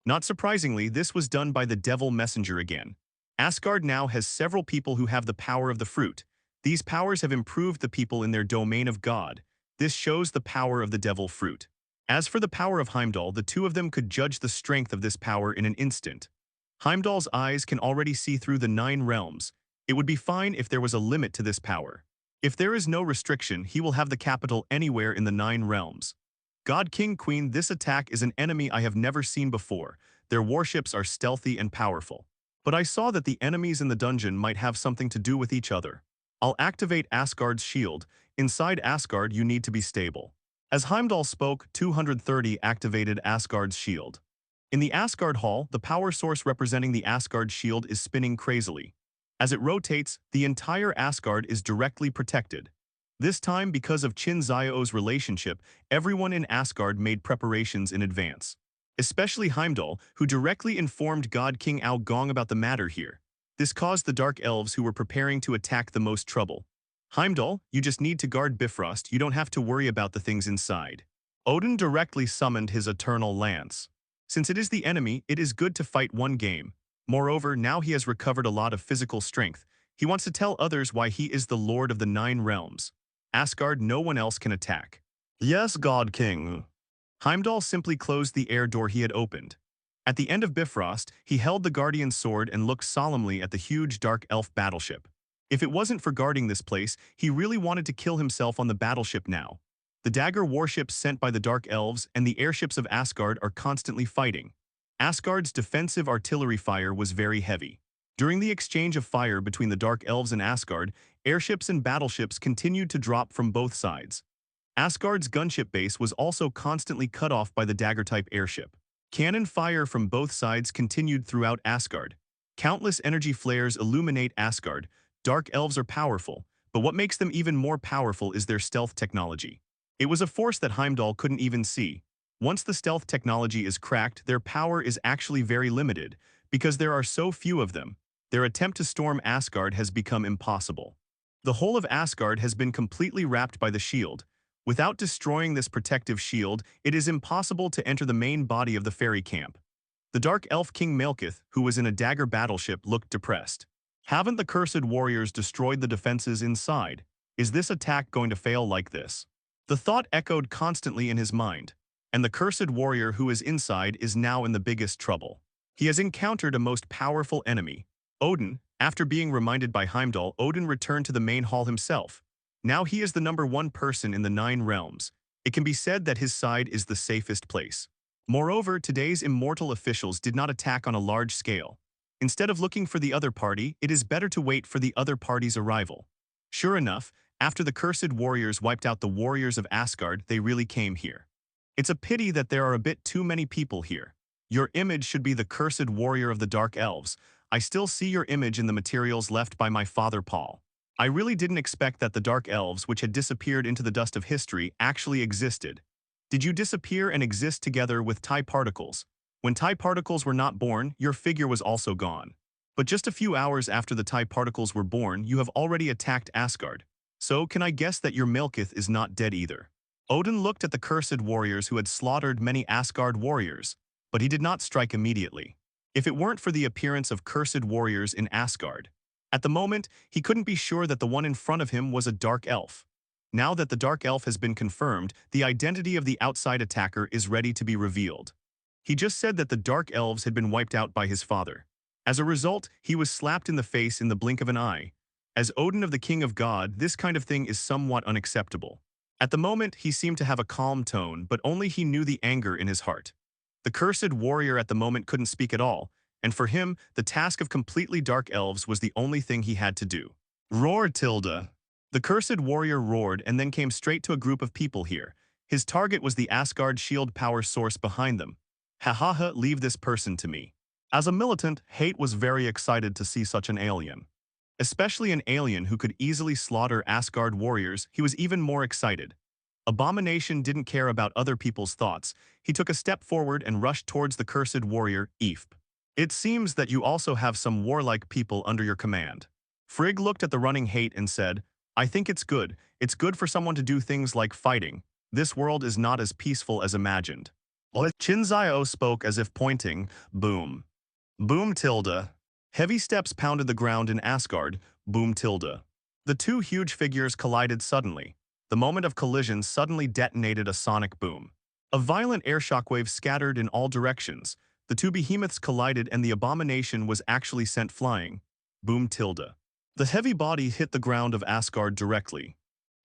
Not surprisingly, this was done by the Devil Messenger again. Asgard now has several people who have the power of the fruit. These powers have improved the people in their domain of God. This shows the power of the devil fruit. As for the power of Heimdall, the two of them could judge the strength of this power in an instant. Heimdall's eyes can already see through the 9 realms. It would be fine if there was a limit to this power. If there is no restriction, he will have the capital anywhere in the 9 realms. God King Queen, this attack is an enemy I have never seen before. Their warships are stealthy and powerful. But I saw that the enemies in the dungeon might have something to do with each other. I'll activate Asgard's shield. Inside Asgard, you need to be stable. As Heimdall spoke, 230 activated Asgard's shield. In the Asgard Hall, the power source representing the Asgard shield is spinning crazily. As it rotates, the entire Asgard is directly protected. This time, because of Qin Xiao's relationship, everyone in Asgard made preparations in advance. Especially Heimdall, who directly informed God King Ao Gong about the matter here. This caused the Dark Elves who were preparing to attack the most trouble. Heimdall, you just need to guard Bifrost, you don't have to worry about the things inside. Odin directly summoned his eternal lance. Since it is the enemy, it is good to fight one game. Moreover, now he has recovered a lot of physical strength. He wants to tell others why he is the Lord of the 9 realms. Asgard, no one else can attack. Yes, God King. Heimdall simply closed the air door he had opened. At the end of Bifrost, he held the Guardian sword and looked solemnly at the huge dark elf battleship. If it wasn't for guarding this place, he really wanted to kill himself on the battleship now. The dagger warships sent by the Dark Elves and the airships of Asgard are constantly fighting. Asgard's defensive artillery fire was very heavy. During the exchange of fire between the Dark Elves and Asgard, airships and battleships continued to drop from both sides. Asgard's gunship base was also constantly cut off by the dagger-type airship. Cannon fire from both sides continued throughout Asgard. Countless energy flares illuminate Asgard. Dark Elves are powerful, but what makes them even more powerful is their stealth technology. It was a force that Heimdall couldn't even see. Once the stealth technology is cracked, their power is actually very limited, because there are so few of them. Their attempt to storm Asgard has become impossible. The whole of Asgard has been completely wrapped by the shield. Without destroying this protective shield, it is impossible to enter the main body of the fairy camp. The Dark Elf King Malekith, who was in a dagger battleship, looked depressed. Haven't the cursed warriors destroyed the defenses inside? Is this attack going to fail like this? The thought echoed constantly in his mind, and the cursed warrior who is inside is now in the biggest trouble. He has encountered a most powerful enemy. Odin, after being reminded by Heimdall, Odin returned to the main hall himself. Now he is the #1 person in the 9 realms. It can be said that his side is the safest place. Moreover, today's immortal officials did not attack on a large scale. Instead of looking for the other party, it is better to wait for the other party's arrival. Sure enough, after the cursed warriors wiped out the warriors of Asgard, they really came here. It's a pity that there are a bit too many people here. Your image should be the cursed warrior of the Dark Elves. I still see your image in the materials left by my father Paul. I really didn't expect that the Dark Elves, which had disappeared into the dust of history, actually existed. Did you disappear and exist together with TIE particles? When TIE particles were not born, your figure was also gone. But just a few hours after the TIE particles were born, you have already attacked Asgard. So, can I guess that your Milkith is not dead either? Odin looked at the cursed warriors who had slaughtered many Asgard warriors, but he did not strike immediately. If it weren't for the appearance of cursed warriors in Asgard. At the moment, he couldn't be sure that the one in front of him was a dark elf. Now that the dark elf has been confirmed, the identity of the outside attacker is ready to be revealed. He just said that the dark elves had been wiped out by his father. As a result, he was slapped in the face in the blink of an eye. As Odin of the King of God, this kind of thing is somewhat unacceptable. At the moment, he seemed to have a calm tone, but only he knew the anger in his heart. The cursed warrior at the moment couldn't speak at all, and for him, the task of completely dark elves was the only thing he had to do. Roar tilde. The cursed warrior roared and then came straight to a group of people here. His target was the Asgard shield power source behind them. Ha ha ha, leave this person to me. As a militant, Hate was very excited to see such an alien. Especially an alien who could easily slaughter Asgard warriors, he was even more excited. Abomination didn't care about other people's thoughts. He took a step forward and rushed towards the cursed warrior, Eef. It seems that you also have some warlike people under your command. Frigg looked at the running Hate and said, I think it's good. It's good for someone to do things like fighting. This world is not as peaceful as imagined. Qin Xiao spoke as if pointing, boom. Boom tilde. Heavy steps pounded the ground in Asgard, boom tilde. The two huge figures collided suddenly. The moment of collision suddenly detonated a sonic boom. A violent air shockwave scattered in all directions. The two behemoths collided and the abomination was actually sent flying. Boom tilde. The heavy body hit the ground of Asgard directly.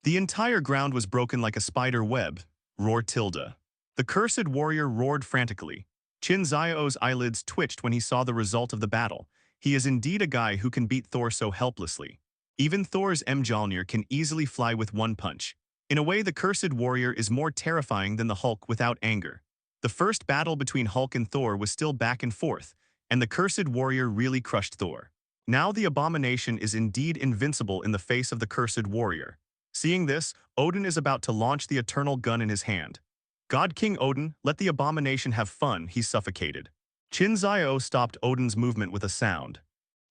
The entire ground was broken like a spider web. Roar tilde. The cursed warrior roared frantically. Qin Xiao's eyelids twitched when he saw the result of the battle. He is indeed a guy who can beat Thor so helplessly. Even Thor's Mjolnir can easily fly with one punch. In a way, the cursed warrior is more terrifying than the Hulk without anger. The first battle between Hulk and Thor was still back and forth, and the cursed warrior really crushed Thor. Now the abomination is indeed invincible in the face of the cursed warrior. Seeing this, Odin is about to launch the eternal gun in his hand. God King Odin, let the abomination have fun, he suffocated. Qin Xiao stopped Odin's movement with a sound.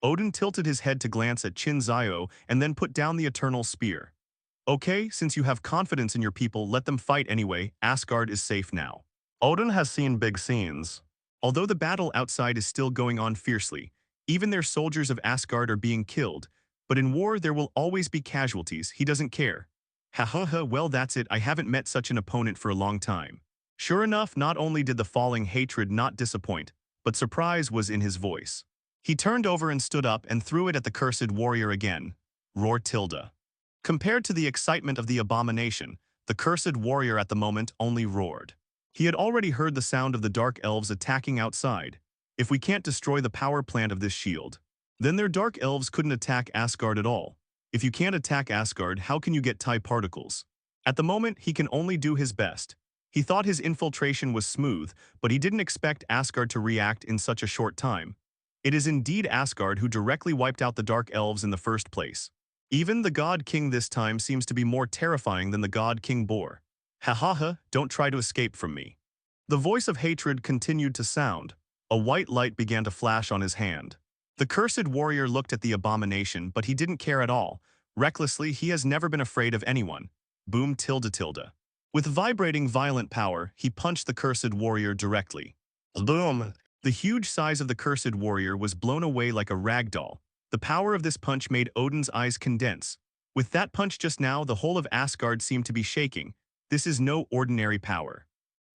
Odin tilted his head to glance at Qin Xiao and then put down the eternal spear. Okay, since you have confidence in your people, let them fight anyway. Asgard is safe now. Odin has seen big scenes. Although the battle outside is still going on fiercely, even their soldiers of Asgard are being killed, but in war there will always be casualties, he doesn't care. Ha ha ha, well that's it, I haven't met such an opponent for a long time. Sure enough, not only did the falling hatred not disappoint, but surprise was in his voice. He turned over and stood up and threw it at the cursed warrior again. Roar tilde. Compared to the excitement of the abomination, the cursed warrior at the moment only roared. He had already heard the sound of the dark elves attacking outside. If we can't destroy the power plant of this shield, then their dark elves couldn't attack Asgard at all. If you can't attack Asgard, how can you get TIE particles? At the moment, he can only do his best. He thought his infiltration was smooth, but he didn't expect Asgard to react in such a short time. It is indeed Asgard who directly wiped out the Dark Elves in the first place. Even the God King this time seems to be more terrifying than the God King Bor. Ha ha ha, don't try to escape from me. The voice of hatred continued to sound. A white light began to flash on his hand. The cursed warrior looked at the abomination, but he didn't care at all. Recklessly, he has never been afraid of anyone. Boom tilde tilde. With vibrating violent power, he punched the cursed warrior directly. Boom. The huge size of the cursed warrior was blown away like a rag doll. The power of this punch made Odin's eyes condense. With that punch just now, the whole of Asgard seemed to be shaking. This is no ordinary power.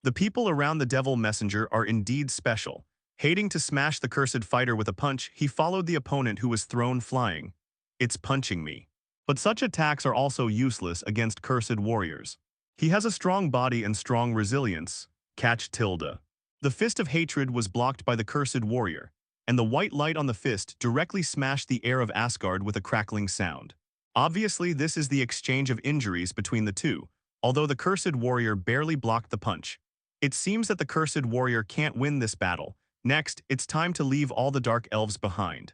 The people around the devil messenger are indeed special. Hating to smash the cursed fighter with a punch, he followed the opponent who was thrown flying. It's punching me. But such attacks are also useless against cursed warriors. He has a strong body and strong resilience. Catch tilde. The fist of hatred was blocked by the cursed warrior, and the white light on the fist directly smashed the air of Asgard with a crackling sound. Obviously, this is the exchange of injuries between the two, although the cursed warrior barely blocked the punch. It seems that the cursed warrior can't win this battle. Next, it's time to leave all the dark elves behind.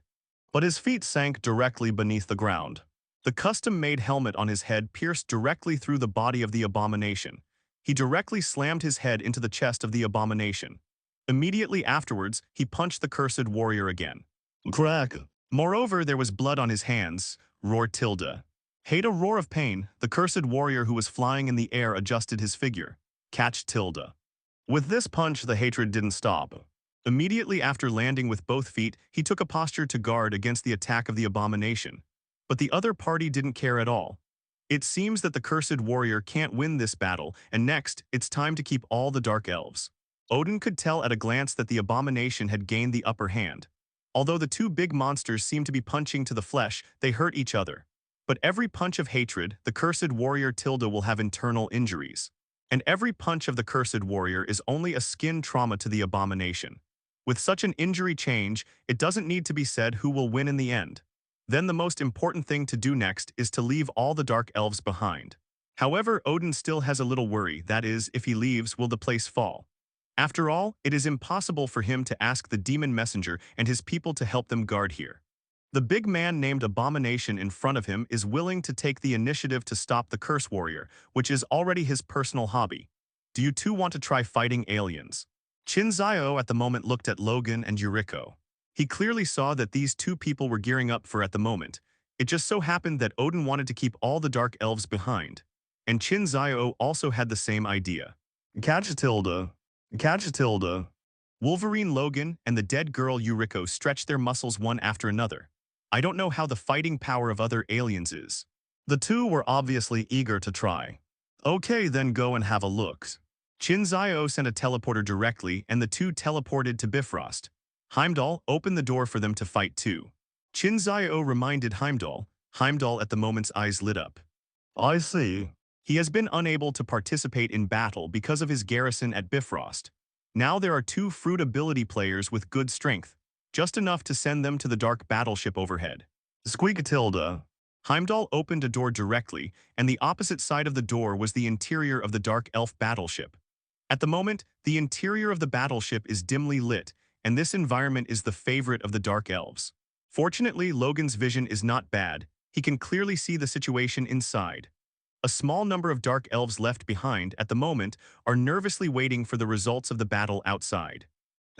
But his feet sank directly beneath the ground. The custom-made helmet on his head pierced directly through the body of the abomination. He directly slammed his head into the chest of the abomination. Immediately afterwards, he punched the cursed warrior again. Crack. Moreover, there was blood on his hands. Roar tilde. Hate a roar of pain, the cursed warrior who was flying in the air adjusted his figure. Catch tilde. With this punch, the hatred didn't stop. Immediately after landing with both feet, he took a posture to guard against the attack of the abomination. But the other party didn't care at all. It seems that the cursed warrior can't win this battle, and next, it's time to keep all the dark elves. Odin could tell at a glance that the abomination had gained the upper hand. Although the two big monsters seemed to be punching to the flesh, they hurt each other. But every punch of hatred, the cursed warrior tilde will have internal injuries. And every punch of the cursed warrior is only a skin trauma to the abomination. With such an injury change, it doesn't need to be said who will win in the end. Then the most important thing to do next is to leave all the dark elves behind. However, Odin still has a little worry, that is, if he leaves, will the place fall? After all, it is impossible for him to ask the demon messenger and his people to help them guard here. The big man named Abomination in front of him is willing to take the initiative to stop the curse warrior, which is already his personal hobby. Do you two want to try fighting aliens? Qin Xiao at the moment looked at Logan and Yuriko. He clearly saw that these two people were gearing up for at the moment. It just so happened that Odin wanted to keep all the dark elves behind. And Qin Xiao also had the same idea. Catch tilde. Catch tilde. Wolverine Logan and the dead girl Yuriko stretched their muscles one after another. I don't know how the fighting power of other aliens is. The two were obviously eager to try. Okay, then go and have a look. Qin Xiao sent a teleporter directly, and the two teleported to Bifrost. Heimdall opened the door for them to fight too. Qin Xiao reminded Heimdall. Heimdall at the moment's eyes lit up. I see. He has been unable to participate in battle because of his garrison at Bifrost. Now there are two fruit ability players with good strength, just enough to send them to the dark battleship overhead. Squeak tilde. Heimdall opened a door directly, and the opposite side of the door was the interior of the dark elf battleship. At the moment, the interior of the battleship is dimly lit, and this environment is the favorite of the dark elves. Fortunately, Logan's vision is not bad. He can clearly see the situation inside. A small number of dark elves left behind at the moment are nervously waiting for the results of the battle outside.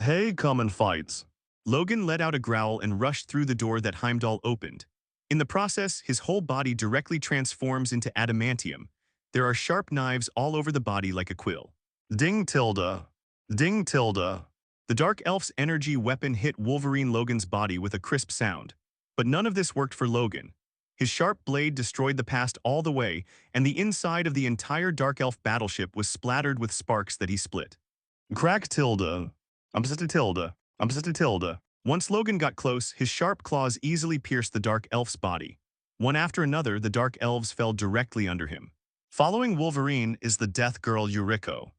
Hey, come and fight. Logan let out a growl and rushed through the door that Heimdall opened. In the process, his whole body directly transforms into adamantium. There are sharp knives all over the body like a quill. Ding tilde. Ding tilde. The dark elf's energy weapon hit Wolverine Logan's body with a crisp sound. But none of this worked for Logan. His sharp blade destroyed the past all the way, and the inside of the entire dark elf battleship was splattered with sparks that he split. Crack tilde. Tilde. Tilde. Once Logan got close, his sharp claws easily pierced the dark elf's body. One after another, the dark elves fell directly under him. Following Wolverine is the death girl Yuriko.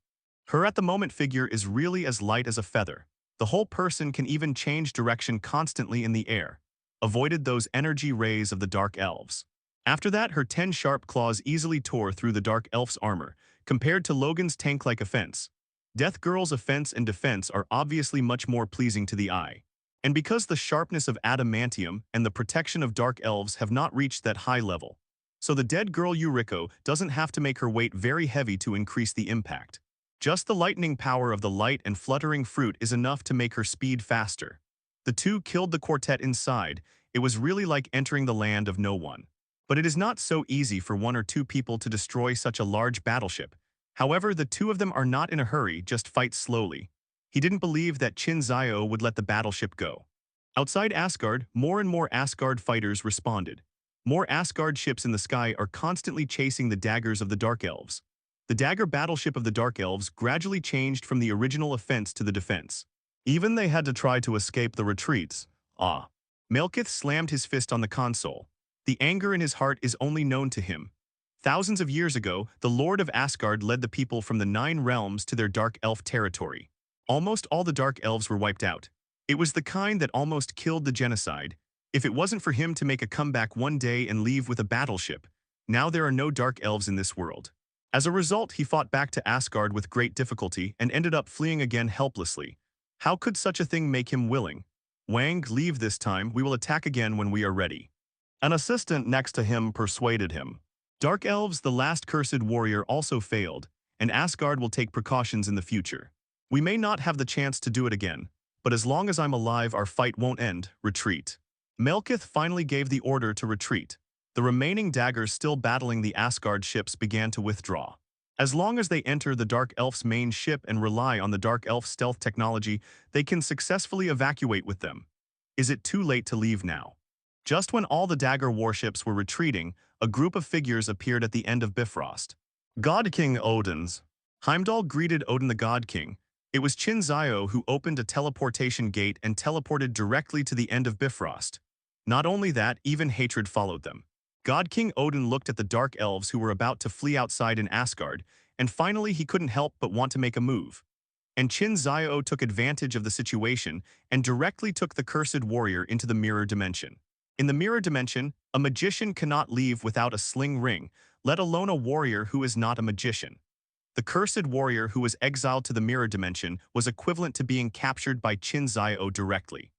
Her at-the-moment figure is really as light as a feather. The whole person can even change direction constantly in the air. Avoided those energy rays of the dark elves. After that, her 10 sharp claws easily tore through the dark elf's armor, compared to Logan's tank-like offense. Death Girl's offense and defense are obviously much more pleasing to the eye. And because the sharpness of adamantium and the protection of dark elves have not reached that high level, so the dead girl Yuriko doesn't have to make her weight very heavy to increase the impact. Just the lightning power of the light and fluttering fruit is enough to make her speed faster. The two killed the quartet inside. It was really like entering the land of no one. But it is not so easy for one or two people to destroy such a large battleship. However, the two of them are not in a hurry, just fight slowly. He didn't believe that Qin Xiao would let the battleship go. Outside Asgard, more and more Asgard fighters responded. More Asgard ships in the sky are constantly chasing the daggers of the Dark Elves. The dagger battleship of the Dark Elves gradually changed from the original offense to the defense. Even they had to try to escape the retreats. Ah. Melkith slammed his fist on the console. The anger in his heart is only known to him. Thousands of years ago, the Lord of Asgard led the people from the 9 realms to their Dark Elf territory. Almost all the Dark Elves were wiped out. It was the kind that almost killed the genocide. If it wasn't for him to make a comeback one day and leave with a battleship, now there are no Dark Elves in this world. As a result, he fought back to Asgard with great difficulty and ended up fleeing again helplessly. How could such a thing make him willing? Wang, leave this time, we will attack again when we are ready. An assistant next to him persuaded him. Dark Elves, the last cursed warrior, also failed, and Asgard will take precautions in the future. We may not have the chance to do it again, but as long as I'm alive, our fight won't end. Retreat. Melkith finally gave the order to retreat. The remaining daggers still battling the Asgard ships began to withdraw. As long as they enter the Dark Elf's main ship and rely on the Dark Elf stealth technology, they can successfully evacuate with them. Is it too late to leave now? Just when all the dagger warships were retreating, a group of figures appeared at the end of Bifrost. God King Odin's. Heimdall greeted Odin the God King. It was Qin Xiao who opened a teleportation gate and teleported directly to the end of Bifrost. Not only that, even hatred followed them. God King Odin looked at the Dark Elves who were about to flee outside in Asgard, and finally he couldn't help but want to make a move. And Qin Xiao took advantage of the situation and directly took the cursed warrior into the mirror dimension. In the mirror dimension, a magician cannot leave without a sling ring, let alone a warrior who is not a magician. The cursed warrior who was exiled to the mirror dimension was equivalent to being captured by Qin Xiao directly.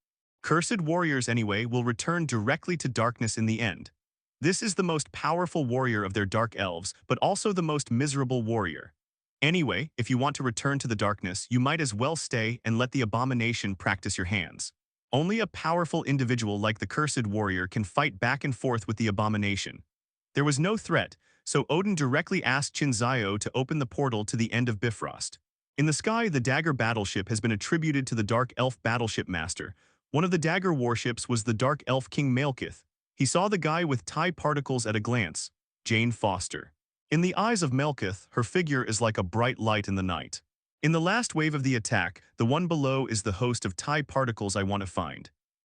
Cursed warriors, anyway, will return directly to darkness in the end. This is the most powerful warrior of their Dark Elves, but also the most miserable warrior. Anyway, if you want to return to the darkness, you might as well stay and let the abomination practice your hands. Only a powerful individual like the cursed warrior can fight back and forth with the abomination. There was no threat, so Odin directly asked Qin Xiao to open the portal to the end of Bifrost. In the sky, the dagger battleship has been attributed to the Dark Elf battleship master. One of the dagger warships was the Dark Elf King Melkith. He saw the guy with TIE particles at a glance, Jane Foster. In the eyes of Melkith, her figure is like a bright light in the night. In the last wave of the attack, the one below is the host of TIE particles I want to find.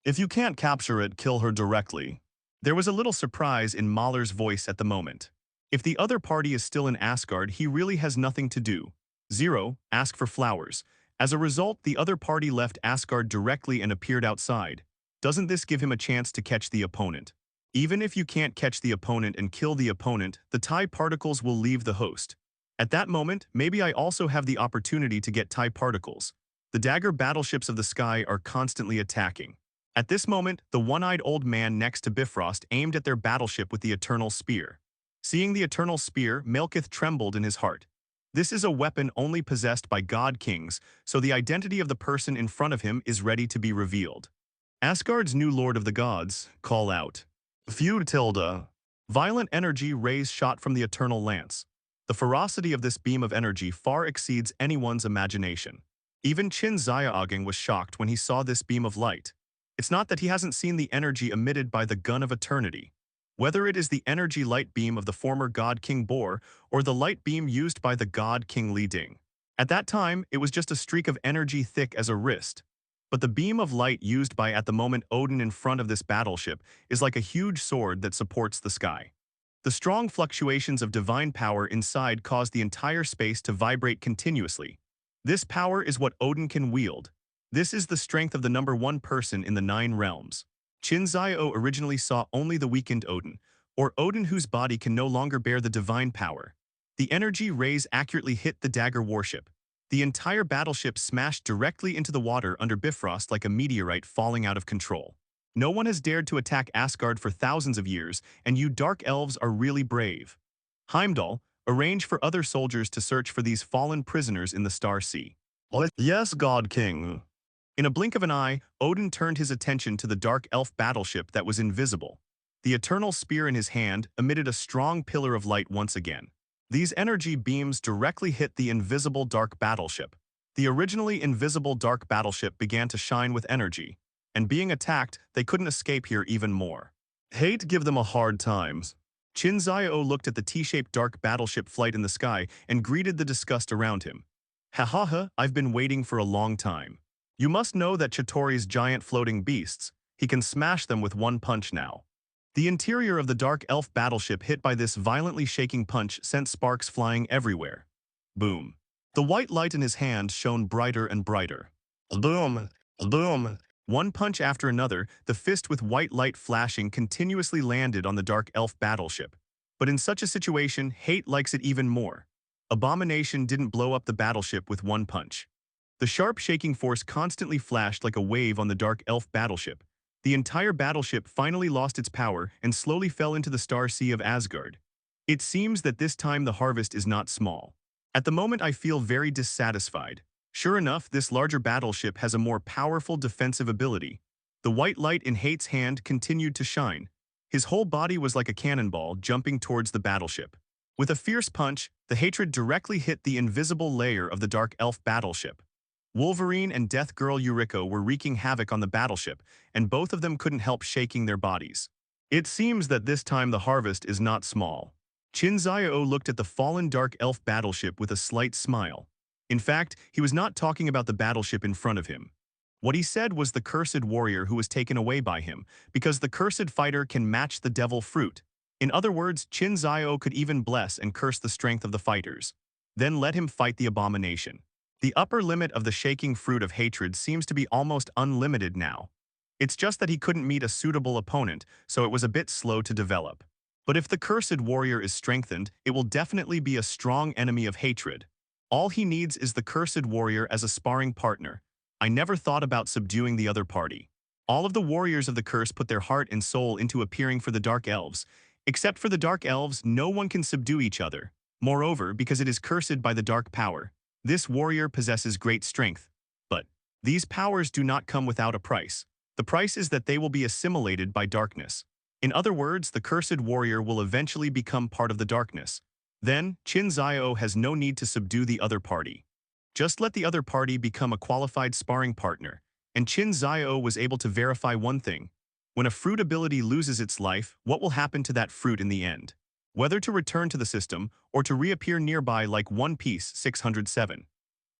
If you can't capture it, kill her directly. There was a little surprise in Mahler's voice at the moment. If the other party is still in Asgard, he really has nothing to do. 0. Ask for flowers. As a result, the other party left Asgard directly and appeared outside. Doesn't this give him a chance to catch the opponent? Even if you can't catch the opponent and kill the opponent, the TIE particles will leave the host. At that moment, maybe I also have the opportunity to get TIE particles. The dagger battleships of the sky are constantly attacking. At this moment, the one-eyed old man next to Bifrost aimed at their battleship with the Eternal Spear. Seeing the Eternal Spear, Melkith trembled in his heart. This is a weapon only possessed by God Kings, so the identity of the person in front of him is ready to be revealed. Asgard's new Lord of the Gods, call out. Feud tilde. Violent energy rays shot from the Eternal Lance. The ferocity of this beam of energy far exceeds anyone's imagination. Even Qin Xiao was shocked when he saw this beam of light. It's not that he hasn't seen the energy emitted by the Gun of Eternity. Whether it is the energy light beam of the former God King Bor or the light beam used by the God King Li Ding. At that time, it was just a streak of energy thick as a wrist. But the beam of light used by at the moment Odin in front of this battleship is like a huge sword that supports the sky. The strong fluctuations of divine power inside cause the entire space to vibrate continuously. This power is what Odin can wield. This is the strength of the number one person in the 9 realms. Qin Xiao originally saw only the weakened Odin, or Odin whose body can no longer bear the divine power. The energy rays accurately hit the dagger warship. The entire battleship smashed directly into the water under Bifrost like a meteorite falling out of control. No one has dared to attack Asgard for thousands of years, and you Dark Elves are really brave. Heimdall, arrange for other soldiers to search for these fallen prisoners in the Star Sea. Yes, God King. In a blink of an eye, Odin turned his attention to the Dark Elf battleship that was invisible. The Eternal Spear in his hand emitted a strong pillar of light once again. These energy beams directly hit the invisible dark battleship. The originally invisible dark battleship began to shine with energy, and being attacked, they couldn't escape here even more. Hate give them a hard times. Qin Xiao looked at the T-shaped dark battleship flight in the sky and greeted the disgust around him. Ha ha ha, I've been waiting for a long time. You must know that Chitauri's giant floating beasts, he can smash them with one punch now. The interior of the Dark Elf battleship hit by this violently shaking punch sent sparks flying everywhere. Boom. The white light in his hand shone brighter and brighter. Boom. Boom. One punch after another, the fist with white light flashing continuously landed on the Dark Elf battleship. But in such a situation, hate likes it even more. Abomination didn't blow up the battleship with one punch. The sharp shaking force constantly flashed like a wave on the Dark Elf battleship. The entire battleship finally lost its power and slowly fell into the star sea of Asgard. It seems that this time the harvest is not small. At the moment I feel very dissatisfied. Sure enough, this larger battleship has a more powerful defensive ability. The white light in Hate's hand continued to shine. His whole body was like a cannonball jumping towards the battleship. With a fierce punch, the hatred directly hit the invisible layer of the Dark Elf battleship. Wolverine and Death Girl Yuriko were wreaking havoc on the battleship, and both of them couldn't help shaking their bodies. It seems that this time the harvest is not small. Qin Xiao looked at the fallen Dark Elf battleship with a slight smile. In fact, he was not talking about the battleship in front of him. What he said was the cursed warrior who was taken away by him, because the cursed fighter can match the devil fruit. In other words, Qin Xiao could even bless and curse the strength of the fighters. Then let him fight the abomination. The upper limit of the shaking fruit of hatred seems to be almost unlimited now. It's just that he couldn't meet a suitable opponent, so it was a bit slow to develop. But if the cursed warrior is strengthened, it will definitely be a strong enemy of hatred. All he needs is the cursed warrior as a sparring partner. I never thought about subduing the other party. All of the warriors of the curse put their heart and soul into appearing for the Dark Elves. Except for the Dark Elves, no one can subdue each other. Moreover, because it is cursed by the dark power, this warrior possesses great strength. But these powers do not come without a price. The price is that they will be assimilated by darkness. In other words, the cursed warrior will eventually become part of the darkness. Then, Qin Xiao has no need to subdue the other party. Just let the other party become a qualified sparring partner, and Qin Xiao was able to verify one thing. When a fruit ability loses its life, what will happen to that fruit in the end? Whether to return to the system or to reappear nearby like One Piece 607.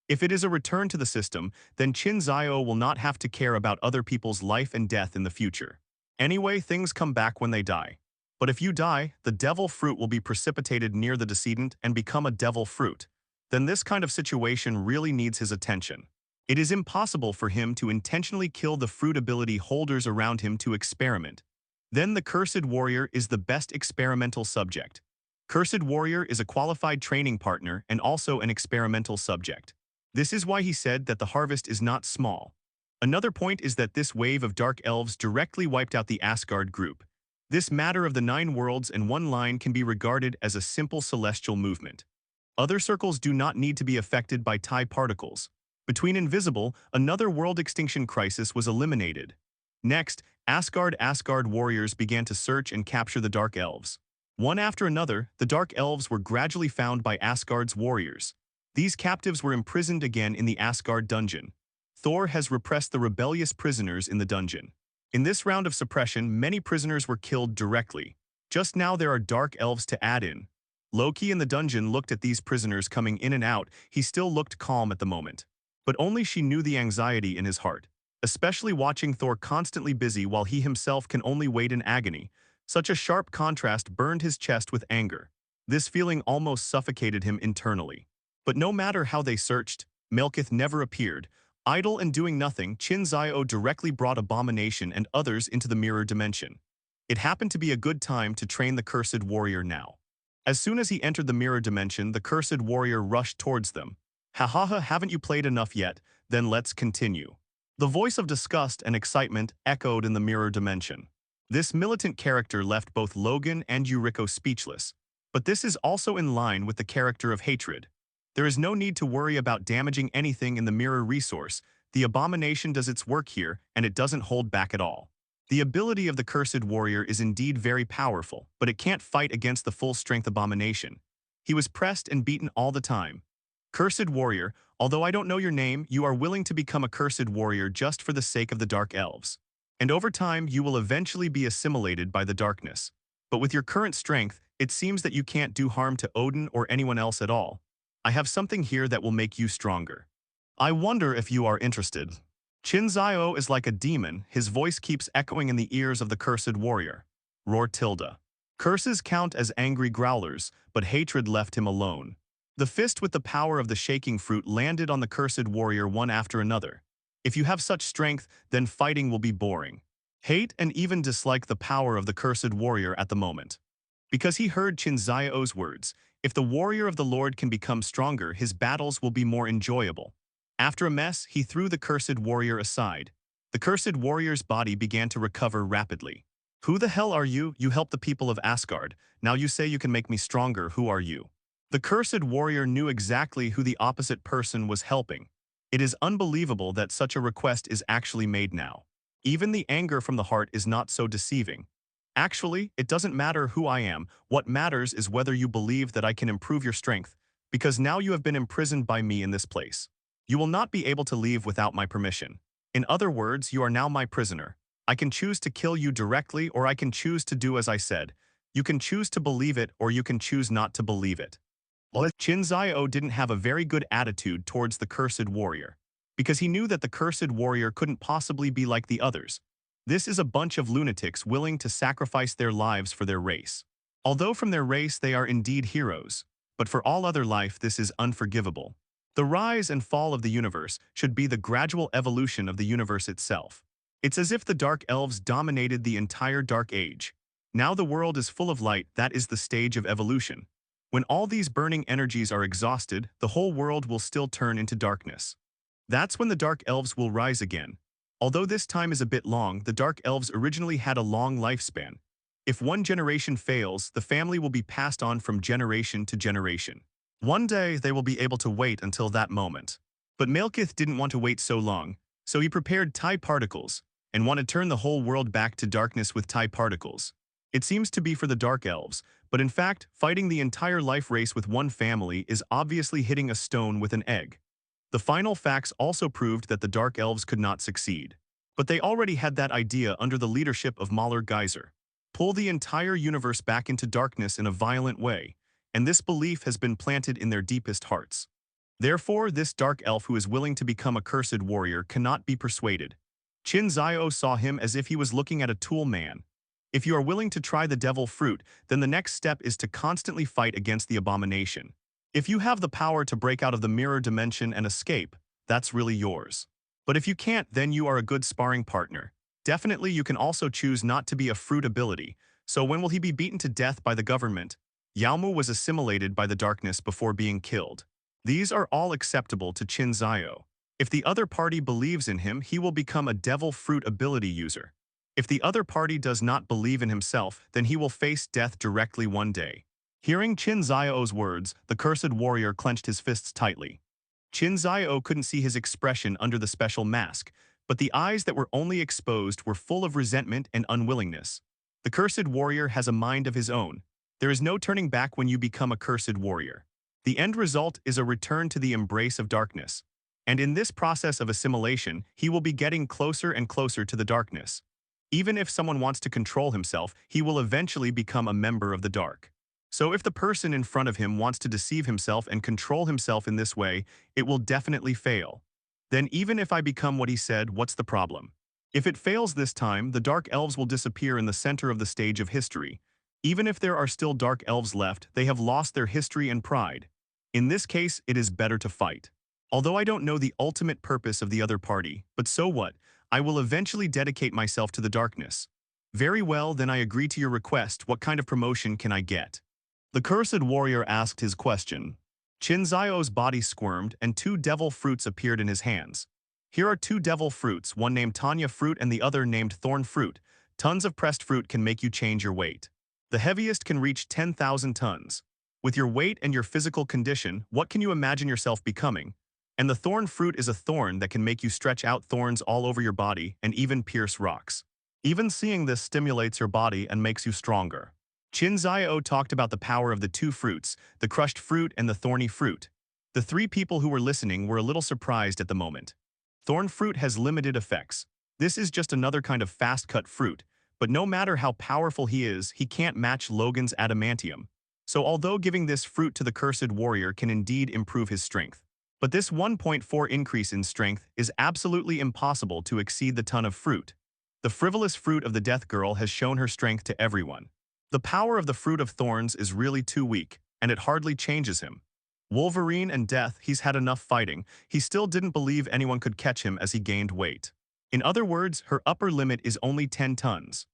If it is a return to the system, then Qin Xiao will not have to care about other people's life and death in the future. Anyway, things come back when they die. But if you die, the devil fruit will be precipitated near the decedent and become a devil fruit. Then this kind of situation really needs his attention. It is impossible for him to intentionally kill the fruit ability holders around him to experiment. Then the Cursed Warrior is the best experimental subject. Cursed Warrior is a qualified training partner and also an experimental subject. This is why he said that the harvest is not small. Another point is that this wave of Dark Elves directly wiped out the Asgard group. This matter of the 9 worlds in one line can be regarded as a simple celestial movement. Other circles do not need to be affected by TIE particles. Between Invisible, another world extinction crisis was eliminated. Next, Asgard warriors began to search and capture the Dark Elves. One after another, the Dark Elves were gradually found by Asgard's warriors. These captives were imprisoned again in the Asgard dungeon. Thor has repressed the rebellious prisoners in the dungeon. In this round of suppression, many prisoners were killed directly. Just now there are Dark Elves to add in. Loki in the dungeon looked at these prisoners coming in and out. He still looked calm at the moment. But only she knew the anxiety in his heart. Especially watching Thor constantly busy while he himself can only wait in agony. Such a sharp contrast burned his chest with anger. This feeling almost suffocated him internally. But no matter how they searched, Melkith never appeared. Idle and doing nothing, Qin Xiao directly brought Abomination and others into the mirror dimension. It happened to be a good time to train the Cursed Warrior now. As soon as he entered the mirror dimension, the Cursed Warrior rushed towards them. "Ha ha ha, haven't you played enough yet? Then let's continue." The voice of disgust and excitement echoed in the mirror dimension. This militant character left both Logan and Yuriko speechless. But this is also in line with the character of hatred. There is no need to worry about damaging anything in the mirror resource. The Abomination does its work here, and it doesn't hold back at all. The ability of the Cursed Warrior is indeed very powerful, but it can't fight against the full-strength Abomination. He was pressed and beaten all the time. Cursed Warrior, although I don't know your name, you are willing to become a Cursed Warrior just for the sake of the Dark Elves. And over time, you will eventually be assimilated by the darkness. But with your current strength, it seems that you can't do harm to Odin or anyone else at all. I have something here that will make you stronger. I wonder if you are interested. Qin Xiao is like a demon, his voice keeps echoing in the ears of the cursed warrior. Roar tilde. Curses count as angry growlers, but hatred left him alone. The fist with the power of the shaking fruit landed on the cursed warrior one after another. If you have such strength, then fighting will be boring. Hate and even dislike the power of the cursed warrior at the moment. Because he heard Qin Xiao's words, if the warrior of the Lord can become stronger, his battles will be more enjoyable. After a mess, he threw the cursed warrior aside. The cursed warrior's body began to recover rapidly. Who the hell are you? You help the people of Asgard. Now you say you can make me stronger. Who are you? The cursed warrior knew exactly who the opposite person was helping. It is unbelievable that such a request is actually made now. Even the anger from the heart is not so deceiving. Actually, it doesn't matter who I am. What matters is whether you believe that I can improve your strength, because now you have been imprisoned by me in this place. You will not be able to leave without my permission. In other words, you are now my prisoner. I can choose to kill you directly, or I can choose to do as I said. You can choose to believe it, or you can choose not to believe it. Qin Xiao didn't have a very good attitude towards the cursed warrior, because he knew that the cursed warrior couldn't possibly be like the others. This is a bunch of lunatics willing to sacrifice their lives for their race. Although from their race they are indeed heroes, but for all other life this is unforgivable. The rise and fall of the universe should be the gradual evolution of the universe itself. It's as if the Dark Elves dominated the entire Dark Age. Now the world is full of light. That is the stage of evolution. When all these burning energies are exhausted, the whole world will still turn into darkness. That's when the Dark Elves will rise again. Although this time is a bit long, the Dark Elves originally had a long lifespan. If one generation fails, the family will be passed on from generation to generation. One day, they will be able to wait until that moment. But Malekith didn't want to wait so long, so he prepared TIE particles, and wanted to turn the whole world back to darkness with TIE particles. It seems to be for the Dark Elves, but in fact, fighting the entire life race with one family is obviously hitting a stone with an egg. The final facts also proved that the Dark Elves could not succeed. But they already had that idea under the leadership of Mahler Geyser. Pull the entire universe back into darkness in a violent way, and this belief has been planted in their deepest hearts. Therefore, this dark elf who is willing to become a cursed warrior cannot be persuaded. Qin Xiao saw him as if he was looking at a tool man. If you are willing to try the devil fruit, then the next step is to constantly fight against the abomination. If you have the power to break out of the mirror dimension and escape, that's really yours. But if you can't, then you are a good sparring partner. Definitely you can also choose not to be a fruit ability. So when will he be beaten to death by the government? Yaomu was assimilated by the darkness before being killed. These are all acceptable to Qin Xiao. If the other party believes in him, he will become a devil fruit ability user. If the other party does not believe in himself, then he will face death directly one day. Hearing Qin Xiao's words, the cursed warrior clenched his fists tightly. Qin Xiao couldn't see his expression under the special mask, but the eyes that were only exposed were full of resentment and unwillingness. The cursed warrior has a mind of his own. There is no turning back when you become a cursed warrior. The end result is a return to the embrace of darkness. And in this process of assimilation, he will be getting closer and closer to the darkness. Even if someone wants to control himself, he will eventually become a member of the dark. So if the person in front of him wants to deceive himself and control himself in this way, it will definitely fail. Then even if I become what he said, what's the problem? If it fails this time, the Dark Elves will disappear in the center of the stage of history. Even if there are still Dark Elves left, they have lost their history and pride. In this case, it is better to fight. Although I don't know the ultimate purpose of the other party, but so what? I will eventually dedicate myself to the darkness. Very well, then I agree to your request. What kind of promotion can I get? The cursed warrior asked his question. Qin Xiao's body squirmed and 2 devil fruits appeared in his hands. Here are 2 devil fruits, one named Tanya fruit and the other named Thorn fruit. Tons of pressed fruit can make you change your weight. The heaviest can reach 10,000 tons. With your weight and your physical condition, what can you imagine yourself becoming? And the thorn fruit is a thorn that can make you stretch out thorns all over your body and even pierce rocks. Even seeing this stimulates your body and makes you stronger. Qin Xiao talked about the power of the 2 fruits, the crushed fruit and the thorny fruit. The 3 people who were listening were a little surprised at the moment. Thorn fruit has limited effects. This is just another kind of fast-cut fruit, but no matter how powerful he is, he can't match Logan's adamantium. So although giving this fruit to the cursed warrior can indeed improve his strength, But this 1.4 increase in strength is absolutely impossible to exceed the ton of fruit. The frivolous fruit of the Death Girl has shown her strength to everyone. The power of the Fruit of Thorns is really too weak, and it hardly changes him. Wolverine and Death, he's had enough fighting. He still didn't believe anyone could catch him as he gained weight. In other words, her upper limit is only 10 tons.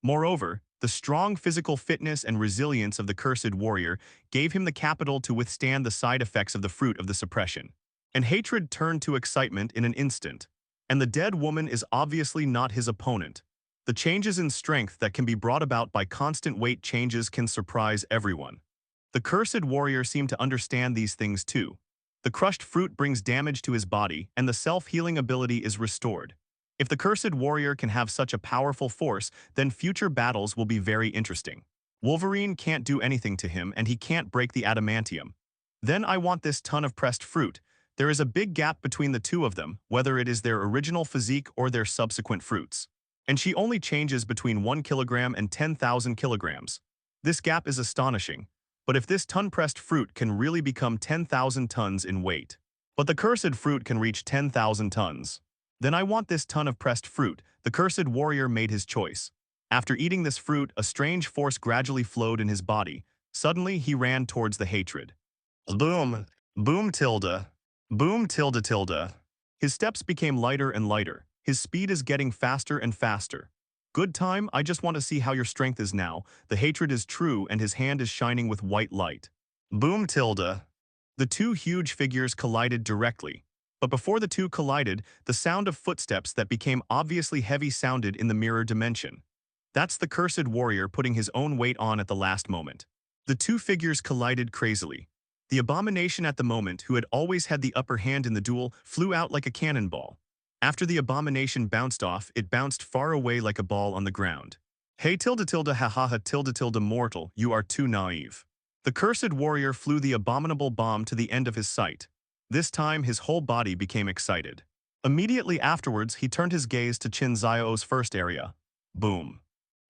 Moreover, the strong physical fitness and resilience of the Cursed Warrior gave him the capital to withstand the side effects of the fruit of the suppression. And hatred turned to excitement in an instant. And the dead woman is obviously not his opponent. The changes in strength that can be brought about by constant weight changes can surprise everyone. The Cursed Warrior seemed to understand these things too. The crushed fruit brings damage to his body, and the self-healing ability is restored. If the Cursed Warrior can have such a powerful force, then future battles will be very interesting. Wolverine can't do anything to him, and he can't break the adamantium. Then I want this ton of pressed fruit. There is a big gap between the two of them, whether it is their original physique or their subsequent fruits. And she only changes between 1 kilogram and 10,000 kilograms. This gap is astonishing. But if this ton-pressed fruit can really become 10,000 tons in weight, but the cursed fruit can reach 10,000 tons, then I want this ton of pressed fruit. The Cursed Warrior made his choice. After eating this fruit, a strange force gradually flowed in his body. Suddenly, he ran towards the hatred. Boom! Boom tilde! Boom tilde tilde! His steps became lighter and lighter. His speed is getting faster and faster. Good time, I just want to see how your strength is now. The hatred is true and his hand is shining with white light. Boom tilde! The two huge figures collided directly. But before the two collided, the sound of footsteps that became obviously heavy sounded in the mirror dimension. That's the Cursed Warrior putting his own weight on at the last moment. The two figures collided crazily. The abomination at the moment, who had always had the upper hand in the duel, flew out like a cannonball. After the abomination bounced off, it bounced far away like a ball on the ground. Hey tilde tilde ha ha ha tilde tilde mortal, you are too naive. The Cursed Warrior flew the abominable bomb to the end of his sight. This time, his whole body became excited. Immediately afterwards, he turned his gaze to Qin Xiao's first area. Boom.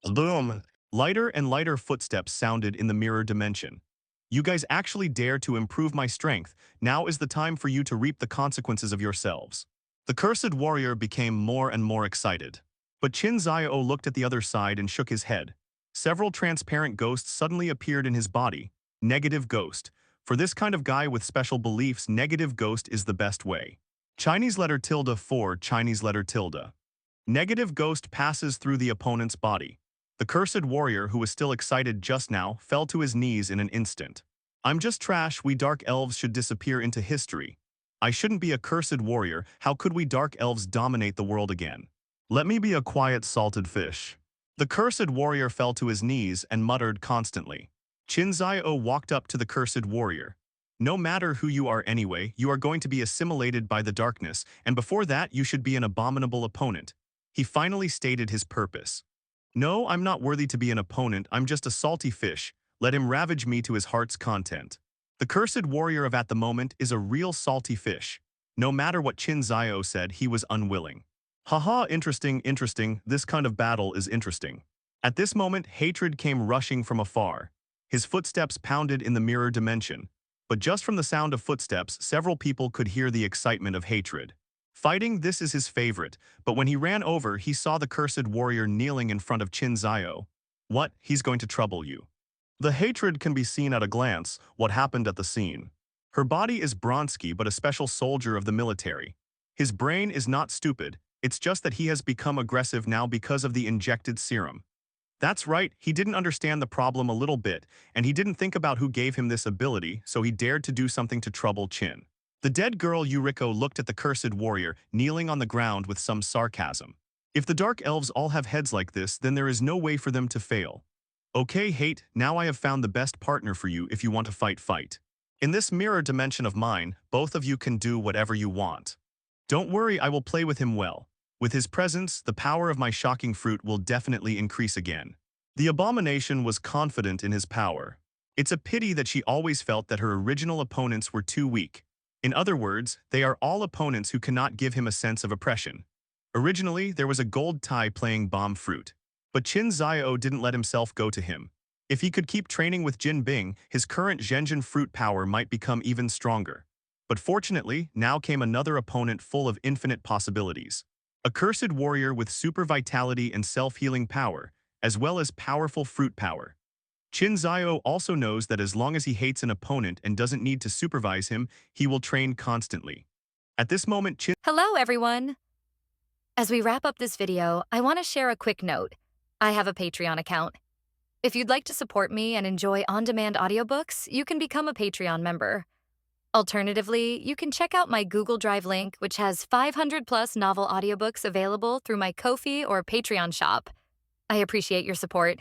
Boom. Lighter and lighter footsteps sounded in the mirror dimension. You guys actually dare to improve my strength. Now is the time for you to reap the consequences of yourselves. The Cursed Warrior became more and more excited. But Qin Xiao looked at the other side and shook his head. Several transparent ghosts suddenly appeared in his body. Negative ghost. For this kind of guy with special beliefs, negative ghost is the best way. Chinese letter tilde 4, Chinese letter tilde. Negative ghost passes through the opponent's body. The Cursed Warrior, who was still excited just now, fell to his knees in an instant. I'm just trash, we dark elves should disappear into history. I shouldn't be a Cursed Warrior, how could we dark elves dominate the world again? Let me be a quiet salted fish. The Cursed Warrior fell to his knees and muttered constantly. Qin Xiao walked up to the Cursed Warrior. No matter who you are anyway, you are going to be assimilated by the darkness, and before that you should be an abominable opponent. He finally stated his purpose. No, I'm not worthy to be an opponent, I'm just a salty fish. Let him ravage me to his heart's content. The Cursed Warrior of at the moment is a real salty fish. No matter what Qin Xiao said, he was unwilling. Haha, interesting, interesting, this kind of battle is interesting. At this moment, hatred came rushing from afar. His footsteps pounded in the mirror dimension. But just from the sound of footsteps, several people could hear the excitement of hatred. Fighting, this is his favorite, but when he ran over, he saw the Cursed Warrior kneeling in front of Qin Xiao. What? He's going to trouble you. The hatred can be seen at a glance, what happened at the scene. Her body is Bronsky, but a special soldier of the military. His brain is not stupid, it's just that he has become aggressive now because of the injected serum. That's right, he didn't understand the problem a little bit, and he didn't think about who gave him this ability, so he dared to do something to trouble Qin. The dead girl Yuriko looked at the Cursed Warrior, kneeling on the ground with some sarcasm. If the Dark Elves all have heads like this, then there is no way for them to fail. Okay, hate, now I have found the best partner for you if you want to fight. In this mirror dimension of mine, both of you can do whatever you want. Don't worry, I will play with him well. With his presence, the power of my shocking fruit will definitely increase again. The abomination was confident in his power. It's a pity that she always felt that her original opponents were too weak. In other words, they are all opponents who cannot give him a sense of oppression. Originally, there was a gold tie playing bomb fruit. But Qin Xiao didn't let himself go to him. If he could keep training with Jin Bing, his current Zhenjin fruit power might become even stronger. But fortunately, now came another opponent full of infinite possibilities. A cursed warrior with super vitality and self-healing power, as well as powerful fruit power. Qin Xiao also knows that as long as he hates an opponent and doesn't need to supervise him, he will train constantly. At this moment, Qin Hello, everyone. As we wrap up this video, I want to share a quick note. I have a Patreon account. If you'd like to support me and enjoy on-demand audiobooks, you can become a Patreon member. Alternatively, you can check out my Google Drive link, which has 500-plus novel audiobooks available through my Ko-fi or Patreon shop. I appreciate your support.